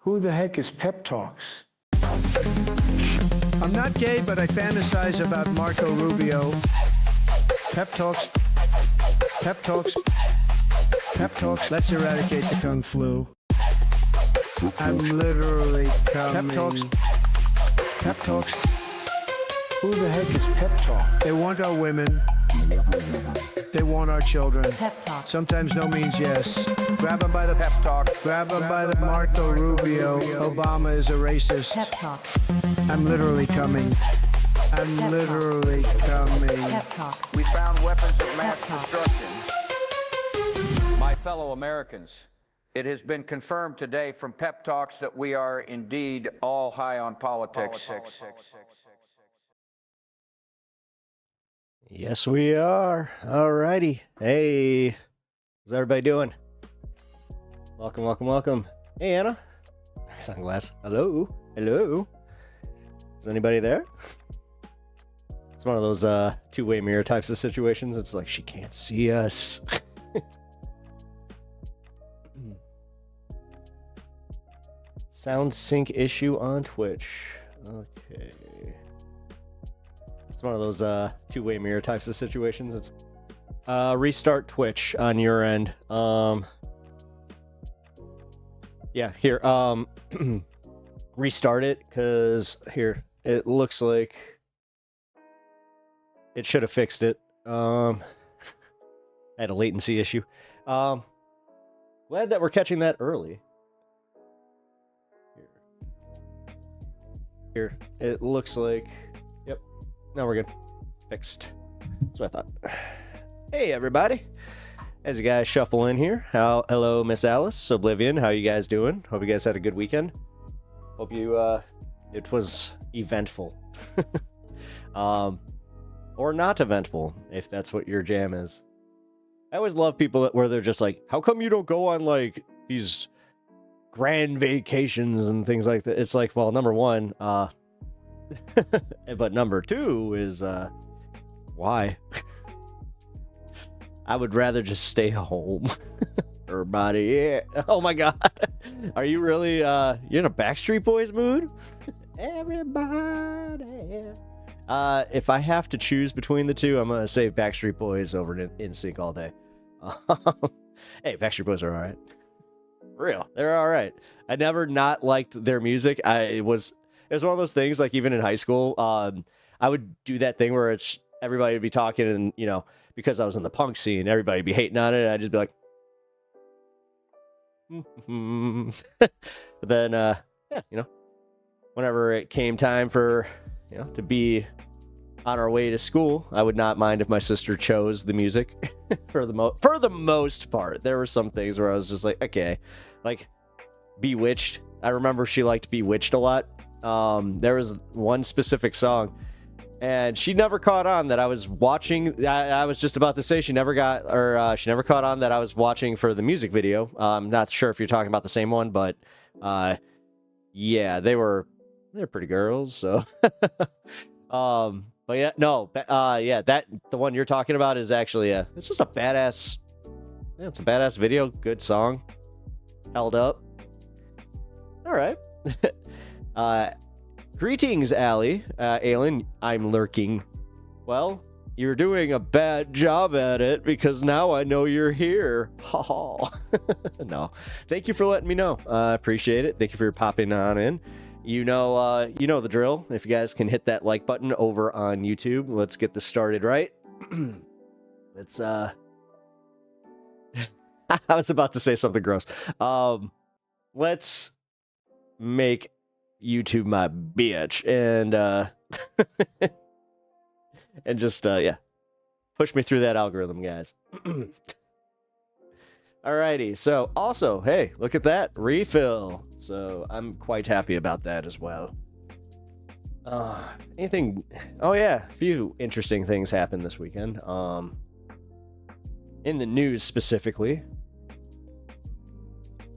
Who the heck is Pep Talks? I'm not gay, but I fantasize about Marco Rubio. Pep Talks. Pep Talks. Pep Talks. Let's eradicate the Kung Flu. I'm literally coming. Pep Talks. Pep Talks. Who the heck is Pep Talk? They want our women. They want our children. Pep Talks. Sometimes no means yes. Grab them by the Pep Talk. Grab them by the Marco Rubio. Obama is a racist. Pep Talks. I'm literally coming. I'm Pep literally coming. Pep Talks. We found weapons of mass Pep Talks. destruction. My fellow Americans, it has been confirmed today from Pep Talks that we are indeed all high on politics. Yes, we are. Alrighty. Hey, how's everybody doing? Welcome, welcome, welcome. Hey, Anna. Sunglass. Hello. Hello. Is anybody there? It's one of those two-way mirror types of situations. It's like she can't see us. Sound sync issue on Twitch. Okay. It's one of those two-way mirror types of situations. It's restart Twitch on your end. Yeah, here. Restart it, because here, it looks like it should have fixed it. I had a latency issue. Glad that we're catching that early. Here, it looks like... Yep. Now we're good. Fixed. That's what I thought. Hey, everybody. As you guys shuffle in here. Hello, Miss Alice, Oblivion. How you guys doing? Hope you guys had a good weekend. Hope you, it was eventful. Or not eventful, if that's what your jam is. I always love people where they're just like, how come you don't go on, like, these grand vacations and things like that? It's like, well, number one, but number two is, why? I would rather just stay home. Everybody, yeah. Oh my god. Are you really, you're in a Backstreet Boys mood? Everybody. If I have to choose between the two, I'm gonna say Backstreet Boys over NSYNC all day. Hey, Backstreet Boys are alright. Real, they're alright. I never not liked their music. It was one of those things, like even in high school, I would do that thing where it's everybody would be talking, and you know, because I was in the punk scene, everybody would be hating on it, I'd just be like, but then, yeah, you know, whenever it came time for, you know, to be on our way to school, I would not mind if my sister chose the music. For the most part. There were some things where I was just like, okay, like Bewitched. I remember she liked Bewitched a lot. There was one specific song, and she never caught on that I was watching. I was just about to say she never caught on that I was watching for the music video. I'm not sure if you're talking about the same one, but yeah, they're pretty girls, so. But yeah, no, yeah, the one you're talking about is actually it's just a badass. Yeah, it's a badass video, good song, held up. All right. Greetings, Allie. Aylin, I'm lurking. Well, you're doing a bad job at it because now I know you're here. Ha. No, thank you for letting me know. I appreciate it. Thank you for popping on in. You know the drill. If you guys can hit that like button over on YouTube, let's get this started, right? Let's I was about to say something gross. Let's make YouTube my bitch and and just yeah, push me through that algorithm, guys. Alrighty, so also, hey, look at that, refill. So I'm quite happy about that as well. Anything? Oh yeah, a few interesting things happened this weekend. In the news specifically,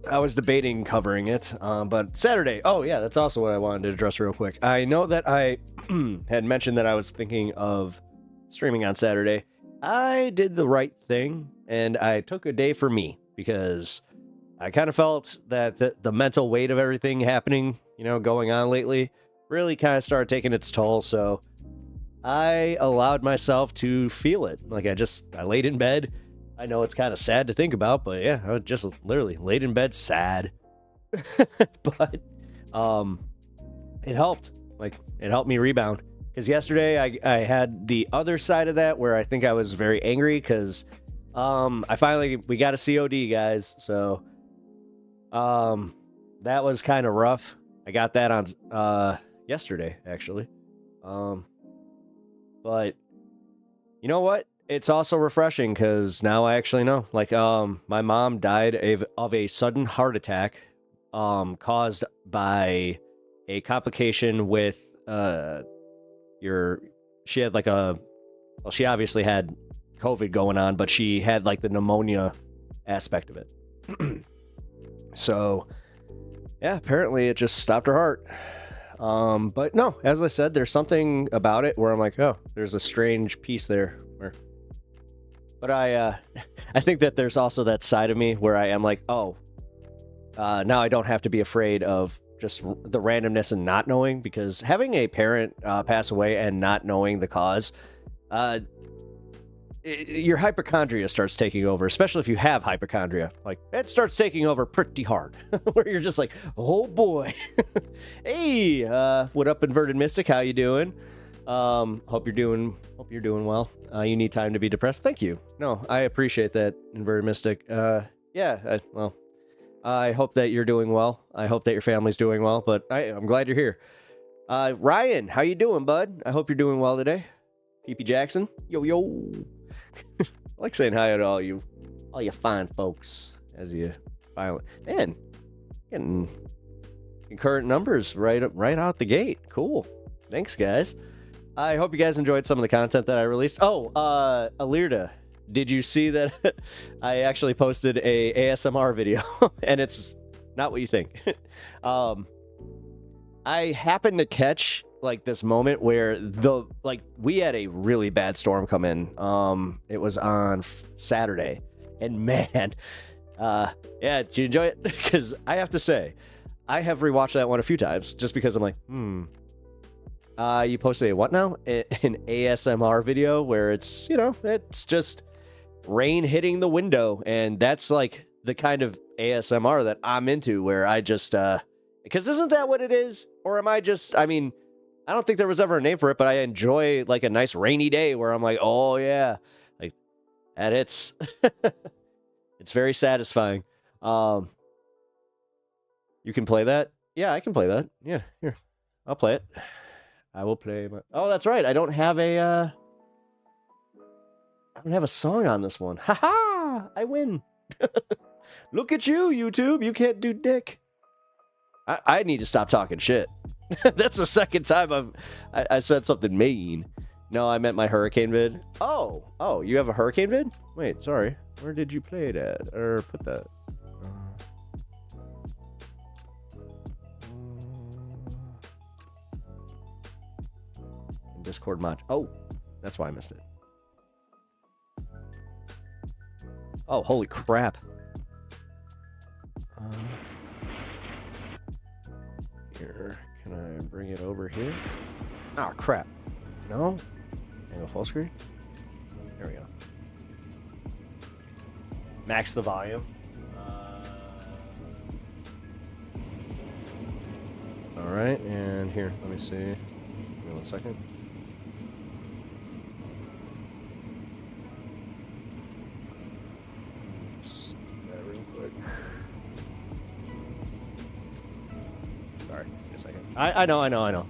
I was debating covering it, but Saturday. Oh yeah, that's also what I wanted to address real quick. I know that I had mentioned that I was thinking of streaming on Saturday. I did the right thing, and I took a day for me because I kind of felt that the mental weight of everything happening, going on lately, really kind of started taking its toll. So I allowed myself to feel it. Like I laid in bed. I know it's kind of sad to think about, but yeah, I just literally laid in bed sad. But it helped. Like, it helped me rebound. Because yesterday I had the other side of that where I think I was very angry because we got a COD, guys. So that was kind of rough. I got that on yesterday, actually. But you know what? It's also refreshing because now I actually know. Like, my mom died of a sudden heart attack caused by a complication with she had like she obviously had COVID going on, but she had like the pneumonia aspect of it. So yeah, apparently it just stopped her heart. But no, as I said, there's something about it where I'm like, oh, there's a strange piece there. But I think that there's also that side of me where I am like, oh, now I don't have to be afraid of just the randomness and not knowing, because having a parent pass away and not knowing the cause, your hypochondria starts taking over, especially if you have hypochondria. Like, it starts taking over pretty hard, where you're just like, oh boy. Hey, what up, Inverted Mystic? How you doing? Hope you're doing well. You need time to be depressed. Thank you. No, I appreciate that, Inverted Mystic. I hope that you're doing well. I hope that your family's doing well, but I'm glad you're here. Ryan, how you doing, bud? I hope you're doing well today. PP Jackson, yo. I like saying hi to all you fine folks as you finally, man, getting concurrent numbers right out the gate. Cool. Thanks, guys. I hope you guys enjoyed some of the content that I released. Oh, Alirda, did you see that I actually posted a ASMR video? And it's not what you think. I happened to catch like this moment where we had a really bad storm come in. It was on Saturday, and man, yeah, did you enjoy it? Because I have to say, I have rewatched that one a few times just because I'm like, you posted a what now? An ASMR video where it's, it's just rain hitting the window, and that's like the kind of ASMR that I'm into, where I just because isn't that what it is? Or am I just, I don't think there was ever a name for it, but I enjoy like a nice rainy day where I'm like, oh yeah, like, and it's it's very satisfying. You can play that? Yeah, I can play that. Yeah, here, I'll play it. I will play my... Oh, that's right. I don't have a song on this one. Haha! I win. Look at you, YouTube. You can't do dick. I need to stop talking shit. That's the second time I said something mean. No, I meant my hurricane vid. Oh, you have a hurricane vid? Wait, sorry. Where did you play it at? Or put that? Discord mod. Oh, that's why I missed it. Oh, holy crap. Here, can I bring it over here? Ah, crap. No? Can I go full screen? There we go. Max the volume. All right, and here, let me see. Give me 1 second. Sorry, give me a second. I know.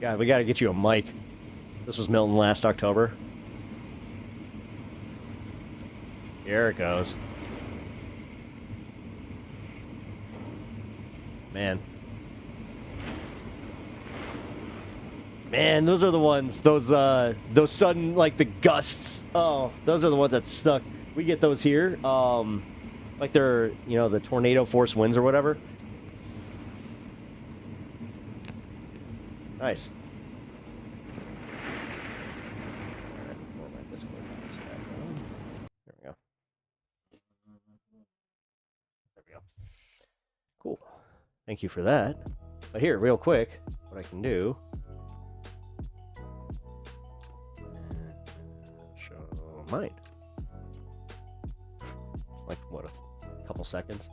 God, we gotta get you a mic. This was Milton last October. Here it goes. Man, those are the ones, those sudden, like, the gusts. Oh, those are the ones that stuck. We get those here. Like they're, the tornado force winds or whatever. Nice. Alright, pull my Discord box back on. There we go. There we go. Cool. Thank you for that. But here, real quick, what I can do. Show mine. Like, what, a couple seconds?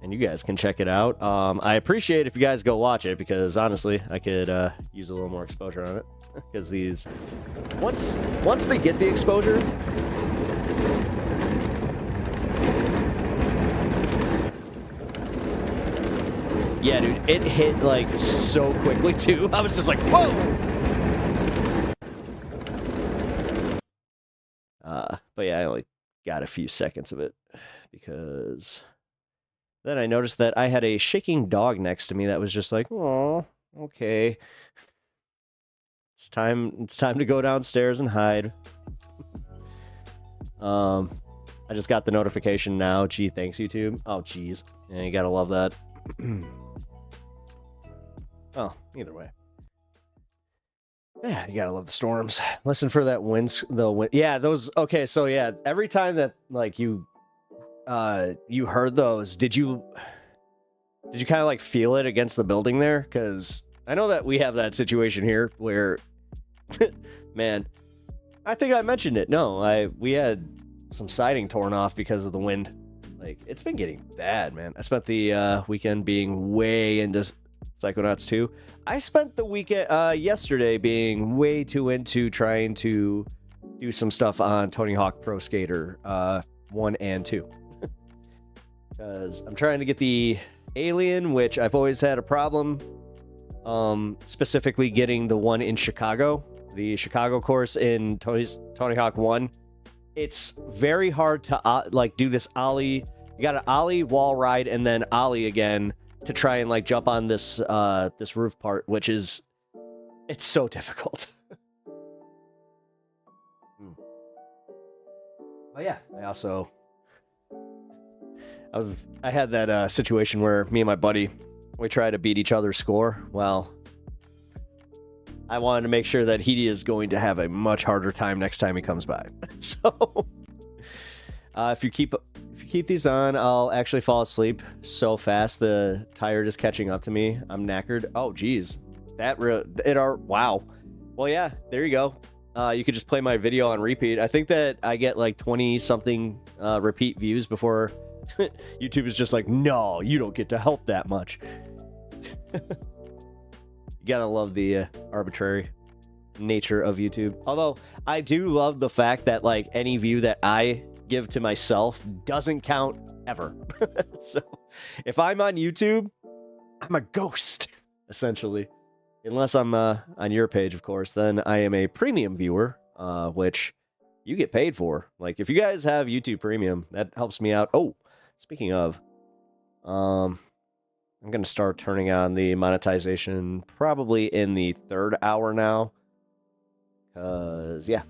And you guys can check it out. I appreciate if you guys go watch it, because honestly, I could use a little more exposure on it. Because these, once they get the exposure, yeah, dude, it hit like so quickly too. I was just like, whoa! But yeah, I only got a few seconds of it because then I noticed that I had a shaking dog next to me that was just like, oh, okay. It's time to go downstairs and hide. I just got the notification now. Gee, thanks, YouTube. Oh, geez. Yeah, you gotta love that. Oh, either way. Yeah, you gotta love the storms. Listen for that wind. Yeah, those. Okay, so yeah, every time that like you heard those, did you kind of like feel it against the building there? Because I know that we have that situation here where, man, I think I mentioned it. No, we had some siding torn off because of the wind. Like, it's been getting bad, man. I spent the weekend being way into Psychonauts 2. I spent the weekend yesterday being way too into trying to do some stuff on Tony Hawk Pro Skater 1 and 2. Because I'm trying to get the Alien, which I've always had a problem specifically getting the one in Chicago. The Chicago course in Tony Hawk 1. It's very hard to like do this ollie. You got to ollie, wall ride, and then ollie again to try and like jump on this this roof part, which is, it's so difficult. But yeah, I had that situation where me and my buddy, we tried to beat each other's score. Well, I wanted to make sure that he is going to have a much harder time next time he comes by. So if you keep these on, I'll actually fall asleep so fast the tired is catching up to me. I'm knackered. Oh geez, wow. Well, yeah, there you go. You could just play my video on repeat. I think that I get like 20 something repeat views before YouTube is just like, no, you don't get to help that much. You gotta love the arbitrary nature of YouTube. Although I do love the fact that like any view that I give to myself doesn't count ever. So if I'm on YouTube, I'm a ghost essentially, unless I'm on your page, of course. Then I am a premium viewer, which you get paid for. Like if you guys have YouTube Premium, that helps me out. Oh, speaking of, I'm going to start turning on the monetization probably in the 3rd hour now. Because, yeah,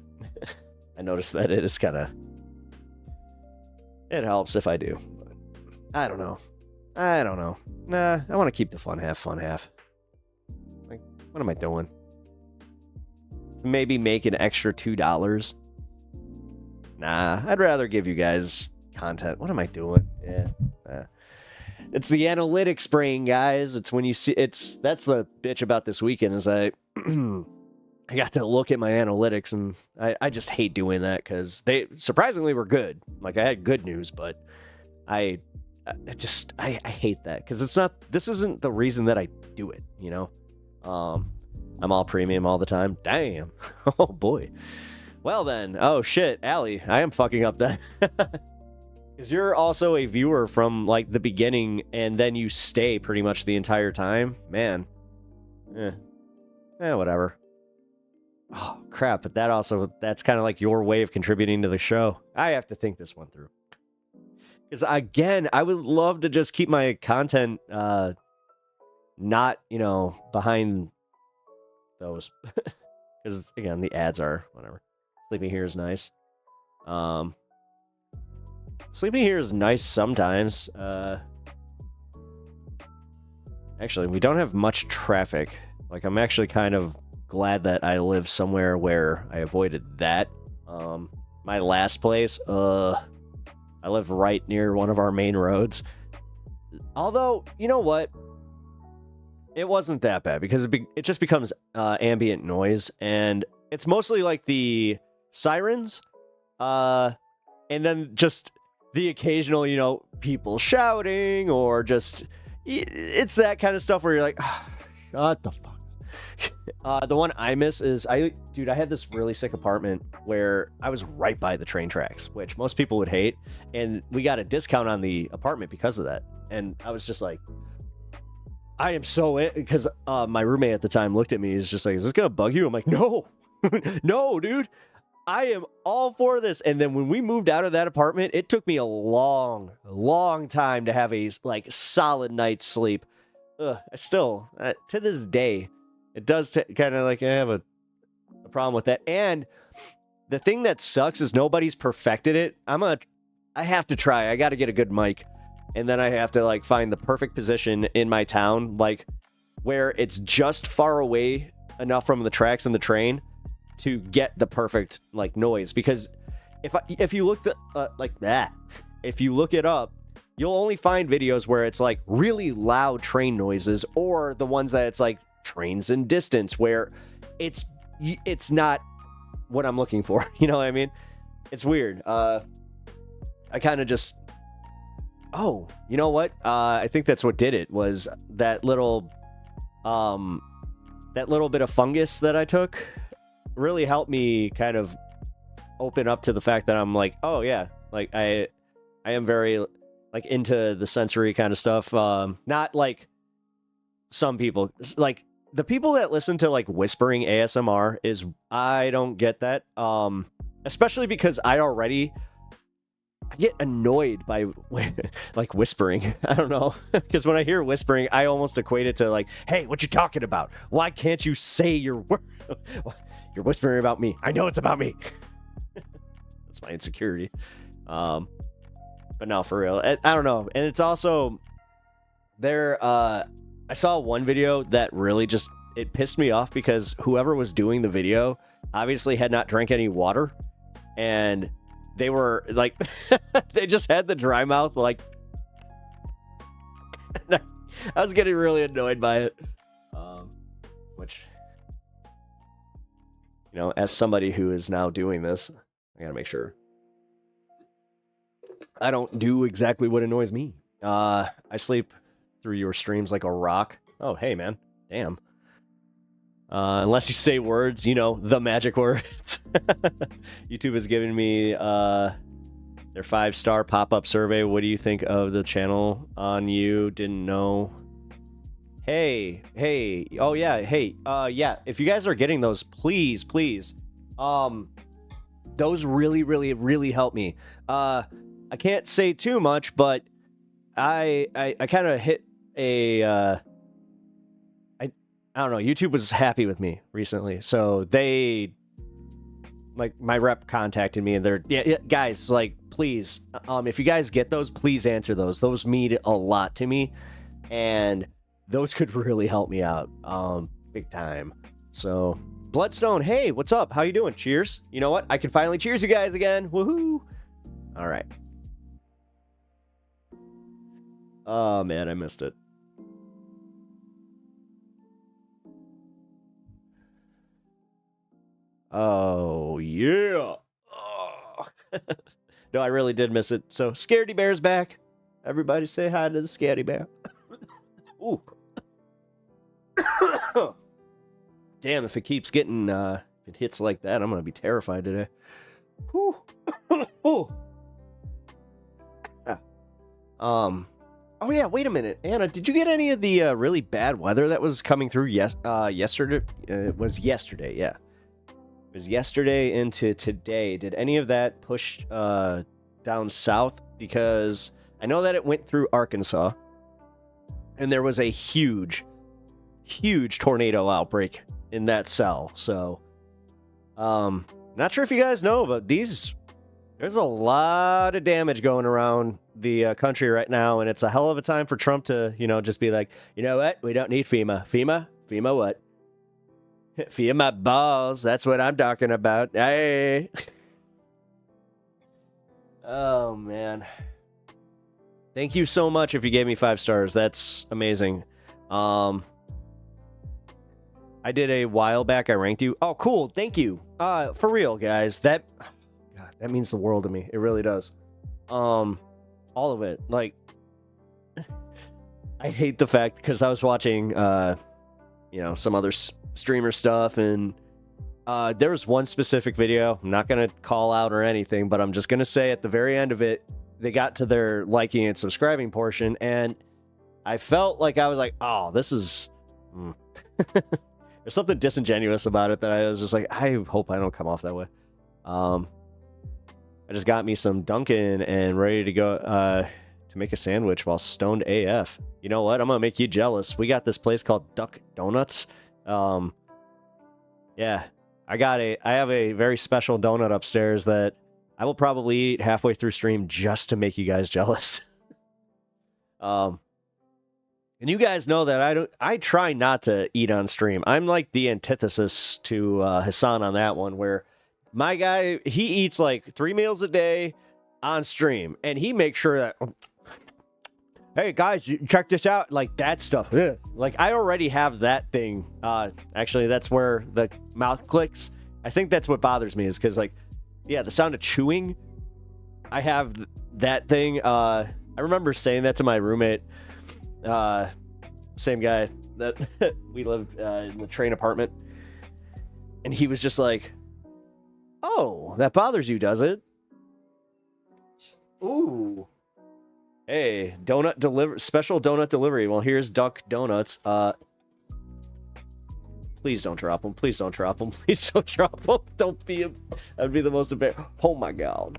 I noticed that it is kind of... It helps if I do. But I don't know. Nah, I want to keep the fun half. Like, what am I doing? Maybe make an extra $2? Nah, I'd rather give you guys content. What am I doing? Yeah, it's the analytics brain, guys. It's when you see that's the bitch about this weekend is I got to look at my analytics and I just hate doing that because they surprisingly were good. Like I had good news, but I hate that because this isn't the reason that I do it, you know. I'm all premium all the time. Damn. Oh boy. Well then. Oh shit, Allie, I am fucking up that. Because you're also a viewer from, like, the beginning, and then you stay pretty much the entire time. Man. Whatever. Oh, crap, but that's kind of like your way of contributing to the show. I have to think this one through. Because, again, I would love to just keep my content, not, you know, behind those. Because, again, the ads are, whatever. Sleeping here is nice. Sleeping here is nice sometimes. Actually, we don't have much traffic. Like, I'm actually kind of glad that I live somewhere where I avoided that. My last place, I live right near one of our main roads. Although, you know what? It wasn't that bad because it just becomes ambient noise, and it's mostly like the sirens, and then just the occasional, you know, people shouting, or just it's that kind of stuff where you're like, oh, shut the fuck. The one I miss is I had this really sick apartment where I was right by the train tracks, which most people would hate, and we got a discount on the apartment because of that. And I was just like, I am so it, because my roommate at the time looked at me. He's just like, is this gonna bug you? I'm like, no, no, dude, I am all for this. And then when we moved out of that apartment, it took me a long time to have a like solid night's sleep. I still, to this day, it does kind of like I have a problem with that. And the thing that sucks is nobody's perfected it. I have to try. I got to get a good mic. And then I have to like find the perfect position in my town, like where it's just far away enough from the tracks and the train to get the perfect like noise. Because if you look if you look it up, you'll only find videos where it's like really loud train noises, or the ones that it's like trains in distance, where it's not what I'm looking for. You know what I mean? It's weird. I kind of just. Oh, you know what? I think that's what did it, was that little bit of fungus that I took really helped me kind of open up to the fact that I'm like, oh yeah, like I am very like into the sensory kind of stuff. Not like some people, like the people that listen to like whispering ASMR I don't get that. Especially because I get annoyed by like whispering. I don't know, because when I hear whispering, I almost equate it to like, hey, what you talking about? Why can't you say you're whispering about me? I know it's about me. That's my insecurity. But no, for real, I don't know. And it's also there. I saw one video that really just, it pissed me off because whoever was doing the video obviously had not drank any water, and they were like, they just had the dry mouth, like, I was getting really annoyed by it. Which, you know, as somebody who is now doing this, I gotta make sure I don't do exactly what annoys me. I sleep through your streams like a rock. Oh, hey, man. Damn. Unless you say words, you know, the magic words. YouTube is giving me their 5-star pop-up survey. What do you think of the channel on you? Didn't know. Hey. Oh, yeah. Hey. Yeah. If you guys are getting those, please. Those really help me. I can't say too much, but I kind of hit a... I don't know, YouTube was happy with me recently, so they, like, my rep contacted me, and they're, yeah, guys, like, please, if you guys get those, please answer those. Those mean a lot to me, and those could really help me out, big time. So, Bloodstone, hey, what's up? How you doing? Cheers. You know what? I can finally cheers you guys again. Woohoo! All right. Oh, man, I missed it. Oh, yeah. Oh. No, I really did miss it. So, Scaredy Bear's back. Everybody say hi to the Scaredy Bear. Ooh. Damn, if it keeps getting, if it hits like that, I'm going to be terrified today. Whew. Oh, yeah, wait a minute. Anna, did you get any of the really bad weather that was coming through yesterday? It was yesterday, yeah. It was yesterday into today. Did any of that push down south? Because I know that it went through Arkansas, and there was a huge tornado outbreak in that cell. So, not sure if you guys know, but these There's a lot of damage going around the country right now, and it's a hell of a time for Trump to, just be like, you know what? We don't need FEMA. FEMA what? FEMA balls. That's what I'm talking about. Hey. Oh, man. Thank you so much if you gave me 5 stars. That's amazing. I did a while back. I ranked you. Oh, cool. Thank you. For real, guys. God, that means the world to me. It really does. All of it. Like, I hate the fact because I was watching, some other streamer stuff, and there was one specific video. I'm not gonna call out or anything, but I'm just gonna say at the very end of it, they got to their liking and subscribing portion, and I felt like I was like, oh, this is. There's something disingenuous about it that I was just like, I hope I don't come off that way. I just got me some Dunkin' and ready to go to make a sandwich while stoned AF. You know what? I'm gonna make you jealous. We got this place called Duck Donuts. Yeah, I have a very special donut upstairs that I will probably eat halfway through stream just to make you guys jealous. And you guys know that I try not to eat on stream. I'm like the antithesis to Hassan on that one, where my guy, he eats like 3 meals a day on stream, and he makes sure that, hey guys, you check this out, like that stuff. Ugh. Like I already have that thing. Actually, that's where the mouth clicks. I think that's what bothers me, is because like, yeah, the sound of chewing. I have that thing. I remember saying that to my roommate. Same guy that we lived in the train apartment, and he was just like, oh, that bothers you, does it? Ooh. Hey, special donut delivery. Well, here's Duck Donuts. Please don't drop them. Please don't drop them. Please don't drop them. That'd be the most embarrassing. Oh my god.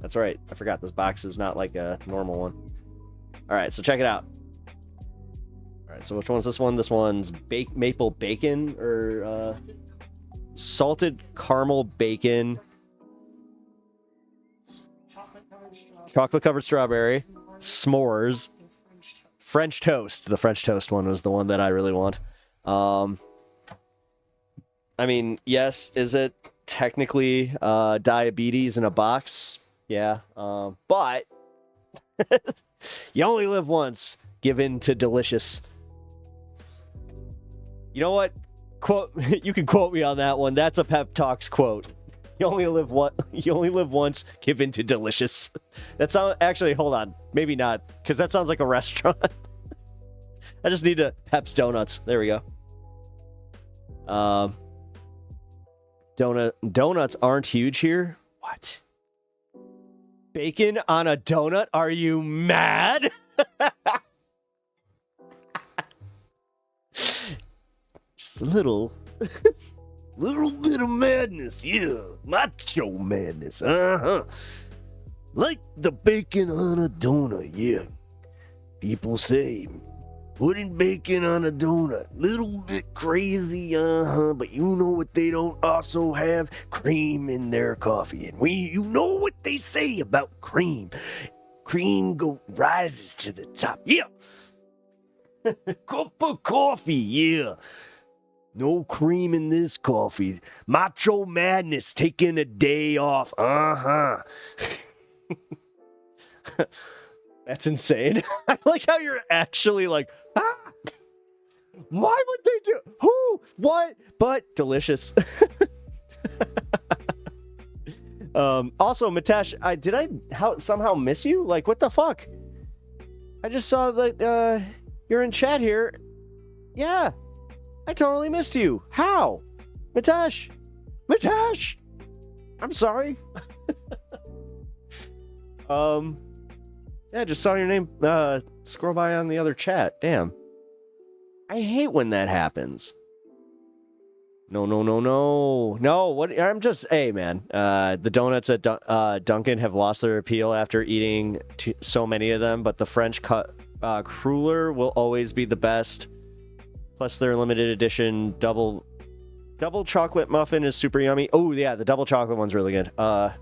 That's right. I forgot this box is not like a normal one. All right, so check it out. All right, so which one's this one? This one's maple bacon, or salted caramel bacon, chocolate covered strawberry, s'mores, French toast. The French toast one was the one that I really want. I mean, yes, is it technically diabetes in a box? Yeah, but you only live once. Give in to delicious. You know what? Quote. You can quote me on that one. That's a Pep Talks quote. You only live once. Give in to delicious. That sounds. Actually, hold on. Maybe not, because that sounds like a restaurant. I just need to Pep's Donuts. There we go. Donuts aren't huge here. What? Bacon on a donut? Are you mad? Just a little bit of madness, yeah. Macho madness, Like the bacon on a donut, yeah. People say, putting bacon on a donut, little bit crazy, but you know what they don't also have? Cream in their coffee. And you know what they say about cream. Cream rises to the top, yeah. Cup of coffee, yeah. No cream in this coffee. Macho madness, taking a day off, That's insane. I like how you're actually like, why would they do? Who? What? But delicious. Also, Mitesh, did I somehow miss you? Like, what the fuck? I just saw that you're in chat here. Yeah, I totally missed you. How? Mitesh, I'm sorry. Yeah, just saw your name scroll by on the other chat. Damn. I hate when that happens. No. What? I'm just, hey, man. The donuts at Dunkin' have lost their appeal after eating so many of them, but the French cruller will always be the best. Plus their limited edition double Double chocolate muffin is super yummy. Oh, yeah, the double chocolate one's really good. Let's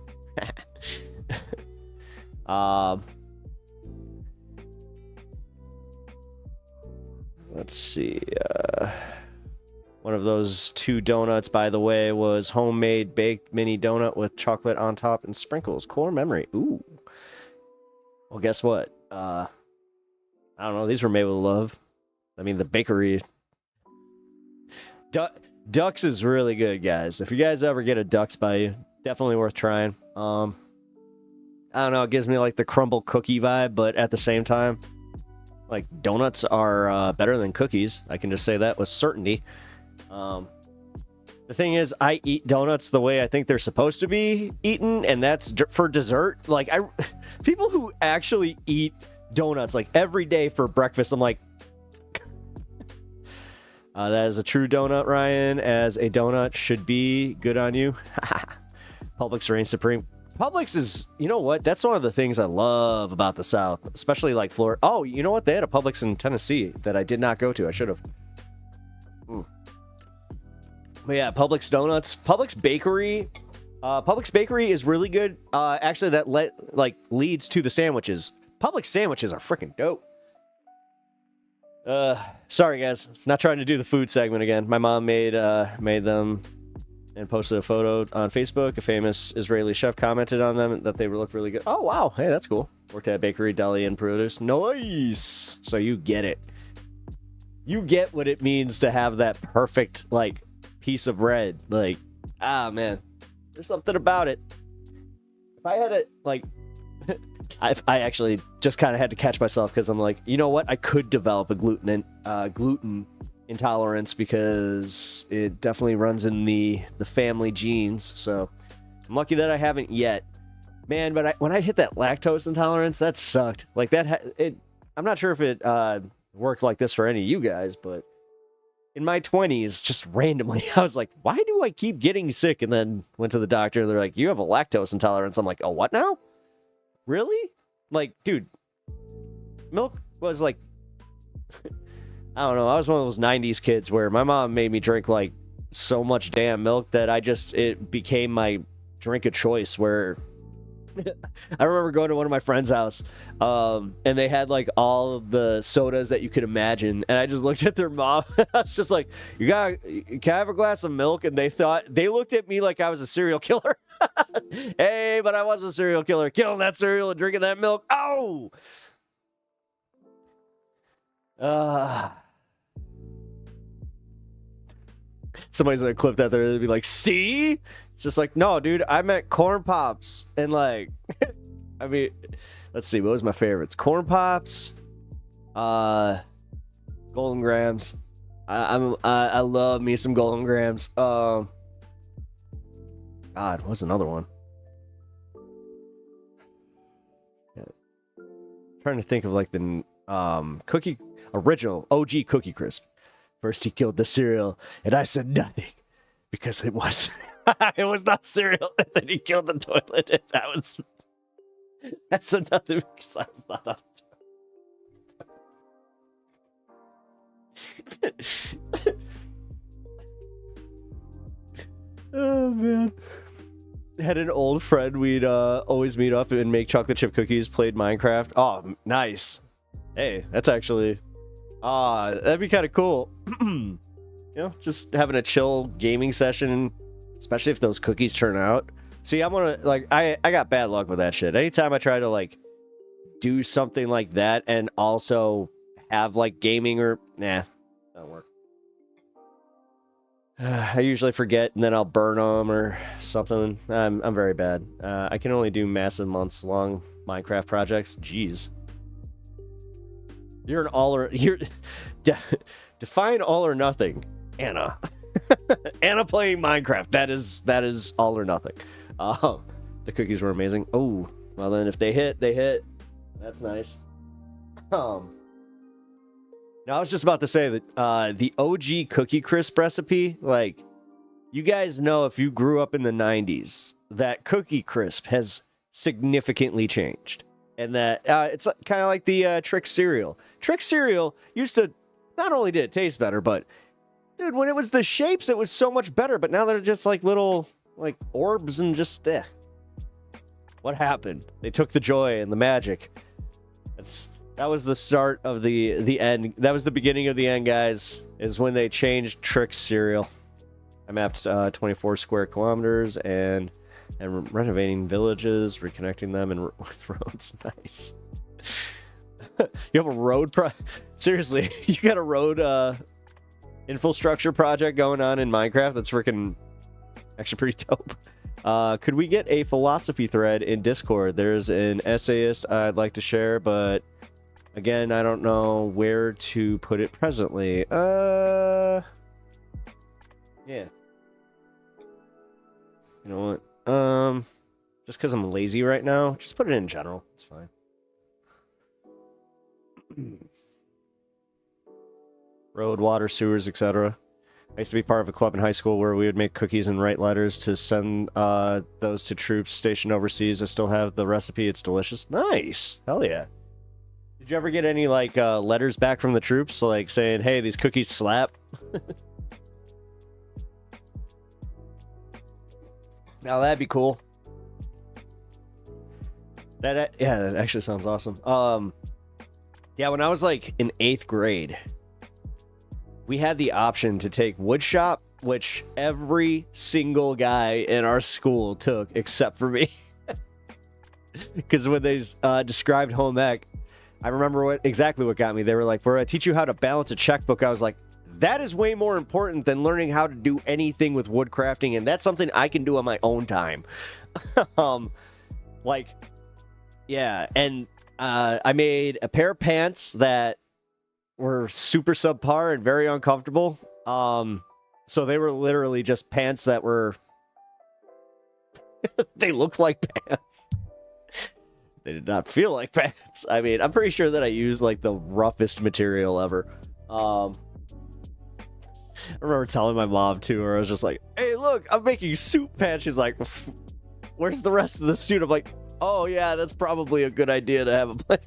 see. One of those 2 donuts, by the way, was homemade baked mini donut with chocolate on top and sprinkles. Core memory. Ooh. Well, guess what? I don't know. These were made with love. I mean, the bakery. Ducks is really good, guys. If you guys ever get a Ducks by you, definitely worth trying. I don't know. It gives me like the crumble cookie vibe, but at the same time, like donuts are better than cookies. I can just say that with certainty. The thing is, I eat donuts the way I think they're supposed to be eaten, and that's for dessert. Like, people who actually eat donuts like every day for breakfast, I'm like, that is a true donut, Ryan, as a donut should be. Good on you. Publix reigns supreme. Publix is, you know what? That's one of the things I love about the South, especially like Florida. Oh, you know what? They had a Publix in Tennessee that I did not go to. I should have. But yeah, Publix donuts, Publix bakery. Publix bakery is really good. Actually, that leads to the sandwiches. Publix sandwiches are freaking dope. Sorry guys, not trying to do the food segment again. My mom made them and posted a photo on Facebook. A famous Israeli chef commented on them that they looked really good. Oh wow, hey, that's cool. Worked at bakery, deli, and produce. Nice. So you get it. You get what it means to have that perfect like piece of bread. Like, man, there's something about it. If I had it like. I actually just kind of had to catch myself because I'm like, you know what? I could develop a gluten intolerance because it definitely runs in the family genes. So I'm lucky that I haven't yet, man. But when I hit that lactose intolerance, that sucked. Like I'm not sure if it worked like this for any of you guys, but in my 20s, just randomly, I was like, why do I keep getting sick? And then went to the doctor. And they're like, you have a lactose intolerance. I'm like, oh, what now? Really? Like, dude, milk was like, I don't know. I was one of those 90s kids where my mom made me drink like so much damn milk that it became my drink of choice where I remember going to one of my friend's house and they had like all of the sodas that you could imagine. And I just looked at their mom. I was just like, can I have a glass of milk? And they looked at me like I was a serial killer. Hey, but I was a serial killer, killing that cereal and drinking that milk. Oh! Somebody's gonna clip that there and be like, see? It's just like, no, dude, I meant corn pops. And like, I mean, let's see, what was my favorites? Corn pops, Golden Grams. I love me some Golden Grams. God, what's another one? Trying to think of like the original OG Cookie Crisp. First he killed the cereal, and I said nothing because it was it was not cereal. And then he killed the toilet, and I said nothing because I was not on the Oh man. Had an old friend we'd always meet up and make chocolate chip cookies, played Minecraft. Oh, nice. Hey, that's actually that'd be kind of cool. You know, just having a chill gaming session, especially if those cookies turn out. See, I'm gonna like I got bad luck with that shit. Anytime I try to like do something like that and also have like gaming or that'll work. I usually forget and then I'll burn them or something. I'm very bad. I can only do massive months-long Minecraft projects. Jeez. You're define all or nothing, Anna. Anna playing Minecraft. That is all or nothing. The cookies were amazing. Oh, well then if they hit, they hit. That's nice. Now, I was just about to say that the OG Cookie Crisp recipe, like, you guys know if you grew up in the 90s, that Cookie Crisp has significantly changed. And that it's kind of like the Trick cereal. Trick cereal used to, not only did it taste better, but Dude, when it was the shapes, it was so much better, but now they're just like little, like, orbs and just, What happened? They took the joy and the magic. That was the start of the end. That was the beginning of the end, guys, is when they changed Trix cereal. I mapped 24 square kilometers and renovating villages, reconnecting them and with roads. Nice. You have a road seriously, you got a road infrastructure project going on in Minecraft that's freaking actually pretty dope. Could we get a philosophy thread in Discord? There's an essayist I'd like to share, but again, I don't know where to put it presently. Yeah. You know what? Just because I'm lazy right now, just put it in general. It's fine. Road, water, sewers, etc. I used to be part of a club in high school where we would make cookies and write letters to send those to troops stationed overseas. I still have the recipe. It's delicious. Nice. Hell yeah. Did you ever get any, like, letters back from the troops, like, saying, hey, these cookies slap? Now, that'd be cool. Yeah, that actually sounds awesome. Yeah, when I was, like, in 8th grade, we had the option to take woodshop, which every single guy in our school took, except for me. Because when they described home ec, I remember exactly what got me. They were like, we're going to teach you how to balance a checkbook. I was like, that is way more important than learning how to do anything with woodcrafting, and that's something I can do on my own time. Like, yeah, and I made a pair of pants that were super subpar and very uncomfortable. So they were literally just pants that were... they looked like pants. They did not feel like pants. I mean, I'm pretty sure that I used, like, the roughest material ever. I remember telling my mom, too, where I was just like, hey, look, I'm making suit pants. She's like, where's the rest of the suit? I'm like, oh, yeah, that's probably a good idea to have a plan.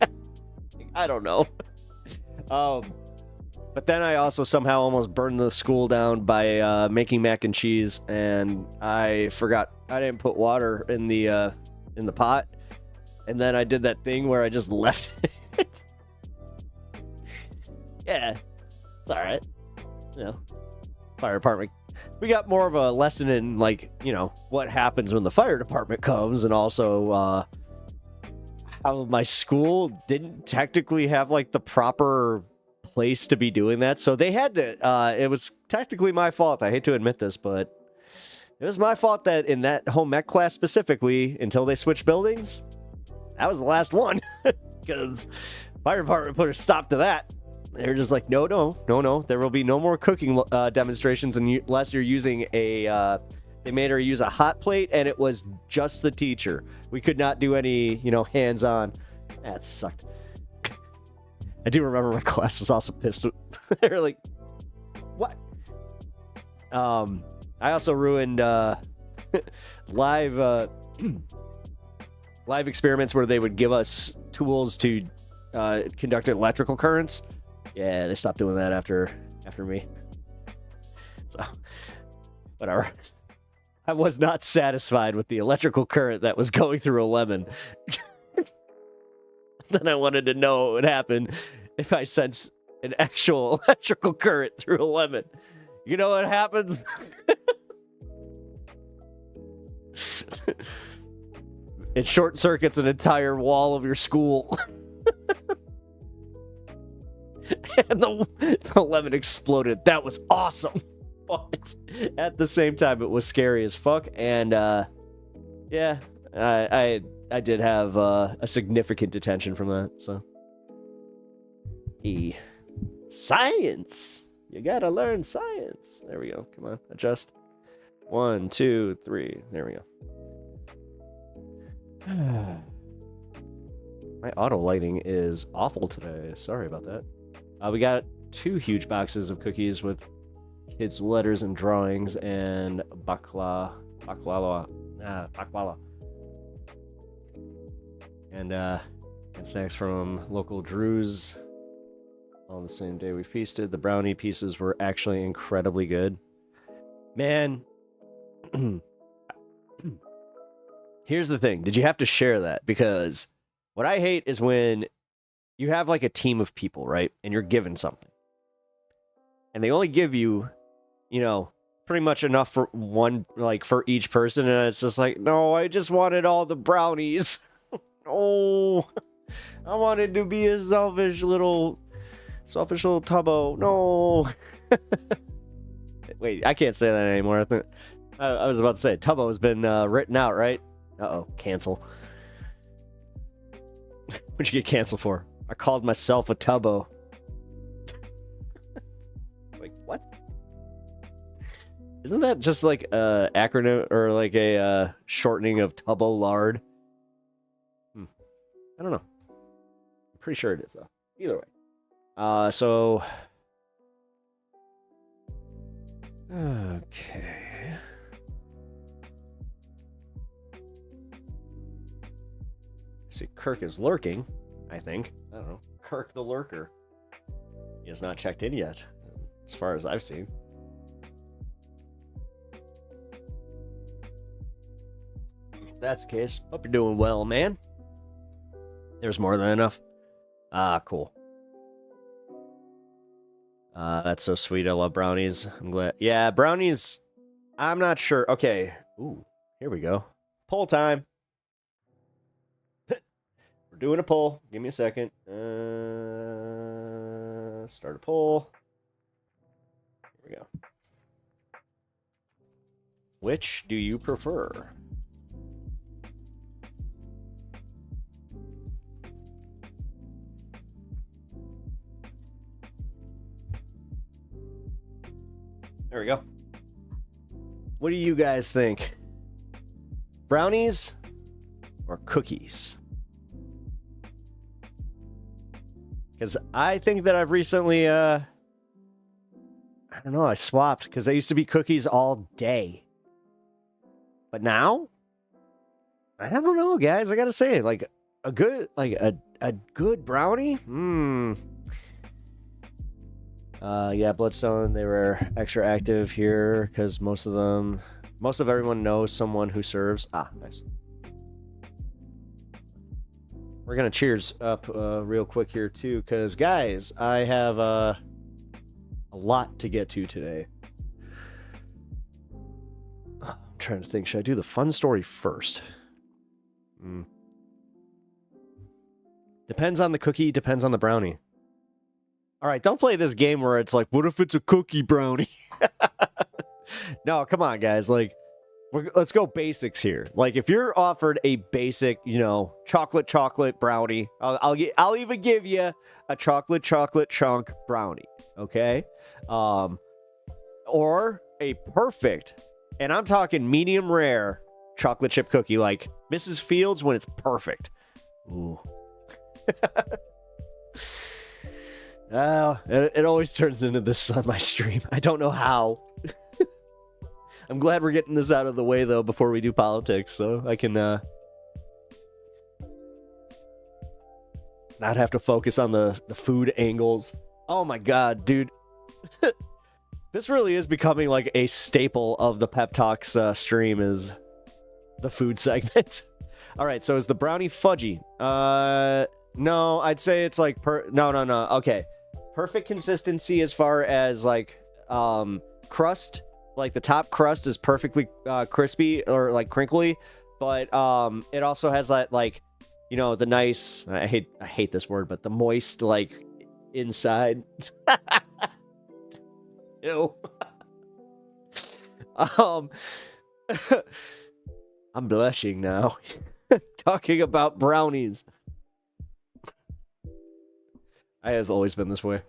I don't know. But then I also somehow almost burned the school down by making mac and cheese, and I forgot I didn't put water in the pot, and then I did that thing where I just left it. Yeah, it's all right. You know, fire department. We got more of a lesson in, like, you know, what happens when the fire department comes, and also how my school didn't technically have, like, the proper place to be doing that. So they had to, it was technically my fault. I hate to admit this, but it was my fault that in that home ec class specifically, until they switched buildings, that was the last one. Because fire department put a stop to that. They're just like, no. There will be no more cooking demonstrations unless you're using a... they made her use a hot plate, and it was just the teacher. We could not do any, you know, hands-on. That sucked. I do remember my class was also pissed. They were like, what? I also ruined live experiments where they would give us tools to conduct electrical currents. Yeah, they stopped doing that after me. So, whatever. I was not satisfied with the electrical current that was going through a lemon. Then I wanted to know what would happen if I sensed an actual electrical current through a lemon. You know what happens? It short circuits an entire wall of your school. And the lemon exploded. That was awesome. But at the same time, it was scary as fuck. And yeah, I did have a significant detention from that. So, science. You gotta learn science. There we go. Come on, adjust. 1, 2, 3. There we go. My auto lighting is awful today. Sorry about that. We got 2 huge boxes of cookies with kids' letters and drawings and baklava. And snacks from local Drew's On the same day we feasted, the brownie pieces were actually incredibly good. Man, here's the thing. Did you have to share that? Because what I hate is when you have like a team of people, right? And you're given something. And they only give you, you know, pretty much enough for one, like for each person. And it's just like, no, I just wanted all the brownies. Oh, I wanted to be a selfish little tubbo. No. Wait, I can't say that anymore. I think I was about to say tubbo has been written out, right? Uh-oh, cancel. What'd you get canceled for? I called myself a tubbo. Like, what? Isn't that just like a acronym or like a shortening of tubbo lard? I don't know. I'm pretty sure it is, though. Either way. So... Okay. See, Kirk is lurking, I think. I don't know. Kirk the lurker. He has not checked in yet, as far as I've seen. If that's the case, hope you're doing well, man. There's more than enough. Ah, cool. That's so sweet. I love brownies. I'm glad. Yeah, brownies. I'm not sure. Okay. Ooh, here we go. Poll time. We're doing a poll. Give me a second. Start a poll. Here we go. Which do you prefer? There we go. What do you guys think? Brownies or cookies? Because I think that I've recently, I don't know, I swapped. Because I used to be cookies all day. But now, I don't know, guys. I gotta say, like, a good, like, a good brownie? Yeah, Bloodstone, they were extra active here because most of everyone knows someone who serves. Ah, nice. We're gonna cheers up real quick here too, because guys, I have a lot to get to today. I'm trying to think, should I do the fun story first? Depends on the cookie, depends on the brownie. All right, don't play this game where it's like, what if it's a cookie brownie? No, come on, guys. Like, let's go basics here. Like, if you're offered a basic, you know, chocolate brownie, I'll even give you a chocolate chunk brownie, okay? Or a perfect, and I'm talking medium rare chocolate chip cookie, like Mrs. Fields when it's perfect. Ooh. It always turns into this on my stream. I don't know how. I'm glad we're getting this out of the way, though, before we do politics, so I can not have to focus on the food angles. Oh my god, dude. This really is becoming like a staple of the Pep Talks stream, is the food segment. Alright, so is the brownie fudgy? No, I'd say it's like no. Okay. Perfect consistency as far as like crust, like the top crust is perfectly crispy or like crinkly, but it also has that, like, you know, the nice, I hate this word, but the moist, like, inside. Ew. I'm blushing now. Talking about brownies. I have always been this way.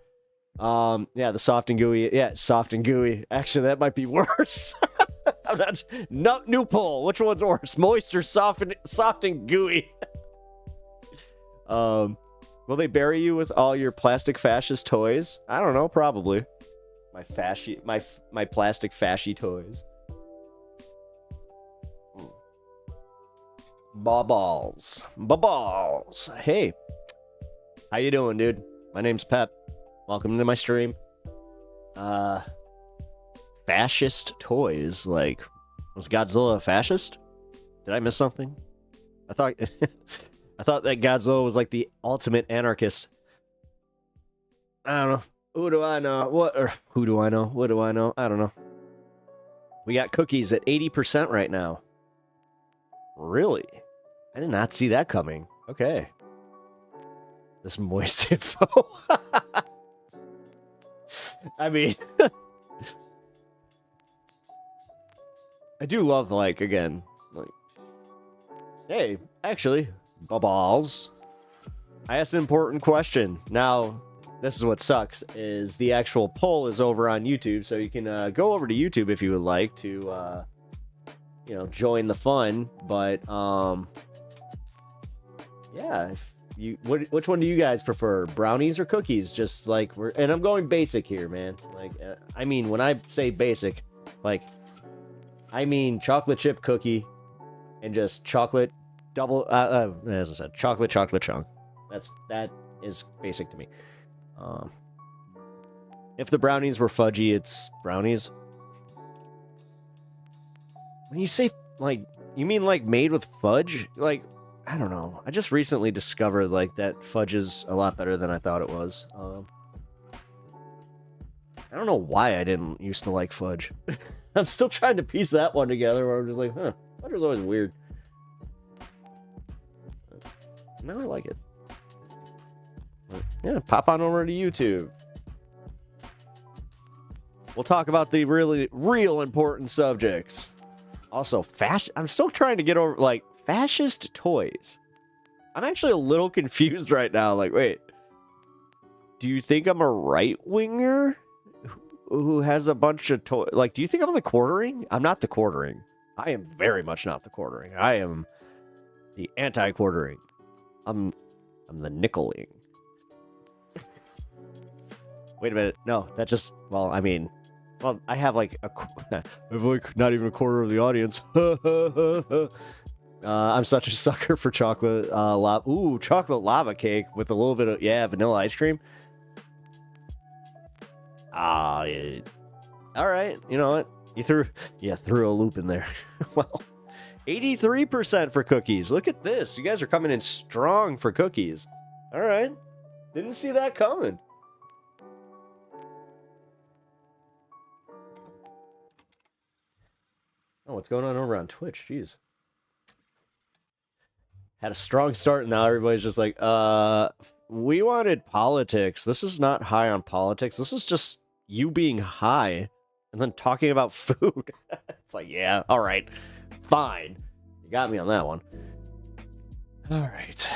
Yeah, the soft and gooey. Yeah, soft and gooey. Actually, that might be worse. No, new poll. Which one's worse? Moist or soft and gooey? Will they bury you with all your plastic fascist toys? I don't know, probably. My plastic fashy toys. Ba-balls. Hey. How you doing, dude? My name's Pep. welcome to my stream. Fascist toys. Like, was Godzilla a fascist? Did I miss something? I thought I thought that Godzilla was like the ultimate anarchist. I don't know. Who do I know? Who do I know? What do I know? I don't know. We got cookies at 80% right now. Really? I did not see that coming. Okay. This moist info. I mean, I do love, like, again, like, hey, actually, balls. I asked an important question. Now, this is what sucks, is the actual poll is over on YouTube, so you can go over to YouTube if you would like to, you know, join the fun. But, yeah, if you, which one do you guys prefer, brownies or cookies? Just like and I'm going basic here, man. Like, I mean, when I say basic, like, I mean chocolate chip cookie and just chocolate double, as I said, chocolate chunk. That is basic to me. If the brownies were fudgy, it's brownies. When you say, like, you mean like made with fudge? Like, I don't know. I just recently discovered, like, that fudge is a lot better than I thought it was. I don't know why I didn't used to like fudge. I'm still trying to piece that one together where I'm just like, huh, fudge was always weird. Now I like it. Yeah, pop on over to YouTube. We'll talk about the real important subjects. Also, I'm still trying to get over, like, fascist toys. I'm actually a little confused right now. Like, wait. Do you think I'm a right-winger who has a bunch of toys? Like, do you think I'm the quartering? I'm not the quartering. I am very much not the quartering. I am the anti-quartering. I'm the nickeling. Wait a minute. No, that just, well, I mean, well, I have like I have like not even a quarter of the audience. I'm such a sucker for chocolate chocolate lava cake with a little bit of, yeah, vanilla ice cream. Yeah. All right. You know what? You threw a loop in there. Well, 83% for cookies. Look at this. You guys are coming in strong for cookies. All right. Didn't see that coming. Oh, what's going on over on Twitch? Jeez. Had a strong start, and now everybody's just like, we wanted politics. This is not high on politics. This is just you being high and then talking about food. It's like, yeah, all right, fine. You got me on that one. All right.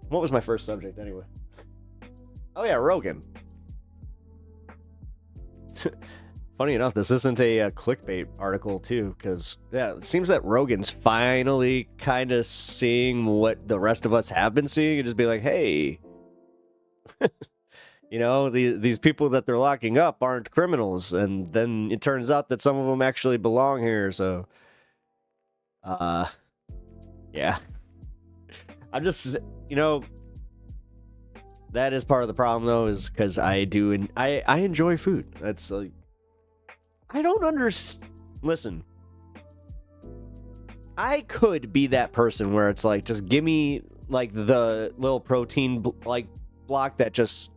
What was my first subject anyway? Oh, yeah, Rogan. Funny enough, this isn't a clickbait article, too, because, yeah, it seems that Rogan's finally kind of seeing what the rest of us have been seeing and just be like, hey, you know, these people that they're locking up aren't criminals, and then it turns out that some of them actually belong here, so, yeah. I'm just, you know, that is part of the problem, though, is because I enjoy food. That's, like, I don't understand. Listen, I could be that person where it's like, just give me like the little protein block that just,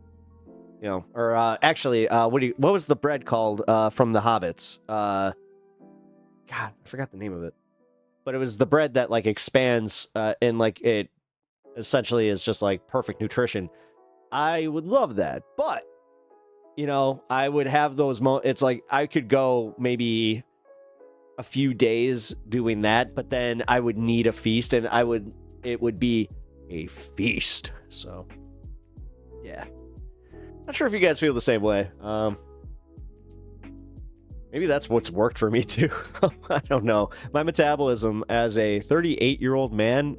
you know, or actually, what was the bread called from the Hobbits? God, I forgot the name of it, but it was the bread that like expands and like it essentially is just like perfect nutrition. I would love that, but you know, I would have those it's like I could go maybe a few days doing that, but then I would need a feast, and it would be a feast. So, yeah. Not sure if you guys feel the same way. Maybe that's what's worked for me too. I don't know. My metabolism as a 38-year-old man,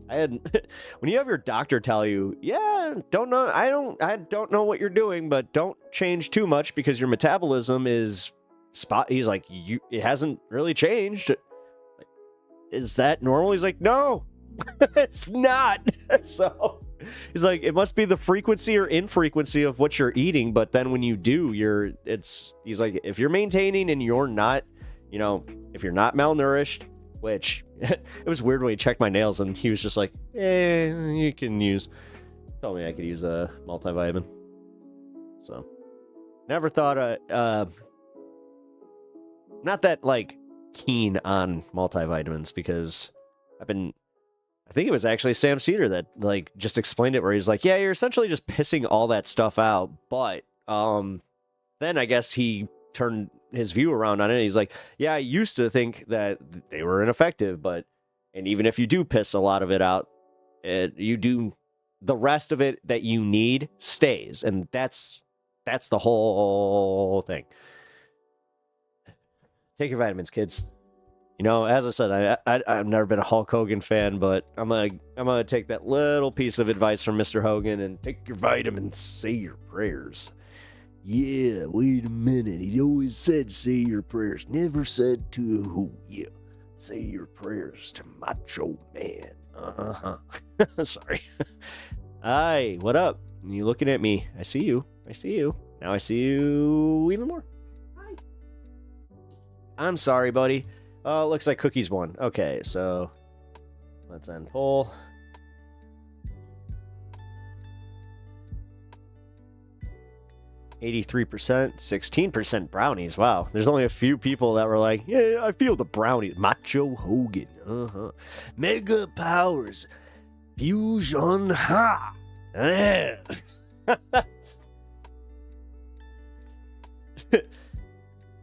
when you have your doctor tell you, yeah, I don't know what you're doing, but don't change too much because your metabolism is he's like, it hasn't really changed. Is that normal? He's like, no, it's not. So He's like, it must be the frequency or infrequency of what you're eating, but then when you do, he's like, if you're maintaining and you're not, you know, if you're not malnourished, which it was weird when he checked my nails and he was just like, you can told me I could use a multivitamin. So never thought not that like keen on multivitamins because I think it was actually Sam Cedar that like just explained it where he's like, yeah, you're essentially just pissing all that stuff out. But then I guess he turned his view around on it. He's like, yeah, I used to think that they were ineffective, and even if you do piss a lot of it out, you do the rest of it that you need stays. And that's the whole thing. Take your vitamins, kids. You know, as I said, I've never been a Hulk Hogan fan, but I'm gonna take that little piece of advice from Mr. Hogan and take your vitamins, say your prayers. Yeah, wait a minute. He always said say your prayers. Never said to who? Yeah, say your prayers to Macho Man. Sorry. Hi, what up? You looking at me? I see you. Now I see you even more. Hi. I'm sorry, buddy. Looks like Cookies won. Okay, so let's end poll. $83%, 16% brownies. Wow, there's only a few people that were like, yeah, I feel the brownies. Macho Hogan. Mega Powers. Fusion Ha.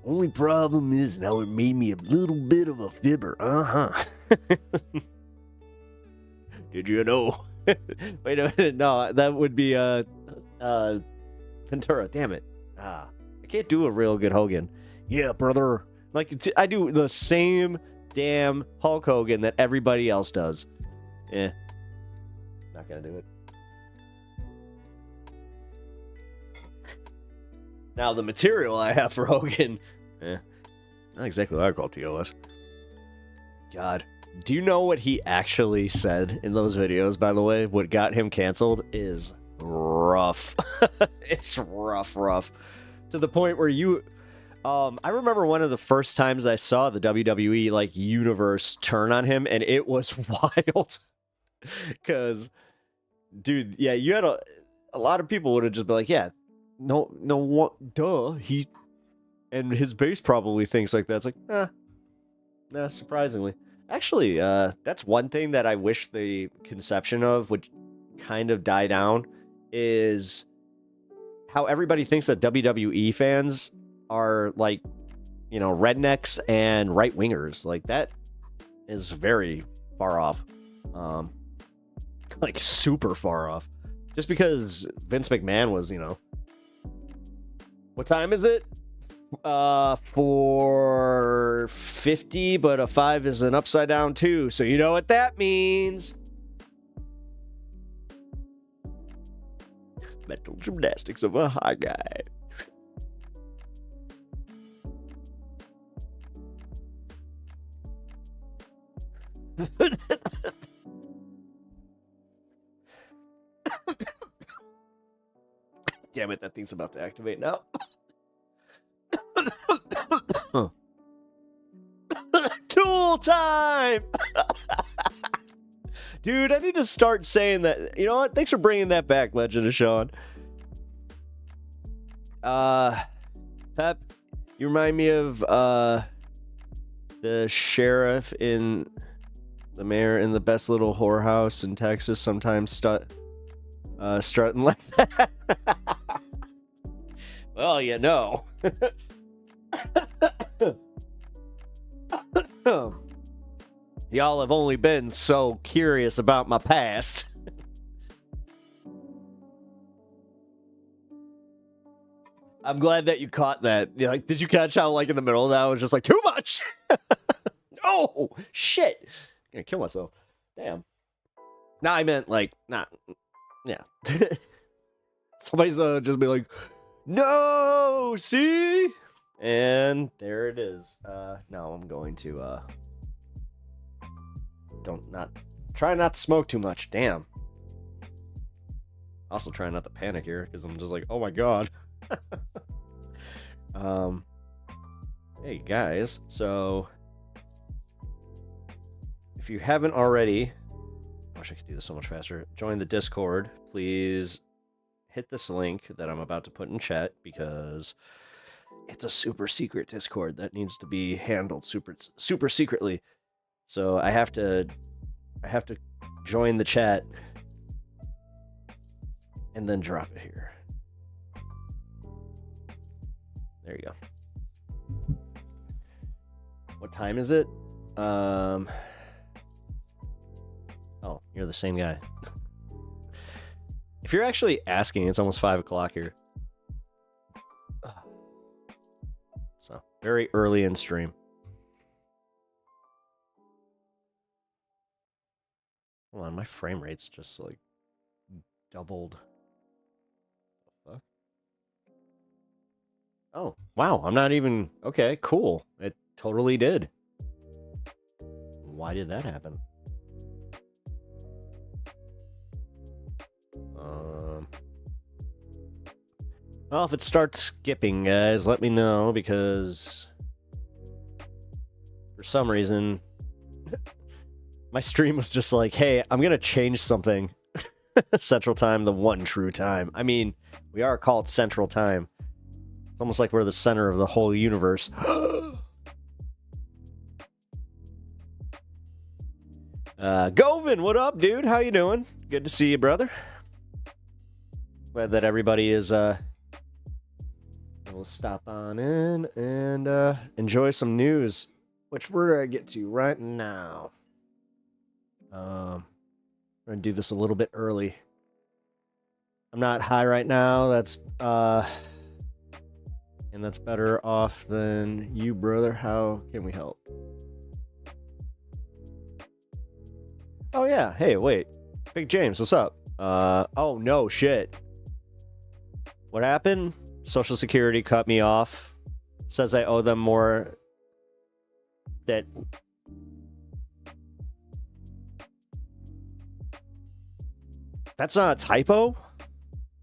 Only problem is now it made me a little bit of a fibber. Did you know? Wait a minute. No, that would be Ventura. Damn it. I can't do a real good Hogan. Yeah, brother. Like I do the same damn Hulk Hogan that everybody else does. Not gonna do it. Now the material I have for Hogan, not exactly what I call TOS. God, do you know what he actually said in those videos? By the way, what got him canceled is rough. It's rough to the point where I remember one of the first times I saw the WWE like universe turn on him, and it was wild. Because, dude, yeah, you had a lot of people would have just been like, yeah. No, what? Duh. And his base probably thinks like that. It's like, nah, surprisingly. Actually, that's one thing that I wish the conception of would kind of die down is how everybody thinks that WWE fans are like, you know, rednecks and right wingers. Like that is very far off. Like super far off. Just because Vince McMahon was, you know. What time is it? 4:50, but a 5 is an upside down 2, so you know what that means. Mental gymnastics of a high guy. Damn it, that thing's about to activate now. Tool time! Dude, I need to start saying that. You know what? Thanks for bringing that back, Legend of Sean. Pep, you remind me of the sheriff in the mayor in the best little whorehouse in Texas, sometimes strutting like that. Well, you know. Y'all have only been so curious about my past. I'm glad that you caught that. You're like, did you catch how, like, in the middle of that, I was just like, too much? Oh, shit. I'm gonna kill myself. Damn. Nah, I meant, like, not. Yeah. Somebody's just be like, no, see? And there it is. Now I'm going to, try not to smoke too much. Damn. Also trying not to panic here because I'm just like, oh my god. Hey guys, so if you haven't already, I wish I could do this so much faster. Join the Discord. Please hit this link that I'm about to put in chat because it's a super secret Discord that needs to be handled super secretly. So I have to join the chat and then drop it here. There you go. What time is it? Oh, you're the same guy. If you're actually asking, it's almost 5 o'clock here. So, very early in stream. Hold on, my frame rate's just like doubled. Fuck. Oh, wow, I'm not even... Okay, cool. It totally did. Why did that happen? Well, if it starts skipping, guys, let me know, because for some reason, my stream was just like, hey, I'm going to change something. Central Time, the one true time. I mean, we are called Central Time. It's almost like we're the center of the whole universe. Govin, what up, dude? How you doing? Good to see you, brother. Glad that everybody is able to stop on in and enjoy some news, which we're gonna get to right now. I'm gonna do this a little bit early. I'm not high right now. That's and that's better off than you, brother. How can we help? Oh yeah. Hey, wait. Big James, what's up? Oh no, shit. What happened? Social Security cut me off. Says I owe them more. That... That's not a typo?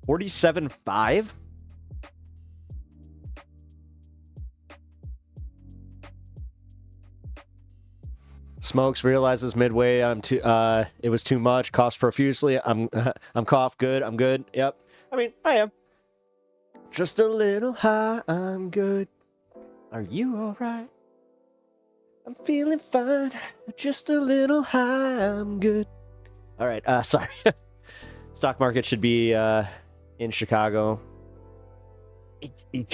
47.5? Smokes realizes midway it was too much, coughs profusely. I'm cough good, I'm good. Yep. I mean, I am. Just a little high, I'm good. Are you alright? I'm feeling fine. Just a little high, I'm good. Alright, sorry. Stock market should be in Chicago. You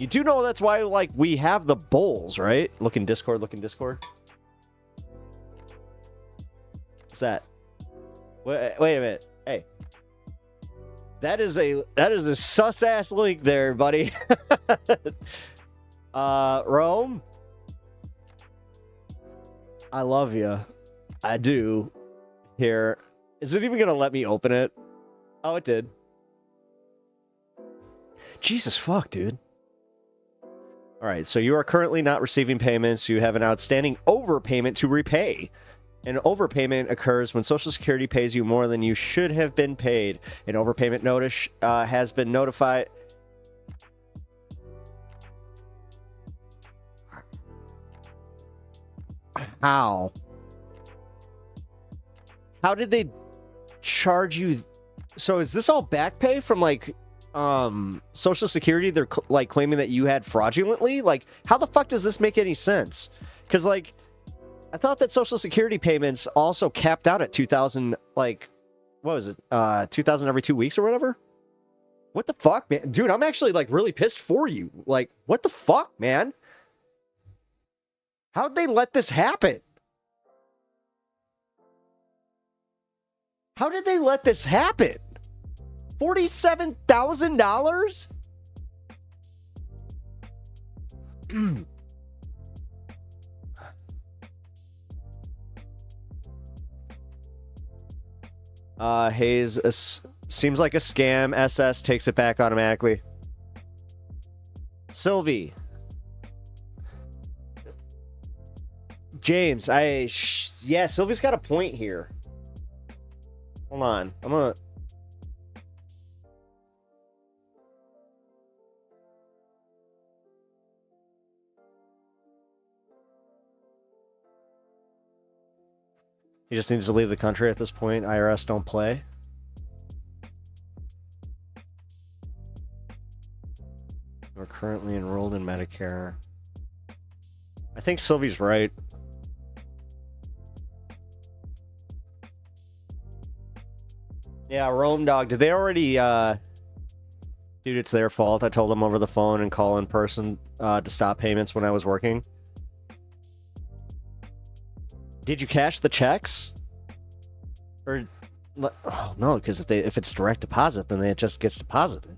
do know that's why, like, we have the bulls, right? Look in Discord, look in Discord. What's that? Wait a minute. Hey. That is a sus-ass link there, buddy. Rome? I love you. I do. Here. Is it even gonna let me open it? Oh, it did. Jesus fuck, dude. Alright, so you are currently not receiving payments. You have an outstanding overpayment to repay. An overpayment occurs when Social Security pays you more than you should have been paid. An overpayment notice has been notified. How? How did they charge you? So is this all back pay from, like, Social Security? They're like claiming that you had fraudulently? Like, how the fuck does this make any sense? Because, like, I thought that Social Security payments also capped out at 2,000, like, what was it? 2,000 every 2 weeks or whatever? What the fuck, man? Dude, I'm actually, like, really pissed for you. Like, what the fuck, man? How'd they let this happen? How did they let this happen? $47,000? Hayes, seems like a scam. SS takes it back automatically. Sylvie. James, yeah, Sylvie's got a point here. Hold on. I'm gonna... He just needs to leave the country at this point. IRS don't play. We're currently enrolled in Medicare. I think Sylvie's right. Yeah, Rome Dog. Did they already, Dude, it's their fault. I told them over the phone and call in person to stop payments when I was working. Did you cash the checks? Or... Oh, no, because if it's direct deposit, then it just gets deposited.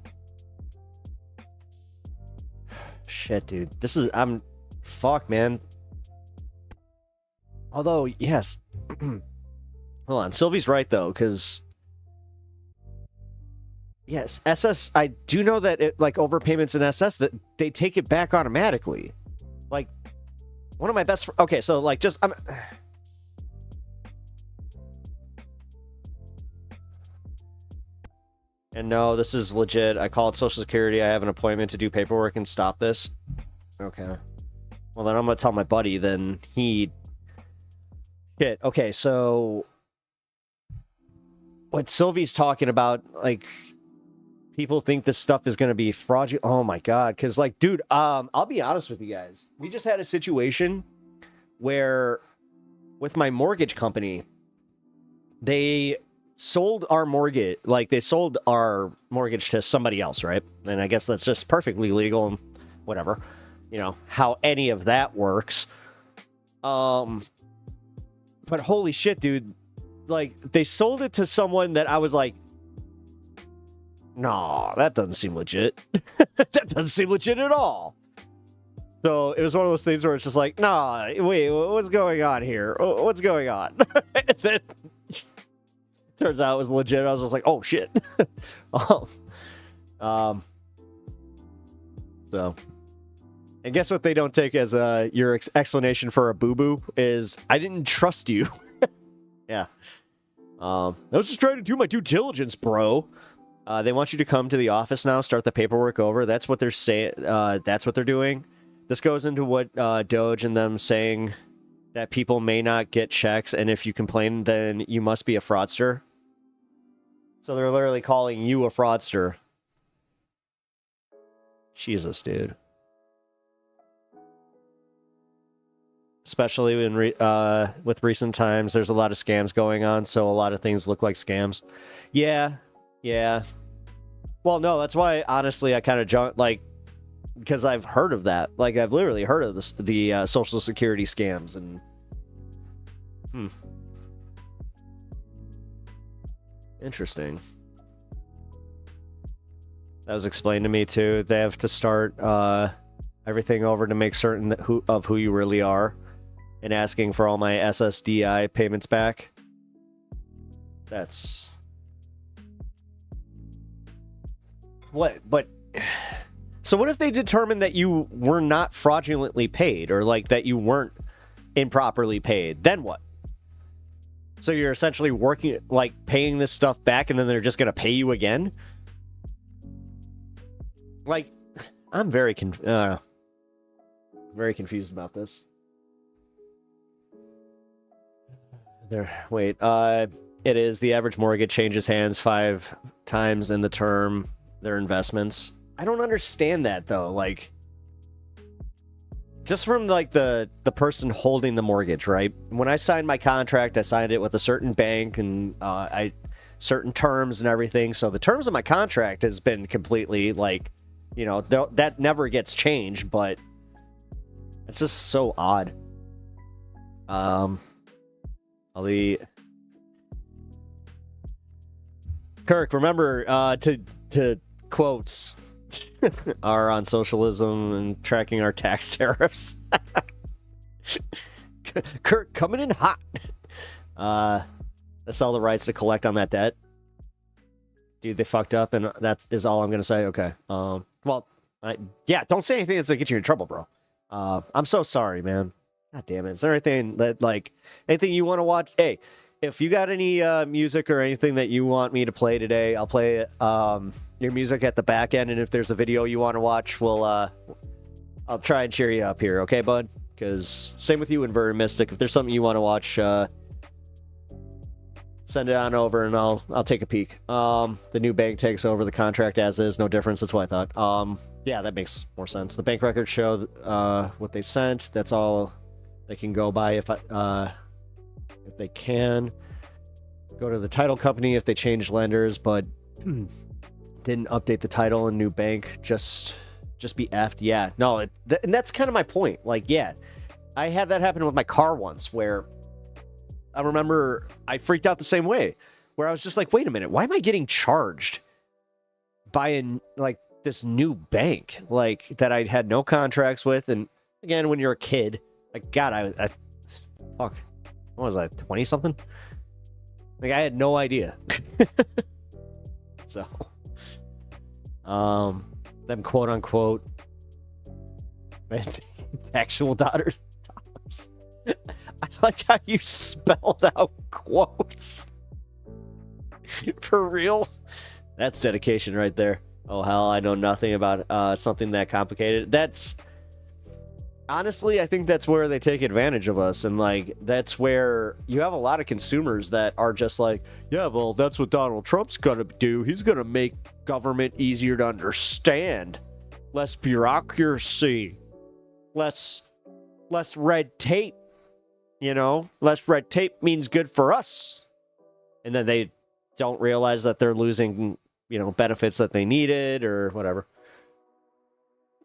Shit, dude. This is... Fuck, man. Although, yes. Hold on. Sylvie's right, though, because... Yes, SS, I do know that it, like, overpayments in SS, that they take it back automatically. Like, one of my best... Okay, so, like, just... And no, this is legit. I called Social Security. I have an appointment to do paperwork and stop this. Okay. Well, then I'm going to tell my buddy. Then he... Shit. Okay, so... What Sylvie's talking about, like... People think this stuff is going to be fraudulent. Oh, my God. Because, like, dude, I'll be honest with you guys. We just had a situation where, with my mortgage company, they... sold our mortgage, like they sold our mortgage to somebody else, right? And I guess that's just perfectly legal and whatever, you know, how any of that works. But holy shit, dude, like they sold it to someone that I was like, nah, that doesn't seem legit. That doesn't seem legit at all. So it was one of those things where it's just like, nah, wait, what's going on here? What's going on? And then, turns out it was legit. I was just like, oh shit. So, and guess what they don't take as your explanation for a boo-boo is, I didn't trust you. Yeah. I was just trying to do my due diligence, bro. They want you to come to the office now, start the paperwork over. That's what they're saying. That's what they're doing. This goes into what Doge and them saying that people may not get checks, and if you complain, then you must be a fraudster. So they're literally calling you a fraudster. Jesus, dude. Especially in with recent times, there's a lot of scams going on, so a lot of things look like scams. Yeah, yeah. Well, no, that's why, honestly, I kind of jumped, like, because I've heard of that. Like, I've literally heard of this, the Social Security scams, and... Interesting. That was explained to me, too. They have to start everything over to make certain that who you really are, and asking for all my SSDI payments back. That's... What? But... So what if they determined that you were not fraudulently paid, or like that you weren't improperly paid? Then what? So you're essentially working, like paying this stuff back, and then they're just gonna pay you again? Like, I'm very confused about this. Wait, it is the average mortgage changes hands 5 times in the term. Their investments. I don't understand that though. Like, just from like the person holding the mortgage, right? When I signed my contract, I signed it with a certain bank and certain terms and everything. So the terms of my contract has been completely like, you know, that never gets changed. But it's just so odd. Kirk, remember to quotes are on socialism and tracking our tax tariffs. Kirk coming in hot. That's all the rights to collect on that debt. Dude, they fucked up, and that is all I'm gonna say. Okay. Well, yeah, don't say anything that's gonna get you in trouble, bro. I'm so sorry, man. God damn it. Is there anything that, like, anything you want to watch? Hey, if you got any music or anything that you want me to play today, I'll play your music at the back end. And if there's a video you want to watch, I'll try and cheer you up here. Okay, bud? Because same with you, Inverted Mystic. If there's something you want to watch, send it on over and I'll take a peek. The new bank takes over the contract as is, no difference. That's what I thought. Yeah, that makes more sense. The bank records show what they sent. That's all they can go by. If they can go to the title company if they change lenders, but didn't update the title and new bank, just be effed. Yeah, no, and that's kind of my point. Like, yeah, I had that happen with my car once where I remember I freaked out the same way, where I was just like, wait a minute, why am I getting charged by this new bank, like, that I had no contracts with? And again, when you're a kid, like, God, I fuck, what was I, 20 something? Like, I had no idea. So, them quote unquote actual daughters. I like how you spelled out quotes. For real? That's dedication right there. Oh, hell, I know nothing about something that complicated. That's... Honestly, I think that's where they take advantage of us. And, like, that's where you have a lot of consumers that are just like, yeah, well, that's what Donald Trump's gonna do. He's gonna make government easier to understand. Less bureaucracy. Less red tape. You know, less red tape means good for us. And then they don't realize that they're losing, you know, benefits that they needed or whatever.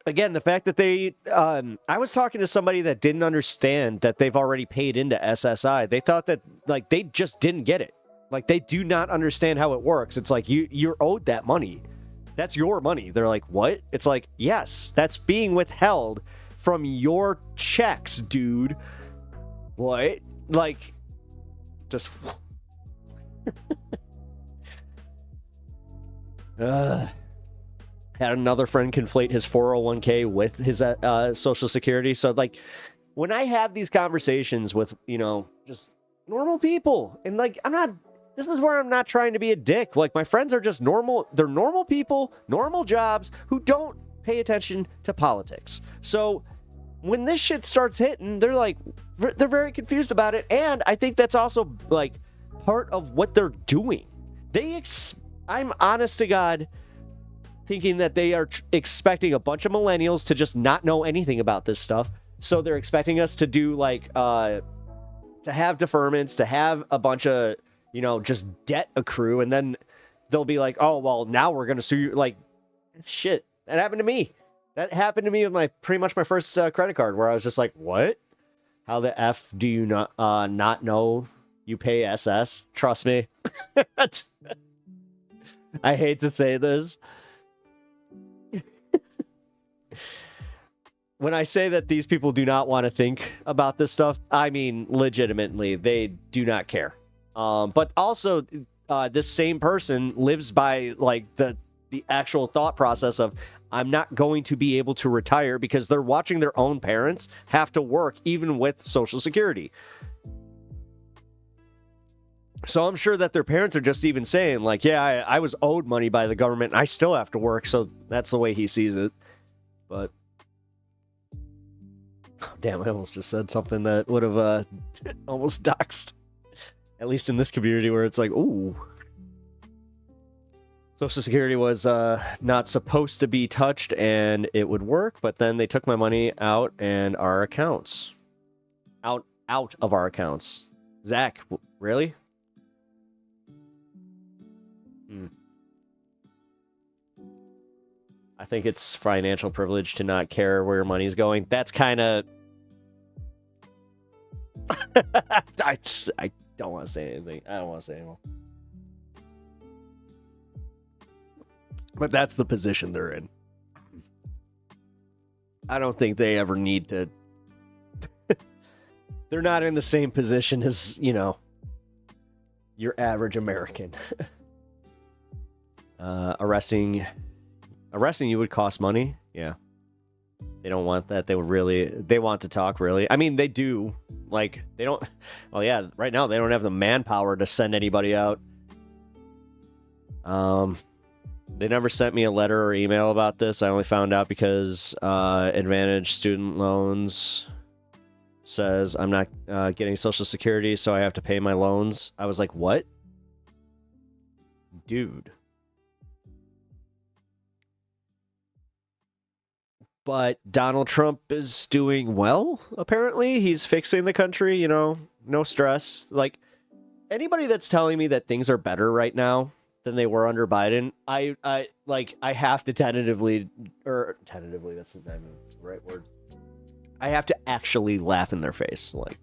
Again, the fact that they... I was talking to somebody that didn't understand that they've already paid into SSI. They thought that, like, they just didn't get it. Like, they do not understand how it works. It's like, you're owed that money. That's your money. They're like, what? It's like, yes, that's being withheld from your checks, dude. What? Like, just... Had another friend conflate his 401k with his Social Security. So, like, when I have these conversations with, you know, just normal people, and, like, this is where I'm not trying to be a dick. Like, my friends are just normal. They're normal people, normal jobs, who don't pay attention to politics. So, when this shit starts hitting, they're like, they're very confused about it. And I think that's also, like, part of what they're doing. I'm honest to God thinking that they are expecting a bunch of millennials to just not know anything about this stuff. So they're expecting us to do, like, to have deferments, to have a bunch of, you know, just debt accrue. And then they'll be like, oh, well, now we're going to sue you. Like, shit, that happened to me. That happened to me with pretty much my first credit card, where I was just like, what? How the F do you not know you pay SS? Trust me. I hate to say this. When I say that these people do not want to think about this stuff, I mean legitimately, they do not care. But also, this same person lives by, like, the actual thought process of, I'm not going to be able to retire, because they're watching their own parents have to work even with Social Security. So I'm sure that their parents are just even saying, like, yeah, I was owed money by the government, and I still have to work, so that's the way he sees it. But... damn, I almost just said something that would have almost doxed. At least in this community where it's like, ooh. Social Security was not supposed to be touched and it would work, but then they took my money out and our accounts. Out of our accounts. Zach, really? I think it's financial privilege to not care where your money's going. That's kind of... I don't want to say anything. I don't want to say anymore. But that's the position they're in. I don't think they ever need to... They're not in the same position as, you know, your average American. Arresting you would cost money? Yeah. They don't want that. They want to talk, really. I mean, they do. Like, they don't... Well, yeah, right now they don't have the manpower to send anybody out. They never sent me a letter or email about this. I only found out because Advantage Student Loans says I'm not getting Social Security, so I have to pay my loans. I was like, what? Dude. But Donald Trump is doing well, apparently. He's fixing the country, you know, no stress. Like, anybody that's telling me that things are better right now than they were under Biden, I have to tentatively, that's not even the right word. I have to actually laugh in their face. Like,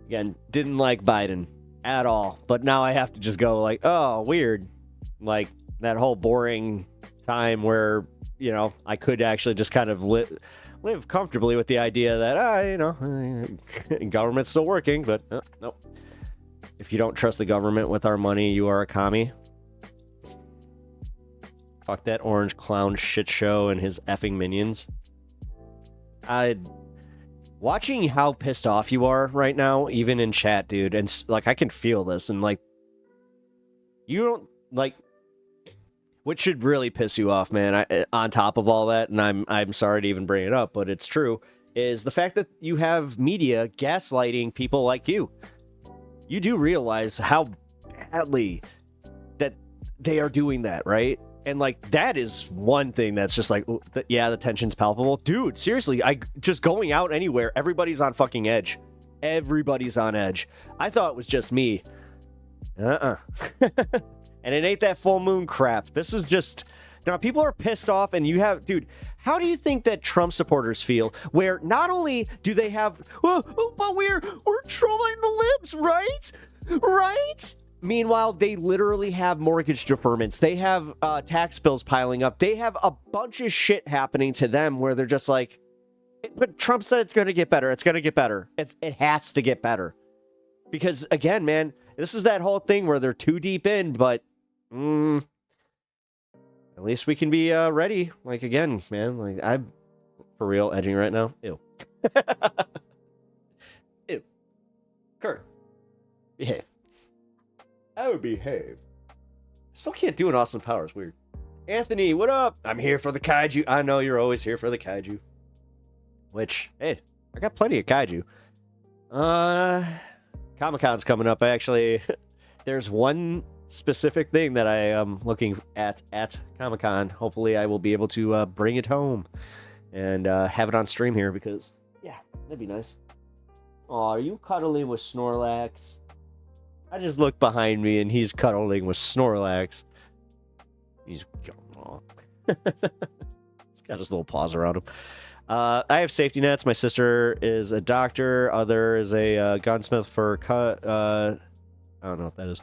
again, didn't like Biden at all. But now I have to just go like, oh, weird. Like, that whole boring time where, you know, I could actually just kind of live comfortably with the idea that, you know, government's still working, but nope. If you don't trust the government with our money, you are a commie. Fuck that orange clown shit show and his effing minions. Watching how pissed off you are right now, even in chat, dude, and like I can feel this, and like you don't like. What should really piss you off, man, on top of all that, and I'm sorry to even bring it up, but it's true, is the fact that you have media gaslighting people like you. You do realize how badly that they are doing that, right? And like, that is one thing that's just like, yeah, the tension's palpable. Dude, seriously, just going out anywhere, everybody's on fucking edge. Everybody's on edge. I thought it was just me. And it ain't that full moon crap. This is just... Now, people are pissed off, and you have... Dude, how do you think that Trump supporters feel? Where not only do they have... but we're trolling the libs, right? Right? Meanwhile, they literally have mortgage deferments. They have tax bills piling up. They have a bunch of shit happening to them where they're just like... But Trump said it's going to get better. It's going to get better. It has to get better. Because, again, man, this is that whole thing where they're too deep in, but... At least we can be ready. Like, again, man, like, I'm for real edging right now. Ew. Ew. Kurt. Behave. I would behave. Still can't do an Austin Powers. Weird. Anthony, what up? I'm here for the kaiju. I know you're always here for the kaiju. Which, hey, I got plenty of kaiju. Comic-Con's coming up. There's one specific thing that I am looking at Comic-Con. Hopefully I will be able to bring it home and have it on stream here because, yeah, that'd be nice. Aw, are you cuddling with Snorlax? I just look behind me and he's cuddling with Snorlax. He's... Aw. He's got his little paws around him. I have safety nets. My sister is a doctor. Other is a gunsmith for I don't know what that is.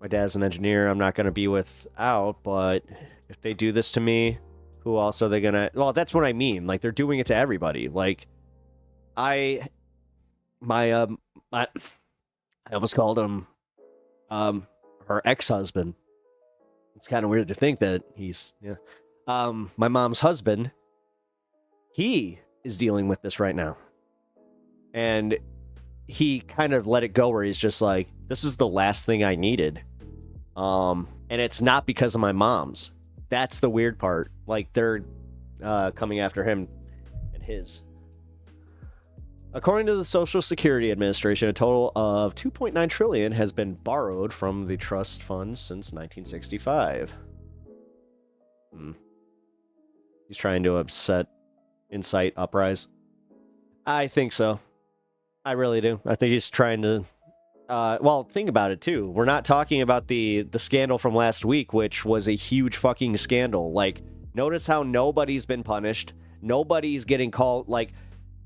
My dad's an engineer. I'm not going to be without, but if they do this to me, who else are they going to... Well, that's what I mean. Like, they're doing it to everybody. Like, I almost called him, her ex-husband. It's kind of weird to think that he's, yeah. My mom's husband, he is dealing with this right now. And he kind of let it go where he's just like, this is the last thing I needed. And it's not because of my mom's. That's the weird part. Like, they're coming after him and his. According to the Social Security Administration, a total of $2.9 trillion has been borrowed from the trust fund since 1965. He's trying to incite uprise. I think so. I really do. I think he's trying to... well, think about it, too. We're not talking about the scandal from last week, which was a huge fucking scandal. Like, notice how nobody's been punished. Nobody's getting called... Like,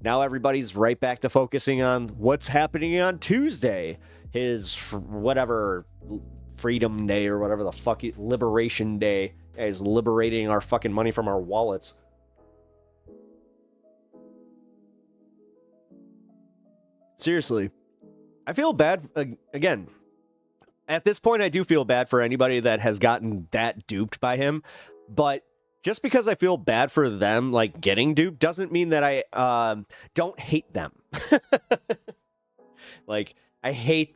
now everybody's right back to focusing on what's happening on Tuesday. His, whatever, Freedom Day or whatever the fuck... Liberation Day. He's liberating our fucking money from our wallets. Seriously. I feel bad, again, at this point I do feel bad for anybody that has gotten that duped by him. But just because I feel bad for them, like, getting duped, doesn't mean that I don't hate them. Like, I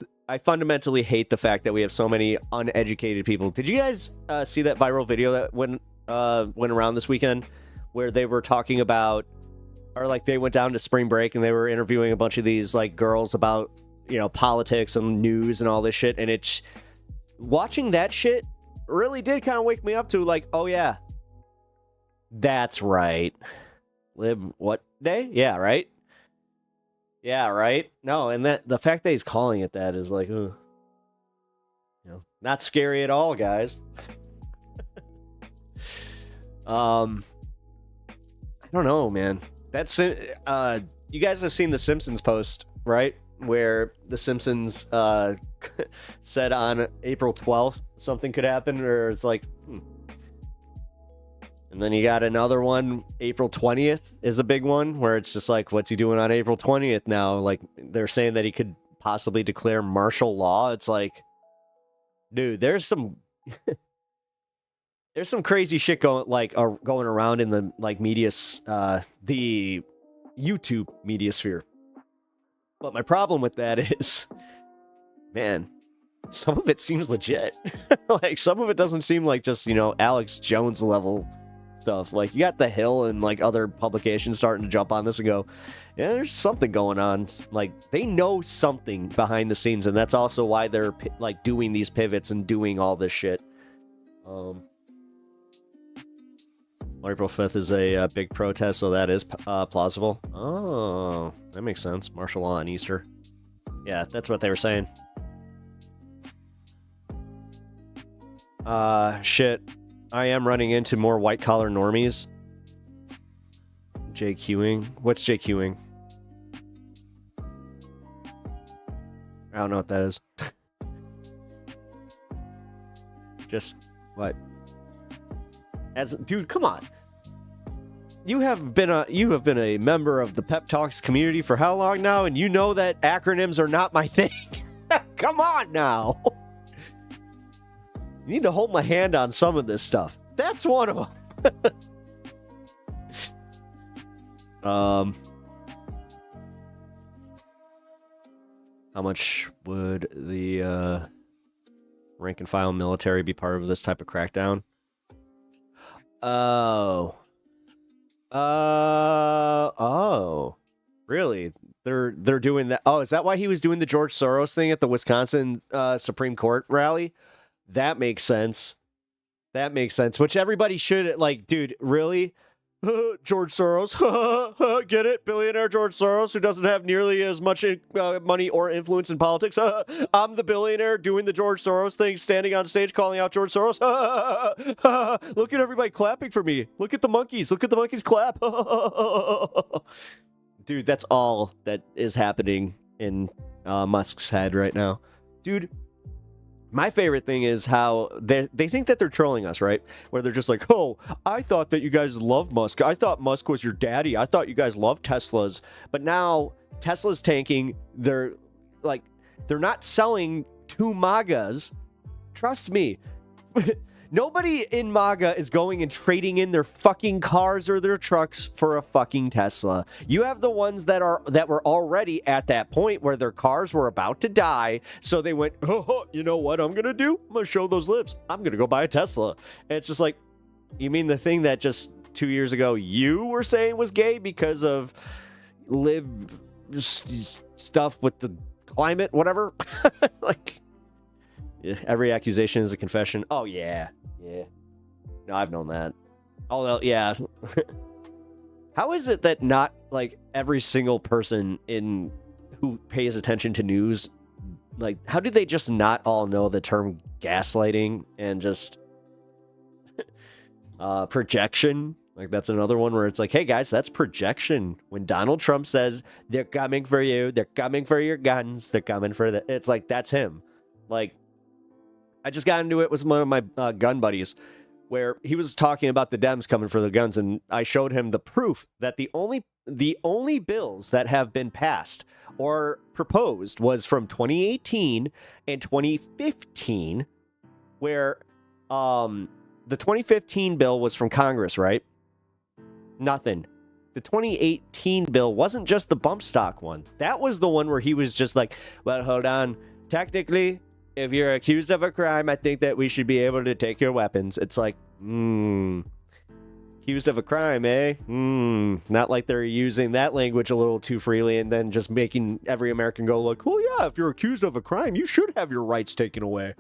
fundamentally hate the fact that we have so many uneducated people. Did you guys see that viral video that went around this weekend where they were talking about, or like they went down to spring break and they were interviewing a bunch of these like girls about, you know, politics and news and all this shit, and it's watching that shit really did kind of wake me up to like, oh yeah, that's right. Live what day? Yeah, right. Yeah, right. No, and that the fact that he's calling it that is like, you know, not scary at all, guys. I don't know, man. That's you guys have seen the Simpsons post, right? Where the Simpsons said on April 12th something could happen, or it's like, And then you got another one, April 20th is a big one, where it's just like, what's he doing on April 20th now? Like, they're saying that he could possibly declare martial law. It's like, dude, there's some there's some crazy shit going around in the like media, the YouTube media sphere. But my problem with that is, man, some of it seems legit. Like, some of it doesn't seem like just, you know, Alex Jones level stuff. Like, you got The Hill and like other publications starting to jump on this and go, yeah, there's something going on. Like, they know something behind the scenes, and that's also why they're like doing these pivots and doing all this shit. April 5th is a big protest, so that is plausible. Oh, that makes sense. Martial law on Easter. Yeah, that's what they were saying. Shit. I am running into more white-collar normies. JQing. What's JQing? I don't know what that is. Just, what? Dude, come on. You have been a member of the Pep Talks community for how long now, and you know that acronyms are not my thing. Come on now. You need to hold my hand on some of this stuff. That's one of them. How much would the rank and file military be part of this type of crackdown? Oh, really? They're doing that. Oh, is that why he was doing the George Soros thing at the Wisconsin Supreme Court rally? That makes sense. That makes sense. Which everybody should, like, dude, really? George Soros, get it? Billionaire George Soros, who doesn't have nearly as much money or influence in politics. I'm the billionaire doing the George Soros thing, standing on stage calling out George Soros. Look at everybody clapping for me. Look at the monkeys. Look at the monkeys clap. Dude, that's all that is happening in Musk's head right now. Dude, my favorite thing is how they think that they're trolling us, right? Where they're just like, oh, I thought that you guys loved Musk. I thought Musk was your daddy. I thought you guys loved Teslas. But now Tesla's tanking. They're not selling to MAGAs. Trust me. Nobody in MAGA is going and trading in their fucking cars or their trucks for a fucking Tesla. You have the ones that were already at that point where their cars were about to die, so they went, oh, you know what I'm gonna do? I'm gonna show those lips. I'm gonna go buy a Tesla. And it's just like, you mean the thing that just 2 years ago you were saying was gay because of live stuff with the climate, whatever? Like, yeah, every accusation is a confession. Oh, yeah. Yeah. No, I've known that. Oh, yeah. How is it that not, like, every single person who pays attention to news, like, how do they just not all know the term gaslighting and just projection? Like, that's another one where it's like, hey, guys, that's projection. When Donald Trump says, they're coming for you, they're coming for your guns, they're coming for the... It's like, that's him. Like, I just got into it with one of my gun buddies where he was talking about the Dems coming for the guns, and I showed him the proof that the only bills that have been passed or proposed was from 2018 and 2015, where the 2015 bill was from Congress, right? Nothing. The 2018 bill wasn't just the bump stock one. That was the one where he was just like, well, hold on. Technically, if you're accused of a crime, I think that we should be able to take your weapons. It's like, accused of a crime, eh? Not like they're using that language a little too freely and then just making every American go like, well, yeah, if you're accused of a crime, you should have your rights taken away.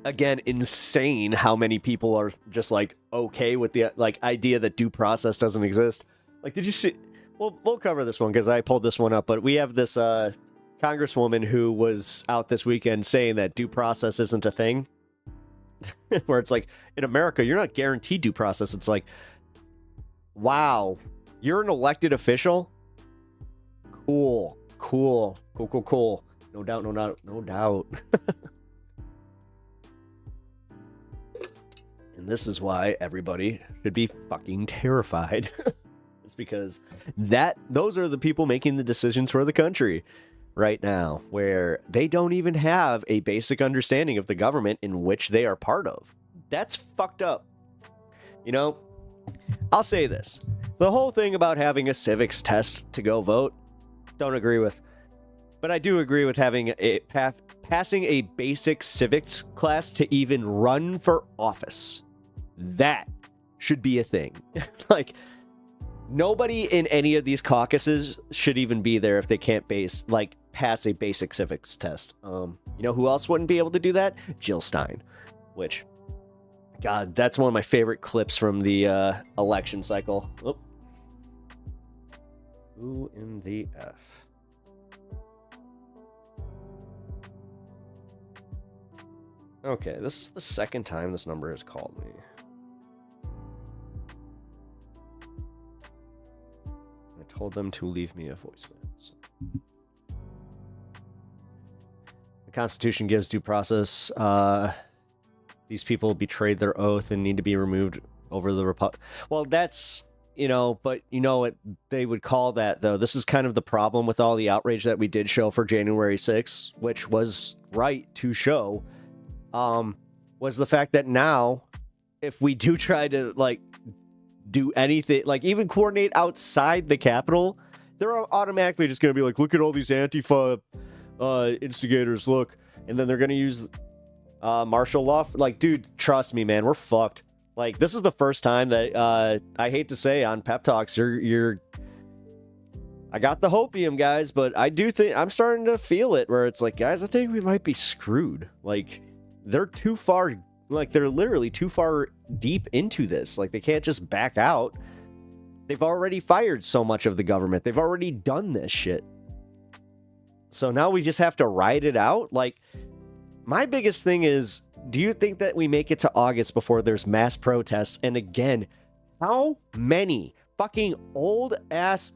Again, insane how many people are just like okay with the like idea that due process doesn't exist. Like, did you see? Well, we'll cover this one because I pulled this one up, but we have this congresswoman who was out this weekend saying that due process isn't a thing. Where it's like, in America, you're not guaranteed due process. It's like, wow, you're an elected official? Cool. No doubt. And this is why everybody should be fucking terrified. It's because those are the people making the decisions for the country right now, where they don't even have a basic understanding of the government in which they are part of. That's fucked up. You know, I'll say this. The whole thing about having a civics test to go vote, don't agree with. But I do agree with having passing a basic civics class to even run for office. That should be a thing. Like, nobody in any of these caucuses should even be there if they can't pass a basic civics test. You know who else wouldn't be able to do that? Jill Stein. Which, God, that's one of my favorite clips from the election cycle. Oh. Who in the F? Okay, this is the second time this number has called me. I told them to leave me a voicemail. So. The Constitution gives due process. These people betrayed their oath and need to be removed over the Republic. Well, that's, you know, but you know what they would call that, though. This is kind of the problem with all the outrage that we did show for January 6th, which was right to show, was the fact that now, if we do try to, like, do anything, like even coordinate outside the Capitol, they're automatically just going to be like, look at all these Antifa instigators, look. And then they're going to use martial law. Like, dude, trust me, man, we're fucked. Like, this is the first time that, I hate to say on Pep Talks, I got the hopium, guys, but I do think, I'm starting to feel it, where it's like, guys, I think we might be screwed. Like, they're too far, like, they're literally too far deep into this. Like, they can't just back out. They've already fired so much of the government. They've already done this shit. So now we just have to ride it out? Like, my biggest thing is, do you think that we make it to August before there's mass protests? And again, how many fucking old ass,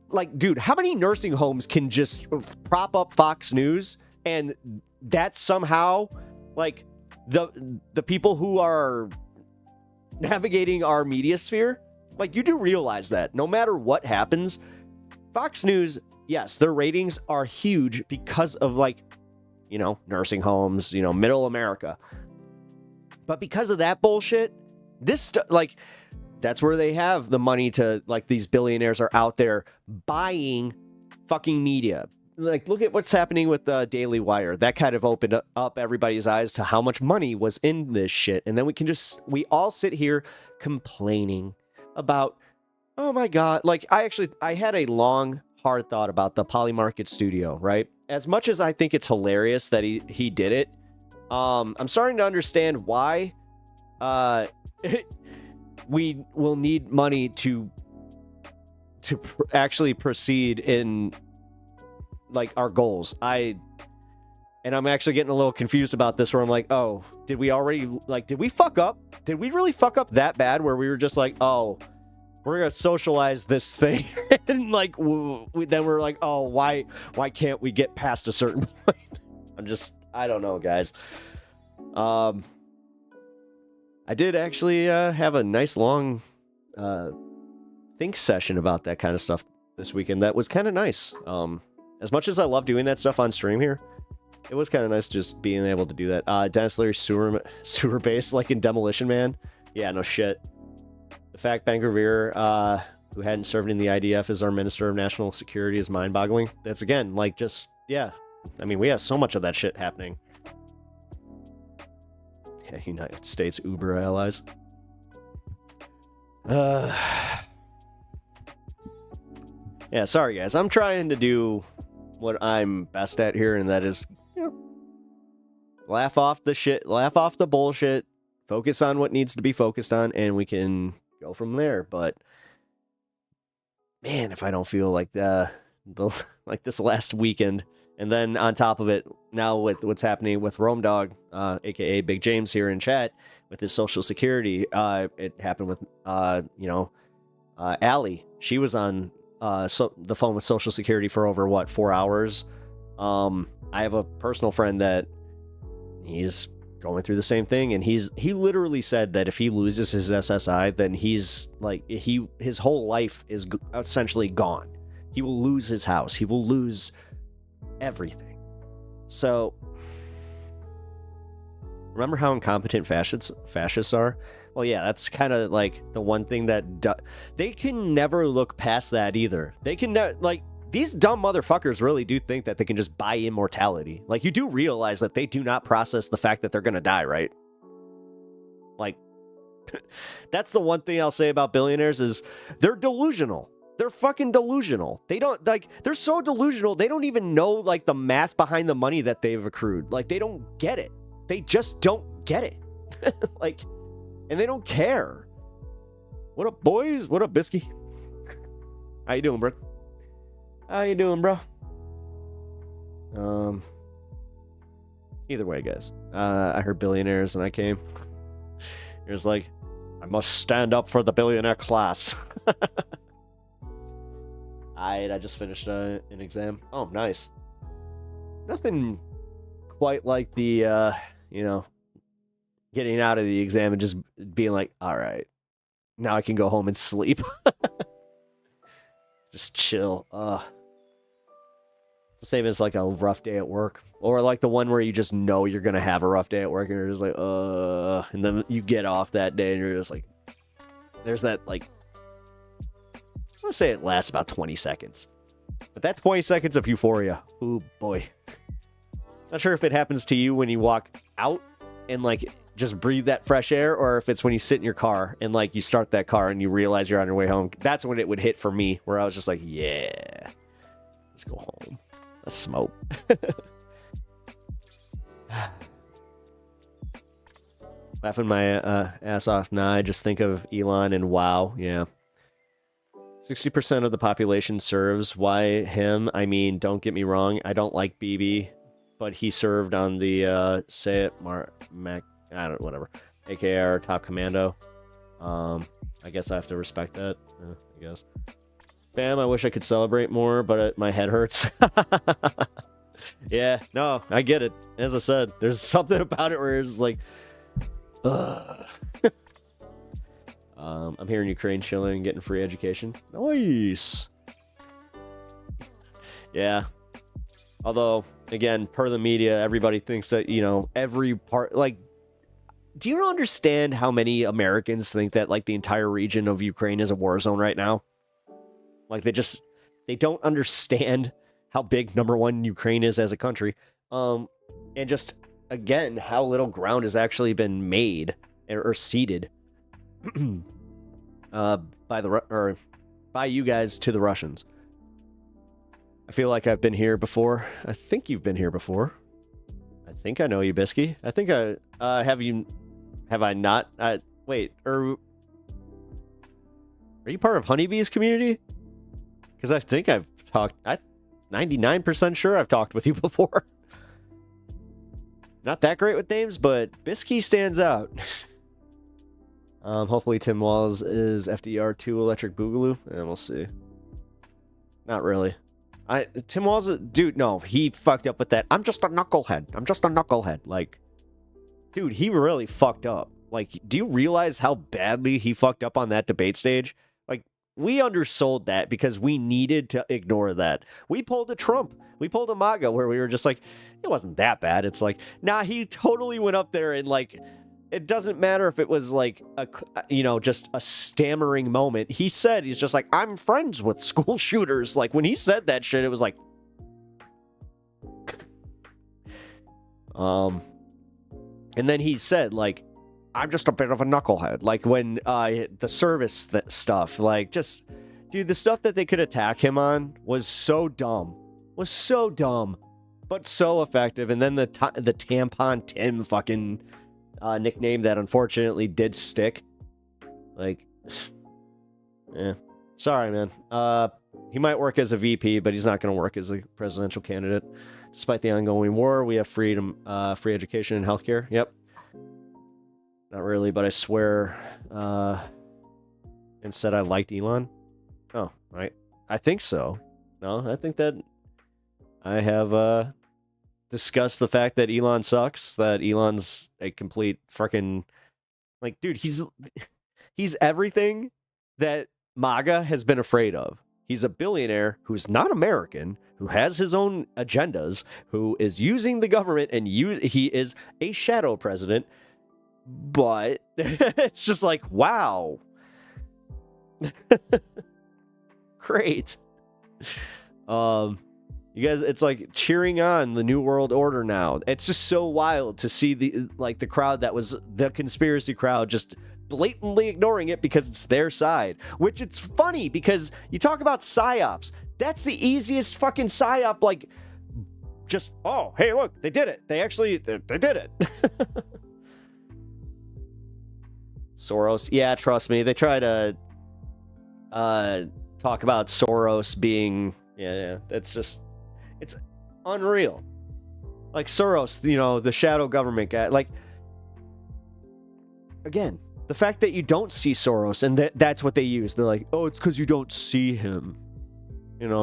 like, dude, how many nursing homes can just prop up Fox News and that's somehow, like, the people who are navigating our media sphere? Like, you do realize that no matter what happens, Fox News, yes, their ratings are huge because of, like, you know, nursing homes, you know, middle America. But because of that bullshit, like, that's where they have the money to, like, these billionaires are out there buying fucking media. Like, look at what's happening with the Daily Wire. That kind of opened up everybody's eyes to how much money was in this shit. And then we all sit here complaining about, oh my God. Like, I had a long, hard thought about the Polymarket Studio, right? As much as I think it's hilarious that he did it, I'm starting to understand why we will need money to actually proceed in, like, our goals. And I'm actually getting a little confused about this, where I'm like, oh, did we fuck up? Did we really fuck up that bad, where we were just like, oh, we're gonna socialize this thing, and like then we're like, oh, why can't we get past a certain point? I don't know, guys. I did actually have a nice long think session about that kind of stuff this weekend. That was kind of nice. As much as I love doing that stuff on stream here, It was kind of nice just being able to do that. Dennis Leary's sewer base, like in Demolition Man. Yeah, no shit. The fact Ben Gravere, who hadn't served in the IDF as our Minister of National Security, is mind-boggling. That's, again, like, just, yeah. I mean, we have so much of that shit happening. Yeah, United States Uber allies. Yeah, sorry, guys. I'm trying to do what I'm best at here, and that is, you know, laugh off the shit, laugh off the bullshit, focus on what needs to be focused on, and we can go from there. But man, if I don't feel like like this last weekend, and then on top of it, now with what's happening with Rome Dog, aka Big James here in chat, with his Social Security, it happened with Allie. She was on the phone with Social Security for over, what, 4 hours? I have a personal friend that he's going through the same thing, and he literally said that if he loses his SSI, then he's like, his whole life is essentially gone. He will lose his house. He will lose everything. So, remember how incompetent fascists are? Well, yeah, that's kind of like the one thing that they can never look past that either. They can like, these dumb motherfuckers really do think that they can just buy immortality. Like, you do realize that they do not process the fact that they're gonna die, right? Like, that's the one thing I'll say about billionaires is they're delusional. They're fucking delusional. They don't, like, they're so delusional, they don't even know, like, the math behind the money that they've accrued. Like, they don't get it. They just don't get it. Like, and they don't care. What up, boys? What up, Bisky? How you doing, bro? How you doing, bro? Either way, guys. I heard billionaires and I came. It was like, I must stand up for the billionaire class. I just finished an exam. Oh, nice. Nothing quite like the, getting out of the exam and just being like, all right, now I can go home and sleep. Just chill. It's the same as like a rough day at work, or like the one where you just know you're gonna have a rough day at work and you're just like, and then you get off that day and you're just like, there's that, like, I want to say it lasts about 20 seconds, but that 20 seconds of euphoria, oh boy. Not sure if it happens to you when you walk out and like just breathe that fresh air, or if it's when you sit in your car and like you start that car and you realize you're on your way home. That's when it would hit for me, where I was just like, yeah, let's go home, let's smoke. Laughing my ass off. Nah, I just think of Elon and wow. Yeah, 60% of the population serves. Why him? I mean, don't get me wrong, I don't like BB, but he served on the say it Mac, I don't, whatever, AKR top commando. I guess I have to respect that. I guess. Bam, I wish I could celebrate more, but my head hurts. Yeah, no, I get it. As I said, there's something about it where it's like, ugh. I'm here in Ukraine chilling and getting free education. Nice. Yeah. Although, again, per the media, everybody thinks that, every part, like, do you understand how many Americans think that, like, the entire region of Ukraine is a war zone right now? Like, they don't understand how big, number one, Ukraine is as a country. And just, again, how little ground has actually been made or ceded by you guys to the Russians. I feel like I've been here before. I think you've been here before. I think I know you, Bisky. I think have I not? Wait, are you part of Honeybee's community? Because I think I've talked, 99% sure I've talked with you before. Not that great with names, but Bisky stands out. Hopefully Tim Walz is FDR2 Electric Boogaloo, and we'll see. Not really. Tim Walz, dude, no, he fucked up with that. I'm just a knucklehead. Like, dude, he really fucked up. Like, do you realize how badly he fucked up on that debate stage? Like, we undersold that because we needed to ignore that. We pulled a Trump. We pulled a MAGA where we were just like, it wasn't that bad. It's like, nah, he totally went up there and like, it doesn't matter if it was like just a stammering moment. He said, he's just like, I'm friends with school shooters. Like when he said that shit, it was like, and then he said like, I'm just a bit of a knucklehead. Like when the service stuff, like just, dude, the stuff that they could attack him on was so dumb, but so effective. And then the tampon Tim fucking nickname that unfortunately did stick. Like, sorry, man. He might work as a VP, but he's not going to work as a presidential candidate. Despite the ongoing war, we have freedom, free education and healthcare. Yep. Not really, but I swear, and said I liked Elon. Oh, right. I think so. No, I think that I have discussed the fact that Elon sucks, that Elon's a complete fucking, like, dude, he's everything that MAGA has been afraid of. He's a billionaire who's not American, who has his own agendas, who is using the government, and he is a shadow president. But it's just like, wow. Great. You guys, it's like cheering on the New World Order now. It's just so wild to see the crowd that was the conspiracy crowd just blatantly ignoring it because it's their side. Which it's funny because you talk about psyops. That's the easiest fucking psyop, like just, oh, hey, look, they did it. They did it. Soros, yeah, trust me. They try to talk about Soros being, yeah, it's unreal. Like Soros, the shadow government guy. Like, again, the fact that you don't see Soros and that's what they use. They're like, oh, it's because you don't see him.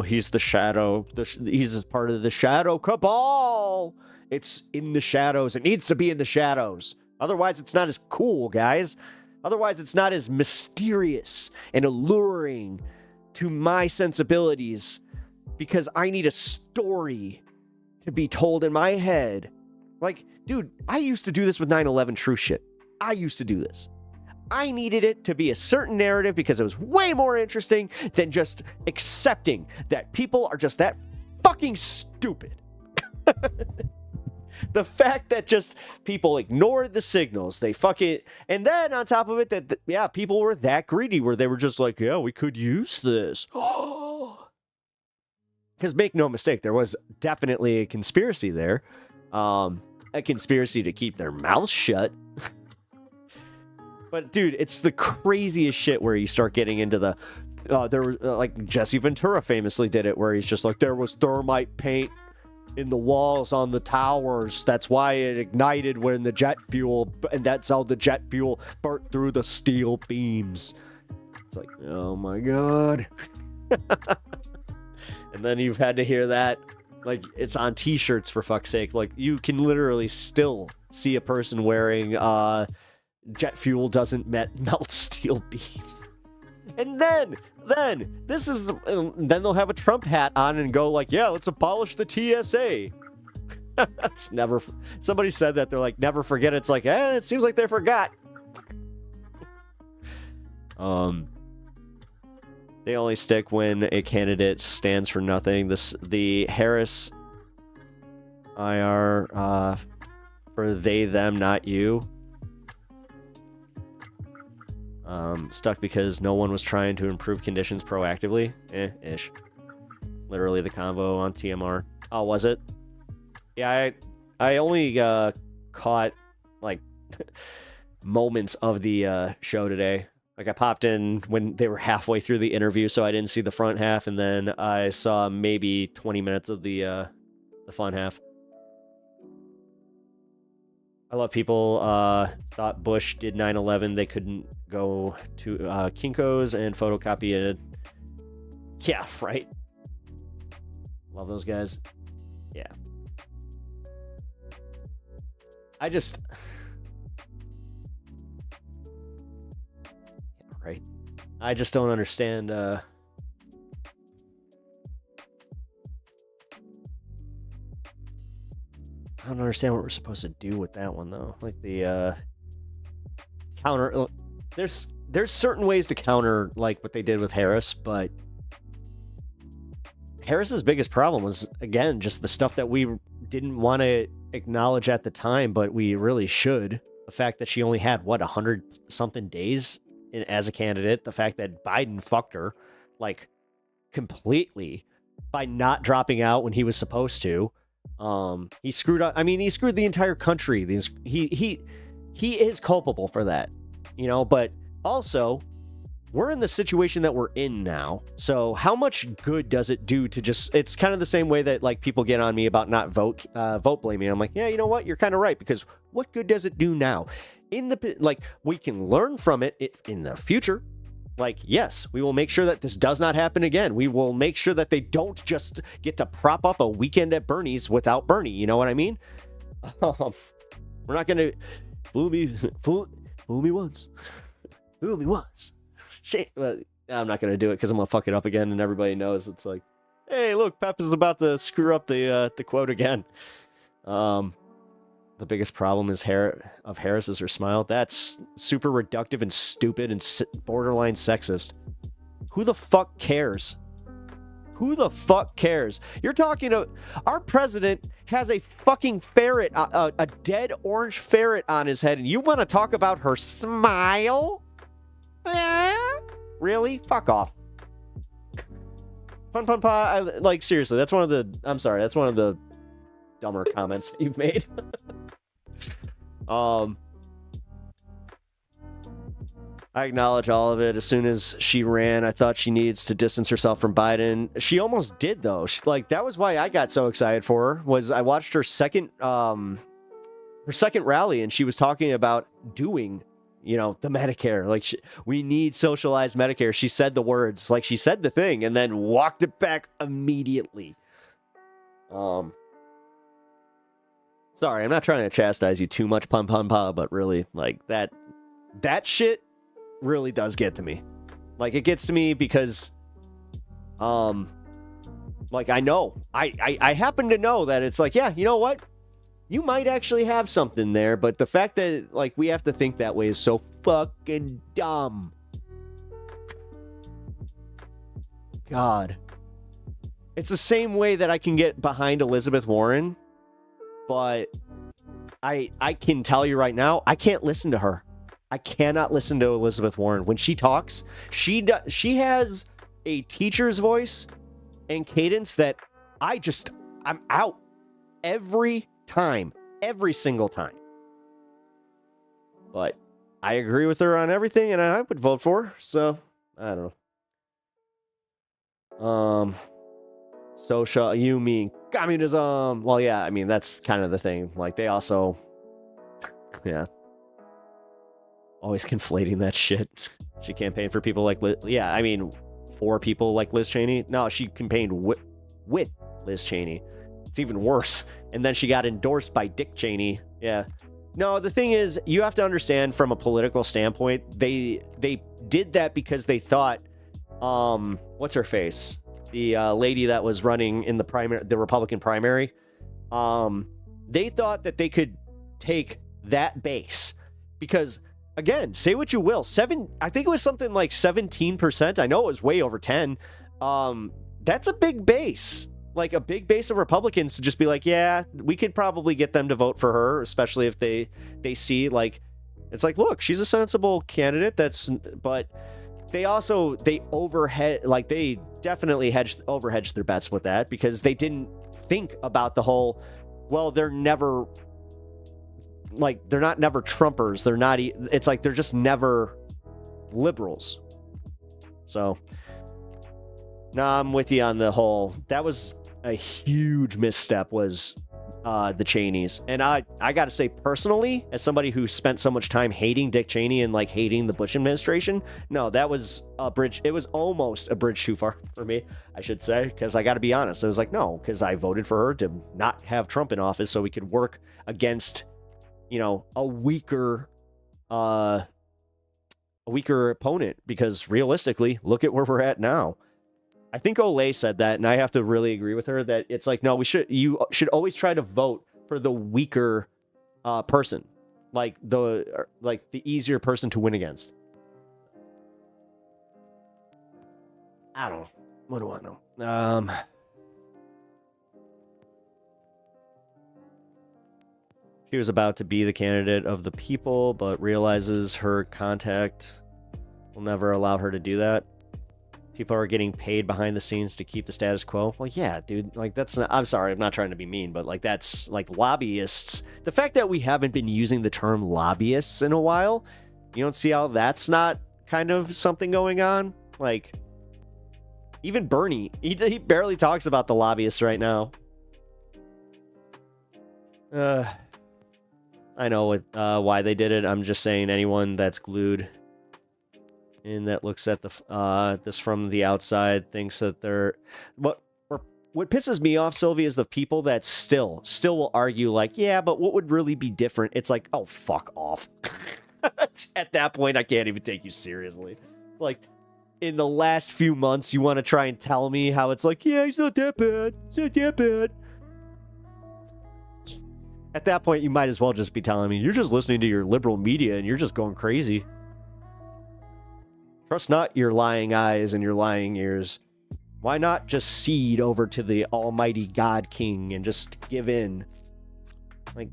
He's the shadow. He's part of the shadow cabal. It's in the shadows. It needs to be in the shadows. Otherwise, it's not as cool, guys. Otherwise, it's not as mysterious and alluring to my sensibilities because I need a story to be told in my head. Like, dude, I used to do this with 9/11 true shit. I used to do this. I needed it to be a certain narrative because it was way more interesting than just accepting that people are just that fucking stupid. The fact that just people ignored the signals, they fucking, and then on top of it, that people were that greedy where they were just like, yeah, we could use this. Because make no mistake, there was definitely a conspiracy there, a conspiracy to keep their mouths shut. But dude, it's the craziest shit where you start getting into the, there was like Jesse Ventura famously did it, where he's just like, there was thermite paint in the walls on the towers. That's why it ignited when the jet fuel, and that's how the jet fuel burnt through the steel beams. It's like, oh my god. And then you've had to hear that, like, it's on t-shirts for fuck's sake. Like, you can literally still see a person wearing jet fuel doesn't melt steel beams. And then they'll have a Trump hat on and go like, yeah, let's abolish the TSA. That's never, somebody said that, they're like, never forget. It's like, it seems like they forgot. They only stick when a candidate stands for nothing. The Harris IR for they, them, not you. Stuck because no one was trying to improve conditions proactively. Ish. Literally the convo on TMR. Oh, was it? Yeah, I only caught like moments of the show today. Like I popped in when they were halfway through the interview, so I didn't see the front half, and then I saw maybe 20 minutes of the fun half. I love people thought Bush did 9/11. They couldn't go to Kinko's and photocopy it. Yeah, right. Love those guys. Yeah. I just... Yeah, right. I just don't understand. I don't understand what we're supposed to do with that one though. Like the counter. There's certain ways to counter like what they did with Harris, but Harris's biggest problem was again just the stuff that we didn't want to acknowledge at the time, but we really should. The fact that she only had 100 something days as a candidate. The fact that Biden fucked her like completely by not dropping out when he was supposed to. He screwed up. I mean, he screwed the entire country. He is culpable for that, you know, but also we're in the situation that we're in now. So how much good does it do to just, it's kind of the same way that like people get on me about not vote blaming. I'm like, yeah, you know what? You're kind of right, because what good does it do now? Like we can learn from it in the future. Like, yes, we will make sure that this does not happen again. We will make sure that they don't just get to prop up a weekend at Bernie's without Bernie. You know what I mean? We're not going to fool me once. Fool me once. Shit. Well, I'm not going to do it because I'm going to fuck it up again. And everybody knows it's like, hey, look, Pep is about to screw up the quote again. The biggest problem is Harris is her smile. That's super reductive and stupid and borderline sexist. Who the fuck cares? Who the fuck cares? You're talking to our president has a fucking ferret, a dead orange ferret on his head, and you want to talk about her smile? Really? Fuck off. Pun pun pa. Like seriously, that's one of the. I'm sorry. That's one of the dumber comments that you've made. I acknowledge all of it. As soon as she ran, I thought she needs to distance herself from Biden. She almost did, though. Like, that was why I got so excited for her, was I watched her second rally, and she was talking about doing, you know, the Medicare. Like, we need socialized Medicare. She said the words, like, she said the thing, and then walked it back immediately. Sorry, I'm not trying to chastise you too much, pun pun pa, but really, like, that shit really does get to me. Like, it gets to me because, like, I know, I happen to know that it's like, yeah, you know what? You might actually have something there, but the fact that, like, we have to think that way is so fucking dumb. God. It's the same way that I can get behind Elizabeth Warren, but I can tell you right now, I can't listen to her. I cannot listen to Elizabeth Warren. When she talks, she has a teacher's voice and cadence that I'm out every time, every single time. But I agree with her on everything, and I would vote for her, so I don't know. Social, you mean communism? Well, yeah, I mean, that's kind of the thing. Like, they also, yeah, always conflating that shit. She campaigned for people like, yeah, I mean, for people like Liz Cheney. No, she campaigned with Liz Cheney. It's even worse. And then she got endorsed by Dick Cheney. Yeah. No, the thing is, you have to understand from a political standpoint, they did that because they thought, what's her face? The lady that was running in the Republican primary, they thought that they could take that base because, again, say what you will, I think it was something like 17%. I know it was way over 10. That's a big base, like a big base of Republicans to just be like, yeah, we could probably get them to vote for her, especially if they see, like, it's like, look, she's a sensible candidate. But they definitely overhedged their bets with that because they didn't think about the whole, well, they're not never Trumpers. It's like they're just never liberals. So, nah, I'm with you on the whole, that was a huge misstep, was the Cheneys. And I gotta say, personally, as somebody who spent so much time hating Dick Cheney and like hating the Bush administration, no, that was a bridge. It was almost a bridge too far for me, I should say, because I gotta be honest. It was like, no, because I voted for her to not have Trump in office so we could work against, you know, a weaker weaker opponent, because realistically, look at where we're at now. I think Olay said that, and I have to really agree with her that it's like, no, you should always try to vote for the weaker person, like the easier person to win against. I don't know. What do I know? She was about to be the candidate of the people, but realizes her contact will never allow her to do that. People are getting paid behind the scenes to keep the status quo. Well, yeah, dude. Like, that's not... I'm sorry, I'm not trying to be mean, but, like, that's, like, lobbyists. The fact that we haven't been using the term lobbyists in a while, you don't see how that's not kind of something going on? Like, even Bernie, he barely talks about the lobbyists right now. I know why they did it. I'm just saying anyone that's glued in that looks at the this from the outside thinks that they're... What pisses me off, Sylvia, is the people that still will argue like, yeah, but what would really be different? It's like, oh, fuck off. At that point, I can't even take you seriously. Like, in the last few months, you want to try and tell me how it's like, yeah, he's not that bad. It's not that bad. At that point, you might as well just be telling me, you're just listening to your liberal media and you're just going crazy. Trust not your lying eyes and your lying ears. Why not just cede over to the almighty God King and just give in? Like,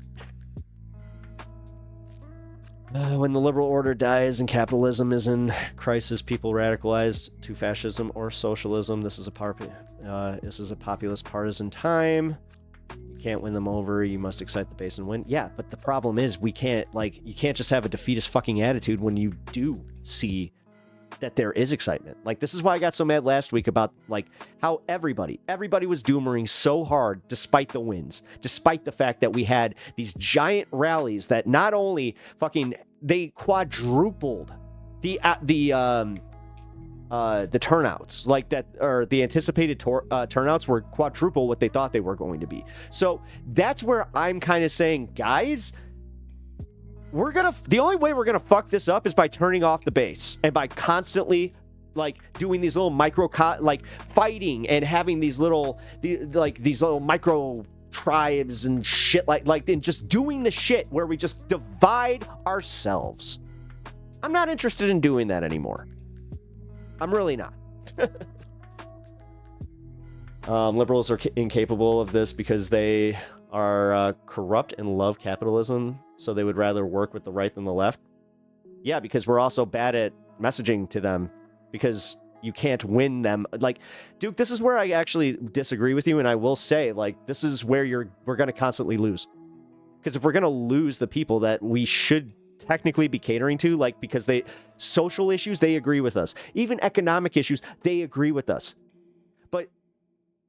when the liberal order dies and capitalism is in crisis, people radicalize to fascism or socialism. This is a populist partisan time. You can't win them over. You must excite the base and win. Yeah, but the problem is you can't just have a defeatist fucking attitude when you do see that there is excitement. Like, this is why I got so mad last week about, like, how everybody was doomering so hard despite the wins, despite the fact that we had these giant rallies that not only they quadrupled the turnouts, like that, or the anticipated turnouts were quadruple what they thought they were going to be. So that's where I'm kind of saying, guys, the only way we're gonna fuck this up is by turning off the base and by constantly, like, doing these little fighting and having these little micro tribes and shit, and just doing the shit where we just divide ourselves. I'm not interested in doing that anymore. I'm really not. Liberals are incapable of this because they are corrupt and love capitalism, so they would rather work with the right than the left. Yeah, because we're also bad at messaging to them, because you can't win them. Like, Duke, this is where I actually disagree with you, and I will say, like, this is where we're going to constantly lose. Because if we're going to lose the people that we should technically be catering to, like, because social issues, they agree with us. Even economic issues, they agree with us. But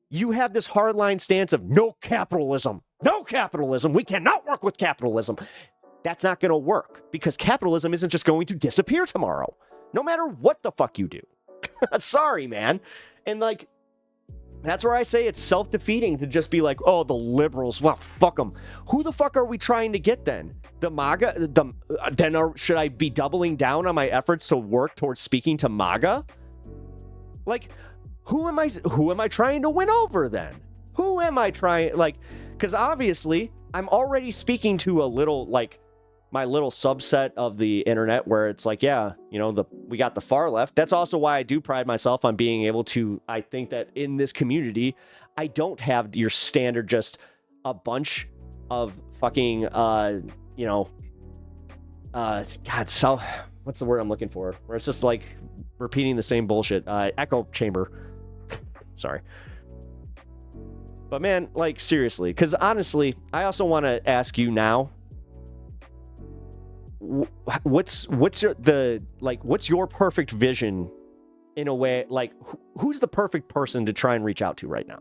you have this hardline stance of no capitalism, we cannot work with capitalism. That's not going to work, because capitalism isn't just going to disappear tomorrow, no matter what the fuck you do. Sorry, man. And, like, that's where I say it's self-defeating to just be like, oh, the liberals, well, fuck them. Who the fuck are we trying to get then? The MAGA? Should I be doubling down on my efforts to work towards speaking to MAGA? Like, who am I trying to win over then? Who am I trying, like, because obviously I'm already speaking to a little, like, my little subset of the internet where it's like, yeah, you know, we got the far left. That's also why I do pride myself on being able to, I think that in this community, I don't have your standard just a bunch of fucking, God, what's the word I'm looking for? Where it's just like repeating the same bullshit. Echo chamber. Sorry. But man, like, seriously, because honestly, I also want to ask you now, what's your perfect vision in a way? Like, who's the perfect person to try and reach out to right now?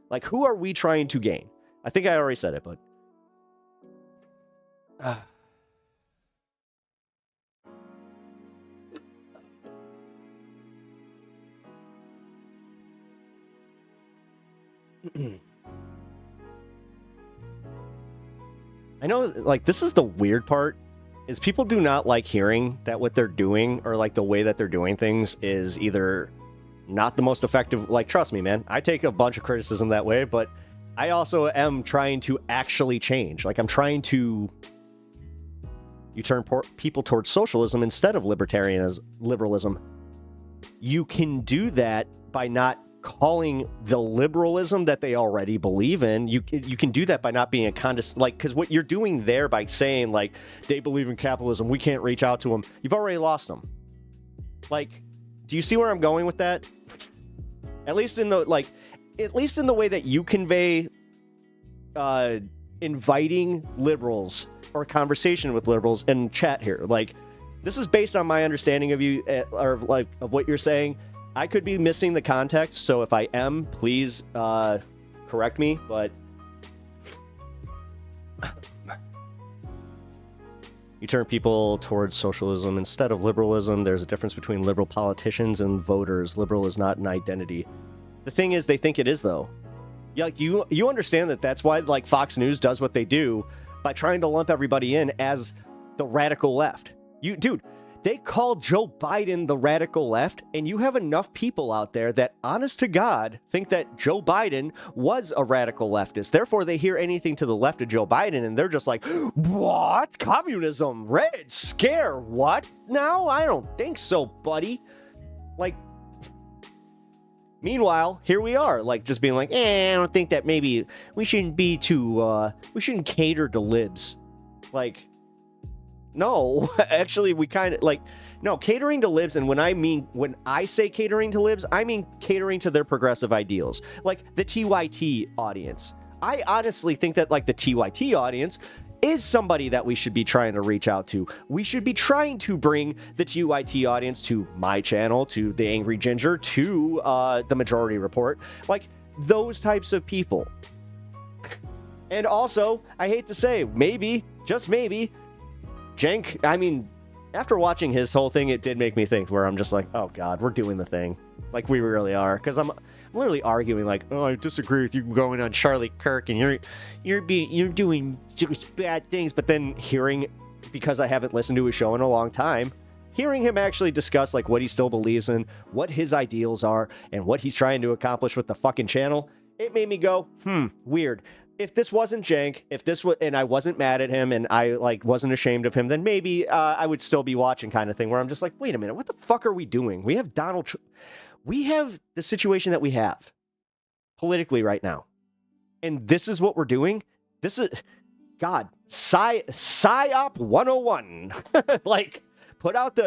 Like, who are we trying to gain? I think I already said it, but I know, like, this is the weird part, is people do not like hearing that what they're doing or like the way that they're doing things is either not the most effective. Like, trust me, man, I take a bunch of criticism that way, but I also am trying to actually change. Like, I'm trying to turn people towards socialism instead of liberalism. You can do that by not calling the liberalism that they already believe in. You can do that by not being a like, because what you're doing there by saying like they believe in capitalism, we can't reach out to them. You've already lost them. Like, do you see where I'm going with that? At least in the way that you convey inviting liberals or conversation with liberals in chat here. Like, this is based on my understanding of you or like of what you're saying. I could be missing the context, so if I am, please correct me, but you turn people towards socialism instead of liberalism. There's a difference between liberal politicians and voters. Liberal is not an identity. The thing is, they think it is, though. Yeah, like, you understand that that's why like Fox News does what they do by trying to lump everybody in as the radical left. Dude, they call Joe Biden the radical left, and you have enough people out there that, honest to God, think that Joe Biden was a radical leftist. Therefore, they hear anything to the left of Joe Biden, and they're just like, what? Communism? Red Scare? What? No, I don't think so, buddy. Like, meanwhile, here we are, like, just being like, I don't think that maybe we shouldn't be too, we shouldn't cater to libs. Like, no, actually, we kind of like, no, catering to libs. And when I say catering to libs, I mean catering to their progressive ideals, like the TYT audience. I honestly think that like the TYT audience is somebody that we should be trying to reach out to. We should be trying to bring the TYT audience to my channel, to the Angry Ginger, to the Majority Report, like those types of people. And also, I hate to say, maybe, just maybe, Cenk, I mean, after watching his whole thing, it did make me think where I'm just like, oh God, we're doing the thing. Like, we really are. Because I'm literally arguing like, oh, I disagree with you going on Charlie Kirk and you're doing just bad things. But then hearing, because I haven't listened to his show in a long time, hearing him actually discuss like what he still believes in, what his ideals are, and what he's trying to accomplish with the fucking channel, it made me go, weird. If this wasn't Cenk, if this was, and I wasn't mad at him and I like wasn't ashamed of him, then maybe I would still be watching, kind of thing, where I'm just like, wait a minute, what the fuck are we doing? We have we have the situation that we have politically right now. And this is what we're doing. This is, God, PSYOP 101. Like, put out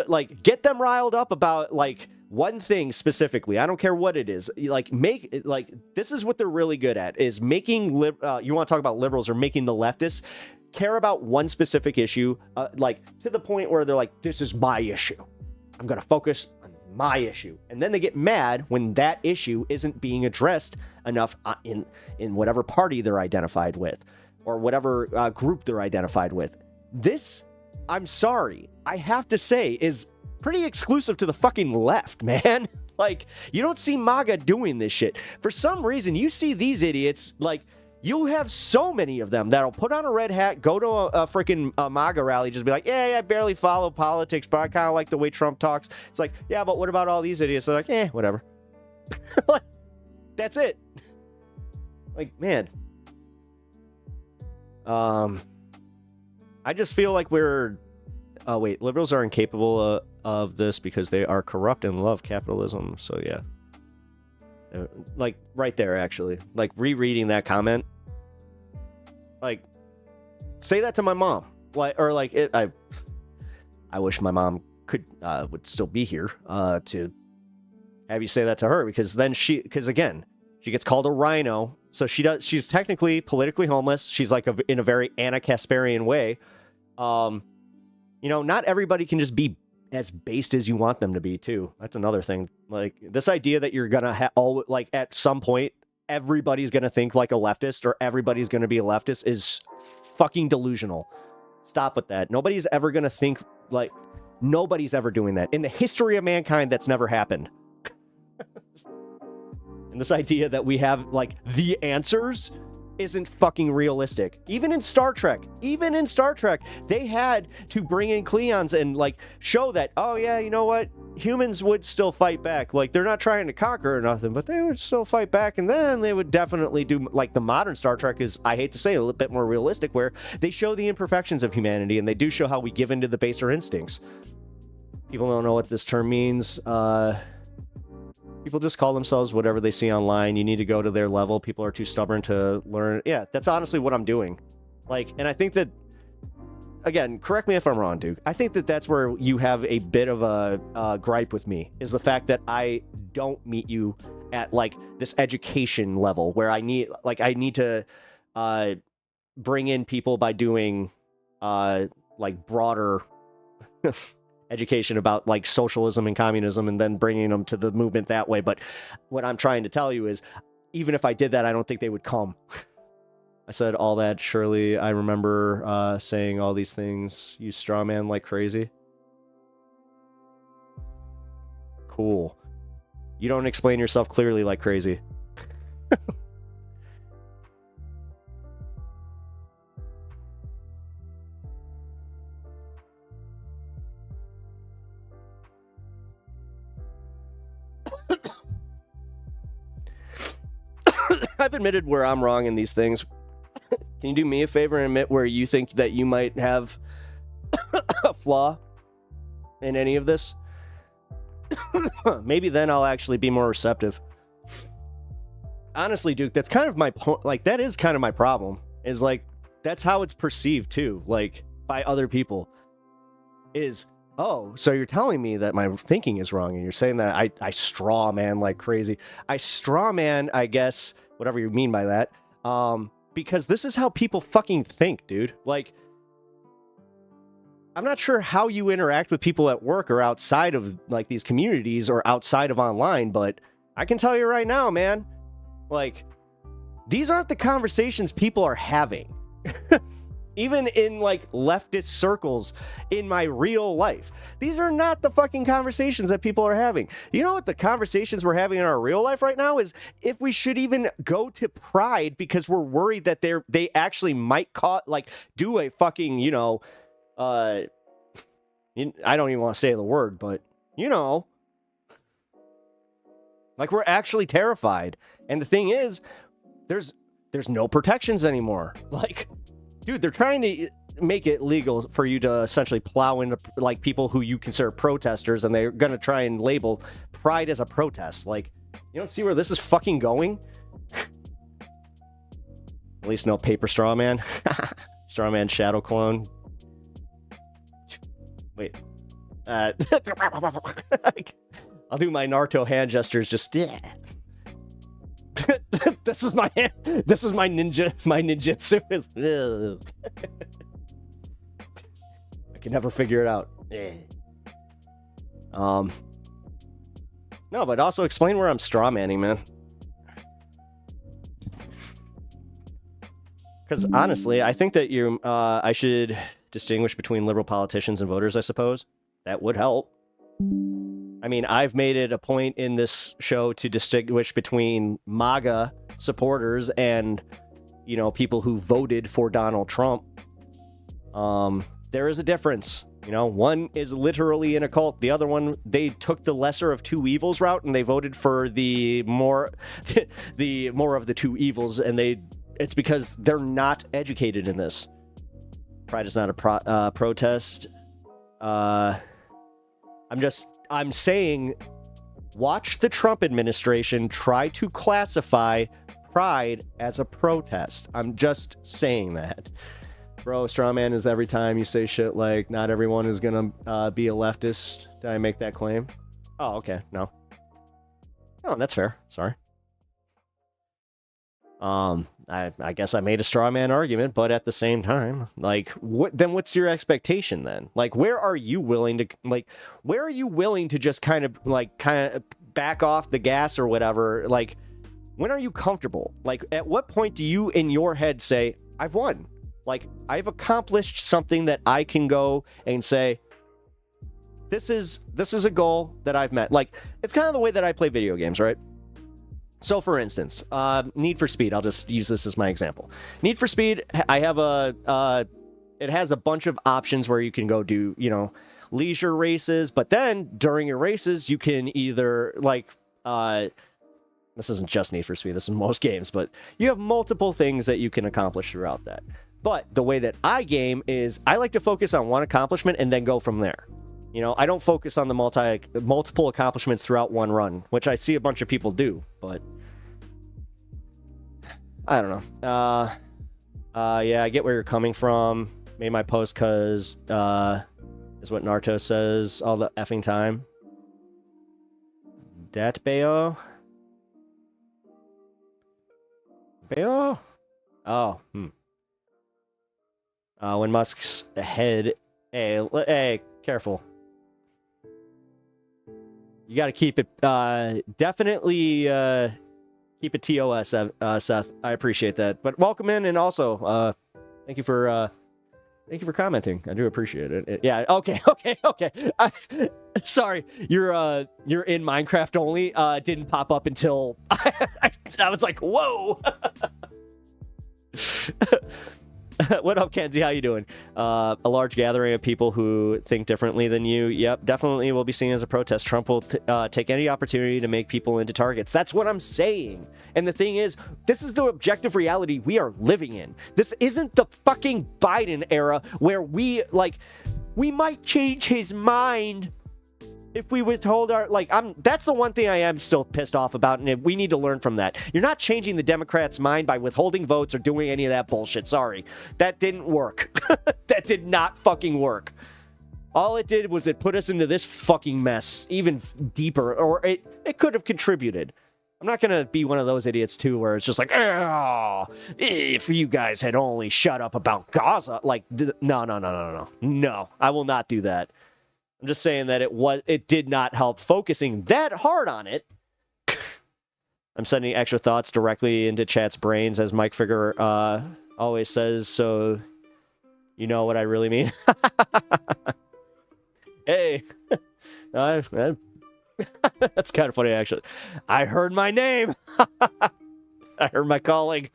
like, get them riled up about like one thing specifically. I don't care what it is. Like, this is what they're really good at, is making you want to talk about liberals, or making the leftists care about one specific issue, like to the point where they're like, this is my issue, I'm gonna focus on my issue, and then they get mad when that issue isn't being addressed enough in whatever party they're identified with, or whatever group they're identified with. This, I'm sorry, I have to say, is pretty exclusive to the fucking left, man. Like, you don't see MAGA doing this shit. For some reason, you see these idiots, like, you have so many of them that'll put on a red hat, go to a freaking MAGA rally, just be like, yeah, I barely follow politics, but I kind of like the way Trump talks. It's like, yeah, but what about all these idiots? They're like, whatever. Like, that's it. Like, man. I just feel like liberals are incapable of this because they are corrupt and love capitalism. So yeah, like right there, actually, like rereading that comment, like say that to my mom, like, or like I wish my mom would still be here to have you say that to her, because then because again, she gets called a rhino, so she's technically politically homeless. She's like in a very Anna Kasparian way. You know, not everybody can just be as based as you want them to be, too. That's another thing. Like, this idea that you're gonna like, at some point, everybody's gonna think like a leftist, or everybody's gonna be a leftist, is fucking delusional. Stop with that. Nobody's ever gonna think like, nobody's ever doing that. In the history of mankind, that's never happened. And this idea that we have, like, the answers, isn't fucking realistic. Even in Star Trek, they had to bring in Klingons and like show that, oh yeah, you know what? Humans would still fight back. Like, they're not trying to conquer or nothing, but they would still fight back, and then they would definitely do, like, the modern Star Trek is, I hate to say, a little bit more realistic, where they show the imperfections of humanity, and they do show how we give into the baser instincts. People don't know what this term means. People just call themselves whatever they see online. You need to go to their level. People are too stubborn to learn. Yeah, that's honestly what I'm doing. Like, and I think that, again, correct me if I'm wrong, Duke. I think that that's where you have a bit of a gripe with me, is the fact that I don't meet you at, like, this education level where I need to bring in people by doing, like, broader education about, like, socialism and communism, and then bringing them to the movement that way. But what I'm trying to tell you is, even if I did that, I don't think they would come. I said all that. Surely I remember saying all these things. You straw man like crazy. Cool. You don't explain yourself clearly like crazy. I've admitted where I'm wrong in these things. Can you do me a favor and admit where you think that you might have a flaw in any of this? Maybe then I'll actually be more receptive. Honestly, Duke, that's kind of my point. Like, that is kind of my problem. Is, like, that's how it's perceived too, like, by other people. Is, oh, so you're telling me that my thinking is wrong, and you're saying that I straw man like crazy. I straw man, I guess, whatever you mean by that. Because this is how people fucking think, dude. Like, I'm not sure how you interact with people at work or outside of, like, these communities or outside of online, but I can tell you right now, man, like, these aren't the conversations people are having. Even in, like, leftist circles in my real life. These are not the fucking conversations that people are having. You know what the conversations we're having in our real life right now is? If we should even go to Pride because we're worried that they actually might do a fucking, you know, I don't even want to say the word, but, you know, like, we're actually terrified. And the thing is, there's no protections anymore. Like, dude, they're trying to make it legal for you to essentially plow into, like, people who you consider protesters, and they're gonna try and label Pride as a protest. Like, you don't see where this is fucking going? At least no paper straw man. Straw man shadow clone. Wait. I'll do my Naruto hand gestures, just, yeah. This is my ninjutsu. I can never figure it out. No, but also explain where I'm straw manning, man. Because honestly, I think that I should distinguish between liberal politicians and voters, I suppose. That would help. I mean, I've made it a point in this show to distinguish between MAGA supporters and, you know, people who voted for Donald Trump. There is a difference. You know, one is literally in a cult. The other one, they took the lesser of two evils route, and they voted for the more of the two evils, and it's because they're not educated in this. Pride is not a protest. I'm saying, watch the Trump administration try to classify Pride as a protest. I'm just saying that. Bro, strawman is every time you say shit like, not everyone is gonna be a leftist. Did I make that claim? Oh, okay. No. Oh, that's fair. Sorry. I guess I made a straw man argument, but at the same time, like, what's your expectation then? Like, where are you willing to just kind of back off the gas or whatever? Like, when are you comfortable? Like, at what point do you in your head say, I've won? Like, I've accomplished something that I can go and say, this is a goal that I've met. Like, it's kind of the way that I play video games, right? So, for instance, Need for Speed. I'll just use this as my example. Need for Speed, I have it has a bunch of options where you can go do, you know, leisure races, but then during your races, you can either, like, this isn't just Need for Speed, this is most games, but you have multiple things that you can accomplish throughout that. But the way that I game is I like to focus on one accomplishment and then go from there. You know, I don't focus on the multiple accomplishments throughout one run, which I see a bunch of people do, but I don't know. Yeah, I get where you're coming from. Made my post because is what Naruto says all the effing time. Dat Bayo? Bayo? Oh, when Musk's head... Hey, careful. You gotta keep it, definitely, keep it TOS, Seth. I appreciate that. But welcome in, and also, thank you for commenting. I do appreciate it. Yeah, okay. Sorry, you're in Minecraft only. Didn't pop up until I was like, whoa. What up, Kenzie? How you doing? A large gathering of people who think differently than you. Yep, definitely will be seen as a protest. Trump will take any opportunity to make people into targets. That's what I'm saying. And the thing is, this is the objective reality we are living in. This isn't the fucking Biden era where we might change his mind if we withhold our, that's the one thing I am still pissed off about, and we need to learn from that. You're not changing the Democrats' mind by withholding votes or doing any of that bullshit. Sorry. That didn't work. That did not fucking work. All it did was it put us into this fucking mess even deeper, or it could have contributed. I'm not going to be one of those idiots, too, where it's just like, oh, if you guys had only shut up about Gaza. Like, no. No, I will not do that. I'm just saying that it did not help focusing that hard on it. I'm sending extra thoughts directly into chat's brains, as Mike Figure always says, so you know what I really mean. Hey. That's kind of funny, actually. I heard my name. I heard my calling.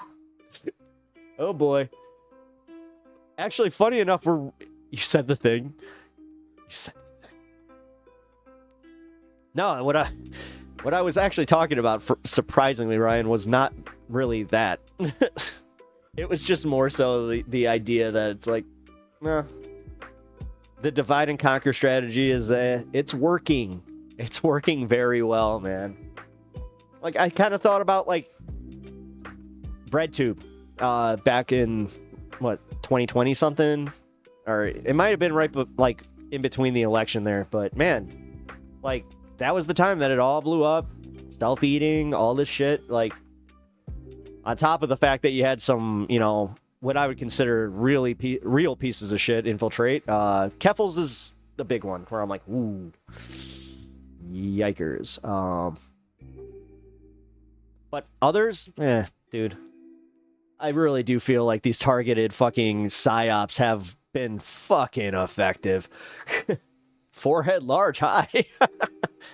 Oh, boy. Actually, funny enough, you said the thing. You said No, what I was actually talking about, surprisingly, Ryan, was not really that. It was just more so the idea that it's like, the divide and conquer strategy is it's working. It's working very well, man. Like, I kind of thought about, like, BreadTube back in, 2020 something? Or it might have been right, like, in between the election there. But, man, like, that was the time that it all blew up. Stealth eating, all this shit. Like, on top of the fact that you had some, what I would consider really real pieces of shit infiltrate. Keffels is the big one where I'm like, ooh, yikers. But others, dude. I really do feel like these targeted fucking psyops have been fucking effective. Forehead large, hi. Hey,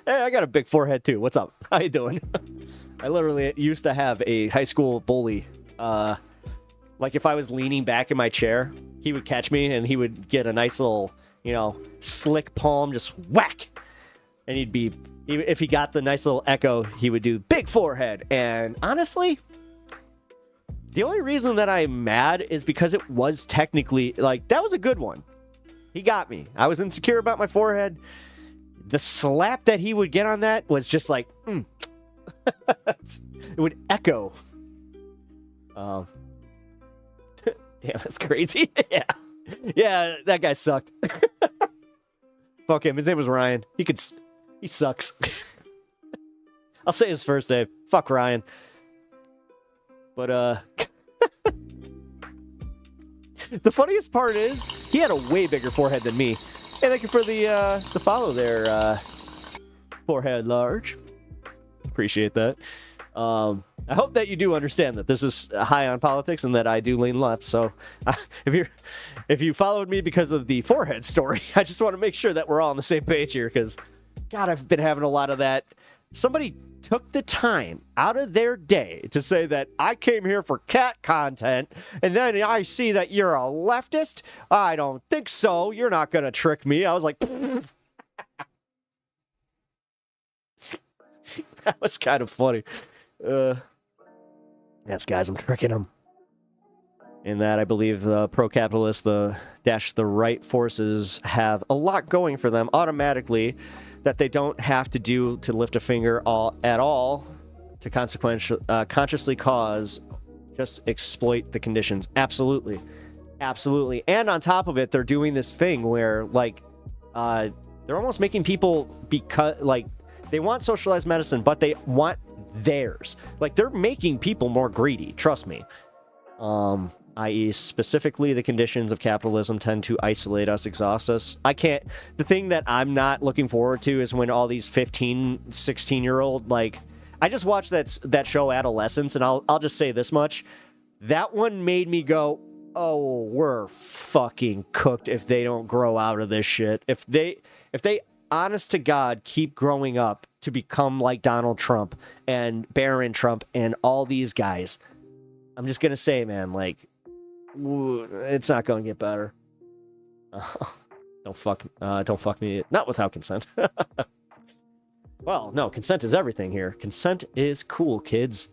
I got a big forehead too. What's up? How you doing? I literally used to have a high school bully. Like, if I was leaning back in my chair, he would catch me and he would get a nice little, slick palm, just whack. And if he got the nice little echo, he would do big forehead. And honestly, the only reason that I'm mad is because it was technically, that was a good one. He got me. I was insecure about my forehead. The slap that he would get on that was just like, It would echo. Damn, that's crazy. Yeah, that guy sucked. Fuck him. His name was Ryan. He sucks. I'll say his first name. Fuck Ryan. But, the funniest part is, he had a way bigger forehead than me. Hey, thank you for the follow there, forehead large. Appreciate that. I hope that you do understand that this is high on politics and that I do lean left. So, if you followed me because of the forehead story, I just want to make sure that we're all on the same page here, because, God, I've been having a lot of that somebody took the time out of their day to say that I came here for cat content, and then I see that you're a leftist. I don't think so. You're not going to trick me. I was like, that was kind of funny. Yes, guys, I'm tricking them. In that, I believe the pro-capitalist, the right forces have a lot going for them automatically that they don't have to do to lift a finger at all to consciously cause, just exploit the conditions. Absolutely. Absolutely. And on top of it, they're doing this thing where, like, they're almost making people like, they want socialized medicine, but they want theirs. Like, they're making people more greedy. Trust me. I.e. specifically the conditions of capitalism tend to isolate us, exhaust us. The thing that I'm not looking forward to is when all these 15, 16-year-old, like, I just watched that show Adolescence, and I'll just say this much. That one made me go, oh, we're fucking cooked if they don't grow out of this shit. If they honest to God keep growing up to become like Donald Trump and Barron Trump and all these guys, I'm just gonna say, man, like, it's not gonna get better. Don't fuck me. Not without consent. Well, no, consent is everything here. Consent is cool, kids.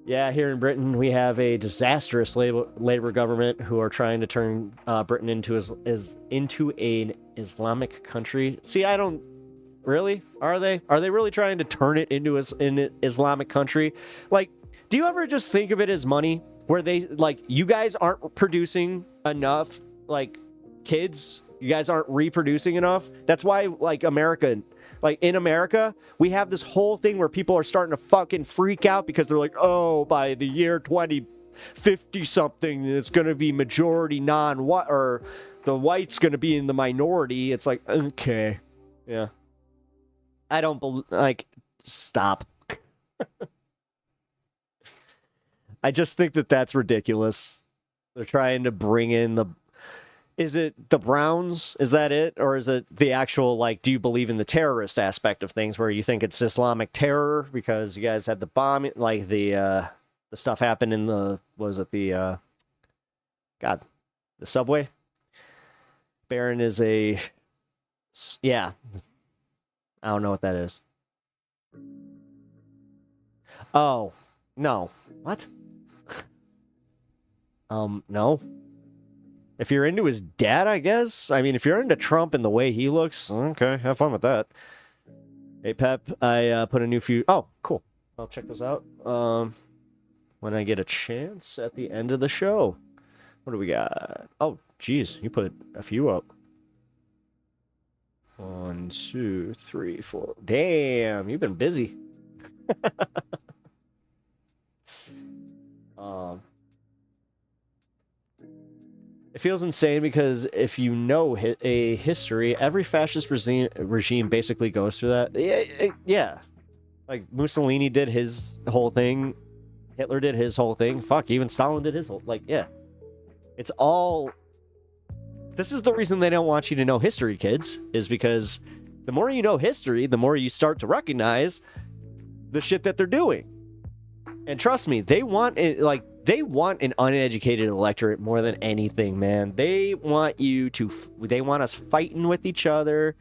Yeah, here in Britain, we have a disastrous labor government who are trying to turn Britain into an Islamic country. See, I don't really. Are they really trying to turn it into an Islamic country? Like, do you ever just think of it as money? Where they, like, you guys aren't producing enough, like, kids. You guys aren't reproducing enough. That's why, like, in America, we have this whole thing where people are starting to fucking freak out because they're like, oh, by the year 2050 something, it's going to be majority non-white, or the white's going to be in the minority. It's like, okay. Yeah. I don't stop. I just think that that's ridiculous. They're trying to bring in is it the Browns? Is that it? Or is it the actual, like, do you believe in the terrorist aspect of things where you think it's Islamic terror because you guys had the bomb, like the stuff happened in the subway? Barron is yeah. I don't know what that is. Oh, no. What? No. If you're into his dad, I guess. I mean, if you're into Trump and the way he looks, okay, have fun with that. Hey, Pep, I put a new few. Oh, cool. I'll check those out. When I get a chance at the end of the show. What do we got? Oh, geez, you put a few up. 1, 2, 3, 4. Damn, you've been busy. It feels insane because if you know a history, every fascist regime basically goes through that. Yeah. Like, Mussolini did his whole thing. Hitler did his whole thing. Fuck, even Stalin did his whole... Like, yeah. It's all... This is the reason they don't want you to know history, kids, is because the more you know history, the more you start to recognize the shit that they're doing. And trust me, they want it, like... They want an uneducated electorate more than anything, man. They want they want us fighting with each other.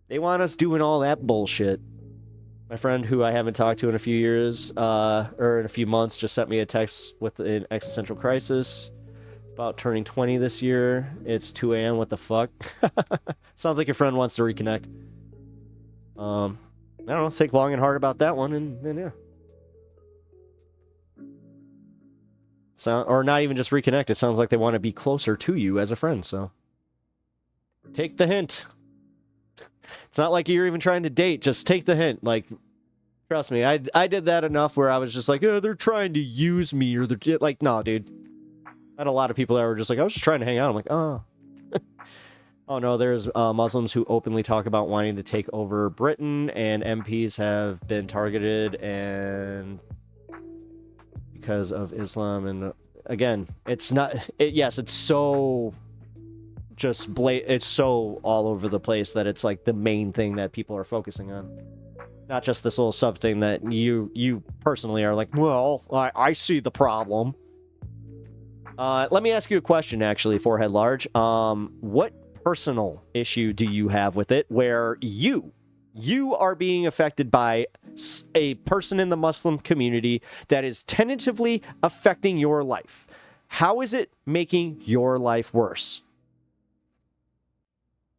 They want us doing all that bullshit. My friend, who I haven't talked to in a few years, or in a few months, just sent me a text with an existential crisis about turning 20 this year. It's 2 a.m. What the fuck? Sounds like your friend wants to reconnect. I don't know. Think long and hard about that one, and yeah. Or not even just reconnect. It sounds like they want to be closer to you as a friend, so take the hint. It's not like you're even trying to date. Just take the hint. Like, trust me, I did that enough where I was just like, oh, they're trying to use me, or they're like, no, dude. I had a lot of people that were just like, I was just trying to hang out. I'm like, oh. Oh, no, there's Muslims who openly talk about wanting to take over Britain, and MPs have been targeted and... because of Islam. And again, it's not yes, it's so just it's so all over the place that it's like the main thing that people are focusing on. Not just this little sub thing that you personally are like, well, I see the problem. Let me ask you a question, actually, Forehead Large. What personal issue do you have with it where you are being affected by a person in the Muslim community that is tentatively affecting your life? How is it making your life worse?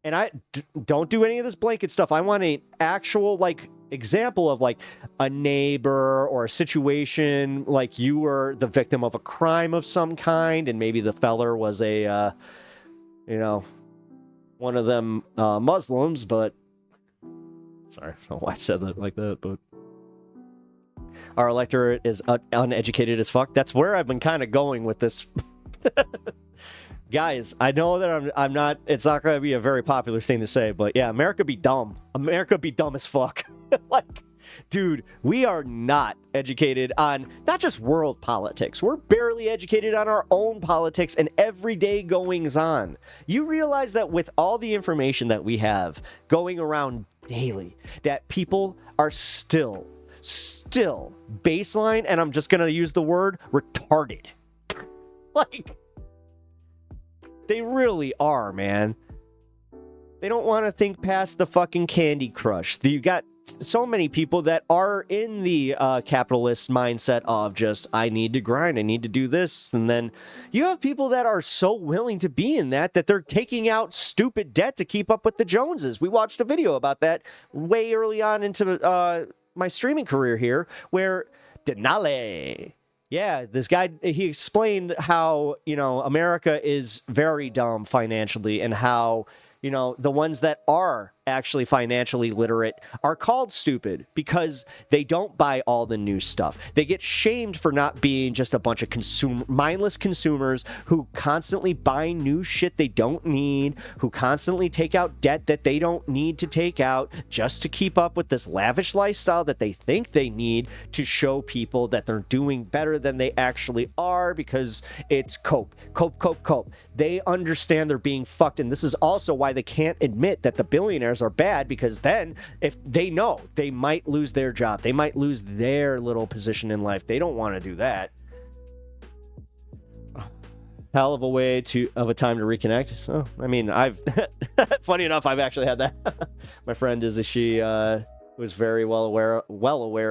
And don't do any of this blanket stuff. I want an actual, like, example of, like, a neighbor or a situation like you were the victim of a crime of some kind, and maybe the feller was a, one of them Muslims, but... Sorry, I don't know why I said that like that, but... Our electorate is uneducated as fuck. That's where I've been kind of going with this... Guys, I know that I'm not... It's not going to be a very popular thing to say, but yeah, America be dumb. America be dumb as fuck. Like, dude, we are not educated on not just world politics. We're barely educated on our own politics and everyday goings-on. You realize that with all the information that we have going around daily, that people are still baseline, and I'm just going to use the word retarded. Like... They really are, man. They don't want to think past the fucking Candy Crush. You got so many people that are in the capitalist mindset of just, I need to grind, I need to do this. And then you have people that are so willing to be in that they're taking out stupid debt to keep up with the Joneses. We watched a video about that way early on into my streaming career here, where Denali... Yeah, this guy, he explained how, America is very dumb financially, and how, the ones that are actually financially literate are called stupid because they don't buy all the new stuff. They get shamed for not being just a bunch of mindless consumers who constantly buy new shit they don't need, who constantly take out debt that they don't need to take out just to keep up with this lavish lifestyle that they think they need to show people that they're doing better than they actually are, because it's cope. They understand they're being fucked, and this is also why they can't admit that the billionaires are bad, because then if they know they might lose their job, they might lose their little position in life. They don't want to do that. Hell of a time to reconnect. Oh, I mean, I've funny enough, I've actually had that. My friend she was very well aware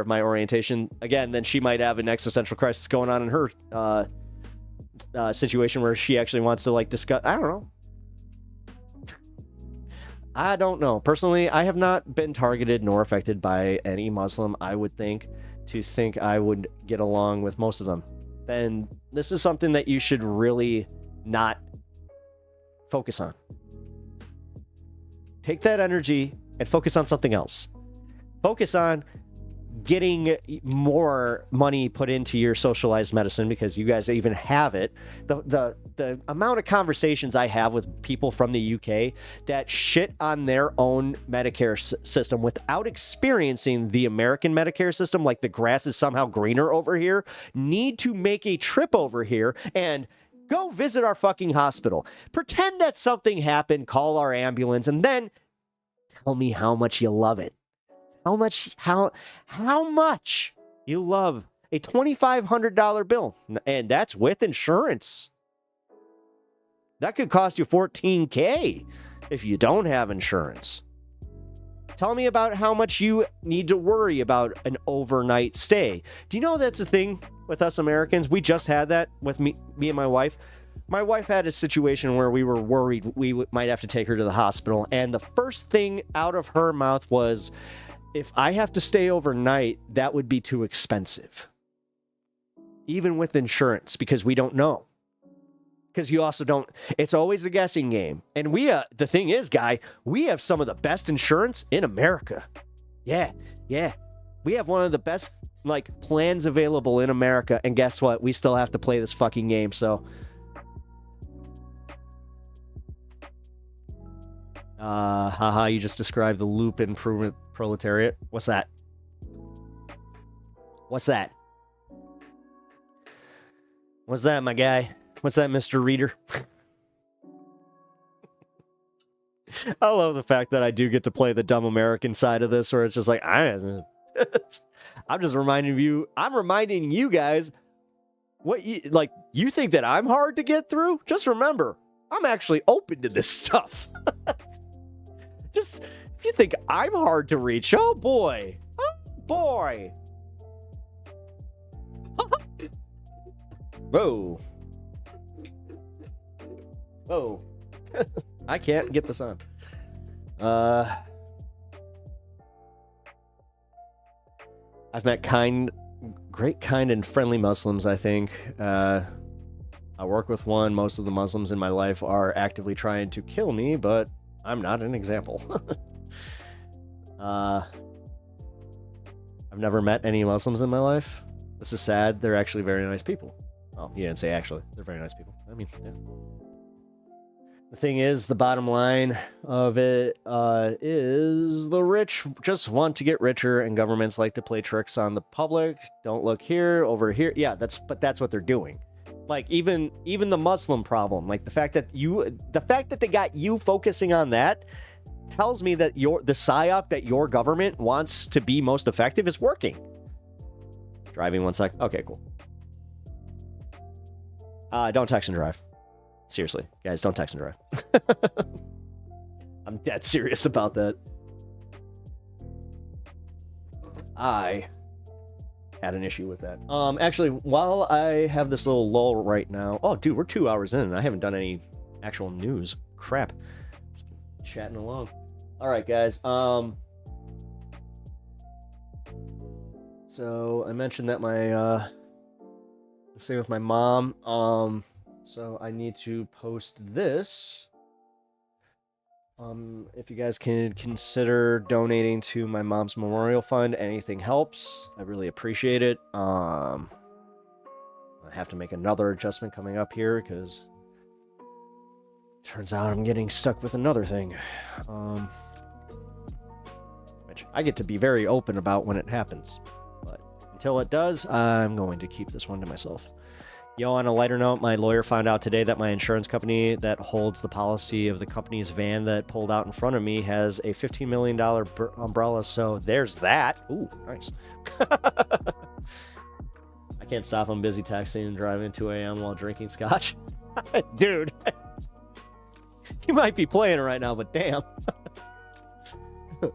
of my orientation. Again, then she might have an existential crisis going on in her situation where she actually wants to, like, discuss. I don't know. Personally, I have not been targeted nor affected by any Muslim. I would think I would get along with most of them. Then this is something that you should really not focus on. Take that energy and focus on something else. Focus on getting more money put into your socialized medicine, because you guys even have it. The amount of conversations I have with people from the UK that shit on their own Medicare system without experiencing the American Medicare system, like the grass is somehow greener over here, need to make a trip over here and go visit our fucking hospital. Pretend that something happened, call our ambulance, and then tell me how much you love it. How much you love a $2,500 bill, and that's with insurance. That could cost you $14,000 if you don't have insurance. Tell me about how much you need to worry about an overnight stay. Do you know that's a thing with us Americans? We just had that with me and my wife. My wife had a situation where we were worried we might have to take her to the hospital, and the first thing out of her mouth was, if I have to stay overnight, that would be too expensive. Even with insurance, because we don't know. Because you also don't, it's always a guessing game. And the thing is, guy, we have some of the best insurance in America. Yeah. We have one of the best, like, plans available in America. And guess what? We still have to play this fucking game, so. You just described the loop improvement proletariat. What's that? What's that, my guy? What's that, Mr. Reader? I love the fact that I do get to play the dumb American side of this, where it's just like, I'm just reminding you, I'm reminding you guys what you think that I'm hard to get through? Just remember, I'm actually open to this stuff. Just, if you think I'm hard to reach, oh boy. Oh boy. Whoa. Whoa. I can't get this on. I've met great, kind, and friendly Muslims, I think. I work with one. Most of the Muslims in my life are actively trying to kill me, but I'm not an example. I've never met any Muslims in my life. This is sad. They're actually very nice people. Oh, you didn't say actually. They're very nice people. I mean, yeah. The thing is, the bottom line of it is the rich just want to get richer, and governments like to play tricks on the public. Don't look here, over here. Yeah, that's what they're doing. Like even the Muslim problem, like the fact that they got you focusing on that tells me that the psyop that your government wants to be most effective is working. Driving 1 sec. Okay, cool. Don't text and drive. Seriously, guys, don't text and drive. I'm dead serious about that. I had an issue with that. Actually, while I have this little lull right now... Oh, dude, we're 2 hours in, and I haven't done any actual news. Crap. Just chatting along. All right, guys. So, I mentioned that my... stay with my mom. So I need to post this. If you guys can consider donating to my mom's memorial fund, anything helps. I really appreciate it. I have to make another adjustment coming up here because turns out I'm getting stuck with another thing. Which I get to be very open about when it happens. But until it does, I'm going to keep this one to myself. Yo, on a lighter note, my lawyer found out today that my insurance company that holds the policy of the company's van that pulled out in front of me has a $15 million umbrella, so there's that. Ooh, nice. I can't stop. I'm busy texting and driving at 2 a.m. while drinking scotch. Dude, you might be playing right now, but damn. All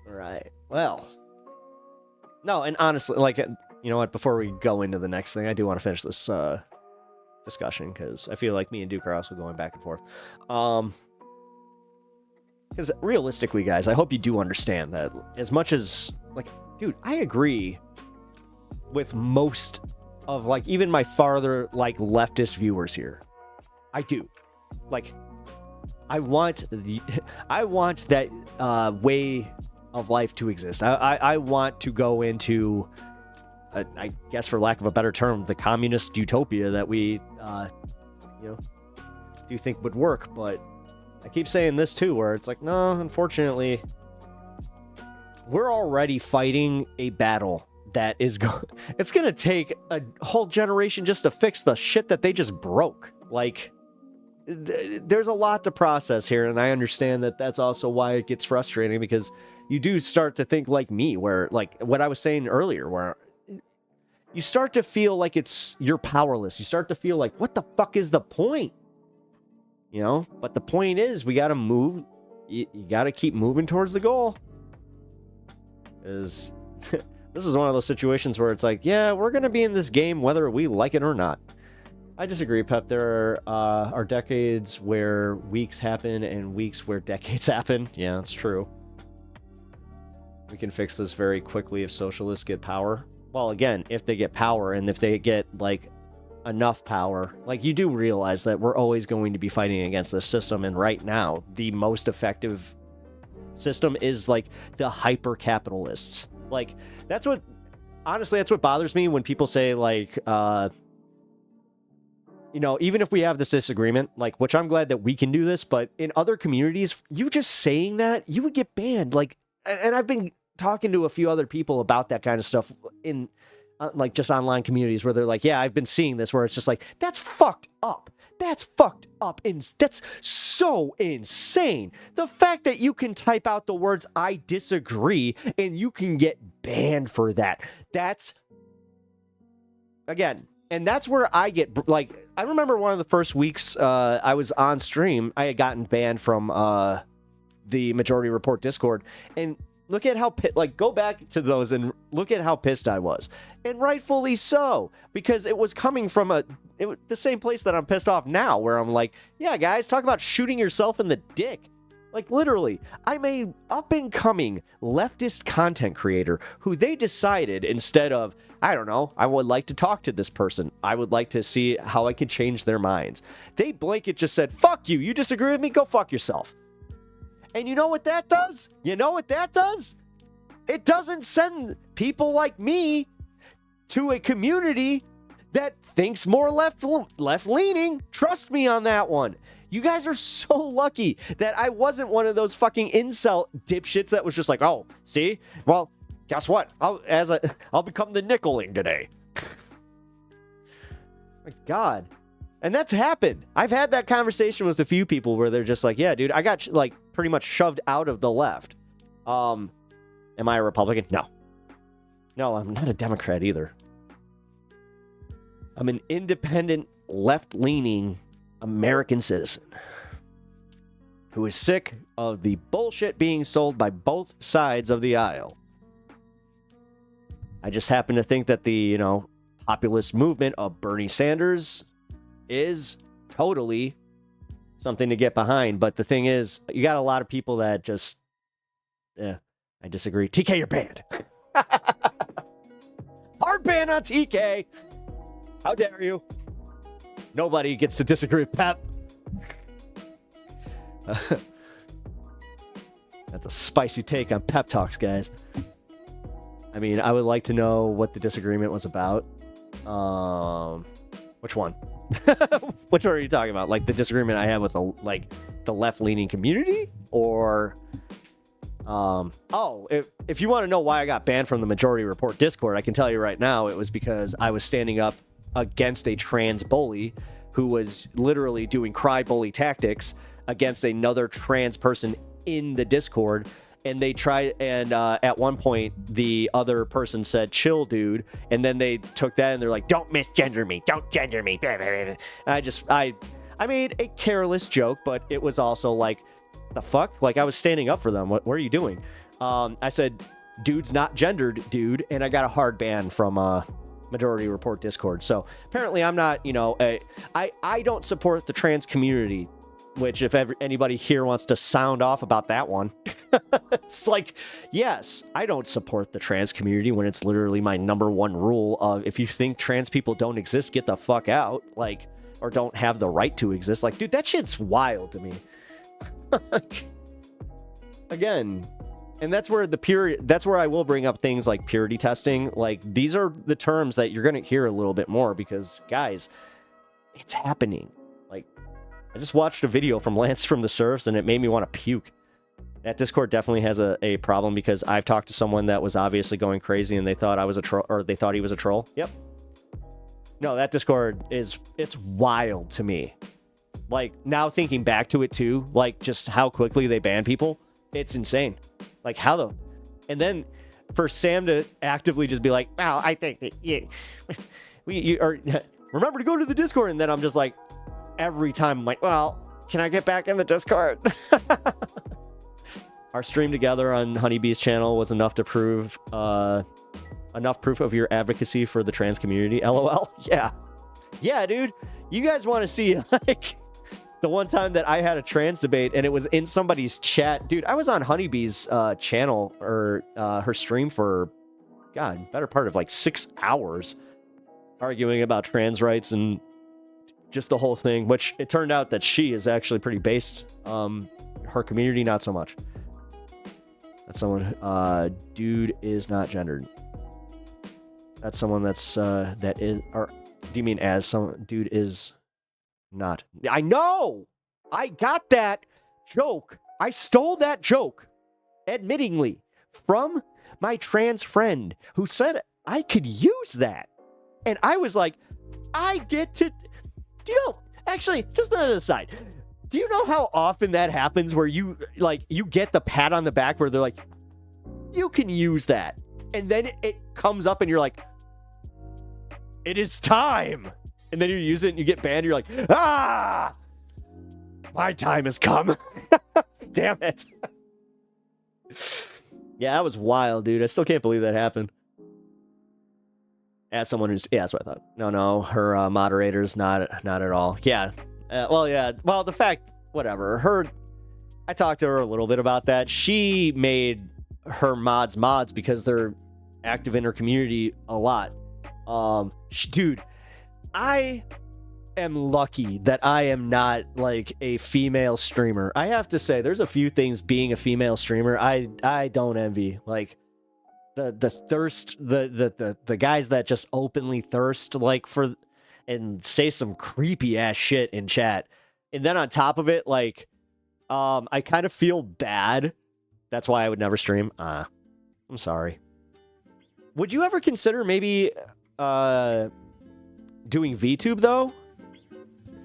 right, well. No, and honestly, like... You know what? Before we go into the next thing, I do want to finish this discussion because I feel like me and Duke are also going back and forth. Because realistically, guys, I hope you do understand that as much as, like, dude, I agree with most of, like, even my farther, like, leftist viewers here. I do. Like, I want that way of life to exist. I want to go into... I guess, for lack of a better term, the communist utopia that we, do think would work. But I keep saying this too, where it's like, no, unfortunately, we're already fighting a battle that is it's going to take a whole generation just to fix the shit that they just broke. Like, there's a lot to process here, and I understand that that's also why it gets frustrating, because you do start to think like me, where, like, what I was saying earlier, where you start to feel like you're powerless. You start to feel like, what the fuck is the point? You know? But the point is, we gotta move. You gotta keep moving towards the goal. This is one of those situations where it's like, yeah, we're gonna be in this game whether we like it or not. I disagree, Pep. There are decades where weeks happen and weeks where decades happen. Yeah, it's true. We can fix this very quickly if socialists get power. Well, again, if they get power and if they get, like, enough power, like, you do realize that we're always going to be fighting against this system. And right now, the most effective system is, like, the hyper-capitalists. Like, honestly, that's what bothers me when people say, like, even if we have this disagreement, like, which I'm glad that we can do this, but in other communities, you just saying that, you would get banned. Like, and I've been talking to a few other people about that kind of stuff in like just online communities where they're like, yeah, I've been seeing this, where it's just like, that's fucked up. That's fucked up. And that's so insane. The fact that you can type out the words "I disagree" and you can get banned for that. That's, again, and that's where I get, like, I remember one of the first weeks I was on stream, I had gotten banned from the Majority Report Discord, and look at how, like, go back to those and look at how pissed I was. And rightfully so, because it was coming from the same place that I'm pissed off now, where I'm like, yeah, guys, talk about shooting yourself in the dick. Like, literally, I'm a up-and-coming leftist content creator who they decided, instead of, I don't know, I would like to talk to this person, I would like to see how I could change their minds. They blanket just said, fuck you, you disagree with me, go fuck yourself. And you know what that does? You know what that does? It doesn't send people like me to a community that thinks more left-leaning. Trust me on that one. You guys are so lucky that I wasn't one of those fucking incel dipshits that was just like, oh, see? Well, guess what? I'll become the nickeling today. My God. And that's happened. I've had that conversation with a few people where they're just like, yeah, dude, I got, like, pretty much shoved out of the left. Am I a Republican? No. No, I'm not a Democrat either. I'm an independent, left-leaning American citizen who is sick of the bullshit being sold by both sides of the aisle. I just happen to think that the, populist movement of Bernie Sanders is totally something to get behind. But the thing is, you got a lot of people that just, I disagree. TK, you're banned. Hard ban on TK. How dare you? Nobody gets to disagree with Pep. That's a spicy take on Pep Talks, guys. I mean, I would like to know what the disagreement was about. Which one? Which one are you talking about? Like the disagreement I have with the left-leaning community? Or if you want to know why I got banned from the Majority Report Discord, I can tell you right now, it was because I was standing up against a trans bully who was literally doing cry bully tactics against another trans person in the Discord. And they tried, and at one point, the other person said, chill, dude. And then they took that and they're like, don't misgender me. Don't gender me. And I made a careless joke, but it was also like, the fuck? Like, I was standing up for them. What are you doing? I said, dude's not gendered, dude. And I got a hard ban from Majority Report Discord. So apparently I'm not, I don't support the trans community. Which, if anybody here wants to sound off about that one, it's like, yes, I don't support the trans community when it's literally my number one rule of, if you think trans people don't exist, get the fuck out, like, or don't have the right to exist. Like, dude, that shit's wild to me. Again, and that's where that's where I will bring up things like purity testing. Like, these are the terms that you're going to hear a little bit more because, guys, it's happening. Like, I just watched a video from Lance from the Surfs, and it made me want to puke. That Discord definitely has a problem because I've talked to someone that was obviously going crazy, and they thought I was a troll, or they thought he was a troll. Yep. No, that Discord it's wild to me. Like, now thinking back to it too, like, just how quickly they ban people, it's insane. Like, and then for Sam to actively just be like, well, I think that you remember to go to the Discord, and then I'm just like, every time I'm like, well, can I get back in the Discord? Our stream together on Honeybee's channel was enough to prove enough proof of your advocacy for the trans community. LOL. Yeah, dude. You guys want to see, like, the one time that I had a trans debate and it was in somebody's chat. Dude, I was on Honeybee's channel, or her stream for, God, better part of like 6 hours, arguing about trans rights and just the whole thing, which it turned out that she is actually pretty based. Her community, not so much. That's someone, dude is not gendered. That's someone that's, that is, or do you mean as someone, dude is not. I know! I got that joke. I stole that joke, admittingly, from my trans friend who said I could use that. And I was like, I get to, actually, just another aside. Do you know how often that happens where you get the pat on the back where they're like, you can use that. And then it comes up and you're like, it is time. And then you use it and you get banned. You're like, ah, my time has come. Damn it. Yeah, that was wild, dude. I still can't believe that happened. As someone who's, yeah, that's what I thought. No, her moderator's not at all. Yeah. Well, the fact, whatever. I talked to her a little bit about that. She made her mods because they're active in her community a lot. Dude, I am lucky that I am not like a female streamer. I have to say, there's a few things being a female streamer I don't envy. Like the thirst, the guys that just openly thirst like for and say some creepy ass shit in chat. And then on top of it, like, I kind of feel bad. That's why I would never stream. I'm sorry. Would you ever consider maybe doing VTube though?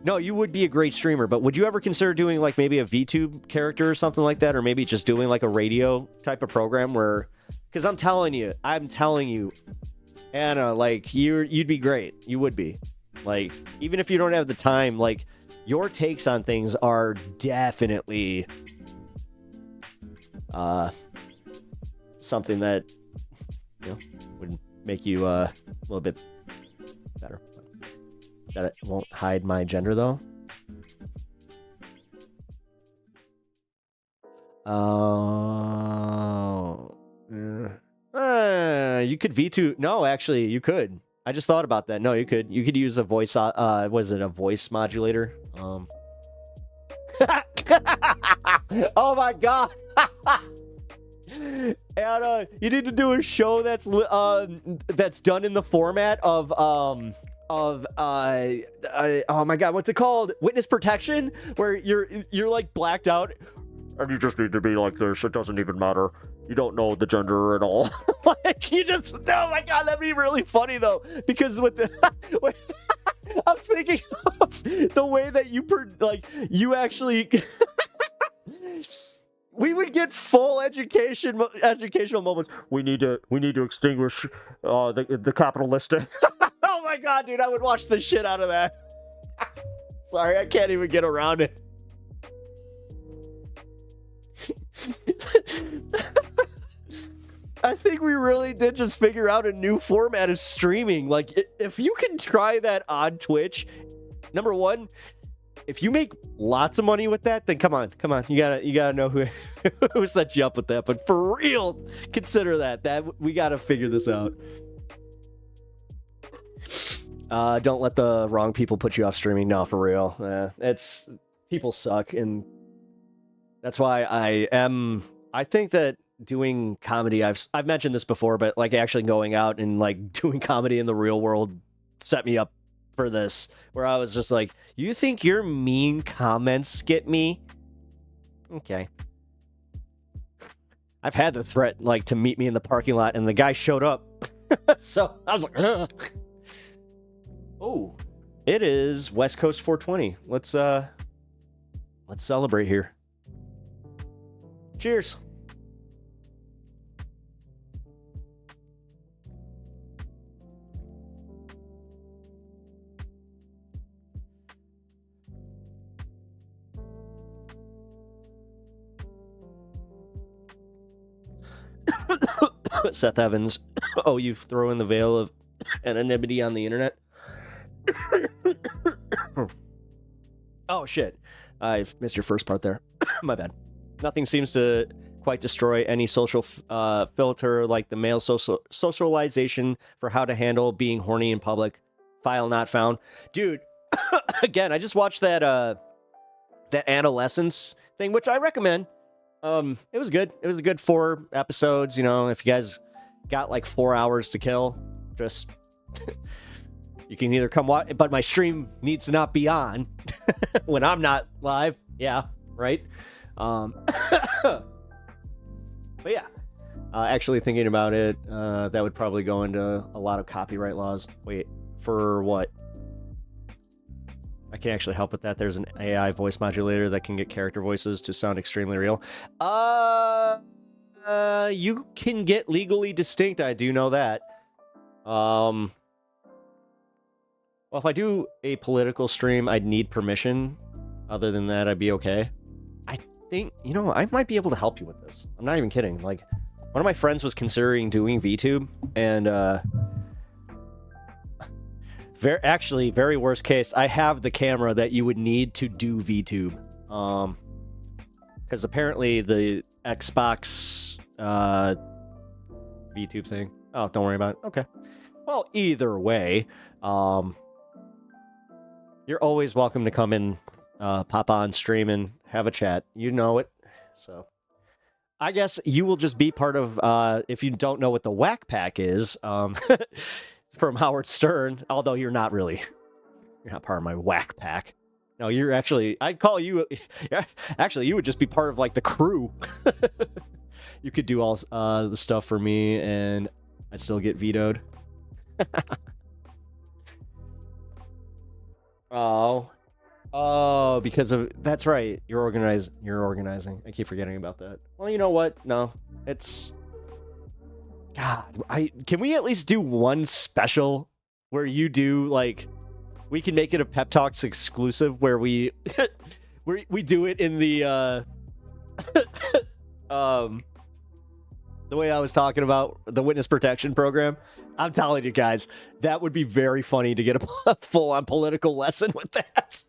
No, you would be a great streamer, but would you ever consider doing like maybe a VTube character or something like that, or maybe just doing like a radio type of program where? Because I'm telling you, Anna, like you'd be great. You would be. Like, even if you don't have the time, like, your takes on things are definitely something that, you know, would make you a little bit better. That it won't hide my gender, though. You could V2. No, actually, you could. I just thought about that. No, you could. You could use a voice. Was it a voice modulator? Oh my god! And you need to do a show that's done in the format of oh my god, what's it called? Witness protection, where you're like blacked out, and you just need to be like this. It doesn't even matter. You don't know the gender at all. Like, you just, oh my god, that'd be really funny though, because with the I'm thinking of the way that you actually we would get full educational moments. We need to extinguish the capitalistic. Oh my god, dude, I would watch the shit out of that. Sorry, I can't even get around it. I think we really did just figure out a new format of streaming. Like, if you can try that on Twitch, number one, if you make lots of money with that, then come on, you gotta know who set you up with that. But for real, consider that we gotta figure this out. Don't let the wrong people put you off streaming. No, for real. People suck, and that's why I think that doing comedy, I've mentioned this before, but like actually going out and like doing comedy in the real world set me up for this, where I was just like, you think your mean comments get me? Okay. I've had the threat like to meet me in the parking lot, and the guy showed up. So I was like, ugh. Oh, it is West Coast 420. Let's celebrate here. Cheers. Seth Evans. Oh, you throw in the veil of anonymity on the internet? Oh, shit. I've missed your first part there. My bad. Nothing seems to quite destroy any social filter like the male socialization for how to handle being horny in public. File not found. Dude, again, I just watched that adolescence thing, which I recommend. It was good. It was a good 4 episodes. You know, if you guys got like 4 hours to kill, just you can either come watch, but my stream needs to not be on when I'm not live. Yeah, right. But yeah, actually thinking about it, that would probably go into a lot of copyright laws. Wait, for what? I can actually help with that. There's an AI voice modulator that can get character voices to sound extremely real. You can get legally distinct. I do know that. Well, if I do a political stream, I'd need permission. Other than that, I'd be okay. I think, you know, I might be able to help you with this. I'm not even kidding. Like, one of my friends was considering doing VTube, and, very worst case, I have the camera that you would need to do VTube. Because apparently the Xbox, VTube thing. Oh, don't worry about it. Okay. Well, either way, you're always welcome to come in, pop on stream and have a chat. You know it. So I guess you will just be part of, if you don't know what the Whack Pack is, from Howard Stern, although you're not really, you're not part of my Whack Pack. No, you're actually, I'd call you, actually, you would just be part of, like, the crew. You could do all the stuff for me, and I'd still get vetoed. Oh, because of, that's right, you're organizing. I keep forgetting about that. Well, you know what? No, it's, God, can we at least do one special where you do, like, we can make it a Pep Talks exclusive where we we do it in the the way I was talking about the witness protection program. I'm telling you guys, that would be very funny to get a full-on political lesson with that.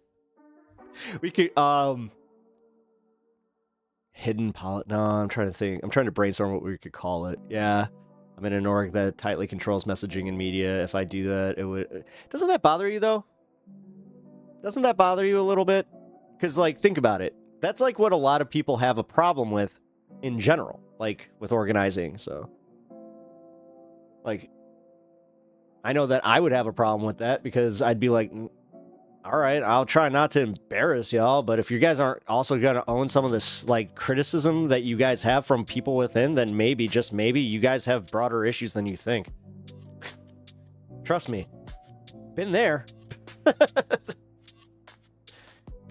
We could no, I'm trying to think. I'm trying to brainstorm what we could call it. Yeah. I'm in an org that tightly controls messaging and media. If I do that, it would... Doesn't that bother you, though? Doesn't that bother you a little bit? Because, like, think about it. That's, like, what a lot of people have a problem with in general. Like, with organizing, so... Like, I know that I would have a problem with that, because I'd be like... Alright, I'll try not to embarrass y'all, but if you guys aren't also gonna own some of this, like, criticism that you guys have from people within, then maybe, just maybe, you guys have broader issues than you think. Trust me. Been there.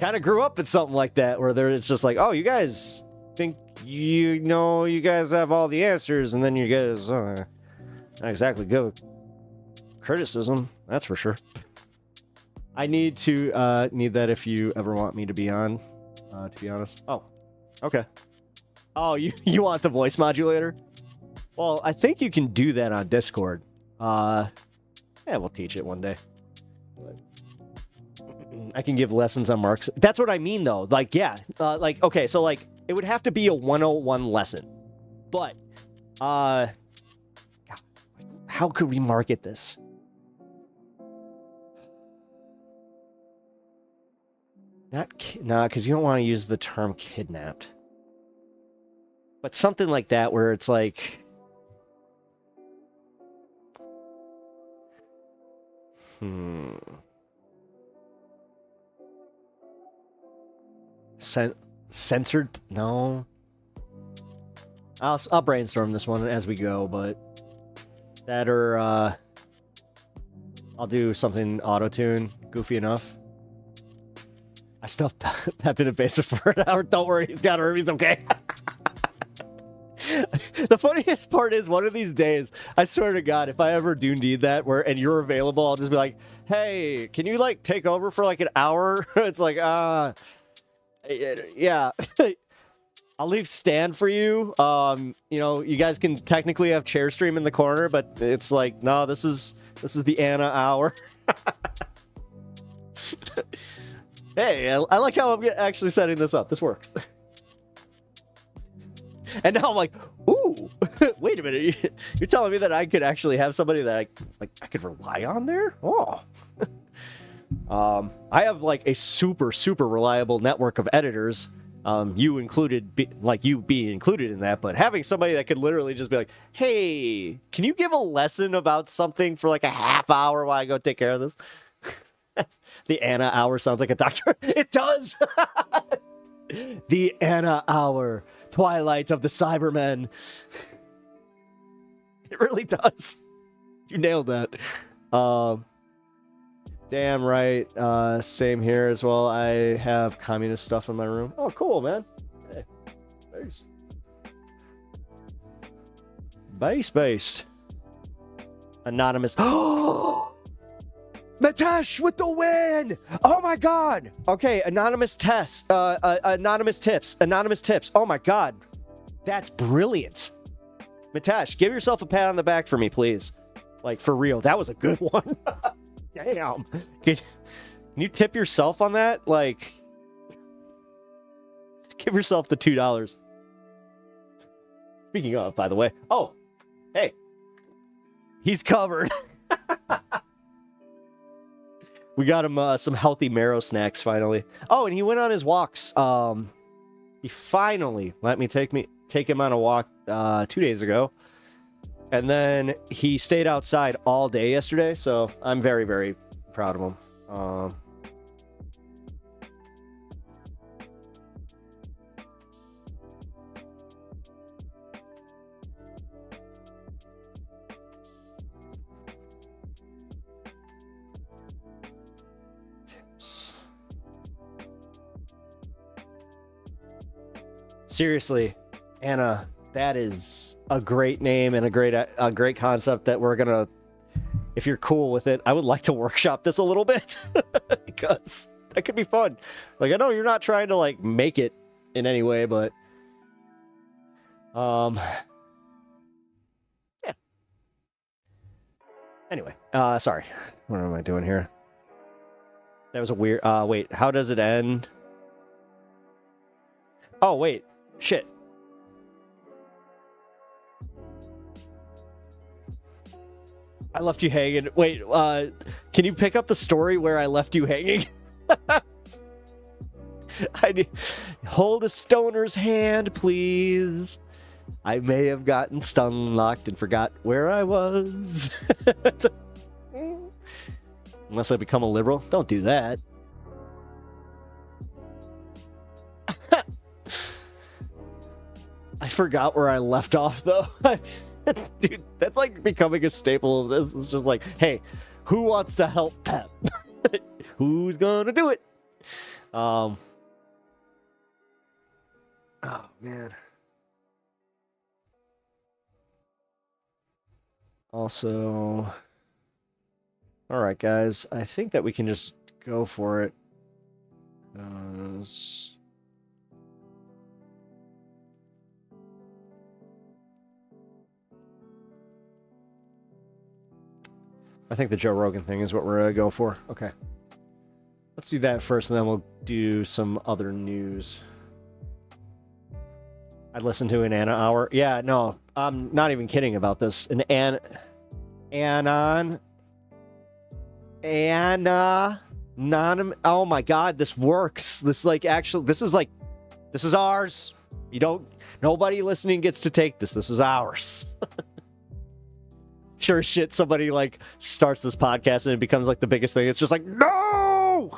Kind of grew up in something like that, where it's just like, oh, you guys think you know you guys have all the answers, and then you guys, not exactly good criticism, that's for sure. I need to need that if you ever want me to be on, to be honest. Oh, okay. Oh, you want the voice modulator? Well, I think you can do that on Discord. Yeah, we'll teach it one day. I can give lessons on marks. That's what I mean, though. Like, yeah. Like, okay, so, like, it would have to be a 101 lesson. But, God, how could we market this? Nah, because you don't want to use the term kidnapped. But something like that where it's like... Censored? No. I'll brainstorm this one as we go, but... That or, I'll do something auto-tune, goofy enough. I stuffed Pep in a basement for an hour. Don't worry, he's got her. He's okay. The funniest part is, one of these days, I swear to God, if I ever do need that, and you're available, I'll just be like, hey, can you, like, take over for, like, an hour? It's like, yeah. I'll leave stand for you. You know, you guys can technically have chair stream in the corner, but it's like, no, this is the Anna hour. Hey, I like how I'm actually setting this up. This works. And now I'm like, ooh, wait a minute. You're telling me that I could actually have somebody that I could rely on there? Oh. I have, like, a super, super reliable network of editors. You included, like, you being included in that, but having somebody that could literally just be like, hey, can you give a lesson about something for, like, a half hour while I go take care of this? The Anna hour sounds like a doctor. It does. The Anna hour, Twilight of the Cybermen. It really does. You nailed that. Damn right. Same here as well. I have communist stuff in my room. Oh, cool, man. Hey, thanks. Base. Anonymous. Oh, Matesh with the win! Oh my god! Okay, anonymous tests. Anonymous tips. Oh my god. That's brilliant. Matesh, give yourself a pat on the back for me, please. Like, for real. That was a good one. Damn. Can you tip yourself on that? Like, give yourself the $2. Speaking of, by the way. Oh, hey. He's covered. We got him some healthy marrow snacks finally. Oh, and he went on his walks. He finally let me take him on a walk 2 days ago. And then he stayed outside all day yesterday, so I'm very, very proud of him. Tips. Seriously, Anna. That is a great name and a great concept that we're gonna, if you're cool with it, I would like to workshop this a little bit because that could be fun. Like, I know you're not trying to like make it in any way, but yeah. Anyway, sorry. What am I doing here? That was a weird. Wait, how does it end? Oh wait, shit. I left you hanging. Wait, can you pick up the story where I left you hanging? Hold a stoner's hand, please. I may have gotten stun locked and forgot where I was. Unless I become a liberal. Don't do that. I forgot where I left off, though. Dude, that's like becoming a staple of this. It's just like, hey, who wants to help Pep? Who's gonna do it? Oh, man. Also, all right, guys. I think that we can just go for it. I think the Joe Rogan thing is what we're going to go for. Okay. Let's do that first, and then we'll do some other news. I listened to an Anna hour. Yeah, no, I'm not even kidding about this. An Anna. Oh my God, this works. This is ours. Nobody listening gets to take this. This is ours. Sure as shit, somebody like starts this podcast and it becomes like the biggest thing. It's just like, no!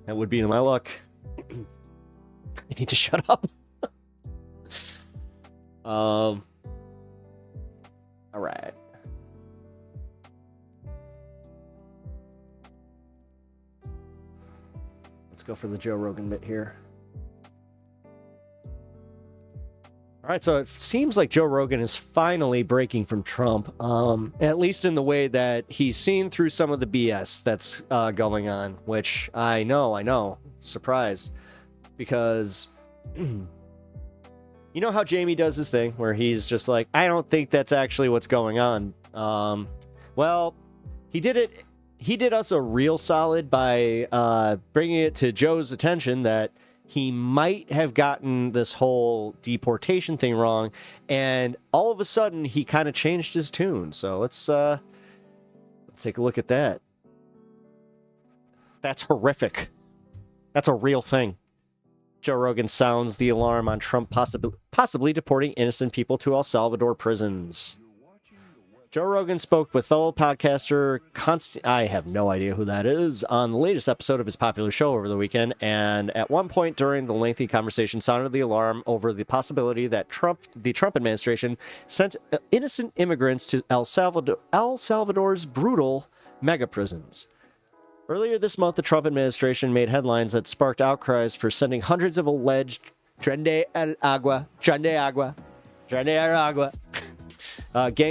That would be in my luck. I need to shut up. All right. Let's go for the Joe Rogan bit here. All right, so it seems like Joe Rogan is finally breaking from Trump, at least in the way that he's seen through some of the BS that's going on, which I know, surprised, because you know how Jamie does his thing where he's just like, I don't think that's actually what's going on. Well, he did us a real solid by bringing it to Joe's attention that he might have gotten this whole deportation thing wrong, and all of a sudden he kind of changed his tune. So let's take a look at that. That's horrific. That's a real thing. Joe Rogan sounds the alarm on Trump possibly deporting innocent people to El Salvador prisons. Joe Rogan spoke with fellow podcaster I have no idea who that is, on the latest episode of his popular show over the weekend, and at one point during the lengthy conversation sounded the alarm over the possibility that the Trump administration sent innocent immigrants to El Salvador's brutal mega prisons. Earlier this month, the Trump administration made headlines that sparked outcries for sending hundreds of alleged gang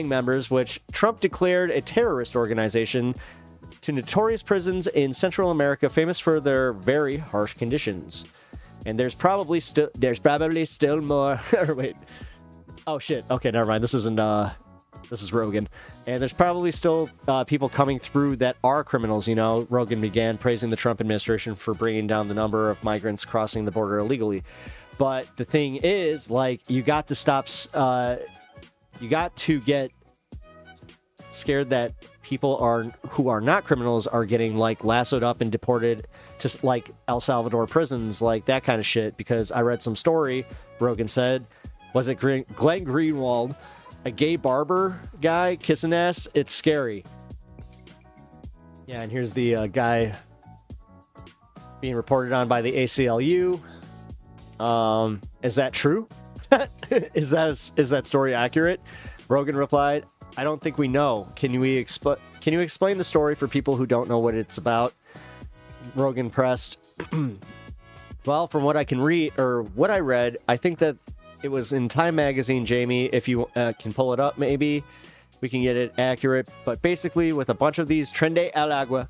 members, which Trump declared a terrorist organization, to notorious prisons in Central America famous for their very harsh conditions. And there's probably still more. Wait. Oh shit. Okay, never mind. This isn't. This is Rogan. And there's probably still people coming through that are criminals. You know, Rogan began praising the Trump administration for bringing down the number of migrants crossing the border illegally. But the thing is, like, you got to stop. You got to get scared that people who are not criminals are getting like lassoed up and deported to like El Salvador prisons, like that kind of shit. Because I read some story. Rogan said, was it Glenn Greenwald? A gay barber guy kissing ass. It's scary. Yeah, and here's the guy being reported on by the ACLU. Is that true? Is that story accurate? Rogan replied, I don't think we know. Can you explain the story for people who don't know what it's about? Rogan pressed. Well, from what I can read, or what I read, I think that it was in Time Magazine, Jamie. If you can pull it up, maybe we can get it accurate. But basically, with a bunch of these Trende al Agua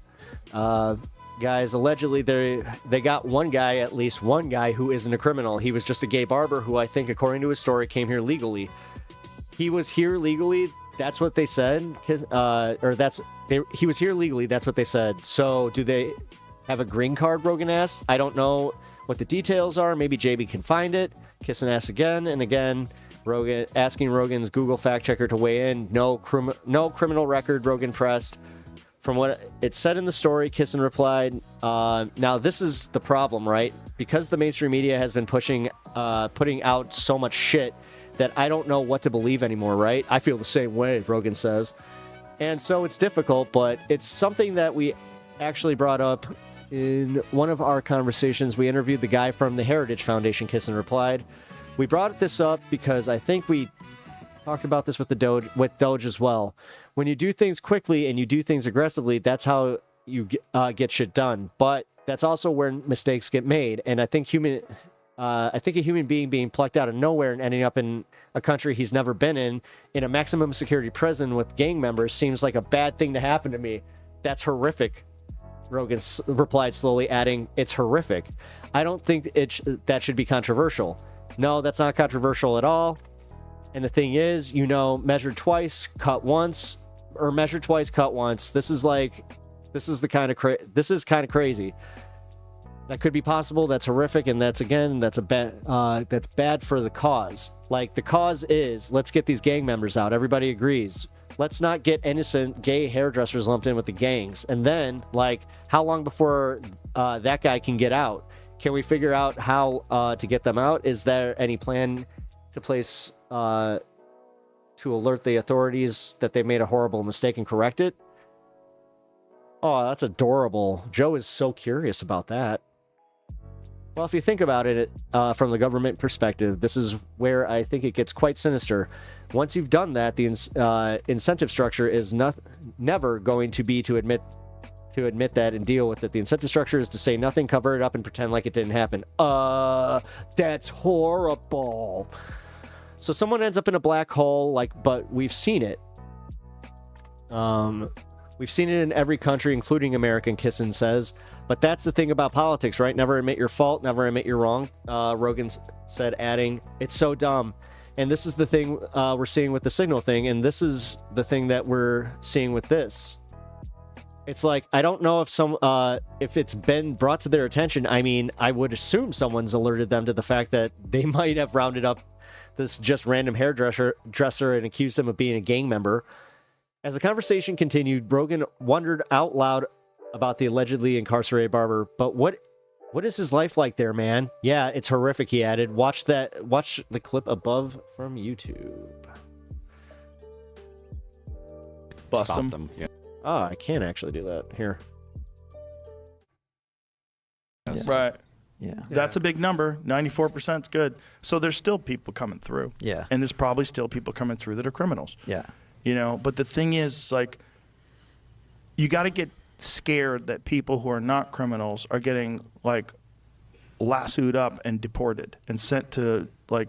guys, allegedly they got at least one guy who isn't a criminal. He was just a gay barber who I think, according to his story, came here legally. He was here legally. That's what they said. He was here legally. That's what they said. So do they have a green card? Rogan asked. I don't know what the details are. Maybe JB can find it. Kissing ass again and again. Rogan asking Rogan's Google fact checker to weigh in. No criminal record. Rogan pressed. From what it said in the story, Kissin replied, now this is the problem, right? Because the mainstream media has been putting out so much shit that I don't know what to believe anymore, right? I feel the same way, Rogan says. And so it's difficult, but it's something that we actually brought up in one of our conversations. We interviewed the guy from the Heritage Foundation, Kissin replied. We brought this up because I think we talked about this with Doge as well. When you do things quickly and you do things aggressively, that's how you get shit done. But that's also where mistakes get made. And I think a human being plucked out of nowhere and ending up in a country he's never been in a maximum security prison with gang members, seems like a bad thing to happen to me. That's horrific. Rogan replied slowly, adding, it's horrific. I don't think that should be controversial. No, that's not controversial at all. And the thing is, measure twice, cut once, or measure twice, cut once. This is kind of crazy. That could be possible. That's horrific, and that's bad for the cause. Like, the cause is, let's get these gang members out. Everybody agrees. Let's not get innocent gay hairdressers lumped in with the gangs. And then, like, how long before that guy can get out? Can we figure out how to get them out? Is there any plan to place to alert the authorities that they made a horrible mistake and correct it? Oh, that's adorable. Joe is so curious about that. Well, if you think about it from the government perspective, this is where I think it gets quite sinister. Once you've done that, the incentive structure is never going to be to admit that and deal with it. The incentive structure is to say nothing, cover it up, and pretend like it didn't happen. That's horrible. So someone ends up in a black hole, but we've seen it. We've seen it in every country, including America, Kissin says. But that's the thing about politics, right? Never admit your fault, never admit you're wrong. Rogan said, adding, it's so dumb. And this is the thing we're seeing with the Signal thing, and this is the thing that we're seeing with this. It's like, I don't know if it's been brought to their attention. I mean, I would assume someone's alerted them to the fact that they might have rounded up this just random hairdresser and accused him of being a gang member. As the conversation continued, Rogan wondered out loud about the allegedly incarcerated barber. But what is his life like there, man? Yeah, it's horrific, he added. Watch the clip above from YouTube. Bust them. Yeah. Oh, I can actually do that. Here. Yes. Right. Yeah. That's a big number. 94% is good. So there's still people coming through. Yeah. And there's probably still people coming through that are criminals. Yeah. But the thing is, like, you got to get scared that people who are not criminals are getting like lassoed up and deported and sent to like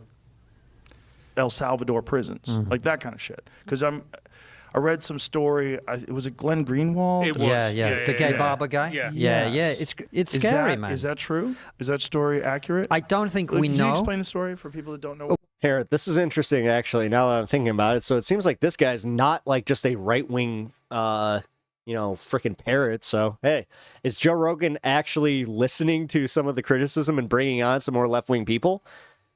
El Salvador prisons, like that kind of shit. Because I read some story. It was a Glenn Greenwald. It was. Yeah. The gay barber guy. Yeah. Yeah. It's scary, man. Is that true? Is that story accurate? I don't think we Can know. you explain the story for people that don't know? Here, this is interesting, actually, now that I'm thinking about it. So it seems like this guy's not like just a right-wing, freaking parrot. So, hey, is Joe Rogan actually listening to some of the criticism and bringing on some more left-wing people?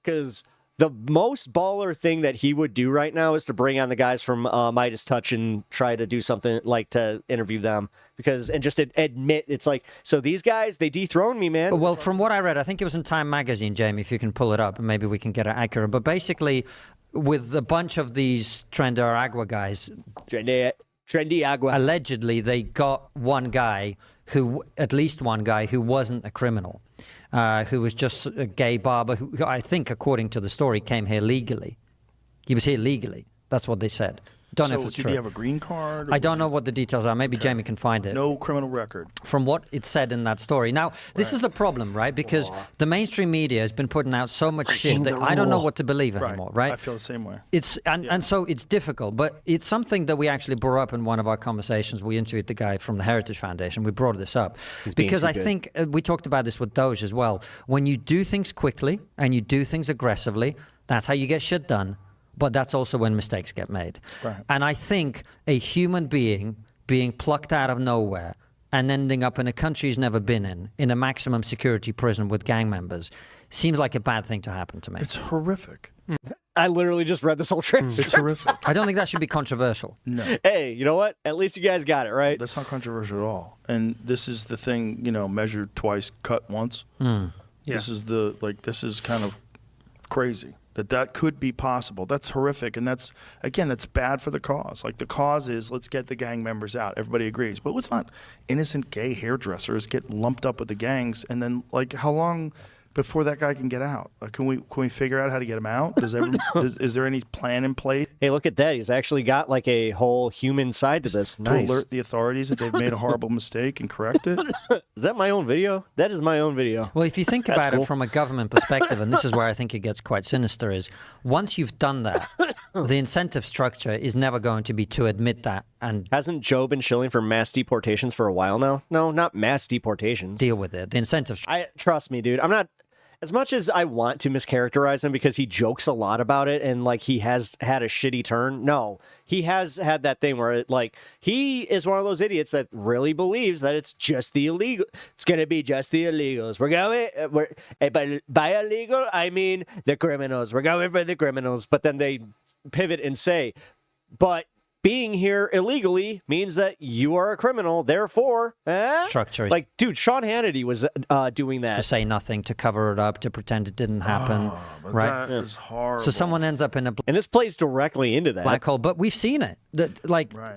Because the most baller thing that he would do right now is to bring on the guys from Midas Touch and try to do something like to interview them and just admit it's like, so these guys, they dethroned me, man. Well, from what I read, I think it was in Time magazine, Jamie, if you can pull it up, and maybe we can get it accurate. But basically, with a bunch of these Trendy Agua guys, Trendy Agua. allegedly they got at least one guy who wasn't a criminal. Who was just a gay barber who I think, according to the story, came here legally. He was here legally. That's what they said. Don't know if it's did true. he have a green card? I don't know what the details are. Maybe Jamie can find it. No criminal record. From what it said in that story. Now, this is the problem, right? Because the mainstream media has been putting out so much shit that I don't know what to believe anymore, right? I feel the same way. And so it's difficult, but it's something that we actually brought up in one of our conversations. We interviewed the guy from the Heritage Foundation. We brought this up because I think we talked about this with Doge as well. When you do things quickly and you do things aggressively, that's how you get shit done. But that's also when mistakes get made. Right. And I think a human being plucked out of nowhere and ending up in a country he's never been in a maximum security prison with gang members, seems like a bad thing to happen to me. It's horrific. I literally just read this whole transcript. It's horrific. I don't think that should be controversial. No. Hey, you know what? At least you guys got it, right? That's not controversial at all. And this is the thing, measured twice, cut once. Yeah. This is kind of crazy that could be possible. That's horrific. And that's bad for the cause. Like, the cause is, let's get the gang members out. Everybody agrees. But let's not innocent gay hairdressers get lumped up with the gangs. And then, like, how long before that guy can get out? Can we figure out how to get him out? Is there any plan in place? Hey, look at that. He's actually got like a whole human side to this. Nice. To alert the authorities that they've made a horrible mistake and correct it? Is that my own video? That is my own video. Well, if you think about it from a government perspective, and this is where I think it gets quite sinister, is once you've done that, the incentive structure is never going to be to admit that and Hasn't Joe been shilling for mass deportations for a while now? No, not mass deportations. deal with it. The incentive Trust me, dude. I'm not. As much as I want to mischaracterize him because he jokes a lot about it and like he has had a shitty turn, no, he has had that thing where he is one of those idiots that really believes that it's just the illegal. It's gonna be just the illegals. By illegal I mean the criminals. We're going for the criminals. But then they pivot and say, but being here illegally means that you are a criminal, therefore, structure. Like, dude, Sean Hannity was doing that. To say nothing, to cover it up, to pretend it didn't happen, right? That is horrible. So someone ends up in a And this plays directly into that. black hole. But we've seen it.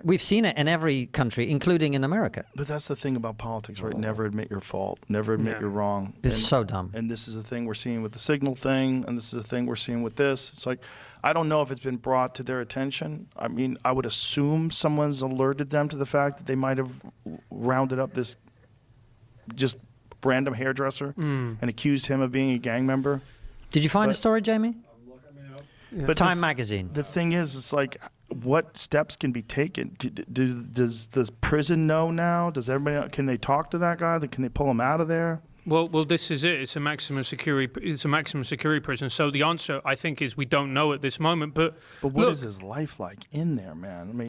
We've seen it in every country, including in America. But that's the thing about politics, right? Never admit your fault. Never admit you're wrong. It's so dumb. And this is the thing we're seeing with the signal thing, and this is the thing we're seeing with this. It's like, I don't know if it's been brought to their attention. I mean, I would assume someone's alerted them to the fact that they might have rounded up this just random hairdresser and accused him of being a gang member. Did you find the story, Jamie? But Time magazine. The thing is, it's like, what steps can be taken? Does prison know now? Does everybody know? Can they talk to that guy? Can they pull him out of there? Well, this is it. It's a maximum security prison. So the answer, I think, is we don't know at this moment. But what is his life like in there, man? I mean,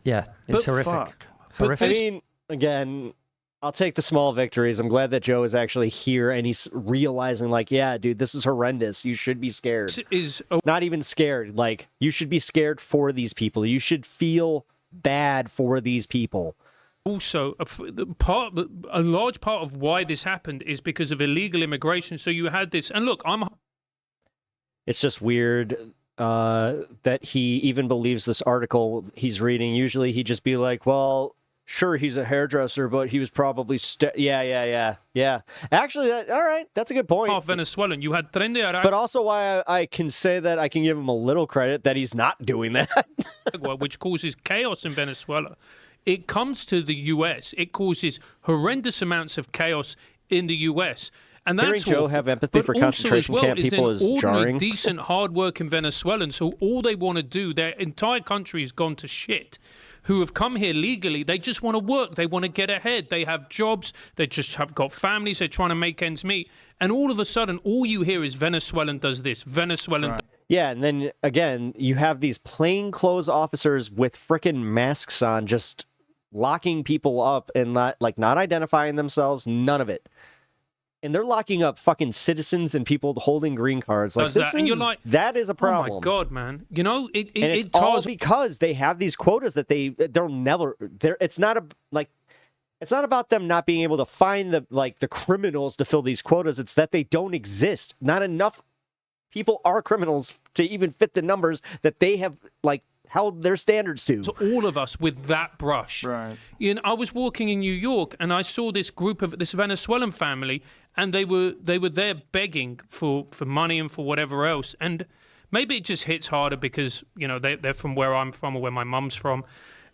Yeah, it's horrific. fuck. Horrific. I mean, again, I'll take the small victories. I'm glad that Joe is actually here and he's realizing, like, yeah, dude, this is horrendous. You should be scared. Not even scared. Like, you should be scared for these people. You should feel bad for these people. Also, a large part of why this happened is because of illegal immigration. So you had this, and look, It's just weird that he even believes this article he's reading. Usually he'd just be like, well, sure, he's a hairdresser, but he was probably yeah. Actually, all right, that's a good point. half Venezuelan. You had Trendy But also why I can say that I can give him a little credit that he's not doing that. Aragua, which causes chaos in Venezuela. it comes to the US, it causes horrendous amounts of chaos in the US. And Hearing that's Joe awful. have empathy But for also concentration as well camp is people an is ordinary, jarring. decent, hard-working Venezuelans who all they want to do, their entire country has gone to shit, who have come here legally. They just want to work. They want to get ahead. They have jobs. They just have got families. They're trying to make ends meet. And all of a sudden, all you hear is Venezuelan does this, Venezuelan. Yeah, and then again, you have these plainclothes officers with frickin' masks on, just locking people up and not identifying themselves. None of it. And they're locking up fucking citizens and people holding green cards. Like, Does that, and you're like, that is a problem. Oh my God, man! You know, and it's all because they have these quotas that they'll never. It's not about them not being able to find the criminals to fill these quotas. It's that they don't exist. Not enough people are criminals to even fit the numbers that they have held their standards to. All of us with that brush. Right. You know, I was walking in New York and I saw this group of this Venezuelan family, and they were there begging for money and for whatever else. And maybe it just hits harder because, you know, they're from where I'm from or where my mum's from.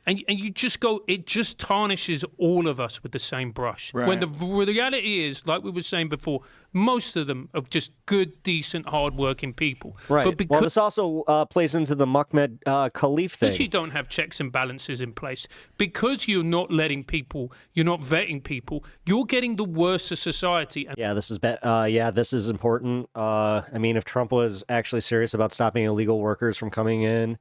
And you just go, it just tarnishes all of us with the same brush. Right. When the reality is, like we were saying before, most of them are just good, decent, hardworking people. Right. But because Well, this also plays into the Muhammad Khalif thing. you don't have checks and balances in place, because you're not letting people, you're not vetting people, you're getting the worst of society. And Yeah, this is important. I mean, if Trump was actually serious about stopping illegal workers from coming in,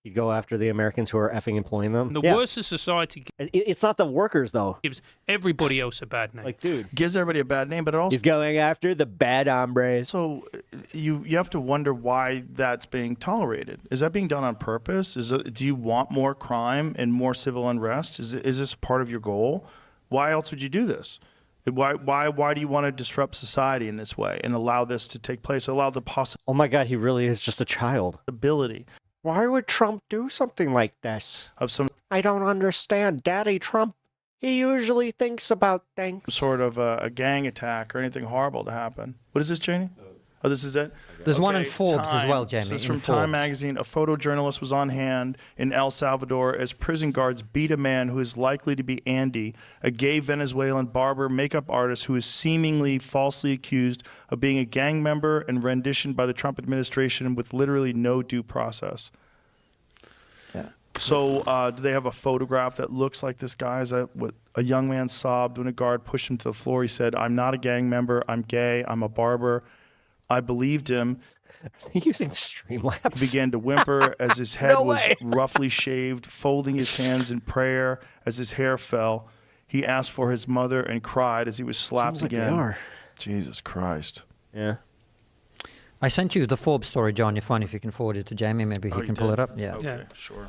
he'd go after the Americans who are effing employing them. the worst of society It's not the workers, though. gives everybody else a bad name. Like, dude, Gives everybody a bad name, but it also he's going after the bad hombres. So you have to wonder why that's being tolerated. Is that being done on purpose? Do you want more crime and more civil unrest? Is this part of your goal? Why else would you do this? Why do you want to disrupt society in this way and allow this to take place? Allow the Oh my God, he really is just a child. possibility Why would Trump do something like this? of some I don't understand. Daddy Trump, he usually thinks about things. sort of a gang attack or anything horrible to happen. What is this, Janie? Oh, this is it? There's one in Okay, Forbes as Time. well, Jamie. This is in from Time Forbes. magazine. A photojournalist was on hand in El Salvador as prison guards beat a man who is likely to be Andy, a gay Venezuelan barber makeup artist who is seemingly falsely accused of being a gang member and renditioned by the Trump administration with literally no due process. Yeah. So do they have a photograph that looks like this guy? Is that what a young man sobbed when a guard pushed him to the floor? He said, "I'm not a gang member. I'm gay. I'm a barber." I believed him. Using Streamlabs. He began to whimper as his head No was way. roughly shaved, folding his hands in prayer as his hair fell. He asked for his mother and cried as he was slapped Seems like they again. are. Jesus Christ. Yeah. I sent you the Forbes story, John. You're fine if you can forward it to Jamie. Maybe he Oh, you can pull did? it up. Yeah. Okay, Yeah. sure.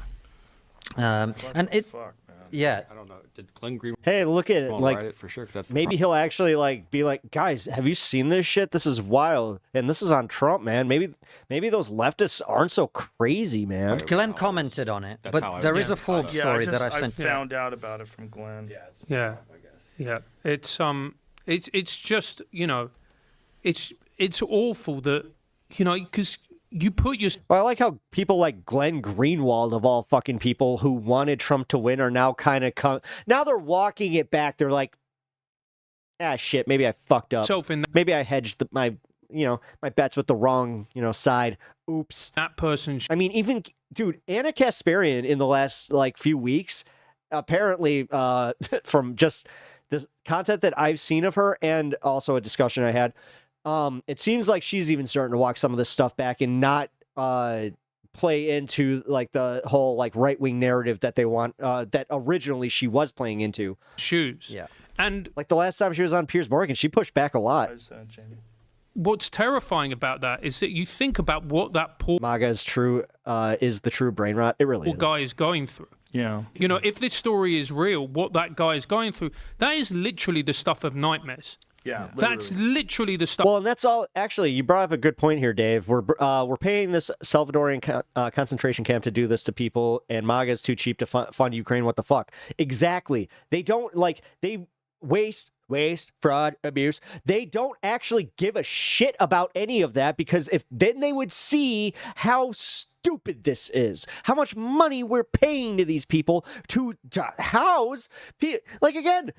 And it, Fuck, man. yeah. I don't know. Did Glenn Green Hey, look at it. write Like, it for sure? 'Cause that's the maybe he'll actually be like, guys, have you seen this shit? This is wild, and this is on Trump, man. Maybe those leftists aren't so crazy, man. Glenn commented on it, That's how but I there was- is a Forbes Yeah, story I that I sent. found out about it from Glenn. Yeah, yeah. It's just, you know, it's awful that, you know, because you put your Well, I like how people like Glenn Greenwald, of all fucking people, who wanted Trump to win, are now kind of now they're walking it back. They're like, ah, shit, maybe I fucked up. self in Maybe I hedged my bets with the wrong, side. Oops. that person's I mean, even dude, Anna Kasparian in the last few weeks, apparently, from just the content that I've seen of her, and also a discussion I had, it seems like she's even starting to walk some of this stuff back and not play into the whole right-wing narrative that they want, that originally she was playing into. shoes. Yeah. And Like the last time she was on Piers Morgan, she pushed back a lot. Jamie. what's terrifying about that is that you think about what that poor MAGA is the true brain rot. It really is. guy is going through. Yeah. You know, if this story is real, what that guy is going through, that is literally the stuff of nightmares. Yeah. That's literally the stuff. Well, and that's all. Actually, you brought up a good point here, Dave. We're paying this Salvadorian concentration camp to do this to people, and MAGA is too cheap to fund Ukraine. What the fuck? Exactly. They don't they waste waste, fraud, abuse. They don't actually give a shit about any of that, because if then they would see how stupid this is, how much money we're paying to these people to house. Like, again,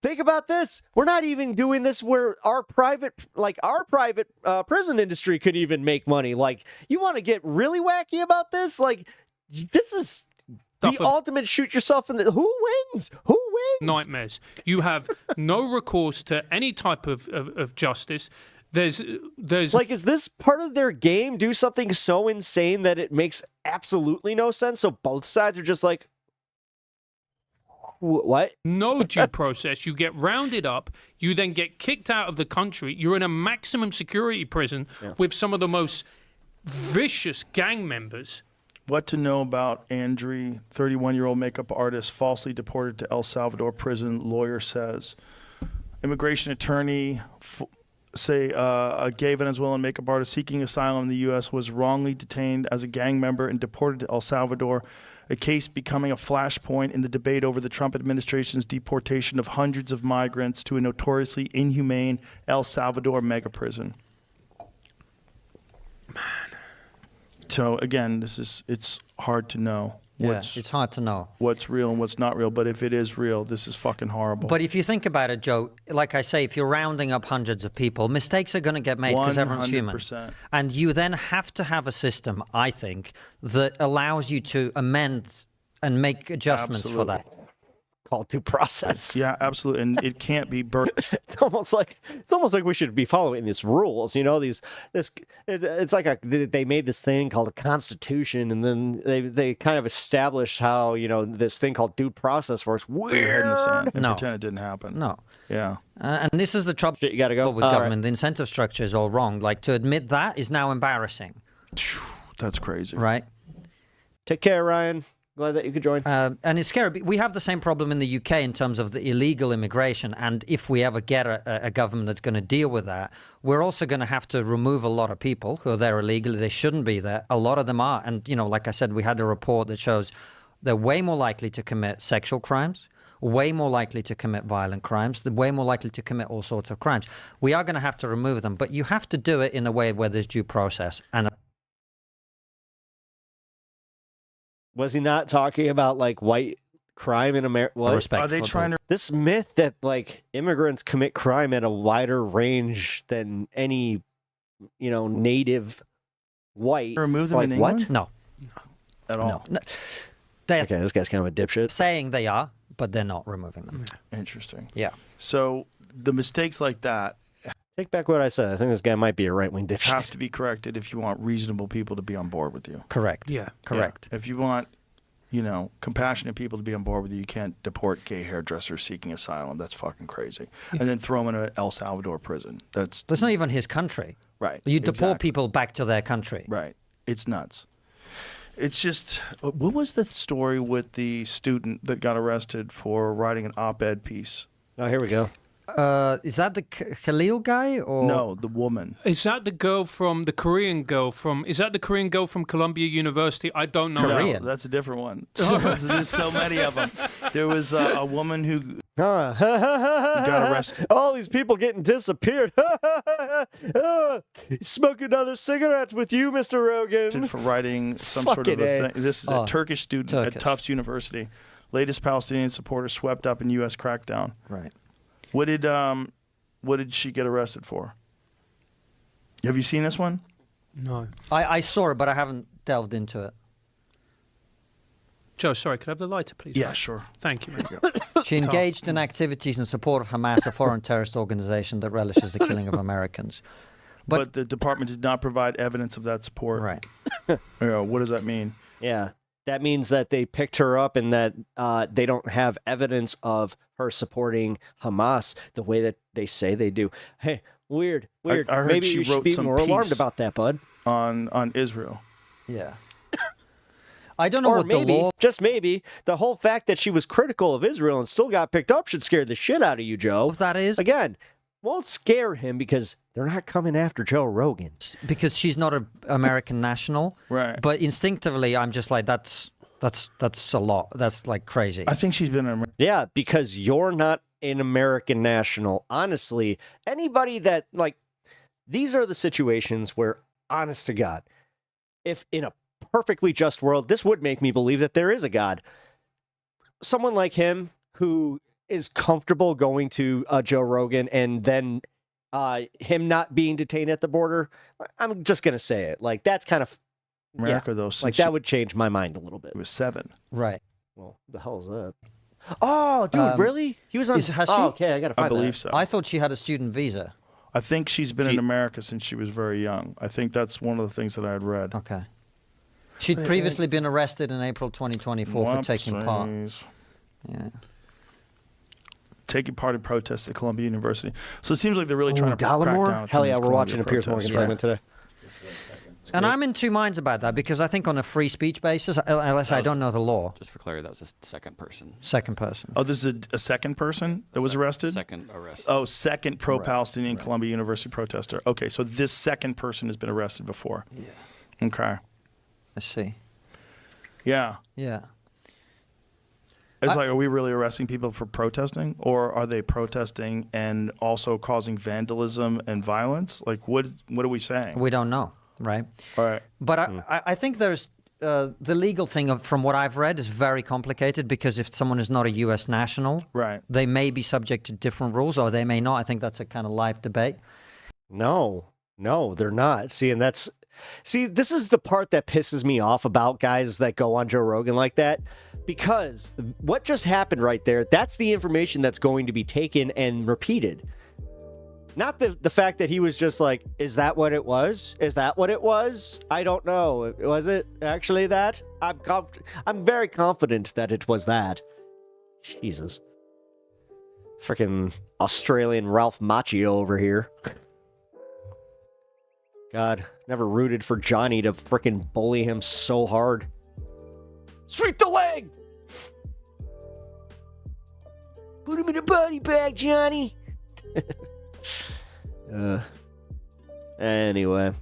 think about this. We're not even doing this where our private prison industry could even make money. Like, you want to get really wacky about this? Like, this is the ultimate shoot yourself in the... Who wins? Who wins? Nightmares. You have no recourse to any type of justice. There's like, is this part of their game? Do something so insane that it makes absolutely no sense, so both sides are just like, what? no due process. You get rounded up. You then get kicked out of the country. You're in a maximum security prison with some of the most vicious gang members. What to know about Andri, 31-year-old makeup artist, falsely deported to El Salvador prison, lawyer says. Immigration attorney say a gay Venezuelan makeup artist seeking asylum in the U.S. was wrongly detained as a gang member and deported to El Salvador, a case becoming a flashpoint in the debate over the Trump administration's deportation of hundreds of migrants to a notoriously inhumane El Salvador mega prison. So again, it's hard to know. It's hard to know what's real and what's not real. But if it is real, this is fucking horrible. But if you think about it, Joe, like I say, if you're rounding up hundreds of people, mistakes are going to get made because everyone's human. 100%. And you then have to have a system, I think, that allows you to amend and make adjustments for that. Called due process. Yeah, absolutely, and it can't be It's almost like we should be following these rules. You know, it's like they made this thing called a constitution, and then they kind of established how, you know, this thing called due process works. Weird. In the sand and No. pretend it didn't happen. No. Yeah. And this is the trouble Shit, you gotta go. with All government. The incentive structure is all wrong. Like, to admit that is now embarrassing, That's crazy. right? Take care, Ryan. Glad that you could join. And it's scary. We have the same problem in the UK in terms of the illegal immigration. And if we ever get a government that's going to deal with that, we're also going to have to remove a lot of people who are there illegally. They shouldn't be there. A lot of them are. And, you know, like I said, we had a report that shows they're way more likely to commit sexual crimes, way more likely to commit violent crimes, they're way more likely to commit all sorts of crimes. We are going to have to remove them. But you have to do it in a way where there's due process. And Was he not talking about, like, white crime in America? respect Are they for trying to? This myth that, like, immigrants commit crime at a wider range than any, you know, native white. Remove them like, in what? England? No. At all? No. They're Okay, this guy's kind of a dipshit. saying they are, but they're not removing them. Interesting. Yeah. So the mistakes like that Take back what I said. I think this guy might be a right-wing dipshit. have to be corrected if you want reasonable people to be on board with you. Correct. Yeah. Correct. Yeah. If you want, you know, compassionate people to be on board with you, you can't deport gay hairdressers seeking asylum. That's fucking crazy. And then throw them in an El Salvador prison. That's not even his country. right. You deport Exactly. people back to their country. Right. It's nuts. It's just, what was the story with the student that got arrested for writing an op-ed piece? Oh, here we go. Is that the Khalil guy or No, the woman. Is that the girl from the Korean girl from? Is that the Korean girl from Columbia University? I don't know. Korean? No, that's a different one. There's so many of them. There was a woman who got arrested. All these people getting disappeared. Smoke another cigarette with you, Mr. Rogan. For writing some sort of Fucking a A. thing. This is a Turkish student at Tufts University. Latest Palestinian supporter swept up in U.S. crackdown. right? What did she get arrested for? Have you seen this one? No. I saw it, but I haven't delved into it. Joe, sorry, could I have the lighter, please? Yeah, sure. Thank you, mate. She engaged in activities in support of Hamas, a foreign terrorist organization that relishes the killing of Americans. But the department did not provide evidence of that support. Right. What does that mean? Yeah. That means that they picked her up and that they don't have evidence of her supporting Hamas the way that they say they do. Hey, weird. I heard Maybe she you should wrote be some more alarmed piece about that, bud. On Israel. Yeah. I don't know Or what maybe, the law. just maybe, the whole fact that she was critical of Israel and still got picked up should scare the shit out of you, Joe. That is Again, won't scare him because they're not coming after Joe Rogan. because she's not an American national. Right. But instinctively, I'm just like, that's a lot. That's like crazy. I think she's been in Yeah, because you're not an American national. Honestly, anybody that, like, these are the situations where, honest to God, if in a perfectly just world, this would make me believe that there is a God. Someone like him who is comfortable going to Joe Rogan and then him not being detained at the border, I'm just going to say it. Like, that's kind of... America, though, like, that would change my mind a little bit. It was 7. Right. Well, the hell is that? Oh, dude, really? He was on... has she? Oh, okay, I got to find I believe that. so. I thought she had a student visa. I think she's been in America since she was very young. I think that's one of the things that I had read. Okay. She'd previously been arrested in April 2024 for taking part. Yeah. Taking part in protests at Columbia University. So it seems like they're really trying to crack down. Hell some of yeah, these we're watching a Columbia Piers Morgan protests. segment today. And I'm in two minds about that because I think on a free speech basis, unless I don't know the law. Just for clarity, that was a second person. Second person. Oh, this is a second person that was arrested? Second arrest. Oh, second pro-Palestinian Columbia University protester. Okay, so this second person has been arrested before. Yeah. Okay. I see. Yeah. Yeah. It's like, are we really arresting people for protesting? Or are they protesting and also causing vandalism and violence? Like, what are we saying? We don't know, right? All right. But I think there's the legal thing from what I've read is very complicated because if someone is not a U.S. national, Right. they may be subject to different rules or they may not. I think that's a kind of live debate. No, they're not. See, this is the part that pisses me off about guys that go on Joe Rogan like that. Because what just happened right there, that's the information that's going to be taken and repeated. Not the fact that he was just like, is that what it was? Is that what it was? I don't know. Was it actually that? I'm very confident that it was that. Jesus. Freaking Australian Ralph Macchio over here. God, never rooted for Johnny to freaking bully him so hard. Sweep the leg! Put him in a body bag, Johnny! Anyway.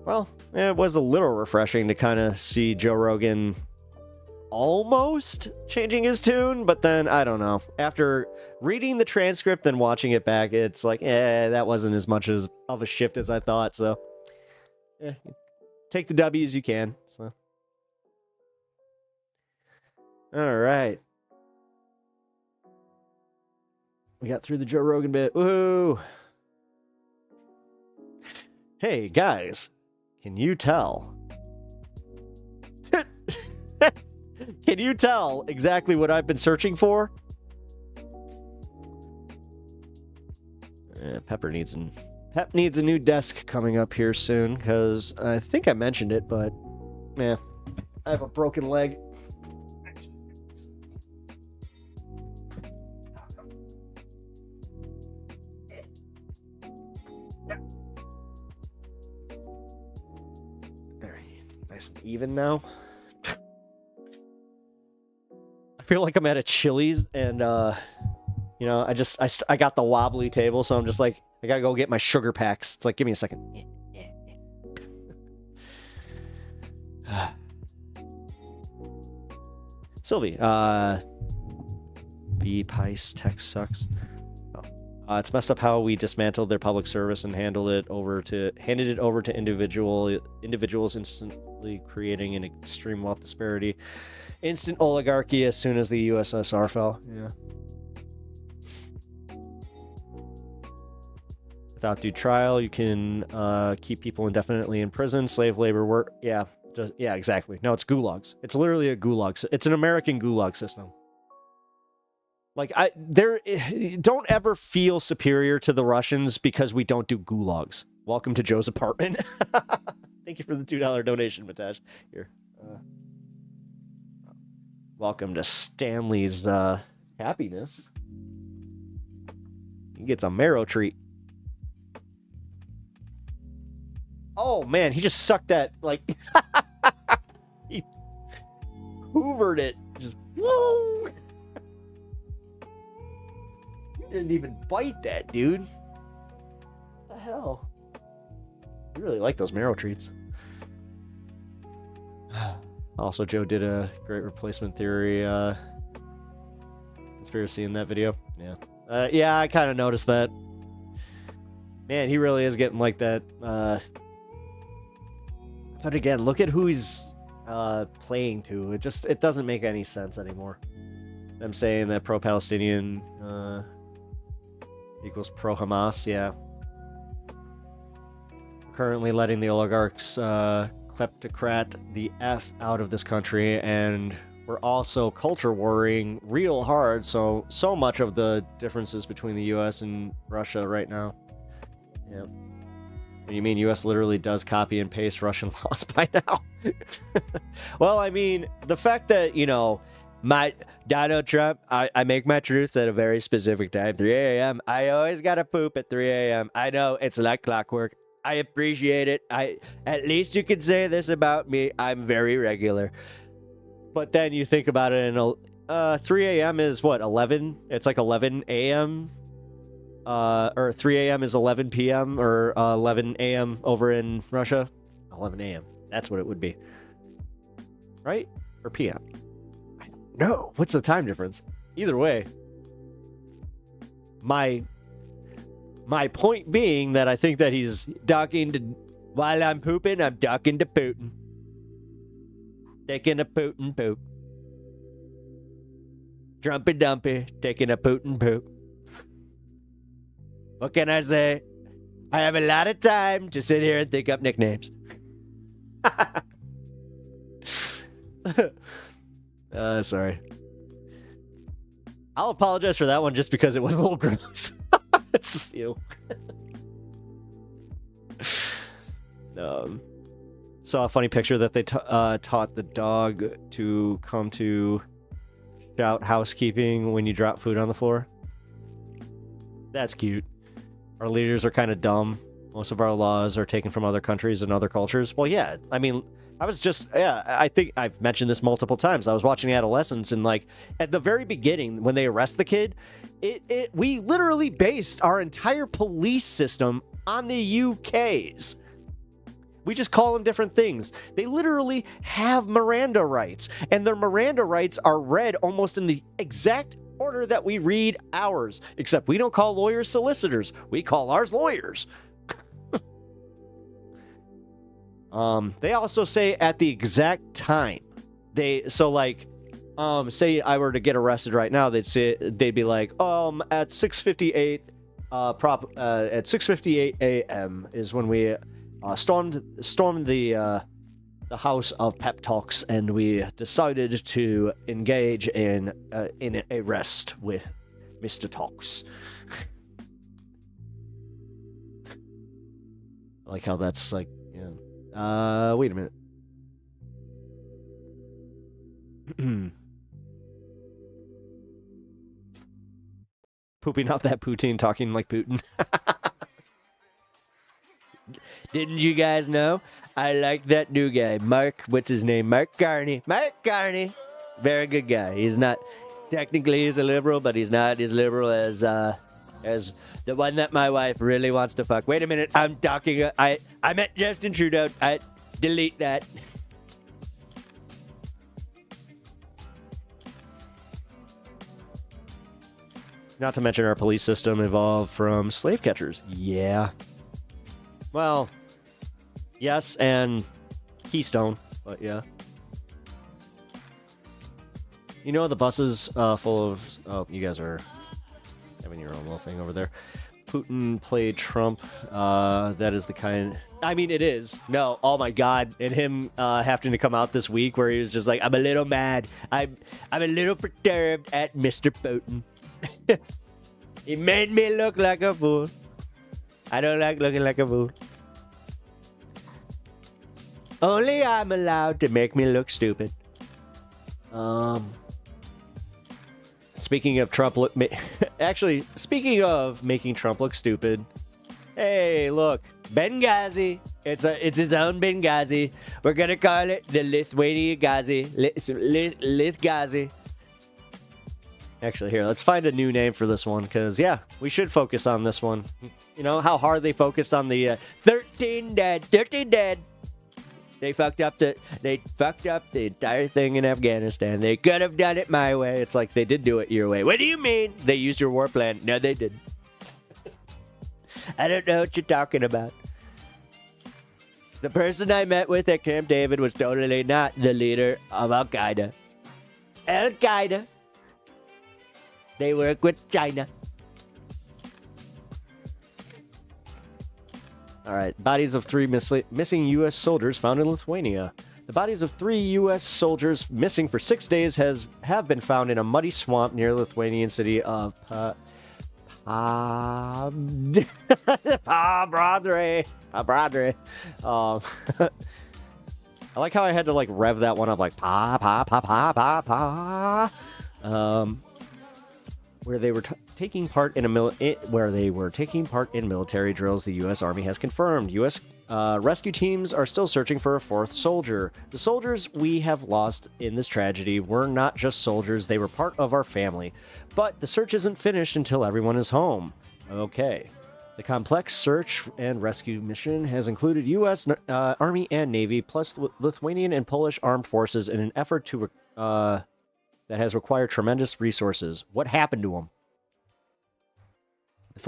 Well, it was a little refreshing to kind of see Joe Rogan almost changing his tune, but then, I don't know. After reading the transcript and watching it back, it's like, that wasn't as much of a shift as I thought, so... take the W's you can, so... All right. We got through the Joe Rogan bit. Woohoo! Hey, guys. Can you tell? Can you tell exactly what I've been searching for? Pep needs a new desk coming up here soon, because I think I mentioned it, but... I have a broken leg. Nice and even now. I feel like I'm at a Chili's and I got the wobbly table, so I'm just like, I gotta go get my sugar packs. It's like, give me a second. Sylvie, B Pice text sucks. It's messed up how we dismantled their public service and handed it over to individuals, instantly creating an extreme wealth disparity, instant oligarchy as soon as the USSR fell. Yeah. Without due trial, you can keep people indefinitely in prison, slave labor work. Yeah, exactly. No, it's gulags. It's literally a gulag. It's an American gulag system. Like, don't ever feel superior to the Russians because we don't do gulags. Welcome to Joe's apartment. Thank you for the $2 donation, Matash. Here. Welcome to Stanley's happiness. He gets a marrow treat. Oh, man, he just sucked that, like... he hoovered it. Just... Woo! Didn't even bite that, dude. What the hell? I really like those marrow treats. Also, Joe did a great replacement theory conspiracy in that video. Yeah. Yeah, I kind of noticed that. Man, he really is getting like that. But again, look at who he's playing to. It doesn't make any sense anymore. Them saying that pro-Palestinian equals pro-Hamas, yeah. Currently letting the oligarchs kleptocrat the F out of this country, and we're also culture warring real hard, so much of the differences between the US and Russia right now. Yeah. You mean US literally does copy and paste Russian laws by now? Well, I mean, the fact that, you know, my Donald Trump, I make my truths at a very specific time, 3 a.m. I always gotta poop at 3 a.m. I know, it's like clockwork. I appreciate it. At least you can say this about me. I'm very regular. But then you think about it, and 3 a.m. is what, 11? It's like 11 a.m.? Or 3 a.m. is 11 p.m. or 11 a.m. over in Russia? 11 a.m. That's what it would be. Right? Or p.m.? I don't know. What's the time difference? Either way. My point being that I think that he's docking to... While I'm pooping, I'm docking to Putin. Taking a Putin poop. Drumpy dumpy, taking a Putin poop. What can I say? I have a lot of time to sit here and think up nicknames. Sorry. I'll apologize for that one just because it was a little gross. It's just you. Saw a funny picture that they taught the dog to come to shout housekeeping when you drop food on the floor. That's cute. Our leaders are kind of dumb. Most of our laws are taken from other countries and other cultures. Well, yeah. I mean, I think I've mentioned this multiple times. I was watching Adolescents, and like at the very beginning, when they arrest the kid, we literally based our entire police system on the UK's. We just call them different things. They literally have Miranda rights, and their Miranda rights are read almost in the exact order that we read ours, except we don't call lawyers solicitors. We call ours lawyers. They also say at the exact time. Say I were to get arrested right now, they'd be like, at 6:58 at 6:58 a.m. is when we stormed the house of pep talks, and we decided to engage in a rest with Mr. Talks. I like how that's like, yeah. Wait a minute. Pooping out that poutine, talking like Putin. Didn't you guys know? I like that new guy, Mark. What's his name? Mark Carney. Mark Carney. Very good guy. He's not technically he's a liberal, but he's not as liberal as the one that my wife really wants to fuck. Wait a minute. I'm talking. I meant Justin Trudeau. I delete that. Not to mention our police system evolved from slave catchers. Yeah. Well, yes, and Keystone, but yeah. You know the buses full of... Oh, you guys are having your own little thing over there. Putin played Trump. That is the kind... I mean, it is. No, oh my God. And him having to come out this week where he was just like, I'm a little mad. I'm a little perturbed at Mr. Putin. He made me look like a fool. I don't like looking like a fool. Only I'm allowed to make me look stupid. Speaking of Trump, actually, speaking of making Trump look stupid, hey, look, Benghazi. It's its own Benghazi. We're gonna call it the Lithuania Ghazi. Lithgazi. Actually, here, let's find a new name for this one, because, yeah, we should focus on this one. You know how hard they focused on the 13 dead. They fucked up the entire thing in Afghanistan. They could have done it my way. It's like they did do it your way. What do you mean? They used your war plan. No, they didn't. I don't know what you're talking about. The person I met with at Camp David was totally not the leader of Al-Qaeda. Al-Qaeda. They work with China. All right. Bodies of 3 missing U.S. soldiers found in Lithuania. The bodies of 3 U.S. soldiers missing for 6 days have been found in a muddy swamp near the Lithuanian city of Bradre. I like how I had to like rev that one up like where they were taking part in military drills. The U.S. Army has confirmed U.S. Rescue teams are still searching for a 4th soldier. The soldiers we have lost in this tragedy were not just soldiers; they were part of our family. But the search isn't finished until everyone is home. Okay. The complex search and rescue mission has included U.S. Army and Navy, plus Lithuanian and Polish armed forces in an effort to that has required tremendous resources. What happened to them? The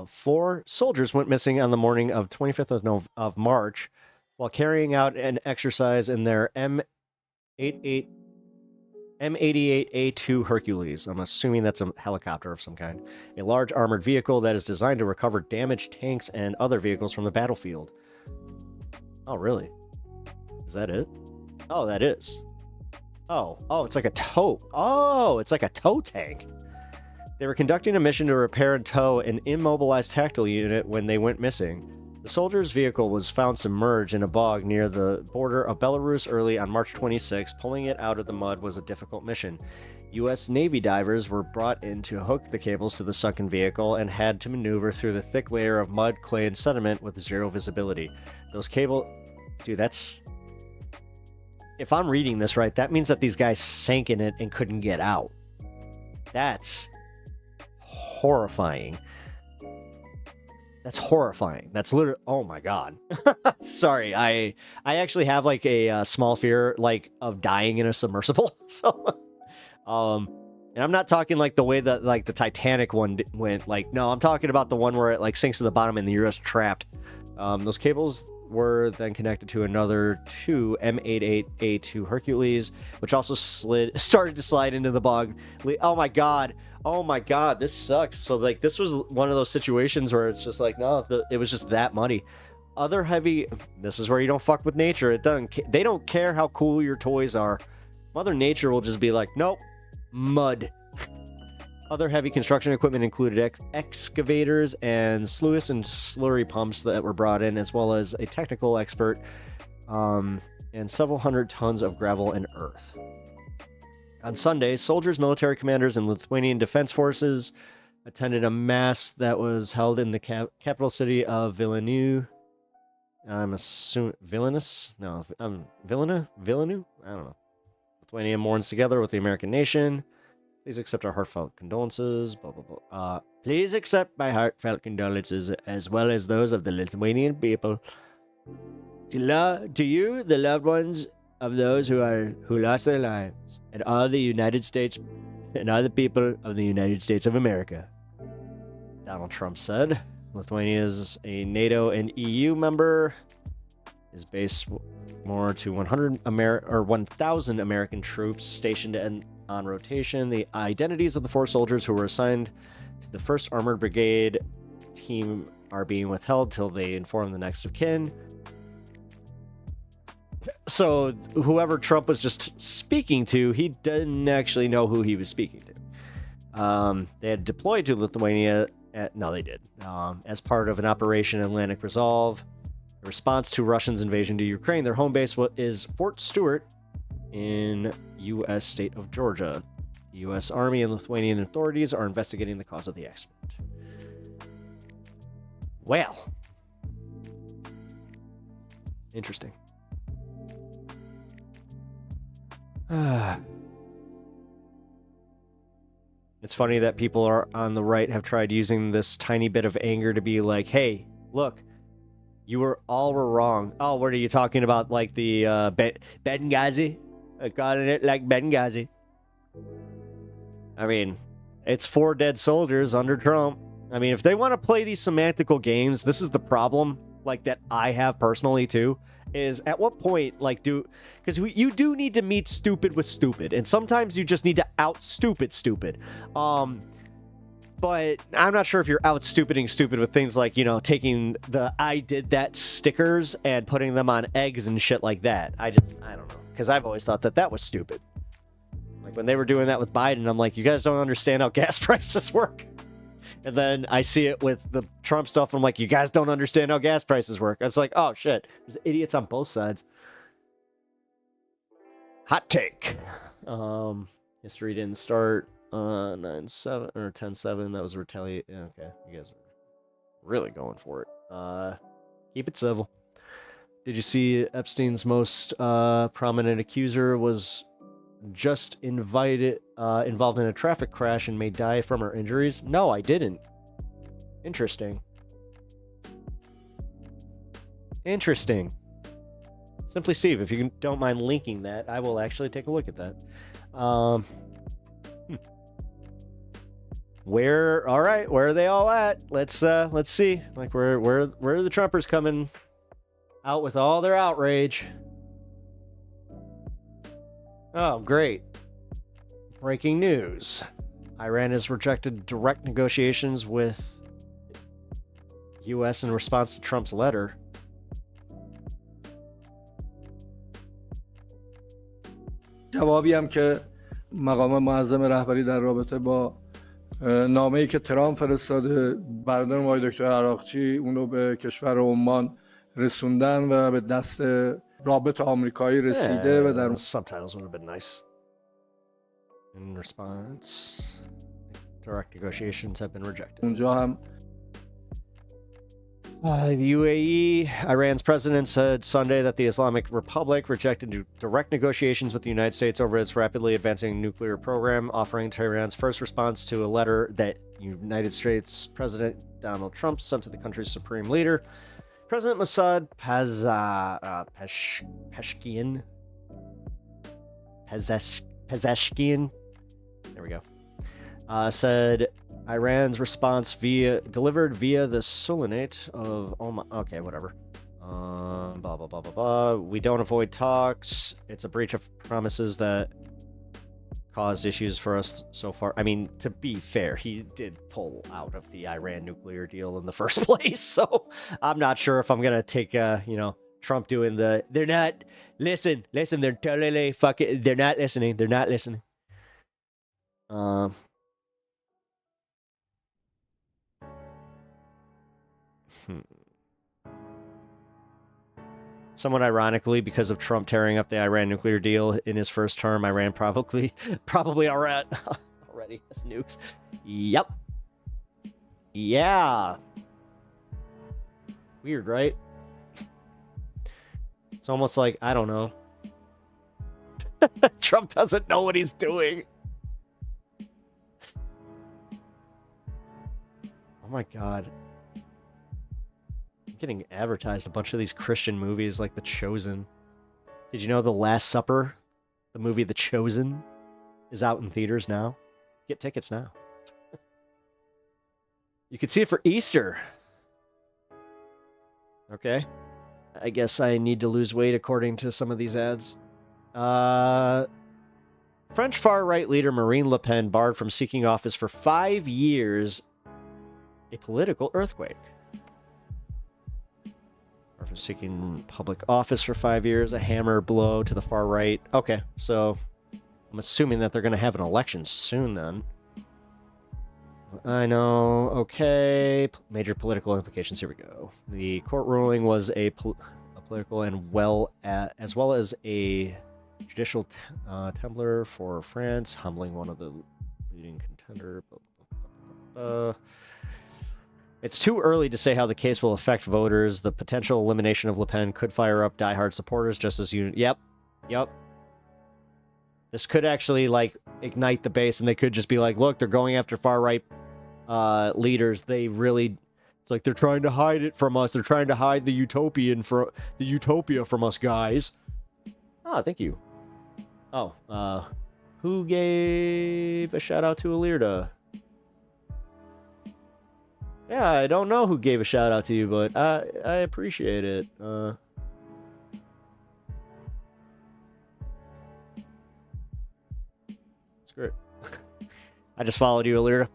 4 soldiers went missing on the morning of 25th of March while carrying out an exercise in their M88A2 Hercules. I'm assuming that's a helicopter of some kind. A large armored vehicle that is designed to recover damaged tanks and other vehicles from the battlefield. Oh, really? Is that it? Oh, that is. Oh, it's like a tow. Oh, it's like a tow tank. They were conducting a mission to repair and tow an immobilized tactical unit when they went missing. The soldier's vehicle was found submerged in a bog near the border of Belarus early on March 26. Pulling it out of the mud was a difficult mission. U.S. Navy divers were brought in to hook the cables to the sunken vehicle and had to maneuver through the thick layer of mud, clay, and sediment with zero visibility. Those cable... Dude, that's... If I'm reading this right, that means that these guys sank in it and couldn't get out. That's horrifying. That's horrifying. That's literally... Oh my god. Sorry, I actually have like a small fear like of dying in a submersible. So, and I'm not talking like the way that like the Titanic one went. Like, no, I'm talking about the one where it like sinks to the bottom and you're just trapped. Those cables were then connected to another 2 M88A2 Hercules, which also started to slide into the bog. Oh my god, this sucks. So like this was one of those situations where it's just like, no, it was just that muddy. Other heavy... This is where you don't fuck with nature. They don't care how cool your toys are. Mother Nature will just be like, nope, mud. Other heavy construction equipment included excavators and sluice and slurry pumps that were brought in, as well as a technical expert, and several hundred tons of gravel and earth. On Sunday, soldiers, military commanders, and Lithuanian defense forces attended a mass that was held in the capital city of Vilnius. I'm assuming Vilnius? No, Vilnius? I don't know. Lithuania mourns together with the American nation. Please accept our heartfelt condolences. Blah, blah, blah. Please accept my heartfelt condolences as well as those of the Lithuanian people. To you, the loved ones of those who lost their lives, and all the United States and all the people of the United States of America. Donald Trump said. Lithuania is a NATO and EU member. Is based more to 1,000 American troops stationed on rotation. The identities of the 4 soldiers who were assigned to the 1st Armored Brigade team are being withheld till they inform the next of kin. So whoever Trump was just speaking to, he didn't actually know who he was speaking to. They had deployed to Lithuania. No, they did. As part of an Operation Atlantic Resolve, in response to Russians' invasion to Ukraine. Their home base is Fort Stewart in U.S. state of Georgia. The U.S. Army and Lithuanian authorities are investigating the cause of the accident. Well, interesting. It's funny that people are on the right have tried using this tiny bit of anger to be like, hey, look, You were wrong. Oh, what are you talking about? Like the Benghazi? I calling it like Benghazi. I mean, it's 4 dead soldiers under Trump. I mean, if they want to play these semantical games, this is the problem, like, that I have personally, too, is at what point, like, because you do need to meet stupid with stupid, and sometimes you just need to out-stupid stupid. But I'm not sure if you're out-stupiding stupid with things like, you know, taking the I did that stickers and putting them on eggs and shit like that. I don't know, because I've always thought that that was stupid. Like, when they were doing that with Biden, I'm like, you guys don't understand how gas prices work. And then I see it with the Trump stuff. I'm like, you guys don't understand how gas prices work. It's like, oh, shit. There's idiots on both sides. Hot take. History didn't start 9-7 or 10-7. That was a retaliate. Yeah, okay. You guys are really going for it. Keep it civil. Did you see Epstein's most prominent accuser was just involved in a traffic crash and may die from her injuries? No, I didn't. Interesting. Simply Steve, if you don't mind linking that, I will actually take a look at that. Where are they all at? Let's see. Like, where are the Trumpers coming out with all their outrage? Oh, great. Breaking news. Iran has rejected direct negotiations with U.S. in response to Trump's letter. جوابی هم که مقام معظم رهبری در رابطه با نامه‌ای که ترامپ فرستاده برادرم آقای دکتر عراقچی اونو به کشور عمان رسوندن و به دست رابط آمریکایی رسیده و در subtitles would have been nice. In response, direct negotiations have been rejected. اونجا هم The UAE, Iran's president said Sunday that the Islamic Republic rejected direct negotiations with the United States over its rapidly advancing nuclear program, offering Tehran's first response to a letter that United States President Donald Trump sent to the country's supreme leader, President Mossad Pezeshkian, there we go, said Iran's response delivered via the Sultanate of Oman. Okay, whatever. Blah, blah, blah, blah, blah. We don't avoid talks. It's a breach of promises that caused issues for us so far. I mean, to be fair, he did pull out of the Iran nuclear deal in the first place. So I'm not sure if I'm going to take, Trump doing they're not, listen, they're totally fucking, they're not listening. Somewhat ironically, because of Trump tearing up the Iran nuclear deal in his first term, Iran probably already has nukes. Yep. Yeah. Weird, right? It's almost like, I don't know. Trump doesn't know what he's doing. Oh my God. Getting advertised a bunch of these Christian movies like The Chosen. Did you know The Last Supper, the movie The Chosen, is out in theaters now? Get tickets now. You can see it for Easter. Okay. I guess I need to lose weight according to some of these ads. French far-right leader Marine Le Pen barred from seeking office for 5 years. A political earthquake. For seeking public office for 5 years, a hammer blow to the far right. Okay, so I'm assuming that they're going to have an election soon then. I know. Okay, major political implications. Here we go. The court ruling was a political and as well as a judicial templar for France, humbling one of the leading contender. It's too early to say how the case will affect voters. The potential elimination of Le Pen could fire up diehard supporters just as you... Yep. This could actually, like, ignite the base, and they could just be like, look, they're going after far-right leaders. They really... It's like they're trying to hide it from us. They're trying to hide the utopia from us, guys. Ah, thank you. Oh, who gave a shout out to Alirda? Yeah, I don't know who gave a shout out to you, but I appreciate it. Screw it. I just followed you, Alira.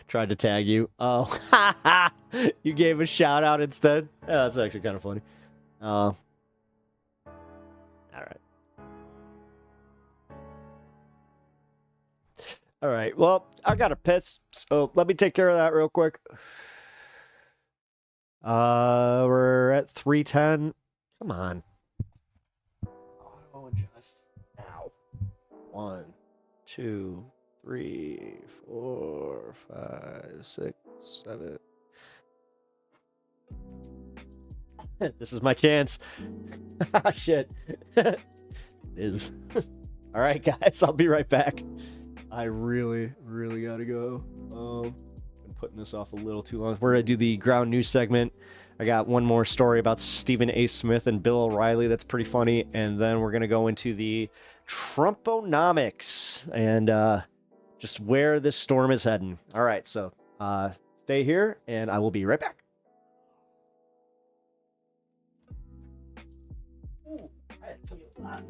Tried to tag you. Oh, you gave a shout out instead. Yeah, that's actually kind of funny. All right. All right. Well, I got to piss, so let me take care of that real quick. We're at 3:10. Come on. Auto adjust now. 1, 2, 3, 4, 5, 6, 7. This is my chance. Shit. It is. All right, guys. I'll be right back. I really gotta go. I'm putting this off a little too long. We're gonna do the ground news segment. I got one more story about Stephen A. Smith and Bill O'Reilly that's pretty funny, and then we're gonna go into the Trumponomics and just where this storm is heading. All right, so stay here, and I will be right back. Ooh, I had to a lot.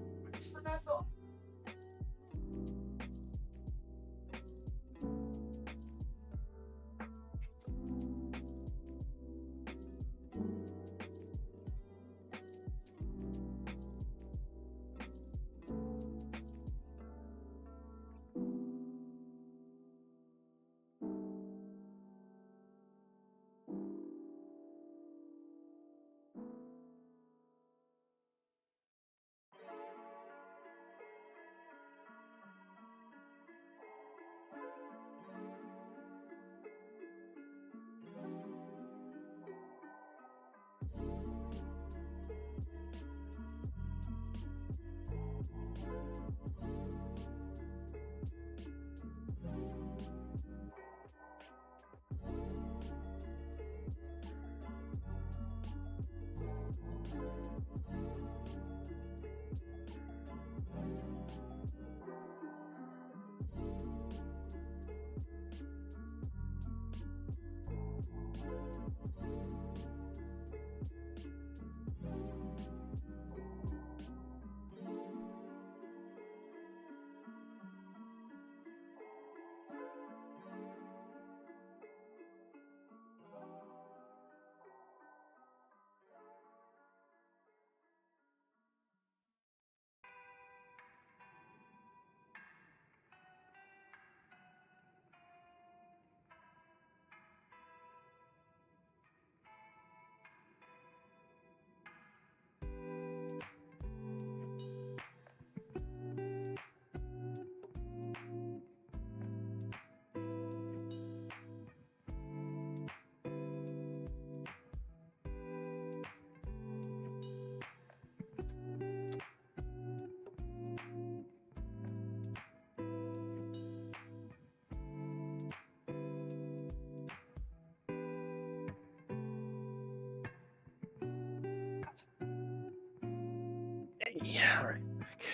Yeah, all right, back.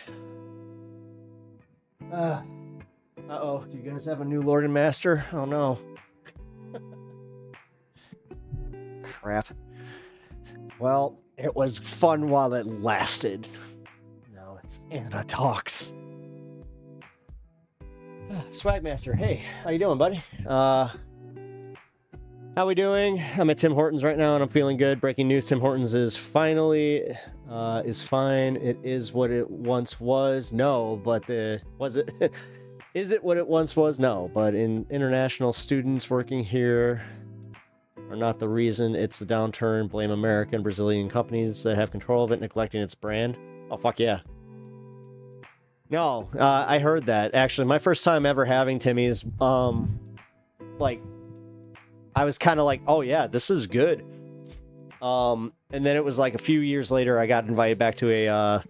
Uh-oh, do you guys have a new Lord and Master? Oh, no. Crap. Well, it was fun while it lasted. Now it's Anna Talks. Swagmaster, hey, how you doing, buddy? How we doing? I'm at Tim Hortons right now, and I'm feeling good. Breaking news, Tim Hortons is finally... is fine. It is what it once was. No, but was it? Is it what it once was? No, but international students working here are not the reason. It's the downturn. Blame American, Brazilian companies that have control of it, neglecting its brand. Oh, fuck yeah. No, I heard that. Actually, my first time ever having Timmy's, like, I was kind of like, oh yeah, this is good. And then it was like a few years later, I got invited back to a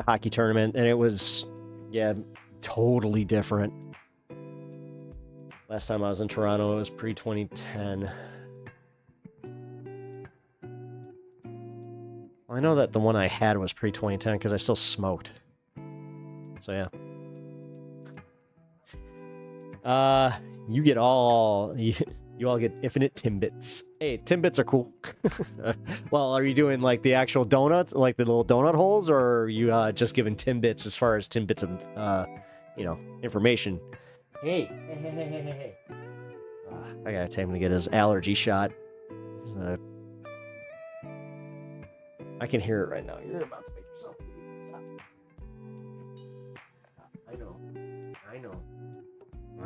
hockey tournament, and it was, yeah, totally different. Last time I was in Toronto, it was pre-2010. Well, I know that the one I had was pre-2010 because I still smoked. So yeah. You get all you all get infinite Timbits. Hey, Timbits are cool. Well, are you doing like the actual donuts, like the little donut holes, or are you just giving Timbits as far as Timbits of you know, information? Hey. I gotta take him to get his allergy shot. I can hear it right now. You're about to make yourself stop.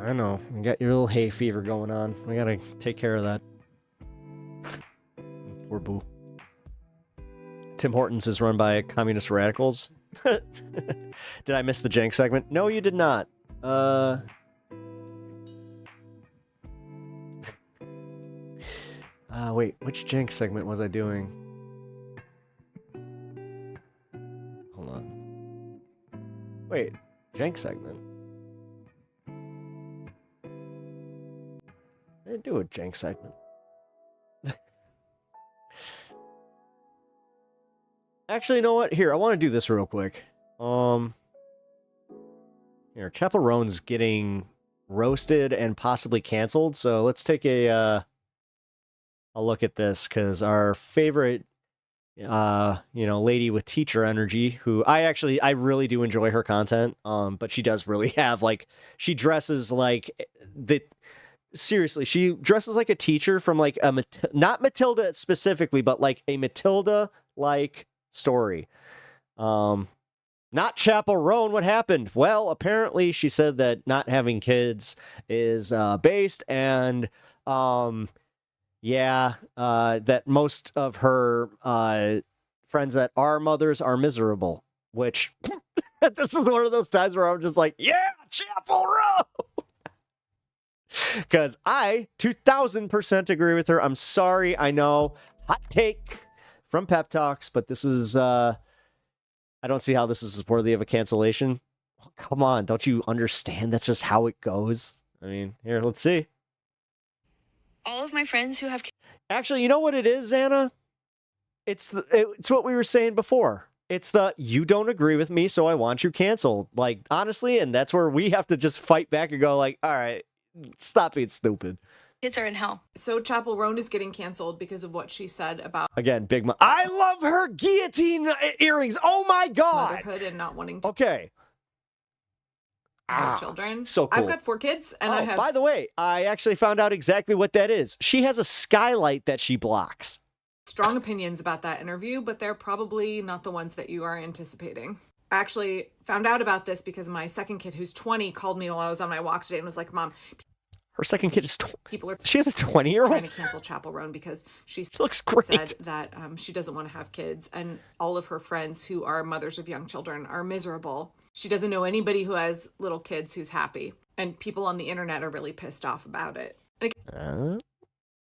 I know. You got your little hay fever going on. We gotta take care of that. Poor boo. Tim Hortons is run by communist radicals. Did I miss the jank segment? No, you did not. Wait, which jank segment was I doing? Hold on. Wait, jank segment? I didn't do a jank segment. Actually, you know what? Here, I want to do this real quick. Here, Chapel Roan's getting roasted and possibly canceled, so let's take a look at this, because our favorite, you know, lady with teacher energy, who I really do enjoy her content, but she does really have, like, she dresses like seriously, she dresses like a teacher from, like, not Matilda specifically, but, like, a Matilda-like story. Not Chapel Roan, what happened? Well, apparently she said that not having kids is based, and yeah, that most of her friends that are mothers are miserable, which this is one of those times where I'm just like, yeah, Chapel Roan! Because I 2000% agree with her. I'm sorry, I know, hot take from Pep Talks, but this is, I don't see how this is worthy of a cancellation. Oh, come on, don't you understand? That's just how it goes. I mean, here, let's see. All of my friends who have Actually, you know what it is, Anna? It's what we were saying before. It's the, you don't agree with me, so I want you canceled. Like, honestly, and that's where we have to just fight back and go like, all right, stop being stupid. kids are in hell. So Chapel Roan is getting canceled because of what she said about Again, Big Mom. I love her guillotine earrings. Oh my God. motherhood and not wanting to Okay. have children. So cool. I've got 4 kids, and I have. By the way, I actually found out exactly what that is. She has a skylight that she blocks. Strong opinions about that interview, but they're probably not the ones that you are anticipating. I actually found out about this because my second kid, who's 20, called me while I was on my walk today and was like, "Mom, her second kid is 20. People are she has a 20-year-old trying to cancel Chapel Roan because she looks great. Said that she doesn't want to have kids, and all of her friends who are mothers of young children are miserable. She doesn't know anybody who has little kids who's happy, and people on the internet are really pissed off about it."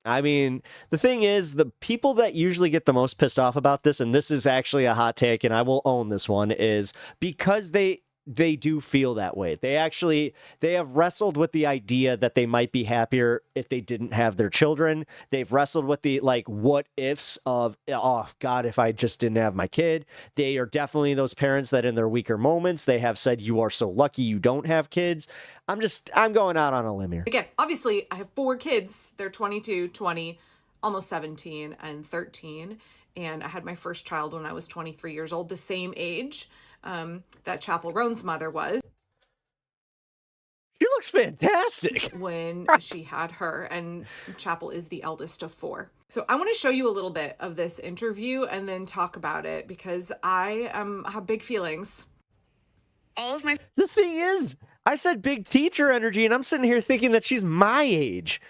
I mean, the thing is, the people that usually get the most pissed off about this, and this is actually a hot take, and I will own this one, is because they do feel that way. They have wrestled with the idea that they might be happier if they didn't have their children. They've wrestled with the, like, what ifs of, oh, God, if I just didn't have my kid. They are definitely those parents that in their weaker moments, they have said, you are so lucky you don't have kids. I'm going out on a limb here. Again, obviously, I have 4 kids. They're 22, 20, almost 17, and 13. And I had my first child when I was 23 years old, the same age that Chapel Roan's mother was. She looks fantastic. When she had her, and Chapel is the eldest of 4. So I want to show you a little bit of this interview and then talk about it because I have big feelings. All of my The thing is, I said big teacher energy, and I'm sitting here thinking that she's my age.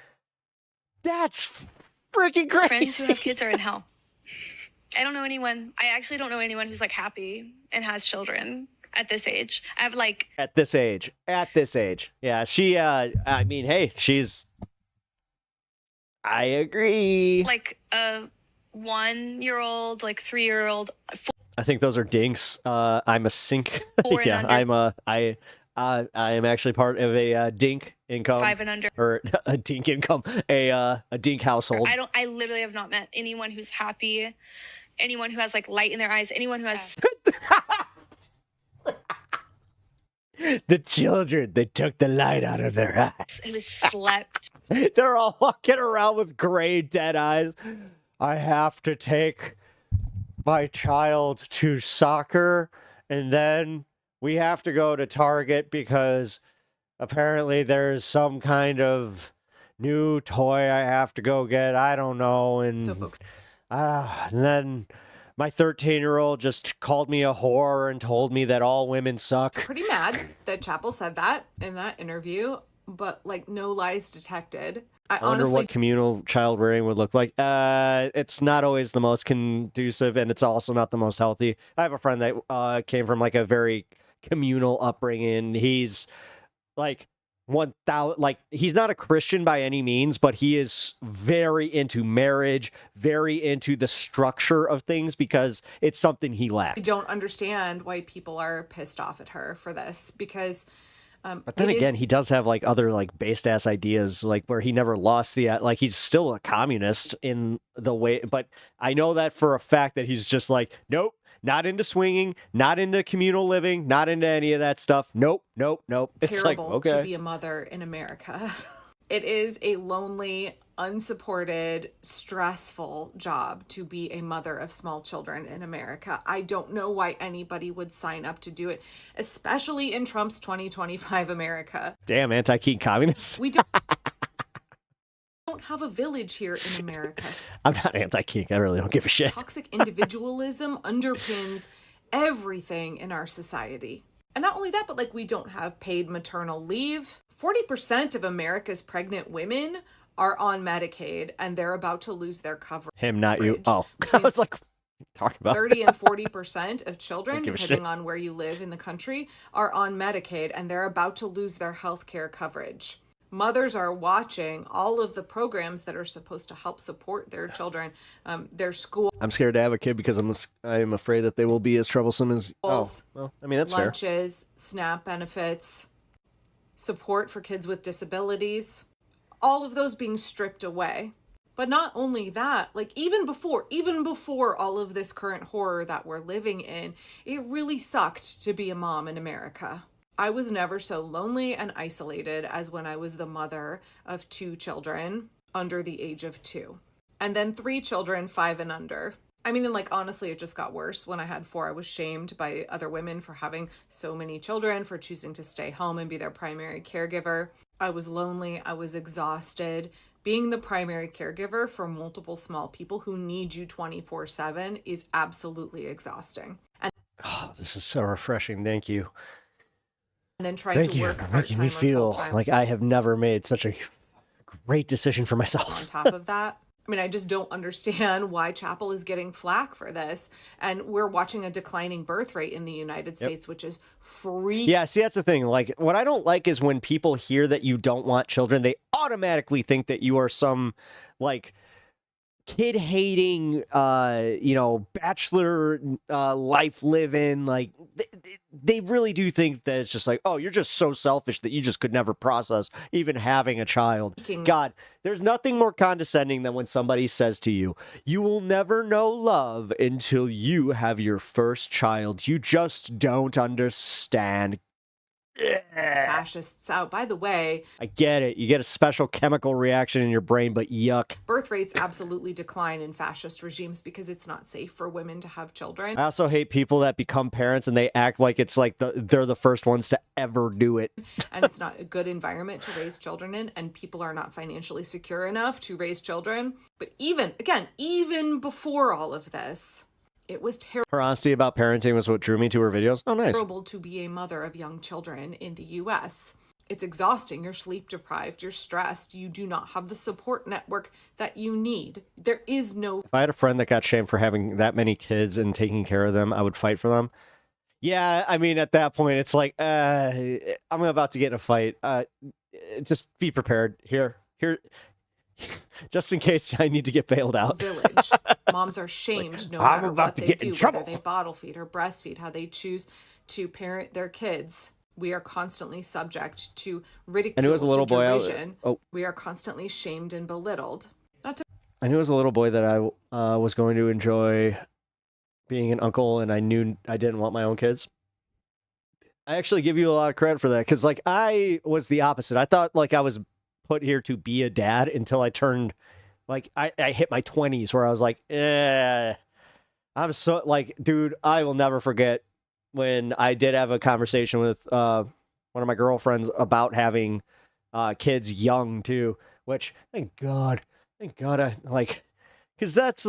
That's freaking crazy. friends who have kids are in hell. I don't know anyone. I actually don't know anyone who's like happy and has children at this age. I have like At this age. Yeah, she, I mean, hey, I agree. like a 1-year-old, like 3-year-old, I think those are dinks. I'm a sink. 4 and Yeah, under. I am actually part of a dink income. 5 and under. Or a dink income, a dink household. I literally have not met anyone who's happy, anyone who has like light in their eyes, anyone who has The children, they took the light out of their eyes. who slept. They're all walking around with gray, dead eyes. I have to take my child to soccer, and then we have to go to Target because apparently there's some kind of new toy I have to go get. I don't know. And, So folks, and then my 13-year-old just called me a whore and told me that all women suck. pretty mad that Chappell said that in that interview, but like no lies detected. I I wonder honestly what communal child rearing would look like. It's not always the most conducive, and it's also not the most healthy. I have a friend that came from like a very communal upbringing. He's like 1,000. Like he's not a Christian by any means, but he is very into marriage, very into the structure of things because it's something he I lacked. don't understand why people are pissed off at her for this because But then it again, is- he does have like other like based ass ideas, like where he never lost the like he's still a communist in the way. But I know that for a fact that he's just like, nope, not into swinging, not into communal living, not into any of that stuff. Nope, nope, nope. It's like, terrible okay. to be a mother in America. It is a lonely, unsupported, stressful job to be a mother of small children in America. I don't know why anybody would sign up to do it, especially in Trump's 2025 America. Damn, anti-keen communists. We don't have a village here in America. I'm not anti-kink. I really don't give a shit. Toxic individualism underpins everything in our society. And not only that, but like we don't have paid maternal leave. 40% of America's pregnant women are on Medicaid and they're about to lose their coverage. Him, not you. Bridge Oh, I between was like, talk about 30 and 40% of children, Don't give a depending shit. on where you live in the country, are on Medicaid and they're about to lose their health care coverage. Mothers are watching all of the programs that are supposed to help support their children, their school. I'm scared to have a kid because I'm afraid that they will be as troublesome as. Oh, Schools, well, I mean that's fair. lunches, SNAP benefits, support for kids with disabilities, all of those being stripped away. But not only that, like even before all of this current horror that we're living in, it really sucked to be a mom in America. I was never so lonely and isolated as when I was the mother of 2 children under the age of 2. And then 3 children 5 and under. I mean, and like, honestly, it just got worse. When I had 4, I was shamed by other women for having so many children, for choosing to stay home and be their primary caregiver. I was lonely. I was exhausted. Being the primary caregiver for multiple small people who need you 24/7 is absolutely exhausting. And Oh, this is so refreshing. Thank you. then trying Thank to you. work You're part-time making me or feel full-time like I have never made such a great decision for on myself. top of that. I mean, I just don't understand why Chappell is getting flack for this. And we're watching a declining birth rate in the United States, which is freaking Yeah, see, that's the thing. Like, what I don't like is when people hear that you don't want children, they automatically think that you are some, like, kid-hating, bachelor life living. Like, they really do think that it's just like, oh, you're just so selfish that you just could never process even having a child. God, there's nothing more condescending than when somebody says to you, you will never know love until you have your first child. You just don't understand. fascists out. By the way, I get it. You get a special chemical reaction in your brain, but yuck. birth rates absolutely decline in fascist regimes because it's not safe for women to have children. I also hate people that become parents and they act like it's like they're the first ones to ever do it. And it's not a good environment to raise children in, and people are not financially secure enough to raise children. But even before all of this, it was Her honesty about parenting was what drew me to her videos. Oh, nice. terrible to be a mother of young children in the US. It's exhausting. You're sleep deprived. You're stressed. You do not have the support network that you need. There is no. If I had a friend that got shamed for having that many kids and taking care of them, I would fight for them. Yeah, I mean, at that point, it's like, I'm about to get in a fight. Just be prepared. Here. Just in case I need to get bailed out. Village. Moms are shamed no I'm matter about what to they get in do, trouble. whether they bottle feed or breastfeed, how they choose to parent their kids. We are constantly subject to ridicule, I knew as a little to boy, derision. oh, We are constantly shamed and belittled. Not to I knew as a little boy that I was going to enjoy being an uncle, and I knew I didn't want my own kids. I actually give you a lot of credit for that, because like I was the opposite. I thought like I was put here to be a dad until I turned, like I hit my 20s, where I was like, I'm so like, dude, I will never forget when I did have a conversation with one of my girlfriends about having kids young too, which thank God I like, because that's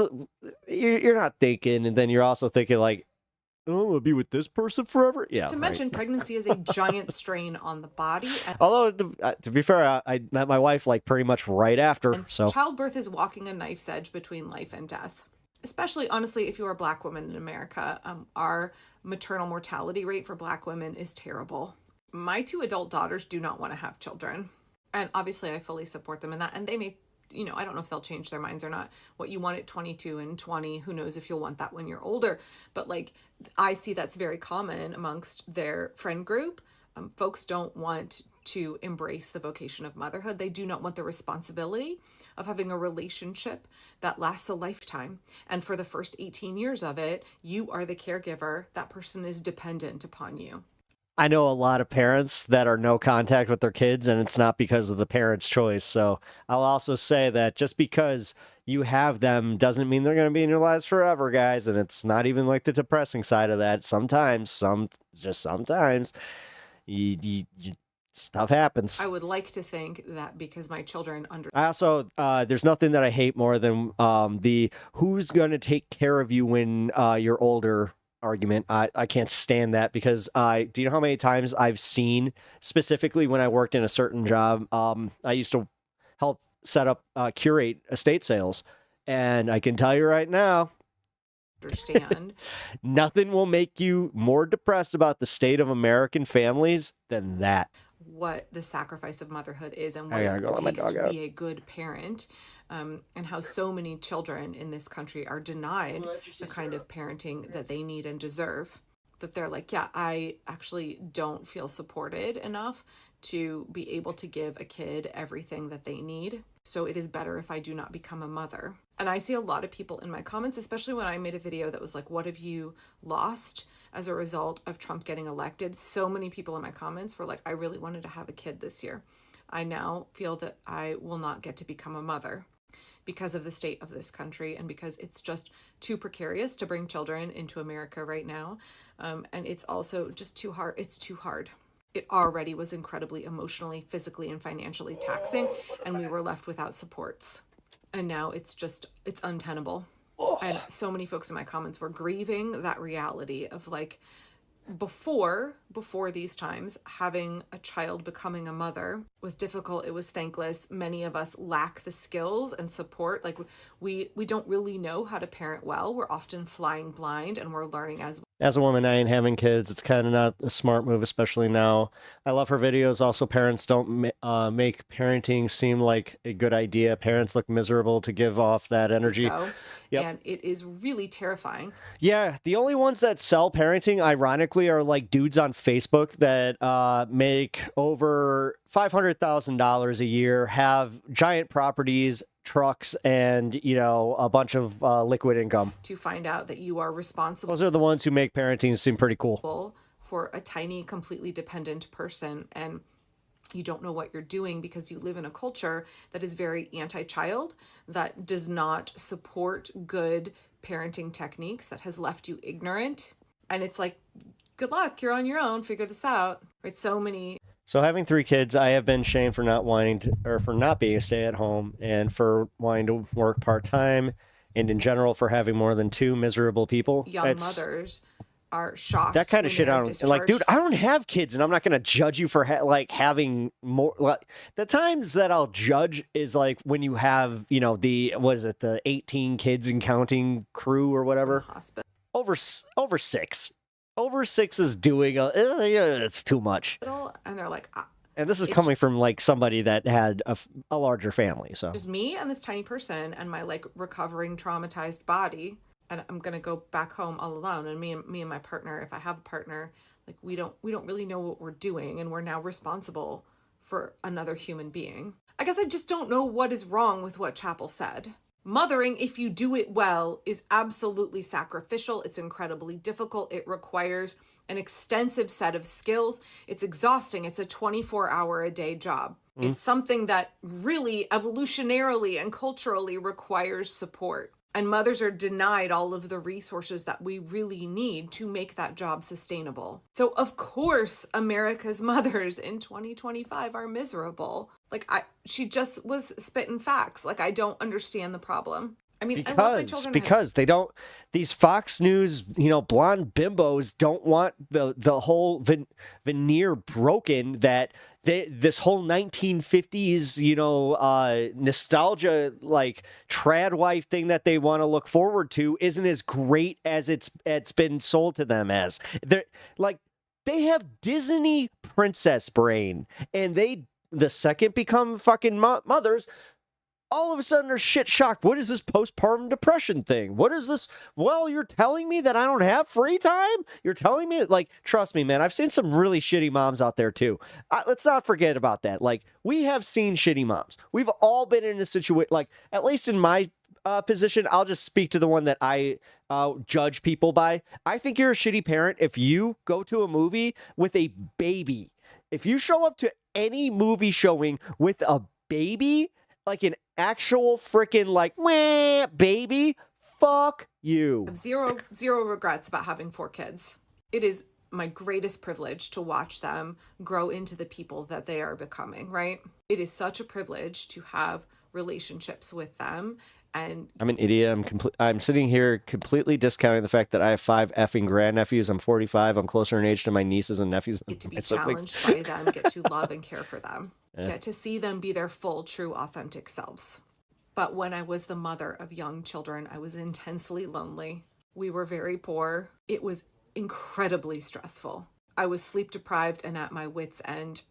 you're not thinking, and then you're also thinking like, oh, I'm gonna be with this person forever. Yeah. to mention, pregnancy is a giant strain on the body. Although to be fair, I met my wife like pretty much right after. And So childbirth is walking a knife's edge between life and death. Especially, honestly, if you're a Black woman in America, our maternal mortality rate for Black women is terrible. My 2 adult daughters do not want to have children. And obviously, I fully support them in that. And they may, I don't know if they'll change their minds or not. What you want at 22 and 20, who knows if you'll want that when you're older. But like, I see that's very common amongst their friend group. Folks don't want to embrace the vocation of motherhood. They do not want the responsibility of having a relationship that lasts a lifetime. And for the first 18 years of it, you are the caregiver. That person is dependent upon you. I know a lot of parents that are no contact with their kids, and it's not because of the parents' choice. So I'll also say that just because you have them doesn't mean they're going to be in your lives forever, guys. And it's not even like the depressing side of that. Sometimes, sometimes, you stuff happens. I would like to think that because my children I also, there's nothing that I hate more than the who's going to take care of you when you're older argument. I can't stand that, because do you know how many times I've seen, specifically when I worked in a certain job, I used to help set up curate estate sales, and I can tell you right now, understand nothing will make you more depressed about the state of American families than that. what the sacrifice of motherhood is and what it takes to be a good parent, and how so many children in this country are denied the kind of parenting that they need and deserve. That they're like, yeah, I actually don't feel supported enough to be able to give a kid everything that they need. So it is better if I do not become a mother. And I see a lot of people in my comments, especially when I made a video that was like, what have you lost as a result of Trump getting elected? So many people in my comments were like, I really wanted to have a kid this year. I now feel that I will not get to become a mother because of the state of this country and because it's just too precarious to bring children into America right now. And it's also just too hard. It's too hard. It already was incredibly emotionally, physically, and financially taxing, and we were left without supports. And now it's untenable. And so many folks in my comments were grieving that reality of like, before these times, having a child becoming a mother was difficult. It was thankless. Many of us lack the skills and support. Like we don't really know how to parent well. We're often flying blind, and we're learning as a woman. I ain't having kids. It's kind of not a smart move, especially now. I love her videos. Also, parents don't make parenting seem like a good idea. Parents look miserable to give off that energy. Yep. And it is really terrifying. Yeah, the only ones that sell parenting, ironically, are like dudes on Facebook that make over $500,000 a year, have giant properties, trucks, and a bunch of liquid income. To find out that you are responsible. Those are the ones who make parenting seem pretty cool. For a tiny, completely dependent person, and you don't know what you're doing because you live in a culture that is very anti-child, that does not support good parenting techniques, that has left you ignorant. And it's like, good luck, you're on your own, figure this out. Right? So having 3 kids, I have been shamed for not wanting to, or for not being a stay-at-home, and for wanting to work part-time, and in general for having more than 2 miserable people. Young mothers are shocked. That kind of shit. Like, dude, I don't have kids, and I'm not gonna judge you for having more. Like, the times that I'll judge is like when you have, the 18 kids and counting crew or whatever. Hospital. Over 6. Over 6 is doing it's too much. And they're like, and this is coming from like somebody that had a larger family. So just me and this tiny person and my like recovering traumatized body. and I'm going to go back home all alone. And me and my partner, if I have a partner, like we don't really know what we're doing, and we're now responsible for another human being. I guess I just don't know what is wrong with what Chappell said. Mothering, if you do it well, is absolutely sacrificial. It's incredibly difficult. It requires an extensive set of skills. It's exhausting. It's a 24-hour-a-day job. It's something that really evolutionarily and culturally requires support. And mothers are denied all of the resources that we really need to make that job sustainable. So of course, America's mothers in 2025 are miserable. Like she just was spitting facts. Like I don't understand the problem. I mean, I love my children. Because they don't, these Fox News, blonde bimbos don't want the whole veneer broken that this whole 1950s, nostalgia, like trad wife thing that they want to look forward to isn't as great as it's been sold to them as. They have Disney princess brain, and the second become fucking mothers, all of a sudden they're shit shocked. What is this postpartum depression thing? What is this? Well, you're telling me that I don't have free time? You're telling me, trust me, man, I've seen some really shitty moms out there too. Let's not forget about that. We have seen shitty moms. We've all been in a situation, at least in my position, I'll just speak to the one that I judge people by. I think you're a shitty parent if you go to a movie with a baby. If you show up to any movie showing with a baby, like an actual freaking wah, baby, fuck you. I have zero regrets about having 4 kids. It is my greatest privilege to watch them grow into the people that they are becoming, right? It is such a privilege to have relationships with them. And I'm an idiot. I'm sitting here completely discounting the fact that I have 5 effing grandnephews. I'm 45. I'm closer in age to my nieces and nephews. Get to be challenged by them, get to love and care for them, get to see them be their full, true, authentic selves. But when I was the mother of young children, I was intensely lonely. We were very poor. It was incredibly stressful. I was sleep deprived and at my wit's end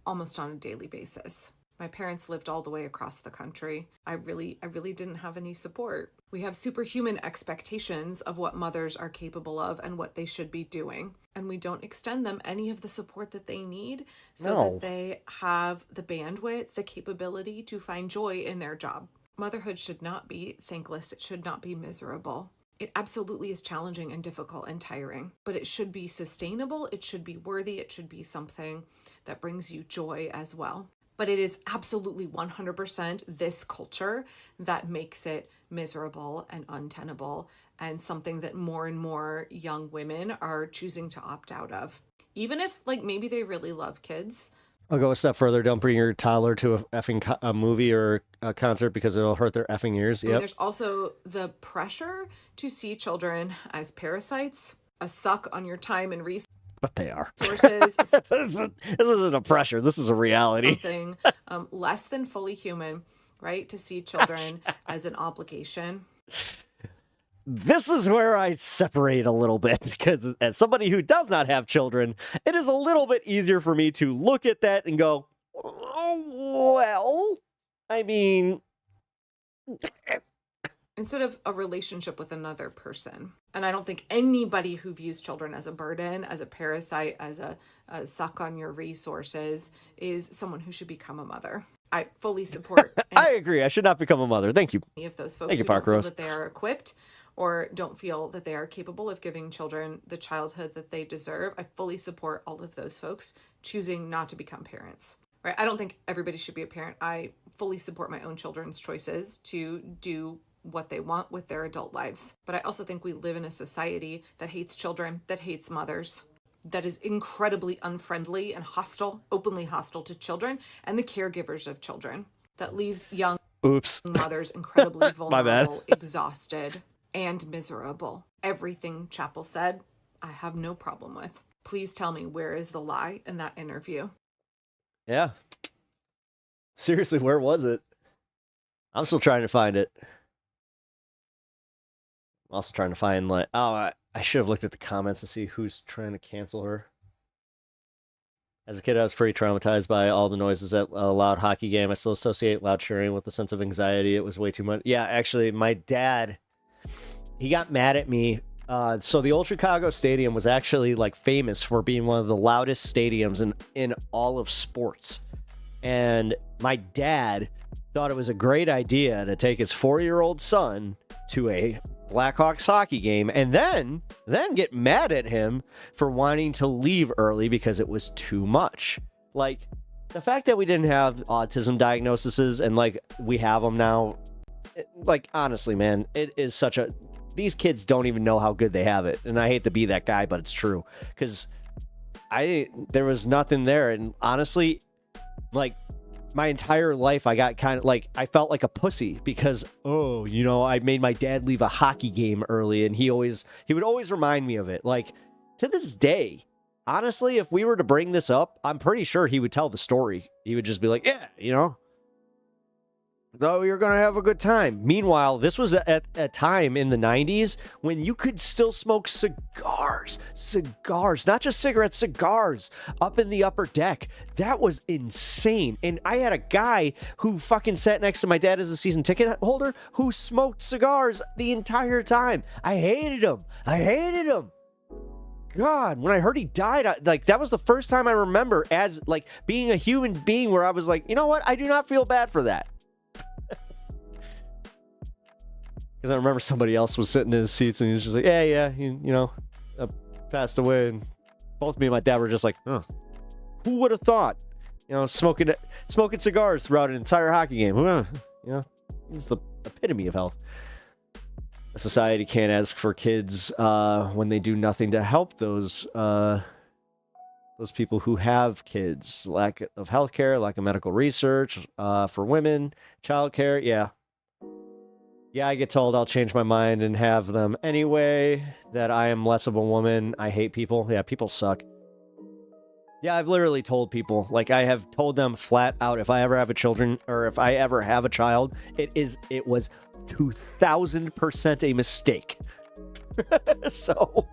almost on a daily basis. My parents lived all the way across the country. I really didn't have any support. We have superhuman expectations of what mothers are capable of and what they should be doing. And we don't extend them any of the support that they need so that they have the bandwidth, the capability to find joy in their job. Motherhood should not be thankless. It should not be miserable. It absolutely is challenging and difficult and tiring, but it should be sustainable. It should be worthy. It should be something that brings you joy as well. But it is absolutely 100% this culture that makes it miserable and untenable, and something that more and more young women are choosing to opt out of. Even if maybe they really love kids. I'll go a step further. Don't bring your toddler to a effing a movie or a concert because it'll hurt their effing ears. Yep. There's also the pressure to see children as parasites, a suck on your time and resources. But they are. Sources. This isn't a pressure. This is a reality. Something less than fully human, right? To see children as an obligation. This is where I separate a little bit, because as somebody who does not have children, it is a little bit easier for me to look at that and go, oh, well, I mean... Instead of a relationship with another person. And I don't think anybody who views children as a burden, as a parasite, as a suck on your resources is someone who should become a mother. I fully support. I agree. I should not become a mother. Thank you. Any of those folks who don't feel that they are equipped or don't feel that they are capable of giving children the childhood that they deserve, I fully support all of those folks choosing not to become parents. Right? I don't think everybody should be a parent. I fully support my own children's choices to do what they want with their adult lives. But I also think we live in a society that hates children, that hates mothers, that is incredibly unfriendly and hostile, openly hostile to children and the caregivers of children, that leaves young mothers incredibly vulnerable, exhausted, and miserable. Everything Chappell said, I have no problem with. Please tell me, where is the lie in that interview? Yeah. Seriously, where was it? I'm still trying to find it. I'm also trying to find, I should have looked at the comments to see who's trying to cancel her. As a kid, I was pretty traumatized by all the noises at a loud hockey game. I still associate loud cheering with a sense of anxiety. It was way too much. Yeah, actually, my dad he got mad at me. So the Old Chicago Stadium was actually like famous for being one of the loudest stadiums in all of sports. And my dad thought it was a great idea to take his 4-year-old son to a Blackhawks hockey game and then get mad at him for wanting to leave early because it was too much. Like, the fact that we didn't have autism diagnoses and like we have them now, like, honestly, man, it is such a... These kids don't even know how good they have it. And I hate to be that guy, but it's true. Because there was nothing there. And honestly, like, my entire life, I got kind of like, I felt like a pussy because, I made my dad leave a hockey game early. And he would always remind me of it. Like, to this day, honestly, if we were to bring this up, I'm pretty sure he would tell the story. He would just be like, yeah, though you're going to have a good time. Meanwhile, this was at a time in the 90s when you could still smoke cigars, not just cigarettes, cigars up in the upper deck. That was insane. And I had a guy who fucking sat next to my dad as a season ticket holder who smoked cigars the entire time. I hated him. God, when I heard he died, that was the first time I remember as like being a human being where I was like, you know what? I do not feel bad for that. Because I remember somebody else was sitting in his seats and he was just like, passed away. And both me and my dad were just like, who would have thought? Smoking cigars throughout an entire hockey game. This is the epitome of health. A society can't ask for kids when they do nothing to help those people who have kids. Lack of healthcare, lack of medical research for women, childcare. Yeah, I get told I'll change my mind and have them anyway, that I am less of a woman. I hate people. Yeah, people suck. Yeah, I've literally told people, like, I have told them flat out, if I ever have a child, it was 2000% a mistake. So,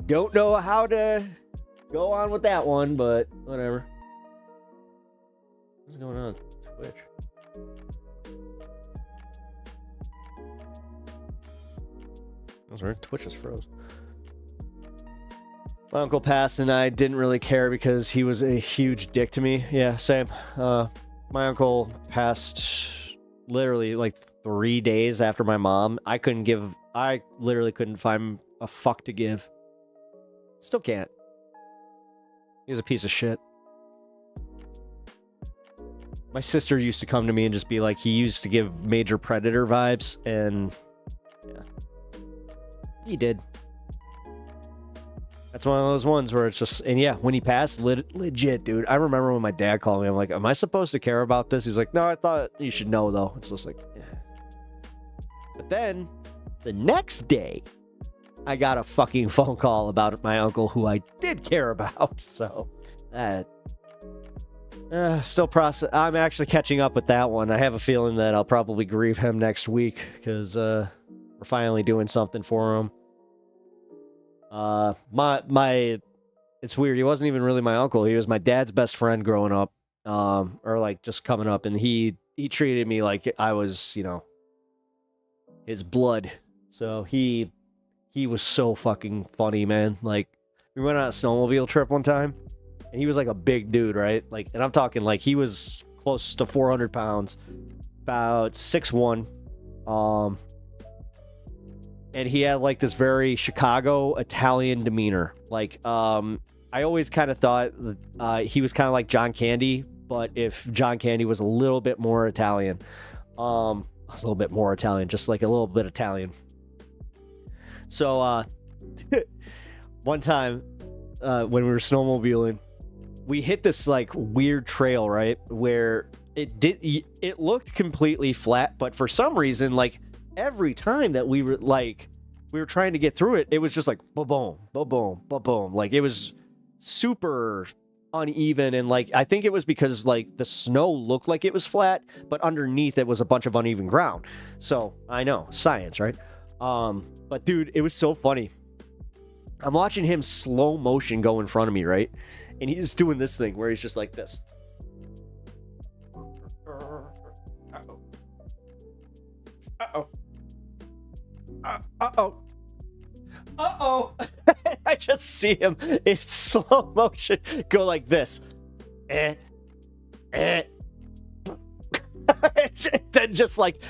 don't know how to go on with that one, but whatever. What's going on with Twitch? That's right, Twitch just froze. My uncle passed and I didn't really care because he was a huge dick to me. Yeah, same. My uncle passed literally like 3 days after my mom. I literally couldn't find a fuck to give. Still can't. He was a piece of shit. My sister used to come to me and just be like, he used to give Major Predator vibes, and yeah. He did. That's one of those ones where it's just, and yeah, when he passed, legit, dude. I remember when my dad called me, I'm like, am I supposed to care about this? He's like, no, I thought you should know, though. It's just like, yeah. But then, the next day, I got a fucking phone call about my uncle who I did care about, so that... still process. I'm actually catching up with that one. I have a feeling that I'll probably grieve him next week, because we're finally doing something for him. It's weird. He wasn't even really my uncle. He was my dad's best friend growing up, or like just coming up, and he treated me like I was, his blood. So he was so fucking funny, man. Like, we went on a snowmobile trip one time, and he was like a big dude, right? Like, and I'm talking like he was close to 400 pounds, about 6'1", and he had like this very Chicago Italian demeanor. Like, I always kind of thought he was kind of like John Candy, but if John Candy was a little bit more Italian, just like a little bit Italian. So, one time, when we were snowmobiling, we hit this like weird trail, right? Where it looked completely flat, but for some reason, like, every time that we were trying to get through it, it was just like ba-boom, ba-boom, ba-boom. Like, it was super uneven, and like, I think it was because like the snow looked like it was flat, but underneath it was a bunch of uneven ground. So, I know, science, right? But dude, it was so funny. I'm watching him slow motion go in front of me, right? And he's doing this thing where he's just like this. Uh-oh. Uh-oh. Uh-oh. I just see him in slow motion go like this. Then just like,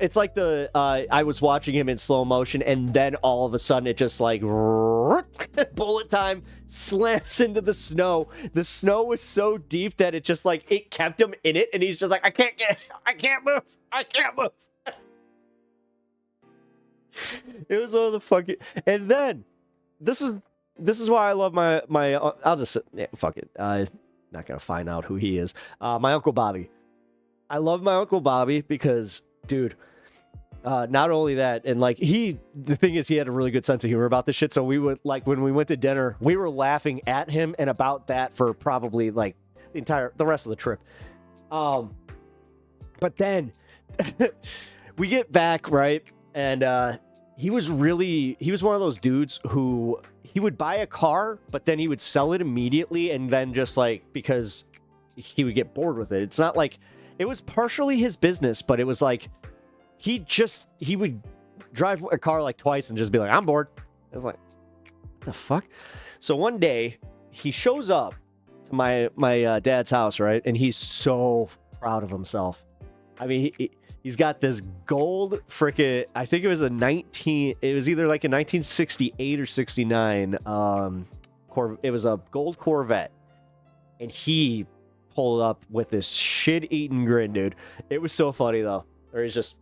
it's like I was watching him in slow motion, and then all of a sudden it just like bullet time slams into the snow. The snow was so deep that it just like it kept him in it, and he's just like, I can't move. It was all the fucking, and then this is why I love my I'll just fuck it. Not gonna find out who he is. My Uncle Bobby. I love my Uncle Bobby because, dude, not only that, and like the thing is, he had a really good sense of humor about this shit. So we would, like, when we went to dinner, we were laughing at him and about that for probably like the rest of the trip. But then we get back, right? And he was one of those dudes who he would buy a car, but then he would sell it immediately, and then just like, because he would get bored with it. It's not like, it was partially his business, but it was like, he would drive a car like twice and just be like, I'm bored. I was like, what the fuck? So one day he shows up to my dad's house, right? And he's so proud of himself. I mean, he's got this gold frickin', I think it was either like a 1968 or 69 it was a gold Corvette. And he pulled up with this shit-eating grin, dude. It was so funny though. Or he's just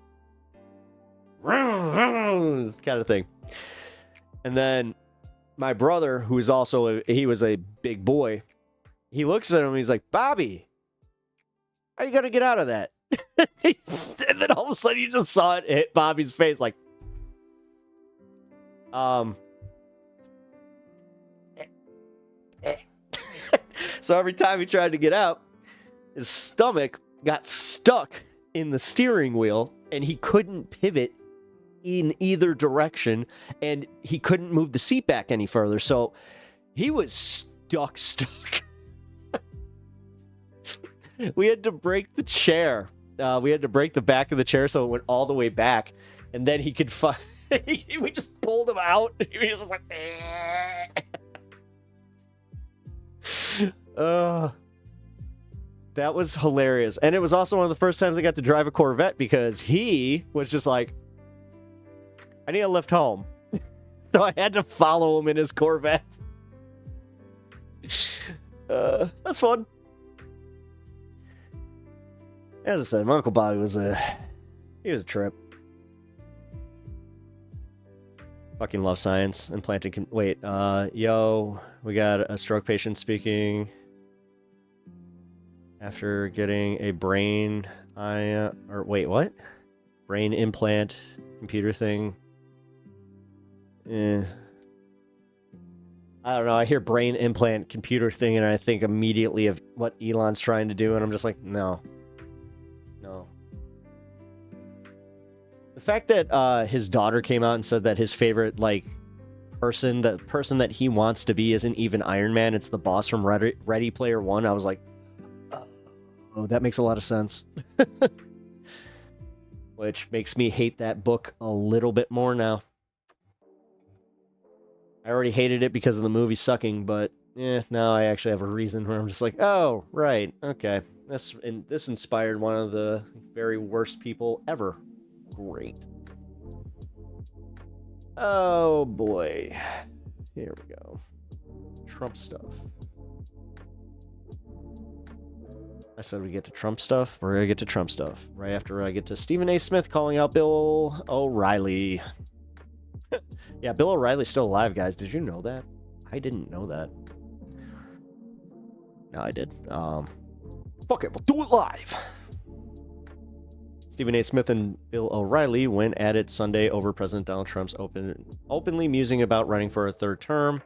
kind of thing. And then my brother, who is also he was a big boy, he looks at him and he's like, Bobby, how you gonna get out of that? And then all of a sudden you just saw it hit Bobby's face like, so every time he tried to get out, his stomach got stuck in the steering wheel and he couldn't pivot in either direction, and he couldn't move the seat back any further. So he was stuck. We had to break the chair. We had to break the back of the chair so it went all the way back, and then he could we just pulled him out. He was just like, that was hilarious. And it was also one of the first times I got to drive a Corvette, because he was just like, I need a lift home. So I had to follow him in his Corvette. That's fun. As I said, my Uncle Bobby was a trip. Fucking love science. Implanting yo, we got a stroke patient speaking after getting a brain brain implant computer thing. I don't know. I hear brain implant computer thing and I think immediately of what Elon's trying to do, and I'm just like, no. The fact that his daughter came out and said that his favorite the person that he wants to be isn't even Iron Man, it's the boss from Ready Player One, I was like, oh, that makes a lot of sense. Which makes me hate that book a little bit more now. I already hated it because of the movie sucking, but now I actually have a reason where I'm just like, oh, right, okay. This inspired one of the very worst people ever. Great. Oh, boy. Here we go. Trump stuff. I said we get to Trump stuff. We're going to get to Trump stuff. Right after I get to Stephen A. Smith calling out Bill O'Reilly. Yeah, Bill O'Reilly's still alive, guys. Did you know that? I didn't know that. No, I did. Fuck it, we'll do it live. Stephen A. Smith and Bill O'Reilly went at it Sunday over President Donald Trump's openly musing about running for a third term.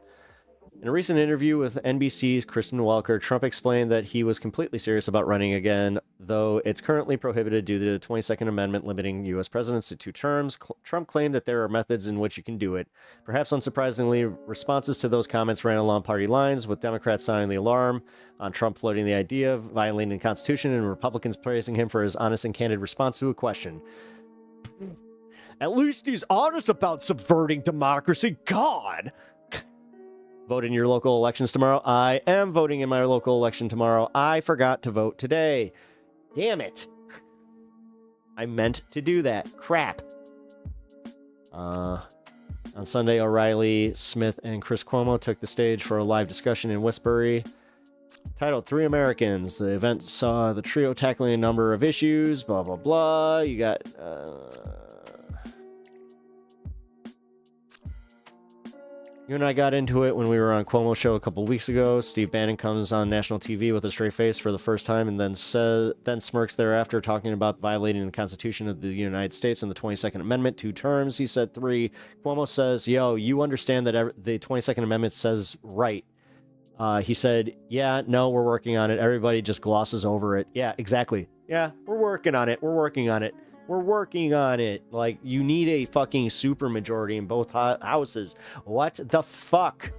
In a recent interview with NBC's Kristen Welker, Trump explained that he was completely serious about running again, though it's currently prohibited due to the 22nd Amendment limiting U.S. presidents to 2 terms. Trump claimed that there are methods in which you can do it. Perhaps unsurprisingly, responses to those comments ran along party lines, with Democrats sounding the alarm on Trump floating the idea of violating the Constitution and Republicans praising him for his honest and candid response to a question. At least he's honest about subverting democracy. God. Vote in your local elections tomorrow. I am voting in my local election tomorrow. I forgot to vote today. Damn it. I meant to do that. Crap. On Sunday, O'Reilly, Smith, and Chris Cuomo took the stage for a live discussion in Westbury titled Three Americans. The event saw the trio tackling a number of issues, blah, blah, blah. You got... You and I got into it when we were on Cuomo's show a couple weeks ago. Steve Bannon comes on national TV with a straight face for the first time and then smirks thereafter, talking about violating the Constitution of the United States and the 22nd Amendment. 2 terms, he said 3. Cuomo says, yo, you understand that the 22nd Amendment says right. He said, yeah, no, we're working on it. Everybody just glosses over it. Yeah, exactly. Yeah, we're working on it. We're working on it. We're working on it. Like, you need a fucking supermajority in both houses. What the fuck?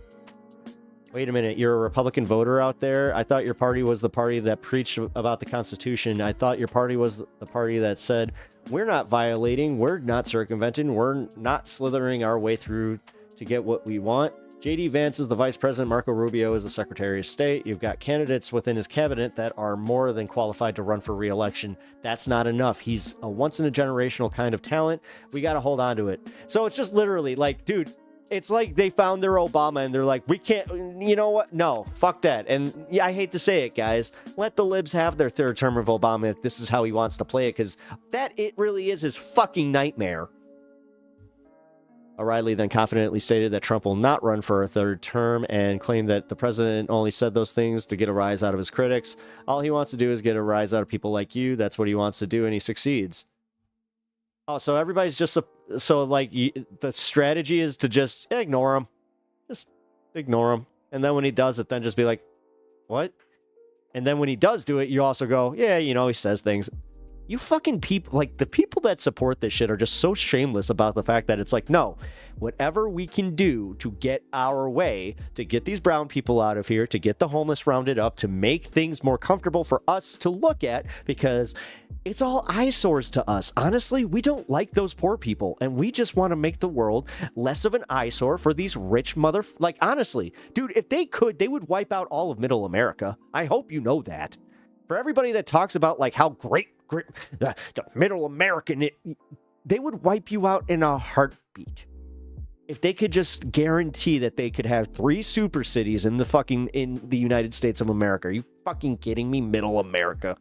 Wait a minute. You're a Republican voter out there? I thought your party was the party that preached about the Constitution. I thought your party was the party that said, we're not violating, we're not circumventing, we're not slithering our way through to get what we want. J.D. Vance is the vice president. Marco Rubio is the secretary of state. You've got candidates within his cabinet that are more than qualified to run for re-election. That's not enough. He's a once-in-a-generational kind of talent. We got to hold on to it. So it's just literally like, dude, it's like they found their Obama and they're like, we can't, you know what? No, fuck that. And yeah, I hate to say it, guys. Let the libs have their third term of Obama if this is how he wants to play it, because it really is his fucking nightmare. O'Reilly then confidently stated that Trump will not run for a third term and claimed that the president only said those things to get a rise out of his critics. All he wants to do is get a rise out of people like you. That's what he wants to do, and he succeeds. Oh, so everybody's just... the strategy is to just ignore him. Just ignore him. And then when he does it, then just be like, what? And then when he does do it, you also go, yeah, you know, he says things... You fucking people, like, the people that support this shit are just so shameless about the fact that it's like, no, whatever we can do to get our way, to get these brown people out of here, to get the homeless rounded up, to make things more comfortable for us to look at, because it's all eyesores to us. Honestly, we don't like those poor people, and we just want to make the world less of an eyesore for these rich like, honestly, dude, if they could, they would wipe out all of middle America. I hope you know that. For everybody that talks about, like, how great the middle American, they would wipe you out in a heartbeat. If they could just guarantee that they could have 3 super cities in the United States of America. Are you fucking kidding me? Middle America.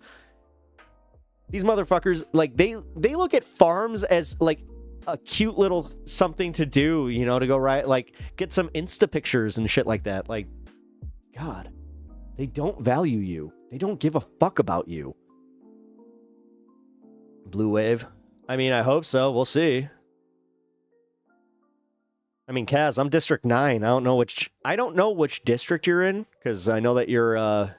These motherfuckers, like, they look at farms as, like, a cute little something to do, you know, to go right, like, get some Insta pictures and shit like that. Like, God, they don't value you. They don't give a fuck about you. Blue wave. I mean, I hope so. We'll see. I mean, Kaz, I'm District 9. I don't know which district you're in, because I know that you're in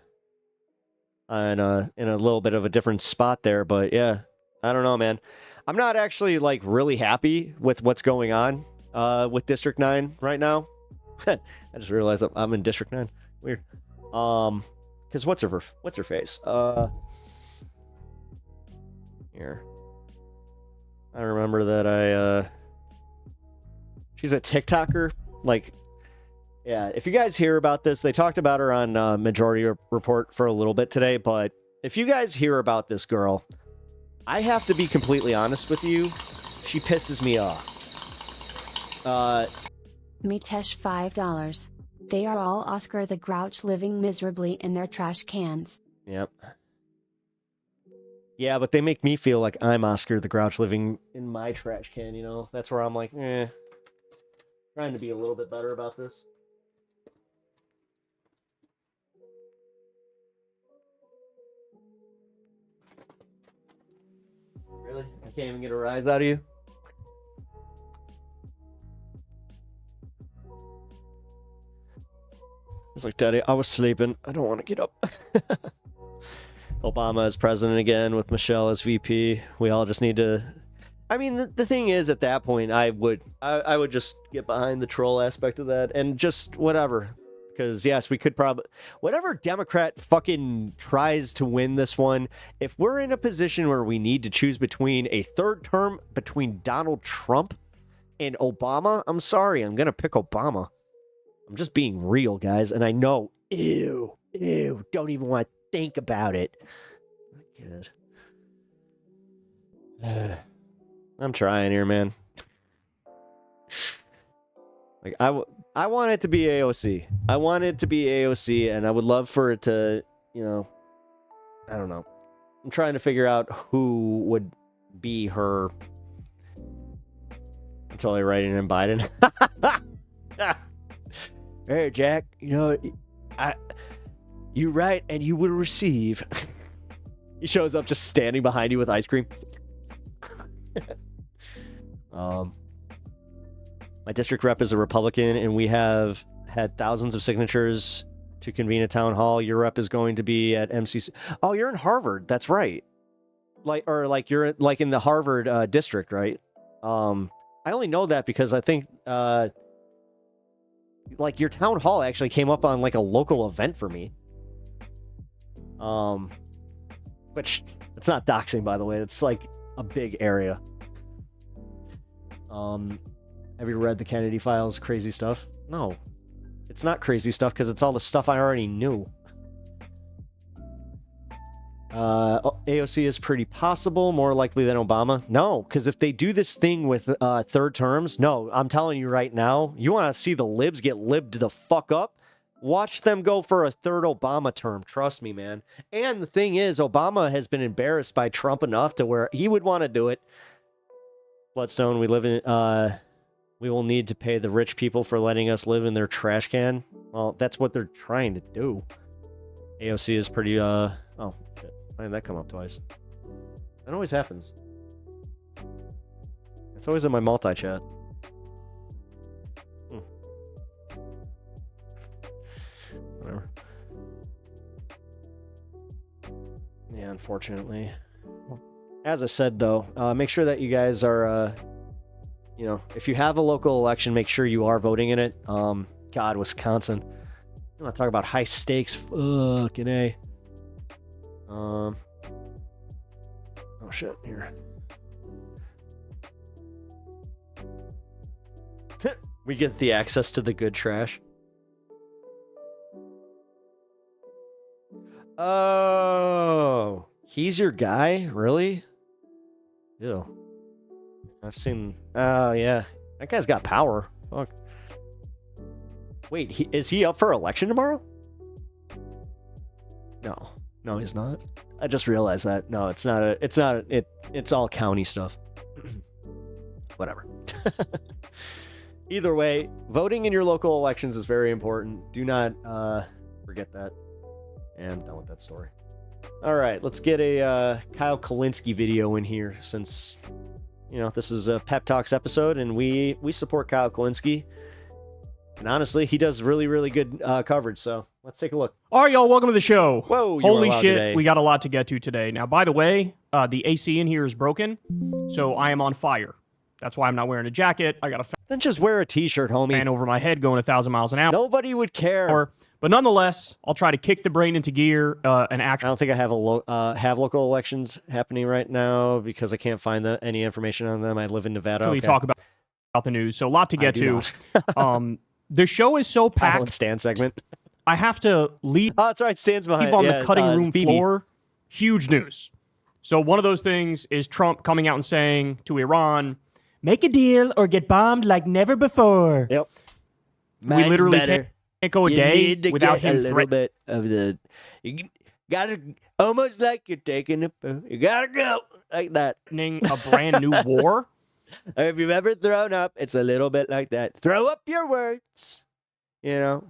a little bit of a different spot there, but yeah. I don't know, man. I'm not actually, like, really happy with what's going on with District 9 right now. I just realized I'm in District 9. Weird. Because what's her face? Here. I remember that she's a TikToker. Like, yeah, if you guys hear about this, they talked about her on Majority Report for a little bit today, but if you guys hear about this girl, I have to be completely honest with you, she pisses me off. Mitesh $5. They are all Oscar the Grouch living miserably in their trash cans. Yep. Yeah, but they make me feel like I'm Oscar the Grouch living in my trash can, you know? That's where I'm like, trying to be a little bit better about this. Really? I can't even get a rise out of you? It's like, Daddy, I was sleeping. I don't want to get up. Obama as president again with Michelle as VP. We all just need to... I mean, the thing is, at that point, I would just get behind the troll aspect of that and just whatever. Because, yes, we could probably... Whatever Democrat fucking tries to win this one, if we're in a position where we need to choose between a third term between Donald Trump and Obama, I'm sorry, I'm going to pick Obama. I'm just being real, guys. And I know, ew, don't even want to think about it. Good. I'm trying here, man. Like, I want it to be AOC. I want it to be AOC, and I would love for it to, you know, I don't know. I'm trying to figure out who would be her. I'm totally writing in Biden. Hey, Jack, you know, you write and you will receive. He shows up just standing behind you with ice cream. My district rep is a Republican, and we have had thousands of signatures to convene a town hall. Your rep is going to be at MCC. Oh, you're in Harvard. That's right. Like you're like in the Harvard district, right? I only know that because I think like your town hall actually came up on like a local event for me. Which it's not doxing, by the way. It's like a big area. Have you read the Kennedy Files? Crazy stuff? No. It's not crazy stuff because it's all the stuff I already knew. AOC is pretty possible, more likely than Obama. No, because if they do this thing with third terms, no, I'm telling you right now, you want to see the libs get libbed the fuck up? Watch them go for a third Obama term. Trust me, man. And the thing is, Obama has been embarrassed by Trump enough to where he would want to do it. Bloodstone, we live in... we will need to pay the rich people for letting us live in their trash can. Well, that's what they're trying to do. AOC is pretty, oh, shit. Why did that come up twice? That always happens. It's always in my multi-chat. Whatever. Yeah, unfortunately. As I said, though, make sure that you guys are... you know, if you have a local election, make sure you are voting in it. God, Wisconsin. I'm not talking about high stakes. Fucking A. Oh shit, here. We get the access to the good trash. Oh, he's your guy? Really? Ew. I've seen... Oh, yeah. That guy's got power. Fuck. Wait, is he up for election tomorrow? No. No, he's not. I just realized that. No, it's not it's all county stuff. Whatever. Either way, voting in your local elections is very important. Do not forget that. And I'm done with that story. All right, let's get a Kyle Kalinske video in here since... You know, this is a Pep Talks episode, and we support Kyle Kalinske. And honestly, he does really, really good coverage, so let's take a look. All right, y'all, welcome to the show. Whoa, holy shit, today. We got a lot to get to today. Now, by the way, the AC in here is broken, so I am on fire. That's why I'm not wearing a jacket. I got a Then just wear a t-shirt, homie. Fan over my head going 1,000 miles an hour. Nobody would care. But nonetheless, I'll try to kick the brain into gear and act. I don't think I have have local elections happening right now because I can't find any information on them. I live in Nevada. We talk about the news, so a lot to get to. The show is so packed. Stan segment. I have to leave. Oh, that's right. Stan's behind. Leave on the cutting room floor. Huge news. So one of those things is Trump coming out and saying to Iran, "Make a deal or get bombed like never before." Yep. We literally can't go a day without him threatening. You gotta almost like you're taking you gotta go like that. A brand new war. If you've ever thrown up, it's a little bit like that. Throw up your words. You know,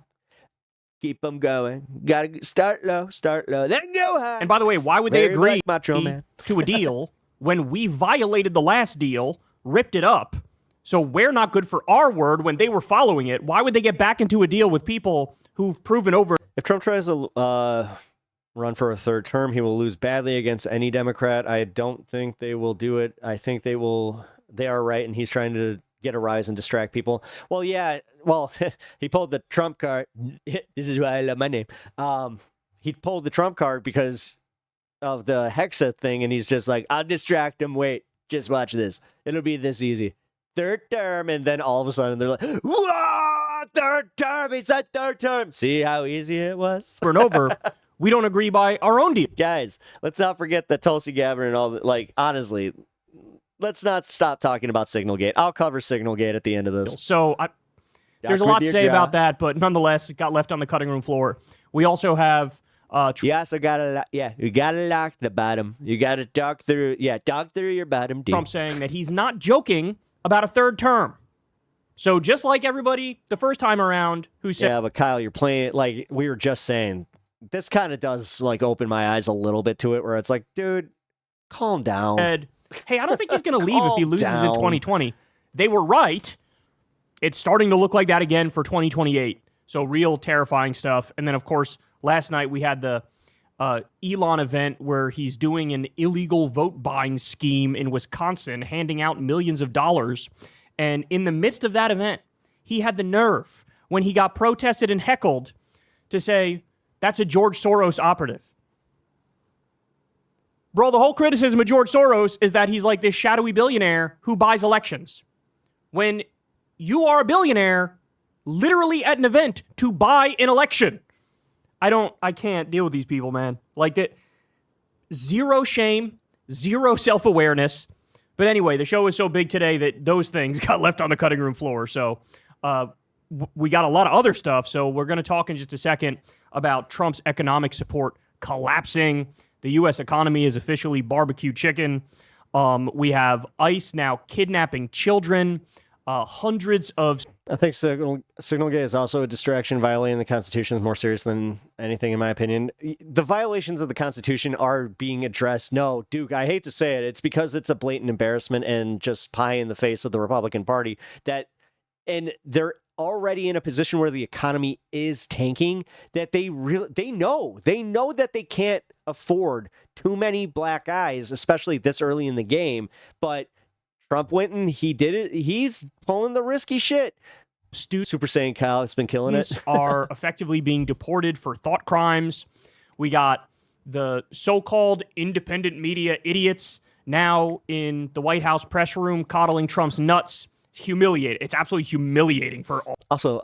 keep them going. Gotta start low, then go high. And by the way, why would they agree Macho Man. to a deal when we violated the last deal, ripped it up? So we're not good for our word when they were following it. Why would they get back into a deal with people who've proven over? If Trump tries to run for a third term, he will lose badly against any Democrat. I don't think they will do it. I think they will. They are right, and he's trying to get a rise and distract people. Well, yeah. Well, he pulled the Trump card. This is why I love my name. He pulled the Trump card because of the Hexa thing, and he's just like, I'll distract him. Wait, just watch this. It'll be this easy. Third term, and then all of a sudden they're like, whoa, third term. He said third term. See how easy it was? Over and over. We don't agree by our own deal. Guys, let's not forget the Tulsi Gabbard and all that. Like, honestly, let's not stop talking about Signalgate. I'll cover Signalgate at the end of this. So there's a lot to say about that, but nonetheless, it got left on the cutting room floor. We also have... you also gotta lock the bottom. You gotta talk through your bottom deep. Trump saying that he's not joking about a third term. So just like everybody the first time around who said... Yeah, but Kyle, you're playing, like we were just saying, this kind of does like open my eyes a little bit to it, where it's like, dude, calm down. Hey, I don't think he's going to leave if he loses in 2020. They were right. It's starting to look like that again for 2028. So real terrifying stuff. And then, of course, last night we had the Elon event where he's doing an illegal vote buying scheme in Wisconsin, handing out millions of dollars. And in the midst of that event, he had the nerve, when he got protested and heckled, to say, that's a George Soros operative. Bro, the whole criticism of George Soros is that he's like this shadowy billionaire who buys elections. When you are a billionaire, literally at an event to buy an election. I can't deal with these people, man. Like that, zero shame, zero self-awareness. But anyway, the show was so big today that those things got left on the cutting room floor. So we got a lot of other stuff. So we're going to talk in just a second about Trump's economic support collapsing. The U.S. economy is officially barbecue chicken. We have ICE now kidnapping children. Hundreds of... I think Signalgate is also a distraction. Violating the Constitution is more serious than anything, in my opinion. The violations of the Constitution are being addressed. No, Duke, I hate to say it. It's because it's a blatant embarrassment and just pie in the face of the Republican Party. And they're already in a position where the economy is tanking, that they know that they can't afford too many black eyes, especially this early in the game. But Trump went and he did it. He's pulling the risky shit. Super Saiyan Kyle has been killing it. Are effectively being deported for thought crimes. We got the so-called independent media idiots now in the White House press room coddling Trump's nuts. Humiliating. It's absolutely humiliating for all. Also,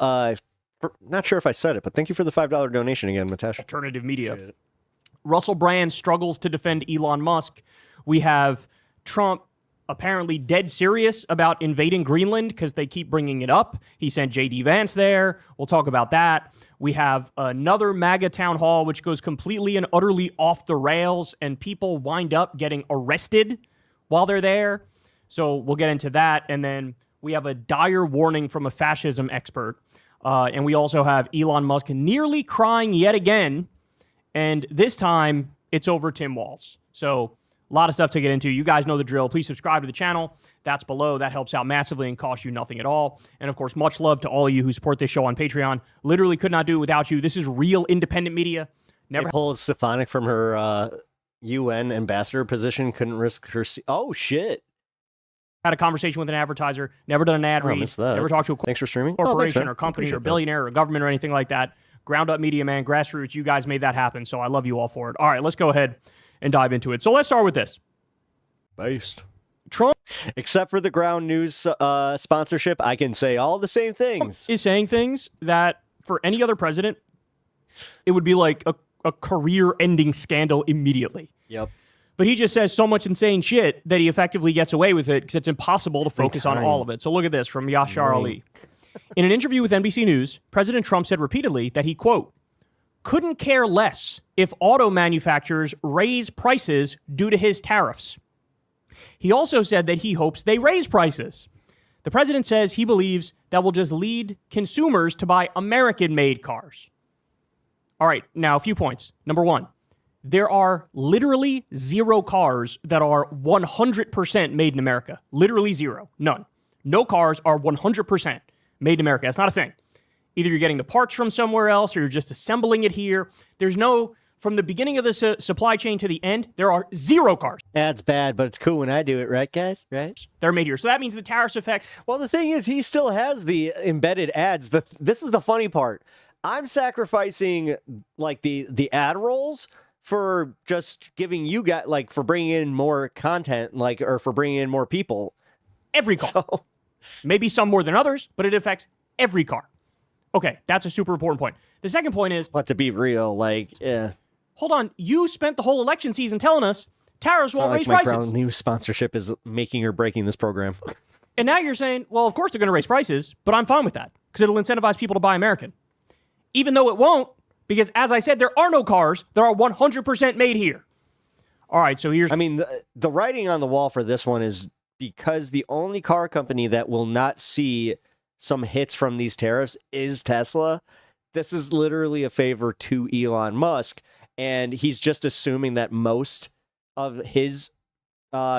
not sure if I said it, but thank you for the $5 donation again, Mitesh. Alternative media. Russell Brand struggles to defend Elon Musk. We have Trump apparently dead serious about invading Greenland because they keep bringing it up. He sent J.D. Vance there. We'll talk about that. We have another MAGA town hall, which goes completely and utterly off the rails, and people wind up getting arrested while they're there. So we'll get into that. And then we have a dire warning from a fascism expert. And we also have Elon Musk nearly crying yet again. And this time, it's over Tim Walz. So a lot of stuff to get into. You guys know the drill. Please subscribe to the channel. That's below. That helps out massively and costs you nothing at all. And, of course, much love to all of you who support this show on Patreon. Literally could not do it without you. This is real independent media. Never pulled Stefanik from her UN ambassador position. Couldn't risk her... Oh, shit. Had a conversation with an advertiser. Never done an ad read. Never talked to a Thanks for streaming. corporation or company or billionaire or government or anything like that. Ground up media, man. Grassroots. You guys made that happen. So I love you all for it. All right, let's go ahead and dive into it. So let's start with this. Based. Trump, except for the ground news sponsorship, I can say all the same things. Is saying things that for any other president, it would be like a career-ending scandal immediately. Yep. But he just says so much insane shit that he effectively gets away with it because it's impossible to focus on all of it. So look at this from Yashar Ali. In an interview with NBC News, President Trump said repeatedly that he, quote, couldn't care less if auto manufacturers raise prices due to his tariffs. He also said that he hopes they raise prices. The president says he believes that will just lead consumers to buy American-made cars. All right, now a few points. Number one, there are literally zero cars that are 100% made in America. Literally zero. None. No cars are 100% made in America. That's not a thing. Either you're getting the parts from somewhere else or you're just assembling it here. There's no from the beginning of the supply chain to the end, there are 0 cars. That's bad, but it's cool when I do it, right, guys? Right? They're made here. So that means the tariffs affect. Well, the thing is, he still has the embedded ads. This is the funny part. I'm sacrificing like the ad rolls for just giving you guys, like, for bringing in more content, like, or for bringing in more people. Every car. So, maybe some more than others, but it affects every car. Okay, that's a super important point. The second point is, but to be real, like, yeah. Hold on, you spent the whole election season telling us tariffs won't raise my prices. Brown News sponsorship is making or breaking this program. And now you're saying, well, of course they're going to raise prices, but I'm fine with that because it'll incentivize people to buy American. Even though it won't, because as I said, there are no cars that are 100% made here. All right, so here's... I mean, the writing on the wall for this one is because the only car company that will not see some hits from these tariffs is Tesla. This is literally a favor to Elon Musk, and he's just assuming that most of his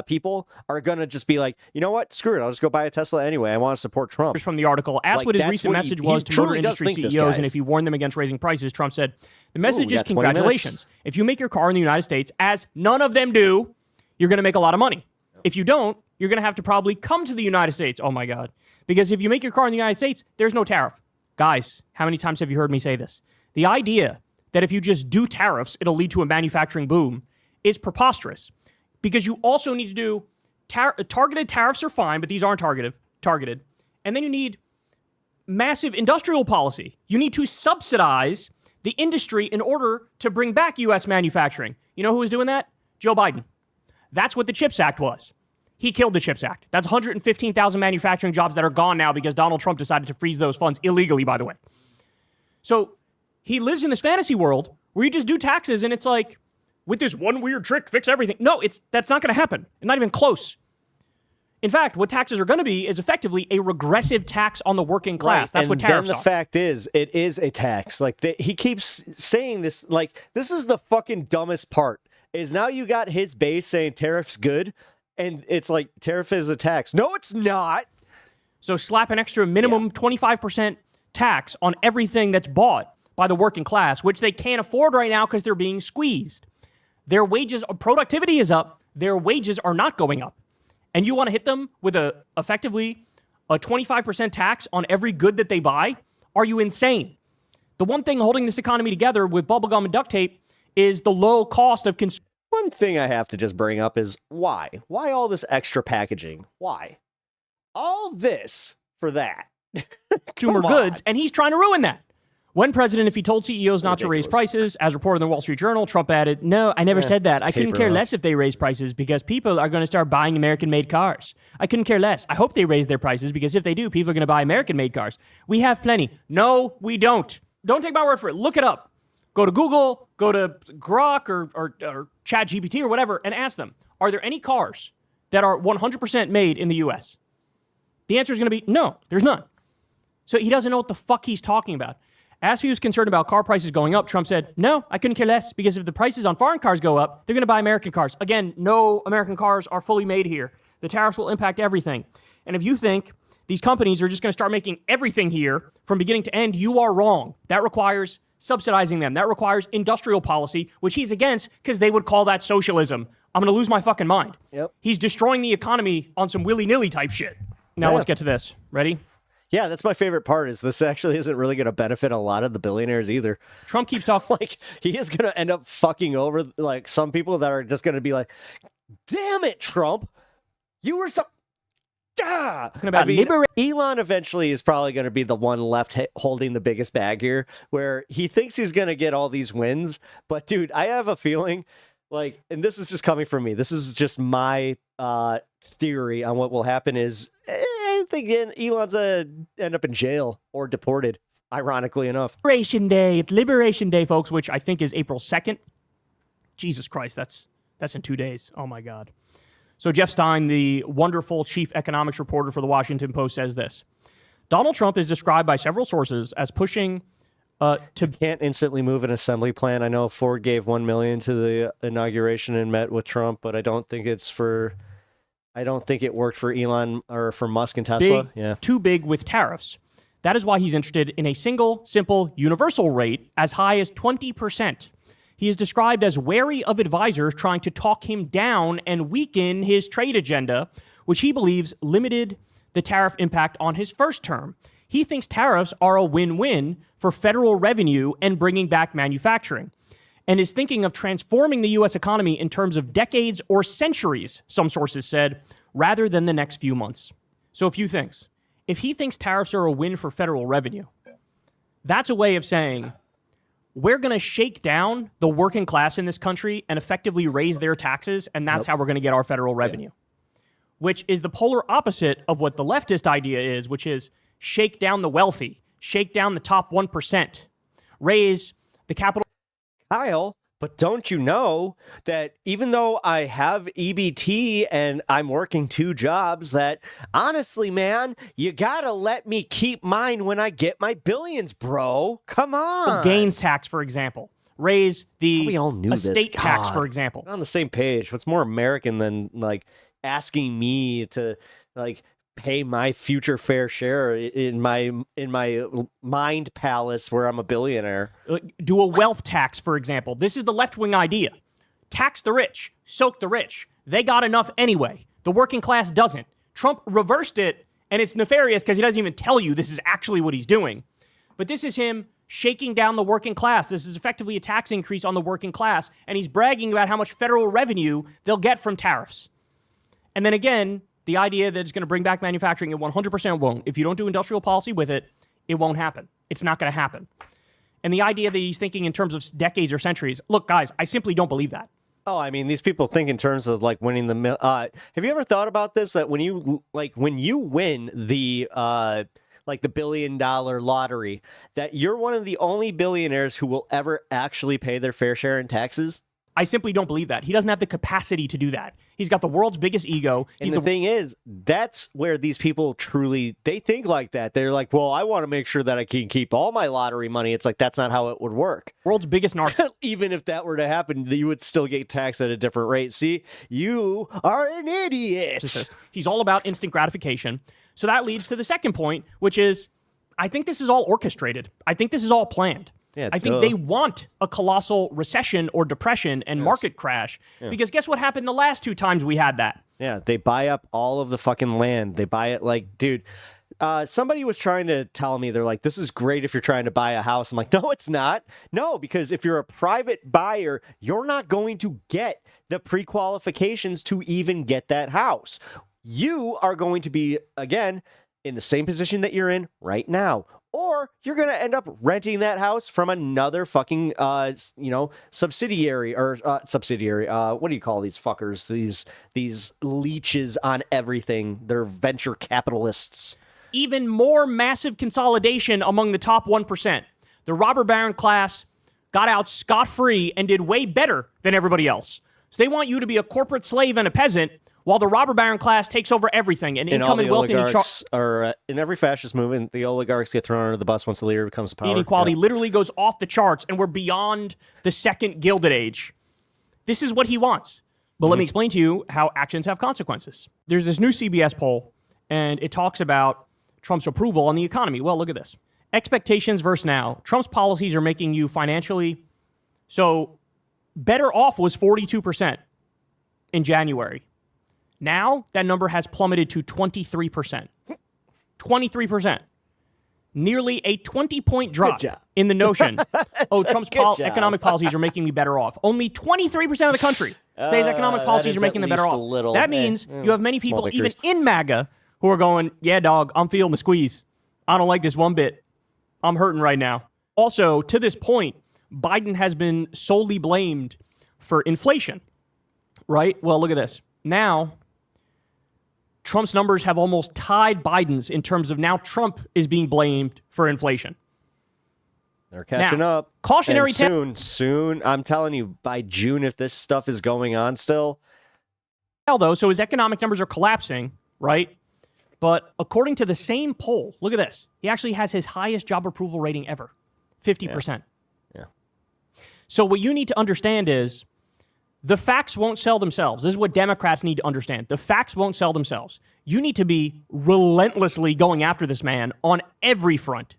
people are going to just be like, you know what, screw it, I'll just go buy a Tesla anyway. I want to support Trump. From the article, asked like, what his recent message was to motor industry CEOs and if he warned them against raising prices, Trump said, the message is congratulations. If you make your car in the United States, as none of them do, you're going to make a lot of money. If you don't, you're going to have to probably come to the United States. Oh my God. Because if you make your car in the United States, there's no tariff. Guys, how many times have you heard me say this? The idea that if you just do tariffs, it'll lead to a manufacturing boom is preposterous. Because you also need to do targeted tariffs are fine, but these aren't targeted. And then you need massive industrial policy. You need to subsidize the industry in order to bring back U.S. manufacturing. You know who was doing that? Joe Biden. That's what the CHIPS Act was. He killed the CHIPS Act. That's 115,000 manufacturing jobs that are gone now because Donald Trump decided to freeze those funds illegally, by the way. So he lives in this fantasy world where you just do taxes and it's like, with this one weird trick, fix everything. No, that's not going to happen. Not even close. In fact, what taxes are going to be is effectively a regressive tax on the working class. Right. That's what tariffs are. And the fact is, it is a tax. Like, he keeps saying this. Like, this is the fucking dumbest part. Is now you got his base saying tariff's good, and it's like tariff is a tax. No, it's not. So slap an extra minimum 25% tax on everything that's bought by the working class, which they can't afford right now because they're being squeezed. Their wages, productivity is up. Their wages are not going up. And you want to hit them with effectively a 25% tax on every good that they buy? Are you insane? The one thing holding this economy together with bubblegum and duct tape is the low cost of consumer. One thing I have to just bring up is why? Why all this extra packaging? Why? All this for that? Consumer goods, and he's trying to ruin that. When president, if he told CEOs not to raise prices, as reported in the Wall Street Journal, Trump added, no, I never said that. I couldn't care less if they raise prices because people are going to start buying American-made cars. I couldn't care less. I hope they raise their prices because if they do, people are going to buy American-made cars. We have plenty. No, we don't. Don't take my word for it. Look it up. Go to Google, go to Grok or ChatGPT or whatever and ask them, are there any cars that are 100% made in the U.S.? The answer is going to be no, there's none. So he doesn't know what the fuck he's talking about. As he was concerned about car prices going up, Trump said, no, I couldn't care less because if the prices on foreign cars go up, they're going to buy American cars. Again, no American cars are fully made here. The tariffs will impact everything. And if you think these companies are just going to start making everything here from beginning to end, you are wrong. That requires subsidizing them. That requires industrial policy, which he's against because they would call that socialism. I'm going to lose my fucking mind. Yep. He's destroying the economy on some willy-nilly type shit. Now let's get to this. Ready? Yeah, that's my favorite part is this actually isn't really going to benefit a lot of the billionaires either. Trump keeps talking. Like, he is going to end up fucking over, like, some people that are just going to be like, damn it, Trump. You were so... Elon eventually is probably going to be the one left holding the biggest bag here, where he thinks he's going to get all these wins. But, dude, I have a feeling, like, and this is just coming from me. This is just my theory on what will happen is... I think Elon's end up in jail or deported, ironically enough. Liberation Day. It's Liberation Day, folks, which I think is April 2nd. Jesus Christ, that's in 2 days. Oh, my God. So Jeff Stein, the wonderful chief economics reporter for the Washington Post, says this. Donald Trump is described by several sources as pushing to... Can't instantly move an assembly plan. I know Ford gave $1 million to the inauguration and met with Trump, but I don't think it's for... I don't think it worked for Elon or for Musk and Tesla. Too big with tariffs. That is why he's interested in a single, simple, universal rate as high as 20%. he is described as wary of advisors trying to talk him down and weaken his trade agenda, which he believes limited the tariff impact on his first term. He thinks tariffs are a win-win for federal revenue and bringing back manufacturing, and is thinking of transforming the U.S. economy in terms of decades or centuries, some sources said, rather than the next few months. So a few things. If he thinks tariffs are a win for federal revenue, that's a way of saying we're going to shake down the working class in this country and effectively raise their taxes, and that's how we're going to get our federal revenue, which is the polar opposite of what the leftist idea is, which is shake down the wealthy, shake down the top 1%, raise the capital. Kyle, but don't you know that even though I have EBT and I'm working 2 jobs, that honestly, man, you gotta let me keep mine when I get my billions, bro. Come on. Gains tax, for example. Raise the we all knew estate this. tax, God. for example. We're on the same page. What's more American than like asking me to like pay my future fair share in my mind palace where I'm a billionaire? Do a wealth tax, for example. This is the left-wing idea. Tax the rich, soak the rich. They got enough anyway. The working class doesn't. Trump reversed it, and it's nefarious because he doesn't even tell you this is actually what he's doing. But this is him shaking down the working class. This is effectively a tax increase on the working class, and he's bragging about how much federal revenue they'll get from tariffs. And then again, the idea that it's going to bring back manufacturing, it 100% won't. If you don't do industrial policy with it, it won't happen. It's not going to happen. And the idea that he's thinking in terms of decades or centuries, look, guys, I simply don't believe that. Oh, I mean, these people think in terms of like winning the. Have you ever thought about this? That when you win the like the $1 billion lottery, that you're one of the only billionaires who will ever actually pay their fair share in taxes? I simply don't believe that. He doesn't have the capacity to do that. He's got the world's biggest ego. And the thing is, that's where these people truly, they think like that. They're like, well, I want to make sure that I can keep all my lottery money. It's like, that's not how it would work. World's biggest narc. Even if that were to happen, you would still get taxed at a different rate. See, you are an idiot. He's all about instant gratification. So that leads to the second point, which is, I think this is all orchestrated. I think this is all planned. Yeah, I think they want a colossal recession or depression and market crash because guess what happened the last 2 times we had that? Yeah, they buy up all of the fucking land. They buy it like, dude, somebody was trying to tell me, they're like, this is great if you're trying to buy a house. I'm like, no, it's not. No, because if you're a private buyer, you're not going to get the pre-qualifications to even get that house. You are going to be, again, in the same position that you're in right now. Or you're going to end up renting that house from another fucking, subsidiary or subsidiary. What do you call these fuckers? These leeches on everything. They're venture capitalists. Even more massive consolidation among the top 1%. The robber baron class got out scot-free and did way better than everybody else. So they want you to be a corporate slave and a peasant, while the robber baron class takes over everything and income and wealth in every fascist movement, the oligarchs get thrown under the bus once the leader becomes power. Inequality literally goes off the charts, and we're beyond the second Gilded Age. This is what he wants. But let me explain to you how actions have consequences. There's this new CBS poll, and it talks about Trump's approval on the economy. Well, look at this. Expectations versus now. Trump's policies are making you financially so better off was 42% in January. Now, that number has plummeted to 23%. 23%. Nearly a 20-point drop in the notion, Trump's economic policies are making me better off. Only 23% of the country say his economic policies are making them better off. That means you have many people, even in MAGA, who are going, yeah, dog, I'm feeling the squeeze. I don't like this one bit. I'm hurting right now. Also, to this point, Biden has been solely blamed for inflation, right? Well, look at this. Now, Trump's numbers have almost tied Biden's in terms of now Trump is being blamed for inflation. They're catching up. Cautionary soon. I'm telling you, by June, if this stuff is going on still. Though, so his economic numbers are collapsing, right? But according to the same poll, look at this. He actually has his highest job approval rating ever, 50%. Yeah. So what you need to understand is the facts won't sell themselves. This is what Democrats need to understand. The facts won't sell themselves. You need to be relentlessly going after this man on every front,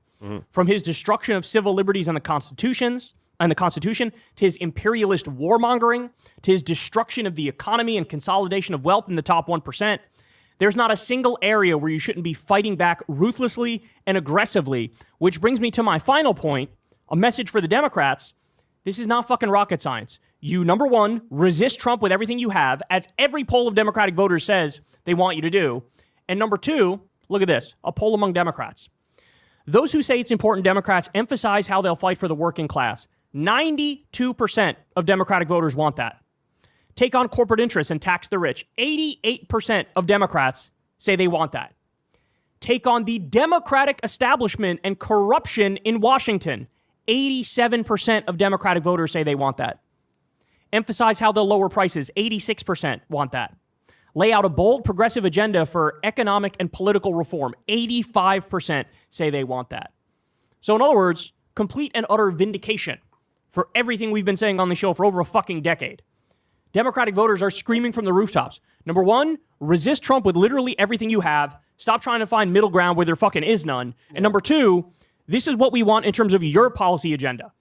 from his destruction of civil liberties and the constitutions and the Constitution, to his imperialist warmongering, to his destruction of the economy and consolidation of wealth in the top 1%. There's not a single area where you shouldn't be fighting back ruthlessly and aggressively, which brings me to my final point, a message for the Democrats. This is not fucking rocket science. You, number one, resist Trump with everything you have, as every poll of Democratic voters says they want you to do. And number two, look at this, a poll among Democrats. Those who say it's important Democrats emphasize how they'll fight for the working class. 92% of Democratic voters want that. Take on corporate interests and tax the rich. 88% of Democrats say they want that. Take on the Democratic establishment and corruption in Washington. 87% of Democratic voters say they want that. Emphasize how they'll lower prices. 86% want that. Lay out a bold progressive agenda for economic and political reform. 85% say they want that. So in other words, complete and utter vindication for everything we've been saying on the show for over a fucking decade. Democratic voters are screaming from the rooftops. Number one, resist Trump with literally everything you have. Stop trying to find middle ground where there fucking is none. Yeah. And number two, this is what we want in terms of your policy agenda.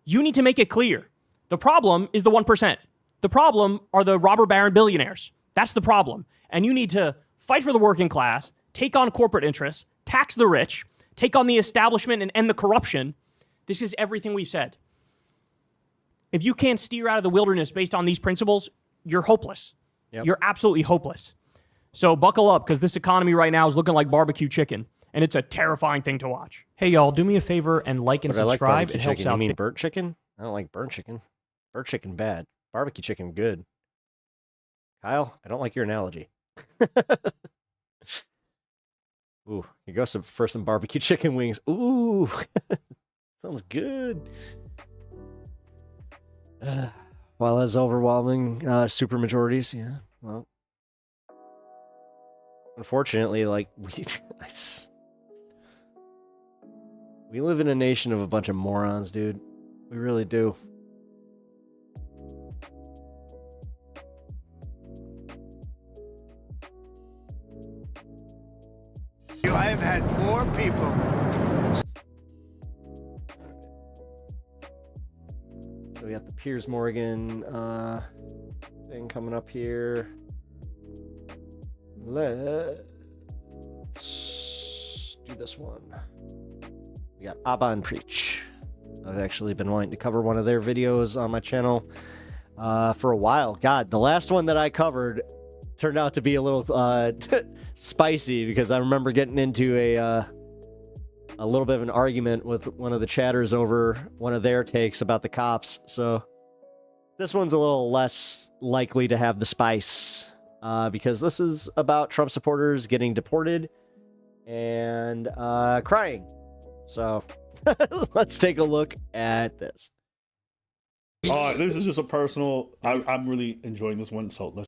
You need to make it clear. The problem is the 1%. The problem are the robber baron billionaires. That's the problem. And you need to fight for the working class, take on corporate interests, tax the rich, take on the establishment and end the corruption. This is everything we've said. If you can't steer out of the wilderness based on these principles, you're hopeless. Yep. You're absolutely hopeless. So buckle up, because this economy right now is looking like barbecue chicken, and it's a terrifying thing to watch. Hey, y'all, do me a favor and like and subscribe. It helps out. You mean burnt chicken? I don't like burnt chicken. Burnt chicken bad. Barbecue chicken good. Kyle, I don't like your analogy. Ooh, you go for some barbecue chicken wings. Ooh, sounds good. While as overwhelming super majorities, yeah. Well, unfortunately, like we live in a nation of a bunch of morons, dude. We really do. I have had more people. So we got the Piers Morgan thing coming up here. Let's do this one. We got Abba and Preach. I've actually been wanting to cover one of their videos on my channel for a while. God, the last one that I covered turned out to be a little spicy, because I remember getting into a little bit of an argument with one of the chatters over one of their takes about the cops. So this one's a little less likely to have the spice, because this is about Trump supporters getting deported and crying. So let's take a look at this. This is just a personal. I'm really enjoying this one, so let's.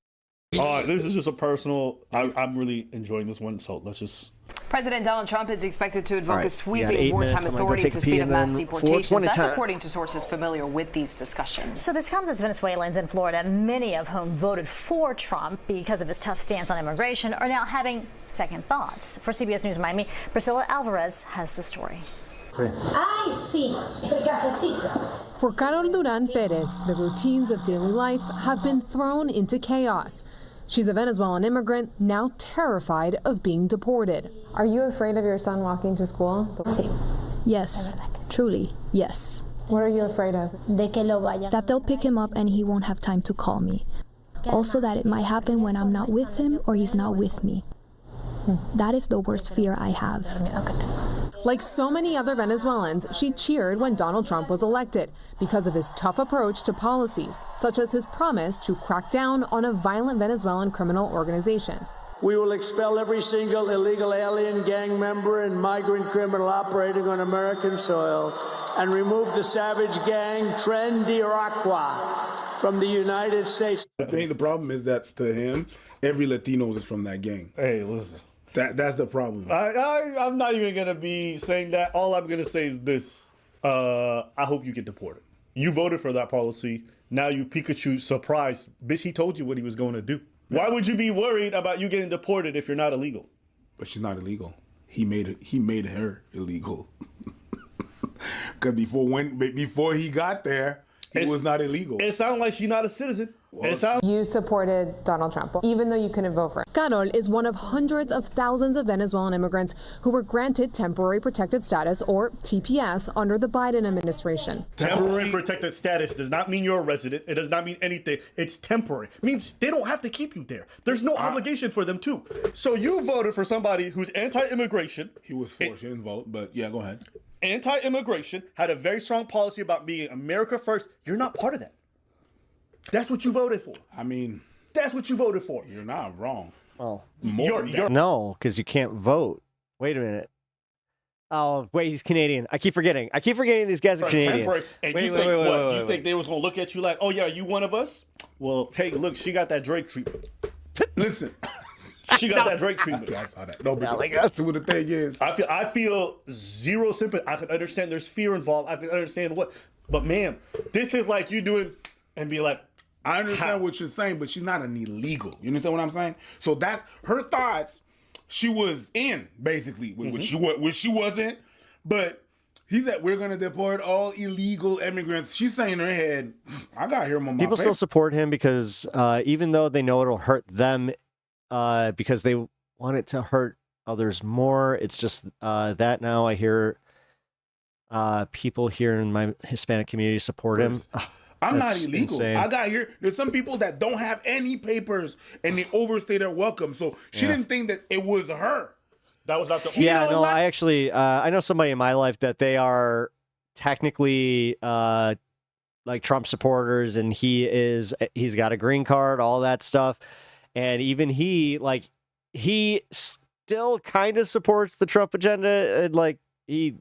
This is just a personal. I'm really enjoying this one, so let's just. President Donald Trump is expected to invoke a sweeping wartime authority to speed up mass deportations. That's according to sources familiar with these discussions. So this comes as Venezuelans in Florida, many of whom voted for Trump because of his tough stance on immigration, are now having second thoughts. For CBS News Miami, Priscilla Alvarez has the story. For Carol Duran Perez, the routines of daily life have been thrown into chaos. She's a Venezuelan immigrant, now terrified of being deported. Are you afraid of your son walking to school? Yes, truly, yes. What are you afraid of? That they'll pick him up and he won't have time to call me. Also that it might happen when I'm not with him or he's not with me. That is the worst fear I have. Like so many other Venezuelans, she cheered when Donald Trump was elected because of his tough approach to policies, such as his promise to crack down on a violent Venezuelan criminal organization. We will expel every single illegal alien, gang member, and migrant criminal operating on American soil and remove the savage gang Tren de Aragua from the United States. I think the problem is that to him, every Latino is from that gang. Hey, listen. That's the problem. I'm not even going to be saying that. All I'm going to say is this. I hope you get deported. You voted for that policy. Now you Pikachu surprised. Bitch, he told you what he was going to do. Why would you be worried about you getting deported if you're not illegal? But she's not illegal. He made her illegal. Because before he got there, he was not illegal. It sounds like she's not a citizen. You supported Donald Trump, even though you couldn't vote for him. Carol is one of hundreds of thousands of Venezuelan immigrants who were granted temporary protected status, or TPS, under the Biden administration. Temporary protected status does not mean you're a resident. It does not mean anything. It's temporary. It means they don't have to keep you there. There's no obligation for them to. So you voted for somebody who's anti-immigration. He was forced. He didn't vote, but yeah, go ahead. Anti-immigration, had a very strong policy about being America first. You're not part of that. That's what you voted for. I mean, that's what you voted for. You're not wrong. Well, no, because you can't vote. Wait a minute. Oh, wait, he's Canadian. I keep forgetting. These guys are Canadian. Temporary. And you think what? You think they was gonna look at you like, oh yeah, you one of us? Well, hey, look, she got that Drake treatment. Listen. She got that Drake treatment. I saw that. No, that's what the thing is. I feel zero sympathy. I can understand there's fear involved. I can understand what, but ma'am, this is like you doing and be like, I understand what you're saying, but she's not an illegal. You understand what I'm saying? So that's her thoughts. She was in basically, which she wasn't. But he said we're gonna deport all illegal immigrants. She's saying in her head, I got here on my people still support him because even though they know it'll hurt them, because they want it to hurt others more. It's just that now I hear people here in my Hispanic community support him. I'm not illegal. Insane. I got here. There's some people that don't have any papers and they overstay their welcome. So she didn't think that it was her. That was not the. I actually I know somebody in my life that they are technically like Trump supporters, and he's got a green card, all that stuff. And even he still kind of supports the Trump agenda, and like he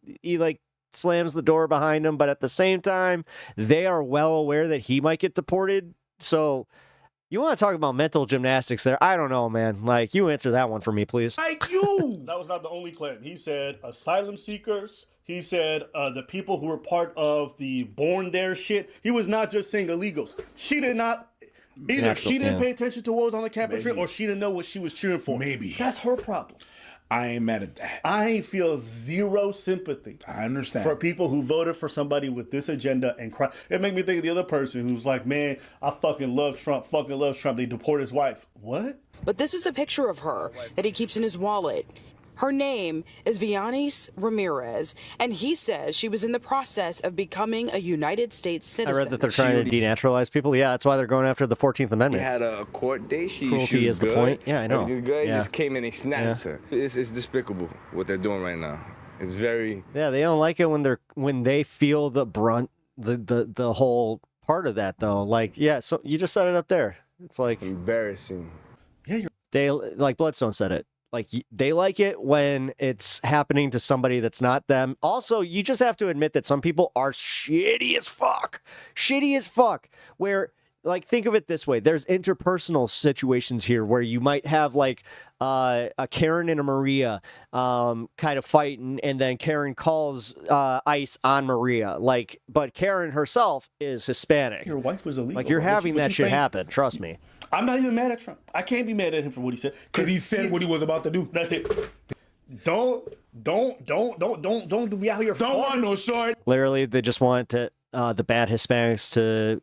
slams the door behind him, but at the same time, they are well aware that he might get deported. So you want to talk about mental gymnastics there? I don't know, man. Like, you answer that one for me, please. Like you. That was not the only claim. He said asylum seekers. He said the people who were part of the born there shit. He was not just saying illegals. She did not. Either she didn't pay attention to what was on the Capitol Street, or she didn't know what she was cheering for. Maybe. That's her problem. I ain't mad at that. I feel zero sympathy. I understand. For people who voted for somebody with this agenda and cry. It made me think of the other person who's like, man, I fucking love Trump. They deport his wife. What? But this is a picture of her that he keeps in his wallet. Her name is Vianis Ramirez, and he says she was in the process of becoming a United States citizen. I read that they're trying to denaturalize people. Yeah, that's why they're going after the 14th Amendment. They had a court date. Cruelty is the point. Yeah, I know. The guy just came in and snatched her. It's despicable what they're doing right now. It's very. Yeah, they don't like it when they feel the brunt, the whole part of that though. Like, yeah, so you just set it up there. It's like embarrassing. Yeah, they like Bloodstone said it. Like, they like it when it's happening to somebody that's not them. Also, you just have to admit that some people are shitty as fuck. Shitty as fuck. Where, like, think of it this way. There's interpersonal situations here where you might have, like, a Karen and a Maria kind of fighting, and then Karen calls ICE on Maria. Like, but Karen herself is Hispanic. Your wife was illegal. Like, you're having that shit happen. Trust me. I'm not even mad at Trump. I can't be mad at him for what he said. Because he said what he was about to do. That's it. Don't be out here. Don't want no short. Literally, they just want to the bad Hispanics to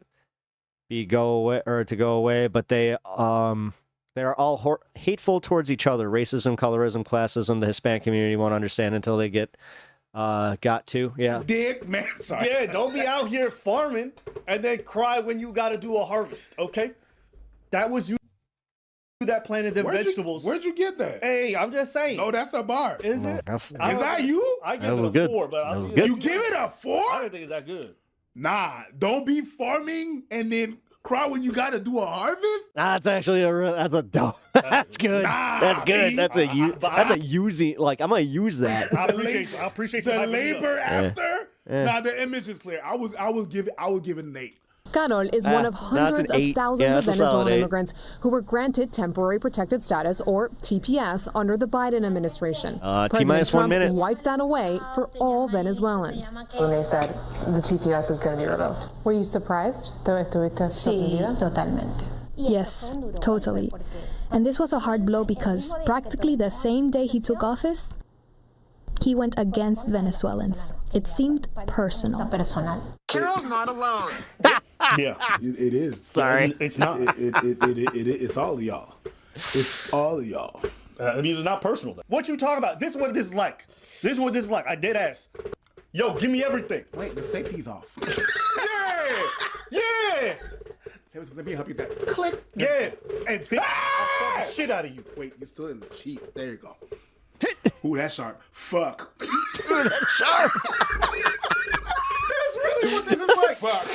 go away, but they are all hateful towards each other. Racism, colorism, classism. The Hispanic community won't understand until they get got to. Yeah. Dick, man. Sorry. Yeah, don't be out here farming and then cry when you got to do a harvest. Okay. That was you that planted them vegetables. Where'd you get that? Hey, I'm just saying. No, that's a bar. Is it? Is that you? I give it a 4, but you give it a 4? I don't think it's that good. Nah, don't be farming and then cry when you got to do a harvest. That's actually that's good. Nah, that's good. That's a using. Like, I'm gonna use that. I appreciate the labor after. Nah, the image is clear. I would give it an 8. Carol is one of hundreds of thousands of Venezuelan immigrants who were granted temporary protected status, or TPS, under the Biden administration. President Trump wiped that away for all Venezuelans. When they said the TPS is going to be revoked, were you surprised? Sí, totalmente. Yes, totally. And this was a hard blow because practically the same day he took office, He went against Venezuelans. It seemed personal. Carol's not alone. Yeah, it is. Sorry. It's not. It's all of y'all. It's all of y'all. I mean, it's not personal. What you talking about? This is what this is like. This is what this is like. I did ask. Yo, give me everything. Wait, the safety's off. Yeah. Let me help you with that. Click. Yeah. Hey, bitch, I'll fuck the shit out of you. Wait, you're still in the sheets. There you go. Ooh, that's sharp. Fuck. Ooh, that's sharp. That's really what this is like. Fuck.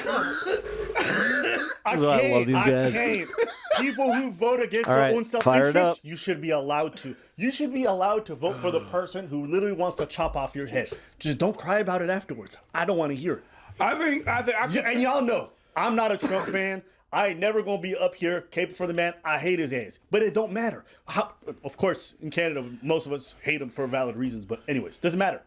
I love these guys. can't. People who vote against All their right, own fire it up. self-interest, you should be allowed to. You should be allowed to vote for the person who literally wants to chop off your head. Just don't cry about it afterwards. I don't want to hear it. I think and y'all know, I'm not a Trump fan. I ain't never gonna be up here caping for the man. I hate his ass, but it don't matter. Of course, in Canada, most of us hate him for valid reasons. But anyways, doesn't matter.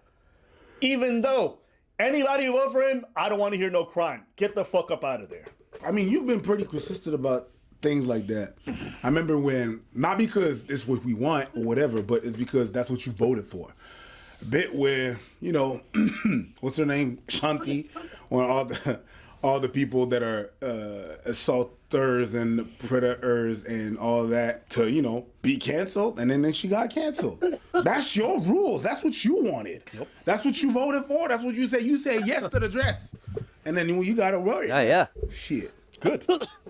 Even though anybody who vote for him, I don't want to hear no crying. Get the fuck up out of there. I mean, you've been pretty consistent about things like that. I remember when, not because it's what we want or whatever, but it's because that's what you voted for. Bit where, you know, what's her name? Shanti, on all the people that are assaulters and predators and all that to, you know, be canceled, and then she got canceled. That's your rules. That's what you wanted. Yep. That's what you voted for. That's what you said. You said yes to the dress. And then you got to worry. Yeah. Shit. Good.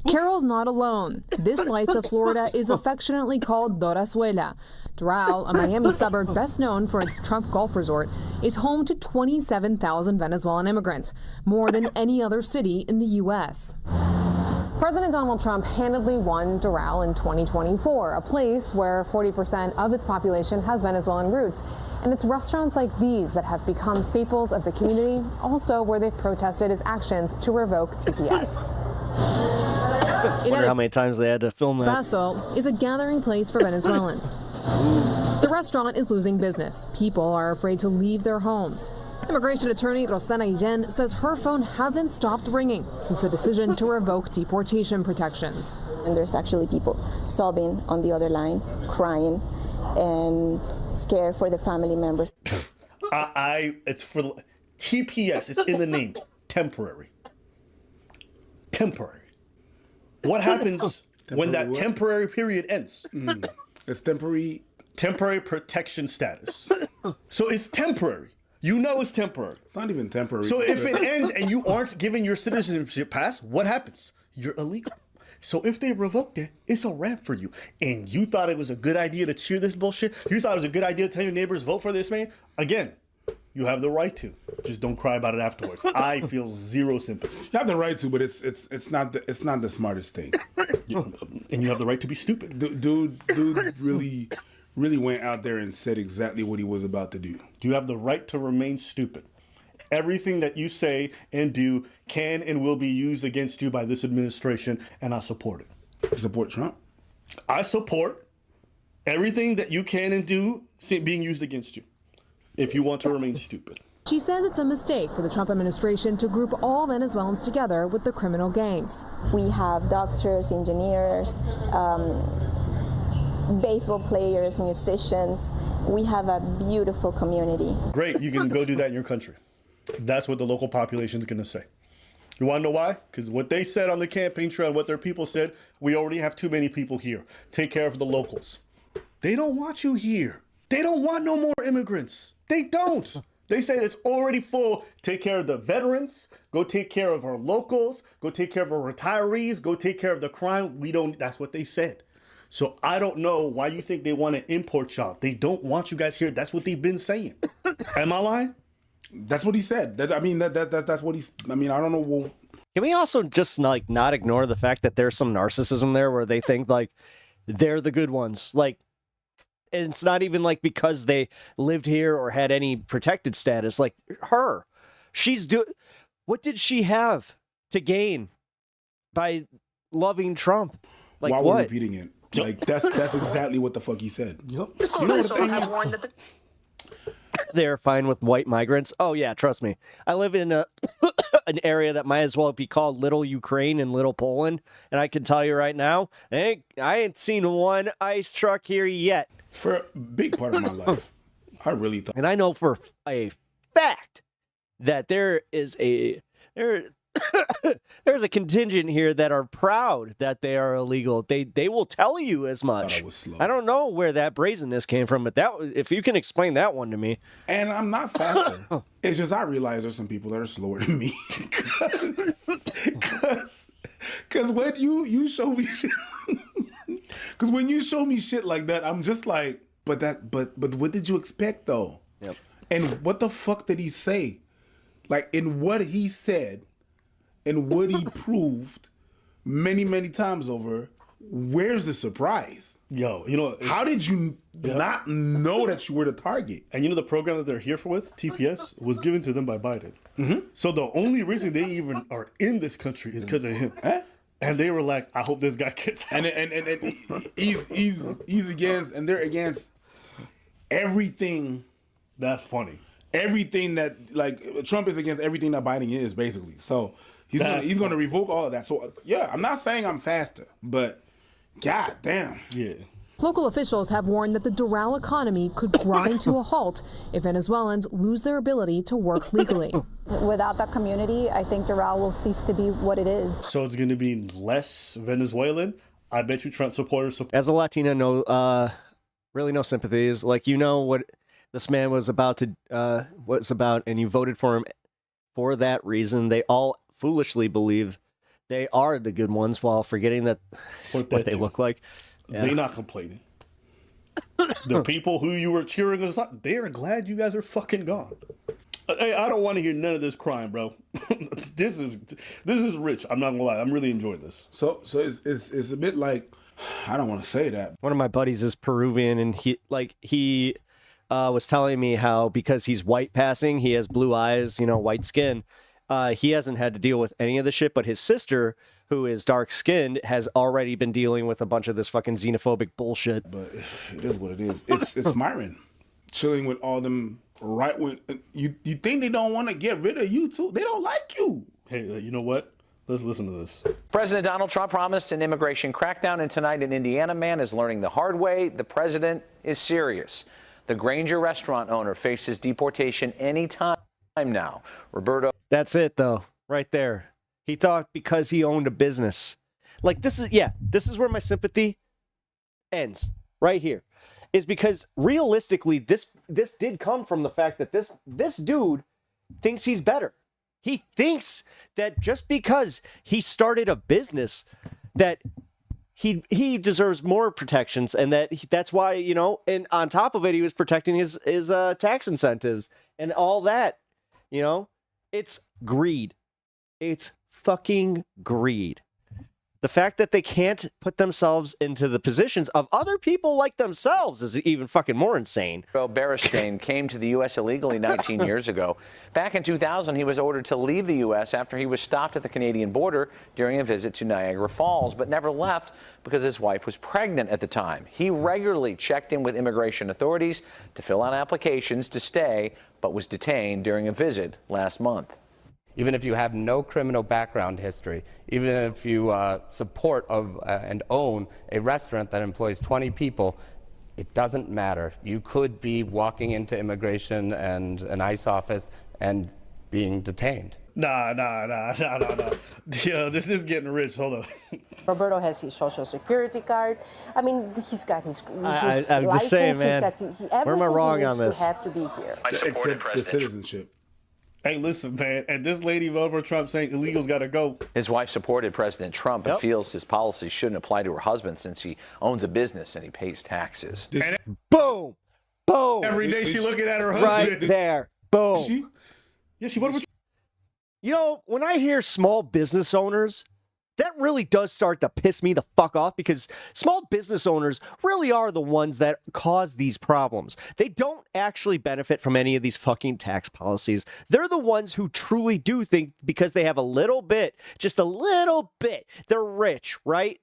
Carol's not alone. This slice of Florida is affectionately called Dorazuela. Doral, a Miami suburb best known for its Trump golf resort, is home to 27,000 Venezuelan immigrants, more than any other city in the U.S. President Donald Trump handedly won Doral in 2024, a place where 40% of its population has Venezuelan roots. And it's restaurants like these that have become staples of the community, also where they've protested his actions to revoke TPS. Wonder how many times they had to film that. Paso is a gathering place for Venezuelans. The restaurant is losing business. People are afraid to leave their homes. Immigration attorney Rosana Guillen says her phone hasn't stopped ringing since the decision to revoke deportation protections. And there's actually people sobbing on the other line, crying, and scared for the family members. It's for TPS. It's in the name. Temporary. What happens when that temporary period ends? It's temporary. Temporary protection status. So it's temporary. You know it's temporary. It's not even temporary. So if it ends and you aren't given your citizenship pass, what happens? You're illegal. So if they revoked it, it's a wrap for you. And you thought it was a good idea to cheer this bullshit? You thought it was a good idea to tell your neighbors vote for this man? Again, you have the right to. Just don't cry about it afterwards. I feel zero sympathy. You have the right to, but it's not the smartest thing. And you have the right to be stupid. Dude really went out there and said exactly what he was about to do. You have the right to remain stupid. Everything that you say and do can and will be used against you by this administration, and I support it. You support Trump? I support everything that you can and do being used against you if you want to remain stupid. She says it's a mistake for the Trump administration to group all Venezuelans together with the criminal gangs. We have doctors, engineers, baseball players, musicians. We have a beautiful community. Great, you can go do that in your country. That's what the local population is going to say. You want to know why? Because what they said on the campaign trail and what their people said, we already have too many people here. Take care of the locals. They don't want you here. They don't want no more immigrants. They don't. They say it's already full. Take care of the veterans. Go take care of our locals. Go take care of our retirees. Go take care of the crime. That's what they said. So I don't know why you think they want to import y'all. They don't want you guys here. That's what they've been saying. Am I lying? That's what he said. That's what he's. I mean, I don't know. Can we also just like not ignore the fact that there's some narcissism there where they think like they're the good ones? Like, and it's not even like because they lived here or had any protected status. Like her, what did she have to gain by loving Trump? Like While what? We're repeating it. Like that's exactly what the fuck he said. You know what the thing is? They're fine with white migrants. Oh yeah, trust me. I live in an area that might as well be called Little Ukraine and Little Poland, and I can tell you right now, I ain't seen one ICE truck here yet. For a big part of my life, I really thought. And I know for a fact that there's a contingent here that are proud that they are illegal. They will tell you as much. I don't know where that brazenness came from, but if you can explain that one to me. And I'm not faster. It's just I realize there's some people that are slower than me. Cause when you show me shit, cause when you show me shit like that, I'm just like, but what did you expect though? Yep. And what the fuck did he say? Like in what he said and what he proved many, many times over, where's the surprise? Yo, you know, how did you not know that you were the target? And you know the program that they're here for with, TPS, was given to them by Biden. So the only reason they even are in this country is because of him. And they were like, I hope this guy gets out. And he's against, and they're against everything. That's funny. Everything that, like, Trump is against everything that Biden is, basically. So he's going to revoke all of that. So, yeah, I'm not saying I'm faster, but god damn. Yeah. Local officials have warned that the Doral economy could grind to a halt if Venezuelans lose their ability to work legally. Without that community, I think Doral will cease to be what it is. So it's going to be less Venezuelan. I bet you Trump supporters. As a Latina, really no sympathies. Like, you know what this man was about, and you voted for him for that reason. They all foolishly believe they are the good ones while forgetting that what they look like. Yeah. They're not complaining. The people who you were cheering us on, they are glad you guys are fucking gone. Hey, I don't want to hear none of this crying, bro. This is rich. I'm not gonna lie. I'm really enjoying this. So it's a bit like, I don't want to say that. One of my buddies is Peruvian, and he was telling me how because he's white passing, he has blue eyes, white skin. He hasn't had to deal with any of the shit, but his sister, who is dark skinned, has already been dealing with a bunch of this fucking xenophobic bullshit. But it is what it is. It's Myron chilling with all them right wing. You think they don't want to get rid of you too? They don't like you. Hey, you know what? Let's listen to this. President Donald Trump promised an immigration crackdown, and tonight an Indiana man is learning the hard way the president is serious. The Granger restaurant owner faces deportation any time now. Roberto. That's it, though, right there. He thought because he owned a business. Like, this is where my sympathy ends, right here. Is because realistically, this did come from the fact that this dude thinks he's better. He thinks that just because he started a business, that he deserves more protections, and that's why, and on top of it, he was protecting his tax incentives and all that. It's greed. It's fucking greed. The fact that they can't put themselves into the positions of other people like themselves is even fucking more insane. Beristain came to the U.S. illegally 19 years ago. Back in 2000, he was ordered to leave the U.S. after he was stopped at the Canadian border during a visit to Niagara Falls, but never left because his wife was pregnant at the time. He regularly checked in with immigration authorities to fill out applications to stay, but was detained during a visit last month. Even if you have no criminal background history, even if you support and own a restaurant that employs 20 people, it doesn't matter. You could be walking into immigration and an ICE office and being detained. Nah. Yeah, this is getting rich. Hold on. Roberto has his social security card. I mean, he's got his I'm license. just saying, man. Where am I wrong on this? To have to be here. Except the citizenship. Hey, listen, man, and this lady voted for Trump saying illegals got to go. His wife supported President Trump and feels his policy shouldn't apply to her husband since he owns a business and he pays taxes. Boom! Boom! Every day she looking at her husband. Right there. Boom. She voted for when I hear small business owners, that really does start to piss me the fuck off, because small business owners really are the ones that cause these problems. They don't actually benefit from any of these fucking tax policies. They're the ones who truly do think because they have a little bit, just a little bit, they're rich, right?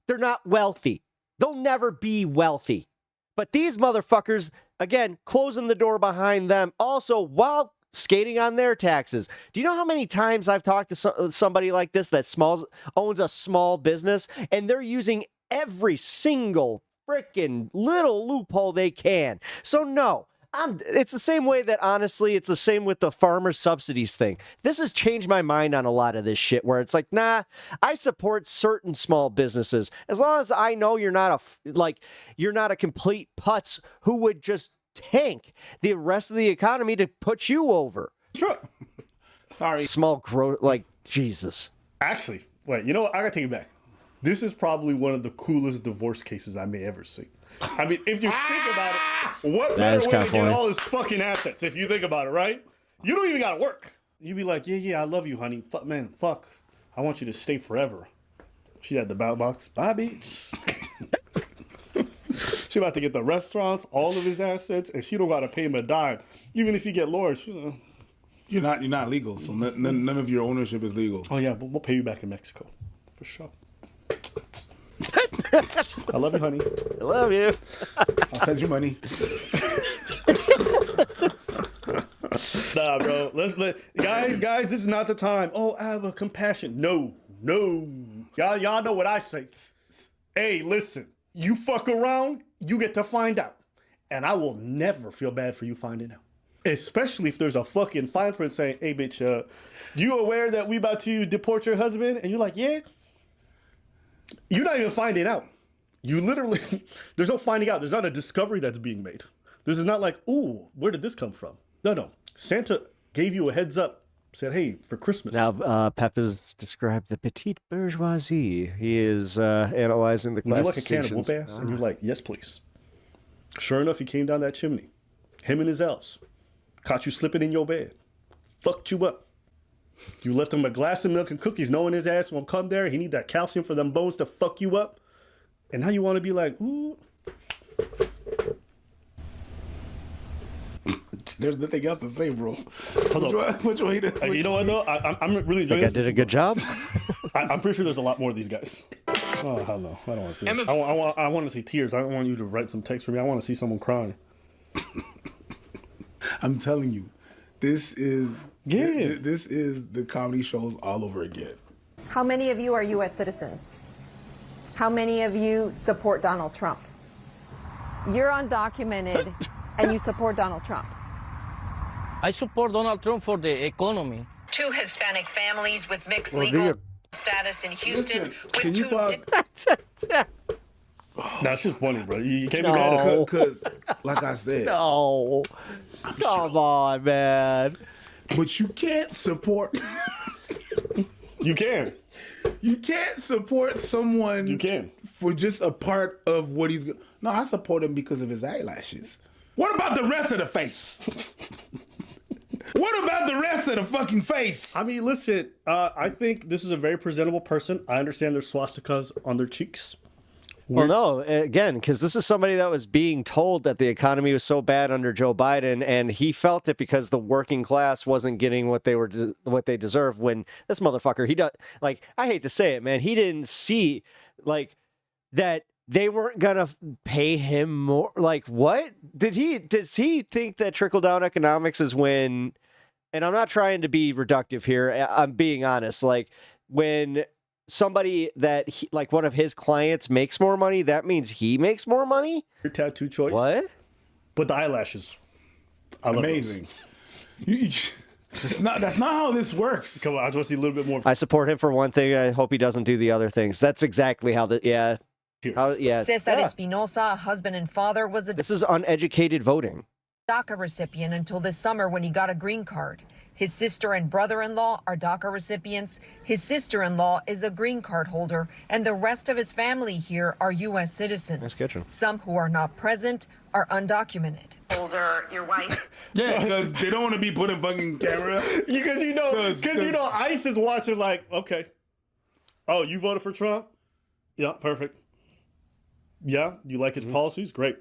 They're not wealthy. They'll never be wealthy. But these motherfuckers, again, closing the door behind them also while skating on their taxes. Do you know how many times I've talked to somebody like this that owns a small business, and they're using every single freaking little loophole they can? So no, It's the same way that, honestly, it's the same with the farmer subsidies thing. This has changed my mind on a lot of this shit where it's like, nah, I support certain small businesses as long as I know you're not a complete putz who would just tank the rest of the economy to put you over. Sure. Sorry. Small growth, Jesus. Actually, wait, you know what? I gotta take it back. This is probably one of the coolest divorce cases I may ever see. I mean, if you think about it, what better way to get all his fucking assets if you think about it, right? You don't even gotta work. You be like, yeah, I love you, honey. Fuck. I want you to stay forever. She had the ballot box. Bye, bitch. She about to get the restaurants, all of his assets, and she don't gotta pay him a dime. Even if you get lawyers, you're not legal, so none of your ownership is legal. Oh yeah, but we'll pay you back in Mexico, for sure. I love you, honey. I love you. I'll send you money. Nah, bro. Guys, this is not the time. Oh, I have a compassion. No. Y'all know what I say. Hey, listen. You fuck around, you get to find out. And I will never feel bad for you finding out. Especially if there's a fucking fine print saying, hey, bitch, you aware that we about to deport your husband? And you're like, yeah. You're not even finding out. You literally, there's no finding out. There's not a discovery that's being made. This is not like, ooh, where did this come from? No. Santa gave you a heads up, said, hey, for Christmas. Now, Pep has described the petite bourgeoisie. He is analyzing the class Would you like distinctions. a can of whoop ass? And you're like, yes, please. Sure enough, he came down that chimney. Him and his elves. Caught you slipping in your bed. Fucked you up. You left him a glass of milk and cookies knowing his ass won't come there. He need that calcium for them bones to fuck you up. And now you want to be like, ooh. There's nothing else to say, bro. Hold on. You know what, though? I'm really enjoying this. I did a good job? I'm pretty sure there's a lot more of these guys. Oh, hell no. I don't want to see this. I want to see tears. I don't want you to write some text for me. I want to see someone crying. I'm telling you, this is the comedy shows all over again. How many of you are U.S. citizens? How many of you support Donald Trump? You're undocumented and you support Donald Trump. I support Donald Trump for the economy. 2 Hispanic families with mixed legal status in Houston. Can you pause? That's just funny, bro. You can't be mad at it. Because, like I said. No. Come on, man. But you can't support. You can. You can't support someone. You can. For just a part of what he's. No, I support him because of his eyelashes. What about the rest of the face? What about the rest of the fucking face? I mean, listen, I think this is a very presentable person. I understand there's swastikas on their cheeks. Well, no, again, because this is somebody that was being told that the economy was so bad under Joe Biden, and he felt it because the working class wasn't getting what they deserve. When this motherfucker, I hate to say it, man, he didn't see that they weren't gonna pay him more. Like, what does he think that trickle down economics is when? And I'm not trying to be reductive here. I'm being honest. Like, when somebody that one of his clients makes more money, that means he makes more money. Your tattoo choice. What? But the eyelashes. Amazing. That's not how this works. Come on, I just want to see a little bit more. I support him for one thing. I hope he doesn't do the other things. That's exactly how Cesar Espinosa, a husband and father, was a This is uneducated voting. DACA recipient until this summer when he got a green card. His sister and brother-in-law are DACA recipients. His sister-in-law is a green card holder, and the rest of his family here are U.S. citizens. Some who are not present are undocumented. Older, your wife? Yeah, because they don't want to be put in fucking camera. Because you know ICE is watching like, okay. Oh, you voted for Trump? Yeah, perfect. Yeah, you like his policies? Great.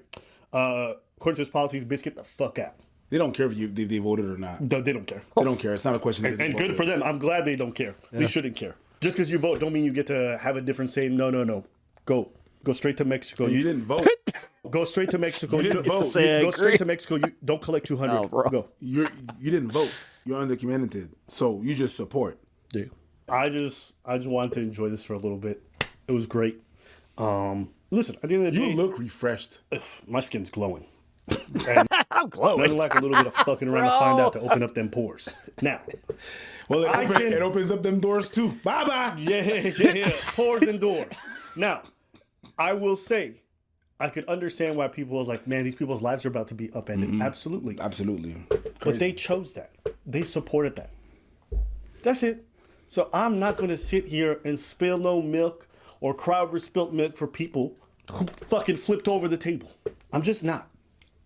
According to his policies, bitch, get the fuck out. They don't care if they voted or not. They don't care. They don't care. It's not a question. And good for them. I'm glad they don't care. Yeah. They shouldn't care. Just because you vote don't mean you get to have a different say. No. Go straight to Mexico. You didn't vote. Go straight to Mexico. You didn't vote. Go straight to Mexico. You don't collect 200. Oh, bro. Go. You didn't vote. You're undocumented. So you just support. Yeah. I just wanted to enjoy this for a little bit. It was great. Listen, at the end of the day, you look refreshed. My skin's glowing. And I'm glowing. nothing like a little bit of fucking around to find out to open up them pores. Now, well, it opens up them doors too. Bye bye. Yeah. Pores and doors. Now, I will say, I could understand why people was like, man, these people's lives are about to be upended. Absolutely. But they chose that. They supported that. That's it. So I'm not going to sit here and spill no milk or cry over spilt milk for people who fucking flipped over the table. I'm just not.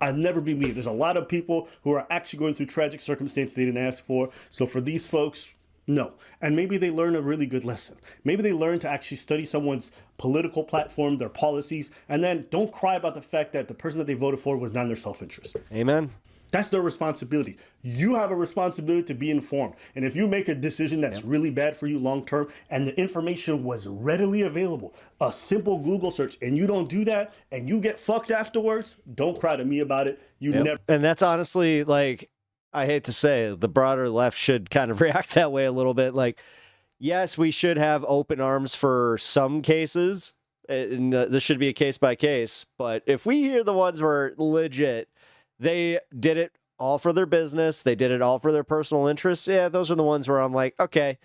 I'd never be me. There's a lot of people who are actually going through tragic circumstances they didn't ask for. So for these folks, no. And maybe they learn a really good lesson. Maybe they learn to actually study someone's political platform, their policies, and then don't cry about the fact that the person that they voted for was not in their self-interest. Amen. That's their responsibility. You have a responsibility to be informed. And if you make a decision that's really bad for you long term and the information was readily available, a simple Google search, and you don't do that and you get fucked afterwards, don't cry to me about it. You never. And that's honestly, like, I hate to say, the broader left should kind of react that way a little bit. Like, yes, we should have open arms for some cases. And this should be a case by case. But if we hear the ones where legit, they did it all for their business, they did it all for their personal interests, yeah, those are the ones where I'm like, okay,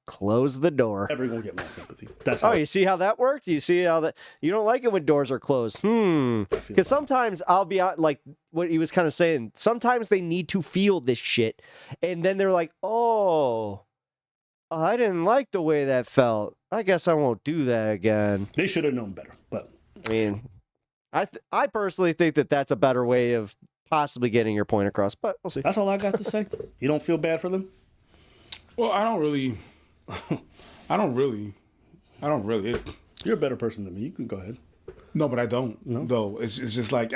close the door. Everyone get my sympathy. That's you see how that worked? You see how that you don't like it when doors are closed? Because sometimes I'll be out, like what he was kind of saying. Sometimes they need to feel this shit, and then they're like, "Oh, I didn't like the way that felt. I guess I won't do that again." They should have known better, but I mean, I personally think that that's a better way of possibly getting your point across. But we'll see. That's all I got to say. You don't feel bad for them? Well, I don't really. You're a better person than me. You can go ahead. No, but I don't. No? Though it's just like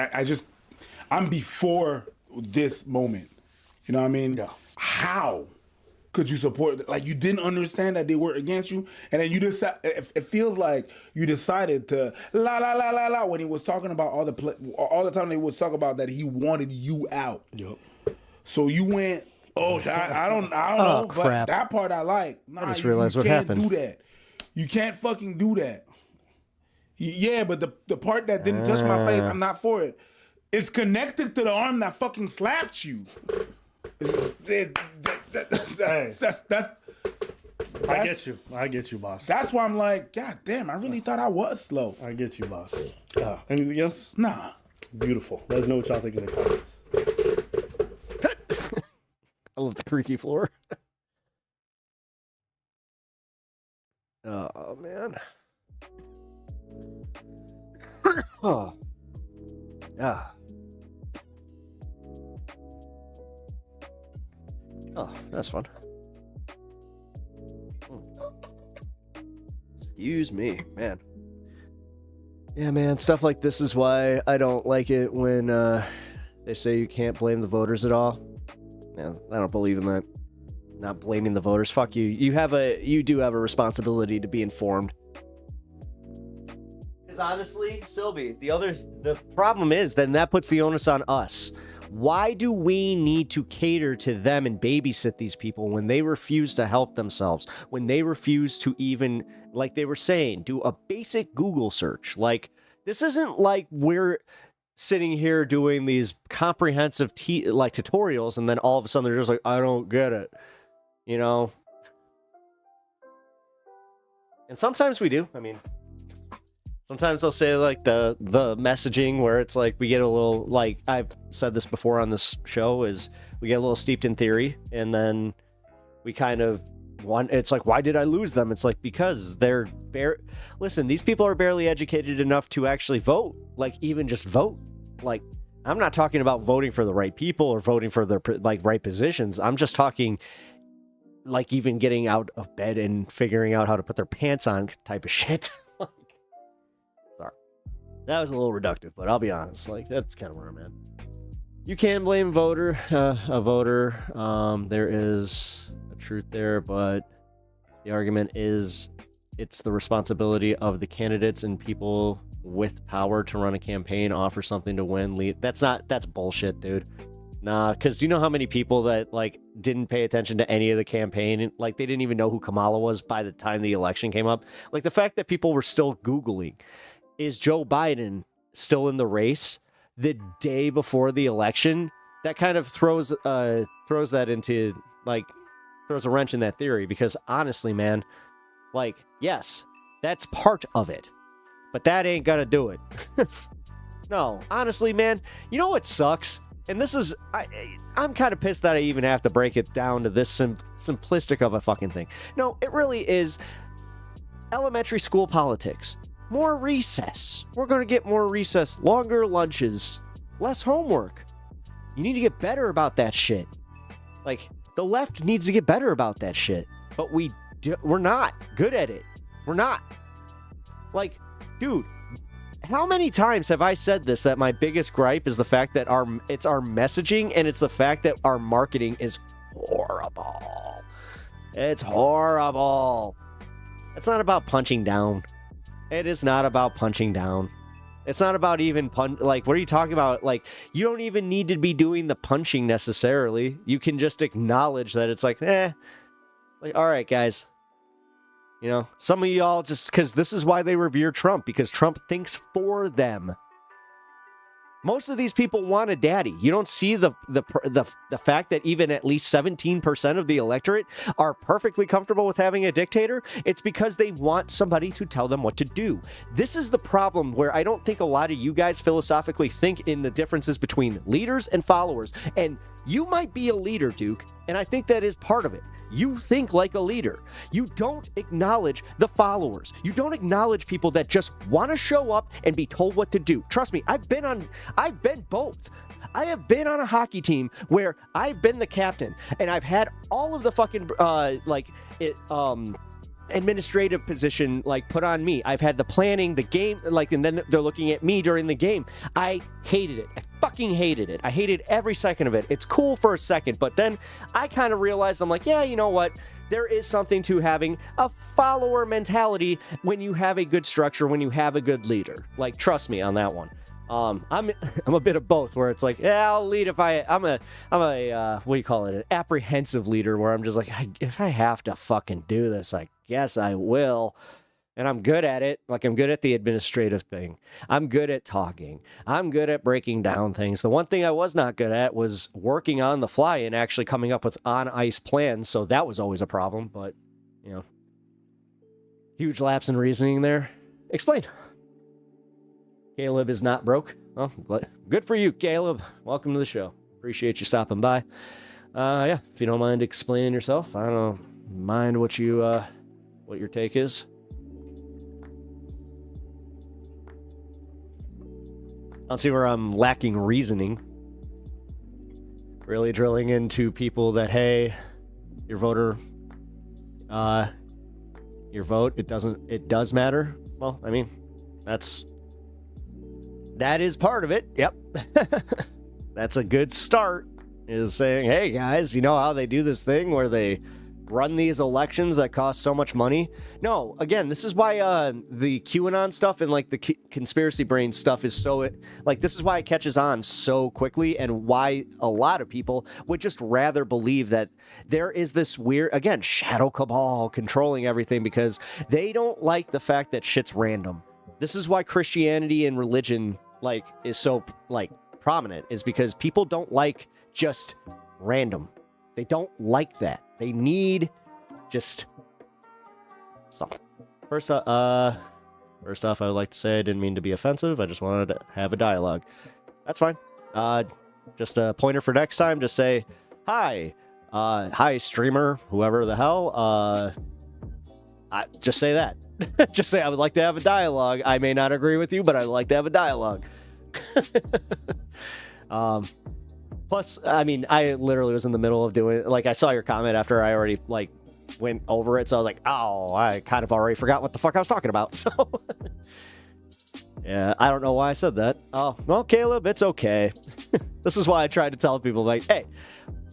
I'm before this moment. You know what I mean? Yeah. How could you support? Like you didn't understand that they were against you, and then you just it feels like you decided to la when he was talking about all the time they was talking about that he wanted you out. Yep. So you went. Oh, I don't know, crap. But that part I like. Nah, I just realized what happened. You can't do that. You can't fucking do that. Yeah, but the part that didn't touch my face, I'm not for it. It's connected to the arm that fucking slapped you. I get you, boss. That's why I'm like, God damn, I really thought I was slow. I get you, boss. Anything else? Nah. Beautiful. Let us know what y'all think in the comments. I love the creaky floor. Oh, man. Oh. Yeah. Oh, that's fun. Excuse me, man. Yeah, man, stuff like this is why I don't like it when they say you can't blame the voters at all. Yeah, I don't believe in that. Not blaming the voters. Fuck you. You do have a responsibility to be informed. Because honestly, Sylvie, the problem is then that puts the onus on us. Why do we need to cater to them and babysit these people when they refuse to help themselves? When they refuse to even, like they were saying, do a basic Google search? Like, this isn't like we're sitting here doing these comprehensive tutorials and then all of a sudden they're just like, I don't get it, you know? And sometimes we do. I mean, sometimes they'll say like the messaging where it's like we get a little, like I've said this before on this show, is we get a little steeped in theory and then we kind of it's like, why did I lose them? It's like, because they're listen, these people are barely educated enough to actually vote, like even just vote. Like, I'm not talking about voting for the right people or voting for their like right positions. I'm just talking like even getting out of bed and figuring out how to put their pants on type of shit. Like, sorry. That was a little reductive, but I'll be honest, like that's kind of where I'm at. You can blame a voter. There is a truth there, but the argument is it's the responsibility of the candidates and people with power to run a campaign, offer something to win, lead. That's bullshit, dude. Nah, because do you know how many people that like didn't pay attention to any of the campaign? Like they didn't even know who Kamala was by the time the election came up. Like the fact that people were still Googling, is Joe Biden still in the race? the day before the election, that kind of throws that into, like, throws a wrench in that theory, because honestly, man, like, yes, that's part of it, but that ain't gonna do it. No, honestly, man, you know what sucks? And this is, I'm kind of pissed that I even have to break it down to this simplistic of a fucking thing. No, it really is elementary school politics. More recess. We're going to get more recess, longer lunches, less homework. You need to get better about that shit. Like, the left needs to get better about that shit. But we're not good at it. We're not. Like, dude, how many times have I said this, that my biggest gripe is the fact that it's our messaging, and it's the fact that our marketing is horrible. It's horrible. It's not about punching down. It is not about punching down. It's not about even like, what are you talking about? Like, you don't even need to be doing the punching necessarily. You can just acknowledge that it's like, like, all right, guys. You know, some of y'all just, because this is why they revere Trump, because Trump thinks for them. Most of these people want a daddy. You don't see the fact that even at least 17% of the electorate are perfectly comfortable with having a dictator. It's because they want somebody to tell them what to do. This is the problem, where I don't think a lot of you guys philosophically think in the differences between leaders and followers. And you might be a leader, Duke, and I think that is part of it. You think like a leader. You don't acknowledge the followers. You don't acknowledge people that just want to show up and be told what to do. Trust me, I've been both. I have been on a hockey team where I've been the captain, and I've had all of the fucking administrative position like put on me. I've had the planning, the game, like, and then they're looking at me during the game. I hated it. I fucking hated it. I hated every second of it. It's cool for a second, but then I kind of realized, I'm like, yeah, you know what? There is something to having a follower mentality when you have a good structure, when you have a good leader. Like, trust me on that one. I'm a bit of both, where it's like, yeah, I'll lead if I'm a what do you call it, an apprehensive leader, where I'm just like, if I have to fucking do this, I guess I will. And I'm good at it. Like, I'm good at the administrative thing. I'm good at talking. I'm good at breaking down things. The one thing I was not good at was working on the fly and actually coming up with on-ice plans. So that was always a problem. But, you know, huge lapse in reasoning there. Explain. Caleb is not broke. Well, good for you, Caleb. Welcome to the show. Appreciate you stopping by. Yeah, if you don't mind explaining yourself, I don't mind what your take is. I don't see where I'm lacking reasoning. Really drilling into people that, hey, your vote, it does matter. Well, I mean, that is part of it. Yep. That's a good start, is saying, hey guys, you know how they do this thing where they run these elections that cost so much money? No, again, this is why the QAnon stuff and like the conspiracy brain stuff is so, like, this is why it catches on so quickly, and why a lot of people would just rather believe that there is this weird, again, shadow cabal controlling everything, because they don't like the fact that shit's random. This is why Christianity and religion, like, is so, like, prominent, is because people don't like just random. They don't like that. They need just... So, first off, I would like to say I didn't mean to be offensive. I just wanted to have a dialogue. That's fine. Just a pointer for next time. Just say, hi. Hi, streamer, whoever the hell. Just say that. Just say, I would like to have a dialogue. I may not agree with you, but I'd like to have a dialogue. Plus, I mean, I literally was in the middle of doing, like, I saw your comment after I already, like, went over it, so I was like, oh, I kind of already forgot what the fuck I was talking about, so... Yeah, I don't know why I said that. Oh, well, Caleb, it's okay. This is why I try to tell people, like, hey,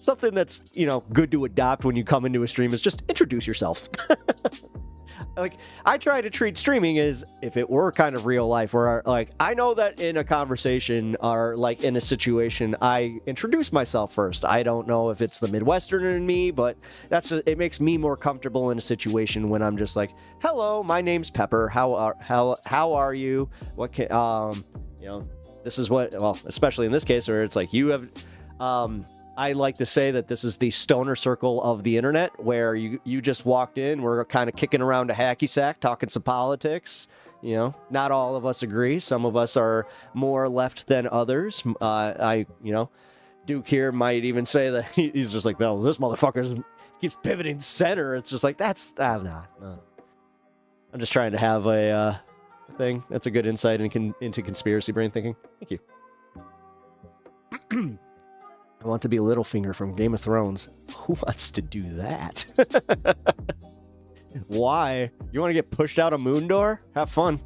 something that's, you know, good to adopt when you come into a stream is just introduce yourself. Like, I try to treat streaming as if it were kind of real life, where, like, I know that in a conversation or, like, in a situation, I introduce myself first. I don't know if it's the Midwesterner in me, but it makes me more comfortable in a situation when I'm just like, hello, my name's Pepper. How are you? What can, you know, this is what, well, especially in this case where it's like you have, I like to say that this is the stoner circle of the internet, where you just walked in, we're kind of kicking around a hacky sack, talking some politics. You know, not all of us agree. Some of us are more left than others. Duke here might even say that he's just like, no, this motherfucker keeps pivoting center. It's just like, that's no. I'm just trying to have a thing. That's a good insight into conspiracy brain thinking. Thank you. I want to be Littlefinger from Game of Thrones. Who wants to do that? Why? You want to get pushed out a moon door? Have fun.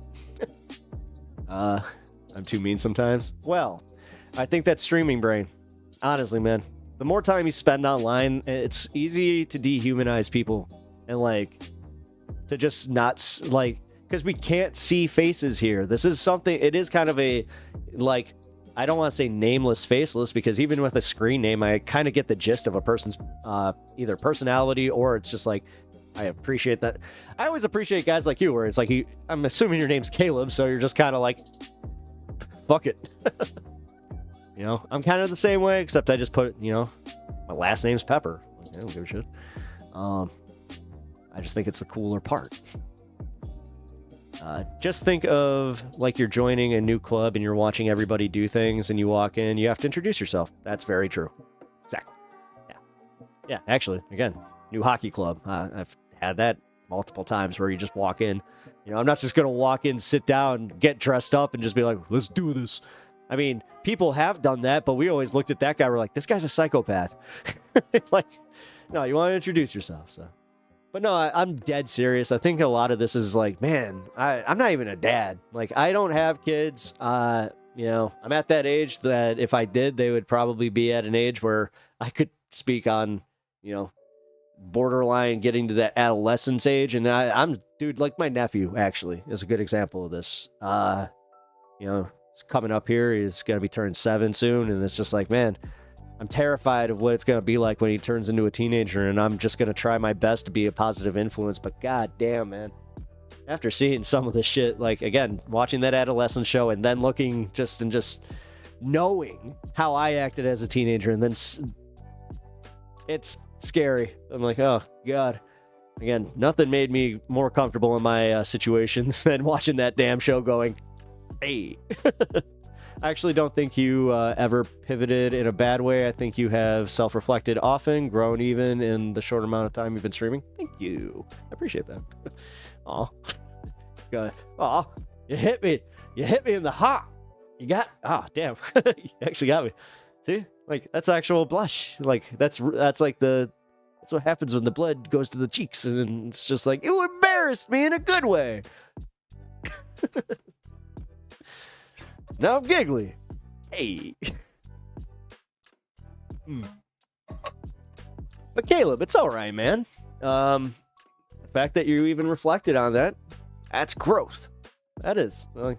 I'm too mean sometimes. Well, I think that's streaming brain. Honestly, man. The more time you spend online, it's easy to dehumanize people. And, like, to just not, like, because we can't see faces here. This is something, it is kind of a, like, I don't want to say nameless, faceless, because even with a screen name, I kind of get the gist of a person's either personality, or it's just like, I appreciate that. I always appreciate guys like you, where it's like, I'm assuming your name's Caleb, so you're just kind of like, fuck it. You know, I'm kind of the same way, except I just put, my last name's Pepper. Like, I don't give a shit. I just think it's the cooler part. Just think of, like, you're joining a new club and you're watching everybody do things, and you walk in, you have to introduce yourself. That's very true. Exactly. Yeah, actually, again, new hockey club. I've had that multiple times where you just walk in. I'm not just going to walk in, sit down, get dressed up, and just be like, let's do this. I mean, people have done that, but we always looked at that guy, we're like, this guy's a psychopath. Like, no, you want to introduce yourself, so. But no, I'm dead serious. I think a lot of this is like, man, I'm not even a dad. Like, I don't have kids. I'm at that age that if I did, they would probably be at an age where I could speak on, borderline getting to that adolescence age. And I'm, dude, like my nephew actually is a good example of this. It's coming up here. He's going to be turning 7 soon. And it's just like, man, I'm terrified of what it's going to be like when he turns into a teenager. And I'm just going to try my best to be a positive influence. But god damn, man. After seeing some of this shit, like, again, watching that adolescent show and then looking and just knowing how I acted as a teenager, and then it's scary. I'm like, oh god. Again, nothing made me more comfortable in my situation than watching that damn show going, hey. I actually don't think you ever pivoted in a bad way. I think you have self-reflected often, grown even in the short amount of time you've been streaming. Thank you. I appreciate that. Aw. God. Aw. You hit me. You hit me in the heart. You got... damn. You actually got me. See? Like, that's actual blush. Like, that's like the... That's what happens when the blood goes to the cheeks, and it's just like, you embarrassed me in a good way. Now I'm giggly. Hey. But Caleb, it's all right, man. The fact that you even reflected on that's growth. That is. Like,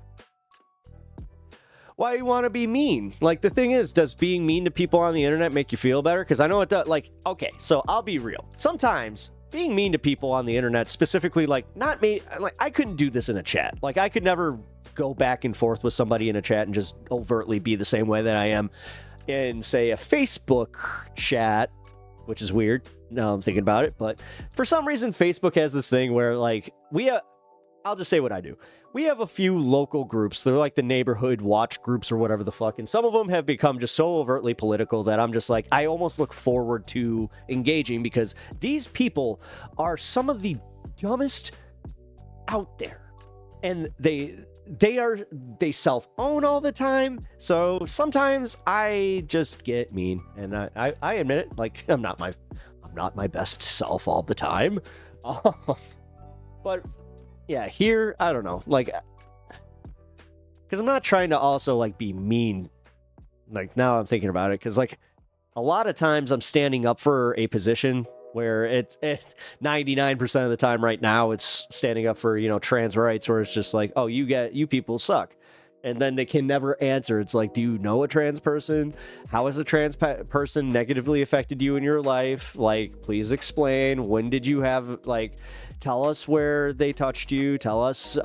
why you want to be mean? Like, the thing is, does being mean to people on the internet make you feel better? Because I know it does. Like, okay, so I'll be real. Sometimes being mean to people on the internet, specifically, like, not me, like, I couldn't do this in a chat. Like, I could never go back and forth with somebody in a chat and just overtly be the same way that I am in, say, a Facebook chat, which is weird. Now I'm thinking about it, but for some reason, Facebook has this thing where, like, I'll just say what I do. We have a few local groups. They're like the neighborhood watch groups or whatever the fuck, and some of them have become just so overtly political that I'm just like, I almost look forward to engaging, because these people are some of the dumbest out there, and they self-own all the time. So sometimes I just get mean, and I admit it. Like, I'm not my best self all the time. But yeah, here, I don't know, like, because I'm not trying to also, like, be mean. Like, now I'm thinking about it, because, like, a lot of times I'm standing up for a position where it's 99% of the time right now, it's standing up for, trans rights, where it's just like, oh, you people suck. And then they can never answer. It's like, do you know a trans person? How has a trans person negatively affected you in your life? Like, please explain. When did you have, like, tell us where they touched you. Tell us,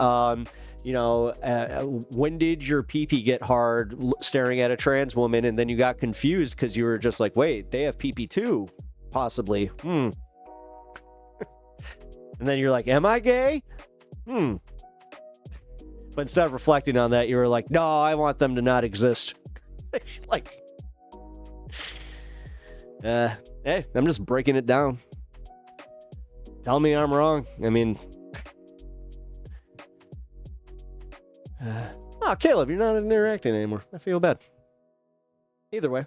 when did your pee-pee get hard staring at a trans woman, and then you got confused because you were just like, wait, they have pee-pee too, possibly. And then you're like, am I gay? But instead of reflecting on that, you were like, no, I want them to not exist. Like, hey, I'm just breaking it down. Tell me I'm wrong. I mean, oh, Caleb, you're not interacting anymore. I feel bad. Either way,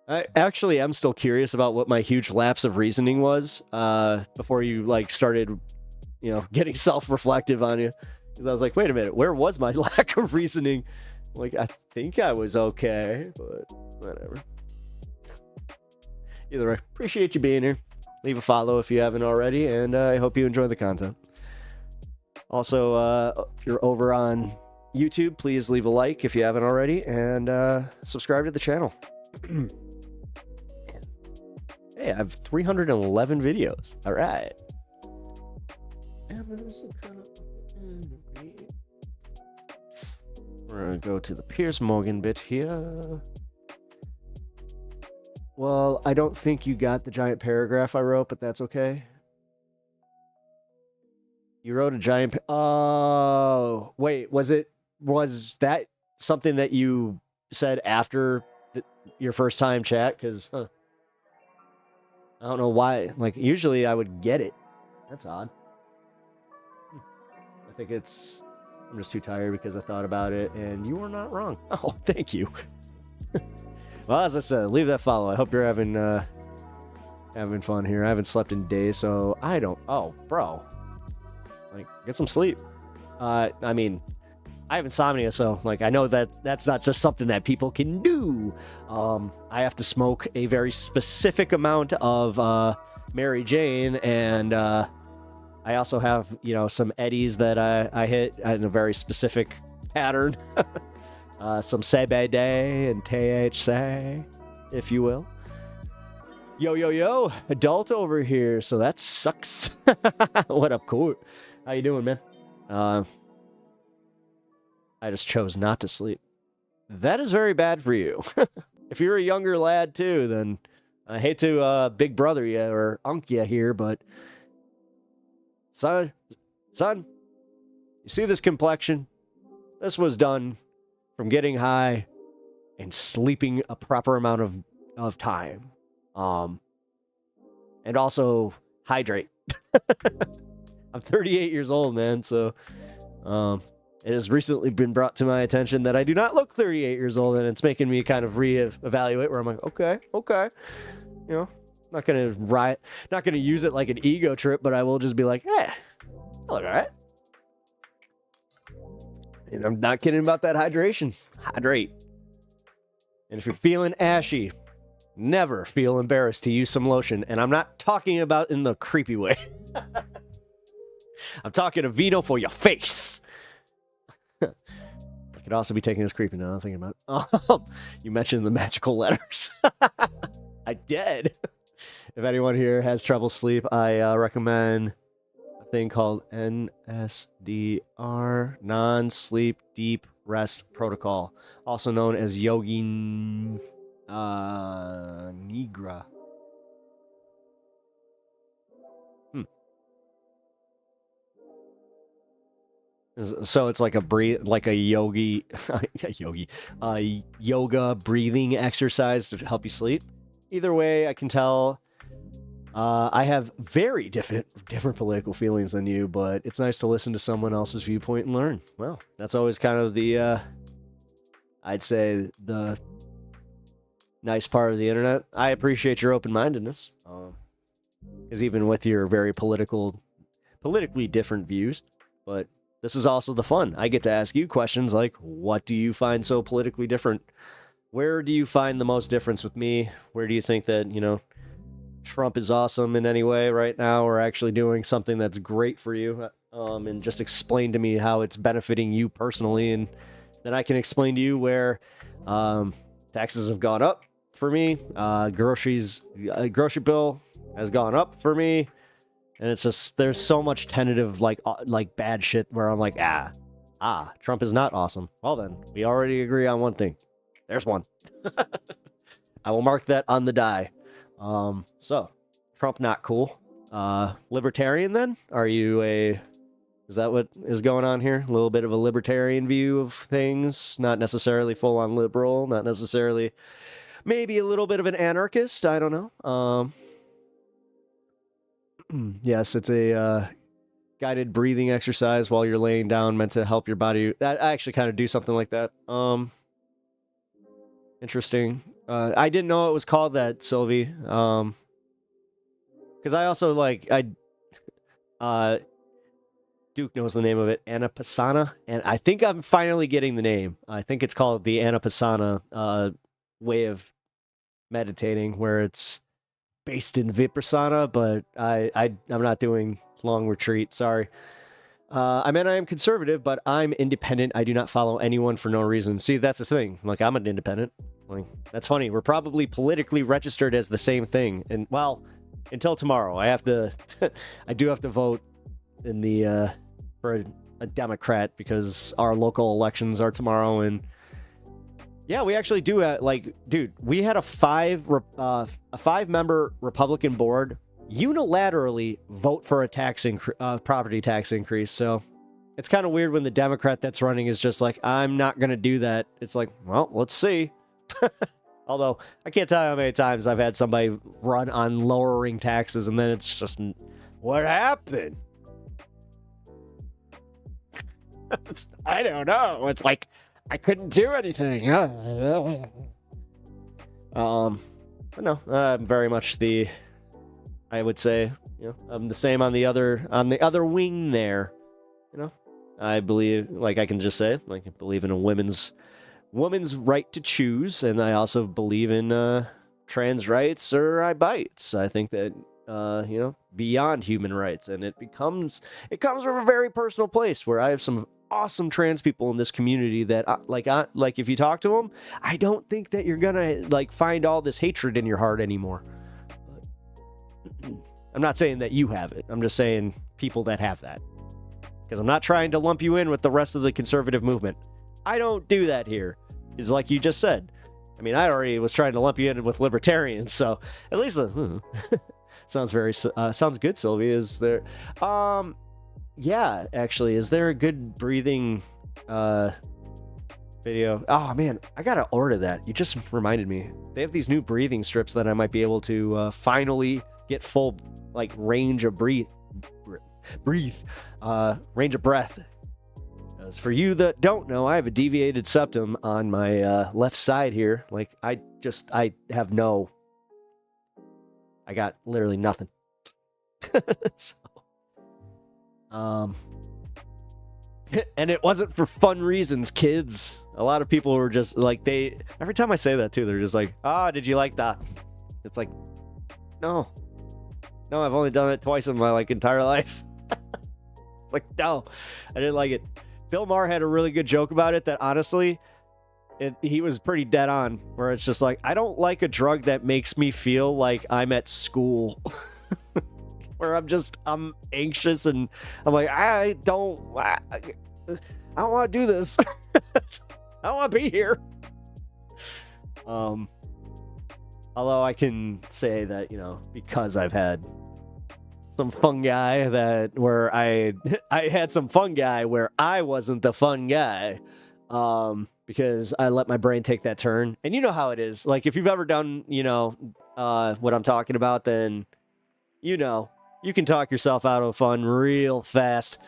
I actually am still curious about what my huge lapse of reasoning was before you like started, getting self-reflective on you. Because I was like, wait a minute, where was my lack of reasoning? Like, I think I was okay, but whatever. Either way, appreciate you being here. Leave a follow if you haven't already, and I hope you enjoy the content. Also, if you're over on YouTube, please leave a like if you haven't already, and subscribe to the channel. Hey, I have 311 videos. All right. We're going to go to the Piers Morgan bit here. Well, I don't think you got the giant paragraph I wrote, but that's okay. You wrote a giant... Oh, wait, was that something that you said after your first time chat? Because I don't know why. Like, usually I would get it. That's odd. I think I'm just too tired because I thought about it, and you were not wrong. Oh, thank you. Well, as I said, leave that follow. I hope you're having fun here. I haven't slept in days, so I don't... Oh, bro. Like, get some sleep. I mean, I have insomnia, so, like, I know that that's not just something that people can do. I have to smoke a very specific amount of Mary Jane, and I also have, some eddies that I hit in a very specific pattern. Some CBD and THC, if you will. Yo, adult over here, so that sucks. What up, Court? How you doing, man? I just chose not to sleep. That is very bad for you. If you're a younger lad, too, then I hate to big brother you or unk you here, but... Son, you see this complexion? This was done from getting high and sleeping a proper amount of time. And also hydrate. I'm 38 years old, man, so it has recently been brought to my attention that I do not look 38 years old, and it's making me kind of reevaluate where I'm like, okay. Not gonna use it like an ego trip, but I will just be like, hey, all right. And I'm not kidding about that hydration. Hydrate. And if you're feeling ashy, never feel embarrassed to use some lotion. And I'm not talking about in the creepy way. I'm talking a vino for your face. I could also be taking this creepy now. I'm thinking about. You mentioned the magical letters. I did. If anyone here has trouble sleep, I recommend a thing called NSDR, Non-Sleep Deep Rest Protocol, also known as Yogi Nigra. So it's like a yoga breathing exercise to help you sleep. Either way, I can tell I have very different political feelings than you, but it's nice to listen to someone else's viewpoint and learn. Well, that's always kind of the, I'd say, the nice part of the internet. I appreciate your open-mindedness, because even with your very politically different views, but this is also the fun. I get to ask you questions like, what do you find so politically different? Where do you find the most difference with me? Where do you think that, Trump is awesome in any way right now, or actually doing something that's great for you? And just explain to me how it's benefiting you personally, and then I can explain to you where taxes have gone up for me, grocery bill has gone up for me, And it's just, there's so much tentative, like bad shit where I'm like, Trump is not awesome. Well then, we already agree on one thing. There's one. I will mark that on the die. So, Trump not cool. Libertarian then? Is that what is going on here? A little bit of a libertarian view of things, not necessarily full on liberal, not necessarily, maybe a little bit of an anarchist. I don't know. Yes, it's a guided breathing exercise while you're laying down, meant to help your body. I actually kind of do something like that. Interesting. I didn't know it was called that, Sylvie. Because I also Duke knows the name of it, Anapassana, and I think I'm finally getting the name. I think it's called the Anapassana way of meditating, where it's based in Vipassana, but I'm not doing long retreat. Sorry. I mean, I am conservative, but I'm independent. I do not follow anyone for no reason. See, that's the thing. Like, I'm an independent. Like, that's funny. We're probably politically registered as the same thing. And, well, until tomorrow, I do have to vote in the, for a Democrat, because our local elections are tomorrow. And yeah, we actually do dude, we had a 5-member Republican board unilaterally vote for a property tax increase. So it's kind of weird when the Democrat that's running is just like, I'm not going to do that. It's like, well, let's see. Although I can't tell you how many times I've had somebody run on lowering taxes, and then it's just, what happened? I don't know. It's like, I couldn't do anything. But no, I'm very much I would say, I'm the same on the other wing there. I believe, I can just say, I believe in a woman's right to choose, and I also believe in trans rights or I bites. I think that beyond human rights, and it comes from a very personal place where I have some awesome trans people in this community that if you talk to them, I don't think that you're gonna find all this hatred in your heart anymore. I'm not saying that you have it. I'm just saying people that have that, because I'm not trying to lump you in with the rest of the conservative movement. I don't do that here. It's like you just said. I mean, I already was trying to lump you in with libertarians, so at least sounds good. Sylvia, is there? Yeah, actually, is there a good breathing video? Oh man, I gotta order that. You just reminded me. They have these new breathing strips that I might be able to finally get full range of range of breath. As for you that don't know, I have a deviated septum on my left side here. I got literally nothing. So, and it wasn't for fun reasons, kids. A lot of people were just every time I say that too, they're just like, did you like that? It's like, no, I've only done it twice in my entire life. It's like, no, I didn't like it. Bill Maher had a really good joke about it that honestly, he was pretty dead on, where it's just like, I don't like a drug that makes me feel like I'm at school. Where I'm anxious and I'm like, I don't want to do this. I don't want to be here. Although I can say that, because I've had some fungi where I had some fungi where I wasn't the fun guy. Because I let my brain take that turn. And you know how it is. If you've ever done, what I'm talking about, then you can talk yourself out of fun real fast.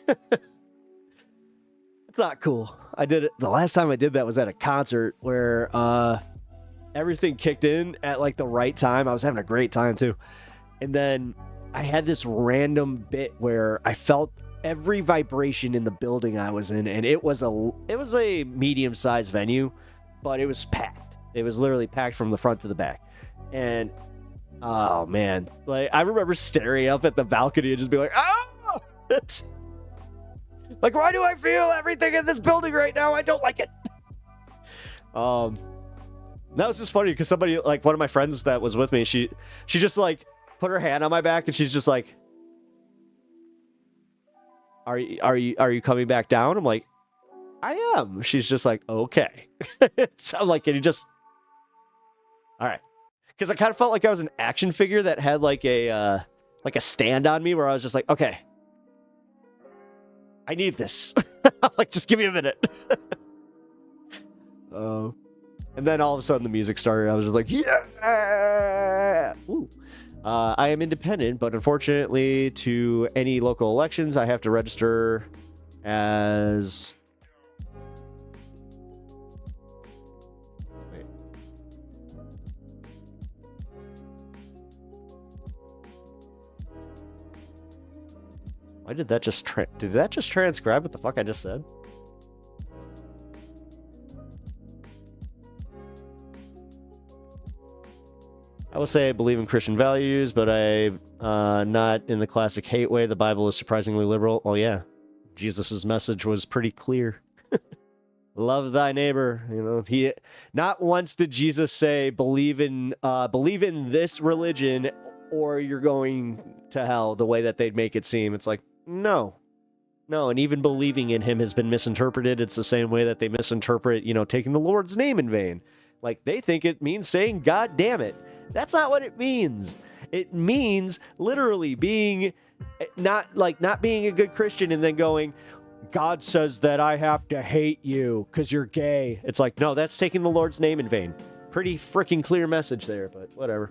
It's not cool. I did it. The last time I did that was at a concert where everything kicked in at the right time. I was having a great time too. And then I had this random bit where I felt every vibration in the building I was in, and it was a medium-sized venue, but it was packed. It was literally packed from the front to the back. And oh man, I remember staring up at the balcony and just be like, oh! It's why do I feel everything in this building right now? I don't like it. That was just funny because somebody, one of my friends that was with me, she just put her hand on my back and she's just like, are you coming back down? I'm like, I am. She's just like, okay. Sounds like, can you just, all right. Because I kind of felt like I was an action figure that had like a stand on me where I was just like, okay, I need this. I'm like, just give me a minute. And then all of a sudden the music started. I was just like, yeah. Ooh. I am independent, but unfortunately to any local elections, I have to register as... Wait. Why did that just did that just transcribe what the fuck I just said? I will say I believe in Christian values, but I'm not in the classic hate way. The Bible is surprisingly liberal. Oh yeah, Jesus's message was pretty clear. Love thy neighbor. You know, he not once did Jesus say believe in this religion or you're going to hell. The way that they'd make it seem, it's like no, and even believing in him has been misinterpreted. It's the same way that they misinterpret, you know, taking the Lord's name in vain. Like they think it means saying God damn it. That's not what it means. It means literally being not being a good Christian and then going, God says that I have to hate you because you're gay. It's like, no, that's taking the Lord's name in vain. Pretty freaking clear message there, but whatever.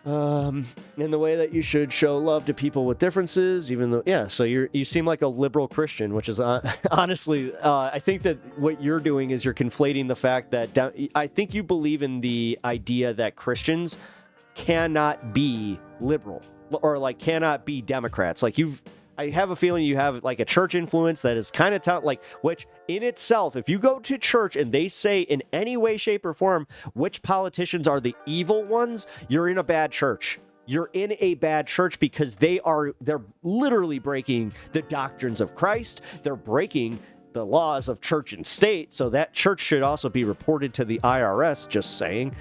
In the way that you should show love to people with differences, even though, yeah, so you seem like a liberal Christian, which is honestly, I think that what you're doing is you're conflating the fact that I think you believe in the idea that Christians cannot be liberal or like cannot be Democrats. Like I have a feeling you have like a church influence that is kind of which in itself, if you go to church and they say in any way, shape, or form which politicians are the evil ones, you're in a bad church. You're in a bad church because they're literally breaking the doctrines of Christ. They're breaking the laws of church and state. So that church should also be reported to the IRS, just saying.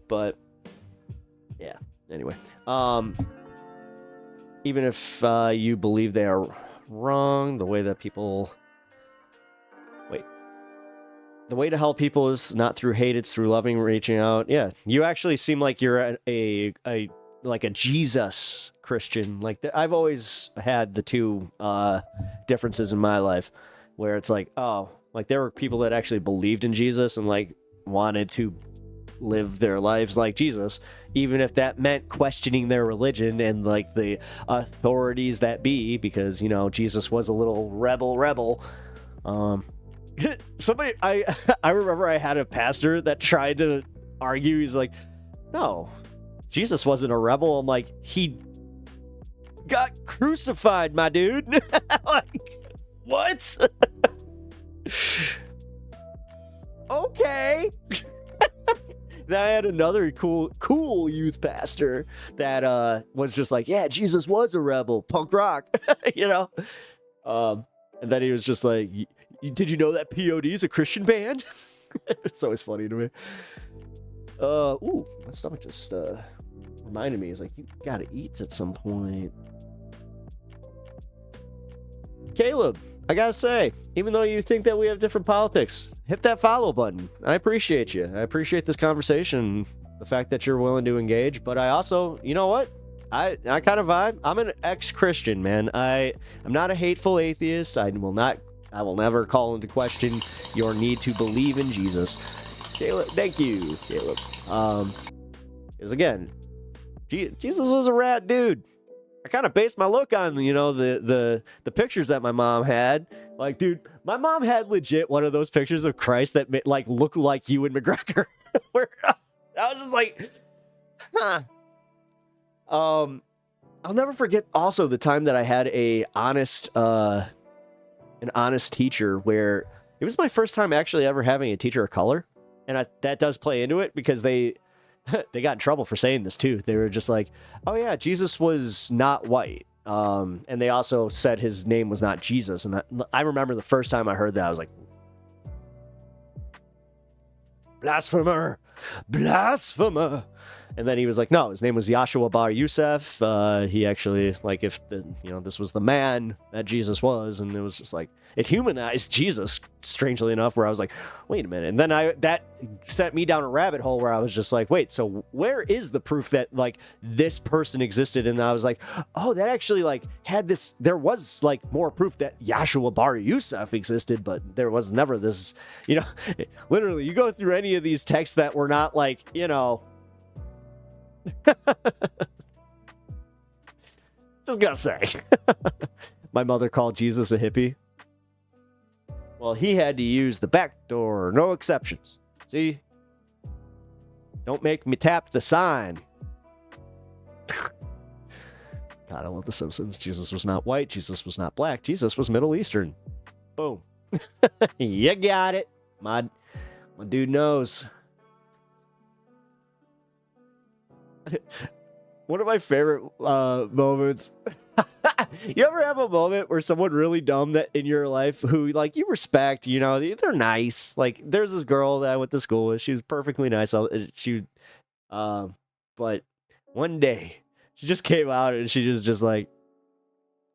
But yeah, anyway. Even if you believe they are wrong, the way to help people is not through hate, it's through loving, reaching out. Yeah, you actually seem like you're a Jesus Christian. Like I've always had the two differences in my life, where it's like, oh, like there were people that actually believed in Jesus and like wanted to live their lives like Jesus, even if that meant questioning their religion and like the authorities that be, because, you know, Jesus was a little rebel. Somebody, I remember I had a pastor that tried to argue. He's like, no, Jesus wasn't a rebel. I'm like, he got crucified, my dude. Like, what? Okay. Then I had another cool youth pastor that was just like, yeah, Jesus was a rebel, punk rock, you know? And then he was just like, did you know that POD is a Christian band? It's always funny to me. Ooh, my stomach just reminded me. He's like, you gotta eat at some point. Caleb, I gotta say, even though you think that we have different politics, hit that follow button. I appreciate you. I appreciate this conversation, the fact that you're willing to engage, but I also, you know what? I kind of vibe. I'm an ex-Christian, man. I'm not a hateful atheist. I will never call into question your need to believe in Jesus. Caleb, thank you, Caleb. Because again, Jesus was a rad dude. I kind of based my look on, you know, the pictures that my mom had. Like, dude, my mom had legit one of those pictures of Christ that like looked like Ewan McGregor. Where I was just like, huh. I'll never forget also the time that I had an honest teacher, where it was my first time actually ever having a teacher of color. And that does play into it, because they got in trouble for saying this too. They were just like, oh yeah, Jesus was not white. And they also said his name was not Jesus. And I remember the first time I heard that, I was like, blasphemer, blasphemer. And then he was like, no, his name was Yahshua Bar Yusuf. He actually, like, if the, this was the man that Jesus was, and it was just like, it humanized Jesus, strangely enough, where I was like, wait a minute. And then that sent me down a rabbit hole where I was just like, wait, so where is the proof that, like, this person existed? And I was like, oh, that actually, like, had this, there was, like, more proof that Yahshua Bar Yusuf existed, but there was never this, literally, you go through any of these texts that were not, like, just gotta say. My mother called Jesus a hippie. Well, he had to use the back door, no exceptions. See? Don't make me tap the sign. God, I love The Simpsons. Jesus was not white. Jesus was not black. Jesus was Middle Eastern. Boom. You got it. My dude knows. One of my favorite moments. You ever have a moment where someone really dumb that in your life who, like, you respect, they're nice. Like, there's this girl that I went to school with. She was perfectly nice. But one day she just came out and she was just like,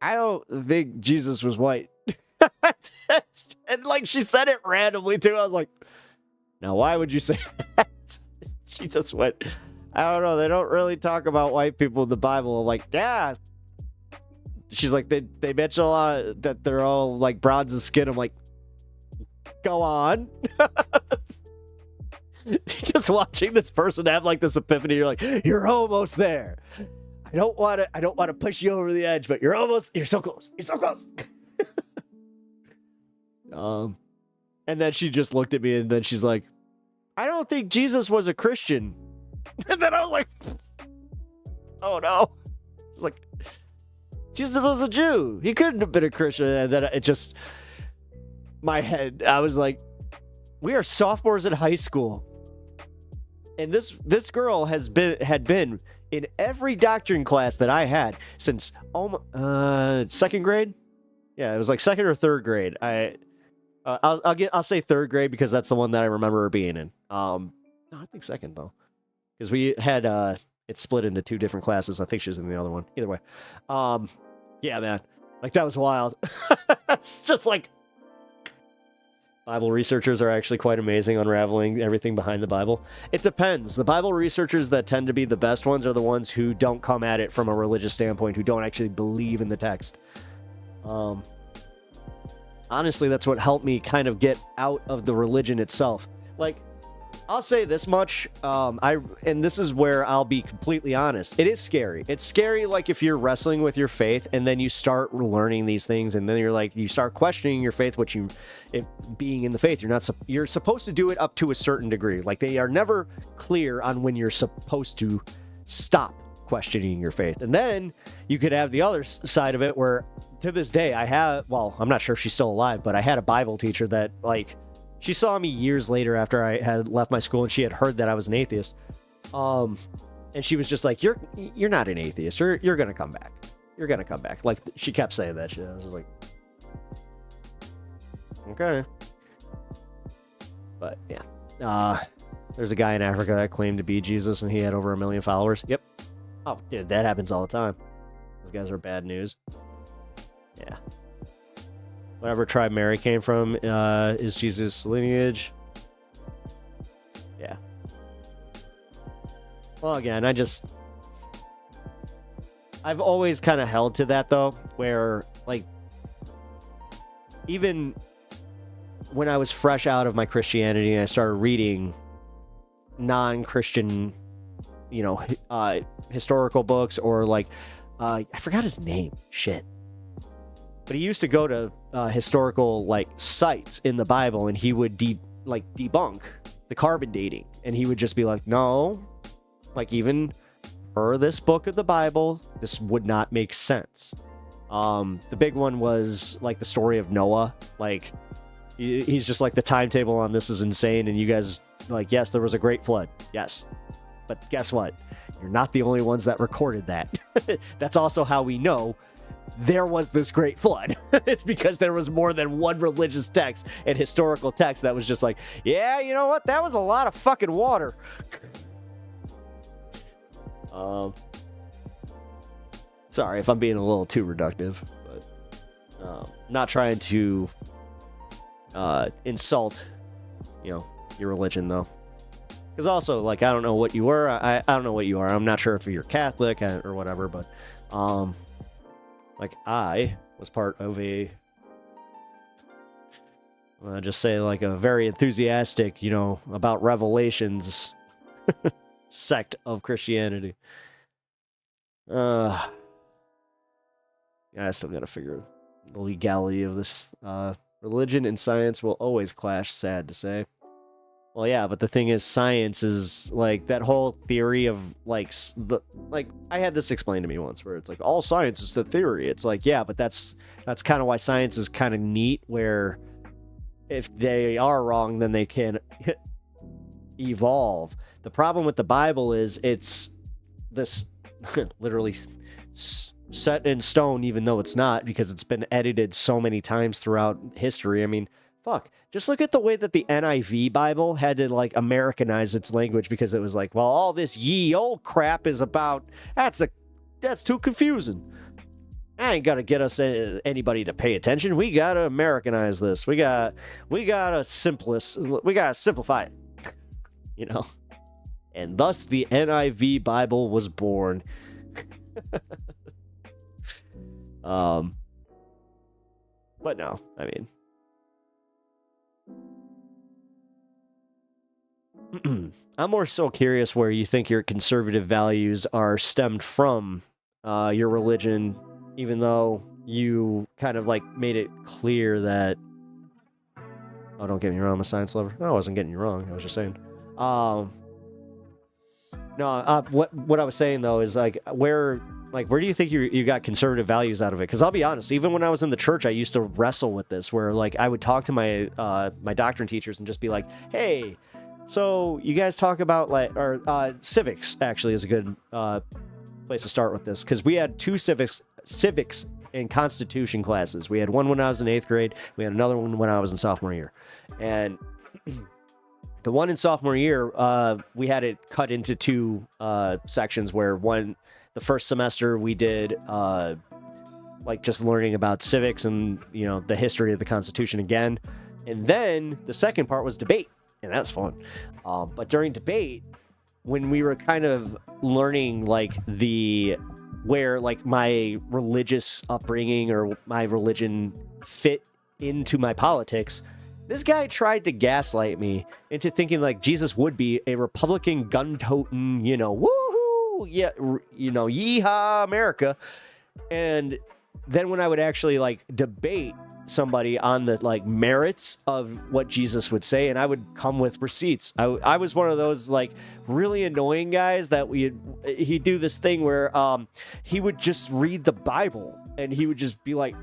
I don't think Jesus was white. And, like, she said it randomly too. I was like, now why would you say that? She just went, I don't know. They don't really talk about white people in the Bible. I'm like, yeah. She's like, they mention a lot that they're all, like, bronze of skin. I'm like, go on. Just watching this person have, like, this epiphany. You're like, you're almost there. I don't want to push you over the edge, but you're so close. You're so close. And then she just looked at me and then she's like, I don't think Jesus was a Christian. And then I was like, oh no. It's like, Jesus was a Jew. He couldn't have been a Christian. And then it just, my head, I was like, we are sophomores in high school. And this girl had been in every doctrine class that I had since second grade. Yeah, it was like second or third grade. I'll say third grade because that's the one that I remember her being in. No, I think second though, because we had it split into two different classes. I think she was in the other one. Either way, yeah, man, like that was wild. It's just like Bible researchers are actually quite amazing unraveling everything behind the Bible. It depends. The Bible researchers that tend to be the best ones are the ones who don't come at it from a religious standpoint, who don't actually believe in the text. Honestly, that's what helped me kind of get out of the religion itself. Like, I'll say this much, and this is where I'll be completely honest. It is scary. It's scary, like, if you're wrestling with your faith and then you start learning these things and then you start questioning your faith, being in the faith, you're supposed to do it up to a certain degree. Like, they are never clear on when you're supposed to stop questioning your faith. And then you could have the other side of it where, to this day, I'm not sure if she's still alive, but I had a Bible teacher that, like, she saw me years later after I had left my school and she had heard that I was an atheist. And she was just like, you're not an atheist. You're going to come back. You're going to come back. Like, she kept saying that shit. I was just like, okay. But yeah, there's a guy in Africa that claimed to be Jesus and he had over 1 million followers. Yep. Oh, dude, that happens all the time. Those guys are bad news. Yeah. Whatever tribe Mary came from is Jesus' lineage. Yeah. Well, again, I've always kind of held to that, though, where, like, even when I was fresh out of my Christianity and I started reading non-Christian, historical books or, like, I forgot his name. Shit. But he used to go to historical, like, sites in the Bible, and he would debunk the carbon dating, and he would just be like, no, like, even per this book of the Bible, this would not make sense. The big one was, like, the story of Noah. Like, he's just like, the timetable on this is insane, and you guys, like, yes, there was a great flood, yes, but guess what? You're not the only ones that recorded that. That's also how we know there was this great flood. It's because there was more than one religious text and historical text that was just like, yeah, you know what? That was a lot of fucking water. Sorry if I'm being a little too reductive, but not trying to insult, your religion though. Because also, like, I don't know what you were. I don't know what you are. I'm not sure if you're Catholic or whatever, but like I was part of a, just say like a very enthusiastic, about Revelations sect of Christianity. I still gotta figure the legality of this. Religion and science will always clash, sad to say. Well, yeah, but the thing is, science is, like, that whole theory of, like, I had this explained to me once, where it's like, all science is the theory. It's like, yeah, but that's kind of why science is kind of neat, where if they are wrong, then they can evolve. The problem with the Bible is it's this literally set in stone, even though it's not, because it's been edited so many times throughout history. I mean, fuck. Just look at the way that the NIV Bible had to, like, Americanize its language, because it was like, well, all this ye old crap is about, that's too confusing. I ain't gotta get us anybody to pay attention. We gotta Americanize this. We gotta simplify it. And thus the NIV Bible was born. But no, I mean, I'm more so curious where you think your conservative values are stemmed from your religion, even though you kind of like made it clear that, oh, don't get me wrong, I'm a science lover. No, I wasn't getting you wrong. I was just saying. No, what I was saying though is where do you think you got conservative values out of it? Because I'll be honest, even when I was in the church, I used to wrestle with this, where like I would talk to my my doctrine teachers and just be like, hey, so you guys talk about civics actually is a good place to start with this, because we had two civics and Constitution classes. We had one when I was in 8th grade. We had another one when I was in sophomore year. And the one in sophomore year, we had it cut into two sections, where the first semester we did just learning about civics and, the history of the Constitution again. And then the second part was debate. And that's fun. But during debate, when we were kind of learning where my religious upbringing or my religion fit into my politics, this guy tried to gaslight me into thinking like Jesus would be a Republican gun-toting, woohoo, yeah, yeehaw, America. And then when I would actually debate somebody on the merits of what Jesus would say, and I would come with receipts. I was one of those really annoying guys that he'd do this thing where he would just read the Bible and he would just be like,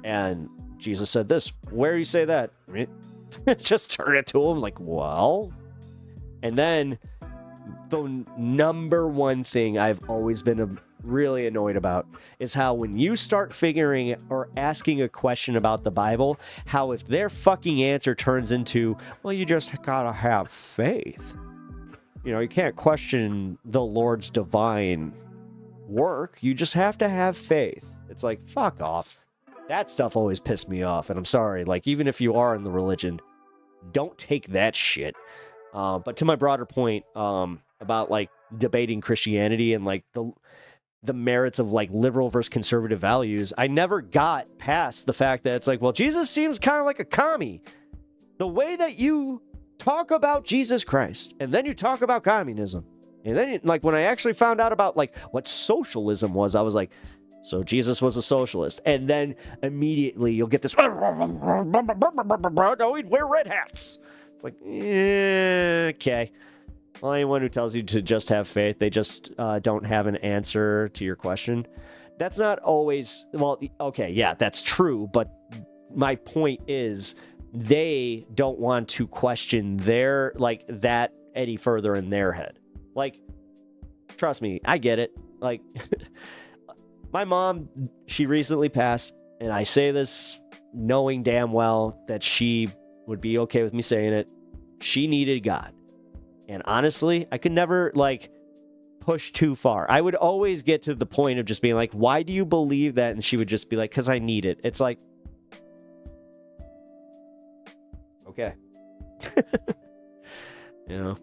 and Jesus said this, where do you say that? Just turn it to him well. And then the number one thing I've always been really annoyed about is how when you start figuring or asking a question about the Bible, how if their fucking answer turns into, well, you just gotta have faith. You can't question the Lord's divine work. You just have to have faith. It's like, fuck off. That stuff always pissed me off. And I'm sorry, even if you are in the religion, don't take that shit. But to my broader point, about debating Christianity and the merits of liberal versus conservative values, I never got past the fact that it's well, Jesus seems kind of like a commie. The way that you talk about Jesus Christ and then you talk about communism, and then when I actually found out about what socialism was, I was like, so Jesus was a socialist. And then immediately you'll get this, no, he'd wear red hats. It's okay. Well, anyone who tells you to just have faith, they just don't have an answer to your question. That's not always, well, okay, yeah, that's true. But my point is they don't want to question their, that any further in their head. Trust me, I get it. My mom, she recently passed, and I say this knowing damn well that she would be okay with me saying it. She needed God. And honestly, I could never, push too far. I would always get to the point of just being like, why do you believe that? And she would just be like, because I need it. It's like, okay. You know,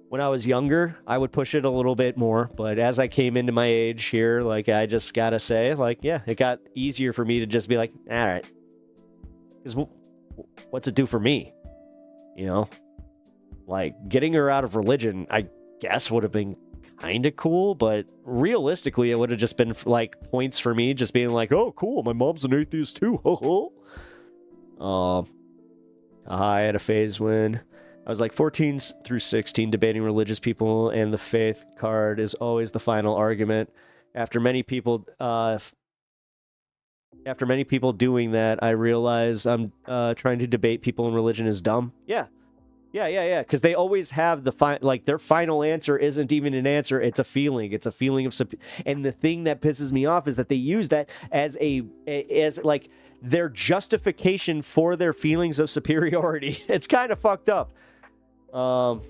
when I was younger, I would push it a little bit more. But as I came into my age here, like, I just got to say, like, yeah, it got easier for me to just be like, all right. Because what's it do for me? You know? Like, getting her out of religion, I guess, would have been kind of cool, but realistically, it would have just been, like, points for me just being like, oh, cool, my mom's an atheist too. I had a phase when I was like 14 through 16 debating religious people, and the faith card is always the final argument. After many people doing that, I realize I'm trying to debate people in religion is dumb. Yeah. Because they always have their final answer isn't even an answer. It's a feeling. It's a feeling of and the thing that pisses me off is that they use that as like their justification for their feelings of superiority. It's kind of fucked up. Oh,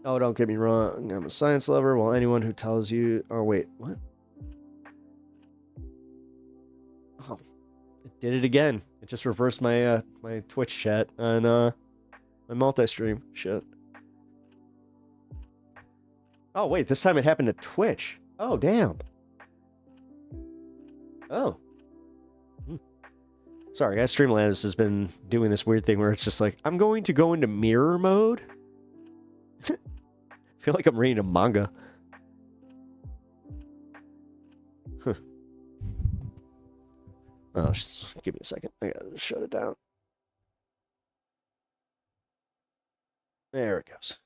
don't get me wrong. I'm a science lover. Well, anyone who tells you, oh wait, what? Oh, it did it again. It just reversed my my Twitch chat on my multi-stream. Shit. Oh, wait. This time it happened to Twitch. Oh, damn. Oh. Sorry, guys. Streamlabs has been doing this weird thing where it's just like, I'm going to go into mirror mode. I feel like I'm reading a manga. Huh. Oh, just give me a second. I gotta shut it down. There it goes.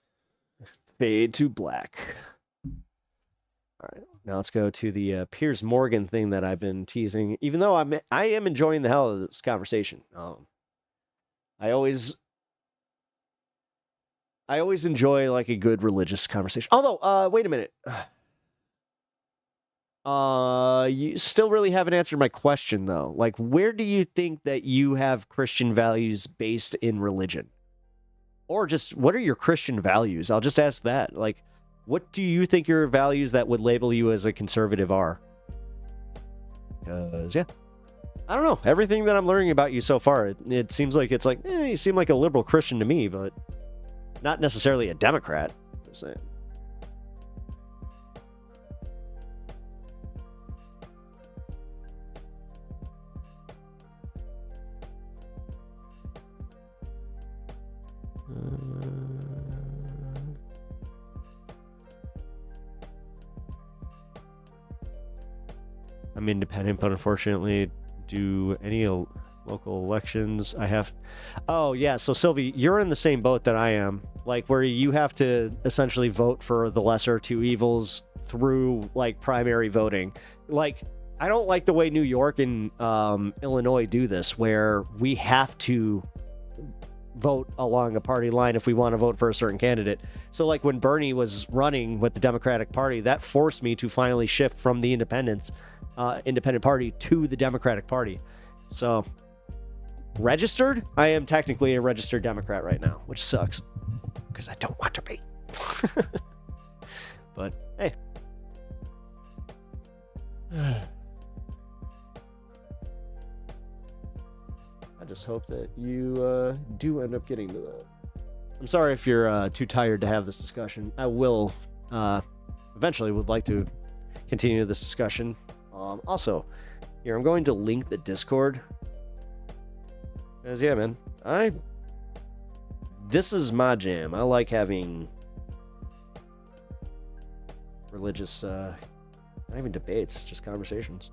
Fade to black. All right, now let's go to the Piers Morgan thing that I've been teasing. Even though I am enjoying the hell of this conversation. I always enjoy like a good religious conversation. Although, wait a minute. You still really haven't answered my question though. Like, where do you think that you have Christian values based in religion? Or just, what are your Christian values? I'll just ask that. Like, what do you think your values that would label you as a conservative are? Because, yeah. I don't know. Everything that I'm learning about you so far, it seems like it's like, you seem like a liberal Christian to me, but not necessarily a Democrat. Just saying. I'm independent, but unfortunately, do any local elections I have... Oh, yeah, so Sylvie, you're in the same boat that I am. Like, where you have to essentially vote for the lesser two evils through, like, primary voting. Like, I don't like the way New York and Illinois do this, where we have to vote along a party line if we want to vote for a certain candidate. So like when Bernie was running with the Democratic Party, that forced me to finally shift from the independent party to the Democratic Party. So registered, I am technically a registered Democrat right now, which sucks because I don't want to be. But hey. I just hope that you do end up getting to that. I'm sorry if you're too tired to have this discussion. I will eventually would like to continue this discussion. Also, here, I'm going to link the Discord. Because, yeah, man, this is my jam. I like having religious, not even debates, just conversations.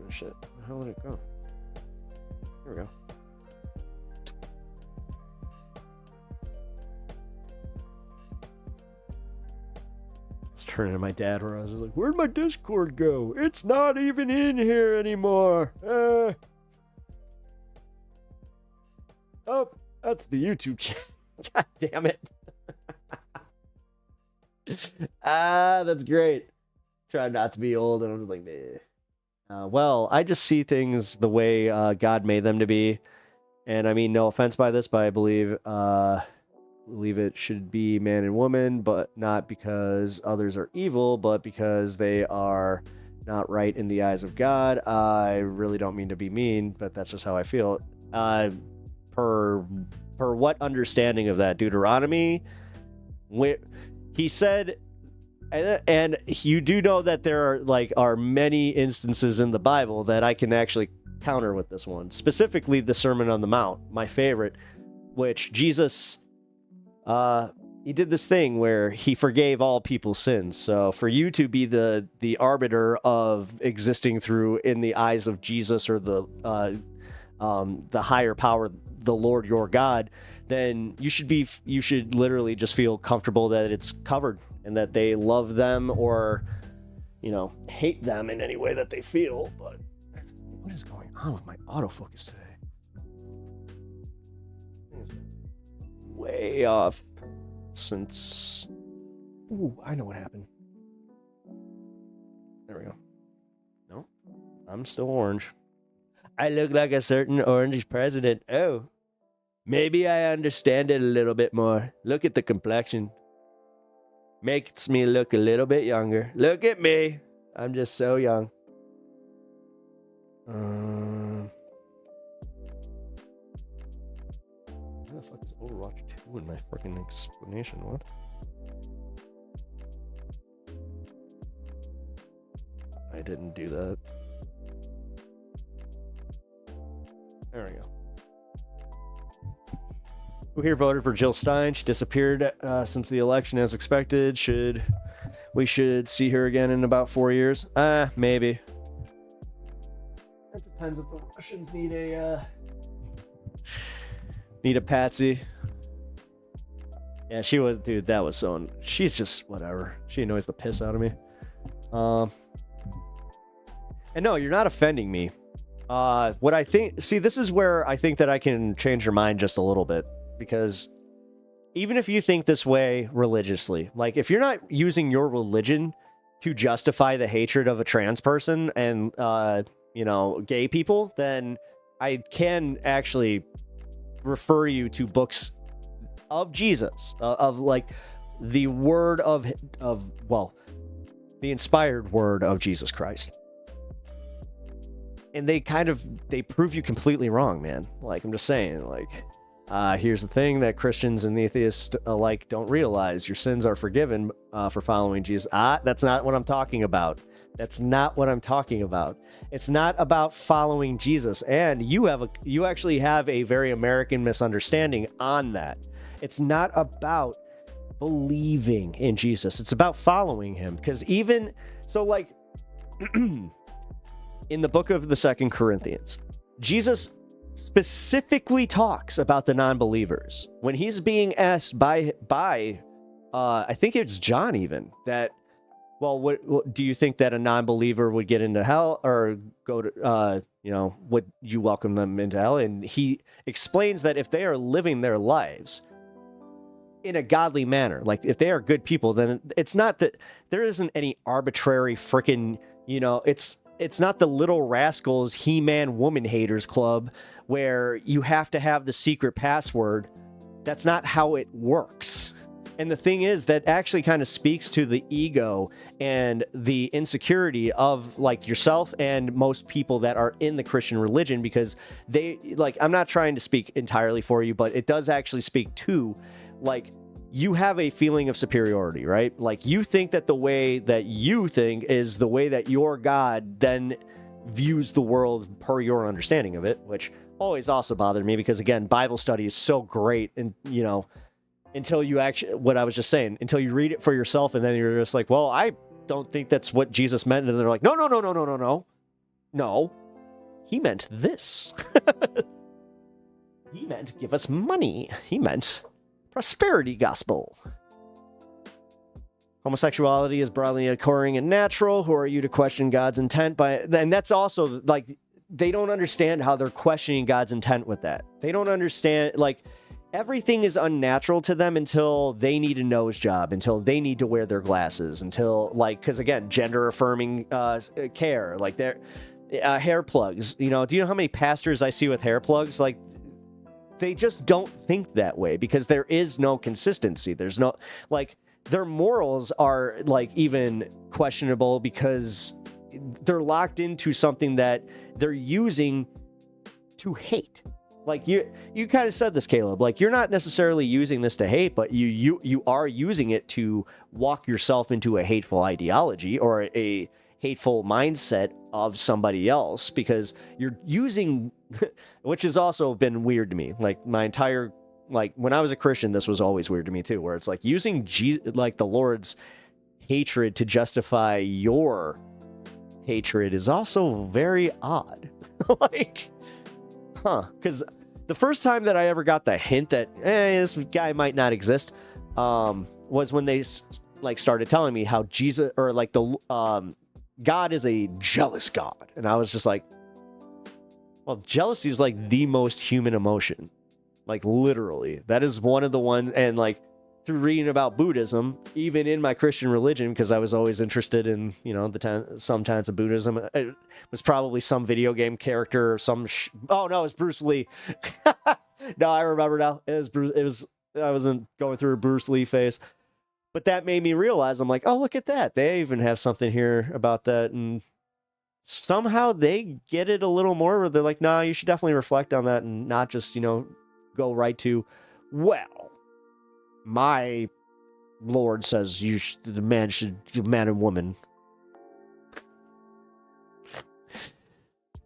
Shit. Where did it go? Here we go. Let's turn into my dad where I was like, where'd my Discord go? It's not even in here anymore. Oh, that's the YouTube channel. God damn it. That's great. Try not to be old, and I'm just like, meh. Well, I just see things the way God made them to be. And I mean, no offense by this, but I believe believe it should be man and woman, but not because others are evil, but because they are not right in the eyes of God. I really don't mean to be mean, but that's just how I feel. Per what understanding of that? Deuteronomy? He said, and you do know that there are many instances in the Bible that I can actually counter with this one. Specifically, the Sermon on the Mount, my favorite, which Jesus, he did this thing where he forgave all people's sins. So for you to be the arbiter of existing through in the eyes of Jesus or the higher power, the Lord your God, then you should literally just feel comfortable that it's covered and that they love them or, hate them in any way that they feel. But what is going on with my autofocus today? It's way off since... Ooh, I know what happened. There we go. No, I'm still orange. I look like a certain orange president. Oh, maybe I understand it a little bit more. Look at the complexion. Makes me look a little bit younger. Look at me. I'm just so young. Where the fuck is Overwatch 2 in my freaking explanation? What? I didn't do that. There we go. Who here voted for Jill Stein? She disappeared since the election as expected. We should see her again in about 4 years? Maybe. That depends if the Russians need a patsy. Yeah, she was, dude, that was so... She's just, whatever. She annoys the piss out of me. And no, you're not offending me. What I think... See, this is where I think that I can change your mind just a little bit. Because even if you think this way religiously, like, if you're not using your religion to justify the hatred of a trans person and, gay people, then I can actually refer you to books of Jesus, of like the word of the inspired word of Jesus Christ. And they prove you completely wrong, man. Like, I'm just saying, like, here's the thing that Christians and atheists alike don't realize. Your sins are forgiven for following Jesus. That's not what I'm talking about. That's not what I'm talking about. It's not about following Jesus. And you actually have a very American misunderstanding on that. It's not about believing in Jesus. It's about following him. Because even so, like in the book of the 2 Corinthians, Jesus specifically talks about the non-believers when he's being asked by I think it's John even, that, well, what do you think that a non-believer would get into hell or go to would you welcome them into hell? And he explains that if they are living their lives in a godly manner, like if they are good people, then it's not that there isn't any arbitrary freaking, it's not the Little Rascals He-Man Woman Haters Club where you have to have the secret password. That's not how it works. And the thing is, that actually kind of speaks to the ego and the insecurity of like yourself and most people that are in the Christian religion, because they, like, I'm not trying to speak entirely for you, but it does actually speak to, like, you have a feeling of superiority, right? Like, you think that the way that you think is the way that your God then views the world per your understanding of it, which always also bothered me because, again, Bible study is so great. And, until you actually, what I was just saying, until you read it for yourself and then you're just like, well, I don't think that's what Jesus meant. And they're like, no, he meant this. He meant give us money. He meant prosperity gospel. Homosexuality is broadly occurring and natural. Who are you to question God's intent by? And that's also like, they don't understand how they're questioning God's intent with that. They don't understand, like, everything is unnatural to them until they need a nose job, until they need to wear their glasses, until, like, because again, gender affirming care, like their hair plugs. Do you know how many pastors I see with hair plugs? Like, they just don't think that way because there is no consistency. There's no, like, their morals are, like, even questionable because they're locked into something that they're using to hate. Like, you kind of said this, Caleb. Like, you're not necessarily using this to hate, but you are using it to walk yourself into a hateful ideology or a hateful mindset of somebody else because you're using, which has also been weird to me. Like, my entire, like, when I was a Christian, this was always weird to me too, where it's like using like the Lord's hatred to justify your hatred is also very odd. Like, because the first time that I ever got the hint that this guy might not exist was when they like started telling me how Jesus, or like the God is a jealous God, and I was just like, well, jealousy is like the most human emotion, like literally. That is one of the ones, and like through reading about Buddhism, even in my Christian religion, because I was always interested in, you know, some tenets of Buddhism. It was probably some video game character or some. Oh no, it was Bruce Lee. No, I remember now. It was Bruce. It was. I wasn't going through a Bruce Lee phase, but that made me realize. I'm like, oh, look at that. They even have something here about that, and somehow they get it a little more. Where they're like, nah, you should definitely reflect on that and not just, you know, go right to, well, my Lord says the man and woman.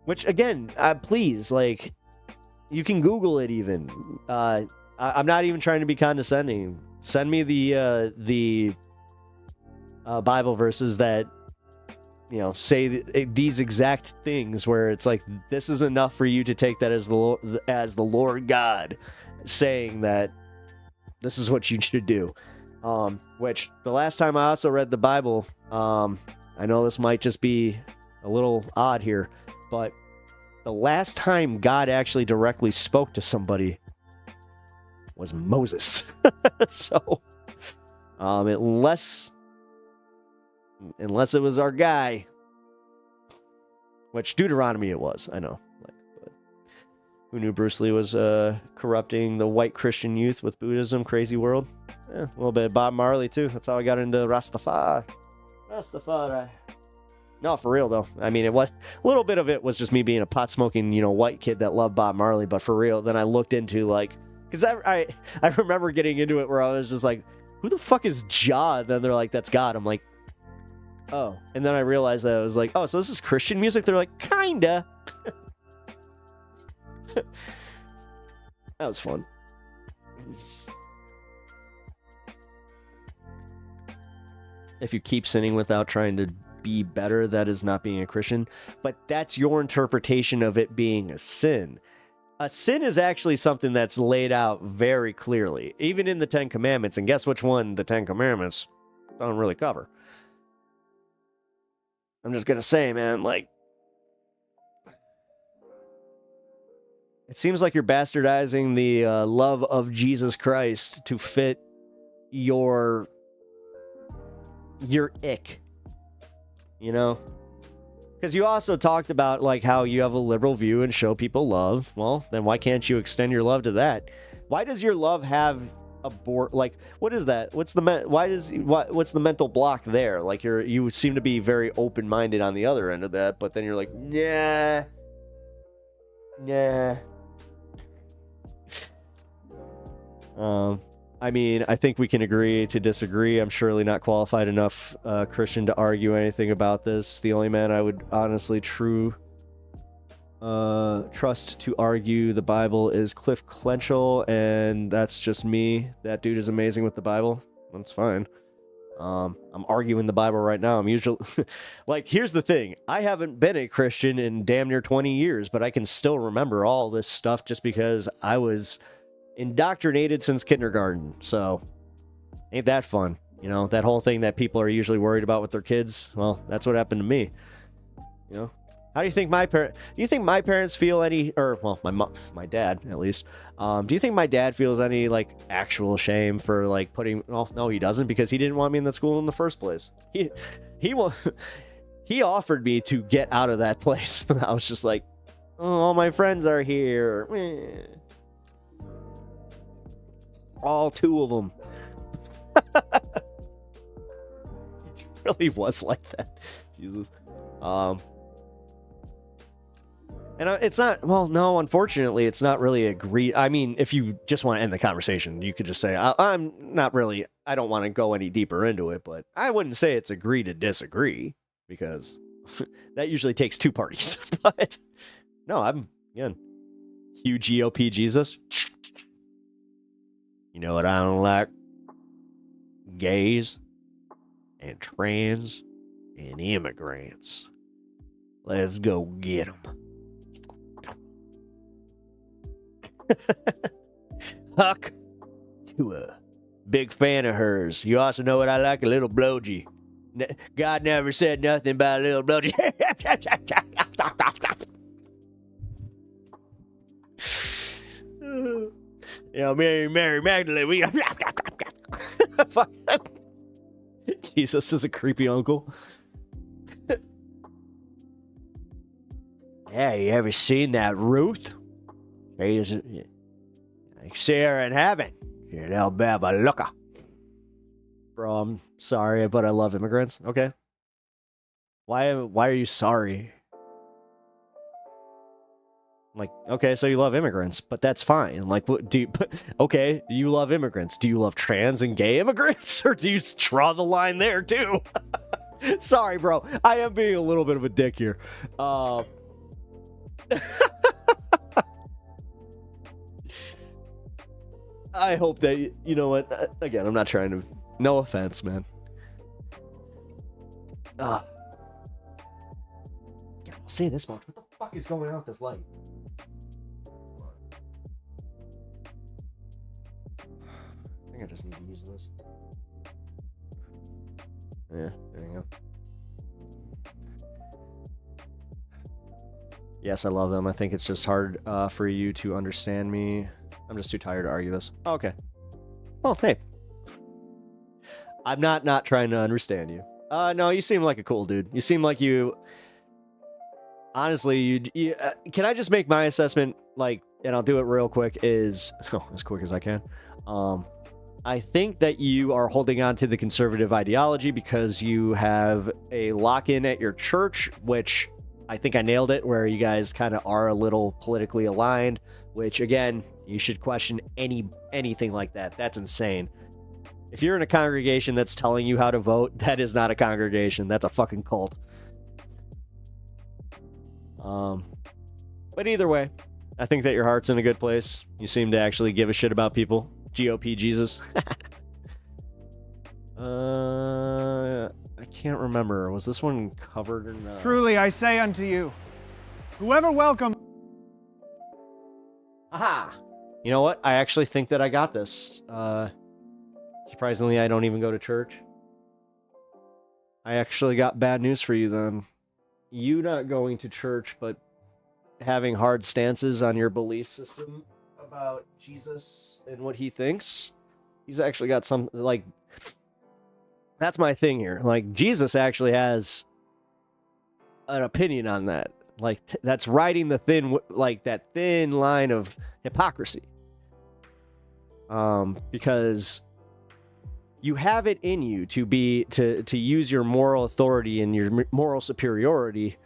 Which again, please, like, you can Google it even. I'm not even trying to be condescending. Send me the Bible verses that, you know, say these exact things where it's like, this is enough for you to take that as the Lord God saying that this is what you should do. Which the last time I also read the Bible, I know this might just be a little odd here, but the last time God actually directly spoke to somebody was Moses. So, unless it was our guy, which Deuteronomy it was, I know. Like, but who knew Bruce Lee was corrupting the white Christian youth with Buddhism? Crazy world. A little bit of Bob Marley too. That's how I got into Rastafari. No, for real though. I mean, it was a little bit of it was just me being a pot smoking, you know, white kid that loved Bob Marley. But for real, then I looked into, like, because I remember getting into it where I was just like, who the fuck is Jah? And then they're like, that's God. I'm like, oh. And then I realized that I was like, oh, so this is Christian music? They're like, kinda. That was fun. If you keep sinning without trying to be better, that is not being a Christian. But that's your interpretation of it being a sin. A sin is actually something that's laid out very clearly, even in the Ten Commandments. And guess which one the Ten Commandments don't really cover? I'm just gonna say, man, like, it seems like you're bastardizing the love of Jesus Christ to fit your ick, you know? Because you also talked about, like, how you have a liberal view and show people love. Well, then why can't you extend your love to that? Why does your love have like, what is that? What's the mental block there? Like, you seem to be very open-minded on the other end of that, but then you're like, nah. I mean, I think we can agree to disagree. I'm surely not qualified enough Christian to argue anything about this. The only man I would honestly trust to argue the Bible is Cliff Clenchell, and that's just me. That dude is amazing with the Bible. That's fine. I'm arguing the Bible right now. I'm usually like, here's the thing. I haven't been a Christian in damn near 20 years, but I can still remember all this stuff just because I was indoctrinated since kindergarten. So ain't that fun? You know, that whole thing that people are usually worried about with their kids. Well, that's what happened to me. You know, how do you think do you think my parents feel any, or well, my dad at least, do you think my dad feels any, like, actual shame for, like, putting, well, no, he doesn't, because he didn't want me in that school in the first place. He offered me to get out of that place. I was just like, oh, all my friends are here. All 2 of them. It really was like that. Jesus. And it's not, well, no, unfortunately, it's not really agreed. I mean, if you just want to end the conversation, you could just say, I'm not really, I don't want to go any deeper into it, but I wouldn't say it's agree to disagree, because that usually takes 2 parties. But no, I'm, again, Hugh GOP Jesus. You know what I don't like? Gays and trans and immigrants. Let's go get them. Huck, to a big fan of hers. You also know what I like? A little blowgy. God never said nothing about a little blowgy. You know, Mary Magdalene, we Jesus is a creepy uncle. Yeah, you ever seen that Ruth? She isn't like Sarah in heaven. You're an Alabama looker. Bro, I'm sorry, but I love immigrants. Okay. Why are you sorry? Like, okay, so you love immigrants, but that's fine. Like, what do you? Okay, you love immigrants. Do you love trans and gay immigrants, or do you draw the line there too? Sorry, bro. I am being a little bit of a dick here. I hope that you know what. Again, I'm not trying to. No offense, man. I'll say this much. What the fuck is going on with this light? I think I just need to use this. Yeah, there you go. Yes, I love them. I think it's just hard for you to understand me. I'm just too tired to argue this. Oh, okay. Well, hey. I'm not trying to understand you. No, you seem like a cool dude. You seem like you... Honestly, you can I just make my assessment, like, and I'll do it real quick, is... Oh, as quick as I can. I think that you are holding on to the conservative ideology because you have a lock-in at your church, which I think I nailed it, where you guys kind of are a little politically aligned, which, again, you should question anything like that. That's insane. If you're in a congregation that's telling you how to vote, that is not a congregation. That's a fucking cult. But either way, I think that your heart's in a good place. You seem to actually give a shit about people. GOP Jesus. I can't remember. Was this one covered in the... Truly I say unto you, whoever welcomes... Aha! You know what? I actually think that I got this. Surprisingly, I don't even go to church. I actually got bad news for you then. You not going to church, but having hard stances on your belief system about Jesus and what he thinks. He's actually got some, like... That's my thing here. Like, Jesus actually has an opinion on that. Like, that's riding the thin, like, that thin line of hypocrisy. Because you have it in you to be, to use your moral authority and your moral superiority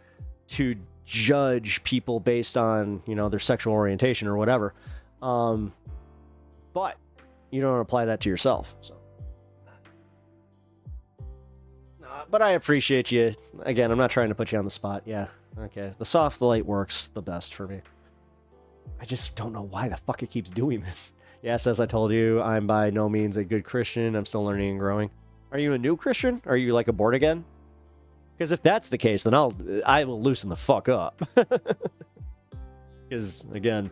to judge people based on, you know, their sexual orientation or whatever. But you don't apply that to yourself, so. But I appreciate you. Again, I'm not trying to put you on the spot. Yeah, okay. The soft light works the best for me. I just don't know why the fuck it keeps doing this. Yes, as I told you, I'm by no means a good Christian. I'm still learning and growing. Are you a new Christian? Are you like a born again? Because if that's the case, then I will loosen the fuck up. Because, again,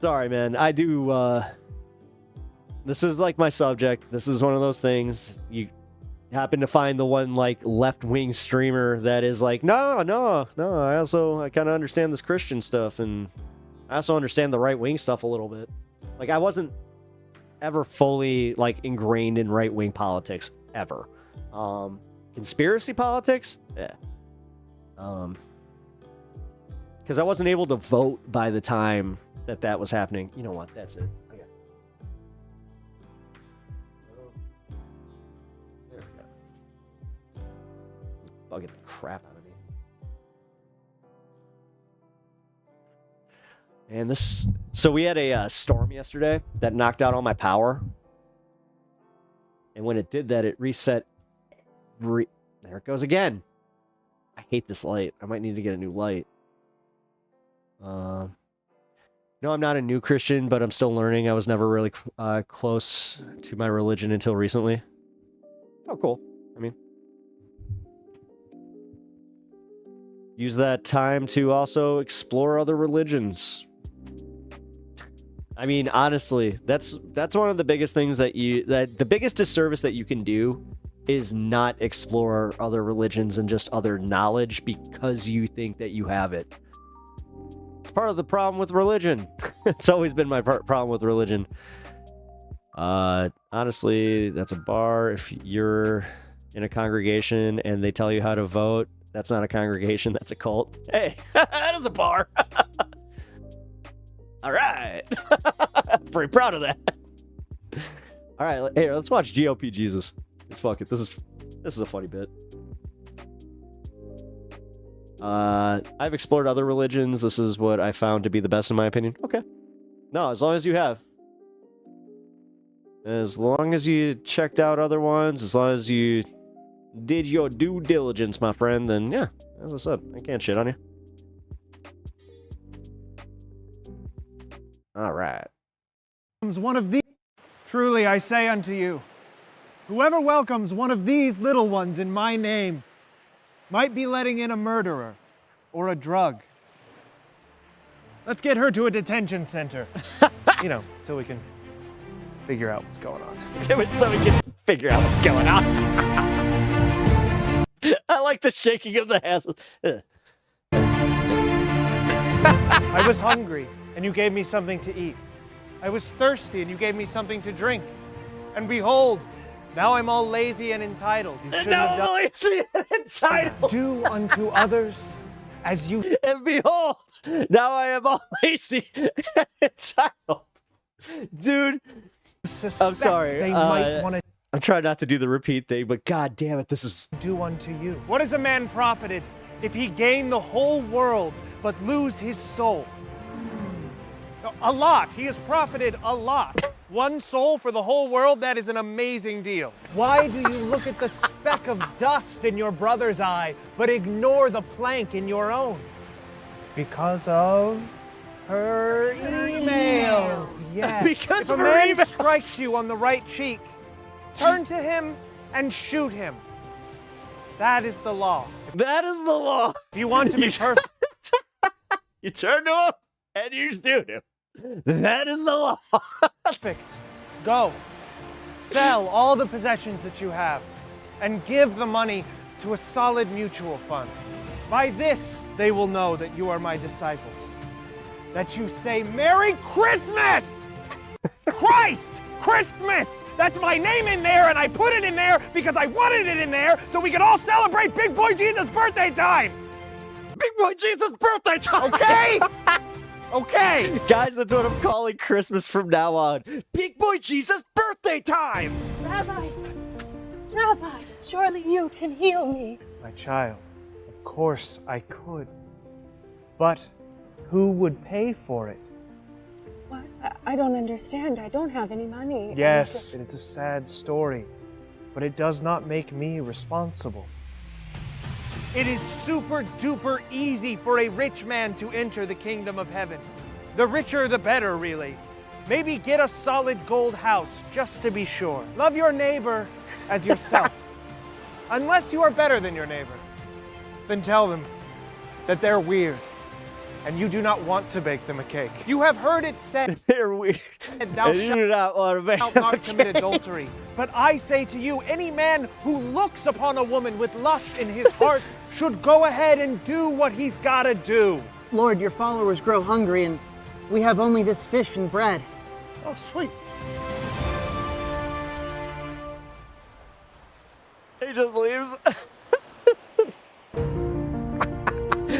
sorry, man. I do, this is like my subject. This is one of those things. You happen to find the one, like, left-wing streamer that is like, no, I kind of understand this Christian stuff, and I also understand the right-wing stuff a little bit. Like, I wasn't ever fully, like, ingrained in right-wing politics, ever. Conspiracy politics? Yeah. Because I wasn't able to vote by the time that was happening. You know what? That's it. bugging the crap out of me. And so we had a storm yesterday that knocked out all my power. And when it did that, it reset. There it goes again. I hate this light. I might need to get a new light. No, I'm not a new Christian, but I'm still learning. I was never really close to my religion until recently. Oh, cool. I mean, use that time to also explore other religions. I mean, honestly, that's one of the biggest things that the biggest disservice that you can do is not explore other religions and just other knowledge because you think that you have it. It's part of the problem with religion. It's always been my problem with religion. Honestly, that's a bar. If you're in a congregation and they tell you how to vote, that's not a congregation, that's a cult. Hey, that is a bar. All right. Pretty proud of that. All right, hey, let's watch GOP Jesus. Let's fuck it. This is a funny bit. I've explored other religions. This is what I found to be the best in my opinion. Okay. No, as long as you have. As long as you checked out other ones, as long as you did your due diligence, my friend, then yeah, as I said, I can't shit on you. All right. One of these, truly I say unto you, whoever welcomes one of these little ones in my name might be letting in a murderer or a drug. Let's get her to a detention center. You know, so we can figure out what's going on. So we can figure out what's going on. I like the shaking of the hands. I was hungry, and you gave me something to eat. I was thirsty, and you gave me something to drink. And behold, now I'm all lazy and entitled. You shouldn't have done. Lazy and entitled. Do unto others as you. And behold, now I am all lazy and entitled. Dude, I'm sorry. They might want to I'm trying not to do the repeat thing, but god damn it, this is. do unto you. What is a man profited if he gain the whole world but lose his soul? A lot. He has profited a lot. One soul for the whole world, that is an amazing deal. Why do you look at the speck of dust in your brother's eye, but ignore the plank in your own? Because of her emails. Yes. Because if of a her man emails. strikes you on the right cheek, turn to him and shoot him. That is the law. That is the law. If you want to be perfect, you turn to him and you shoot him. That is the law. perfect. Go. Sell all the possessions that you have and give the money to a solid mutual fund. By this, they will know that you are my disciples. That you say, Merry Christmas! Christ! Christmas! That's my name in there, and I put it in there because I wanted it in there so we could all celebrate Big Boy Jesus' birthday time! Big Boy Jesus' birthday time! Okay? Okay! Guys, that's what I'm calling Christmas from now on. Big Boy Jesus' birthday time! Rabbi, surely you can heal me. My child, of course I could. But who would pay for it? What? I don't understand. I don't have any money. Yes, it is a sad story, but it does not make me responsible. It is super duper easy for a rich man to enter the kingdom of heaven. The richer, the better, really. Maybe get a solid gold house, just to be sure. Love your neighbor as yourself. Unless you are better than your neighbor, then tell them that they're weird and you do not want to bake them a cake. You have heard it said, they're weird, thou and you do not want to bake shalt them a not commit cake. adultery. But I say to you, any man who looks upon a woman with lust in his heart should go ahead and do what he's got to do. Lord, your followers grow hungry and we have only this fish and bread. Oh, sweet. He just leaves.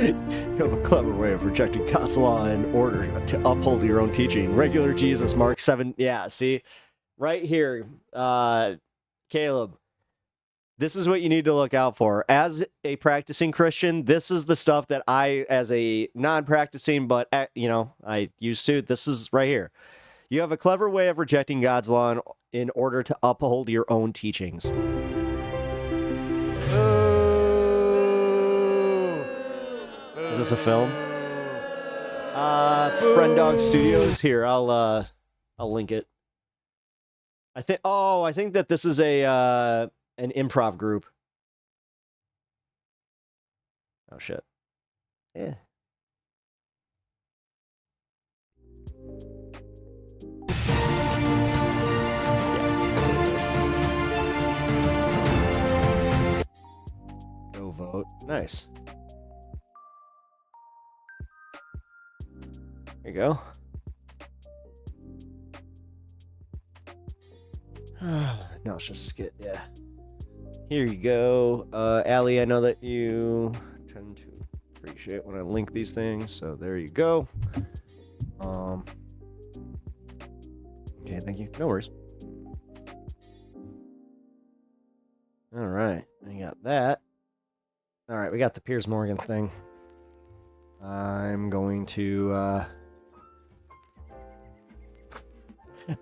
You have a clever way of rejecting God's law and order to uphold your own teaching. Regular Jesus, Mark 7. Yeah, see? Right here, Caleb. this is what you need to look out for. As a practicing Christian, this is the stuff that I, as a non-practicing, but, I used to, this is right here. You have a clever way of rejecting God's law in order to uphold your own teachings. Is this a film? Friend Dog Studios. Here, I'll link it. I think that this is an improv group. Oh shit. Yeah. Go vote. Nice. There you go. No, it's just skit. Yeah. Here you go. Allie, I know that you tend to appreciate when I link these things, so there you go. Okay, thank you. No worries. All right, I got that. All right, we got the Piers Morgan thing. I'm going to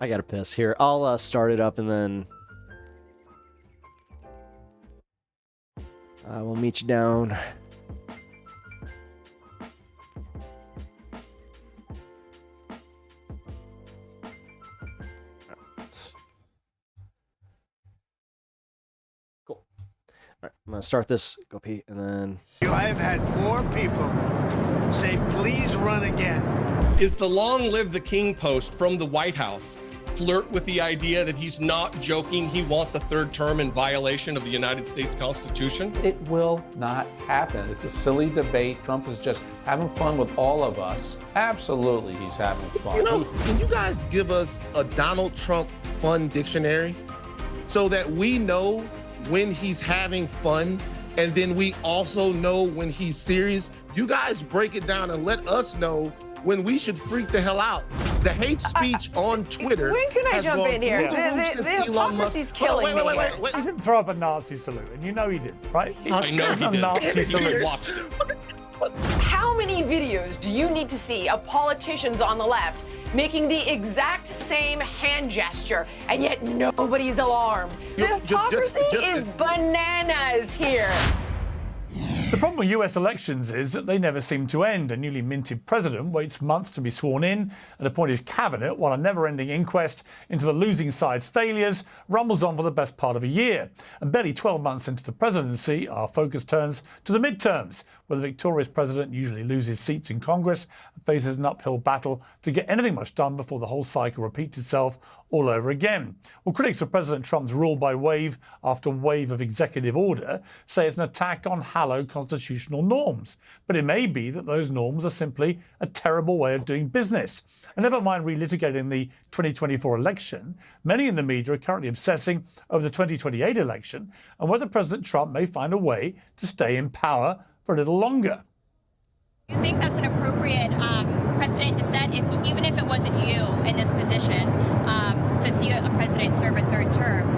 I gotta piss. Here, I'll start it up and then we'll meet you down. Cool. All right, I'm gonna start this. Go pee, and then I have had more people say, please run again. Is the Long Live the King post from the White House flirt with the idea that he's not joking, he wants a third term in violation of the United States Constitution? It will not happen. It's a silly debate. Trump is just having fun with all of us. Absolutely, he's having fun. You know, can you guys give us a Donald Trump fun dictionary so that we know when he's having fun and then we also know when he's serious? You guys break it down and let us know when we should freak the hell out. The hate speech on Twitter. When can I jump in here? The hypocrisy's killing me. Wait. He didn't throw up a Nazi salute, and you know he did, right? I know he did. Nazi salute. How many videos do you need to see of politicians on the left making the exact same hand gesture, and yet nobody's alarmed? The hypocrisy is bananas here. The problem with US elections is that they never seem to end. A newly minted president waits months to be sworn in and appoint his cabinet, while a never-ending inquest into the losing side's failures rumbles on for the best part of a year. And barely 12 months into the presidency, our focus turns to the midterms, where the victorious president usually loses seats in Congress and faces an uphill battle to get anything much done before the whole cycle repeats itself all over again. Well, critics of President Trump's rule by wave after wave of executive order say it's an attack on hallowed constitutional norms. But it may be that those norms are simply a terrible way of doing business. And never mind relitigating the 2024 election, many in the media are currently obsessing over the 2028 election and whether President Trump may find a way to stay in power for a little longer. Do you think that's an appropriate precedent to set, even if it wasn't you in this position, to see a president serve a third term?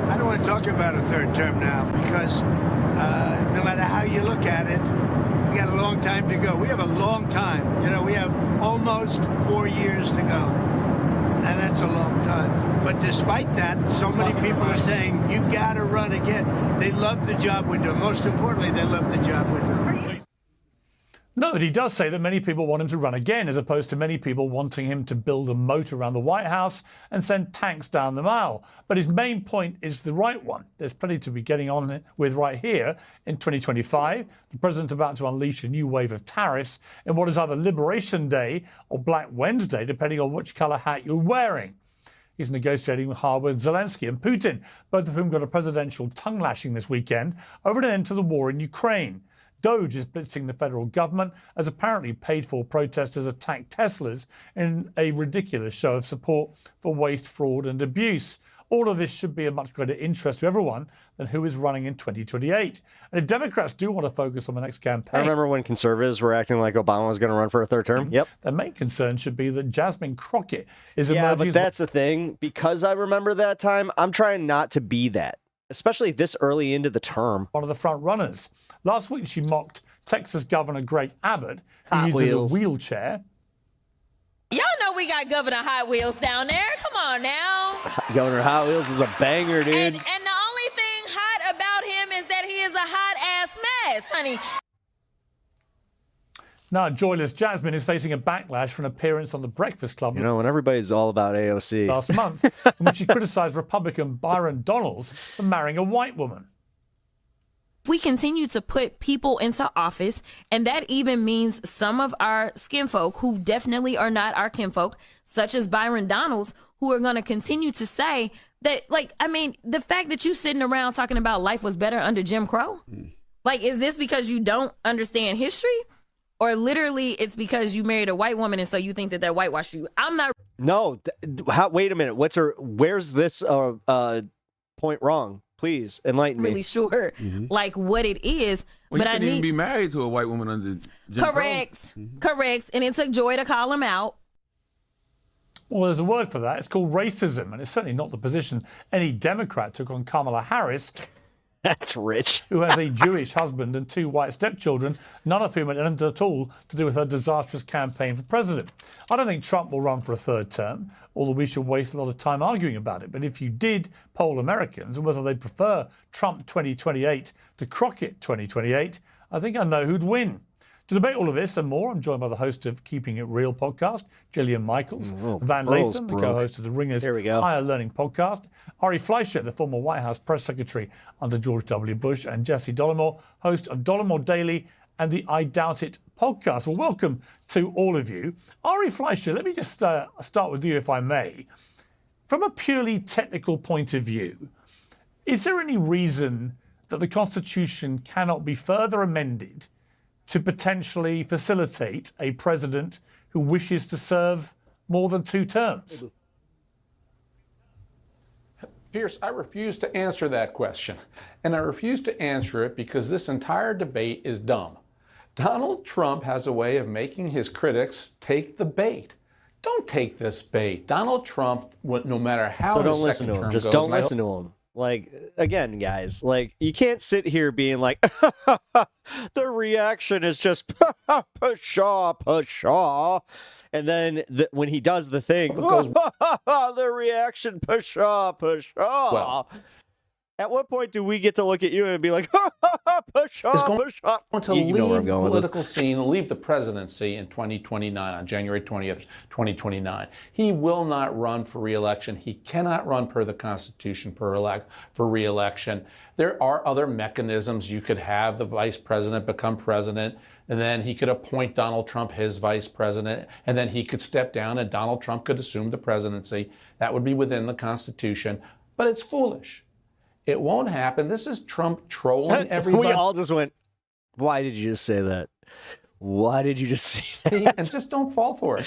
I don't want to talk about a third term now because no matter how you look at it, we got a long time to go. We have a long time. You know, we have almost 4 years to go. And that's a long time. But despite that, so many people are saying, you've got to run again. They love the job we're doing. Most importantly, they love the job we're doing. Note that he does say that many people want him to run again, as opposed to many people wanting him to build a moat around the White House and send tanks down the aisle. But his main point is the right one. There's plenty to be getting on with right here. In 2025, the president's about to unleash a new wave of tariffs in what is either Liberation Day or Black Wednesday, depending on which colour hat you're wearing. He's negotiating hard with Zelensky and Putin, both of whom got a presidential tongue-lashing this weekend over an end to the war in Ukraine. Doge is blitzing the federal government as apparently paid-for protesters attack Teslas in a ridiculous show of support for waste, fraud and abuse. All of this should be of much greater interest to everyone than who is running in 2028. And if Democrats do want to focus on the next campaign... I remember when conservatives were acting like Obama was going to run for a third term. Yep. Their main concern should be that Jasmine Crockett is emerging... Yeah, but that's the thing. Because I remember that time, I'm trying not to be that. especially this early into the term. One of the front runners. Last week, she mocked Texas Governor Greg Abbott, who Hot uses Wheels. a wheelchair. Y'all know we got Governor Hot Wheels down there. Come on now. Governor Hot Wheels is a banger, dude. And the only thing hot about him is that he is a hot-ass mess, honey. Now, joyless Jasmine is facing a backlash for an appearance on The Breakfast Club You know, when everybody's all about AOC. last month, in which she criticized Republican Byron Donalds for marrying a white woman. We continue to put people into office, and that even means some of our skinfolk who definitely are not our kinfolk, such as Byron Donalds, who are going to continue to say that, like, I mean, the fact that you sitting around talking about life was better under Jim Crow, like, is this because you don't understand history? Or literally it's because you married a white woman and so you think that that whitewashed you? I'm not. No, wait a minute. Where's this point wrong? Please enlighten me. Really sure like what it is, Well, but you I couldn't even need be married to a white woman under Jim correct, correct, and it took Joy to call him out. Well, there's a word for that. It's called racism, and it's certainly not the position any Democrat took on Kamala Harris. That's rich. Who has a Jewish husband and 2 white stepchildren, none of whom had anything at all to do with her disastrous campaign for president. I don't think Trump will run for a 3rd term, although we should waste a lot of time arguing about it. But if you did poll Americans and whether they prefer Trump 2028 to Crockett 2028, I think I know who'd win. To debate all of this and more, I'm joined by the host of Keeping It Real podcast, Gillian Michaels, Van Latham, the co-host of the Ringer's Higher Learning podcast, Ari Fleischer, the former White House press secretary under George W. Bush, and Jesse Dollimore, host of Dollimore Daily and the I Doubt It podcast. Well, welcome to all of you. Ari Fleischer, let me just start with you, if I may. From a purely technical point of view, is there any reason that the Constitution cannot be further amended to potentially facilitate a president who wishes to serve more than 2 terms? Pierce, I refuse to answer that question. And I refuse to answer it because this entire debate is dumb. Donald Trump has a way of making his critics take the bait. Don't take this bait. Donald Trump, no matter how So his don't listen second to him. term Just goes, don't and I listen to him. Like, again, guys, like, you can't sit here being like, the reaction is just pshaw. And then when he does the thing, the reaction pshaw. Well, at what point do we get to look at you and be like, pshaw? Is going to You know where I'm leave the going with political scene, leave the presidency in 2029, on January 20th, 2029. He will not run for re-election. He cannot run per the Constitution for re-election. There are other mechanisms. You could have the vice president become president, and then he could appoint Donald Trump his vice president, and then he could step down and Donald Trump could assume the presidency. That would be within the Constitution, but it's foolish. It won't happen. This is Trump trolling everybody. We all just went, why did you just say that? Why did you just say that? And just don't fall for it.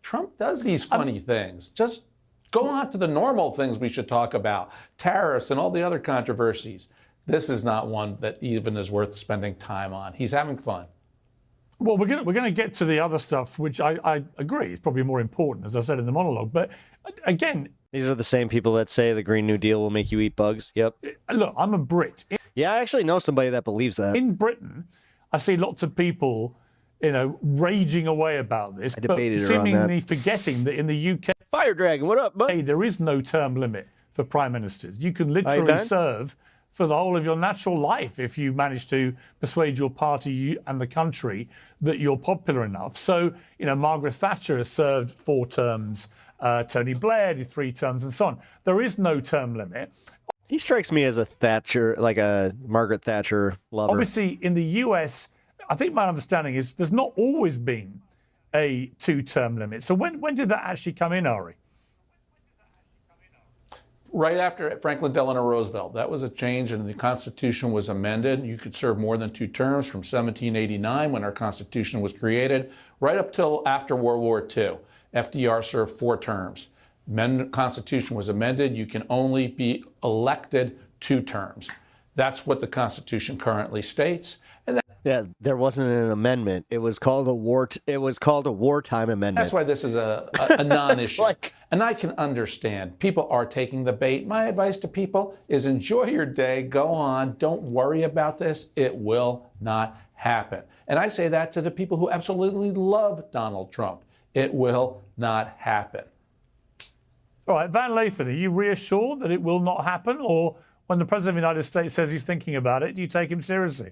Trump does these funny things. Just go on to the normal things we should talk about. Tariffs and all the other controversies. This is not one that even is worth spending time on. He's having fun. Well, we're going to get to the other stuff, which I agree is probably more important, as I said in the monologue. But again, these are the same people that say the Green New Deal will make you eat bugs. Yep. Look, I'm a Brit. Yeah, I actually know somebody that believes that. In Britain, I see lots of people, raging away about this, but seemingly forgetting that in the UK, Fire Dragon, what up, bud? There is no term limit for prime ministers. You can literally serve for the whole of your natural life if you manage to persuade your party and the country that you're popular enough. So, Margaret Thatcher has served 4 terms. Tony Blair did 3 terms and so on. There is no term limit. He strikes me as a Thatcher, like a Margaret Thatcher lover. Obviously, in the US, I think my understanding is there's not always been a 2-term limit. So when did that actually come in, Ari? Right after Franklin Delano Roosevelt. That was a change, and the Constitution was amended. You could serve more than 2 terms from 1789, when our Constitution was created, right up till after World War II. FDR served 4 terms. The Constitution was amended. You can only be elected 2 terms. That's what the Constitution currently states. And Yeah, there wasn't an amendment. It was called a wartime amendment. That's why this is a non-issue. And I can understand. People are taking the bait. My advice to people is enjoy your day. Go on. Don't worry about this. It will not happen. And I say that to the people who absolutely love Donald Trump. It will not happen. All right, Van Lathan, are you reassured that it will not happen? Or when the President of the United States says he's thinking about it, do you take him seriously?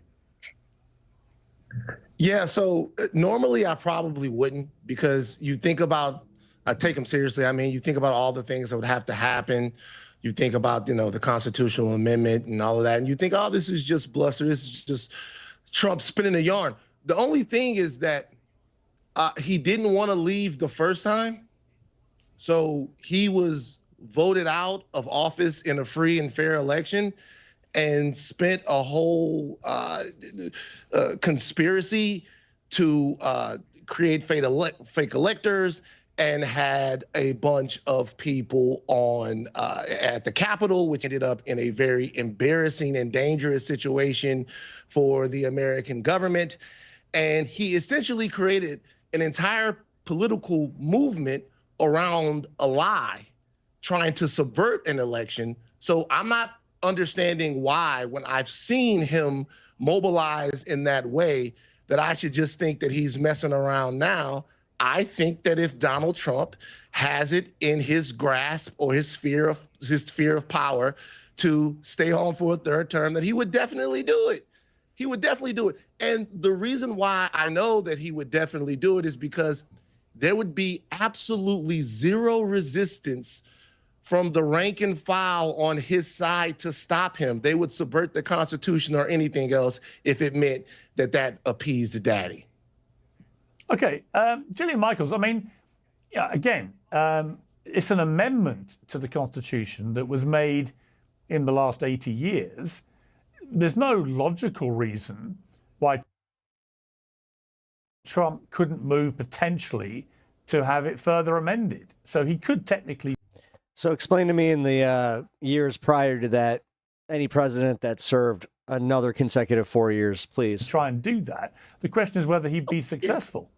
Yeah, so normally I probably wouldn't, because you think about, I take him seriously. I mean, you think about all the things that would have to happen. You think about, the constitutional amendment and all of that. And you think, oh, this is just bluster. This is just Trump spinning a yarn. The only thing is that he didn't want to leave the first time. So he was voted out of office in a free and fair election and spent a whole conspiracy to create fake electors, and had a bunch of people on at the Capitol, which ended up in a very embarrassing and dangerous situation for the American government. And he essentially created an entire political movement around a lie, trying to subvert an election. So I'm not understanding why, when I've seen him mobilize in that way, that I should just think that he's messing around now. I think that if Donald Trump has it in his grasp or his sphere of power to stay on for a third term, that he would definitely do it. He would definitely do it. And the reason why I know that he would definitely do it is because there would be absolutely zero resistance from the rank and file on his side to stop him. They would subvert the Constitution or anything else if it meant that appeased the daddy. Okay, Gillian Michaels, I mean, yeah, again, it's an amendment to the Constitution that was made in the last 80 years. There's no logical reason why Trump couldn't move potentially to have it further amended. So he could technically. So explain to me, in the years prior to that, any president that served another consecutive 4 years, please. Try and do that. The question is whether he'd be successful.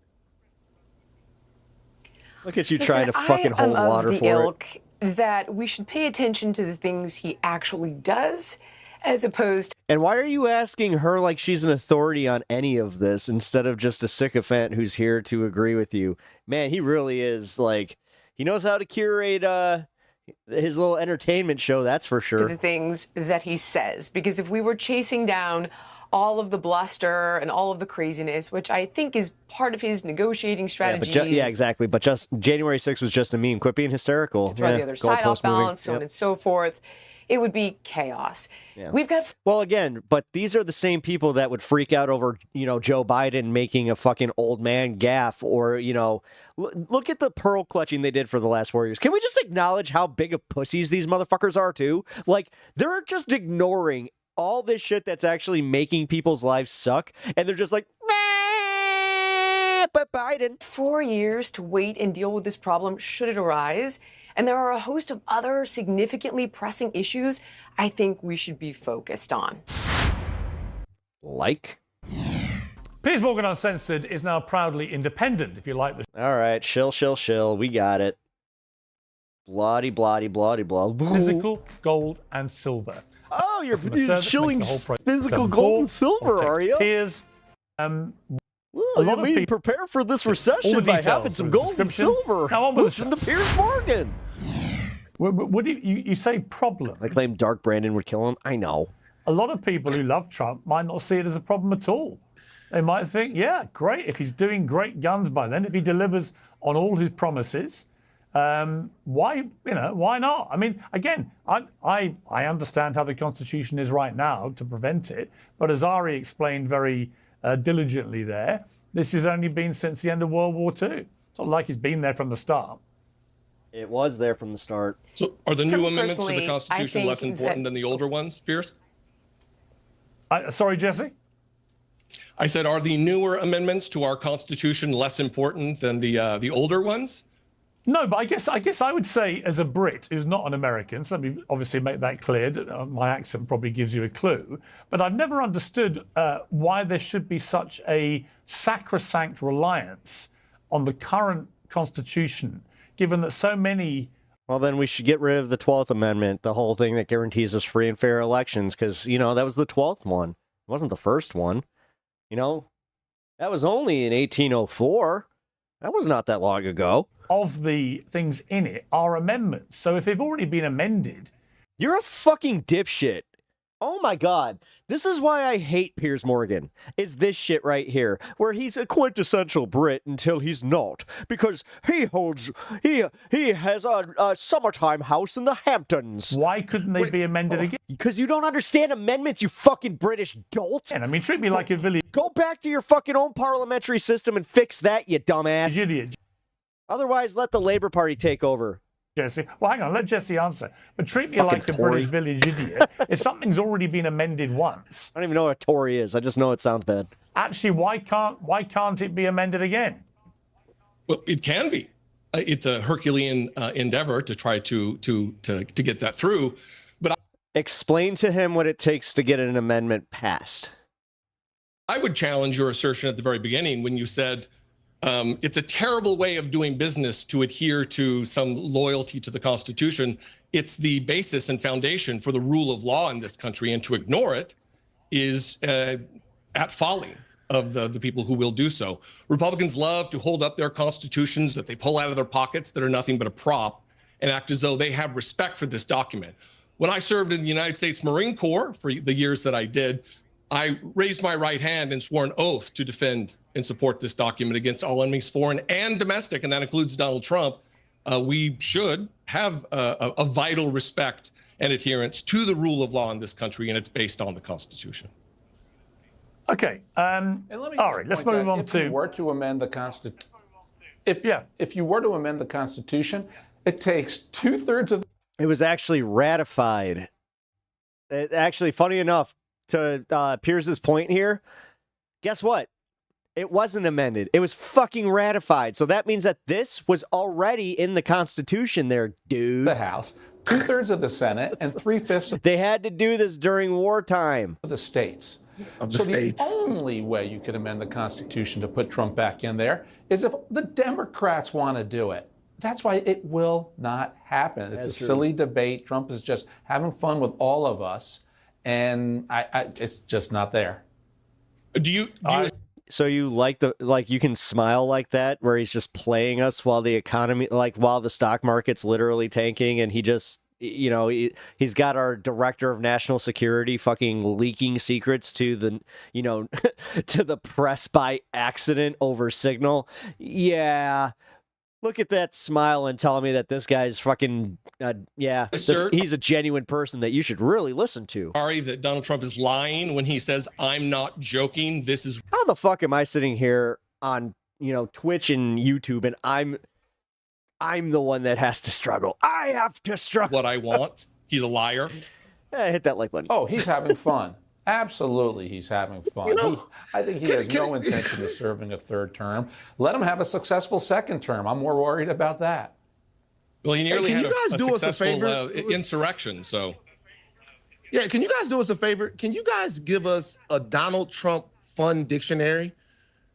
Look at you trying to fucking hold water the for ilk that we should pay attention to the things he actually does, as opposed to. And why are you asking her like she's an authority on any of this instead of just a sycophant who's here to agree with you? Man, he really is, like, he knows how to curate his little entertainment show, that's for sure. To the things that he says, because if we were chasing down all of the bluster and all of the craziness, which I think is part of his negotiating strategy. Yeah, exactly. But just January 6th was just a meme. Quit being hysterical. To throw the other side off balance, so on and so forth. It would be chaos. Yeah. We've got. Well, again, but these are the same people that would freak out over, Joe Biden making a fucking old man gaffe, or, look at the pearl clutching they did for the last 4 years. Can we just acknowledge how big of pussies these motherfuckers are too? Like, they're just ignoring all this shit that's actually making people's lives suck, and they're just like, but Biden. 4 years to wait and deal with this problem should it arise. And there are a host of other significantly pressing issues I think we should be focused on. Like? Piers Morgan Uncensored is now proudly independent, if you like the. All right, shill. We got it. Bloody, blah. Physical gold and silver. Oh, you're shilling physical gold and silver, are you? Piers, a lot of people prepare for this recession by having some gold and silver. Now on with Listen to Piers Morgan. What do you say problem? I claim Dark Brandon would kill him. I know. A lot of people who love Trump might not see it as a problem at all. They might think, yeah, great, if he's doing great guns by then, if he delivers on all his promises, why not? I mean, again, I understand how the Constitution is right now to prevent it, but as Ari explained very diligently there, this has only been since the end of World War II. It's not like it's been there from the start. It was there from the start. So are the new amendments to the Constitution less important than the older ones, Piers? Sorry, Jesse? I said, are the newer amendments to our Constitution less important than the older ones? No, but I guess I would say, as a Brit who's not an American, so let me obviously make that clear. My accent probably gives you a clue. But I've never understood why there should be such a sacrosanct reliance on the current Constitution, given that so many... Well, then we should get rid of the 12th Amendment, the whole thing that guarantees us free and fair elections, because, you know, that was the 12th one. It wasn't the first one. You know, that was only in 1804. That was not that long ago. Of the things in it are amendments. So if they've already been amended... You're a fucking dipshit. Oh my God. This is why I hate Piers Morgan, is this shit right here, where he's a quintessential Brit until he's not, because he has a summertime house in the Hamptons. Why couldn't they be amended again? Because you don't understand amendments, you fucking British dolt. And I mean, treat me like a village... Go back to your fucking own parliamentary system and fix that, you dumbass. Idiot. Otherwise, let the Labour Party take over. Jesse, well, hang on, let Jesse answer. But treat me Fucking like a Tory. British village idiot. If something's already been amended once... I don't even know what a Tory is. I just know it sounds bad. Actually, why can't it be amended again? Well, it can be. It's a Herculean endeavor to try to get that through. But explain to him what it takes to get an amendment passed. I would challenge your assertion at the very beginning when you said it's a terrible way of doing business to adhere to some loyalty to the Constitution. It's the basis and foundation for the rule of law in this country, and to ignore it is at folly of the people who will do so. Republicans love to hold up their constitutions that they pull out of their pockets that are nothing but a prop and act as though they have respect for this document. When I served in the United States Marine Corps for the years that I did, I raised my right hand and swore an oath to defend and support this document against all enemies, foreign and domestic, and that includes Donald Trump. We should have a vital respect and adherence to the rule of law in this country, and it's based on the Constitution. Okay. And let me all right, let's move on to... If you were to amend the Constitution, if you were to amend the Constitution, it takes 2/3 of... It was actually ratified. Actually, funny enough, to Pierce's point here, guess what? It wasn't amended. It was fucking ratified. So that means that this was already in the Constitution there, dude. The House, 2/3 of the Senate, and 3/5 They had to do this during wartime. of the states. Of the So states. the only way you could amend the Constitution to put Trump back in there is if the Democrats want to do it. That's why it will not happen. It's That's a silly debate. Trump is just having fun with all of us, and it's just not there. Do you So you you can smile like that, where he's just playing us while the economy, while the stock market's literally tanking, and he just, you know, he's got our director of national security fucking leaking secrets to the, you know, to the press by accident over Signal. Yeah. Look at that smile and tell me that this guy's fucking, he's a genuine person that you should really listen to. Sorry that Donald Trump is lying when he says, I'm not joking. This is... How the fuck am I sitting here on, you know, Twitch and YouTube, and I'm the one that has to struggle. I have to struggle. What I want. He's a liar. Hit that like button. Oh, he's having fun. Absolutely, he's having fun. You know, I think he has no intention of serving a third term. Let him have a successful second term. I'm more worried about that. Well, he nearly Hey, had can you guys a do us a successful favor? insurrection, so... Yeah, can you guys do us a favor? Can you guys give us a Donald Trump fun dictionary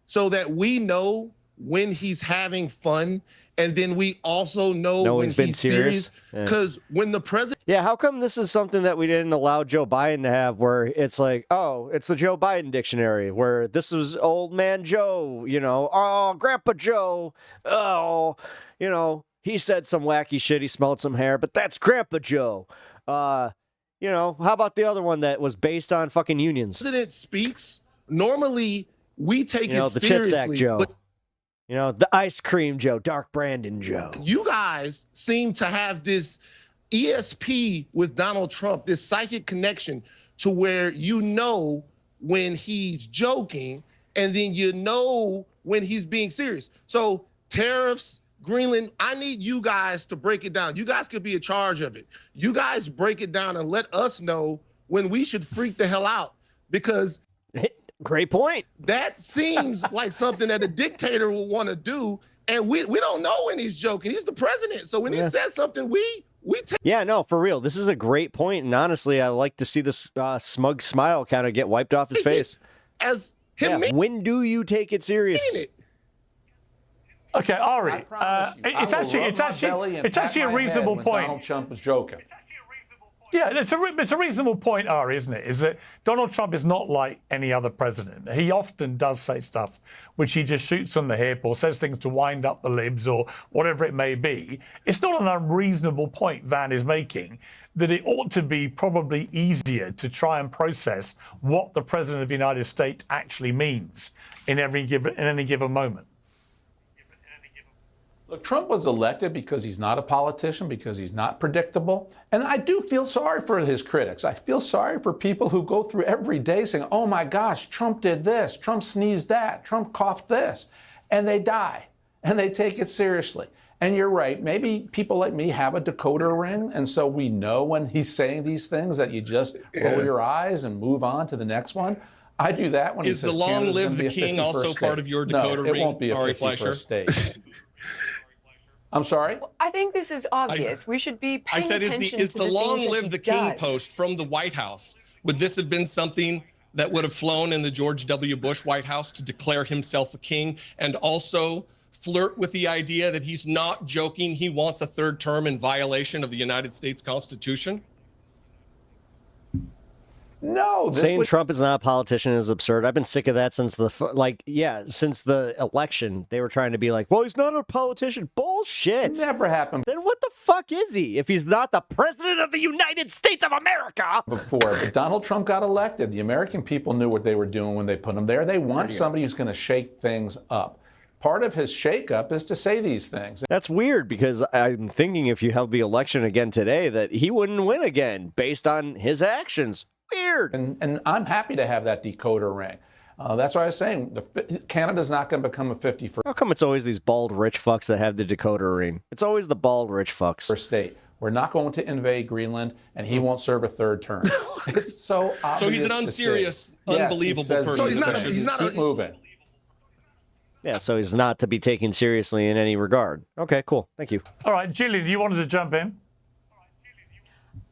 so that we know when he's having fun, and then we also know when he's serious? Because when the president... Yeah, how come this is something that we didn't allow Joe Biden to have, where it's like, oh, it's the Joe Biden dictionary, where this was old man Joe, you know, oh, Grandpa Joe, oh, you know, he said some wacky shit, he smelled some hair, but that's Grandpa Joe. You know, how about the other one that was based on fucking unions? President speaks, normally we take You know, it the Chips Act seriously, Joe. but You know, the ice cream Joe, Dark Brandon Joe. you guys seem to have this ESP with Donald Trump, this psychic connection to where you know when he's joking, and then you know when he's being serious. So tariffs, Greenland, I need you guys to break it down. You guys could be in charge of it. You guys break it down and let us know when we should freak the hell out, because great point. That seems like something that a dictator will want to do, And we don't know when he's joking. He's the president. So when he says something, we take. Yeah, no, for real. This is a great point, and honestly, I like to see this smug smile kind of get wiped off his face. As him, when do you take it serious? Okay, Ari, it's actually a reasonable point. Donald Trump is joking. Yeah, it's a reasonable point, Ari, isn't it? Is that Donald Trump is not like any other president. He often does say stuff which he just shoots from the hip or says things to wind up the libs or whatever it may be. It's not an unreasonable point Van is making, that it ought to be probably easier to try and process what the president of the United States actually means in any given moment. Look, Trump was elected because he's not a politician, because he's not predictable. And I do feel sorry for his critics. I feel sorry for people who go through every day saying, oh my gosh, Trump did this, Trump sneezed that, Trump coughed this. And they die, and they take it seriously. And you're right, maybe people like me have a decoder ring, and so we know when he's saying these things that you just roll your eyes and move on to the next one. I do that when he says, is the long live the king also part of your decoder ring, it won't be a Ari 51st Fleischer? state. I'm sorry? I think this is obvious. We should be paying attention is to the the long things that live he the king does. post from the White House. Would this have been something that would have flown in the George W. Bush White House to declare himself a king and also flirt with the idea that he's not joking, he wants a third term in violation of the United States Constitution? No, saying Trump is not a politician is absurd. I've been sick of that since since the election. They were trying to be like, well, he's not a politician. Bullshit. Never happened. Then what the fuck is he if he's not the president of the United States of America? Before, but Donald Trump got elected. The American people knew what they were doing when they put him there. They want somebody who's going to shake things up. Part of his shakeup is to say these things. That's weird because I'm thinking if you held the election again today that he wouldn't win again based on his actions. Weird. And I'm happy to have that decoder ring. That's why I was saying Canada's not going to become a 51st. How come it's always these bald rich fucks that have the decoder ring? It's always the bald rich fucks. State. We're not going to invade Greenland, and he won't serve a third term. It's so obvious. So he's an unserious, unbelievable person. So he's not keep moving. Yeah, so he's not to be taken seriously in any regard. Okay, cool. Thank you. All right, Julie, do you wanted to jump in?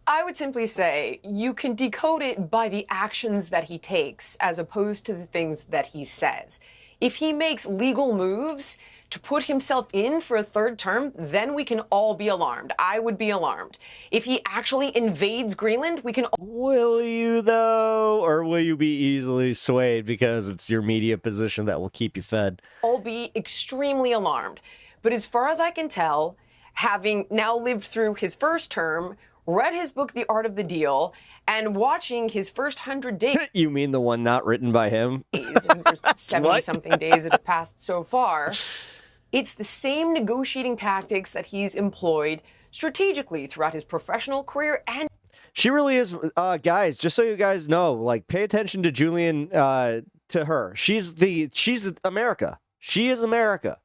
I would simply say you can decode it by the actions that he takes as opposed to the things that he says. If he makes legal moves to put himself in for a third term, then we can all be alarmed. I would be alarmed. If he actually invades Greenland, we can... Will you, though? Or will you be easily swayed because it's your media position that will keep you fed? all be extremely alarmed. But as far as I can tell, having now lived through his first term, read his book, The Art of the Deal, and watching his first 100 days. You mean the one not written by him? And there's 70-something days that have passed so far. It's the same negotiating tactics that he's employed strategically throughout his professional career and... She really is, guys, just so you guys know, like, pay attention to Julian, to her. She's America. She is America.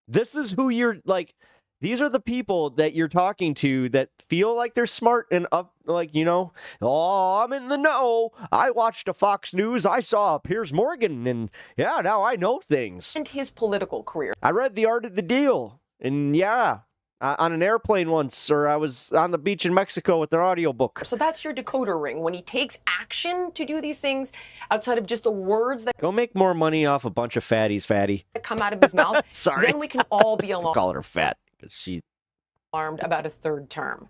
This is who you're, like, these are the people that you're talking to that feel like they're smart and up, like, you know, oh, I'm in the know. I watched a Fox News. I saw Piers Morgan, and yeah, now I know things. And his political career. I read The Art of the Deal, and yeah, on an airplane once, or I was on the beach in Mexico with an audiobook. So that's your decoder ring. When he takes action to do these things outside of just the words that go make more money off a bunch of fatties, fatty. That come out of his mouth, Sorry. Then we can all be alarmed. Call her fat because she alarmed about a third term.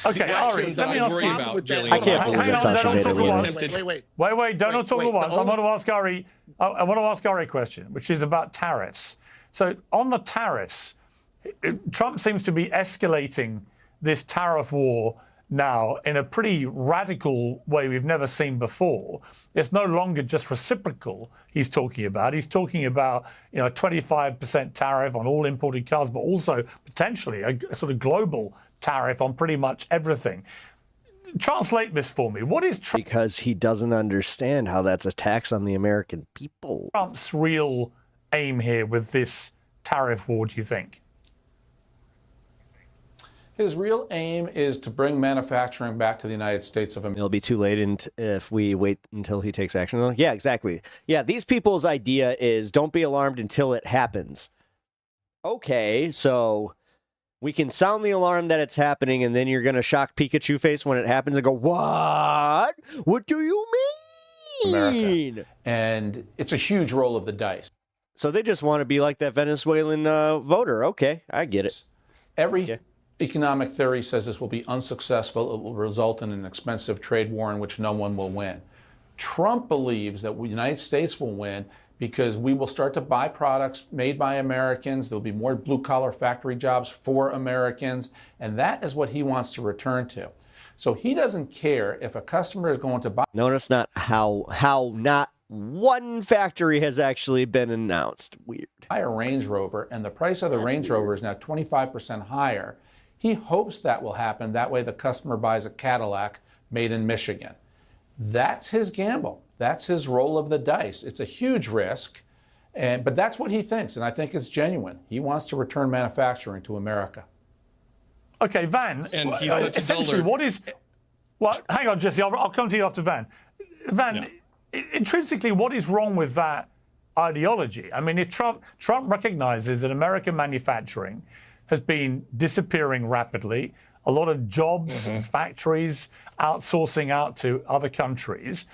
Okay, Ari, let me ask you. I can't believe that Sasha made a Wait, don't talk at once. I want to ask Ari. I want to ask Ari a question, which is about tariffs. So on the tariffs, Trump seems to be escalating this tariff war now in a pretty radical way we've never seen before. It's no longer just reciprocal he's talking about. He's talking about, you know, a 25% tariff on all imported cars, but also potentially a sort of global tariff on pretty much everything. Translate this for me. What is Trump? Because he doesn't understand how that's a tax on the American people. Trump's real aim here with this tariff war, do you think? His real aim is to bring manufacturing back to the United States of America. It'll be too late if we wait until he takes action. Yeah, exactly. Yeah, these people's idea is don't be alarmed until it happens. Okay, so we can sound the alarm that it's happening, and then you're going to shock Pikachu face when it happens and go, what? What do you mean? America. And it's a huge roll of the dice. So they just want to be like that Venezuelan voter. Okay, I get it. Every economic theory says this will be unsuccessful. It will result in an expensive trade war in which no one will win. Trump believes that the United States will win because we will start to buy products made by Americans. There'll be more blue-collar factory jobs for Americans, and that is what he wants to return to. So he doesn't care if a customer is going to buy. Notice not how not one factory has actually been announced. Weird. Buy a Range Rover, and the price of the Range Rover is now 25% higher. He hopes that will happen. That way the customer buys a Cadillac made in Michigan. That's his gamble. That's his roll of the dice. It's a huge risk, but that's what he thinks, and I think it's genuine. He wants to return manufacturing to America. Okay, Van, And he's such a essentially, builder. what is... Well, hang on, Jesse, I'll come to you after Van. Van, intrinsically, what is wrong with that ideology? I mean, if Trump recognizes that American manufacturing has been disappearing rapidly, a lot of jobs and factories outsourcing out to other countries,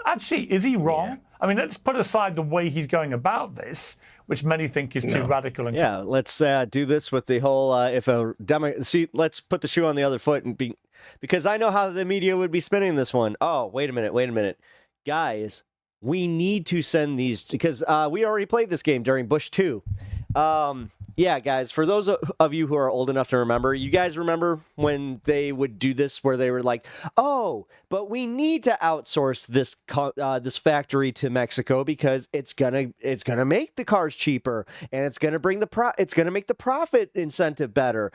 actually, is he wrong? Yeah. I mean, let's put aside the way he's going about this, which many think is too radical. And yeah, let's do this with the whole let's put the shoe on the other foot and because I know how the media would be spinning this one. Oh, wait a minute. Guys, we need to send these because we already played this game during Bush 2. Yeah, guys, for those of you who are old enough to remember, you guys remember when they would do this where they were like, oh, but we need to outsource this factory to Mexico because it's gonna make the cars cheaper and it's gonna bring it's gonna make the profit incentive better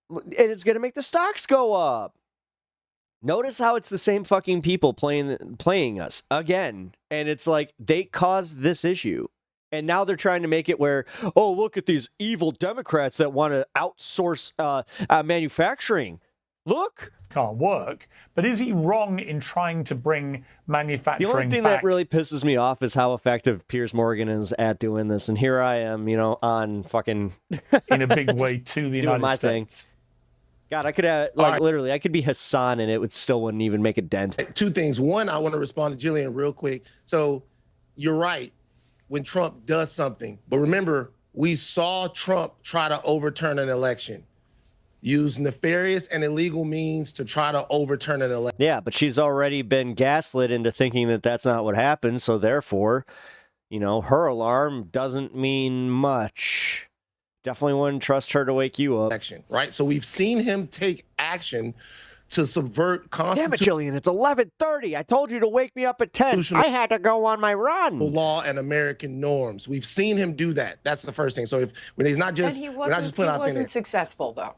and it's gonna make the stocks go up. Notice how it's the same fucking people playing us again, and it's like they caused this issue. And now they're trying to make it where, oh, look at these evil Democrats that want to outsource manufacturing. Look. Can't work. But is he wrong in trying to bring manufacturing back? The only thing that really pisses me off is how effective Piers Morgan is at doing this. And here I am, on fucking... in a big way to the United States. Thing. God, I could literally, I could be Hassan and it still wouldn't even make a dent. Two things. One, I want to respond to Jillian real quick. So you're right. When Trump does something. But remember, we saw Trump try to overturn an election, use nefarious and illegal means to try to overturn an election. Yeah, but she's already been gaslit into thinking that that's not what happened. So therefore, her alarm doesn't mean much. Definitely wouldn't trust her to wake you up. Right? So we've seen him take action to subvert constitutional... Damn it, Jillian, it's 11:30. I told you to wake me up at 10. I had to go on my run. Law and American norms. We've seen him do that. That's the first thing. So when he's not just... And he wasn't successful, though.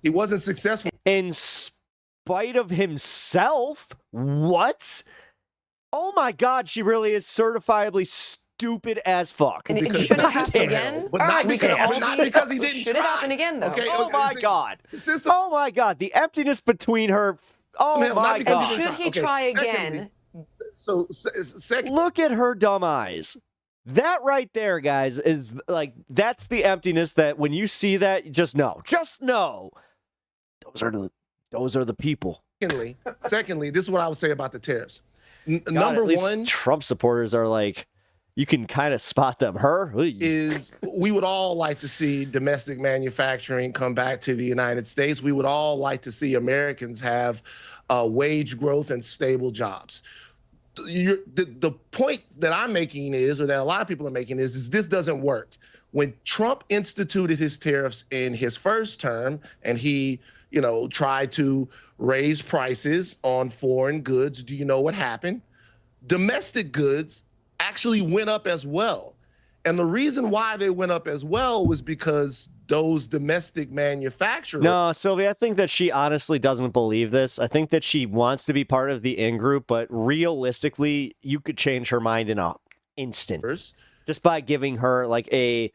He wasn't successful. In spite of himself? What? Oh my God, she really is certifiably stupid as fuck. And it should have happened again. But not because he didn't should have happened again, though. Okay, oh my God. Oh my God. The emptiness between her. Oh my God. And should he try again? Second, look at her dumb eyes. That right there, guys, is that's the emptiness that when you see that, just know. Those are the people. Secondly, this is what I would say about the tariffs. God, Number one, Trump supporters are you can kind of spot them. Is we would all like to see domestic manufacturing come back to the United States. We would all like to see Americans have wage growth and stable jobs. The point that I'm making is, or that a lot of people are making is this doesn't work. When Trump instituted his tariffs in his first term and he, tried to raise prices on foreign goods, do you know what happened? Domestic goods actually went up as well. And the reason why they went up as well was because those domestic manufacturers... No, Sylvia, I think that she honestly doesn't believe this. I think that she wants to be part of the in-group, but realistically, you could change her mind in an instant. Just by giving her a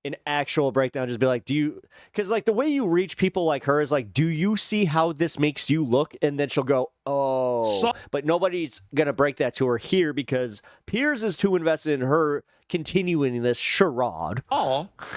an actual breakdown, just be like, because like the way you reach people like her is like, do you see how this makes you look? And then she'll go, oh, but nobody's going to break that to her here because Piers is too invested in her continuing this charade.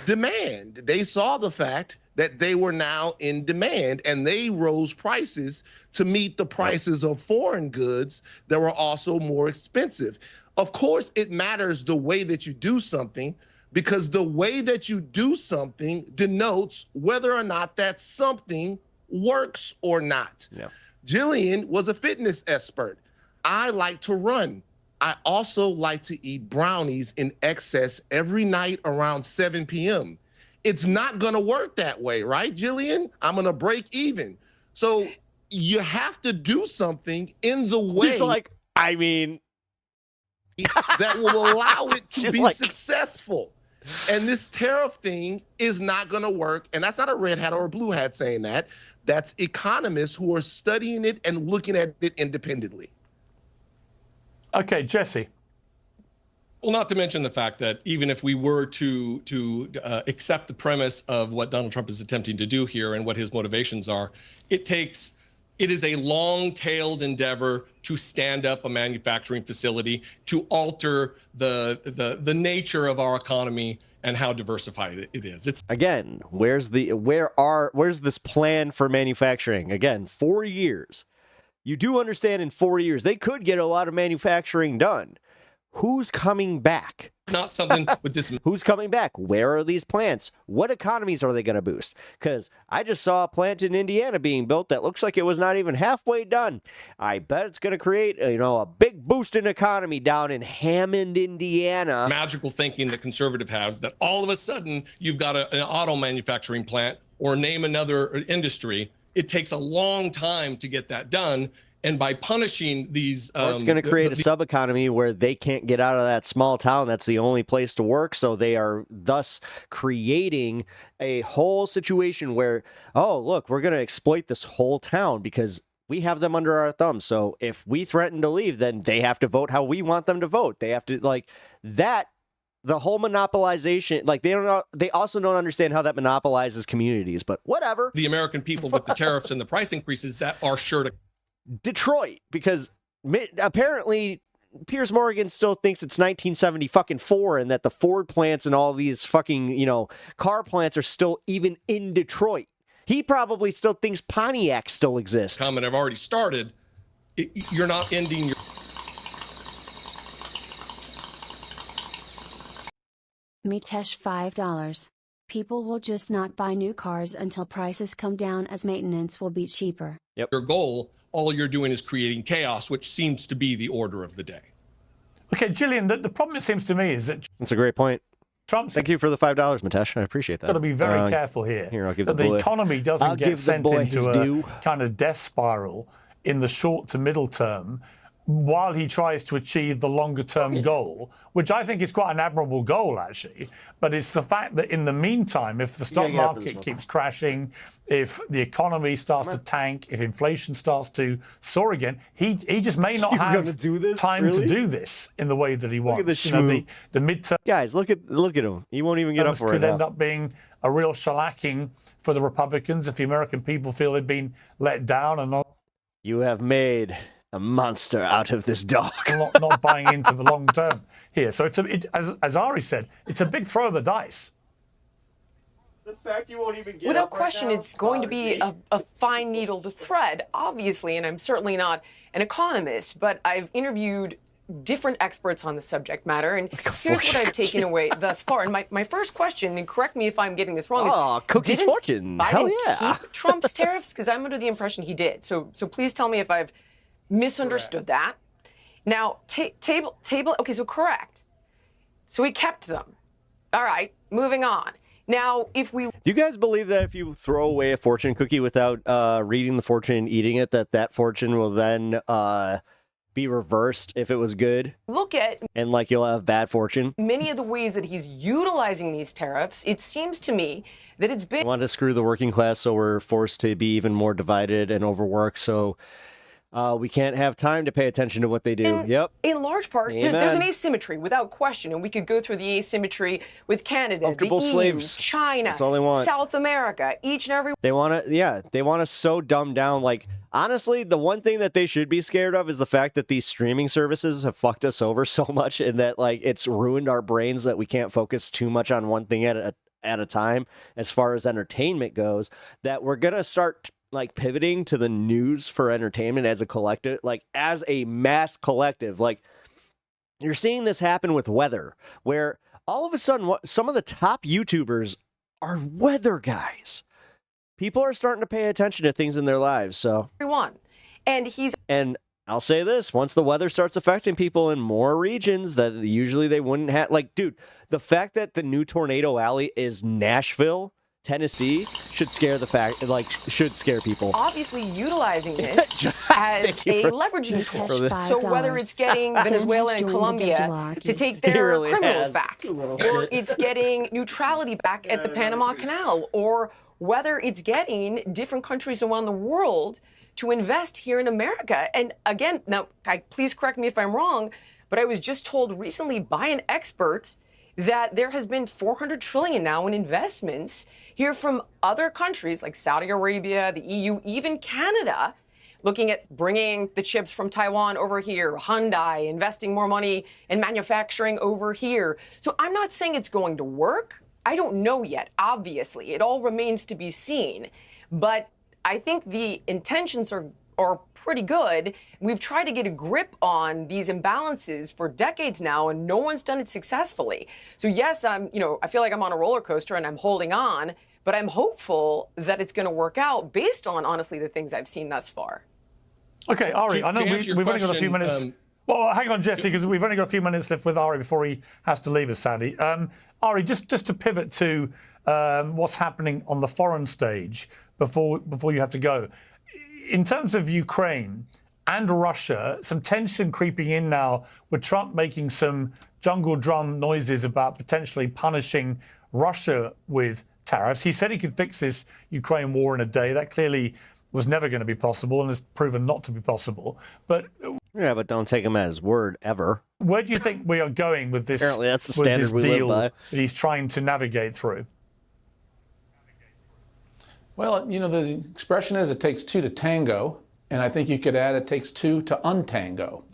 Demand. They saw the fact that they were now in demand and they rose prices to meet the prices of foreign goods that were also more expensive. Of course, it matters the way that you do something, because the way that you do something denotes whether or not that something works or not. Yeah. Jillian was a fitness expert. I like to run. I also like to eat brownies in excess every night around 7 p.m. It's not going to work that way, right, Jillian? I'm going to break even. So you have to do something in the way. He's like, I mean, that will allow it to be successful. And this tariff thing is not going to work. And that's not a red hat or a blue hat saying that. That's economists who are studying it and looking at it independently. Okay, Jesse. Well, not to mention the fact that even if we were to accept the premise of what Donald Trump is attempting to do here and what his motivations are, it is a long-tailed endeavor to stand up a manufacturing facility, to alter the nature of our economy and how diversified it is. It's again, where's this plan for manufacturing? Again, 4 years. You do understand in 4 years they could get a lot of manufacturing done. Who's coming back? Not something with this. Who's coming back? Where are these plants? What economies are they going to boost? Because I just saw a plant in Indiana being built that looks like it was not even halfway done. I bet it's going to create, a big boost in economy down in Hammond, Indiana. Magical thinking that conservative has, that all of a sudden you've got an auto manufacturing plant or name another industry. It takes a long time to get that done. And by punishing these... it's going to create a sub-economy where they can't get out of that small town. That's the only place to work. So they are thus creating a whole situation where, oh, look, we're going to exploit this whole town because we have them under our thumb. So if we threaten to leave, then they have to vote how we want them to vote. They have to, the whole monopolization, they also don't understand how that monopolizes communities, but whatever. The American people with the tariffs and the price increases that are sure to... Detroit, because apparently Piers Morgan still thinks it's 1974 and that the Ford plants and all these fucking, car plants are still even in Detroit. He probably still thinks Pontiac still exists. Comment I've already started. You're not ending your... Mitesh $5. People will just not buy new cars until prices come down as maintenance will be cheaper. Yep. Your goal, all you're doing is creating chaos, which seems to be the order of the day. Okay, Gillian, the problem it seems to me is that... That's a great point. Trump's... Thank you for the $5, Mitesh. I appreciate that. Got to be very careful here. Here, I'll give that the economy doesn't get sent into a kind of death spiral in the short to middle term while he tries to achieve the longer-term goal, which I think is quite an admirable goal, actually. But it's the fact that in the meantime, if the stock market keeps crashing, if the economy starts to tank, if inflation starts to soar again, he just may not have time to do this in the way that he wants. Look at this the midterm guys, look at him. He won't even get up for it. Could end up being a real shellacking for the Republicans if the American people feel they've been let down and not. You have made a monster out of this dog. not buying into the long term here. So as Ari said, it's a big throw of the dice. The fact you won't even get Without question, it's going to be a fine needle to thread, obviously, and I'm certainly not an economist, but I've interviewed different experts on the subject matter, and here's what I've taken away thus far. And my first question, and correct me if I'm getting this wrong, is Cookie's fortune. Hell yeah. keep Trump's tariffs? Because I'm under the impression he did. So please tell me if I've misunderstood that. Now, table. Okay, so correct. So he kept them. All right, moving on. Now, if we... Do you guys believe that if you throw away a fortune cookie without reading the fortune and eating it, that fortune will then be reversed if it was good? Look at... And you'll have bad fortune? Many of the ways that he's utilizing these tariffs, it seems to me that it's been... I want to screw the working class so we're forced to be even more divided and overworked, so We can't have time to pay attention to what they do. Yep. In large part, there's Amen. an asymmetry without question, and we could go through the asymmetry with Canada, the Comfortable EU, slaves. China, That's all they want. South America, each and every. They want to, they want to so dumb down. Like, honestly, the one thing that they should be scared of is the fact that these streaming services have fucked us over so much, and that like it's ruined our brains that we can't focus too much on one thing at a time as far as entertainment goes, that we're gonna start like pivoting to the news for entertainment as a collective, like as a mass collective. Like, you're seeing this happen with weather, where all of a sudden some of the top YouTubers are weather guys. People are starting to pay attention to things in their lives. So everyone, and I'll say this, once the weather starts affecting people in more regions that usually they wouldn't have, like, dude, the fact that the new tornado alley is Nashville, Tennessee, should scare people. Obviously utilizing this as a leveraging tool. So whether it's getting Venezuela and Colombia to take their criminals back, or it's getting neutrality back at the Panama Canal, or whether it's getting different countries around the world to invest here in America. And again, now, please correct me if I'm wrong, but I was just told recently by an expert that there has been $400 trillion now in investments here from other countries like Saudi Arabia, the EU, even Canada, looking at bringing the chips from Taiwan over here, Hyundai investing more money in manufacturing over here. So I'm not saying it's going to work. I don't know yet, obviously. It all remains to be seen. But I think the intentions are pretty good. We've tried to get a grip on these imbalances for decades now, and no one's done it successfully. So yes, I feel like I'm on a roller coaster and I'm holding on, but I'm hopeful that it's going to work out based on, honestly, the things I've seen thus far. Okay, Ari, I know we've only got a few minutes. Well, hang on, Jesse, because we've only got a few minutes left with Ari before he has to leave us, sadly. Ari, just to pivot to what's happening on the foreign stage before you have to go. In terms of Ukraine and Russia, some tension creeping in now with Trump making some jungle drum noises about potentially punishing Russia with tariffs. He said he could fix this Ukraine war in a day. That clearly was never going to be possible and has proven not to be possible. But don't take him at his word ever. Where do you think we are going with this? Apparently that's the standard we live by. That he's trying to navigate through? Well, the expression is it takes two to tango, and I think you could add it takes two to untango.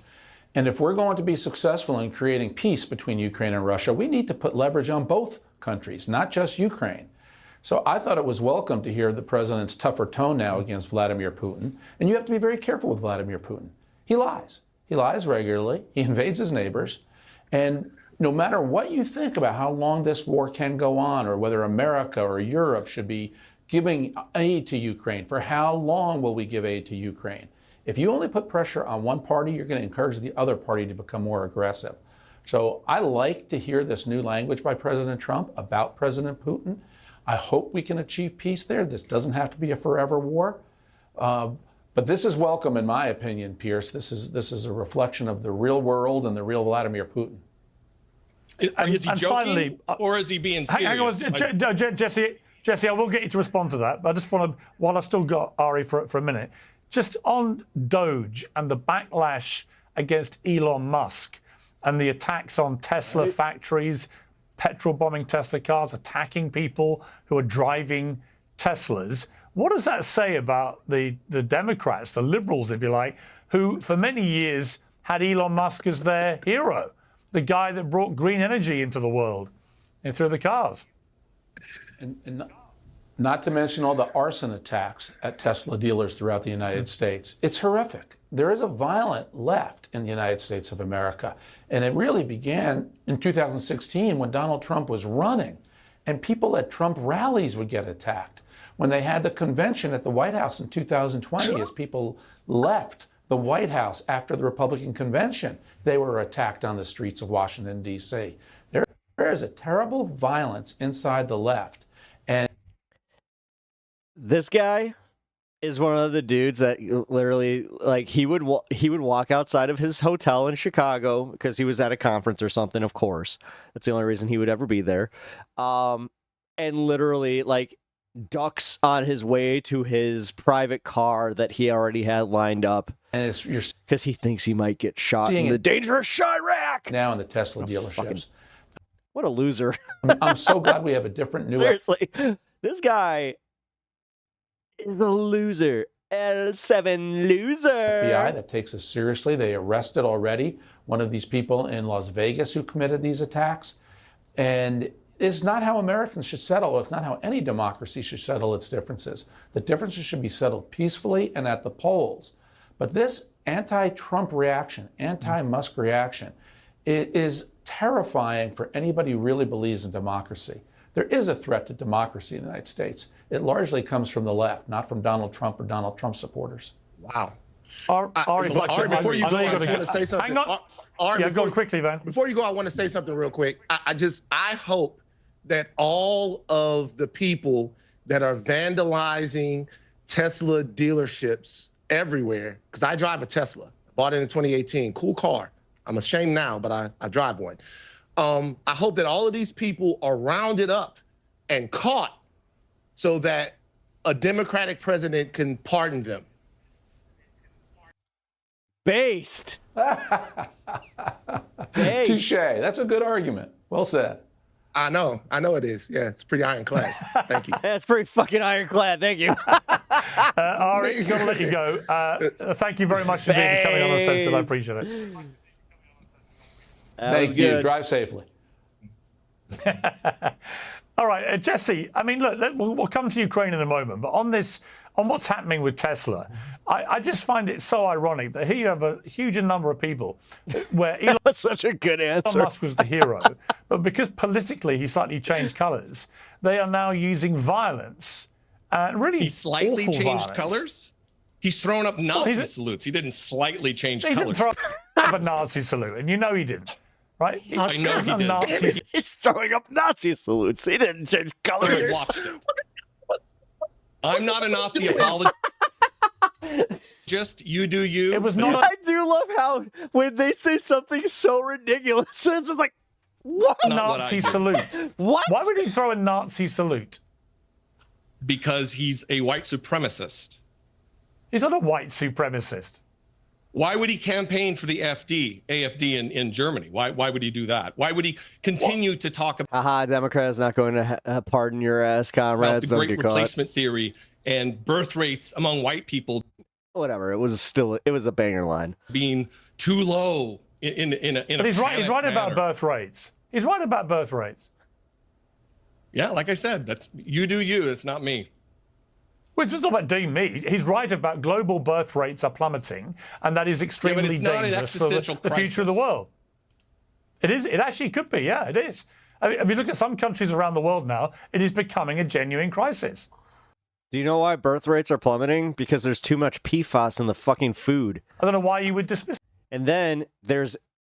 And if we're going to be successful in creating peace between Ukraine and Russia, we need to put leverage on both countries, not just Ukraine. So I thought it was welcome to hear the president's tougher tone now against Vladimir Putin. And you have to be very careful with Vladimir Putin. He lies. He lies regularly. He invades his neighbors. And no matter what you think about how long this war can go on, or whether America or Europe should be giving aid to Ukraine, for how long will we give aid to Ukraine? If you only put pressure on one party, you're going to encourage the other party to become more aggressive. So I like to hear this new language by President Trump about President Putin. I hope we can achieve peace there. This doesn't have to be a forever war. But this is welcome, in my opinion, Pierce. This is a reflection of the real world and the real Vladimir Putin. Is he joking, finally, or is he being serious? Hang on, Jesse, I will get you to respond to that. But I just want to, while I've still got Ari for a minute, just on Doge and the backlash against Elon Musk and the attacks on Tesla factories, petrol bombing Tesla cars, attacking people who are driving Teslas. What does that say about the Democrats, the liberals, if you like, who for many years had Elon Musk as their hero, the guy that brought green energy into the world and through the cars? And not to mention all the arson attacks at Tesla dealers throughout the United States. It's horrific. There is a violent left in the United States of America. And it really began in 2016 when Donald Trump was running. And people at Trump rallies would get attacked. When they had the convention at the White House in 2020, as people left the White House after the Republican convention, they were attacked on the streets of Washington, D.C. There is a terrible violence inside the left. And this guy is one of the dudes that literally, like, he would walk outside of his hotel in Chicago because he was at a conference or something, of course. That's the only reason he would ever be there. And literally, like, ducks on his way to his private car that he already had lined up And it's you're because he thinks he might get shot seeing in the it dangerous Chirac. now in the Tesla dealerships. What a loser. I'm so glad we have a different new... Seriously, this guy is a loser. L7 loser. FBI that takes us seriously. They arrested already one of these people in Las Vegas who committed these attacks. And it's not how Americans should settle. It's not how any democracy should settle its differences. The differences should be settled peacefully and at the polls. But this anti-Trump reaction, anti-Musk reaction, it is terrifying for anybody who really believes in democracy. There is a threat to democracy in the United States. It largely comes from the left, not from Donald Trump or Donald Trump supporters. Wow. Before you go, I just want to say something. Go quickly, Van. Before you go, I want to say something real quick. I hope that all of the people that are vandalizing Tesla dealerships everywhere, because I drive a Tesla, bought it in 2018, cool car. I'm ashamed now, but I drive one. I hope that all of these people are rounded up and caught so that a Democratic president can pardon them. Based. Touche. That's a good argument. Well said. I know it is. Yeah, it's pretty ironclad. Thank you. That's pretty fucking ironclad. Thank you. Ari, got to let you go. Thank you very much indeed for coming on Uncensored. I appreciate it. Thank you. Drive safely. All right, Jesse, I mean, look, we'll come to Ukraine in a moment, but on what's happening with Tesla, I just find it so ironic that here you have a huge number of people where Elon That's such a good answer. Musk was the hero, but because politically he slightly changed colours, they are now using violence and really he slightly awful changed violence. colors. He's thrown up Nazi salutes. He didn't slightly change He colors. didn't throw up a Nazi salute, and you know he didn't, right? I know he did. Nazi... He's throwing up Nazi salutes. He didn't change colors. Watched it. I'm not a Nazi apologist. Just you do you. It was not. I do love how when they say something so ridiculous, it's just like, what? Nazi salute. What? Why would he throw a Nazi salute? Because he's a white supremacist. He's not a white supremacist. Why would he campaign for the AfD in Germany? Why would he do that? Why would he continue to talk about Democrats not going to pardon your ass, comrades? the great replacement theory and birth rates among white people? Whatever. It was a banger line. Being too low in a But he's right. He's right about manner. birth rates. He's right about birth rates. Yeah, like I said, that's you do you. It's not me. Well, it's not about doing me. He's right about global birth rates are plummeting, and that is extremely it's not an dangerous for existential the future of the world. It is. It actually could be. Yeah, it is. I mean, if you look at some countries around the world now, it is becoming a genuine crisis. Do you know why birth rates are plummeting? Because there's too much PFAS in the fucking food. I don't know why you would dismiss. And then there's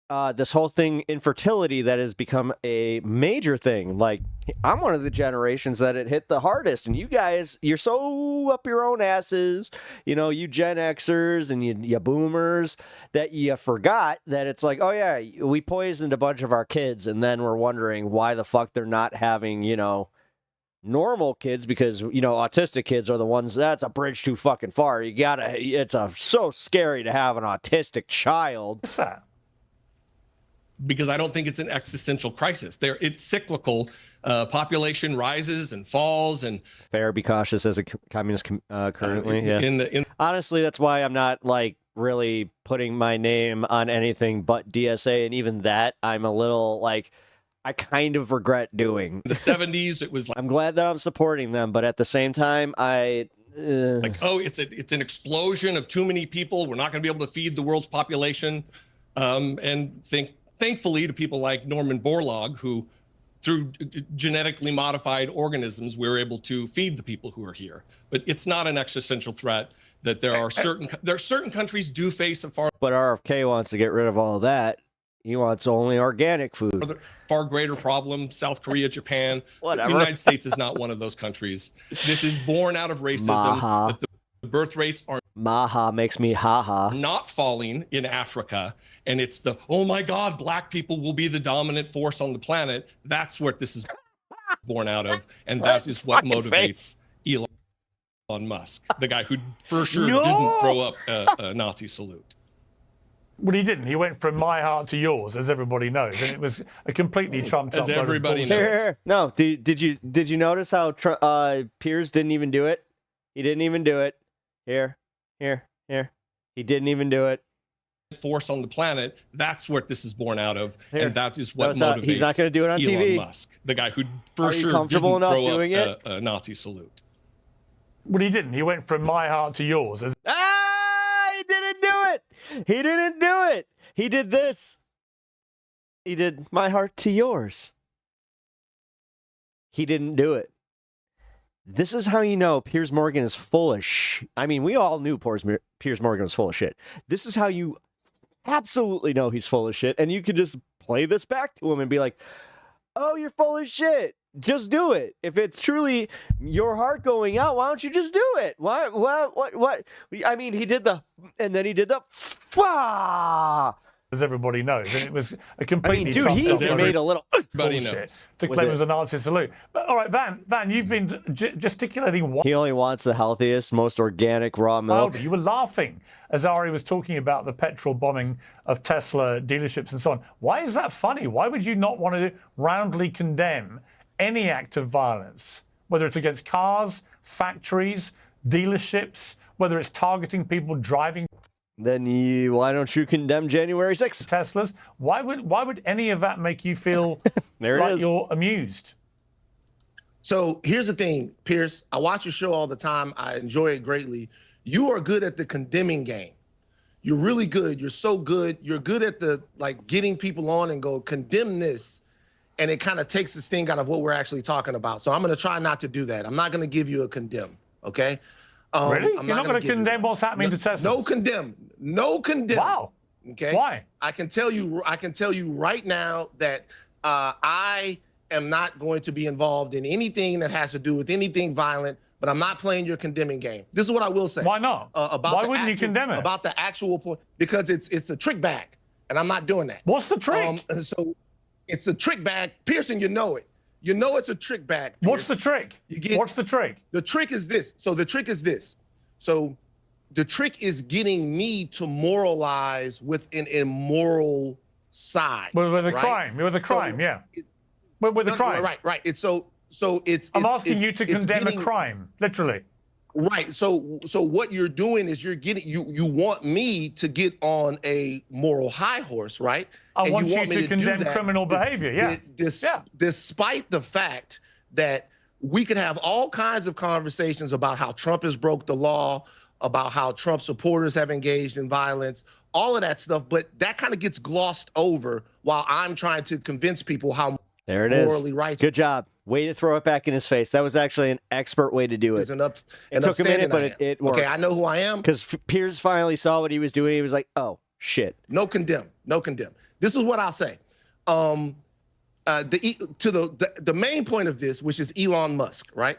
this whole thing, infertility, that has become a major thing. Like, I'm one of the generations that it hit the hardest, and you guys, you're so up your own asses, you know, you Gen Xers and you boomers, that you forgot that it's like, oh yeah, we poisoned a bunch of our kids, and then we're wondering why the fuck they're not having, you know, normal kids, because, you know, autistic kids are the ones that's a bridge too fucking far. It's so scary to have an autistic child. What's that? Because I don't think it's an existential crisis. It's cyclical. Population rises and falls, and fair. Be cautious as a communist currently. Yeah. Honestly, that's why I'm not like really putting my name on anything but DSA, and even that I'm a little like, I kind of regret doing. In the 70s, it was like, I'm glad that I'm supporting them, but at the same time, like, oh, it's an explosion of too many people. We're not going to be able to feed the world's population, and thankfully to people like Norman Borlaug, who through genetically modified organisms, we're able to feed the people who are here. But it's not an existential threat. That there are certain countries do face a far. But RFK wants to get rid of all of that. He wants only organic food. Far greater problem. South Korea, Japan. Whatever. The United States is not one of those countries. This is born out of racism. That the birth rates are. Maha makes me haha. Not falling in Africa, and it's the, oh my God, black people will be the dominant force on the planet. That's what this is born out of, and that is what motivates Elon. Elon Musk, the guy who for sure No! didn't throw up a Nazi salute. Well, he didn't. He went from my heart to yours, as everybody knows, and it was a completely trumped up. As everybody bullshit. knows. Here. No, did you notice how Piers didn't even do it? He didn't even do it. Here. He didn't even do it. Force on the planet. That's what this is born out of, Here. and that is what No, motivates. he's not going to do it on Elon TV. Musk, the guy who for Are you sure comfortable didn't enough throw doing up it? a Nazi salute. Well, he didn't. He went from my heart to yours. He didn't do it. He didn't do it. He did this. He did my heart to yours. He didn't do it. This is how you know Piers Morgan is full of I mean, we all knew Piers Morgan was full of shit. This is how you absolutely know he's full of shit. And you can just play this back to him and be like, oh, you're full of shit. Just do it. If it's truly your heart going out, why don't you just do it? What? I mean, he did the, and then he did the, as everybody knows, and it was a completely. Dude, he made a little bullshit to claim it was a Nazi salute. But all right, Van, you've been gesticulating. He only wants the healthiest, most organic raw milk. You were laughing as Ari was talking about the petrol bombing of Tesla dealerships and so on. Why is that funny? Why would you not want to roundly condemn any act of violence, whether it's against cars, factories, dealerships, whether it's targeting people driving? Then why don't you condemn January 6th? Teslas. Why would any of that make you feel there like it is. You're amused? So here's the thing, Pierce. I watch your show all the time. I enjoy it greatly. You are good at the condemning game. You're really good. You're so good. You're good at the getting people on and go condemn this. And it kind of takes the sting out of what we're actually talking about. So I'm going to try not to do that. I'm not going to give you a condemn, okay? Really? You're not going to condemn what's happening to Tesla? No condemn. No condemn. Wow. Okay. Why? I can tell you right now that I am not going to be involved in anything that has to do with anything violent. But I'm not playing your condemning game. This is what I will say. Why not? Why wouldn't you condemn it? About the actual point, because it's a trick bag, and I'm not doing that. What's the trick? So it's a trick bag, Pearson. You know it. You know it's a trick bag. Pearson. What's the trick? What's the trick? The trick is this. So the trick is this. So the trick is getting me to moralize with an immoral side. With a right? crime. With a crime. Yeah. With a crime. Right. It's I'm asking you to condemn a crime, literally. Right. So what you're doing is you want me to get on a moral high horse, right? I want you to condemn criminal behavior. Yeah. Despite the fact that we could have all kinds of conversations about how Trump has broke the law, about how Trump supporters have engaged in violence, all of that stuff, but that kind of gets glossed over while I'm trying to convince people how there it morally is. righteous. Good job. Way to throw it back in his face. That was actually an expert way to do it. It took a minute, but it worked. Okay, I know who I am. Because Piers finally saw what he was doing. He was like, oh, shit. No condemn. This is what I'll say. The main point of this, which is Elon Musk, right?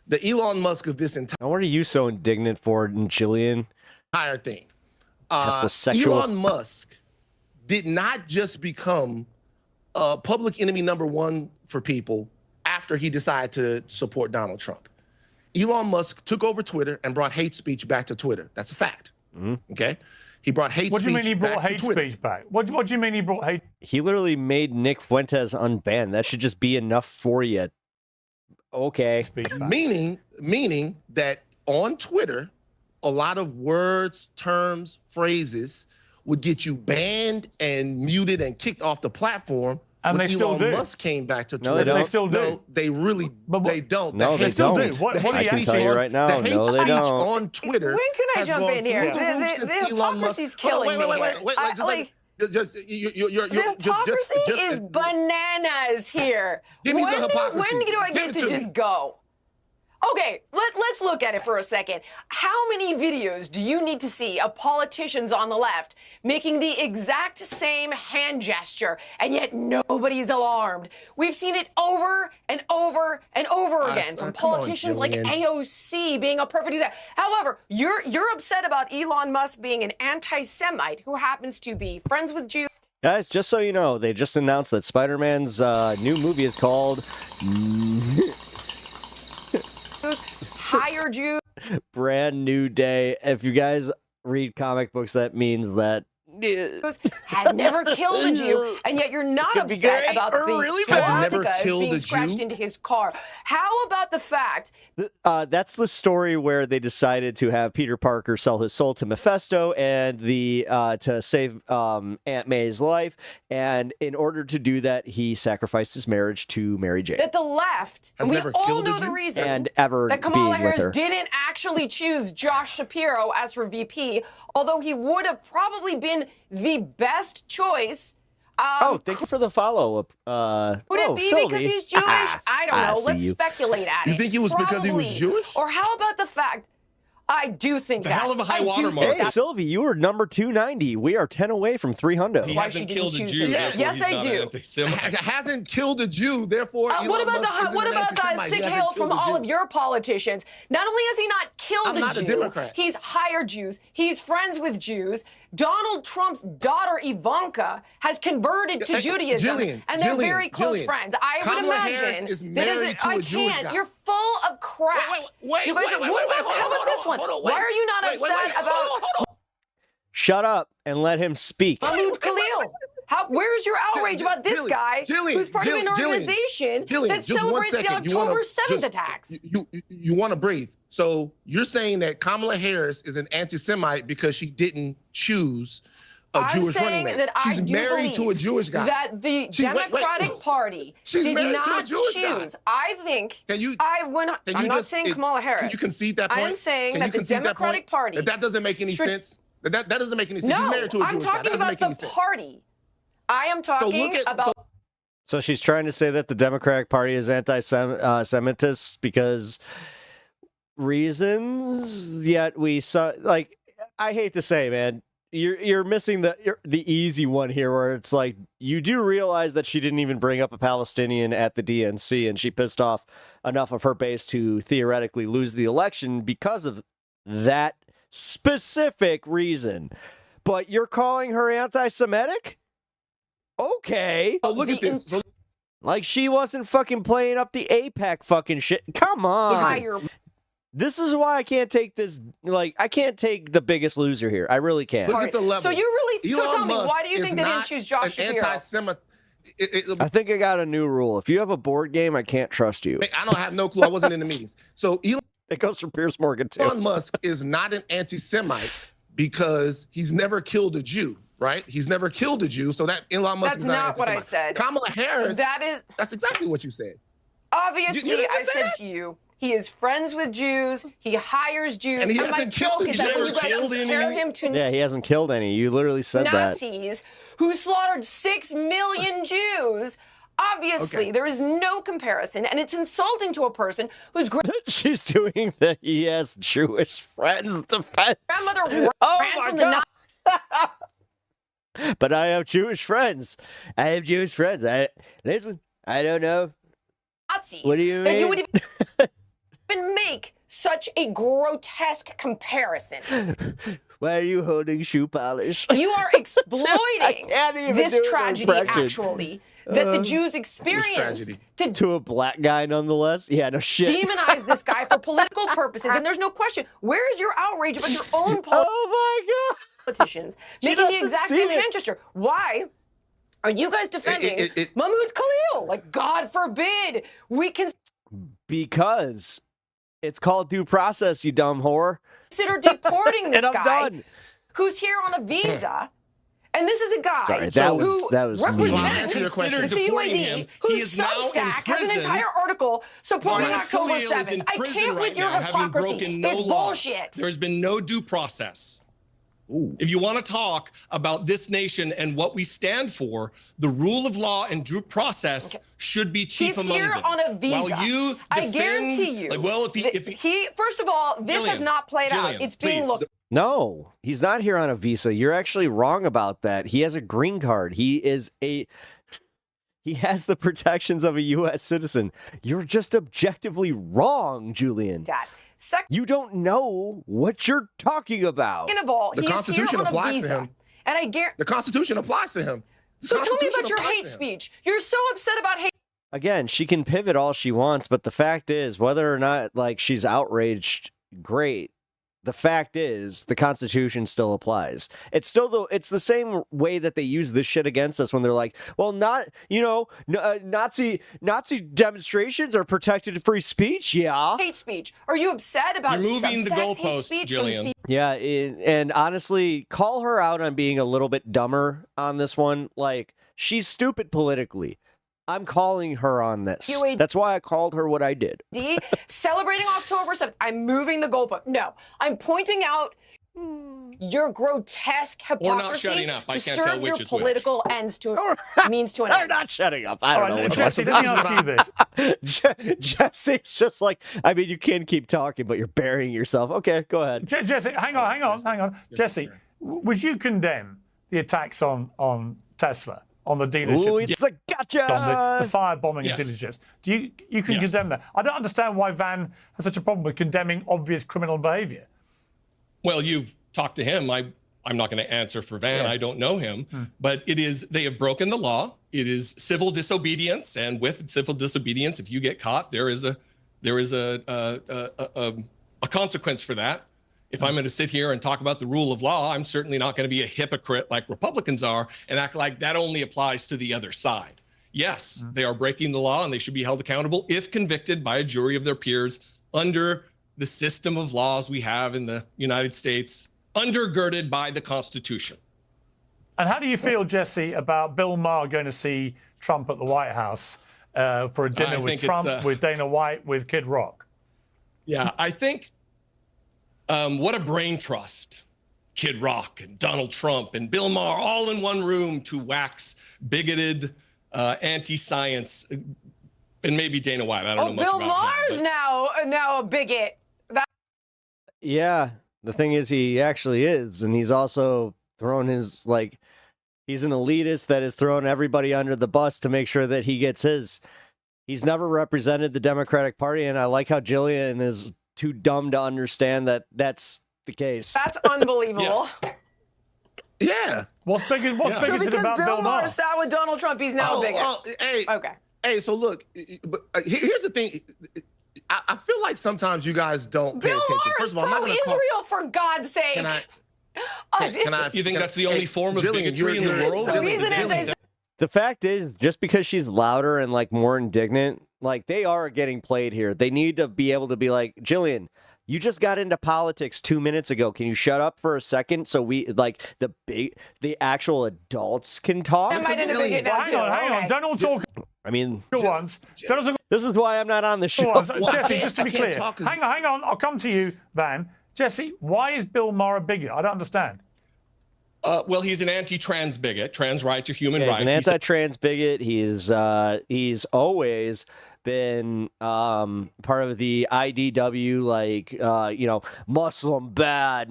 The Elon Musk of this Now, what are you so indignant for in Jillian? entire thing. Sexual. Elon Musk did not just become public enemy number one for people after he decided to support Donald Trump. Elon Musk took over Twitter and brought hate speech back to Twitter. That's a fact. Okay? He brought hate speech back to Twitter. What do you mean he brought hate speech back? What do you mean he brought hate? He literally made Nick Fuentes unbanned. That should just be enough for you. Okay. Meaning that on Twitter, a lot of words, terms, phrases would get you banned and muted and kicked off the platform. And they still do. Elon Musk came back to No, Twitter. they don't. They still do. No, they really, they don't. No, they still don't. do. What I can tell you right now, The hate no, they speech don't. on Twitter. When can I has jump gone in here? through the roof since The Elon hypocrisy's Musk. killing me here. The hypocrisy is bananas here. Give me the hypocrisy. When do I Give get it to to just me. go? Okay, let's look at it for a second. How many videos do you need to see of politicians on the left making the exact same hand gesture, and yet nobody's alarmed? We've seen it over and over and over again from politicians like AOC being a perfect example. However, you're upset about Elon Musk being an anti-Semite who happens to be friends with Jews. Guys, just so you know, they just announced that Spider-Man's new movie is called... hire Jews, Brand new day. If you guys read comic books, that means that has never killed a Jew, and yet you're not upset about the swastika being scratched into his car. How about the fact? That's the story where they decided to have Peter Parker sell his soul to Mephisto and to save Aunt May's life, and in order to do that, he sacrificed his marriage to Mary Jane. That the left, and we all know the reason that Kamala Harris didn't actually choose Josh Shapiro as her VP, although he would have probably been the best choice. Thank you for the follow-up. Would it be Sylvie. because he's Jewish? I don't know. Let's speculate at it. You think it was because he was Jewish? Or how about the fact, I do think it's a hell of a high water mark. Hey, Sylvie, you were number 290. We are 10 away from 300. He hasn't killed a Jew. Yes, I do. Hasn't killed a Jew, therefore. What about the sick hail from all of your politicians? Not only has he not killed a Jew, Democrat. He's hired Jews. He's friends with Jews. Donald Trump's daughter Ivanka has converted to Judaism, and they're very close friends. I would imagine I can't. You're full of crap. You guys, how about this one? Why are you not upset about? Shut up and let him speak. Mahmoud Khalil. Where's your outrage about this guy who's part of an organization that celebrates the October 7th attacks? You want to breathe. So you're saying that Kamala Harris is an anti-Semite because she didn't choose a Jewish running mate. She's married to a Jewish guy. That the Democratic Party did not choose. I think I'm not saying Kamala Harris. Can you concede that point? I am saying that the Democratic Party. That doesn't make any sense. That doesn't make any sense. No, She's married to a Jewish I'm talking guy. about the party. I am talking about. So she's trying to say that the Democratic Party is anti-Semitist because reasons. Yet we saw, like, I hate to say, man, you're missing the easy one here, where it's like you do realize that she didn't even bring up a Palestinian at the DNC, and she pissed off enough of her base to theoretically lose the election because of that specific reason. But you're calling her anti-Semitic? Okay. Oh, look at this. Like she wasn't fucking playing up the APEC fucking shit. Come on. This is why I can't take this. Like, I can't take the biggest loser here. I really can't. Look at the level. So you really. Elon so tell me, Musk why do you think they didn't choose Josh Shapiro? I think I got a new rule. If you have a board game, I can't trust you. I don't have no clue. I wasn't in the meetings. So it goes for Piers Morgan too. Elon Musk is not an anti-Semite because he's never killed a Jew. Right? He's never killed a Jew, so that Elon Musk is not what I said. Kamala Harris. That's exactly what you said. Obviously, I said to you, he is friends with Jews. He hires Jews. And he hasn't killed any. Yeah, he hasn't killed any. You literally said Nazis who slaughtered 6 million Jews. Obviously, there is no comparison, and it's insulting to a person whose she's doing the he has Jewish friends defense. Grandmother ran from the But I have Jewish friends. I listen. I don't know. Nazis. What do you mean? You would even make such a grotesque comparison. Why are you holding shoe polish? You are exploiting this tragedy, actually, that the Jews experienced to a black guy, nonetheless. Yeah, no shit. Demonize this guy for political purposes, and there's no question. Where is your outrage about your own politicians making the exact same hand gesture? Why are you guys defending Mahmoud Khalil? Like, God forbid we can. Because it's called due process, you dumb whore. Consider deporting this guy done. who's here on a visa. And this is a guy who represents the CUAD, whose Substack has an entire article supporting October 7th. I can't with your hypocrisy. It's bullshit. There's been no due process. If you want to talk about this nation and what we stand for, the rule of law and due process should be chief among them. He's here on a visa. While you defend, I guarantee you. Like, well, if he first of all, this has not played out. It's being looked. No, he's not here on a visa. You're actually wrong about that. He has a green card. He has the protections of a U.S. citizen. You're just objectively wrong, Julian. Dad. You don't know what you're talking about. Second of all, the Constitution applies to him. And I guarantee the Constitution applies to him. So tell me about your hate speech. You're so upset about hate. Again, she can pivot all she wants, but the fact is, whether or not like she's outraged great. The fact is, the Constitution still applies. It's the same way that they use this shit against us when they're like, well, Nazi demonstrations are protected free speech. Yeah. Hate speech. Are you upset about You're moving the subtext hate goalpost, speech Jillian. Yeah, and honestly, call her out on being a little bit dumber on this one. Like, she's stupid politically. I'm calling her on this. That's why I called her what I did. Celebrating October 7th. I'm moving the goalpost. No, I'm pointing out your grotesque hypocrisy Or not shutting up. I to can't serve tell your which is political ends to means to an They're end. not shutting up. I don't know. Jesse, let me ask you this. Jesse's just like, I mean, you can keep talking, but you're burying yourself. Okay, go ahead. Jesse, hang on. Jesse, would you condemn the attacks on Tesla? On the dealerships, Ooh, it's a gotcha. On the firebombing Yes. of dealerships. Do you can condemn that? I don't understand why Van has such a problem with condemning obvious criminal behaviour. Well, you've talked to him. I'm not going to answer for Van. I don't know him, but they have broken the law. It is civil disobedience, and with civil disobedience, if you get caught, there is a consequence for that. If I'm going to sit here and talk about the rule of law, I'm certainly not going to be a hypocrite like Republicans are and act like that only applies to the other side. Yes, they are breaking the law and they should be held accountable if convicted by a jury of their peers under the system of laws we have in the United States, undergirded by the Constitution. And how do you feel, Jesse, about Bill Maher going to see Trump at the White House for a dinner with Trump, with Dana White, with Kid Rock? Yeah, I think what a brain trust. Kid Rock and Donald Trump and Bill Maher all in one room to wax bigoted, anti-science, and maybe Dana White. I don't know much Bill about Maher's him, now a bigot. Yeah, the thing is, he actually is, and he's also thrown his, like, he's an elitist that has thrown everybody under the bus to make sure that he gets his. He's never represented the Democratic Party, and I like how Jillian is too dumb to understand that that's the case. That's unbelievable. Yeah. What's bigot about Bill Bill Maher? Maher sat with Donald Trump, he's now a bigot. Okay. Hey, so look, but here's the thing. I feel like sometimes you guys don't pay Bill attention. Maher First is of all, I'm not going to call. pro-Israel, for God's sake. Can I? You think that's the only form of Jillian, bigotry in the world? The fact is, just because she's louder and like more indignant, like they are getting played here. They need to be able to be like, Jillian, you just got into politics 2 minutes ago. Can you shut up for a second so we like the actual adults can talk? Hang on. Don't all talk. I mean, this is why I'm not on the show. Jesse, just to be clear, hang on. I'll come to you, Van. Jesse, why is Bill Maher a bigot? I don't understand. Well, he's an anti-trans bigot. Trans rights are human rights. He's an anti-trans bigot. He's always been part of the IDW, like Muslim bad,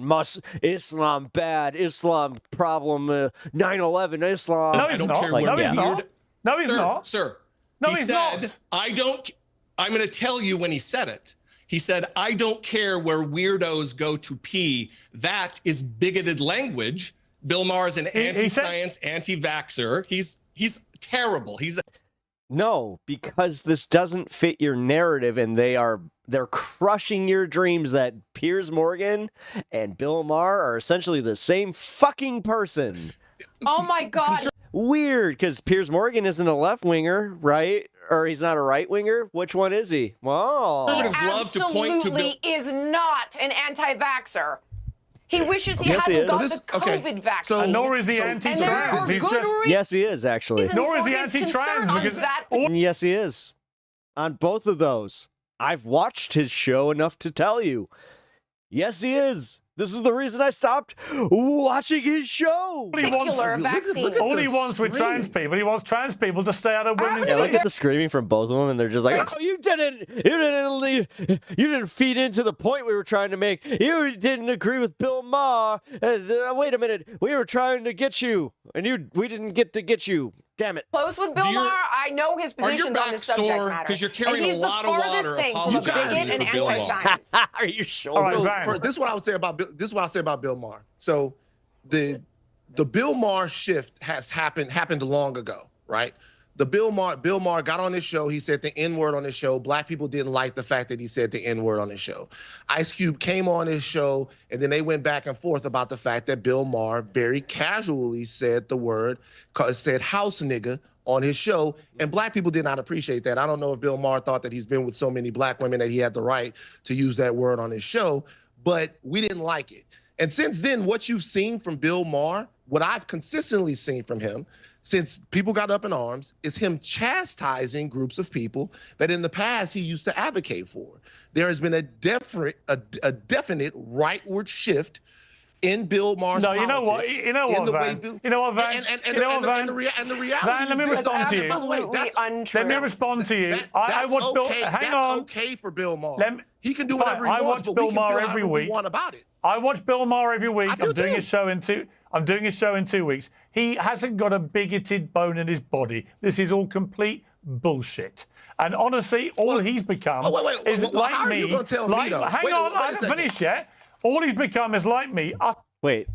Islam bad, Islam problem, 9/11 Islam. No, he's not. No, he's not. Sir. No, he he's said, not. I'm going to tell you when he said it. He said, I don't care where weirdos go to pee. That is bigoted language. Bill Maher is an anti-science, anti-vaxxer. He's terrible. No, because this doesn't fit your narrative, and they're crushing your dreams that Piers Morgan and Bill Maher are essentially the same fucking person. Oh my God. Weird, because Piers Morgan isn't a left winger, right? Or he's not a right winger. Which one is he? Well, He absolutely is not an anti-vaxxer. He wishes he hadn't got the COVID vaccine. Nor is he anti-trans. Yes, he is actually. Nor is he anti-trans because yes, he is. On both of those, I've watched his show enough to tell you. Yes, he is. This is the reason I stopped watching his show. All he wants with trans people, he wants trans people to stay out of women's. Yeah, look at the screaming from both of them, and they're just like, "Oh, you didn't feed into the point we were trying to make. You didn't agree with Bill Maher. Wait a minute, we were trying to get you, and we didn't get to get you. Damn it." Close with Bill Maher. I know his positions on this subject matter. Because you're carrying a lot of water. And anti-science. Are you sure? This is what I would say about Bill Maher. So, the Bill Maher shift has happened long ago, right? Bill Maher got on his show. He said the N-word on his show. Black people didn't like the fact that he said the N-word on his show. Ice Cube came on his show, and then they went back and forth about the fact that Bill Maher very casually said the word, said house nigga on his show, and black people did not appreciate that. I don't know if Bill Maher thought that he's been with so many black women that he had the right to use that word on his show, but we didn't like it. And since then, what you've seen from Bill Maher, what I've consistently seen from him since people got up in arms, is him chastising groups of people that in the past he used to advocate for. There has been a definite rightward shift in Bill Maher's No, politics. you know what, Van? You know what, Van? And the reality Van, let me respond to you. That's untrue. Let me respond to you. I watch okay. Bill. Hang on. That's okay for Bill Maher. He can do whatever he I wants, watch but Bill we can Maher feel every however week. we want about it. I watch Bill Maher every week. I'm doing his show in 2 weeks. He hasn't got a bigoted bone in his body. This is all complete bullshit. And honestly, all he's become is like how me. Are you gonna tell me though? Hang on, I haven't finished yet. All he's become is like me. Wait,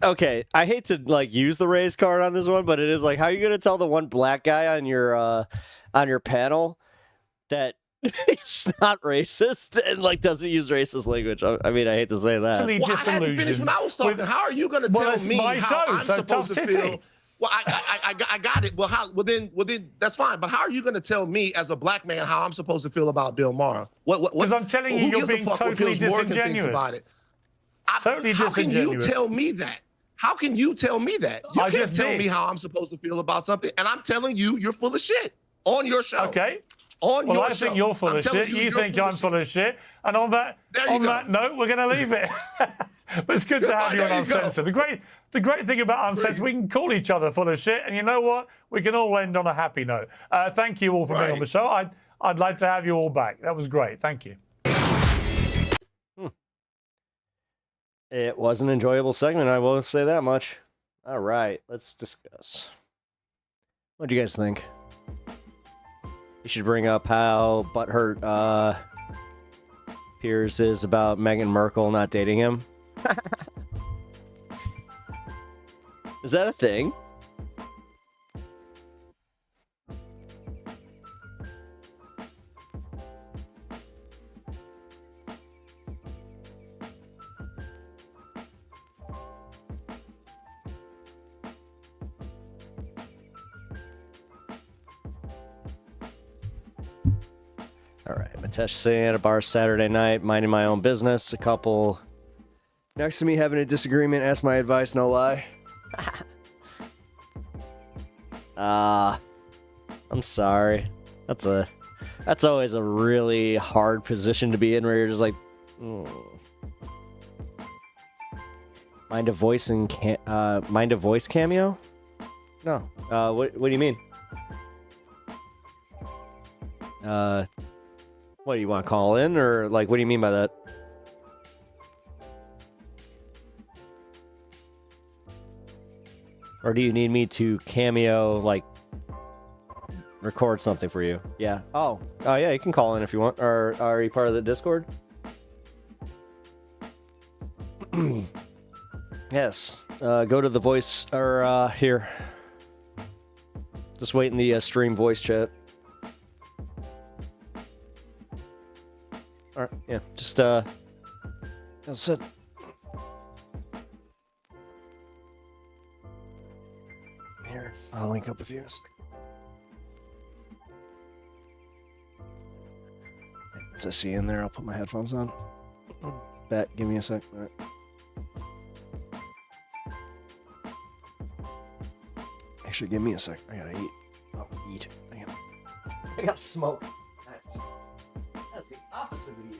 okay? I hate to use the race card on this one, but it is like, how are you gonna tell the one black guy on your panel that he's not racist and doesn't use racist language? I mean, I hate to say that. Well, I hadn't finished when I was talking. How are you going to tell me how I'm supposed to feel? Well, I got it. Well, well then that's fine. But how are you going to tell me as a black man how I'm supposed to feel about Bill Maher? Because I'm telling you, you're being totally disingenuous. About it? Totally disingenuous. How can you tell me that? How can you tell me that? You can't tell me how I'm supposed to feel about something, and I'm telling you, you're full of shit on your show. Okay. Well, I think you're full of shit. You think I'm full of shit. And on that note, we're going to leave it. But it's good to have you on Uncensored. The great thing about Uncensored, we can call each other full of shit, and you know what? We can all end on a happy note. Thank you all for being on the show. I'd like to have you all back. That was great. Thank you. It was an enjoyable segment, I will say that much. All right, let's discuss. What do you guys think? You should bring up how butthurt Piers is about Meghan Markle not dating him. Is that a thing? All right, Matesh sitting at a bar Saturday night, minding my own business. A couple next to me having a disagreement, asked my advice, no lie. I'm sorry. That's always a really hard position to be in, where you're just like, mind a voice cameo? No. What do you mean? What, do you want to call in, or what do you mean by that? Or do you need me to cameo, record something for you? Yeah. Oh, yeah, you can call in if you want. Or are you part of the Discord? Yes. Go to the voice, or here. Just wait in the stream voice chat. Alright, yeah, just, as I said. Here, I'll link up with you in a second. Once I see you in there, I'll put my headphones on. Bet, give me a sec. All right. Actually, give me a sec. I gotta eat. Oh, eat. I gotta smoke. Not eat. That's the opposite of eating.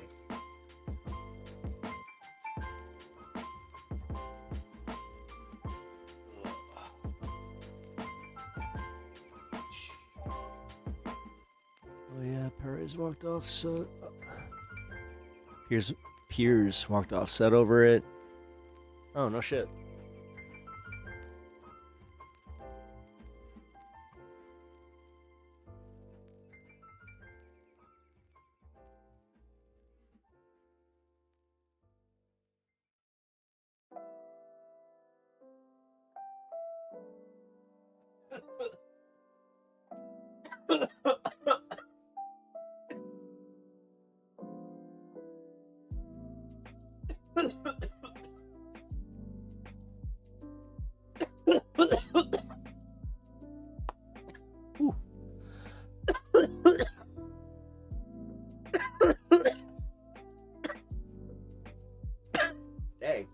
Oh yeah, Perez walked off set. Piers walked off set over it. Oh, no shit. Dang.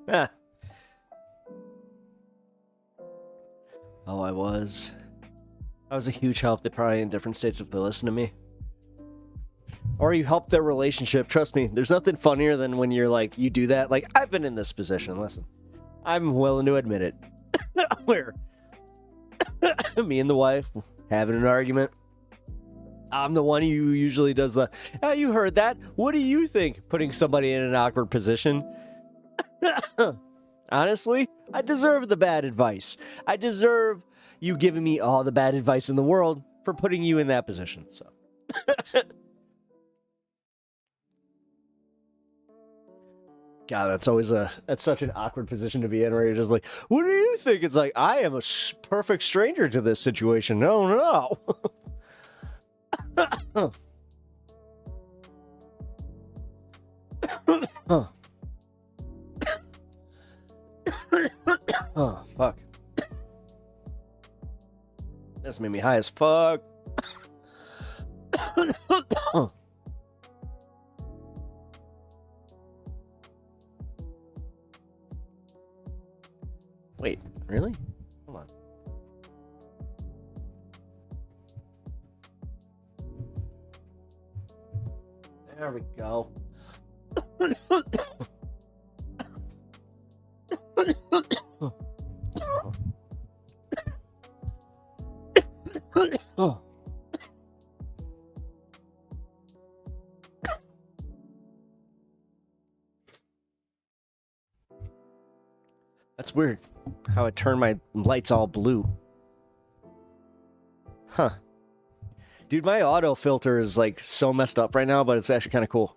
Ah. Oh, I was a huge help. They're probably in different states if they listen to me. Or you help their relationship. Trust me, there's nothing funnier than when you're like, you do that. Like, I've been in this position. Listen, I'm willing to admit it. Where me and the wife having an argument. I'm the one who usually does the, oh, you heard that. What do you think? Putting somebody in an awkward position. Honestly, I deserve the bad advice. I deserve you giving me all the bad advice in the world for putting you in that position. So. God, that's such an awkward position to be in where you're just like, what do you think? It's like, I am a perfect stranger to this situation. No, no. Oh, fuck. This made me high as fuck. Wait, really? Hold on. There we go. Oh. That's weird how it turned my lights all blue. Huh. Dude, my auto filter is like so messed up right now, but it's actually kind of cool.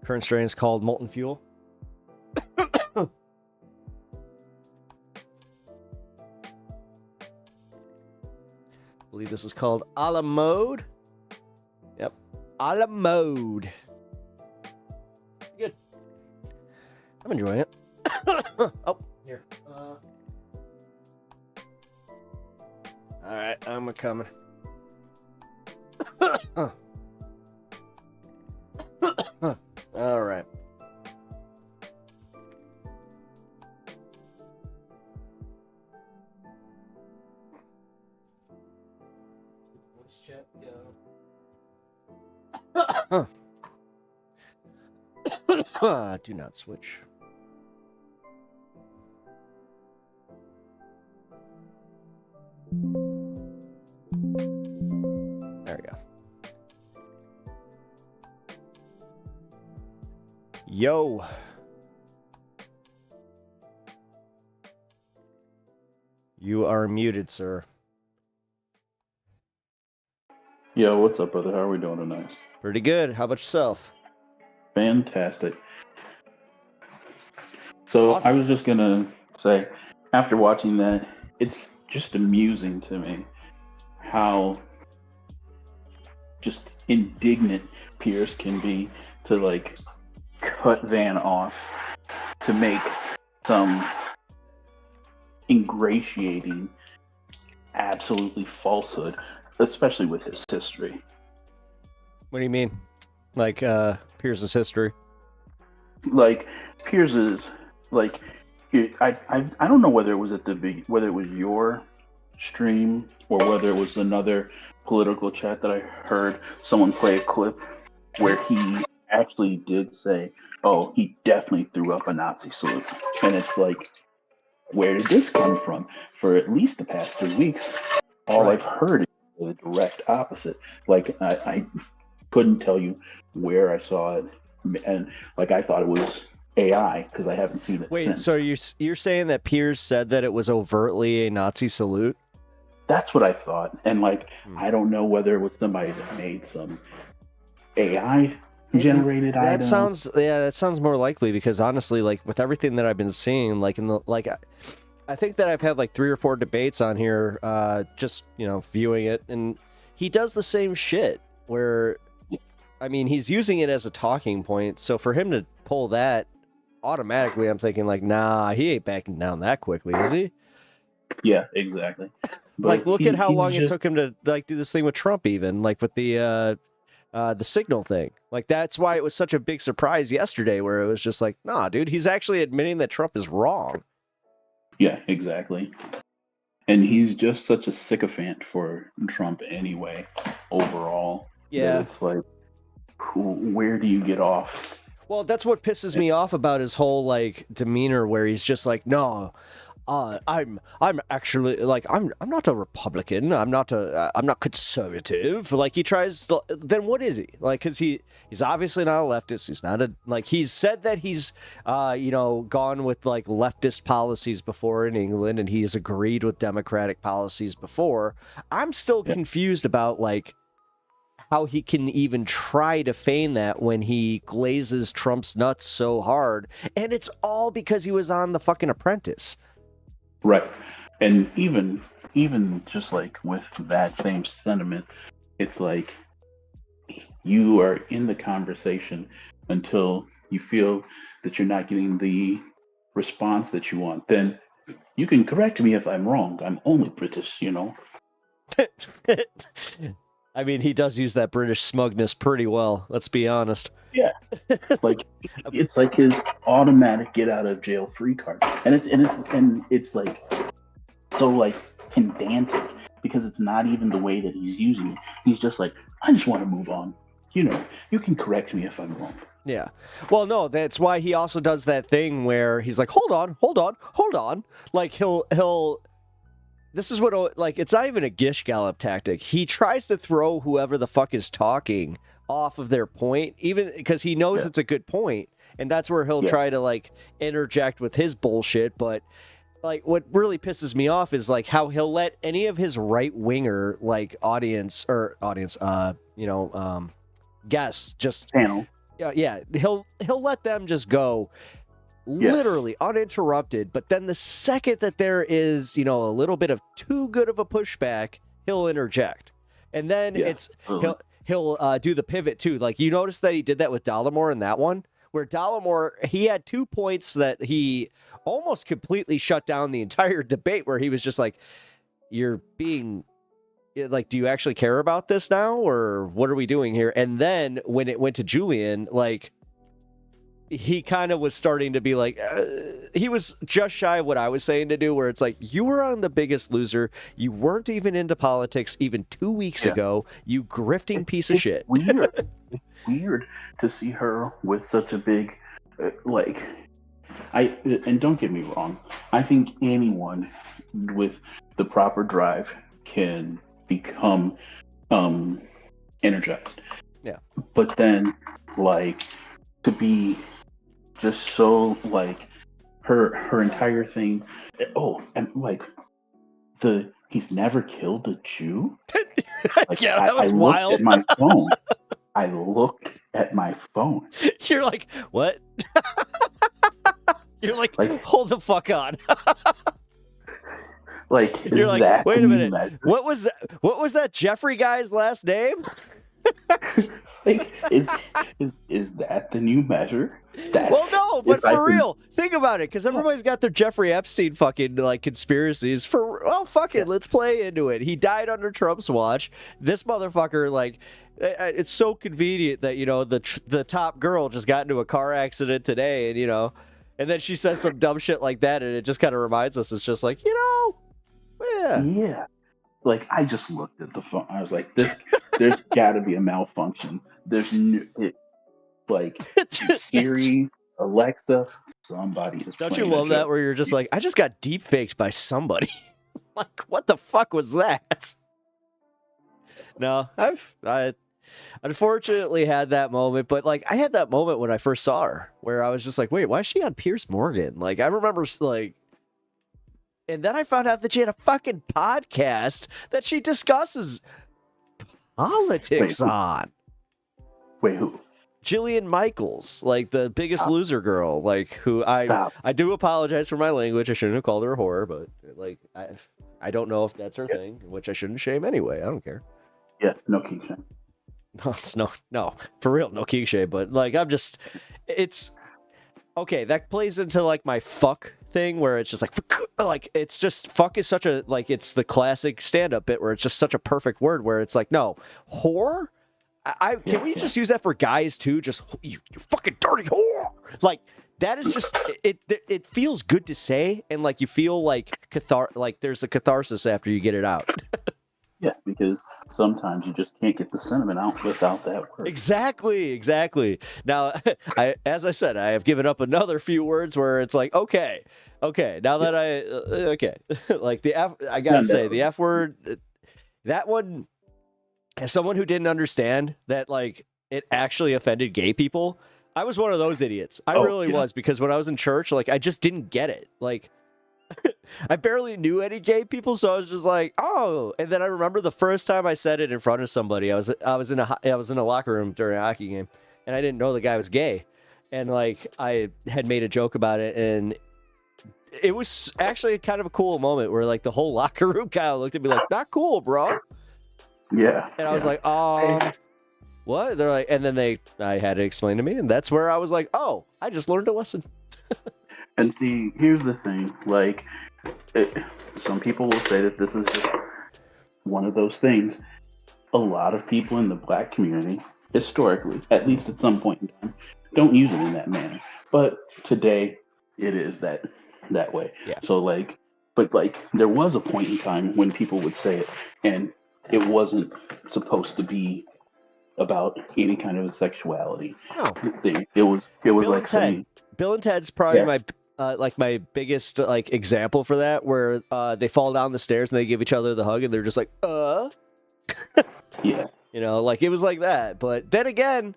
Current strain is called Molten Fuel. I believe this is called a la mode. Yep. A la mode. Good. I'm enjoying it. Oh, here. Alright, I'm coming. Alright. Voice chat go. Do not switch. There we go. Yo. You are muted, sir. Yo, what's up, brother? How are we doing tonight? Pretty good. How about yourself? Fantastic. So Awesome. I was just gonna say, after watching that, it's just amusing to me how just indignant Pierce can be to like cut Van off to make some ingratiating, absolutely falsehood, especially with his history. What do you mean? Like Pierce's history? Like Pierce's, like I don't know whether it was whether it was your stream or whether it was another political chat that I heard someone play a clip where he actually did say, "Oh, he definitely threw up a Nazi salute," and it's like, where did this come from? For at least the past 3 weeks, all Right. I've heard is the direct opposite. Like I couldn't tell you where I saw it, and like I thought it was AI because I haven't seen it Wait, since. so you're saying that Pierce said that it was overtly a Nazi salute? That's what I thought. And like, I don't know whether it was somebody that made some AI generated item. That sounds more likely, because honestly, like with everything that I've been seeing, like I think that I've had like 3 or 4 debates on here, just, viewing it, and he does the same shit where, I mean, he's using it as a talking point. So for him to pull that, automatically I'm thinking like, nah, he ain't backing down that quickly, is he? Yeah, exactly. But like, look at how long it took him to like do this thing with Trump, even like with the signal thing. Like, that's why it was such a big surprise yesterday, where it was just like, nah, dude, he's actually admitting that Trump is wrong. Yeah, exactly. And he's just such a sycophant for Trump anyway, overall. Yeah. That it's like, where do you get off? Well, that's what pisses me off about his whole like demeanor, where he's just like, no, I'm actually like, I'm not a Republican. I'm not conservative. Like, he tries to, then what is he? Like, cause he's obviously not a leftist. He's not he's said that he's, gone with like leftist policies before in England, and he's agreed with Democratic policies before. I'm still confused about like how he can even try to feign that when he glazes Trump's nuts so hard. And it's all because he was on The fucking Apprentice. Right. And even just like with that same sentiment, it's like you are in the conversation until you feel that you're not getting the response that you want. Then you can correct me if I'm wrong. I'm only British, I mean, he does use that British smugness pretty well, let's be honest. Yeah. Like, it's like his automatic get out of jail free card. And it's like so like pedantic, because it's not even the way that he's using it. He's just like, I just want to move on. You can correct me if I'm wrong. Yeah. Well, no, that's why he also does that thing where he's like, hold on. Like, he'll this is what, like, it's not even a Gish Gallop tactic. He tries to throw whoever the fuck is talking off of their point, even because he knows it's a good point, and that's where he'll try to like interject with his bullshit. But like, what really pisses me off is like how he'll let any of his right winger like guests just panel. Yeah, he'll let them just go literally uninterrupted. But then the second that there is, a little bit of too good of a pushback, he'll interject, and then he'll do the pivot too. Like, you notice that he did that with Dollemore in that one, where Dollemore, he had 2 points that he almost completely shut down the entire debate, where he was just like, you're being like, do you actually care about this now, or what are we doing here? And then when it went to Julian, like, he kind of was starting to be like, he was just shy of what I was saying to do, where it's like, you were on The Biggest Loser. You weren't even into politics even 2 weeks ago. You grifting piece of shit. Weird. It's weird to see her with such a big, and don't get me wrong, I think anyone with the proper drive can become energized. Yeah. But then, like, to be just so like her entire thing. Oh, and like he's never killed a Jew. Like, yeah, that was I wild. Looked at my phone. I looked at my phone. You're like, what? You're like, hold the fuck on. Like, you're like, that wait a minute. What was that Jeffrey guy's last name? Like, is that the new measure? Well, no, but for real, think about it, because everybody's got their Jeffrey Epstein fucking like conspiracies. Fuck it, let's play into it. He died under Trump's watch. This motherfucker, like, it's so convenient that the top girl just got into a car accident today, and and then she says some dumb shit like that, and it just kind of reminds us. It's just like, yeah. Like, I just looked at the phone. I was like, there's got to be a malfunction. There's Siri, Alexa, somebody is. Don't you love that, where you're just like, I just got deep faked by somebody? Like, what the fuck was that? No, I unfortunately had that moment, but like, I had that moment when I first saw her, where I was just like, wait, why is she on Piers Morgan? Like, I remember like And then I found out that she had a fucking podcast that she discusses politics on. Wait, who? Jillian Michaels, like the Biggest Loser girl, like who I do apologize for my language. I shouldn't have called her a whore, but like I don't know if that's her thing, which I shouldn't shame anyway. I don't care. Yeah, no kink shame. No, it's no, for real, no kink shame. But like, it's okay. That plays into like my fuck thing where it's just like it's just fuck is such a like it's the classic stand-up bit where it's just such a perfect word where it's like no whore. Can we just use that for guys too? Just you fucking dirty whore. Like that is just it feels good to say and like you feel like like there's a catharsis after you get it out. Yeah, because sometimes you just can't get the sentiment out without that word. Exactly. Now, as I said, I have given up another few words where it's like, okay. Now that like the F, I gotta say the F word, that one. As someone who didn't understand that, like, it actually offended gay people, I was one of those idiots. I really was, because when I was in church, like, I just didn't get it. Like, I barely knew any gay people, so I was just like, oh. And then I remember the first time I said it in front of somebody, I was in a locker room during a hockey game, and I didn't know the guy was gay. And, like, I had made a joke about it, and it was actually kind of a cool moment where, like, the whole locker room kind of looked at me like, not cool, bro. Yeah. And I was like, what? They're like, and then I had to explain to me, and that's where I was like, oh, I just learned a lesson. And see, here's the thing, like, some people will say that this is just one of those things. A lot of people in the black community, historically, at least at some point in time, don't use it in that manner. But today, it is that way. Yeah. So, like, but, like, there was a point in time when people would say it, and it wasn't supposed to be about any kind of sexuality thing. It was like saying, Bill and Ted's probably my biggest like example for that, where they fall down the stairs and they give each other the hug and they're just like, yeah, you know, like it was like that. But then again,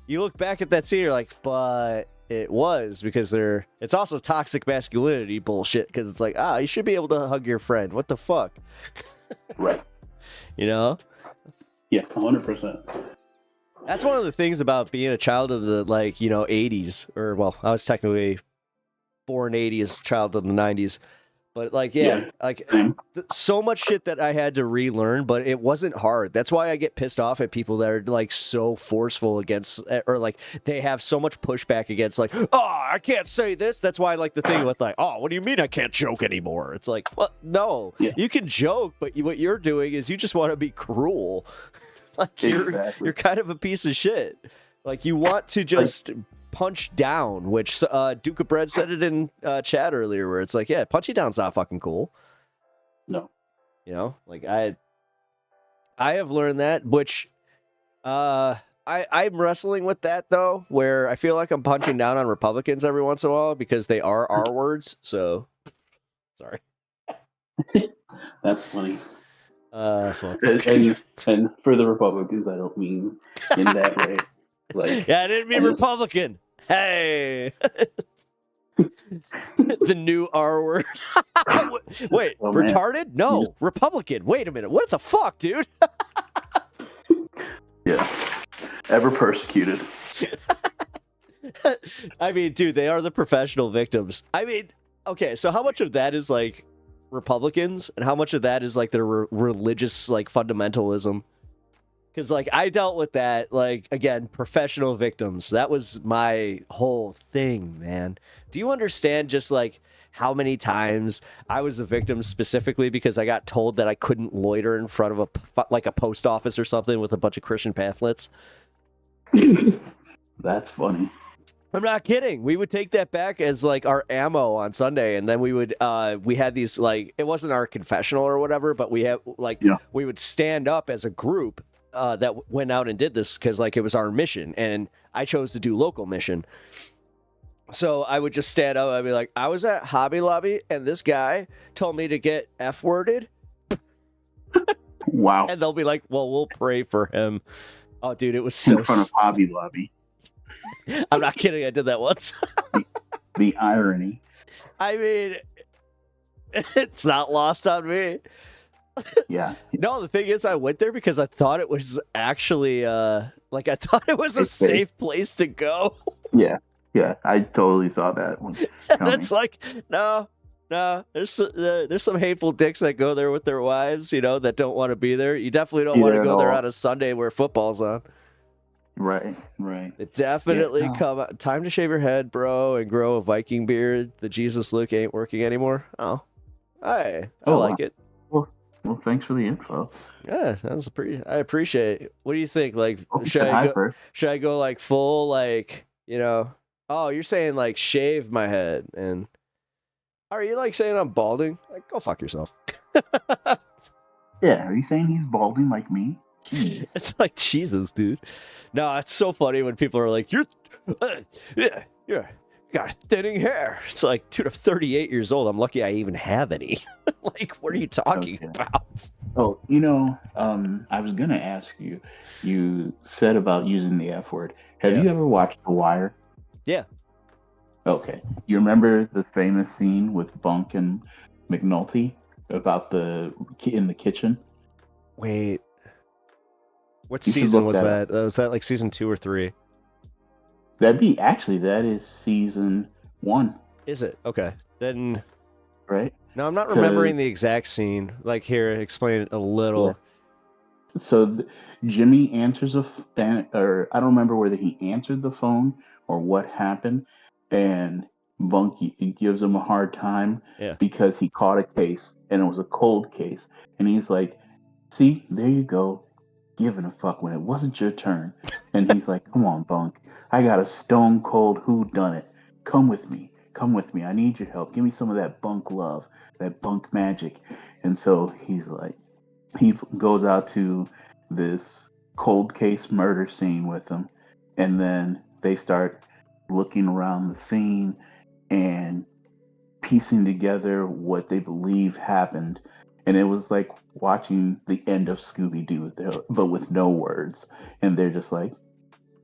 you look back at that scene, you're like, but it was because it's also toxic masculinity bullshit, because it's like, you should be able to hug your friend. What the fuck? Right. You know? Yeah, 100%. That's one of the things about being a child of the, like, you know, 80s. Or, well, I was technically born 80s, child of the 90s. But, like, so much shit that I had to relearn, but it wasn't hard. That's why I get pissed off at people that are, like, so forceful against, or, like, they have so much pushback against, like, I can't say this. That's why I like the thing with, like, what do you mean I can't joke anymore? It's like, well, no, you can joke, but what you're doing is you just want to be cruel. Like, you're kind of a piece of shit. Like, you want to just punch down, which Duke of Bread said it in chat earlier, where it's like, yeah, punching down's not fucking cool. No. You know, like I have learned that, which I'm wrestling with that though, where I feel like I'm punching down on Republicans every once in a while because they are R words. So sorry. That's funny. Fuck. And for the Republicans, I don't mean in that way. Like, yeah, I didn't mean Republican. Hey. The new R word. Wait, retarded? No, Republican. Wait a minute. What the fuck, dude? Yeah. Ever persecuted. I mean, dude, they are the professional victims. I mean, okay, so how much of that is like Republicans and how much of that is like their religious like fundamentalism? Because, like, I dealt with that, like, again, professional victims. That was my whole thing, man. Do you understand just, like, how many times I was a victim specifically because I got told that I couldn't loiter in front of a post office or something with a bunch of Christian pamphlets? That's funny. I'm not kidding. We would take that back as, like, our ammo on Sunday, and then we would, we had these, like, it wasn't our confessional or whatever, but we had, like, we would stand up as a group that went out and did this because, like, it was our mission, and I chose to do local mission. So I would just stand up. I'd be like, I was at Hobby Lobby, and this guy told me to get F-worded. Wow. And they'll be like, well, we'll pray for him. Oh, dude, it was so... In front of Hobby Lobby. I'm not kidding. I did that once. The irony. I mean... It's not lost on me. Yeah. No, the thing is, I went there because I thought it was actually, like, I thought it was a safe place to go. Yeah. Yeah. I totally saw that one. And it's like, no. There's some hateful dicks that go there with their wives, you know, that don't want to be there. You definitely don't want to go there on a Sunday where football's on. Right. It definitely time to shave your head, bro, and grow a Viking beard. The Jesus look ain't working anymore. Oh, I like it. Well, thanks for the info. Yeah, that's I appreciate it. What do you think? Like, should I go like full, like, you know? Oh, you're saying like shave my head, and are you like saying I'm balding? Like, go fuck yourself. Yeah, are you saying he's balding like me? Jeez. It's like Jesus, dude. No, it's so funny when people are like, you got thinning hair. It's like, dude, I'm 38 years old. I'm lucky I even have any. Like, what are you talking about? Oh, you know, I was gonna ask you. You said about using the F word. Have you ever watched The Wire? Yeah. Okay. You remember the famous scene with Bunk and McNulty about in the kitchen? Wait. What season was that? Was that like season 2 or 3? That is season 1. Is it? Okay. Then. Right. No, I'm not remembering the exact scene. Like, here, explain it a little. Yeah. So Jimmy answers or I don't remember whether he answered the phone or what happened, and Bunky gives him a hard time because he caught a case and it was a cold case, and he's like, "See, there you go, giving a fuck when it wasn't your turn." And he's like, "Come on, Bunk, I got a stone cold whodunit. Come with me. I need your help. Give me some of that Bunk love, that Bunk magic." And so he's like, he goes out to this cold case murder scene with him, and then they start looking around the scene and piecing together what they believe happened. And it was like watching the end of Scooby-Doo, but with no words. And they're just like,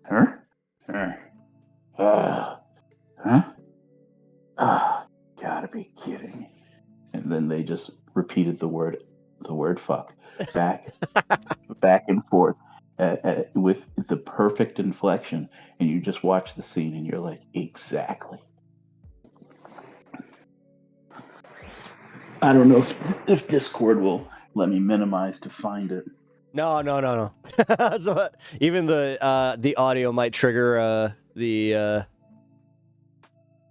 huh? Gotta be kidding me. And then they just repeated the word fuck back and forth with the perfect inflection. And you just watch the scene and you're like, exactly. I don't know if Discord will let me minimize to find it. No. So, even the audio might trigger the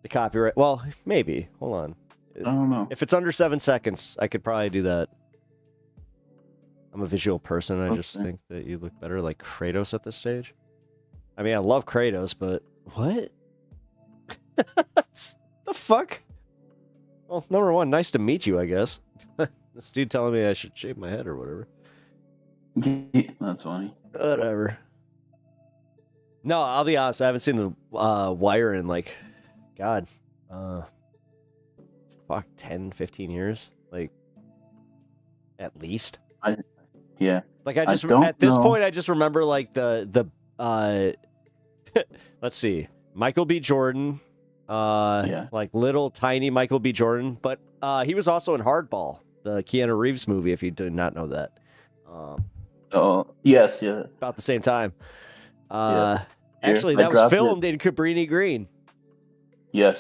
copyright. Well, maybe. Hold on. I don't know. If it's under 7 seconds, I could probably do that. I'm a visual person. I just think that you look better like Kratos at this stage. I mean, I love Kratos, but what? The fuck? Well, number one, nice to meet you, I guess. This dude telling me I should shave my head or whatever. That's funny. Whatever. No, I'll be honest. I haven't seen the Wire in like, God, 10, 15 years, like, at least. Yeah. Like, I just at this point, I just remember like the let's see, Michael B. Jordan, like little tiny Michael B. Jordan, but he was also in Hardball, the Keanu Reeves movie. If you did not know that. Oh yes, yeah. About the same time. Actually, that was filmed in Cabrini Green. Yes,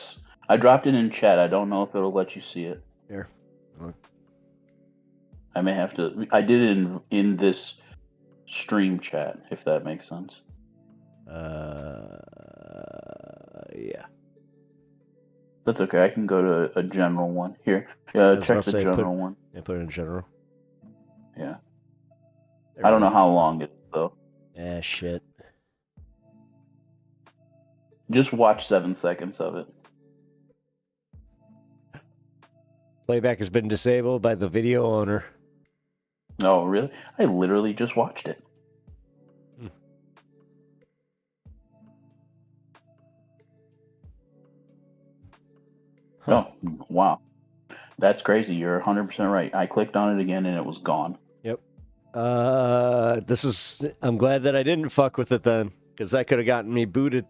I dropped it in chat. I don't know if it'll let you see it. Here. I may have to. I did it in this stream chat, if that makes sense. Yeah. That's okay. I can go to a general one here. Check the general one. Yeah, put it in general. Yeah. I don't know how long it is, though. Shit. Just watch 7 seconds of it. Playback has been disabled by the video owner. Oh, really? I literally just watched it. Oh, wow. That's crazy. You're 100% right. I clicked on it again and it was gone. Yep. I'm glad that I didn't fuck with it then, because that could have gotten me booted.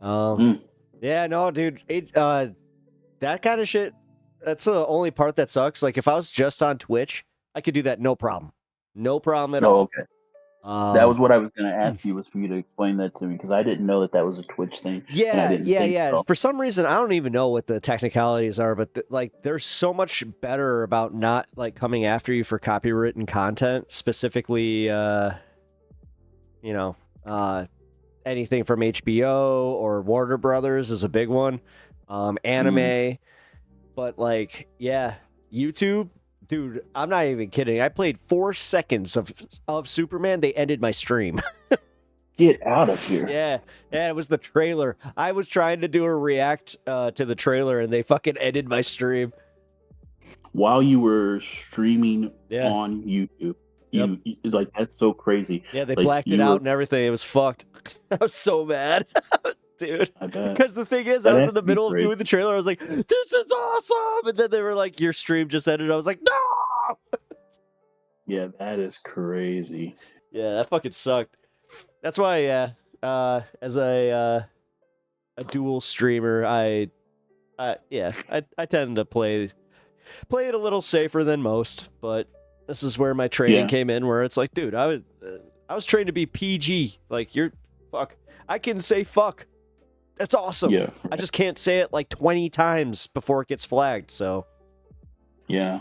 Yeah, no, dude. That kind of shit, That's the only part that sucks. Like if I was just on Twitch, I could do that no problem. No problem at all. Okay. That was what I was going to ask you, was for you to explain that to me, because I didn't know that was a Twitch thing. And I didn't think so. For some reason, I don't even know what the technicalities are, but like, they're so much better about not like coming after you for copywritten content, specifically, anything from HBO or Warner Brothers is a big one. Anime, but like, yeah, YouTube. Dude, I'm not even kidding. I played 4 seconds of Superman. They ended my stream. Get out of here. Yeah, it was the trailer. I was trying to do a react to the trailer, and they fucking ended my stream. While you were streaming on YouTube. You, like, that's so crazy. Yeah, they like, blacked it out and everything. It was fucked. I was so mad. Dude, because the thing is, I was in the middle of doing the trailer. I was like, "This is awesome!" And then they were like, "Your stream just ended." I was like, "No!" Yeah, that is crazy. Yeah, that fucking sucked. That's why, as a dual streamer, I tend to play it a little safer than most. But this is where my training came in, where it's like, dude, I was trained to be PG. Like, I can say fuck. That's awesome. Yeah. I just can't say it like 20 times before it gets flagged, so. Yeah.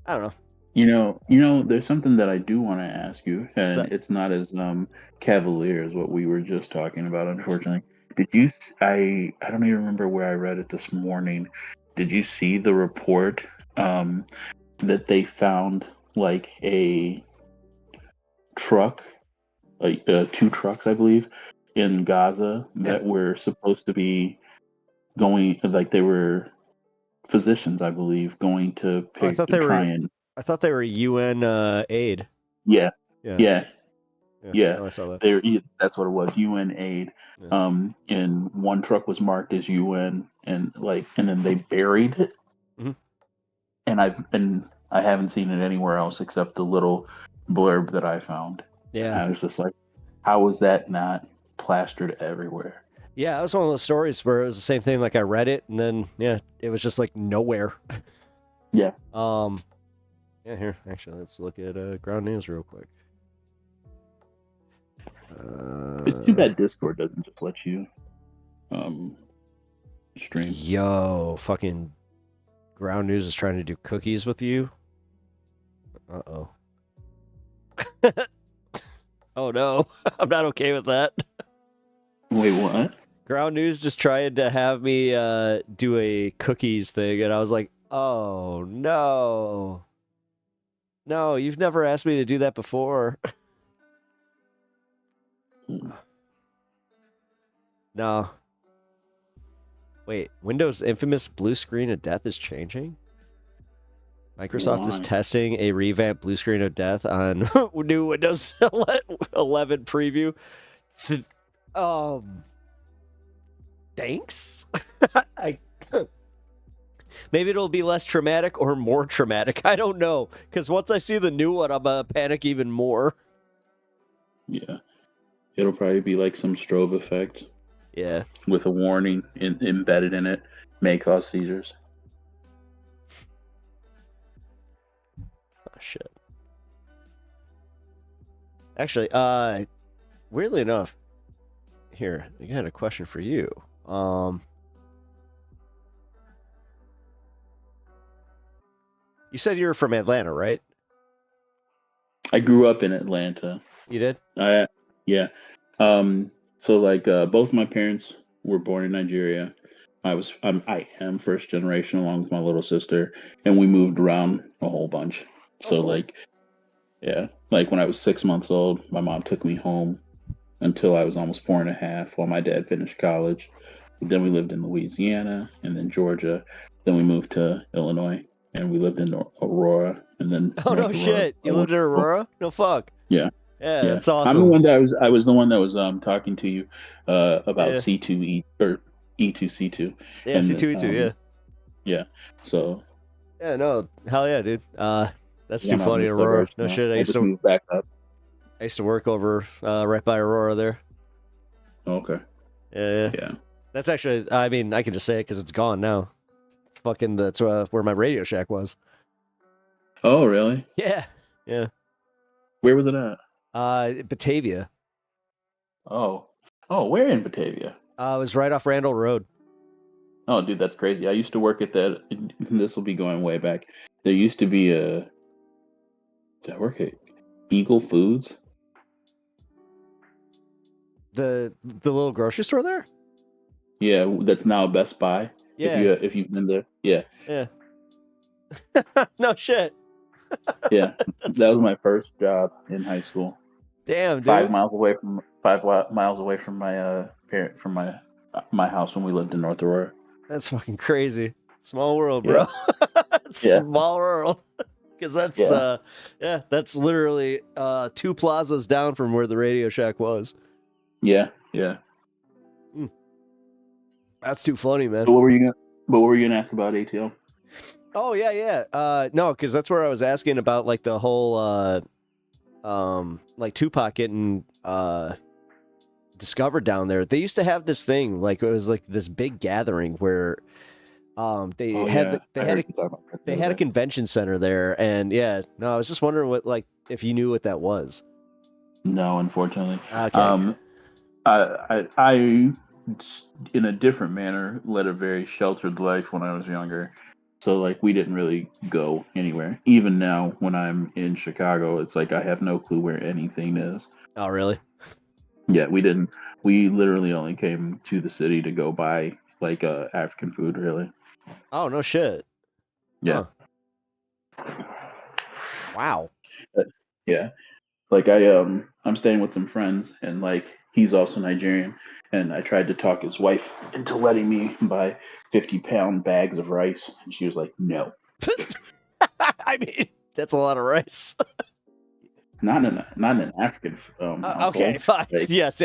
I don't know. You know, there's something that I do want to ask you, and it's not as cavalier as what we were just talking about, unfortunately. I don't even remember where I read it this morning. Did you see the report that they found like a truck, like 2 trucks, I believe, in Gaza that were supposed to be going, like they were physicians, I believe, going to I thought they were UN aid. Yeah. No, I saw that. That's what it was, UN aid. Yeah. And one truck was marked as UN, and then they buried it. Mm-hmm. And I haven't seen it anywhere else except the little blurb that I found. Yeah. And I was just like, how was that not plastered everywhere? Yeah, that was one of those stories where it was the same thing. Like I read it, and then it was just like nowhere. Yeah. Yeah. Here, actually, let's look at ground news real quick. It's too bad Discord doesn't just let you stream. Yo, fucking ground news is trying to do cookies with you. Uh-oh. Oh no, I'm not okay with that. Wait, what? Ground news just tried to have me do a cookies thing, and I was like, oh no. No, you've never asked me to do that before. No. Wait, Windows' infamous blue screen of death is changing? Microsoft is testing a revamped blue screen of death on new Windows 11 preview. Thanks? Maybe it'll be less traumatic or more traumatic. I don't know. Because once I see the new one, I'm going to panic even more. Yeah. It'll probably be like some strobe effect. Yeah. With a warning embedded in it. May cause seizures. Oh, shit. Actually, weirdly enough, here, I got a question for you. You said you were from Atlanta, right? I grew up in Atlanta. You did? Yeah. So like both my parents were born in Nigeria. I am first generation along with my little sister, and we moved around a whole bunch. So cool. Like when I was 6 months old, my mom took me home until I was almost 4.5 while my dad finished college. Then we lived in Louisiana and then Georgia. Then we moved to Illinois and we lived in Aurora and then. Oh no shit! You lived in Aurora? No fuck. Yeah. Yeah, that's awesome. I'm the one that I was the one that was talking to you about C2E or E2C2. Yeah, C2E2. Yeah. Yeah. So. Yeah. No. Hell yeah, dude. That's too funny, Aurora. No shit. I used to move back up. I used to work over right by Aurora there. Okay. Yeah. Yeah. That's actually. I mean, I can just say it because it's gone now. fucking that's where my Radio Shack was. Oh, really? Yeah. Where was it at? Batavia. Oh, where in Batavia? It was right off Randall Road. Oh, dude, that's crazy. I used to work at that. This will be going way back. There used to be a. Did I work at Eagle Foods? The little grocery store there? Yeah, that's now Best Buy. Yeah. If you've been there, yeah. Yeah. No shit. Yeah, that was my first job in high school. Damn, dude. 5 miles away from my my house when we lived in North Aurora. That's fucking crazy. Small world, bro. Yeah. Small world. Because that's that's literally 2 plazas down from where the Radio Shack was. Yeah. That's too funny, man. So what were you gonna ask about ATL? Oh yeah. No, because that's where I was asking about like the whole like Tupac getting discovered down there. They used to have this thing, like it was like this big gathering where they had a convention center there, and I was just wondering if you knew what that was. No, unfortunately. Okay. I in a different manner led a very sheltered life when I was younger. So like we didn't really go anywhere. Even now when I'm in Chicago, it's like I have no clue where anything is. Oh, really? Yeah, we didn't. We literally only came to the city to go buy like African food, really. Oh, no shit. Yeah. Huh. Wow. Yeah. Like I'm staying with some friends, and like he's also Nigerian, and I tried to talk his wife into letting me buy 50-pound bags of rice, and she was like, "No." I mean, that's a lot of rice. Not in an African okay, fine. Like, yes.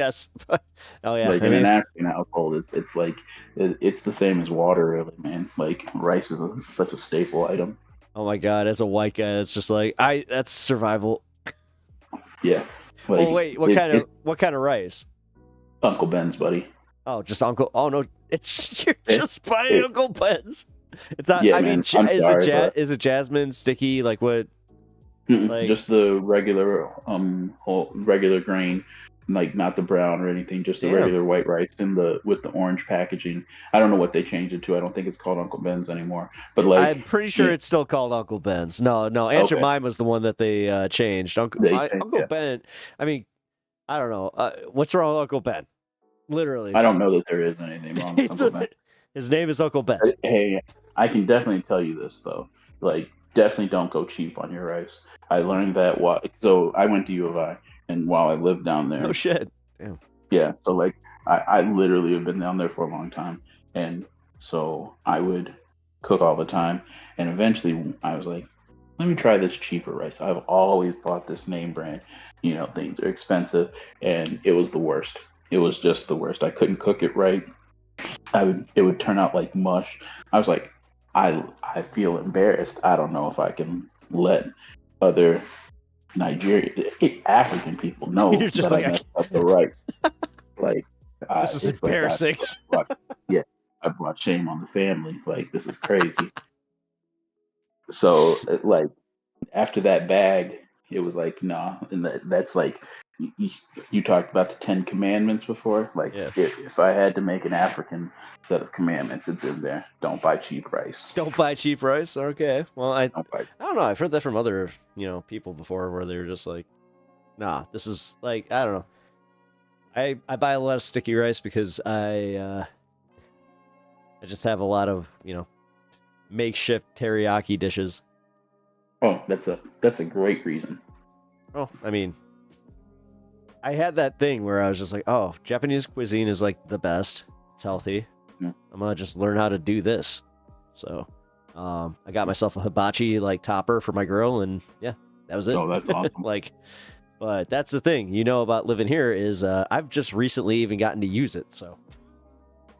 Oh yeah. Like in an African household, it's like it's the same as water, really, man. Like rice is such a staple item. Oh my god, as a white guy, it's just like that's survival. Yeah. Like, wait, what kind of rice? Uncle Ben's, buddy. Oh, just Uncle. Oh no, you're just buying Uncle Ben's. It's not. Yeah, I man, mean, is it jasmine sticky? Like what? Like, just the regular regular grain, like not the brown or anything, just the regular white rice with the orange packaging. I don't know what they changed it to. I don't think it's called Uncle Ben's anymore. But like, I'm pretty sure it's still called Uncle Ben's. No, Aunt Jemima's the one that they changed. Uncle Ben. I mean, I don't know. What's wrong with Uncle Ben? Literally, I don't know that there is anything wrong with Uncle Ben. His name is Uncle Ben. Hey, I can definitely tell you this though. Like, definitely don't go cheap on your rice. I learned that so I went to U of I, and while I lived down there. Oh shit! Damn. Yeah, so like I literally have been down there for a long time, and so I would cook all the time, and eventually I was like, let me try this cheaper rice. I've always bought this name brand, things are expensive, and it was the worst. It was just the worst. I couldn't cook it right. It would turn out like mush. I was like, I feel embarrassed. I don't know if I can let other African people know You're just that like, I messed up the rice. Like, this is embarrassing. I brought shame on the family. Like, this is crazy. So, like, after that bag, it was like, nah. And that's like, you talked about the 10 Commandments before. Like, if I had to make an African set of commandments, it's in there. Don't buy cheap rice. Don't buy cheap rice. Okay. Well, I don't know. I've heard that from other people before, where they're just like, nah, this is like, I don't know. I buy a lot of sticky rice because I just have a lot of makeshift teriyaki dishes. Oh, that's a great reason. Oh, I mean, I had that thing where I was just like, oh, Japanese cuisine is like the best. It's healthy. I'm gonna just learn how to do this. So, I got myself a hibachi like topper for my grill, and yeah, that was it. Oh, that's awesome. But that's the thing, about living here is I've just recently even gotten to use it. So,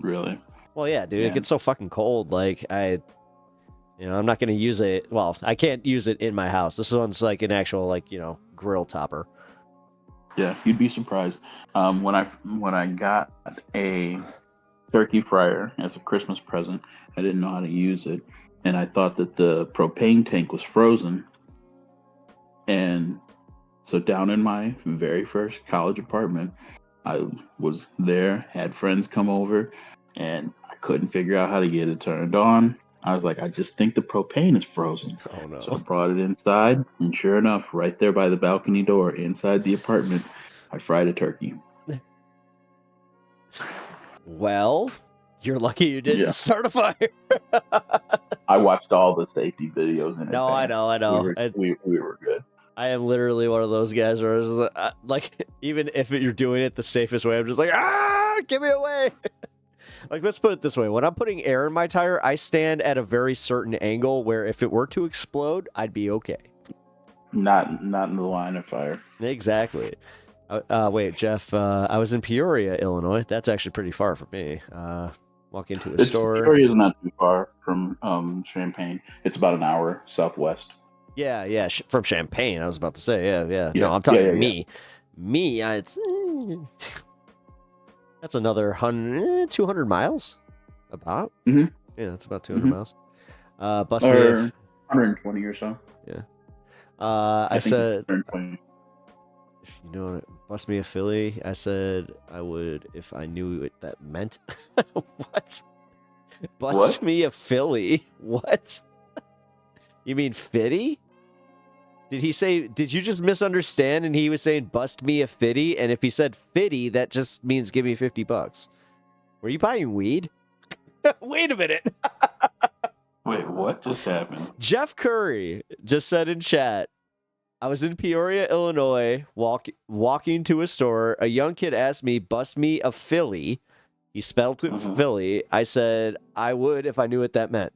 really? Well, yeah, dude, it gets so fucking cold. Like I'm not gonna use it. Well, I can't use it in my house. This one's like an actual grill topper. Yeah, you'd be surprised. When I got a turkey fryer as a Christmas present. I didn't know how to use it, and I thought that the propane tank was frozen. And so down in my very first college apartment, I was there, had friends come over, and I couldn't figure out how to get it turned on. I was like, I just think the propane is frozen. Oh no. So I brought it inside, and sure enough, right there by the balcony door inside the apartment, I fried a turkey. Well, you're lucky you didn't start a fire. I watched all the safety videos in No, I know. We were good. I am literally one of those guys where I was like, even if you're doing it the safest way, I'm just like, get me away. Like, let's put it this way. When I'm putting air in my tire, I stand at a very certain angle where if it were to explode, I'd be okay. Not in the line of fire. Exactly. Wait, Jeff, I was in Peoria, Illinois. That's actually pretty far from me. Walk into a store. Peoria is not too far from Champaign. It's about an hour southwest. Yeah, from Champaign, I was about to say. Yeah. No, I'm talking me. Me, it's... that's another 200 miles? About? Mm-hmm. Yeah, that's about 200 miles. Bust or me 120 or so. Yeah. I said... 120. You know, bust me a Philly. I said I would if I knew what that meant. What? Bust me a Philly? What? You mean fitty? Did you just misunderstand and he was saying bust me a fitty? And if he said fitty, that just means give me $50. Were you buying weed? Wait a minute. Wait, what just happened? Jeff Curry just said in chat, I was in Peoria, Illinois, walking to a store. A young kid asked me, bust me a Philly. He spelled it Philly. I said, I would if I knew what that meant.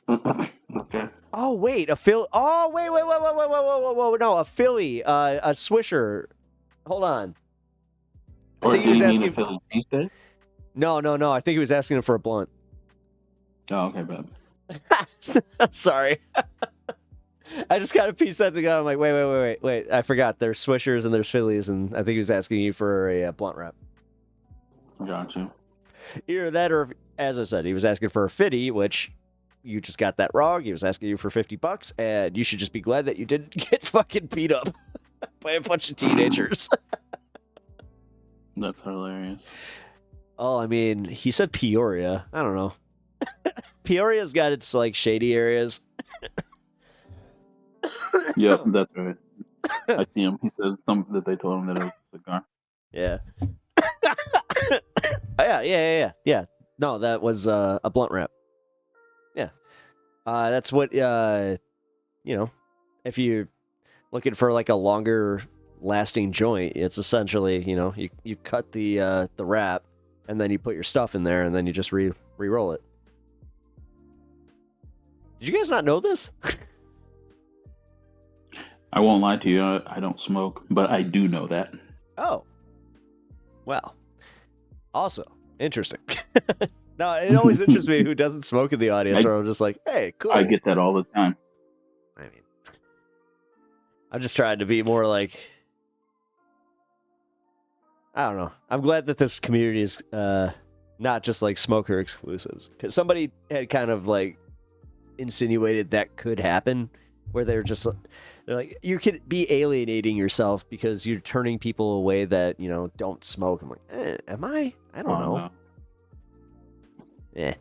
Okay. Oh, wait, a Philly. Oh, wait. No, a Philly, a Swisher. Hold on. I think he was asking. Philly cheesesteak? No. I think he was asking him for a blunt. Oh, okay, bad. Sorry. I just kind of pieced that together. I'm like, wait. I forgot. There's Swishers and there's Phillies, and I think he was asking you for a blunt wrap. Gotcha. Either that or, as I said, he was asking for a fitty, which you just got that wrong. He was asking you for $50, and you should just be glad that you didn't get fucking beat up by a bunch of teenagers. That's hilarious. Oh, I mean, he said Peoria. I don't know. Peoria's got its, like, shady areas. Yep, that's right. I see him. He said something that they told him that it was a cigar. Yeah. Yeah. No, that was a blunt wrap. Yeah. That's what, if you're looking for like a longer lasting joint, it's essentially, you cut the wrap and then you put your stuff in there and then you just re-roll it. Did you guys not know this? I won't lie to you. I don't smoke, but I do know that. Oh. Well. Also, interesting. No, it always interests me who doesn't smoke in the audience, or I'm just like, hey, cool. I get that all the time. I mean, I'm just trying to be more like, I don't know. I'm glad that this community is not just like smoker exclusives. Because somebody had kind of like insinuated that could happen, where they're like, you could be alienating yourself because you're turning people away that, don't smoke. I'm like, am I? I don't know. Yeah.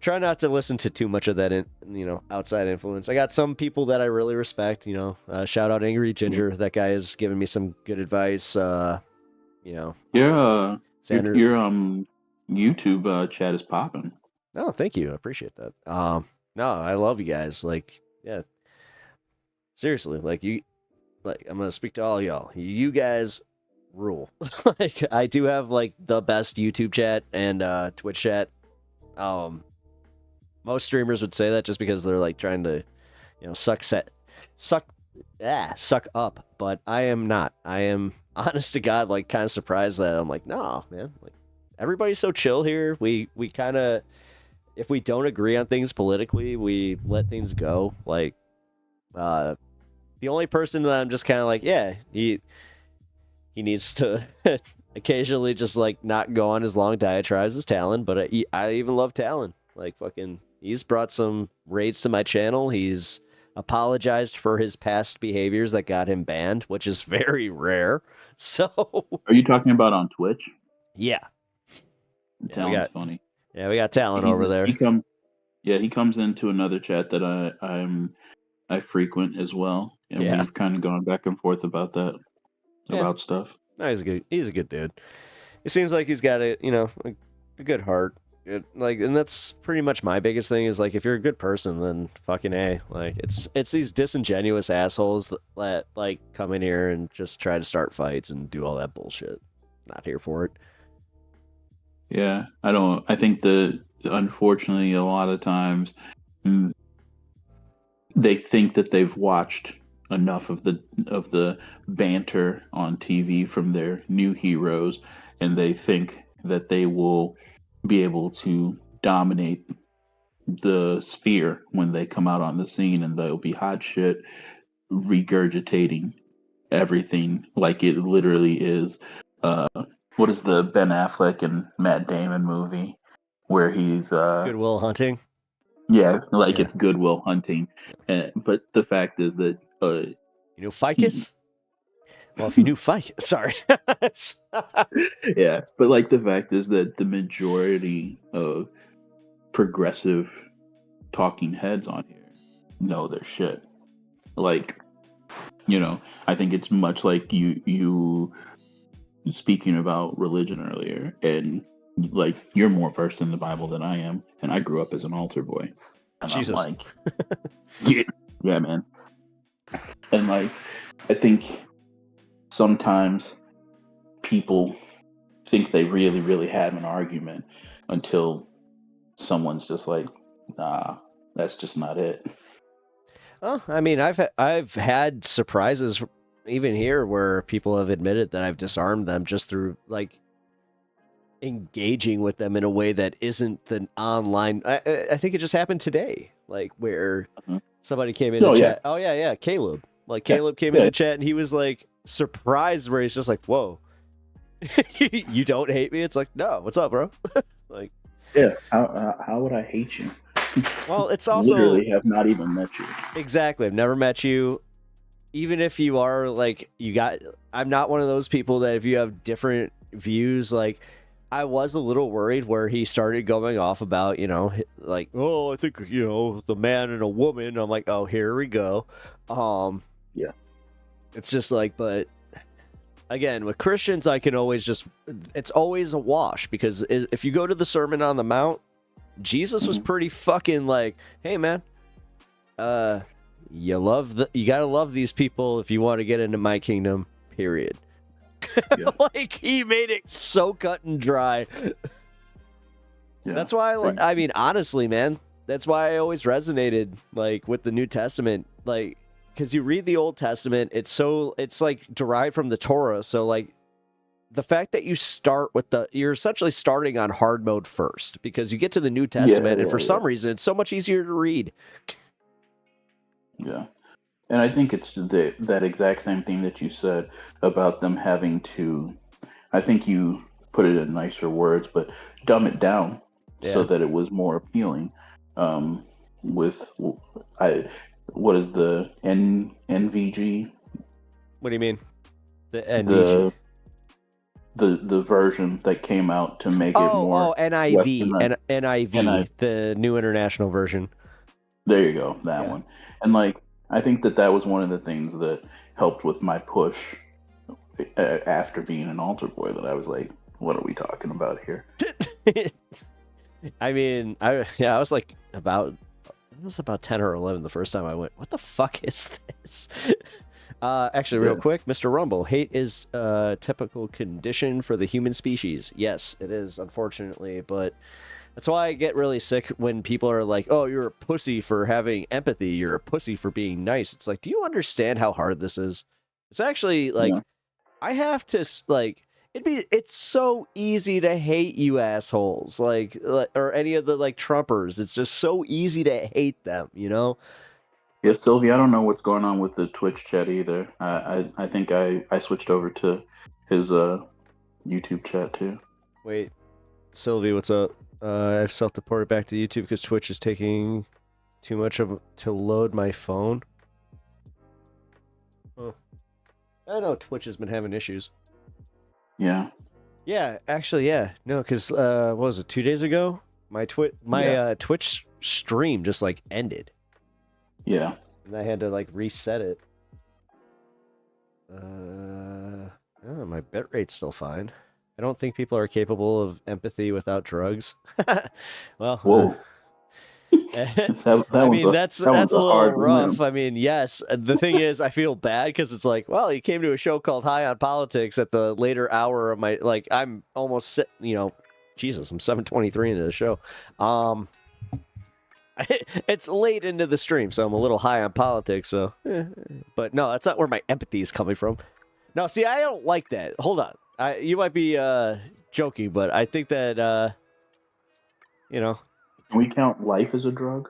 Try not to listen to too much of that, outside influence. I got some people that I really respect, shout out Angry Ginger. That guy has given me some good advice. Your YouTube chat is popping. Oh, thank you. I appreciate that. No, I love you guys. Like, yeah. Seriously, I'm gonna speak to all y'all. You guys rule. Like, I do have like the best YouTube chat and Twitch chat. Most streamers would say that just because they're like trying to, suck up. But I am not. I am, honest to God, like kind of surprised that I'm like, no, man. Like, everybody's so chill here. We kind of, if we don't agree on things politically, we let things go. Like, the only person that I'm just kind of like, yeah, he needs to occasionally just like not go on as long diatribes as Talon, but I even love Talon. Like fucking, he's brought some raids to my channel. He's apologized for his past behaviors that got him banned, which is very rare. So, are you talking about on Twitch? Yeah. Talon's funny. Yeah, we got Talon over there. He comes into another chat that I frequent as well, and we've kind of gone back and forth about that, about stuff. No, he's a good dude. It seems like he's got a good heart. And that's pretty much my biggest thing is like, if you're a good person, then fucking A. Like, it's these disingenuous assholes that like come in here and just try to start fights and do all that bullshit. Not here for it. Yeah, I think that unfortunately a lot of times they think that they've watched enough of the banter on TV from their new heroes, and they think that they will be able to dominate the sphere when they come out on the scene, and they'll be hot shit regurgitating everything like it literally is. What is the Ben Affleck and Matt Damon movie where he's Good Will Hunting? Yeah, it's Good Will Hunting. But the fact is that you know Ficus? Well, if you knew Ficus, sorry. Yeah, but like the fact is that the majority of progressive talking heads on here know their shit. Like, you know, I think it's much like you speaking about religion earlier, and like you're more versed in the Bible than I am, and I grew up as an altar boy. And Jesus. I'm like, yeah, man. And like, I think sometimes people think they really, really have an argument until someone's just like, nah, that's just not it. Oh, I mean, I've had surprises even here where people have admitted that I've disarmed them just through like engaging with them in a way that isn't the online. I think it just happened today, like where somebody came in to chat. Oh yeah, Caleb. Like Caleb came in to chat and he was like surprised, where he's just like, "Whoa, you don't hate me?" It's like, no, what's up, bro? Like, yeah, how would I hate you? Well, it's also literally have not even met you. Exactly, I've never met you. Even if you are like, I'm not one of those people that if you have different views, like I was a little worried where he started going off about, you know, like, oh, I think, you know, the man and a woman. I'm like, oh, here we go. Yeah. It's just like, but again, with Christians, I can always it's always a wash, because if you go to the Sermon on the Mount, Jesus was pretty fucking like, hey man, you gotta love these people if you want to get into my kingdom, period. Yeah. Like, he made it so cut and dry. Yeah. That's why I mean, honestly, man, that's why I always resonated like with the New Testament, like, because you read the Old Testament, it's like derived from the Torah, so like the fact that you start with you're essentially starting on hard mode first, because you get to the New Testament and for some reason it's so much easier to read. Yeah. And I think it's that exact same thing that you said about them having to, I think you put it in nicer words, but dumb it down so that it was more appealing. What is the NVG? What do you mean? The NVG? The version that came out to make it more NIV, NIV, the New International Version. There you go, that one. And like, I think that was one of the things that helped with my push after being an altar boy, that I was like, what are we talking about here? I mean, I was like about 10 or 11 the first time I went, what the fuck is this? Actually, real quick, Mr. Rumble, hate is a typical condition for the human species. Yes, it is, unfortunately, but that's why I get really sick when people are like, oh, you're a pussy for having empathy, you're a pussy for being nice. It's like, do you understand how hard this is? It's actually like, I have to, like, it's so easy to hate you assholes, like, or any of the like Trumpers. It's just so easy to hate them, you know? Yeah, Sylvie, I don't know what's going on with the Twitch chat either. I think I switched over to his YouTube chat too. Wait, Sylvie, what's up? I've self-deported back to YouTube because Twitch is taking too much to load my phone. Huh. I know Twitch has been having issues. Yeah. Yeah, actually, yeah. No, because what was it? 2 days ago, my Twitch stream just like ended. Yeah. And I had to like reset it. Oh, my bitrate's still fine. I don't think people are capable of empathy without drugs. Well, whoa. I mean, that's a little rough. I mean, yes. The thing is, I feel bad because it's like, well, you came to a show called High on Politics at the later hour of my, like, I'm almost, Jesus, I'm 7:23 into the show. It's late into the stream, so I'm a little high on politics. So, but no, that's not where my empathy is coming from. No, see, I don't like that. Hold on, you might be joking, but I think that Can we count life as a drug?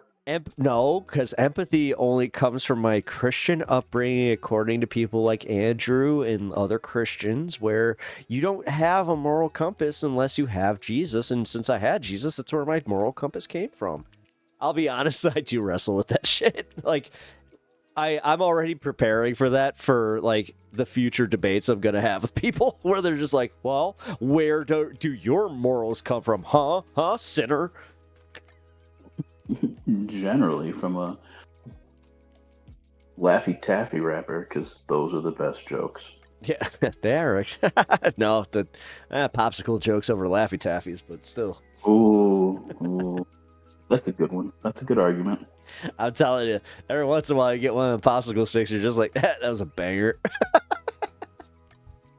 No, because empathy only comes from my Christian upbringing, according to people like Andrew and other Christians, where you don't have a moral compass unless you have Jesus. And since I had Jesus, that's where my moral compass came from. I'll be honest, I do wrestle with that shit. Like, I'm already preparing for that for, like, the future debates I'm going to have with people where they're just like, well, where do your morals come from? Huh, sinner? Generally from a Laffy Taffy rapper, because those are the best jokes. Yeah, they are. No, the popsicle jokes over Laffy Taffies, but still. Ooh. That's a good one. That's a good argument. I'm telling you, every once in a while you get one of the popsicle sticks, you're just like, that was a banger.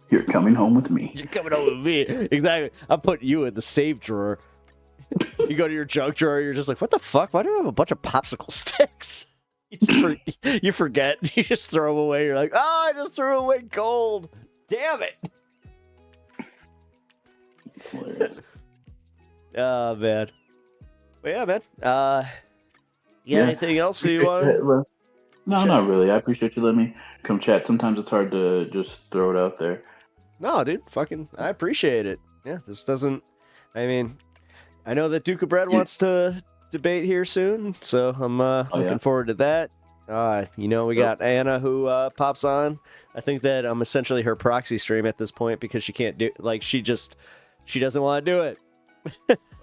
You're coming home with me. You're coming home with me. Exactly. I'm putting you in the save drawer. You go to your junk drawer, you're just like, what the fuck? Why do I have a bunch of popsicle sticks? You forget. You just throw them away. You're like, oh, I just threw away gold. Damn it. It's hilarious. Oh, man. But yeah, man. Anything else you want? No, not really. I appreciate you letting me come chat. Sometimes it's hard to just throw it out there. No, dude. I appreciate it. Yeah, this doesn't... I mean, I know that Duke of Bread wants to debate here soon, so I'm looking forward to that. We got Anna who pops on. I think that I'm essentially her proxy stream at this point because she can't do... Like, she doesn't want to do it.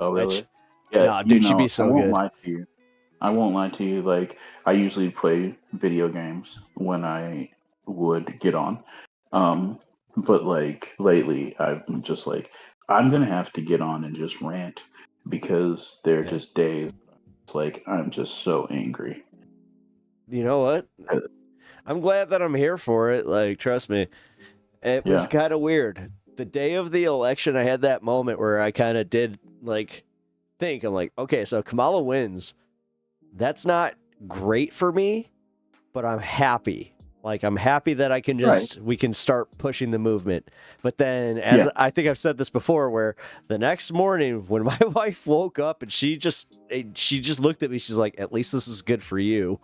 Oh, really? Yeah, nah, dude, she'd be so good. I won't lie to you. Like, I usually play video games when I would get on. But like lately, I'm just like, I'm gonna have to get on and just rant because there are just days. It's like I'm just so angry. You know what? I'm glad that I'm here for it. Like, trust me, it was kind of weird. The day of the election, I had that moment where I kind of did like. I'm like, okay, so Kamala wins. That's not great for me, but I'm happy. Like, I'm happy that I can we can start pushing the movement. But then, I think I've said this before, where the next morning when my wife woke up and she just looked at me, she's like, at least this is good for you.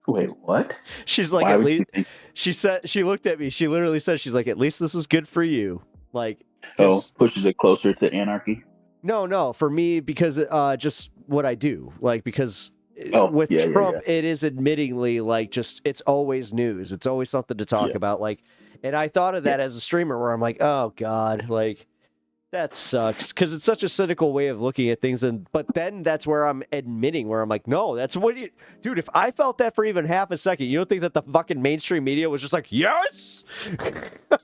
Wait, what? She's like, at least she looked at me. She literally said, she's like, at least this is good for you. Like, pushes it closer to anarchy. No, for me, because just what I do, like, because with Trump, it is admittingly like just it's always news. It's always something to talk about. Like, and I thought of that as a streamer where I'm like, oh God, like that sucks because it's such a cynical way of looking at things. But then that's where I'm admitting where I'm like, no, that's what you, dude. If I felt that for even half a second, you don't think that the fucking mainstream media was just like, yes,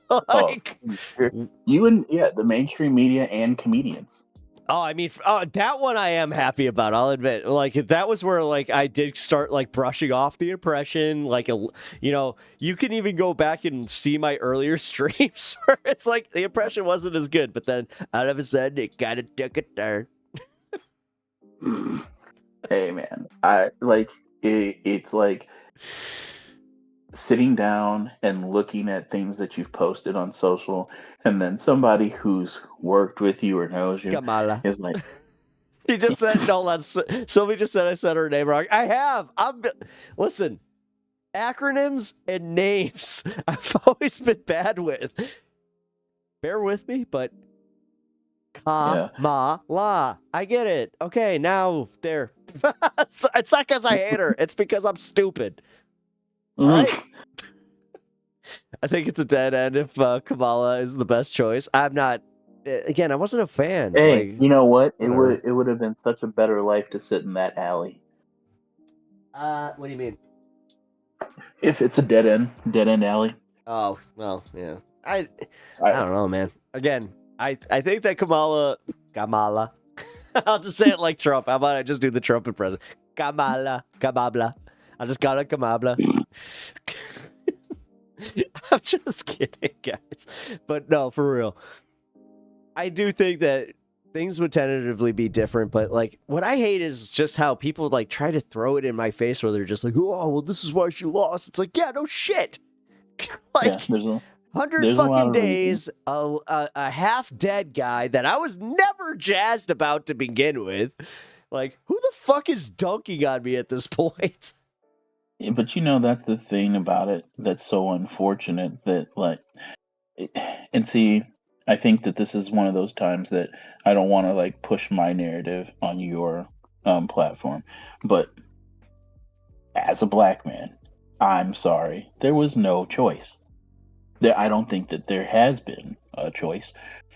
like the mainstream media and comedians. Oh, I mean, that one I am happy about. I'll admit, like that was where like I did start like brushing off the impression. Like you can even go back and see my earlier streams where it's like the impression wasn't as good, but then all of a sudden it kind of took a turn. Hey man, it's like sitting down and looking at things that you've posted on social, and then somebody who's worked with you or knows you is like, she just said, no, Sylvie just said I said her name wrong. I have. Listen, acronyms and names I've always been bad with. bear with me, but Kamala. I get it. Okay, now there. It's not because I hate her. It's because I'm stupid. All right. I think it's a dead end if Kamala is the best choice. I'm not. Again, I wasn't a fan. Hey, Like, you know what? whatever. It would have been such a better life to sit in that alley. What do you mean? If it's a dead end alley. Oh, well, yeah. I don't know, man. Again, I think that Kamala, I'll just say it like Trump. How about I just do the Trump impression? Kamala. I just got a Kamala. I'm just kidding, guys. But no, for real. I do think that things would tentatively be different, but like what I hate is just how people like try to throw it in my face where they're just like, oh, well, this is why she lost. It's like, yeah, no shit. Like, yeah, 100 fucking days, a half-dead guy that I was never jazzed about to begin with. Like, who the fuck is dunking on me at this point? Yeah, but you know, that's the thing about it that's so unfortunate that, like, and see, I think that this is one of those times that I don't want to, like, push my narrative on your platform. But as a black man, I'm sorry, there was no choice. I don't think that there has been a choice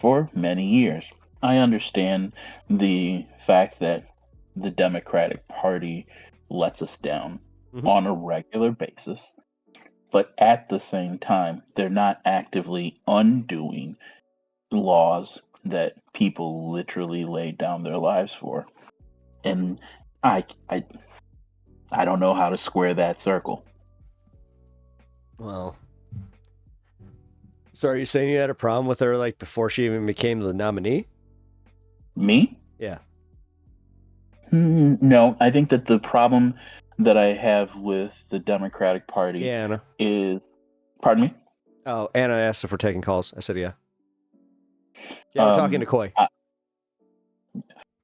for many years. I understand the fact that the Democratic Party lets us down on a regular basis, but at the same time, they're not actively undoing laws that people literally laid down their lives for. And I don't know how to square that circle. Well, so are you saying you had a problem with her like before she even became the nominee? Me? Yeah. No, I think that the problem that I have with the Democratic Party Anna. is... Pardon me? Oh, Anna asked if we're taking calls. I said yeah. Yeah, we're talking to Coy.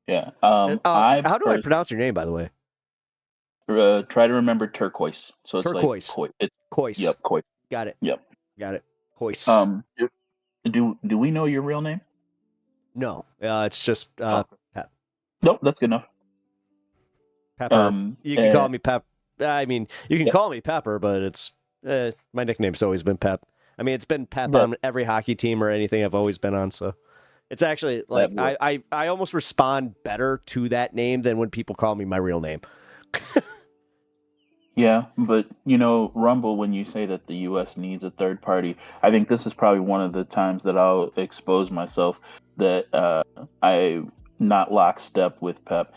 Yeah. How do I pronounce your name, by the way? Try to remember turquoise. So it's turquoise. Like it's Coyce. Yep, Coyce. Got it. Yep. Got it. Coyce. Do we know your real name? No. It's just Pep. Nope, that's good enough. Pepper. You can call me Pep. I mean, you can call me Pepper, but it's my nickname's always been Pep. I mean, it's been Pep on every hockey team or anything I've always been on, so it's actually like I almost respond better to that name than when people call me my real name. Yeah, but you know, Rumble, when you say that the U.S. needs a third party, I think this is probably one of the times that I'll expose myself that I'm not lockstep with Pep.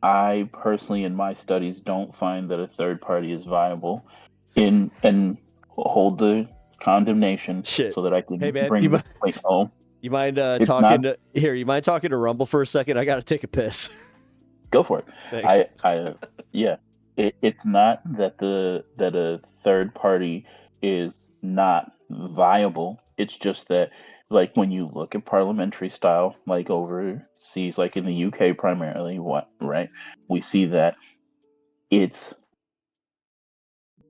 I personally, in my studies, don't find that a third party is viable. And hold the condemnation so that I can bring the point home. You mind talking to Rumble for a second? I got to take a piss. Go for it. Thanks. Yeah. It's not that a third party is not viable. It's just that, like, when you look at parliamentary style, like overseas, like in the UK primarily, right? We see that it's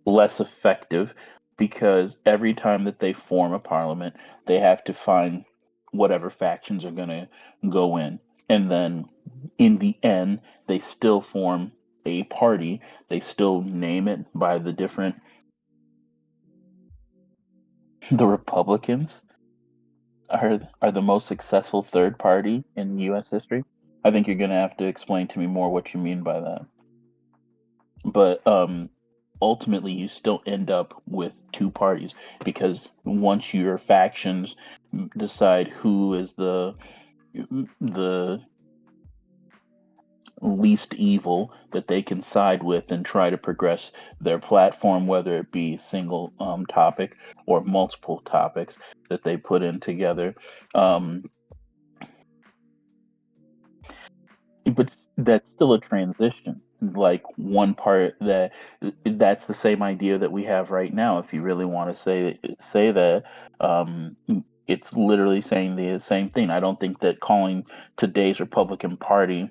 less effective because every time that they form a parliament, they have to find whatever factions are going to go in. And then in the end, they still form a party. They still name it by the different... The Republicans are the most successful third party in U.S. history. I think you're going to have to explain to me more what you mean by that. But ultimately, you still end up with two parties because once your factions decide who is the least evil that they can side with and try to progress their platform, whether it be single topic or multiple topics that they put in together. But that's still a transition. Like one part that's the same idea that we have right now. If you really want to say that, it's literally saying the same thing. I don't think that calling today's Republican Party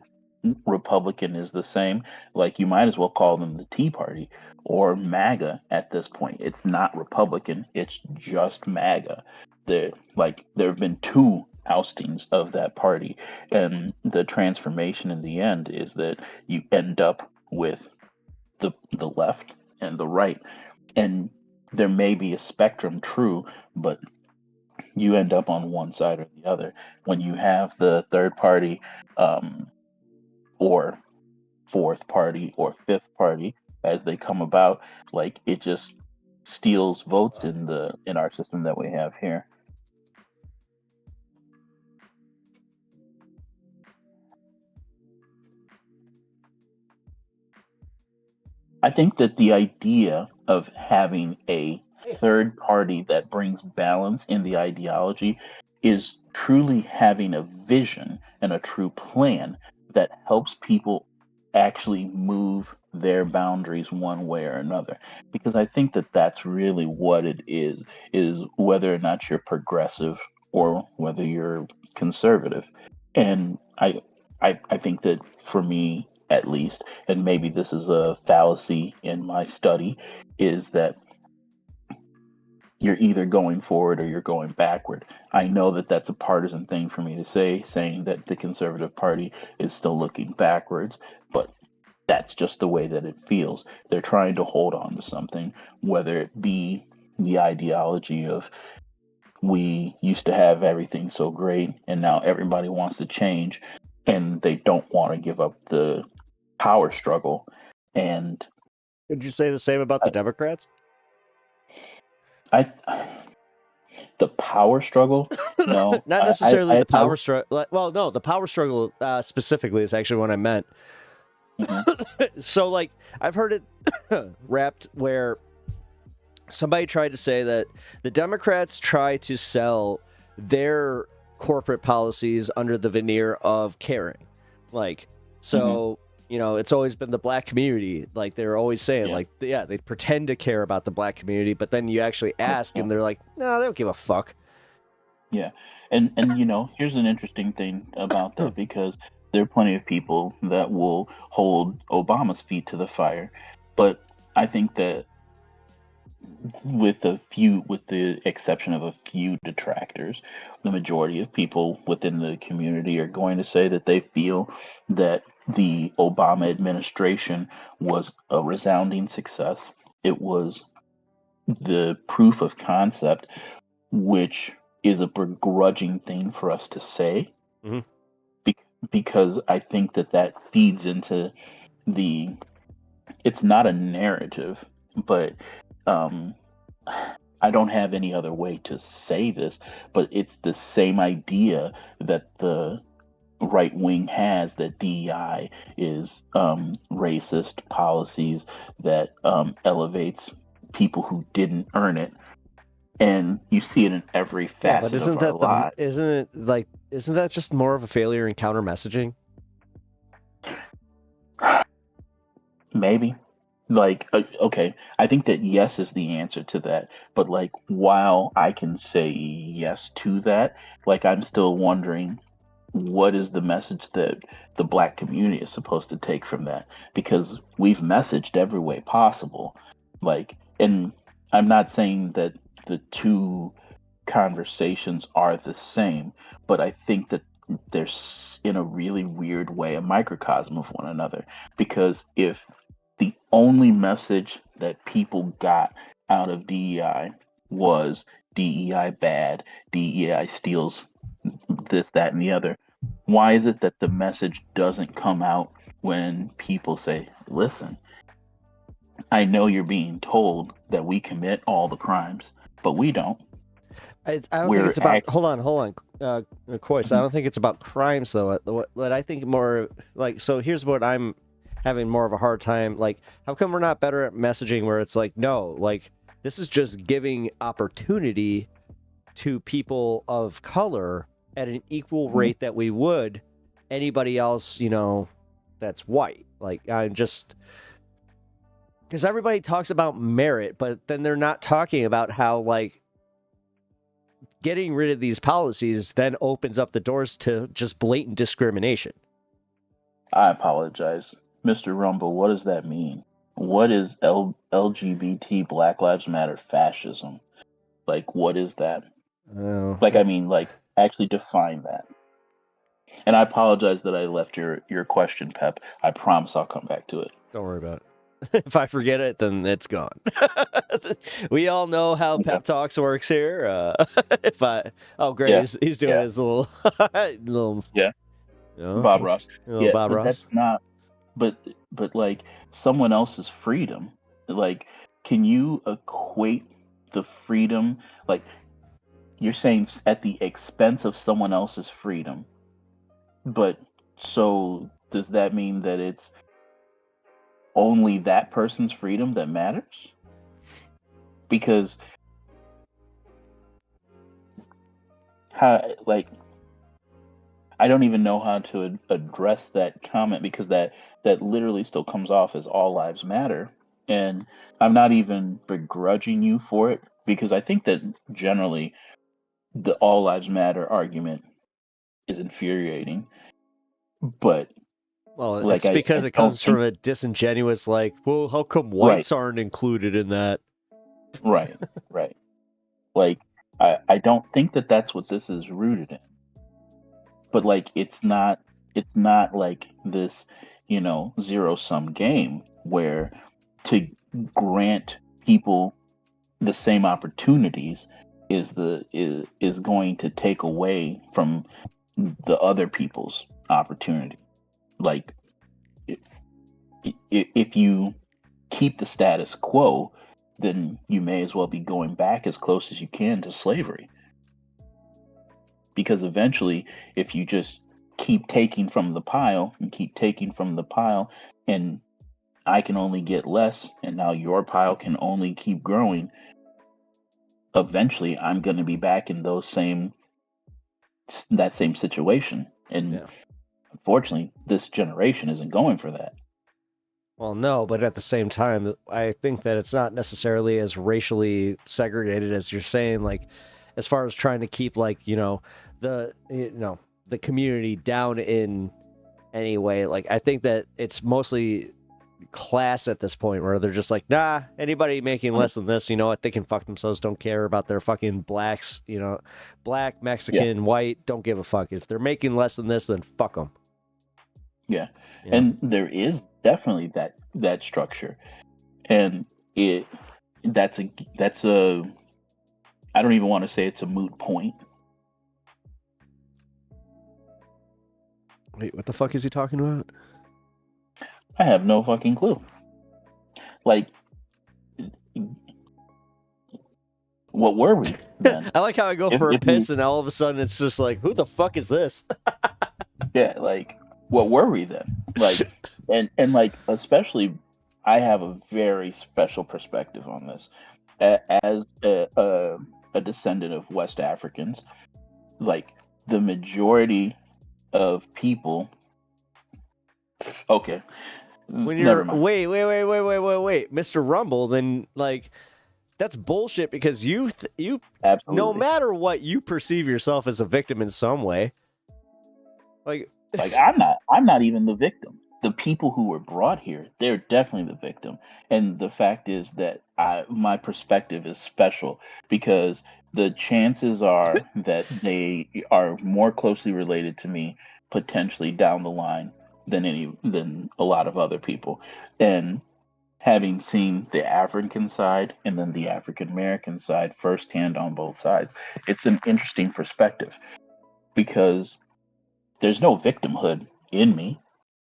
Republican is the same. Like, you might as well call them the Tea Party. or MAGA at this point. It's not Republican, it's just MAGA. There have been two oustings of that party, and the transformation in the end is that you end up with the left and the right. And there may be a spectrum, true, but you end up on one side or the other when you have the third party, or fourth party or fifth party as they come about. Like, it just steals votes in our system that we have here. I think that the idea of having a third party that brings balance in the ideology is truly having a vision and a true plan that helps people actually move their boundaries one way or another. Because I think that that's really what it is whether or not you're progressive or whether you're conservative. And I think that for me, at least, and maybe this is a fallacy in my study, is that you're either going forward or you're going backward. I know that that's a partisan thing for me to say, saying that the Conservative Party is still looking backwards, but that's just the way that it feels. They're trying to hold on to something, whether it be the ideology of we used to have everything so great and now everybody wants to change and they don't want to give up the power struggle. And Did you say the same about the Democrats? The power struggle? No, not necessarily the power struggle. Well, no, the power struggle specifically is actually what I meant. Mm-hmm. So, like, I've heard it wrapped where somebody tried to say that the Democrats try to sell their corporate policies under the veneer of caring. Like, so, you know, it's always been the black community. Like, they're always saying, like, yeah, they pretend to care about the black community, but then you actually ask and they're like, no, they don't give a fuck. Yeah. And you know, here's an interesting thing about that, because there are plenty of people that will hold Obama's feet to the fire. But I think that with the exception of a few detractors, the majority of people within the community are going to say that they feel that the Obama administration was a resounding success. It was the proof of concept, which is a begrudging thing for us to say, because I think that feeds into it's not a narrative, but I don't have any other way to say this, but it's the same idea that the right wing has, that DEI is racist policies, that elevates people who didn't earn it. And you see it in every facet of our lives. Isn't that just more of a failure in counter messaging? Maybe. Like, okay, I think that yes is the answer to that. But, like, while I can say yes to that, like, I'm still wondering, what is the message that the black community is supposed to take from that? Because we've messaged every way possible. Like, and I'm not saying that the two conversations are the same, but I think that they're in a really weird way a microcosm of one another. Because if the only message that people got out of DEI was DEI bad, DEI steals this, that, and the other, why is it that the message doesn't come out when people say, listen, I know you're being told that we commit all the crimes, but we don't. I don't think it's about. Hold on, Kois. I don't think it's about crimes though. What I think more like. So here's what I'm having more of a hard time. Like, how come we're not better at messaging where it's like, no, like this is just giving opportunity to people of color at an equal rate that we would anybody else, you know, that's white. Like, I'm just. Because everybody talks about merit, but then they're not talking about how, like, getting rid of these policies then opens up the doors to just blatant discrimination. I apologize. Mr. Rumble, what does that mean? What is LGBT Black Lives Matter fascism. Like, what is that? Oh. Like, I mean, like, actually define that. And I apologize that I left your question, Pep. I promise I'll come back to it. Don't worry about it. If I forget it, then it's gone. We all know how Pep Talks works here. Great, Yeah. he's doing Yeah. his little, Yeah. Oh, Bob Ross. little Yeah, Bob but Ross. that's not. But like someone else's freedom. Like, can you equate the freedom? Like, you're saying at the expense of someone else's freedom. But so does that mean that it's only that person's freedom that matters? Because I don't even know how to address that comment, because that literally still comes off as all lives matter, and I'm not even begrudging you for it, because I think that generally the all lives matter argument is infuriating, but Well, like it's because it comes don't from a disingenuous, like, well, how come whites aren't included in that? right. Like, I don't think that that's what this is rooted in. But like, it's not like this, zero sum game where to grant people the same opportunities is going to take away from the other people's opportunity. Like, if you keep the status quo, then you may as well be going back as close as you can to slavery. Because eventually, if you just keep taking from the pile and keep taking from the pile, and I can only get less, and now your pile can only keep growing, eventually I'm going to be back in that same situation. And unfortunately, this generation isn't going for that. Well, no, but at the same time, I think that it's not necessarily as racially segregated as you're saying. Like, as far as trying to keep, like, the community down in any way. Like, I think that it's mostly class at this point, where they're just like, nah, anybody making less than this, you know what, they can fuck themselves. Don't care about their fucking blacks. Black, Mexican, white. Don't give a fuck. If they're making less than this, then fuck them. Yeah. And there is definitely that structure, and that's a I don't even want to say it's a moot point. Wait, what the fuck is he talking about? I have no fucking clue. Like, what were we then? I like how I go for a piss and all of a sudden it's just like, who the fuck is this? Yeah, like, what were we then? Like, and like, especially, I have a very special perspective on this. As a descendant of West Africans, like, the majority of people. Okay. When you're wait, Mr. Rumble, then like that's bullshit, because you Absolutely. No matter what, you perceive yourself as a victim in some way. Like I'm not even the victim. The people who were brought here, they're definitely the victim. And the fact is that my perspective is special, because the chances are that they are more closely related to me potentially down the line than a lot of other people. And having seen the African side and then the African American side firsthand on both sides, it's an interesting perspective, because there's no victimhood in me.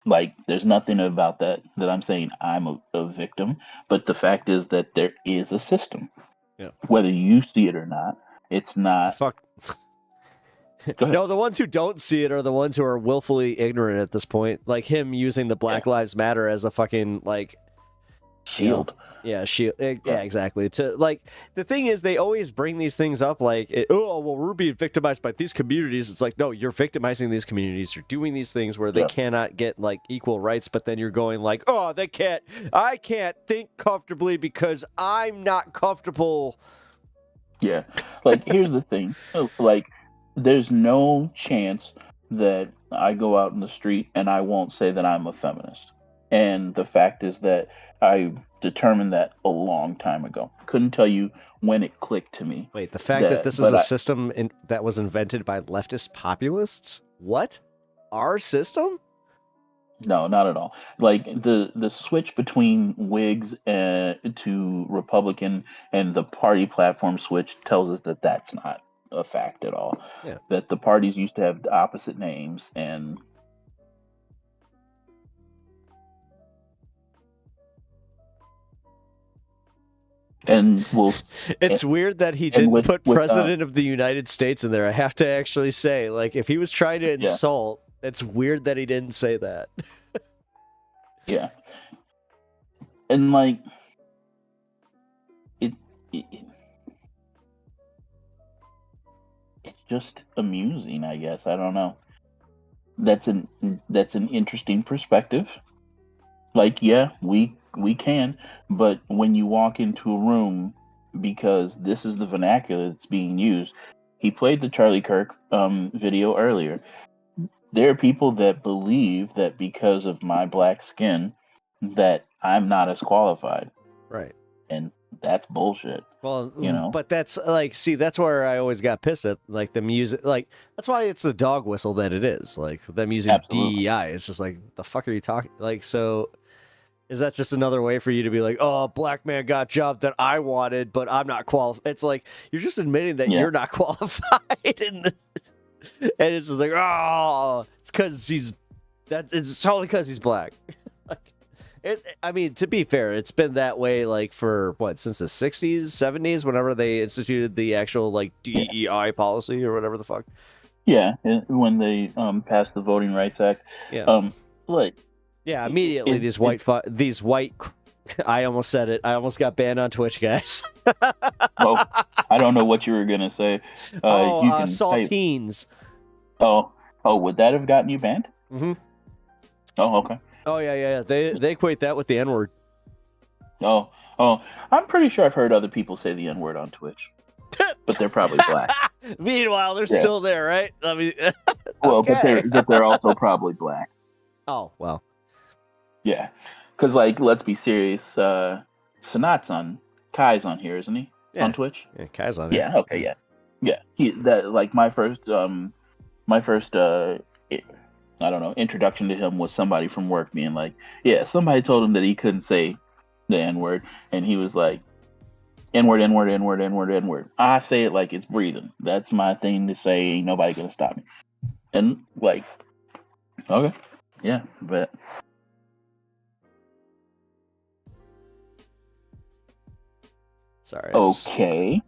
Like, there's nothing about that I'm saying I'm a victim, but the fact is that there is a system. Yeah. Whether you see it or not, it's not. Fuck. No, the ones who don't see it are the ones who are willfully ignorant at this point. Like him using the Black Lives Matter as a fucking, like, shield. Yeah, shield. Yeah, exactly. To, like, the thing is, they always bring these things up like, oh, well, we're being victimized by these communities. It's like, no, you're victimizing these communities. You're doing these things where they cannot get, like, equal rights, but then you're going like, oh, I can't think comfortably because I'm not comfortable. Yeah. Like, here's the thing. Like, there's no chance that I go out in the street and I won't say that I'm a feminist. And the fact is that I determined that a long time ago. Couldn't tell you when it clicked to me. Wait, the fact that this is a system that was invented by leftist populists? What? Our system? No, not at all. Like the switch between Whigs to Republican and the party platform switch tells us that that's not a fact at all. Yeah. That the parties used to have opposite names and It's weird that he didn't put President of the United States in there. I have to actually say, like, if he was trying to insult, it's weird that he didn't say that. Yeah. And like it's just amusing, I guess. I don't know. That's an interesting perspective. Like, yeah, we can, but when you walk into a room, because this is the vernacular that's being used, he played the Charlie Kirk video earlier. There are people that believe that because of my black skin, that I'm not as qualified. Right. And that's bullshit. Well, you know, but that's like, see, that's where I always got pissed at, like the music, like that's why it's the dog whistle that it is, like them using DEI. It's just like, the fuck are you talking? Like, so is that just another way for you to be like, oh, black man got job that I wanted, but I'm not qualified? It's like, you're just admitting that you're not qualified. And it's just like, oh, it's because it's totally because he's black. I mean, to be fair, it's been that way like for what, since the 60s, 70s, whenever they instituted the actual like DEI policy or whatever the fuck. Yeah, when they passed the Voting Rights Act. Yeah. Like, yeah, immediately these white I almost said it. I almost got banned on Twitch, guys. Well, I don't know what you were gonna say. You can saltines. Oh, would that have gotten you banned? Mm-hmm. Oh, okay. Oh yeah. They equate that with the N-word. Oh, I'm pretty sure I've heard other people say the N-word on Twitch, but they're probably black. Meanwhile, they're still there, right? I mean, well, but they're also probably black. Oh well. Yeah, because like, let's be serious. Sanat's Kai's on here, isn't he? Yeah. On Twitch. Yeah, Kai's on here. Yeah. Okay. Yeah. My first I don't know, introduction to him was somebody from work being like, yeah, somebody told him that he couldn't say the N-word, and he was like, N-word, N-word, N-word, N-word, N-word. I say it like it's breathing. That's my thing to say. Ain't nobody gonna stop me. And like, okay, yeah, but sorry. Okay,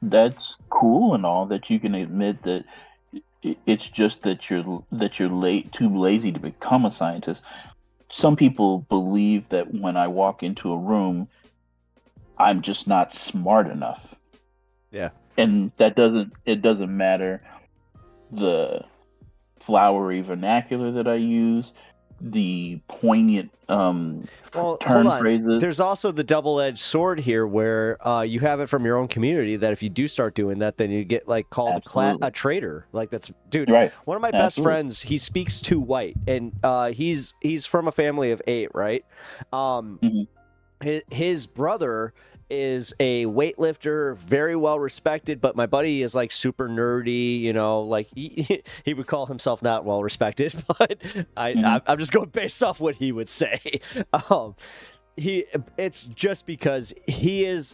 that's cool and all that you can admit that. It's just that you're too lazy to become a scientist. Some people believe that when I walk into a room, I'm just not smart enough. Yeah. And it doesn't matter the flowery vernacular that I use, the poignant turn phrases. There's also the double-edged sword here where you have it from your own community that if you do start doing that, then you get like called a traitor. Like that's, dude, right. One of my best friends, he speaks too white, and he's from a family of 8, right? His brother is a weightlifter, very well respected, but my buddy is like super nerdy, you know, like he would call himself not well respected, but I'm just going based off what he would say. It's just because he is,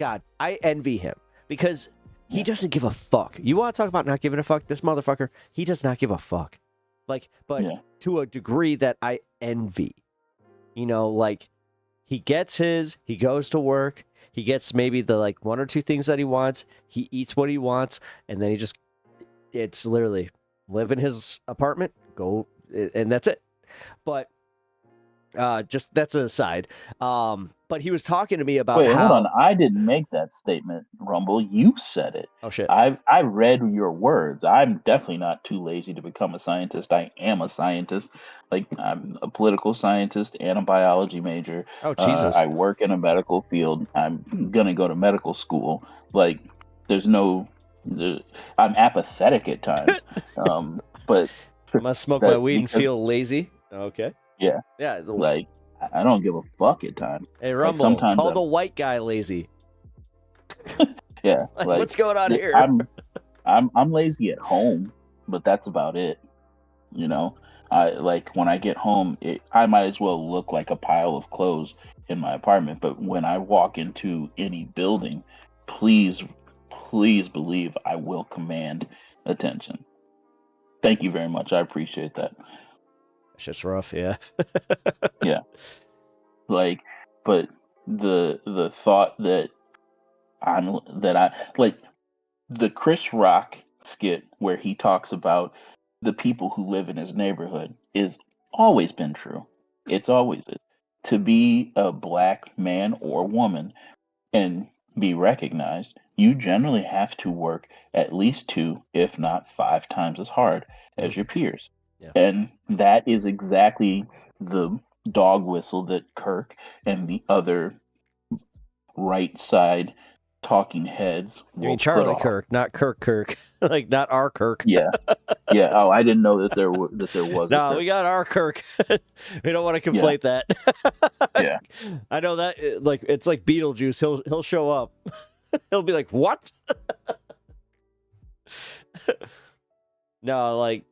God, I envy him because he doesn't give a fuck. You want to talk about not giving a fuck? This motherfucker, he does not give a fuck. Like, but to a degree that I envy, you know, like, he gets he goes to work, he gets maybe the like 1 or 2 things that he wants, he eats what he wants, and then it's literally live in his apartment, go, and that's it. But just that's an aside. But he was talking to me about Wait, hold on. I didn't make that statement, Rumble. You said it. Oh shit. I read your words. I'm definitely not too lazy to become a scientist. I am a scientist. Like, I'm a political scientist and a biology major. Oh Jesus. I work in a medical field. I'm gonna go to medical school. Like, I'm apathetic at times. But I must smoke my weed and feel lazy. Okay. Yeah. Yeah. Like, I don't give a fuck at times. Hey, Like, Rumble, sometimes call the white guy lazy. yeah, Like, like what's going on here? I'm lazy at home, but that's about it. You know, I like when I get home, I might as well look like a pile of clothes in my apartment. But when I walk into any building, please, please believe I will command attention. Thank you very much. I appreciate that. It's just rough, yeah. Yeah, like, but the thought that I like the Chris Rock skit where he talks about the people who live in his neighborhood is always been true. It's always is. To be a black man or woman and be recognized, you generally have to work at least 2, if not 5 times as hard as your peers. Yeah. And that is exactly the dog whistle that Kirk and the other right side talking heads You mean will Charlie put off. Kirk, not Kirk. Like, not our Kirk. Yeah. Yeah. Oh, I didn't know that there was. No, a Kirk. we got our Kirk. We don't want to conflate that. Yeah. I know that. Like, it's like Beetlejuice. He'll show up. He'll be like, "What?" No, like,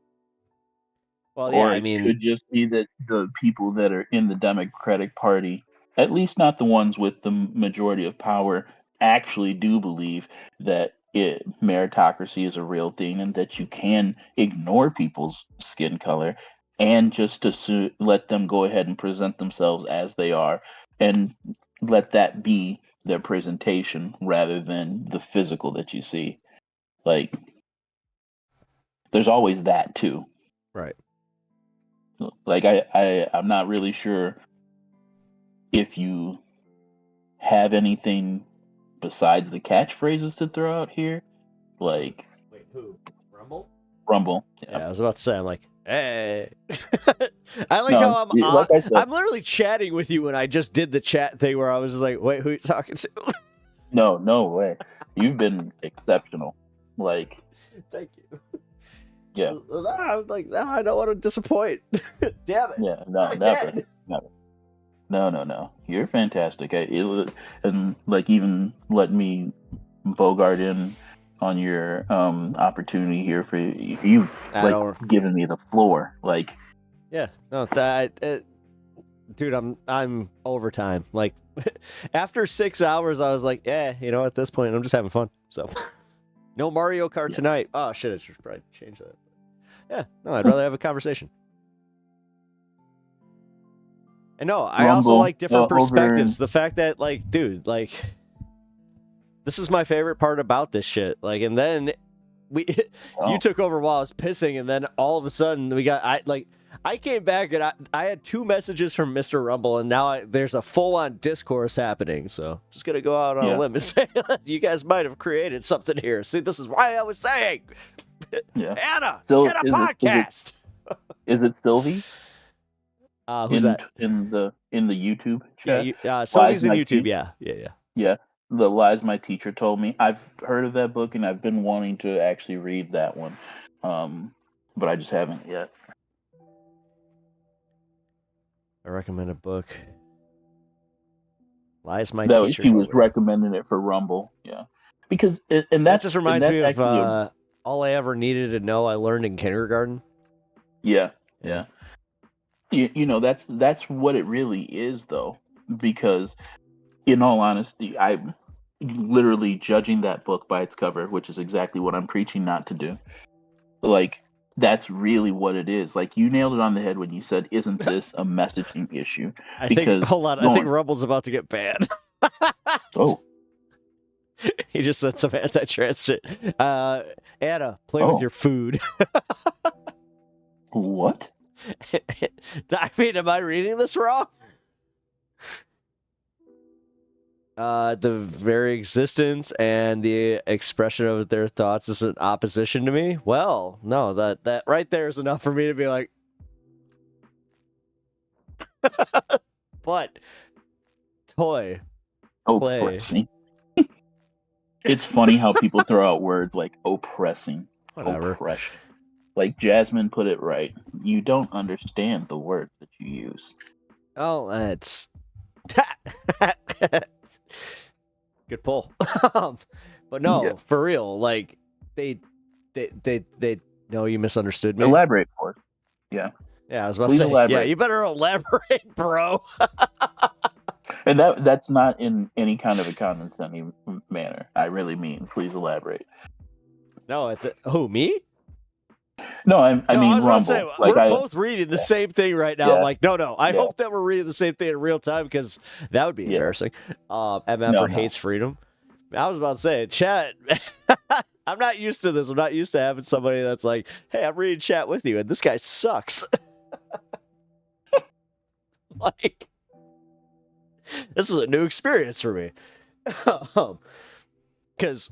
well, yeah. Or I mean, it could just be that the people that are in the Democratic Party, at least not the ones with the majority of power, actually do believe that meritocracy is a real thing and that you can ignore people's skin color and just let them go ahead and present themselves as they are and let that be their presentation rather than the physical that you see. Like, there's always that too. right. Like, I'm not really sure if you have anything besides the catchphrases to throw out here. Like, wait, who? Rumble. Yeah, I was about to say, I'm like, hey. I like No, how I'm like I said- I'm literally chatting with you when I just did the chat thing where I was just like, wait, who are you talking to? No way. You've been exceptional. Like, Thank you. yeah. I'm like, no, I don't want to disappoint. Damn it. Yeah, no, Again. never. No. You're fantastic. And like, even let me bogart in on your opportunity here for you've like given me the floor. Like, Yeah, no, dude, I'm overtime. Like, after 6 hours, I was like, yeah, you know, at this point, I'm just having fun. So, no Mario Kart tonight. Oh shit, I should probably change that. Yeah, no, I'd rather have a conversation. And no, I also like different perspectives. The fact that, like, dude, like, this is my favorite part about this shit. Like, and then you took over while I was pissing, and then all of a sudden I came back and I had 2 messages from Mr. Rumble, and now there's a full-on discourse happening. So just gonna go out on a limb and say you guys might have created something here. See, this is why I was saying, Anna, get a podcast. Is it Sylvie? Who's that? In the YouTube chat? Yeah, Sylvie's in YouTube. Yeah. The Lies My Teacher Told Me. I've heard of that book and I've been wanting to actually read that one, but I just haven't yet. I recommend a book. Lies My That Teacher she Told was Me. recommending it for Rumble. Yeah, because That just reminds me of all I ever needed to know I learned in kindergarten. Yeah. You know, that's what it really is, though, because in all honesty, I'm literally judging that book by its cover, which is exactly what I'm preaching not to do. Like, that's really what it is. Like, you nailed it on the head when you said, "Isn't this a messaging issue?" I think Rumble's about to get banned. Oh. He just said some anti-trans shit. Anna, play with your food. What? I mean, am I reading this wrong? The very existence and the expression of their thoughts is in opposition to me? Well, no, that right there is enough for me to be like... But, toy, play. Oppressing. It's funny how people throw out words like oppressing, Whatever. oppression. Like Jasmine put it right. You don't understand the words that you use. Oh, it's good pull. But no, for real, like they no, you misunderstood me. Elaborate for it. Yeah. Yeah, I was about Please to say. elaborate. Yeah, you better elaborate, bro. And that's not in any kind of a condescending manner. I really mean, please elaborate. No, who, me? No, I No, mean I was about to Rumble. say, Like we're both reading the same thing right now. Yeah. I'm like, no. I Yeah. hope that we're reading the same thing in real time because that would be embarrassing. MF hates freedom. I was about to say, chat. I'm not used to this. I'm not used to having somebody that's like, hey, I'm reading chat with you, and this guy sucks. Like, this is a new experience for me. Because,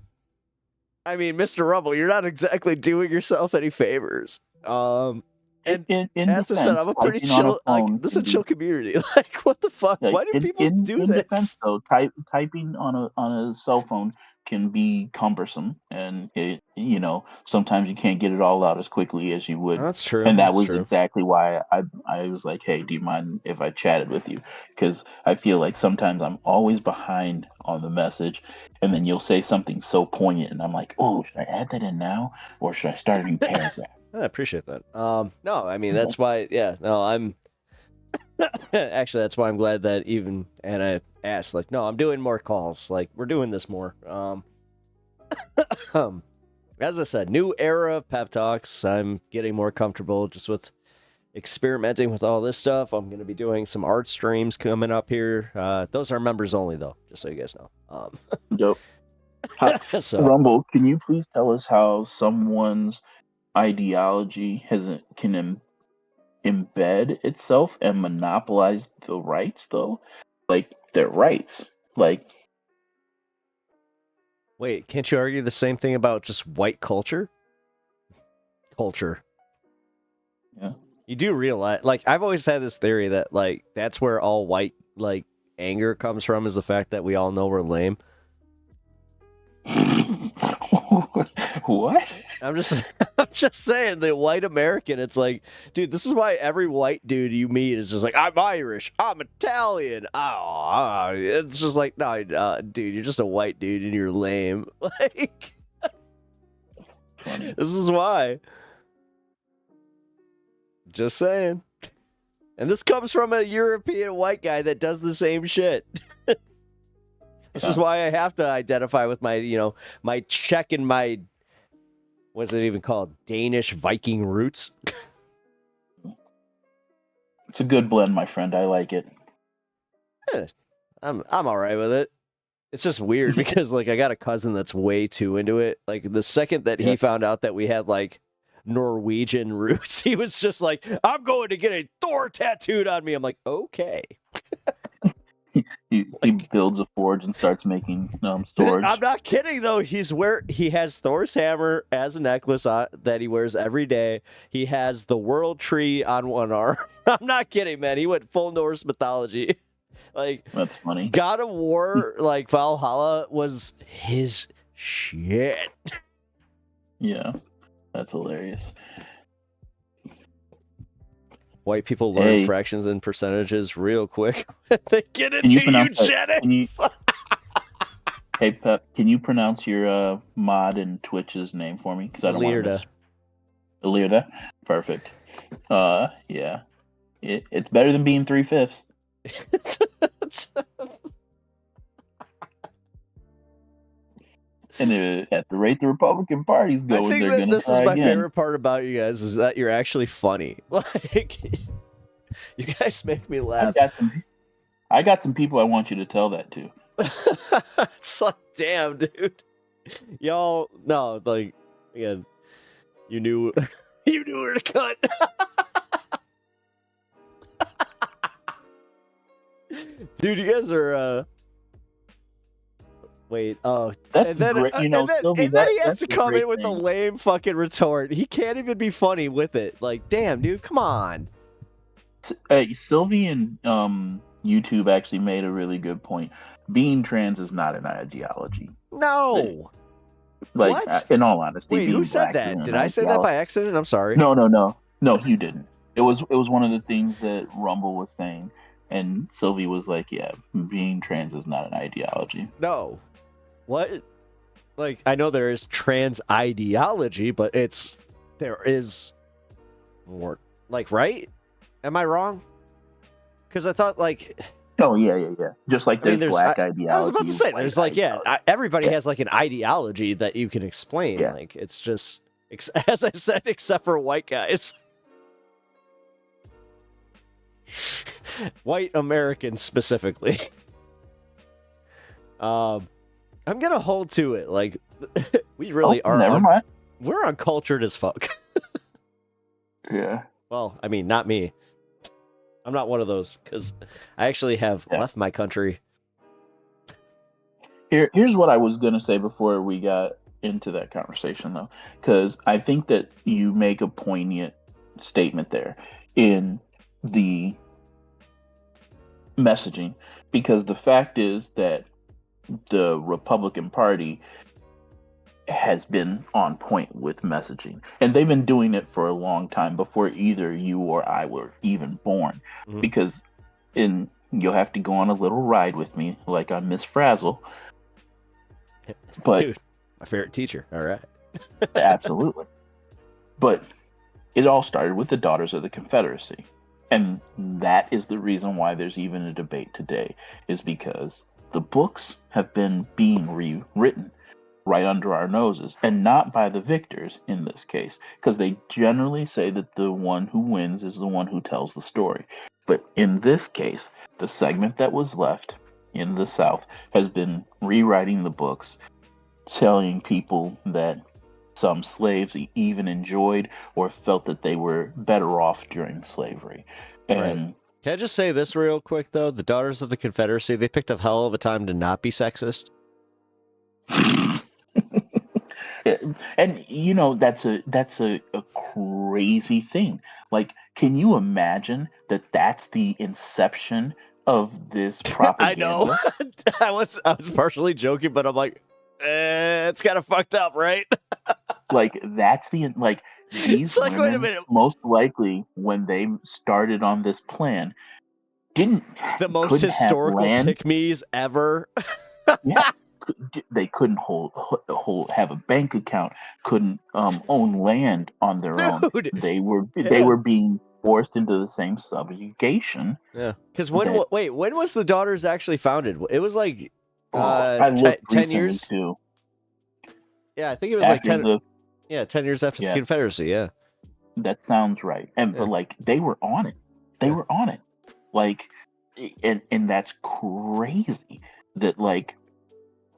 I mean, Mr. Rumble, you're not exactly doing yourself any favors. And in as I said, I'm a pretty chill. Like, this is a chill community. Like, what the fuck? Why do people do in this? Defense, though, typing on a cell phone can be cumbersome, and sometimes you can't get it all out as quickly as you would. That's true. And that that's was true. exactly why I was like, hey, do you mind if I chatted with you? Because I feel like sometimes I'm always behind on the message, and then you'll say something so poignant, and I'm like, oh, should I add that in now, or should I start a new paragraph? I appreciate that. No, I mean, that's why, I'm actually, that's why I'm glad that even Anna asked, like, no, I'm doing more calls. Like, we're doing this more. As I said, new era of pep talks. I'm getting more comfortable just with experimenting with all this stuff. I'm going to be doing some art streams coming up here. Those are members only, though, just so you guys know. Dope. So- Rumble, can you please tell us how someone's ideology can embed itself and monopolize the rights, though? Like, their rights. Like, Wait, can't you argue the same thing about just white culture? Yeah. You do realize, like, I've always had this theory that, like, that's where all white, like, anger comes from, is the fact that we all know we're lame. What? I'm just saying, the white American, it's like, dude, this is why every white dude you meet is just like, I'm Irish, I'm Italian. It's just like, no, dude, you're just a white dude and you're lame. Like, this is why. Just saying. And this comes from a European white guy that does the same shit. This is why I have to identify with my, my Czech and my, what's it even called? Danish Viking roots. It's a good blend, my friend. I like it. I'm all right with it. It's just weird because, like, I got a cousin that's way too into it. Like, the second that he found out that we had, like, Norwegian roots, he was just like, I'm going to get a Thor tattooed on me. I'm like, okay. He builds a forge and starts making swords. I'm not kidding, though. He has Thor's hammer as a necklace that he wears every day. He has the world tree on one arm. I'm not kidding, man. He went full Norse mythology. Like, that's funny. God of War, like, Valhalla was his shit. Yeah, that's hilarious. White people learn fractions and percentages real quick. They get into eugenics. Hey, Pep, can you pronounce your mod in Twitch's name for me? Because I don't want to. Lirda. Perfect. Yeah. It's better than being 3/5. And at the rate the Republican Party's going, I think that this is my favorite part about you guys is that you're actually funny. Like, you guys make me laugh. I got some people I want you to tell that to. It's like, damn, dude. Y'all, no, like, again, you knew where to cut. Dude, you guys are, wait, oh, that's and then, great. Sylvie, and then he has to come in with a lame fucking retort. He can't even be funny with it. Like, damn, dude, come on. Sylvie and YouTube actually made a really good point. Being trans is not an ideology. No. Like, what? In all honesty, wait, who said that? Did I say that by accident? I'm sorry. No, you didn't. It was one of the things that Rumble was saying, And Sylvie was like, yeah, being trans is not an ideology. No. What? Like, I know there is trans ideology, but there is more, like, right? Am I wrong? Because I thought, like... Oh, yeah. Just like there's black ideology. I was about to say, there's like, everybody Yeah. has like an ideology that you can explain. Yeah. Like, it's just, as I said, except for white guys. White Americans specifically. I'm gonna hold to it. Like, we really are. Never mind. We're uncultured as fuck. Yeah. Well, I mean, not me. I'm not one of those, because I actually have left my country. Here's what I was gonna say before we got into that conversation, though, because I think that you make a poignant statement there in the messaging, because the fact is that the Republican Party has been on point with messaging, and they've been doing it for a long time before either you or I were even born. Mhm. Because you'll have to go on a little ride with me, like I'm Miss Frazzle. But Dude, my favorite teacher. All right. absolutely. But it all started with the Daughters of the Confederacy. And that is the reason why there's even a debate today, is because the books have been being rewritten right under our noses, and not by the victors in this case, because they generally say that the one who wins is the one who tells the story. But in this case, the segment that was left in the South has been rewriting the books, telling people that some slaves even enjoyed or felt that they were better off during slavery. And Right. Can I just say this real quick, though? The Daughters of the Confederacy, they picked a hell of a time to not be sexist. and you know, that's a crazy thing. Like, can you imagine that that's the inception of this propaganda? I know. I was partially joking, but I'm like, it's kind of fucked up, right? Like, that's the like these like, wait a women, minute. most likely when they started on this plan, The most couldn't have historical land. pick-me's ever. Yeah, they couldn't have a bank account, couldn't own land on their own. Dude. They were Yeah. being forced into the same subjugation. Yeah. Because when was the Daughters actually founded? It was like I looked 10 recently, years? too. Yeah, I think it was After like 10. 10 years after the Confederacy, yeah. That sounds right. But like, they were on it. They were on it. Like, and that's crazy that like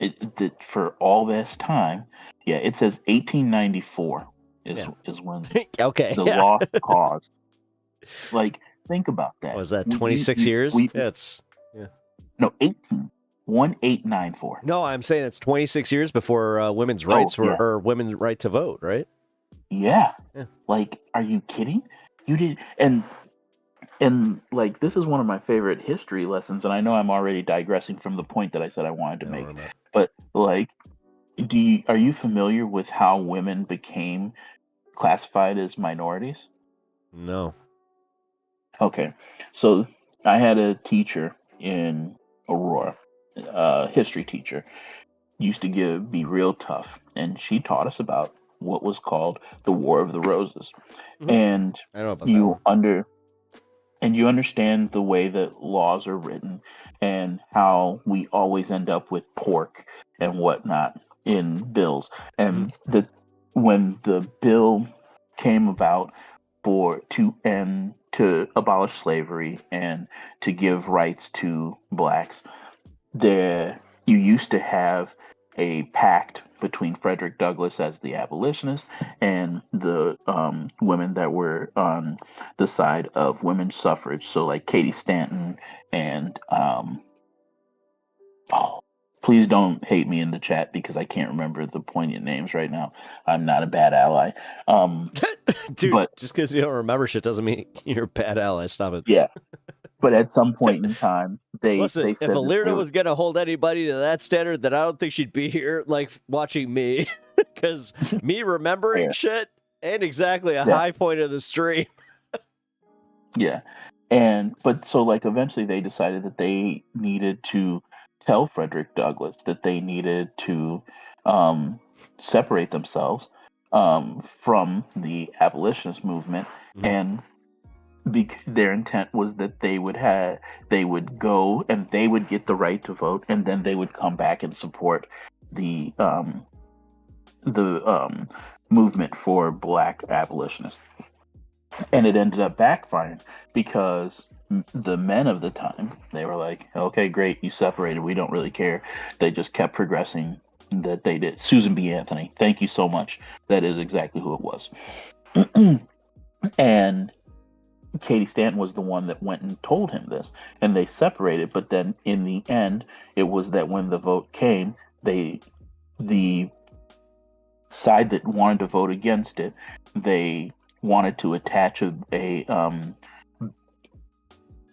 that for all this time. Yeah, it says 1894 is when Okay, the yeah. lost cause. Like, think about that. Was that 26 years? Yeah. No, 1894. No, I'm saying it's 26 years before women's rights or women's right to vote, right? Yeah. Yeah. Like, are you kidding? You did, and like, this is one of my favorite history lessons, and I know I'm already digressing from the point that I said I wanted to make. But like, are you familiar with how women became classified as minorities? No. Okay. So I had a teacher in Aurora, history teacher, used to be real tough, and she taught us about what was called the War of the Roses. Mhm. And I know about that one. you understand the way that laws are written and how we always end up with pork and whatnot in bills. And when the bill came about to abolish slavery and to give rights to blacks, you used to have a pact between Frederick Douglass as the abolitionist and the women that were on the side of women's suffrage. So like Katie Stanton and please don't hate me in the chat because I can't remember the poignant names right now. I'm not a bad ally. Dude, but just because you don't remember shit doesn't mean you're a bad ally. Stop it. yeah. But at some point in time, Listen, they if said that Alirna was going to hold anybody to that standard, then I don't think she'd be here, like, watching me. Because me remembering shit ain't exactly a high point of the stream. Yeah. But so like eventually they decided that they needed to tell Frederick Douglass that they needed to separate themselves from the abolitionist movement, and their intent was that they would go and they would get the right to vote, and then they would come back and support the movement for black abolitionists. And it ended up backfiring because the men of the time, they were like, okay, great, you separated, we don't really care. They just kept progressing that they did. Susan B. Anthony, thank you so much. That is exactly who it was. And Katie Stanton was the one that went and told him this, and they separated. But then in the end, it was that when the vote came, the side that wanted to vote against it, they wanted to attach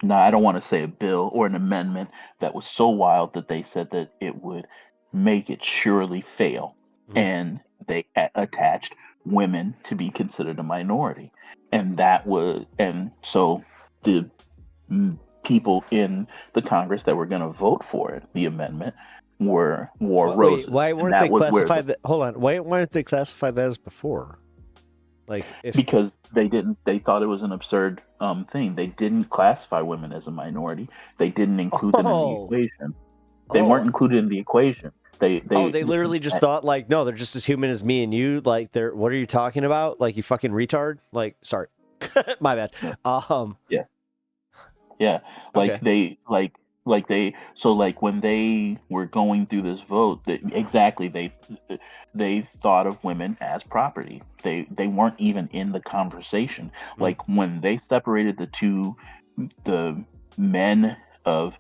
now I don't want to say a bill or an amendment that was so wild that they said that it would make it surely fail. And they attached women to be considered a minority. And so the people in the Congress that were going to vote for it, the amendment, wore roses. Why weren't they classified hold on, why weren't they classified that as before? Because they thought it was an absurd thing. They didn't classify women as a minority. They didn't include them in the equation. They weren't included in the equation. They literally just thought like, no, they're just as human as me and you. Like, what are you talking about? Like, you fucking retard. Like, sorry, my bad. Yeah. Like so like when they were going through this vote, they thought of women as property. They weren't even in the conversation. Like when they separated the men of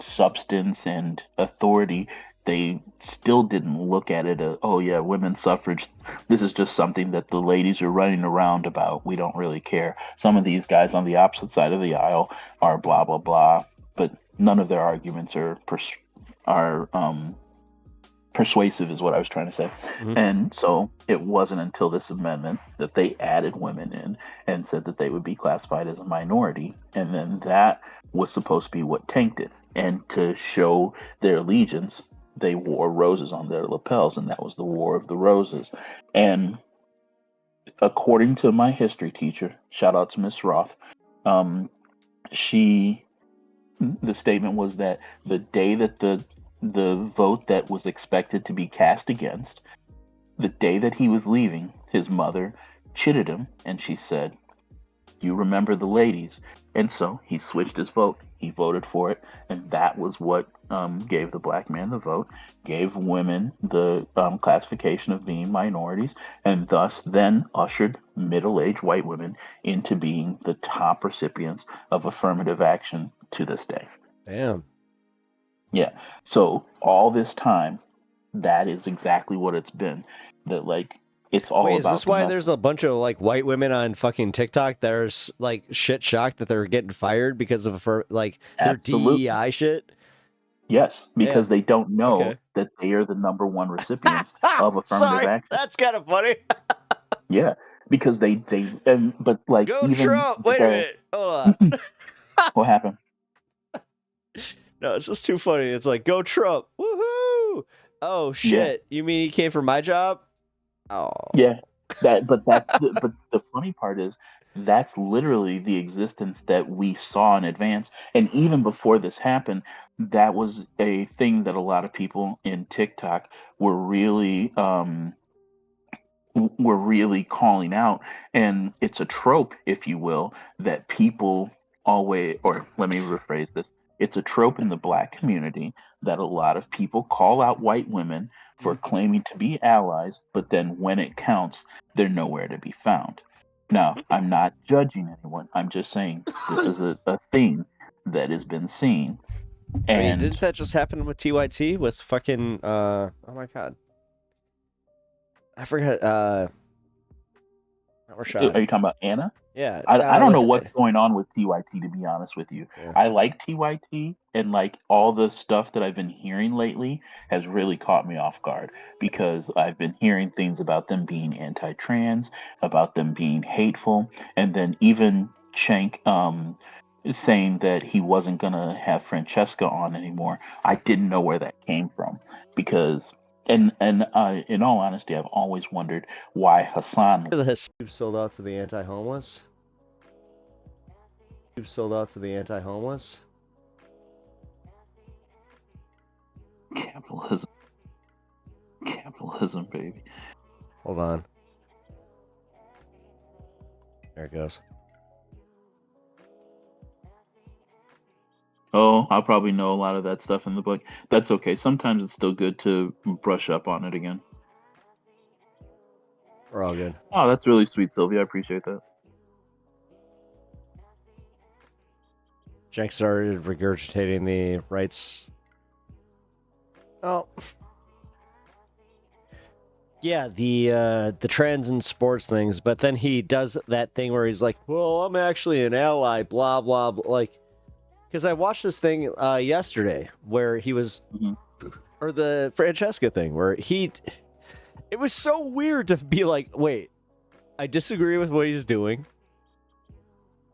substance and authority, they still didn't look at it as, oh yeah, women's suffrage, this is just something that the ladies are running around about. We don't really care. Some of these guys on the opposite side of the aisle are blah blah blah, but none of their arguments are persuasive, is what I was trying to say. And so it wasn't until this amendment that they added women in and said that they would be classified as a minority, and then that was supposed to be what tanked it. And to show their allegiance, they wore roses on their lapels, and that was the War of the Roses. And according to my history teacher, shout out to Miss Roth, the statement was that the day that the vote that was expected to be cast against, the day that he was leaving, his mother chided him, and she said, "You remember the ladies." And so he switched his vote. He voted for it, and that was what gave the black man the vote, gave women the classification of being minorities, and thus then ushered middle-aged white women into being the top recipients of affirmative action to this day. Damn. Yeah. So all this time, that is exactly what it's been. That like it's all about. Is this why there's a bunch of like white women on fucking TikTok that are like shit shocked that they're getting fired because of like their DEI shit? Yes, because they don't know that they are the number one recipients of affirmative action. That's kind of funny. Yeah, because but like go even Trump. Wait a minute. Hold on. What happened? No, it's just too funny. It's like, go Trump. Woohoo! Oh shit! You mean he came for my job? Oh. Yeah. But the funny part is that's literally the existence that we saw in advance. And even before this happened, that was a thing that a lot of people in TikTok were really calling out. And it's a trope, if you will, that people always, or let me rephrase this. It's a trope in the black community that a lot of people call out white women for claiming to be allies, but then when it counts, they're nowhere to be found. Now, I'm not judging anyone. I'm just saying this is a thing that has been seen. And didn't that just happen with TYT with fucking oh my god, I forgot. Not Rashad. Are you talking about Anna? Yeah. I don't know what's going on with TYT, to be honest with you. Yeah. I like TYT, and like all the stuff that I've been hearing lately has really caught me off guard, because I've been hearing things about them being anti-trans, about them being hateful, and then even Shank saying that he wasn't gonna have Francesca on anymore, I didn't know where that came from because, and in all honesty, I've always wondered why Hassan. You've sold out to the anti-homeless. You've sold out to the anti-homeless. Capitalism. Capitalism, baby. Hold on. There it goes. Oh, I'll probably know a lot of that stuff in the book. That's okay. Sometimes it's still good to brush up on it again. We're all good. Oh, that's really sweet, Sylvia. I appreciate that. Shank started regurgitating the rights. Oh. Yeah, the trends and sports things, but then he does that thing where he's like, well, I'm actually an ally, blah, blah, blah. Like, because I watched this thing yesterday where he was, or the Francesca thing where it was so weird to be like, wait, I disagree with what he's doing.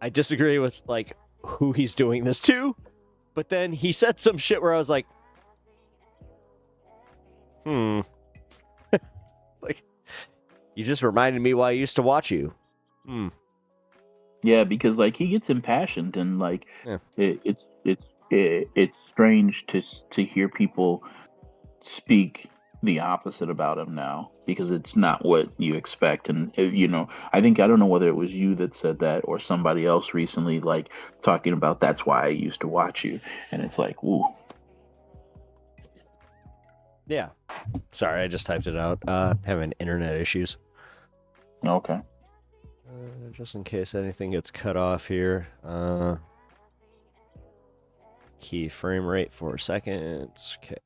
I disagree with, like, who he's doing this to. But then he said some shit where I was like, like, you just reminded me why I used to watch you. Yeah, because like he gets impassioned and like it's strange to hear people speak the opposite about him now because it's not what you expect. And you know, I don't know whether it was you that said that or somebody else recently, like talking about that's why I used to watch you, and it's like, ooh. Yeah. Sorry, I just typed it out. Having internet issues. Okay. Just in case anything gets cut off here. Key frame rate 4 seconds. Okay.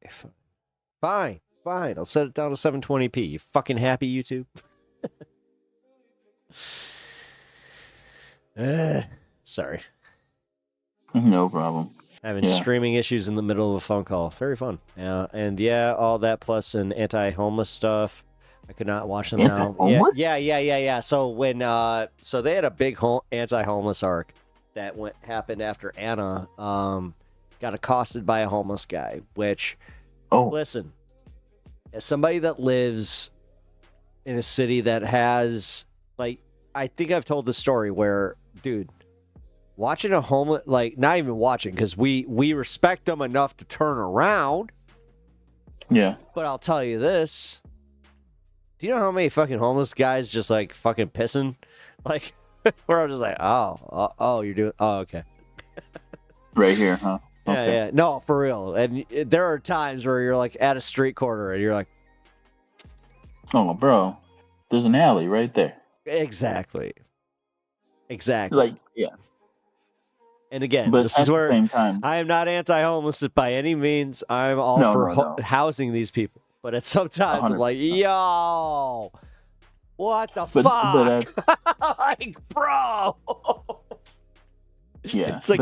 Fine. I'll set it down to 720p. You fucking happy, YouTube? Sorry. No problem. Having streaming issues in the middle of a phone call. Very fun. And yeah, all that plus an anti-homeless stuff. I could not watch them now. Yeah. So when so they had a big anti-homeless arc that happened after Anna got accosted by a homeless guy, which listen, as somebody that lives in a city that has, like, I think I've told the story where, dude, watching a homeless, like, not even watching, because we respect them enough to turn around. Yeah. But I'll tell you this. Do you know how many fucking homeless guys just, like, fucking pissing? Like, where I'm just like, oh, you're doing, okay. Right here, huh? Okay. Yeah. No, for real. And there are times where you're, like, at a street corner and you're like, oh, bro, there's an alley right there. Exactly. Like, yeah. And again, but this is where the same time, I am not anti-homeless by any means. I'm all for housing these people. But at some times, 100%. I'm like, yo, what the fuck? Like, bro. Yeah. It's like,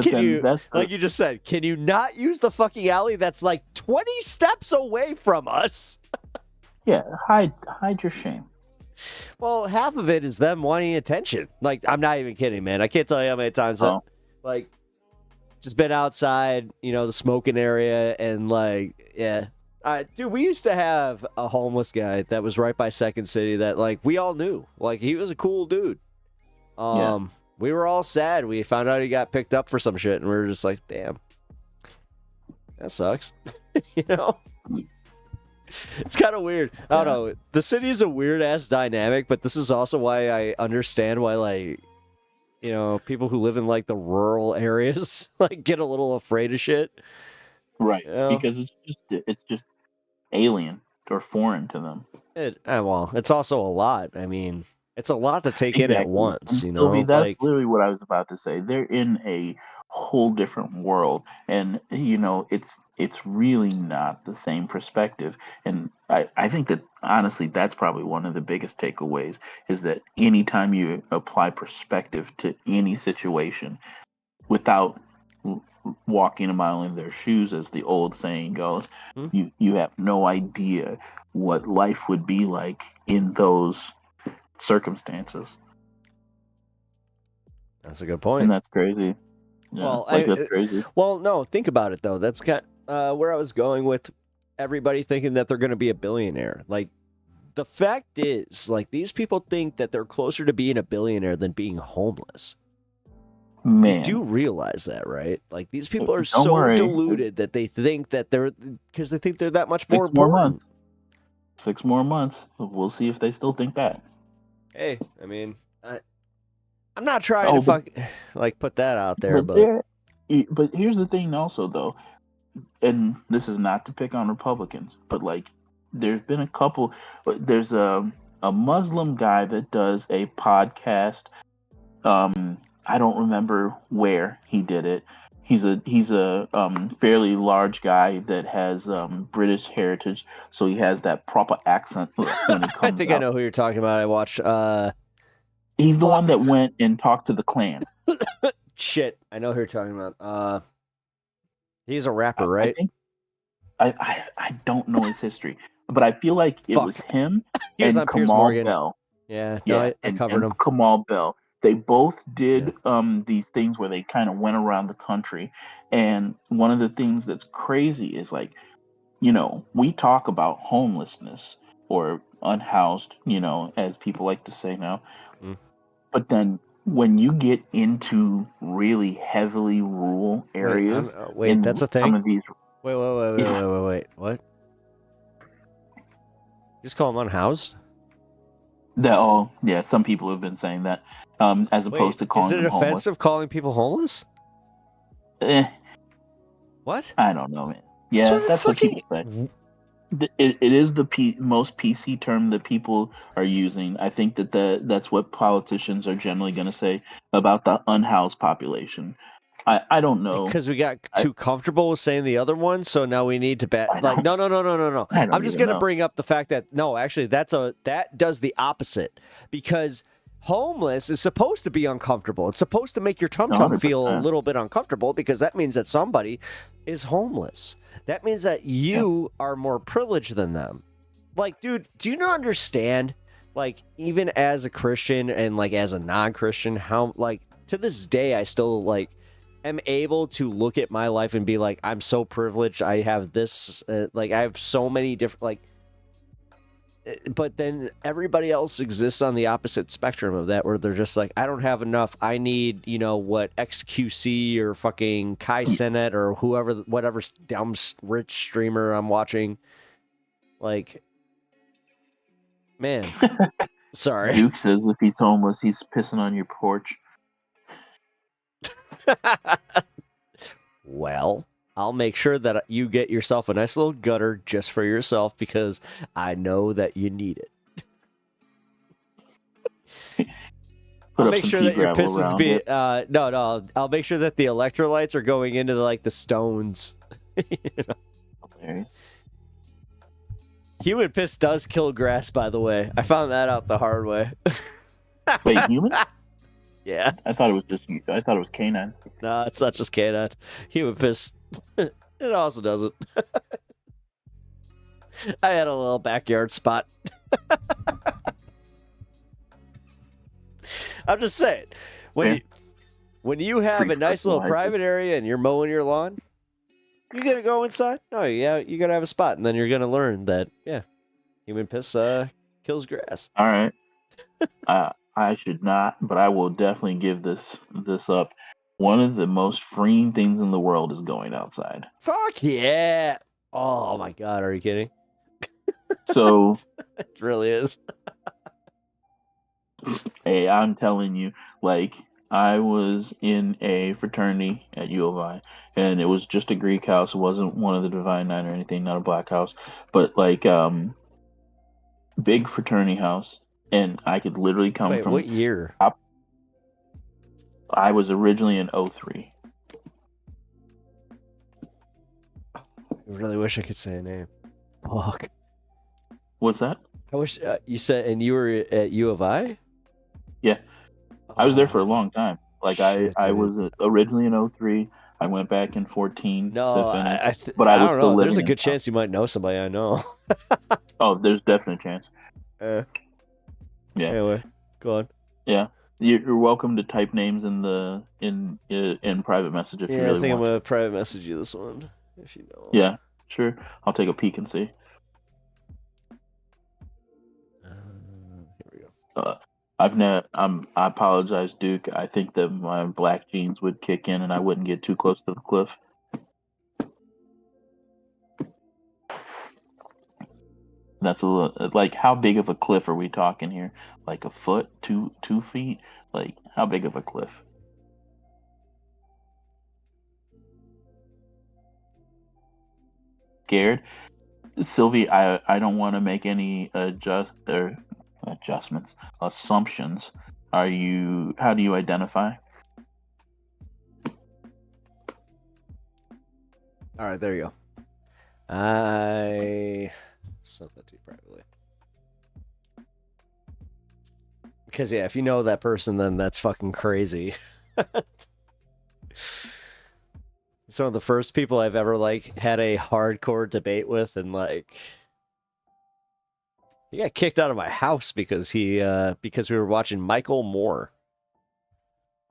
like you just said, can you not use the fucking alley that's like 20 steps away from us? Yeah, hide your shame. Well, half of it is them wanting attention. Like, I'm not even kidding, man. I can't tell you how many times I've, like, just been outside, the smoking area, and, like, yeah. Dude, we used to have a homeless guy that was right by Second City that, like, we all knew. Like, he was a cool dude. We were all sad. We found out he got picked up for some shit, and we were just like, damn. That sucks. It's kind of weird. I don't know. The city is a weird-ass dynamic, but this is also why I understand why, like, people who live in, like, the rural areas, like, get a little afraid of shit. Right. Because it's just alien or foreign to them. Well, it's also a lot. I mean, it's a lot to take in at once, Sylvie, that's literally what I was about to say. They're in a whole different world, and it's really not the same perspective. And I think that honestly, that's probably one of the biggest takeaways is that anytime you apply perspective to any situation without walking a mile in their shoes, as the old saying goes, you have no idea what life would be like in those circumstances. That's a good point. And that's crazy. Yeah, Well, that's crazy. Well, no, think about it though. That's kind where I was going with everybody thinking that they're going to be a billionaire. Like, the fact is, like, these people think that they're closer to being a billionaire than being homeless. Man, you do realize that, right? Like, these people are Don't so worry. deluded that they think that because they think they're that much more 6 more important. months. 6 more months. We'll see if they still think that. Hey, I mean, I'm not trying to put that out there, but But here's the thing, also though, and this is not to pick on Republicans, but like, there's been a couple. There's a Muslim guy that does a podcast. I don't remember where he did it. He's a fairly large guy that has British heritage, so he has that proper accent when he comes I think I know who you're talking about. I watched. He's the one that went and talked to the Klan. Shit, I know who you're talking about. He's a rapper, right? I don't know his history, but I feel like it was him He was and on Piers Kamal Morgan. Bell. Yeah, no, I covered him. Kamal Bell. They both did these things where they kind of went around the country, and one of the things that's crazy is like, we talk about homelessness or unhoused, as people like to say now, but then when you get into really heavily rural areas, that's a thing. Some of these. Wait. What? Just call them unhoused? Some people have been saying that, as opposed to calling Is it them homeless. offensive calling people homeless? What? I don't know, man. Yeah, that's what people say. It is the most PC term that people are using. I think that's what politicians are generally going to say about the unhoused population. I don't know. Because we got too comfortable with saying the other one, so now we need to no. I'm just going to bring up the fact that actually that does the opposite, because homeless is supposed to be uncomfortable. It's supposed to make your tum-tum feel a little bit uncomfortable, because that means that somebody is homeless. That means that you are more privileged than them. Like, dude, do you not understand, like, even as a Christian and, like, as a non-Christian, how, like, to this day, I still, like, am able to look at my life and be like, I'm so privileged. I have this, I have so many different, like, but then everybody else exists on the opposite spectrum of that, where they're just like, I don't have enough. I need, what XQC or fucking Kai Cenat or whatever dumb rich streamer I'm watching. Like, man, sorry. Duke says if he's homeless, he's pissing on your porch. Well, I'll make sure that you get yourself a nice little gutter just for yourself, because I know that you need it. I'll make sure that your piss is being I'll make sure that the electrolytes are going into the stones. Human piss does kill grass, by the way. I found that out the hard way. Wait, human? Yeah. I thought it was canine. No, it's not just canine. Human piss. It also doesn't. I had a little backyard spot. I'm just saying, when you have a nice little private area and you're mowing your lawn, you gotta go inside. No, yeah, you gotta have a spot, and then you're gonna learn that human piss kills grass. All right. I should not, but I will definitely give this up. One of the most freeing things in the world is going outside. Fuck yeah! Oh my god, are you kidding? So it really is. Hey, I'm telling you, like, I was in a fraternity at U of I, and it was just a Greek house. It wasn't one of the Divine Nine or anything, not a black house, but like big fraternity house, and I could literally come Wait, from what year? I was originally in 03. I really wish I could say a name. Fuck. What's that? I wish you said, and you were at U of I? Yeah. I was there for a long time. Like, I was originally in 03. I went back in 14. No, but I was don't still know. living There's a in good town. chance you might know somebody I know. Oh, there's definitely a chance. Yeah. Anyway, go on. Yeah. You're welcome to type names in the in private message if you Yeah, really I think I'm want. gonna private message you this one if you know. Yeah, sure. I'll take a peek and see. Here we go. I apologize, Duke. I think that my black jeans would kick in and I wouldn't get too close to the cliff. That's a little, like, how big of a cliff are we talking here? Like a foot, 2 feet? Like, how big of a cliff? Scared? Sylvie, I don't want to make any adjustments, assumptions. How do you identify? All right, there you go. I sent that to you privately. Because yeah, if you know that person, then that's fucking crazy. It's one of the first people I've ever like had a hardcore debate with, and like he got kicked out of my house because we were watching Michael Moore.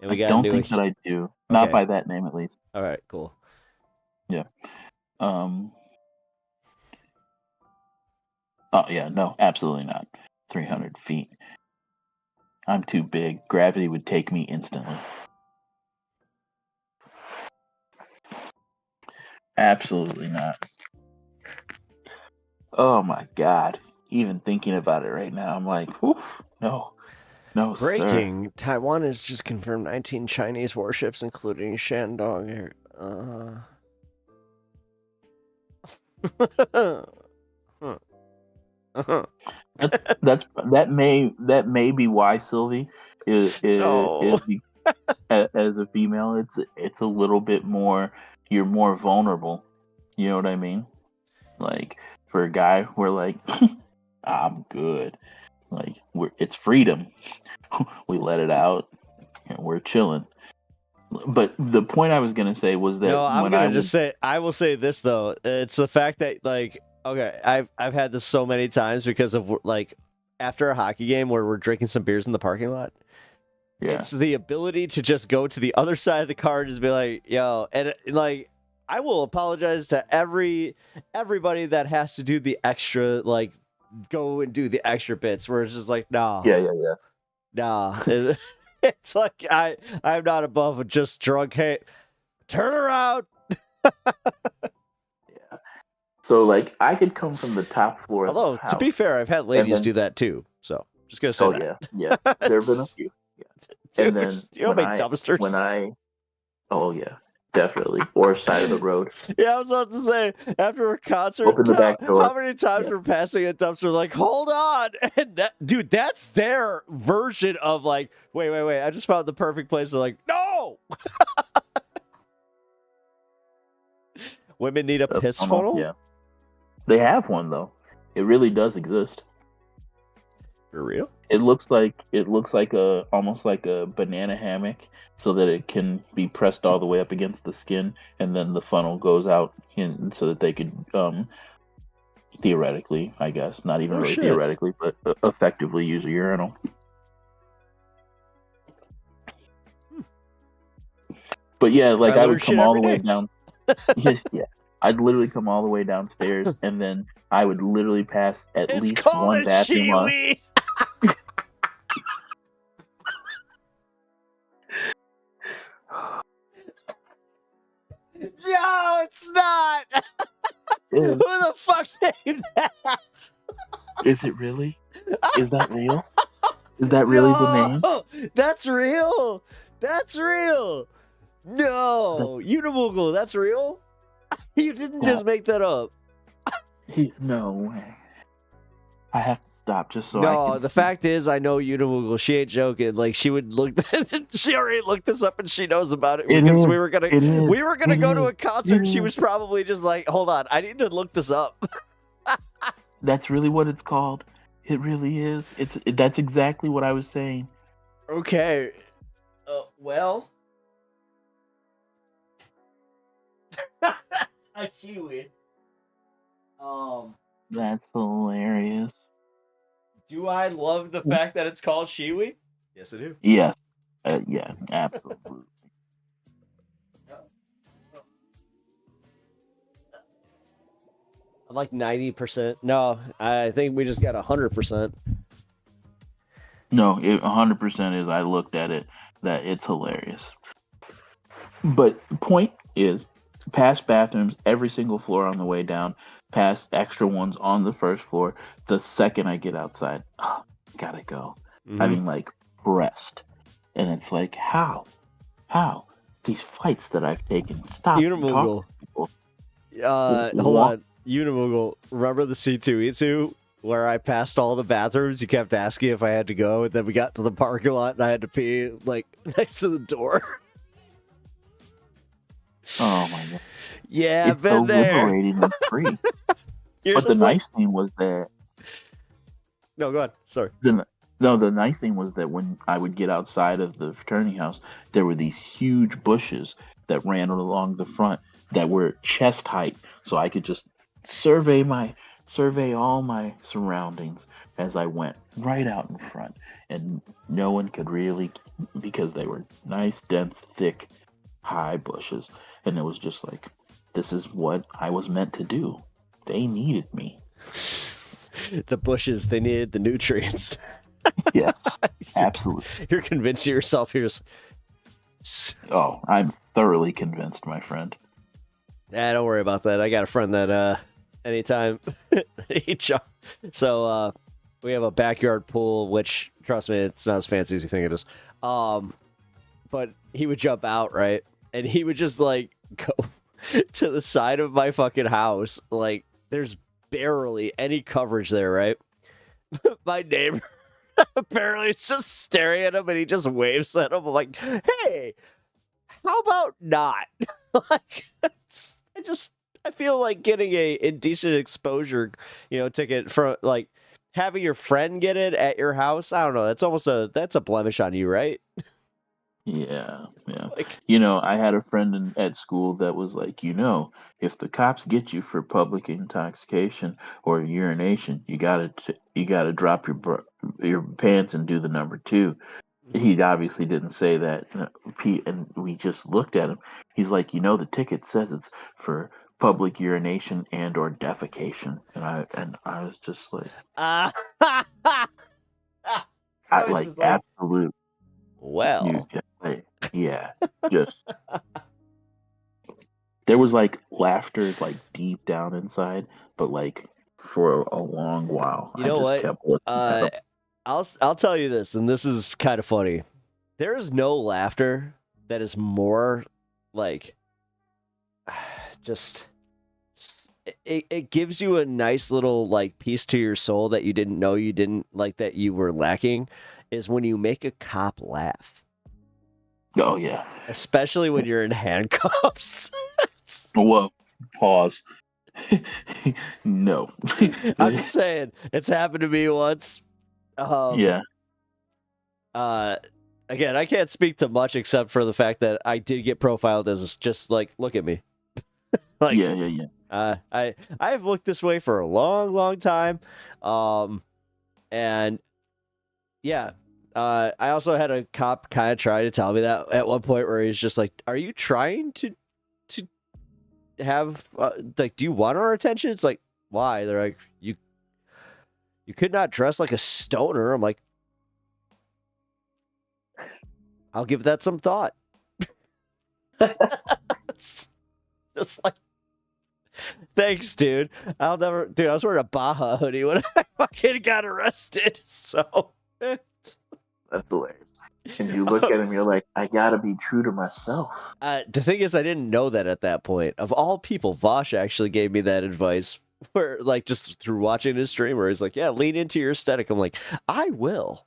And we I don't think that I do. Not by that name, at least. All right, cool. Yeah. Oh yeah, no, absolutely not. 300 feet. I'm too big. Gravity would take me instantly. Absolutely not. Oh my god. Even thinking about it right now, I'm like, whew, no. No, Breaking. Sir. Taiwan has just confirmed 19 Chinese warships, including Shandong. That may be why Sylvie is as a female. It's a little bit more. You're more vulnerable. You know what I mean? Like for a guy, we're like, I'm good. Like it's freedom. We let it out, and we're chilling. But the point I was gonna say was that I will say this though. It's the fact that like, okay, I've had this so many times because of like after a hockey game where we're drinking some beers in the parking lot. Yeah. It's the ability to just go to the other side of the car and just be like, yo, and like I will apologize to everybody that has to do the extra, like go and do the extra bits where it's just like, nah. Yeah. Nah. It's like I'm not above a just drunk. Hey, turn around. Yeah. So like I could come from the top floor. Although to be fair, I've had ladies do that too. So just gonna say that. Yeah. There have been a few. Yeah. Dude, and then you know dumpsters. Oh yeah, definitely. Or side of the road. Yeah, I was about to say after a concert, open the back door. How many times we're passing a dumpster like, hold on, and that's their version of like, wait, I just found the perfect place. They're like, no. Women need a piss funnel. Yeah, they have one though. It really does exist. For real? It looks like almost like a banana hammock, so that it can be pressed all the way up against the skin, and then the funnel goes out in so that they could theoretically, I guess, not even really theoretically, but effectively use a urinal. But yeah, like I would come all the way down. Yeah, I'd literally come all the way downstairs, and then I would literally pass at least one bathroom. No, it's not. Who the fuck named that? Is it really? Is that real? Is that really the name? That's real. That's real. No, Unimoogle, that's real. You didn't just make that up. No way. I have to stop just so I No, can. the fact is, I know Unimoogle. She ain't joking. Like she would look. She already looked this up and she knows about it because we were gonna go to a concert. And she was probably just like, "Hold on, I need to look this up." That's really what it's called. It really is. That's exactly what I was saying. Okay. Well. A Shiwi. That's hilarious. Do I love the fact that it's called Shiwi? Yes, I do. Yes. Yeah, absolutely. I'm like 90%. No, I think we just got 100%. No, it 100% is. I looked at it. That it's hilarious. But the point is, past bathrooms, every single floor on the way down, past extra ones on the first floor. The second I get outside, gotta go. I mean, like, breast. And it's like, how? These fights that I've taken. Stop. Unimugle. Hold on. Unimugle. Remember the C2E2 where I passed all the bathrooms? You kept asking if I had to go, and then we got to the parking lot and I had to pee, like, next to the door. Oh my god. Yeah, it's I've been so there. liberating and free. You're But the just like- nice thing was that No, go ahead. Sorry. the nice thing was that when I would get outside of the fraternity house, there were these huge bushes that ran along the front that were chest height, so I could just survey all my surroundings as I went right out in front, and no one could really, because they were nice, dense, thick, high bushes, and it was just like, this is what I was meant to do. They needed me. The bushes, they needed the nutrients. Yes, absolutely. You're convincing yourself here. Oh, I'm thoroughly convinced, my friend. Don't worry about that. I got a friend that anytime he so we have a backyard pool, which, trust me, it's not as fancy as you think it is. But he would jump out, right? And he would just like go to the side of my fucking house. Like, there's barely any coverage there, right? My neighbor apparently is just staring at him, and he just waves at him. I'm like, hey, how about not? Like, I feel like getting a indecent exposure, ticket from, like, having your friend get it at your house. I don't know. That's a blemish on you, right? Yeah. Like, I had a friend at school that was like, if the cops get you for public intoxication or urination, you gotta drop your pants and do the number 2. He obviously didn't say that, and we just looked at him. He's like, the ticket says it's for public urination and or defecation, and I was just like, absolute. Well, yeah, just there was like laughter, like deep down inside, but like for a long while. You know I what? just kept looking at him. I'll tell you this, and this is kind of funny. There is no laughter that is more like just it gives you a nice little like piece to your soul that you didn't know you didn't like, that you were lacking, is when you make a cop laugh. Oh yeah, especially when you're in handcuffs. Whoa, pause. No. I'm just saying, it's happened to me once. Yeah. Again, I can't speak to much except for the fact that I did get profiled as just like, look at me. Like, yeah. I've looked this way for a long, long time. And yeah, I also had a cop kind of try to tell me that at one point, where he's just like, are you trying to have like, do you want our attention? It's like, why? They're like, you could not dress like a stoner. I'm like, I'll give that some thought. Just like, thanks, dude. I was wearing a Baja hoodie when I fucking got arrested. So that's hilarious. And you look at him, you're like, I gotta be true to myself. The thing is, I didn't know that at that point. Of all people, Vosh actually gave me that advice, where, like, just through watching his stream, where he's like, yeah, lean into your aesthetic. I'm like, I will.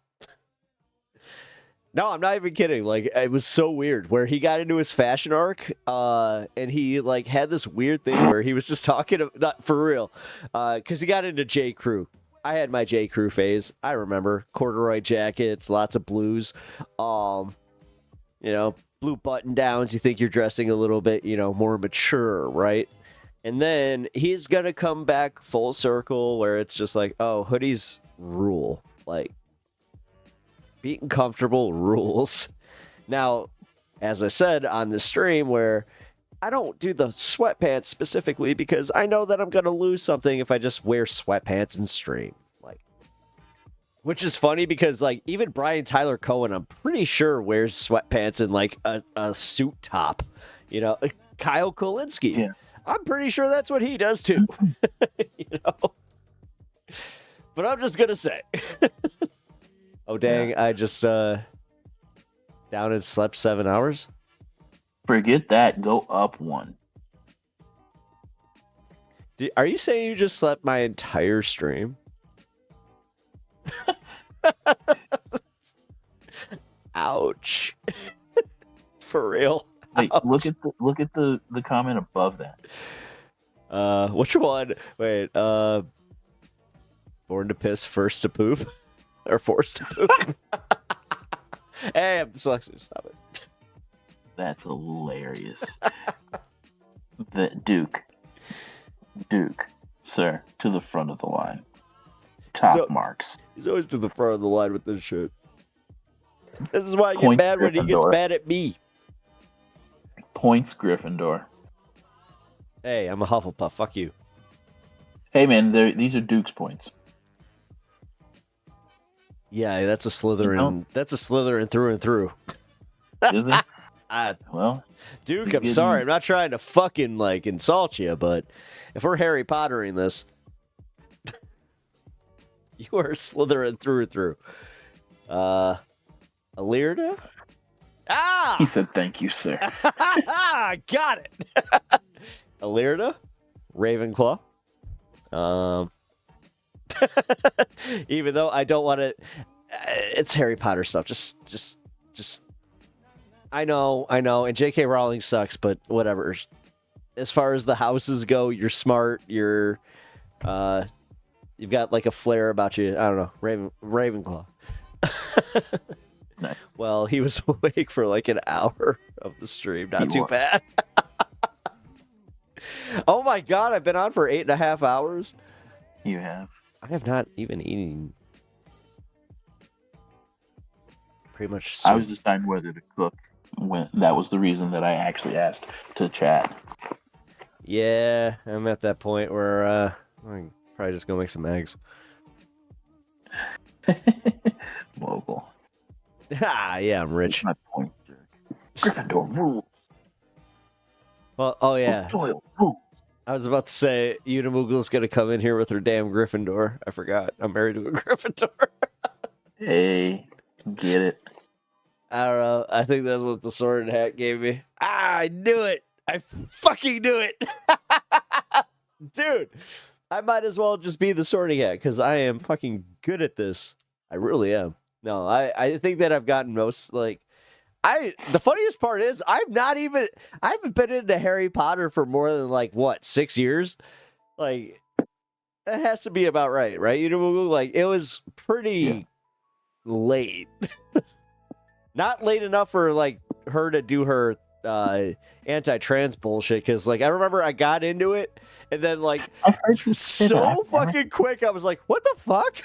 No, I'm not even kidding. Like, it was so weird where he got into his fashion arc, and he like had this weird thing where he was just talking, not for real, because he got into J. Crew. I had my J. Crew phase. I remember corduroy jackets, lots of blues, blue button downs. You think you're dressing a little bit, more mature, right? And then he's gonna come back full circle where it's just like, oh, hoodies rule, like. Being comfortable rules. Now, as I said on the stream, where I don't do the sweatpants specifically because I know that I'm going to lose something if I just wear sweatpants and stream. Like, which is funny because, like, even Brian Tyler Cohen, I'm pretty sure wears sweatpants and, like, a suit top. You know, Kyle Kulinski. Yeah. I'm pretty sure that's what he does too. You know? But I'm just going to say. Oh, dang, I just down and slept 7 hours? Forget that. Go up one. Are you saying you just slept my entire stream? Ouch. For real. Wait, look at the comment above that. Which one? Wait, born to piss, first to poop? Or forced to poop? Hey, I'm dyslexic. Stop it. That's hilarious. The Duke, sir, to the front of the line. Top marks. He's always to the front of the line with this shit. This is why I get Points mad when he gets Gryffindor. mad at me. Points Gryffindor. Hey, I'm a Hufflepuff. Fuck you. Hey man, these are Duke's points. Yeah, that's a Slytherin. No. That's a Slytherin through and through. Is it? Well, Duke, he's I'm sorry. I'm not trying to fucking like insult you, but if we're Harry Pottering this, you are Slytherin through and through. Alirda? Ah! He said, "Thank you, sir." Got it. Alirda, Ravenclaw. Even though I don't want to, it's Harry Potter stuff. Just. I know, and J.K. Rowling sucks, but whatever. As far as the houses go, you're smart. You've got like a flair about you. I don't know, Ravenclaw. Nice. Well, he was awake for like an hour of the stream. Not too bad. Oh my god, I've been on for 8.5 hours. You have. I have not even eaten. Pretty much. I was deciding whether to cook. When that was the reason that I actually asked to chat. Yeah, I'm at that point where I'm probably just gonna make some eggs. Mogul. Ah, yeah, I'm rich. My point, Gryffindor rules. Well, oh yeah. Doyle rules. I was about to say Unimugle's gonna come in here with her damn Gryffindor. I forgot. I'm married to a Gryffindor. Hey, get it. I don't know. I think that's what the sword hat gave me. Ah, I knew it. I fucking knew it. Dude, I might as well just be the sorting hat because I am fucking good at this. I really am. No, I think that I've gotten most, like, the funniest part is I haven't been into Harry Potter for more than, like, what, 6 years? Like, that has to be about right? You know, like, it was pretty late. Not late enough for, like, her to do her anti-trans bullshit, because, like, I remember I got into it, and then, like, so fucking quick, I was like, what the fuck?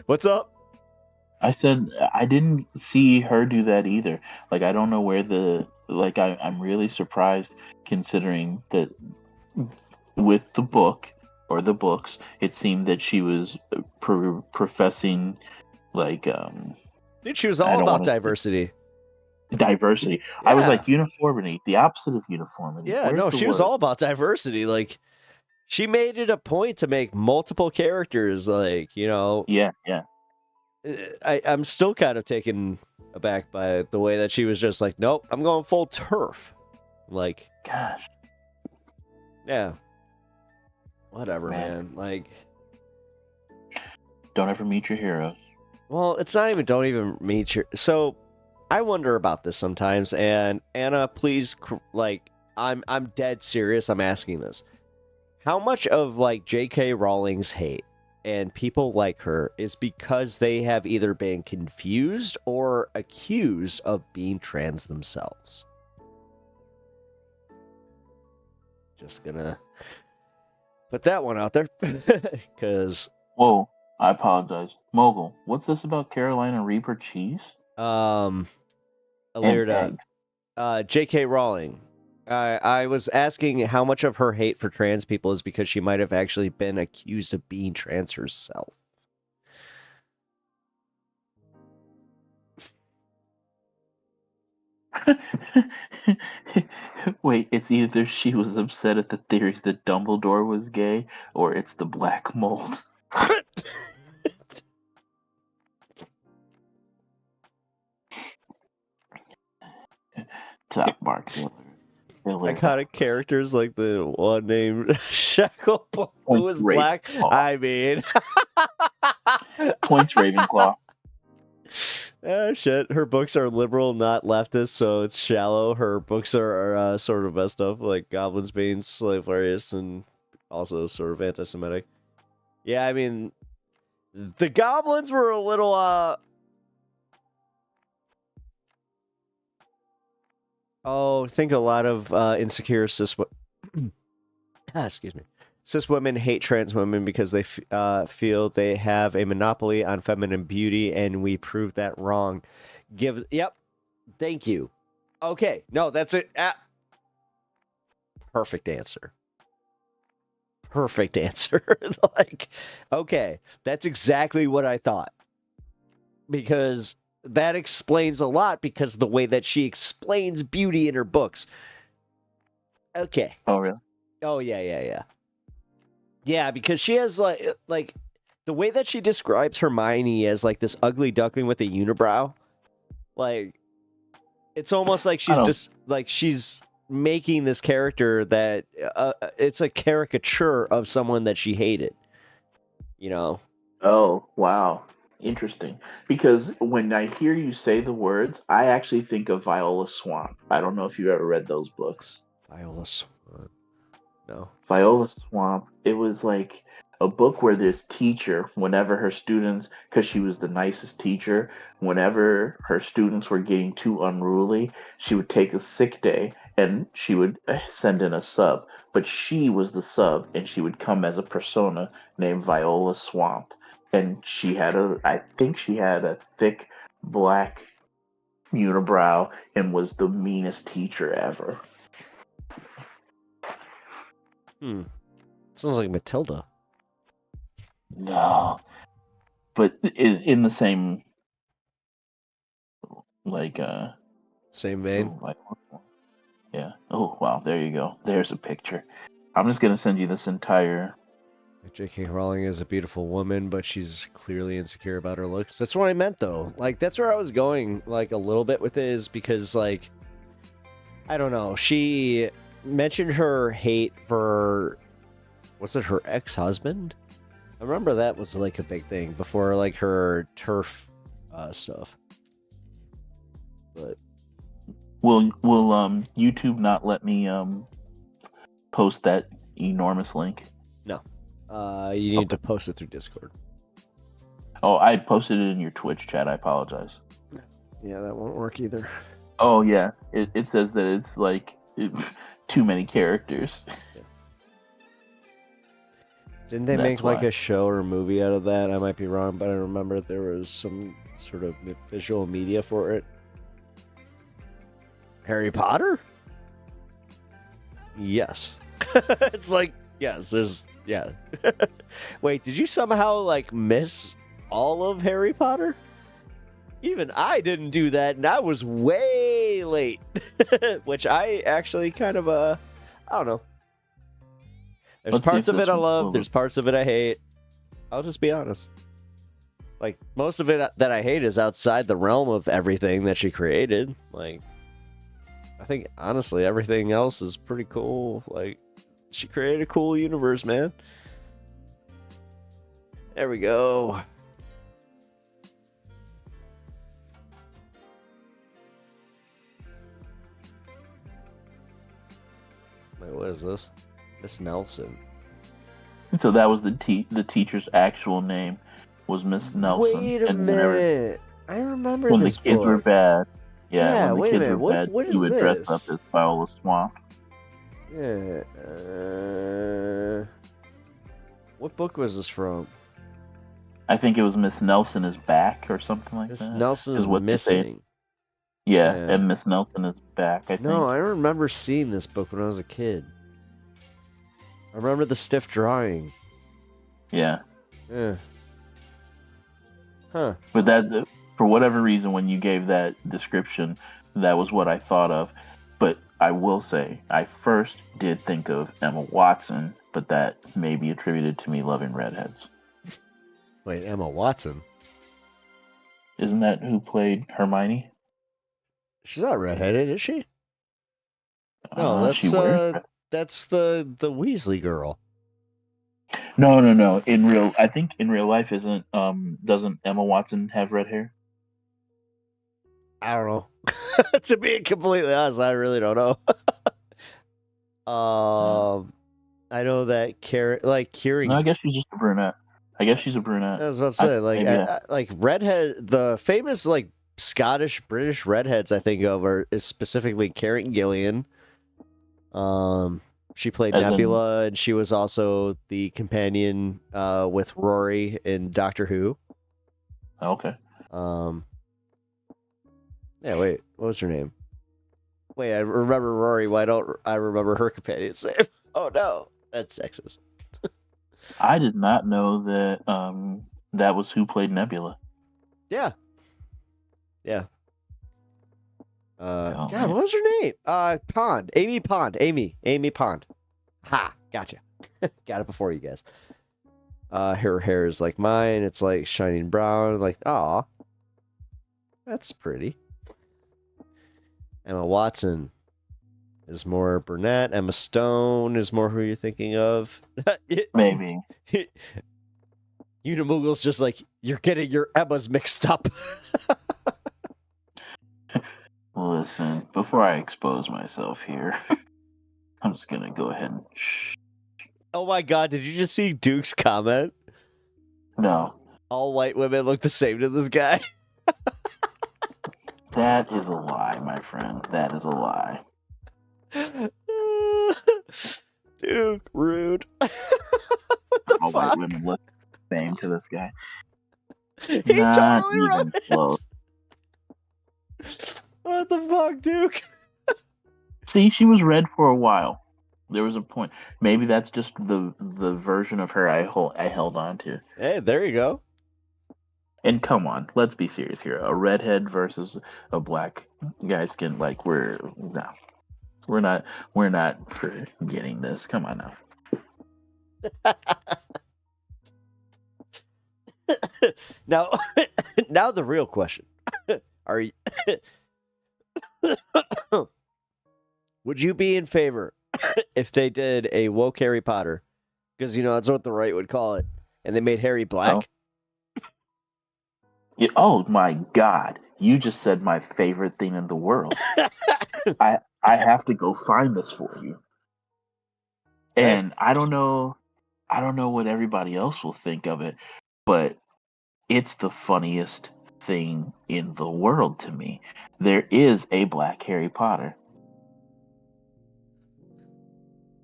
What's up? I said I didn't see her do that either. Like, I don't know where I'm really surprised, considering that with the book, or the books, it seemed that she was professing, like, dude, she was all about diversity. Diversity. Yeah. I was like, uniformity, the opposite of uniformity. Yeah, Where's no, the she was word? all about diversity. Like, she made it a point to make multiple characters, like, you know. Yeah. I'm still kind of taken aback by the way that she was just like, nope, I'm going full turf. Like, gosh. Yeah. Whatever, man. Like, don't ever meet your heroes. Well, it's not even don't even meet your... So, I wonder about this sometimes, and Anna, please, like, I'm dead serious, I'm asking this. How much of, like, J.K. Rowling's hate and people like her is because they have either been confused or accused of being trans themselves? Just gonna put that one out there, because... Whoa. I apologize. Mogul, what's this about Carolina Reaper cheese? And Alirda, eggs. J.K. Rowling. I was asking how much of her hate for trans people is because she might have actually been accused of being trans herself. Wait, it's either she was upset at the theories that Dumbledore was gay, or it's the black mold. Top marks. Iconic characters like the one named Shacklebolt, who was black. I mean, Points Ravenclaw. Shit. Her books are liberal, not leftist, so it's shallow. Her books are sort of messed up, like Goblins being hilarious and also sort of anti-Semitic. Yeah, I mean, the Goblins were a little, I think a lot of insecure cis women hate trans women because they feel they have a monopoly on feminine beauty, and we prove that wrong. Yep. Thank you. Okay. No, that's it. Perfect answer. Perfect answer. Like, okay, that's exactly what I thought. Because that explains a lot, because the way that she explains beauty in her books. Okay. Oh, really? Oh, yeah. Yeah, because she has like the way that she describes Hermione as like this ugly duckling with a unibrow. Like, it's almost like she's just like she's making this character that it's a caricature of someone that she hated. You know? Oh, wow. Interesting. Because when I hear you say the words, I actually think of Viola Swamp. I don't know if you've ever read those books. Viola Swamp. No. Viola Swamp. It was like a book where this teacher, whenever her students, because she was the nicest teacher, whenever her students were getting too unruly, she would take a sick day and she would send in a sub. But she was the sub, and she would come as a persona named Viola Swamp. And I think she had a thick black unibrow and was the meanest teacher ever. Sounds like Matilda. No. But in the same, like, same vein? Yeah. Oh, wow. There you go. There's a picture. I'm just going to send you this entire... J.K. Rowling is a beautiful woman, but she's clearly insecure about her looks. That's what I meant, though. Like, that's where I was going, like, a little bit with it, is because, like, I don't know. She mentioned her hate for, was it her ex-husband? I remember that was, like, a big thing before, like, her turf stuff. But will YouTube not let me post that enormous link? No. You need to post it through Discord. Oh, I posted it in your Twitch chat. I apologize. Yeah, that won't work either. Oh, yeah. It says that it's, like, too many characters. Yeah. Didn't they make, like, a show or a movie out of that? I might be wrong, but I remember there was some sort of visual media for it. Harry Potter? Yes. It's like, yes, yeah. Wait, did you somehow, like, miss all of Harry Potter? Even I didn't do that, and I was way late. Which I actually kind of, I don't know. There's parts of it I love, there's parts of it I hate. I'll just be honest. Like, most of it that I hate is outside the realm of everything that she created. Like, I think, honestly, everything else is pretty cool. Like, she created a cool universe, man. There we go. Wait, what is this? Miss Nelson. And so that was the teacher's actual name, was Miss Nelson. Wait a minute. I remember when this the kids book. were bad. Yeah, when wait the a kids minute. were bad, What he is would this? dress up as Viola Swamp. Yeah. What book was this from? I think it was Miss Nelson is back or something like Miss that. Nelson is what they say. missing. Yeah, Yeah. and Miss Nelson is back, I think. No, I remember seeing this book when I was a kid. I remember the stiff drawing. Yeah. Yeah. Huh. But that, for whatever reason, when you gave that description, that was what I thought of. But I will say, I first did think of Emma Watson, but that may be attributed to me loving redheads. Wait, Emma Watson? Isn't that who played Hermione? She's not redheaded, is she? No, that's the Weasley girl. No. I think in real life, doesn't Emma Watson have red hair? I don't know. To be completely honest, I really don't know. I know that Kieran. No, I guess she's just a brunette. I was about to say, like redhead, the famous like Scottish British redheads I think of is specifically Karen Gillian. She played Nebula, and she was also the companion with Rory in Doctor Who. Okay. Yeah, wait, what was her name? Wait, I remember Rory. Why don't I remember her companion's name? Oh no, that's sexist. I did not know that that was who played Nebula. Yeah. God, what was her name? Pond. Amy Pond. Amy Pond. Ha, gotcha. Got it before you guys. Her hair is like mine. It's like shining brown. Like, aw. That's pretty. Emma Watson is more brunette. Emma Stone is more who you're thinking of. Maybe. Unimuggle's just like, you're getting your Emmas mixed up. Listen, before I expose myself here, I'm just gonna go ahead and Oh my god, did you just see Duke's comment? No. All white women look the same to this guy. That is a lie, my friend. That is a lie. Duke, rude. What the All fuck? white women look the same to this guy. He Not totally even right. close. What the fuck, Duke? See, she was red for a while. There was a point. Maybe that's just the version of her I held on to. Hey, there you go. And come on, let's be serious here. A redhead versus a black guy's skin, like we're not forgetting this. Come on now. Now the real question: Are you? Would you be in favor if they did a woke Harry Potter? Because that's what the right would call it, and they made Harry black. Oh my God! You just said my favorite thing in the world. I have to go find this for you. And I don't know what everybody else will think of it, but it's the funniest thing in the world to me. There is a black Harry Potter.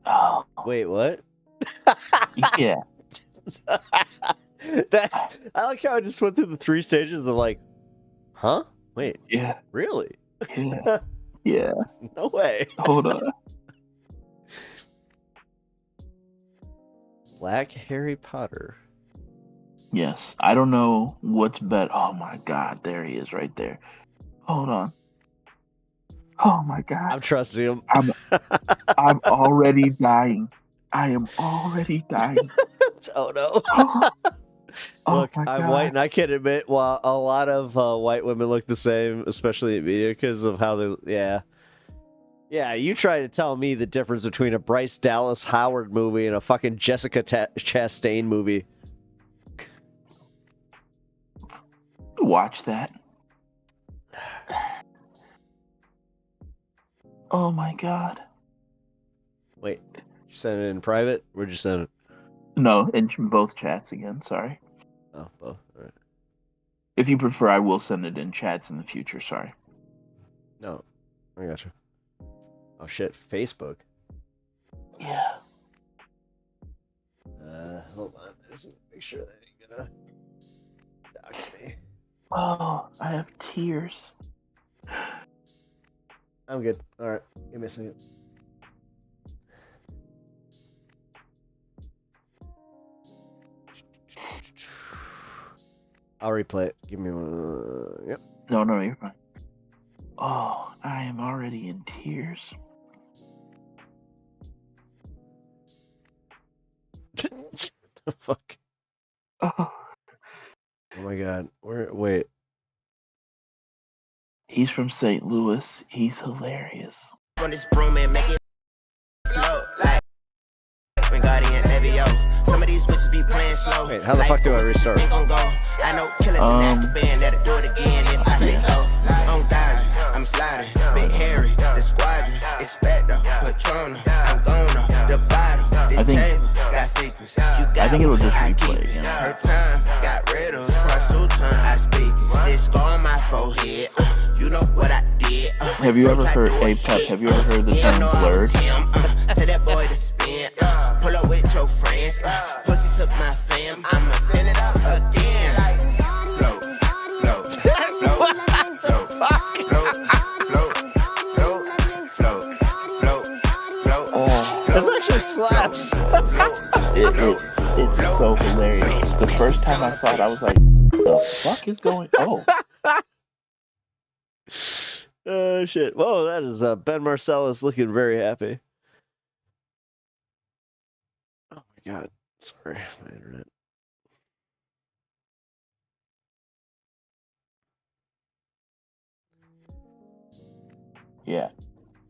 Oh. Wait, what? Yeah. I like how I just went through the 3 stages of like, huh? Wait. Yeah. Really? Yeah. Yeah. No way. Hold on. Black Harry Potter. Yes. I don't know what's better. Oh my God. There he is right there. Hold on. Oh my God. I'm trusting him. I'm already dying. I am already dying. Oh no. Oh, look, I'm white, and I can admit, while a lot of white women look the same, especially in media, because of how they, yeah. You try to tell me the difference between a Bryce Dallas Howard movie and a fucking Jessica Chastain movie. Watch that. Oh my God. Wait, you sent it in private? Where'd you send it? No, in both chats again, sorry. Oh, both. All right. If you prefer, I will send it in chats in the future, sorry. No, I got you. Oh shit, Facebook. Yeah. Hold on. Just make sure that ain't gonna. Oh, I have tears. I'm good. All right, give me a second. I'll replay it. Give me one. Yep. No, you're fine. Oh, I am already in tears. The fuck? Oh. Oh my god. Wait. He's from St. Louis. He's hilarious. On this broom and make it float like when Guardian Levio. Some of these bitches be playing slow. Wait, how the fuck do I restart? I know killers in Azkaban that'll do it again if I say so. I'm dodging, I'm sliding, Big Harry, the squadron, Expecto, Patronum, I'm gonna, the bottle, the chamber, got secrets. I think it'll just replay again. Her time, got riddles, Parsuton, I speak it. This scar on my forehead, you know what I did. Have you ever heard, hey Pep, have you ever heard the term blurred? Tell that boy to spin, pull up with your friends, pussy took my fam, I'ma send it up again. Float, float, float, float, float, float, float, float. Oh, this actually slaps. It's so hilarious. The first time I saw it, I was like, the fuck is going on? Oh shit. Whoa, that is Ben Marcellus looking very happy. Oh my god. Sorry, my internet. Yeah.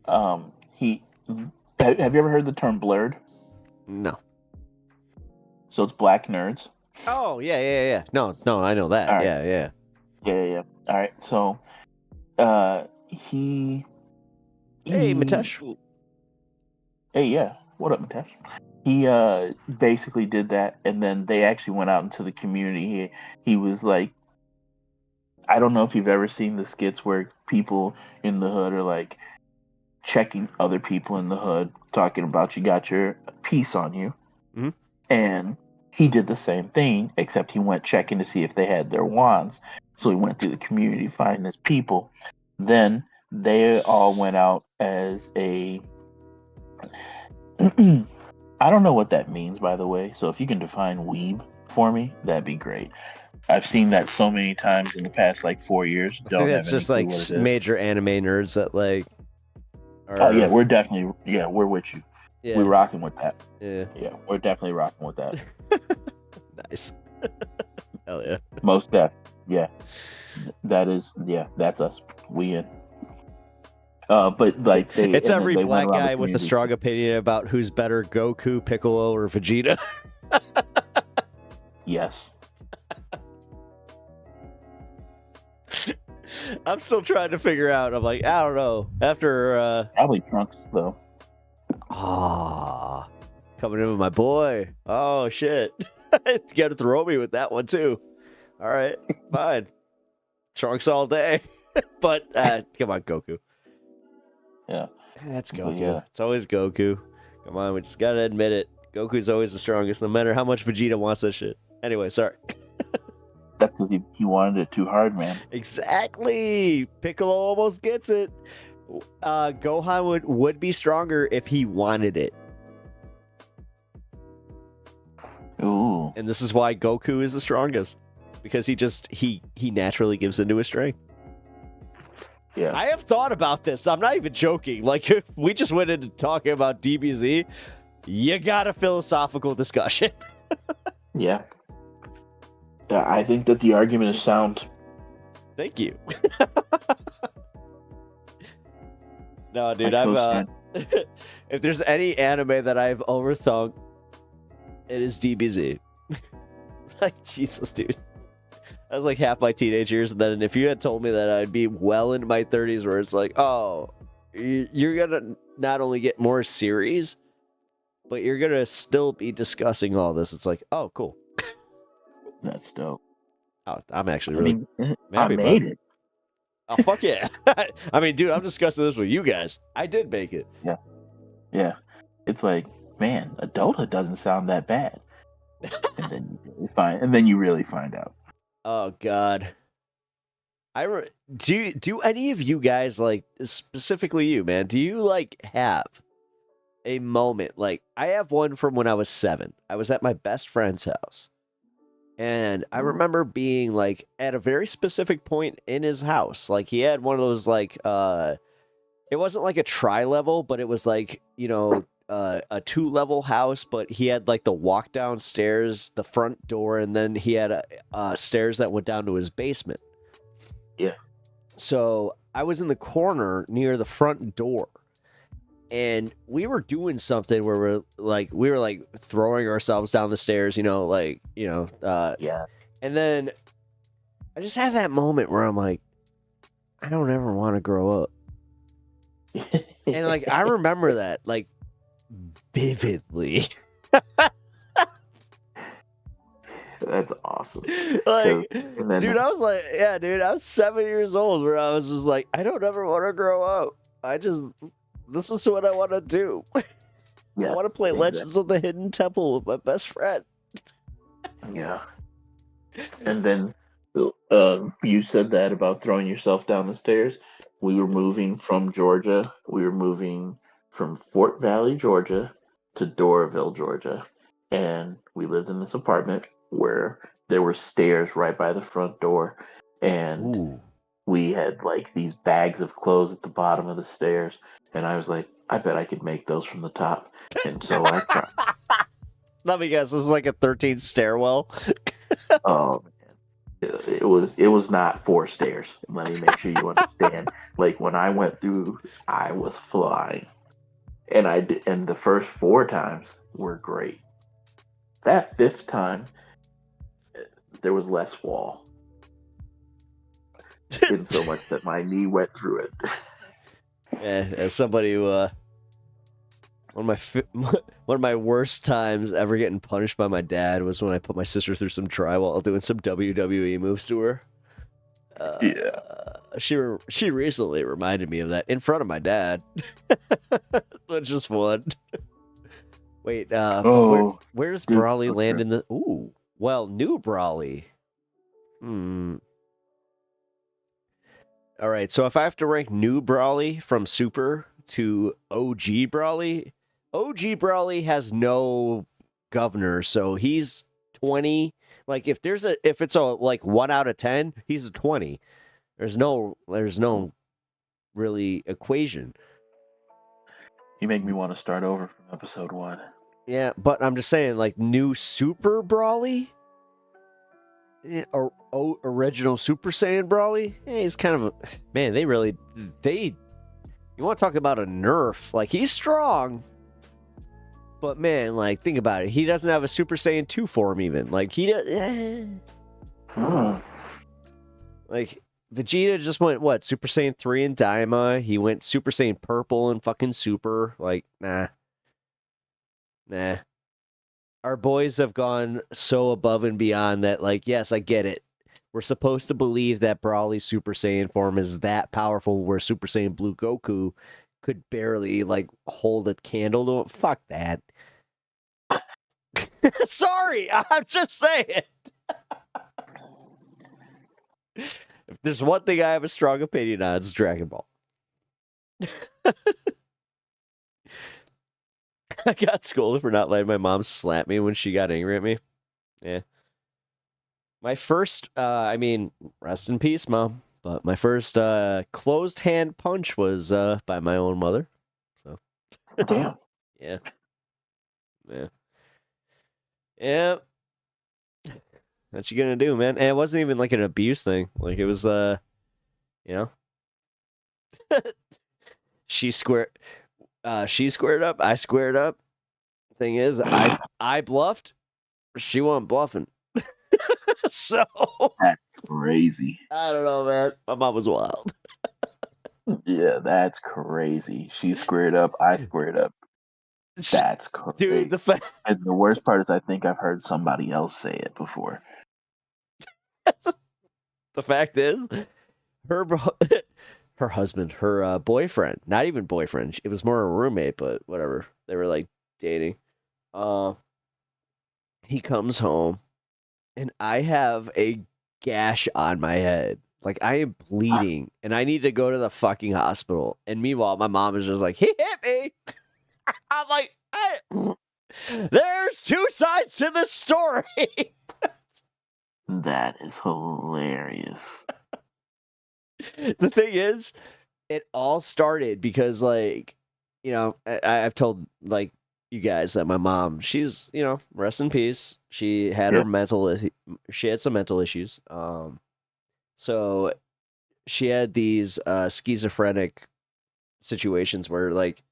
Have you ever heard the term blurred? No. So it's black nerds. Oh, yeah. No, I know that. Right. Yeah. Yeah. All right. So, he. Hey, Mitesh. Hey, yeah. What up, Mitesh? He basically did that, and then they actually went out into the community. He was like, I don't know if you've ever seen the skits where people in the hood are like checking other people in the hood, talking about you got your piece on you. Mm-hmm. And he did the same thing, except he went checking to see if they had their wands. So he went through the community finding his people. Then they all went out as a... I don't know what that means, by the way. So if you can define weeb for me, that'd be great. I've seen that so many times in the past, like 4 years. I think that's just like major anime nerds that like. Oh yeah, we're definitely we're with you. Yeah. We're rocking with that. Yeah, we're definitely rocking with that. Nice. Hell yeah. Most def. Yeah, that's us. We in. But like it's every black guy with a strong opinion about who's better, Goku, Piccolo, or Vegeta. Yes. I'm still trying to figure out. I'm like, I don't know. After probably Trunks though. Ah, coming in with my boy. Oh shit, you got to throw me with that one too. All right, fine. Trunks all day, but come on, Goku. Yeah, that's Goku. Yeah. It's always Goku. Come on, we just gotta admit it. Goku's always the strongest, no matter how much Vegeta wants that shit. Anyway, sorry. That's because he wanted it too hard, man. Exactly. Piccolo almost gets it. Gohan would be stronger if he wanted it. Ooh. And this is why Goku is the strongest. It's because he naturally gives into his strength. Yeah. I have thought about this. I'm not even joking. Like, if we just went into talking about DBZ, you got a philosophical discussion. Yeah. I think that the argument is sound. Thank you. No, dude, I've if there's any anime that I've overthunk, it is DBZ. Like, Jesus, dude. That was like half my teenage years, and then if you had told me that I'd be well into my 30s, where it's like, oh, you're gonna not only get more series, but you're gonna still be discussing all this. It's like, oh, cool. That's dope. Oh, I'm actually really I made it. Oh, fuck yeah. I mean, dude, I'm discussing this with you guys. I did make it. Yeah. It's like, man, adulthood doesn't sound that bad. And then you really find out. Oh, God. Do any of you guys, like, specifically you, man, do you like have a moment? Like, I have one from when I was 7. I was at my best friend's house. And I remember being like at a very specific point in his house. Like he had one of those like it wasn't like a tri-level, but it was like, you know, a 2-level house, but he had like the walk downstairs, the front door, and then he had stairs that went down to his basement. Yeah. So I was in the corner near the front door. And we were doing something where we were like throwing ourselves down the stairs, you know, like, you know, yeah. And then I just had that moment where I'm like, I don't ever want to grow up. And like, I remember that like vividly. That's awesome. Like, then, dude, I was like, yeah, dude, I was 7 years old where I was just like, I don't ever want to grow up. This is what I want to do. Yes, I want to play Legends of the Hidden Temple with my best friend. Yeah. And then you said that about throwing yourself down the stairs. We were moving from Georgia. We were moving from Fort Valley, Georgia to Doraville, Georgia. And we lived in this apartment where there were stairs right by the front door. And we had like these bags of clothes at the bottom of the stairs. And I was like, I bet I could make those from the top. And so I tried. Let me guess, this is like a 13 stairwell. Oh man. It was not 4 stairs. Let me make sure you understand. Like when I went through, I was flying. And and the first 4 times were great. That 5th time there was less wall. In so much that my knee went through it. Yeah, as somebody who one of my worst times ever getting punished by my dad was when I put my sister through some drywall doing some WWE moves to her. Yeah. She recently reminded me of that in front of my dad. Which is fun. Wait, where does Brawley land in the... Ooh, well, new Brawley. All right, so if I have to rank new Brawley from Super to OG Brawley, OG Brawley has no governor, so he's 20. Like if it's a like 1 out of 10, he's a 20. There's no really equation. You make me want to start over from episode 1. Yeah, but I'm just saying, like new Super Brawley. Original Super Saiyan Brawley, he's kind of a man. You want to talk about a nerf? Like he's strong, but man, like think about it. He doesn't have a Super Saiyan 2 form even. Like he does. Like Vegeta just went what Super Saiyan 3 in Daima. He went Super Saiyan Purple and fucking Super. Like nah. Our boys have gone so above and beyond that, like, yes, I get it. We're supposed to believe that Brawly's Super Saiyan form is that powerful where Super Saiyan Blue Goku could barely, like, hold a candle to it. Fuck that. Sorry, I'm just saying. If there's one thing I have a strong opinion on, it's Dragon Ball. I got scolded for not letting my mom slap me when she got angry at me. Yeah. My first, rest in peace, Mom. But my first closed hand punch was by my own mother. So. Damn. Yeah. Yeah. What you gonna do, man? And it wasn't even like an abuse thing. Like it was, She squared up, I squared up. Thing is, I bluffed. She wasn't bluffing. So that's crazy. I don't know, man. My mom was wild. Yeah, that's crazy. She squared up, I squared up. That's crazy. Dude, and the worst part is I think I've heard somebody else say it before. The fact is, her husband, her boyfriend, not even boyfriend, it was more a roommate, but whatever. They were like dating. He comes home and I have a gash on my head Like, I am bleeding, and I need to go to the fucking hospital. And meanwhile, my mom is just like, he hit me. I'm like, there's two sides to this story. That is hilarious. The thing is, it all started because, like, you know, I've told, like, you guys that my mom, she's, you know, rest in peace. She had she had some mental issues. So she had these schizophrenic situations where, like,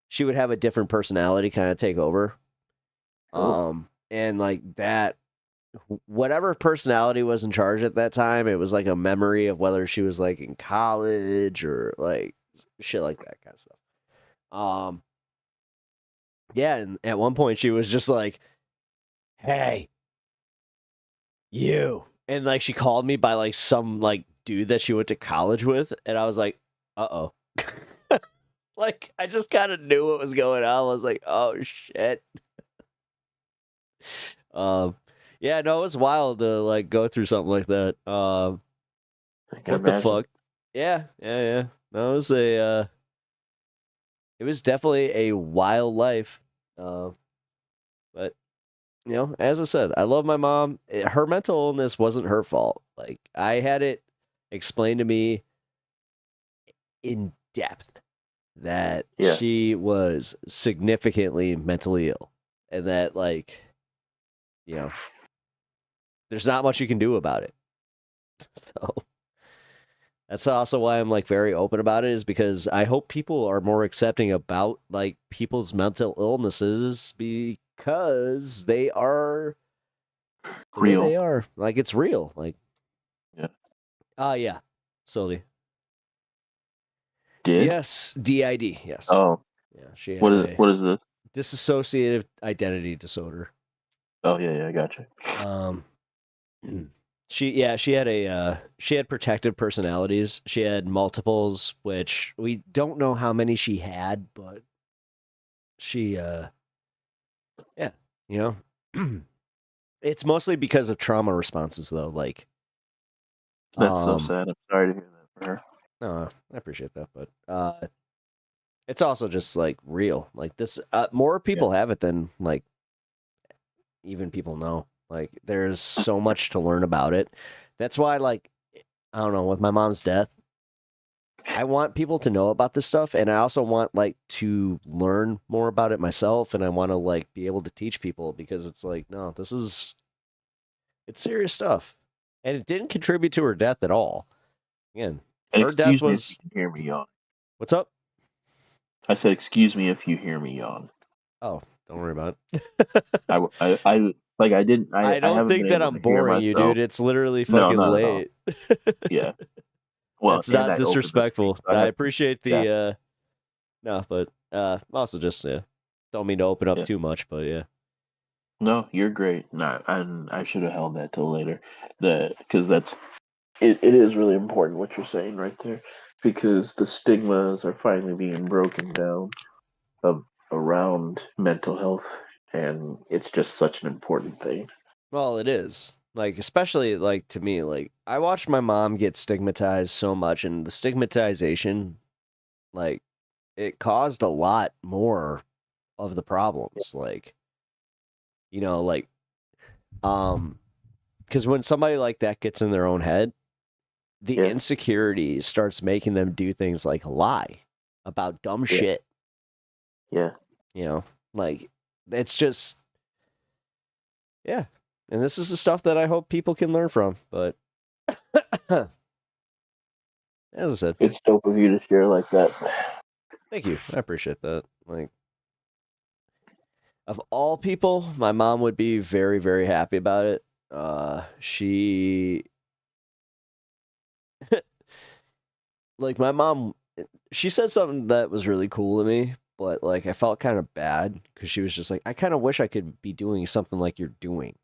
she would have a different personality kind of take over. And like that, whatever personality was in charge at that time, it was like a memory of whether she was like in college or like shit like that kind of stuff. Yeah, and at one point she was just like, "Hey, you," and like she called me by like some like dude that she went to college with, and I was like, "Uh-oh." Like, I just kind of knew what was going on. I was like, "Oh shit." Yeah, no, it was wild to like go through something like that. What the fuck? Yeah. No, it was definitely a wild life. But you know, as I said, I love my mom. Her mental illness wasn't her fault. Like, I had it explained to me in depth that she was significantly mentally ill, and that, like, you know, there's not much you can do about it. So that's also why I'm like very open about it, is because I hope people are more accepting about like people's mental illnesses, because they are real. They are like, it's real. Like, yeah, Sylvie. Yes, DID. Yes. Oh, yeah. She had what is this? Dissociative identity disorder. Oh yeah, I gotcha. She had protective personalities. She had multiples, which we don't know how many she had, but she yeah, you know, it's mostly because of trauma responses though. Like, that's so sad. I'm sorry to hear that for her. No, I appreciate that, but it's also just like real. Like this, more people have it than like even people know. Like, there's so much to learn about it. That's why, like, I don't know, with my mom's death, I want people to know about this stuff, and I also want like to learn more about it myself, and I want to like be able to teach people, because it's like, no, it's serious stuff, and it didn't contribute to her death at all. Again, her death was. If you can hear me yawn. What's up? I said, excuse me if you hear me yawn. Oh, don't worry about it. I don't think that I'm boring you, dude. It's literally fucking late. Yeah. Well, it's not disrespectful. I appreciate the no, but also just don't mean to open up too much, but yeah. No, you're great. I should have held that till later. Because it is really important what you're saying right there, because the stigmas are finally being broken down around mental health, and it's just such an important thing. Well, it is. Like, especially like to me, like, I watched my mom get stigmatized so much, and the stigmatization, like, it caused a lot more of the problems. Like, you know, like, because when somebody like that gets in their own head, the insecurity starts making them do things like lie about dumb shit. Yeah. You know, like, it's just, yeah. And this is the stuff that I hope people can learn from. But as I said, it's dope of you to share like that. Thank you. I appreciate that. Like, of all people, my mom would be very, very happy about it. She like, my mom, she said something that was really cool to me, but like, I felt kind of bad, because she was just like, I kind of wish I could be doing something like you're doing,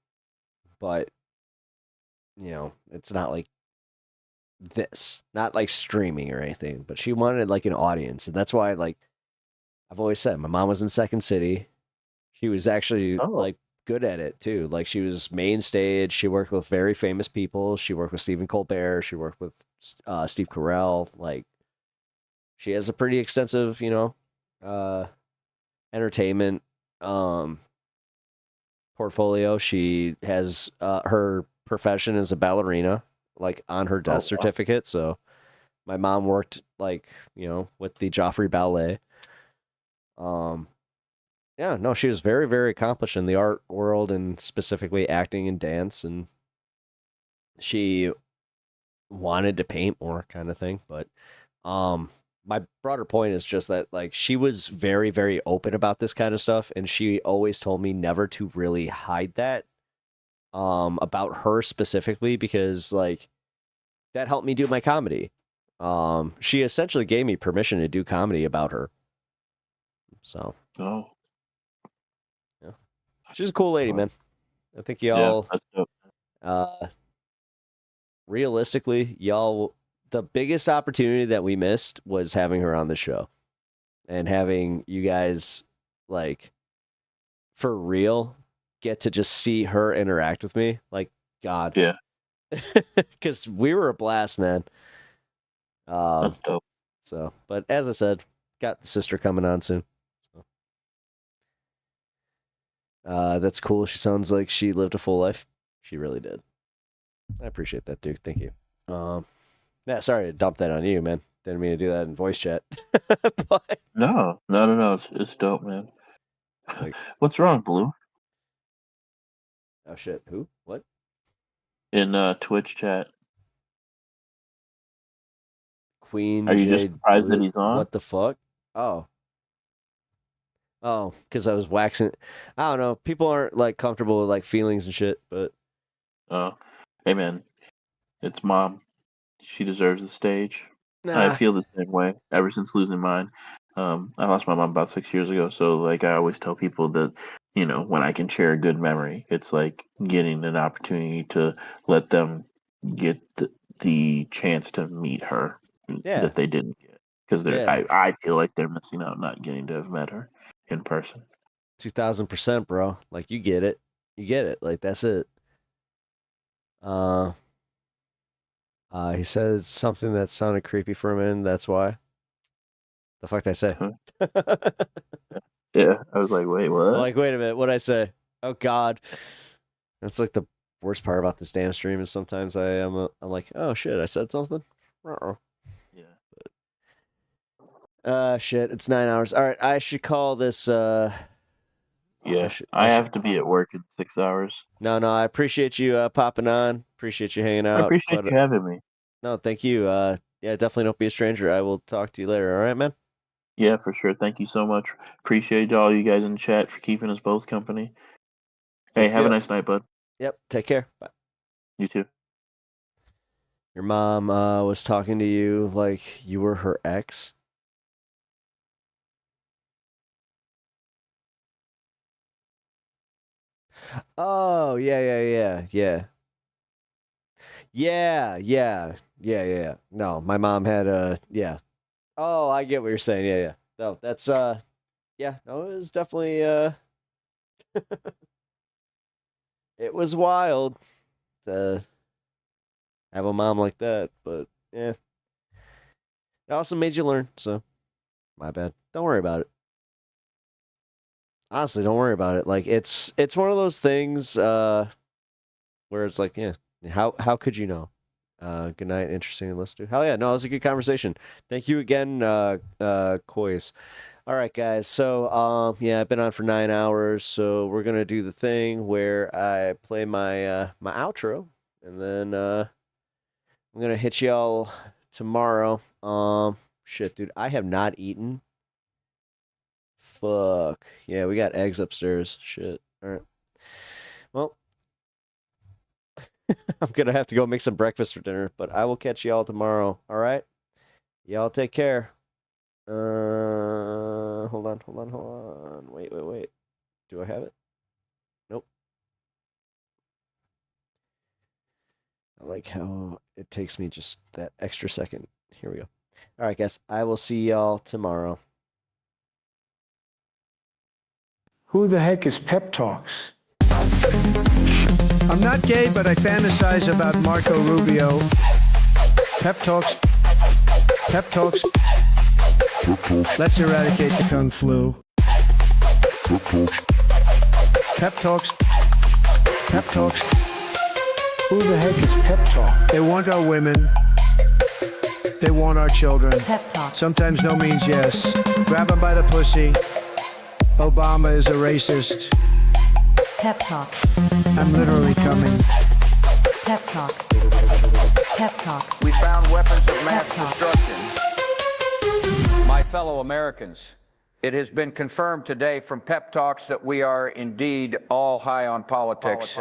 but you know, it's not like this, not like streaming or anything, but she wanted like an audience. And that's why, like, I've always said, my mom was in Second City. She was actually like good at it too. Like she was main stage. She worked with very famous people. She worked with Stephen Colbert. She worked with Steve Carell. Like she has a pretty extensive, entertainment portfolio. She has her profession as a ballerina, like on her death certificate. So my mom worked like, with the Joffrey Ballet. Yeah, no, she was very, very accomplished in the art world and specifically acting and dance. And she wanted to paint more kind of thing. But my broader point is just that like she was very, very open about this kind of stuff. And she always told me never to really hide that about her specifically, because like that helped me do my comedy. She essentially gave me permission to do comedy about her. So. Oh. Yeah. She's a cool lady, man. I think y'all, realistically, y'all, the biggest opportunity that we missed was having her on the show and having you guys, like, for real, get to just see her interact with me. Like, God. Yeah. Because we were a blast, man. That's dope. So, but as I said, got the sister coming on soon. That's cool. She sounds like she lived a full life. She really did. I appreciate that, dude. Thank you. Yeah, sorry to dump that on you, man. Didn't mean to do that in voice chat. But... No. It's dope, man. Like, what's wrong, Blue? Oh shit. Who? What? In Twitch chat. Queen. Are you J. just surprised Blue? that he's on? What the fuck? Oh, because I was waxing. I don't know. People aren't like comfortable with like feelings and shit, but. Oh, hey man, it's mom. She deserves the stage. Nah. I feel the same way ever since losing mine. I lost my mom about 6 years ago, so like I always tell people that when I can share a good memory, it's like getting an opportunity to let them get the chance to meet her that they didn't get, because I feel like they're missing out not getting to have met her in person. 2000%, bro. Like you get it. Like that's it. He said something that sounded creepy for a minute. That's why. The fuck did I say? Yeah, I was like, wait, what? Like, wait a minute. What'd I say? Oh God. That's like the worst part about this damn stream is sometimes I'm like, oh shit, I said something. Yeah. Shit. It's 9 hours. All right, I should call this. Yeah, I have to be at work in 6 hours. No, I appreciate you popping on. Appreciate you hanging out. I appreciate you having me. No, thank you. Yeah, definitely don't be a stranger. I will talk to you later. All right, man? Yeah, for sure. Thank you so much. Appreciate all you guys in the chat for keeping us both company. Hey, have a nice night, bud. Yep, take care. Bye. You too. Your mom was talking to you like you were her ex? Oh, yeah. Yeah. No, my mom had yeah. Oh, I get what you're saying. Yeah. No, that's yeah, no, it was definitely it was wild to have a mom like that, but yeah. It also made you learn, so my bad. Don't worry about it. Honestly, don't worry about it. Like it's one of those things where it's like, yeah, how could you know? Good night, interesting to listen to. Hell yeah, no, it was a good conversation. Thank you again, Kois. All right, guys. So yeah, I've been on for 9 hours, so we're gonna do the thing where I play my my outro, and then I'm gonna hit y'all tomorrow. Shit, dude, I have not eaten. Fuck. Yeah, we got eggs upstairs. Shit. All right. Well, I'm going to have to go make some breakfast for dinner, but I will catch y'all tomorrow. All right? Y'all take care. Hold on. Wait. Do I have it? Nope. I like how it takes me just that extra second. Here we go. All right, guys. I will see y'all tomorrow. Who the heck is Pep Talks? I'm not gay, but I fantasize about Marco Rubio. Pep talks. Pep talks. Let's eradicate the Kung Flu. Pep talks. Pep talks. Who the heck is Pep Talk? They want our women. They want our children. Pep talk. Sometimes no means yes. Grab them by the pussy. Obama is a racist. Pep talks. I'm literally coming. Pep talks. Pep talks. We found weapons of mass destruction. My fellow Americans, it has been confirmed today from Pep Talks that we are indeed all high on politics.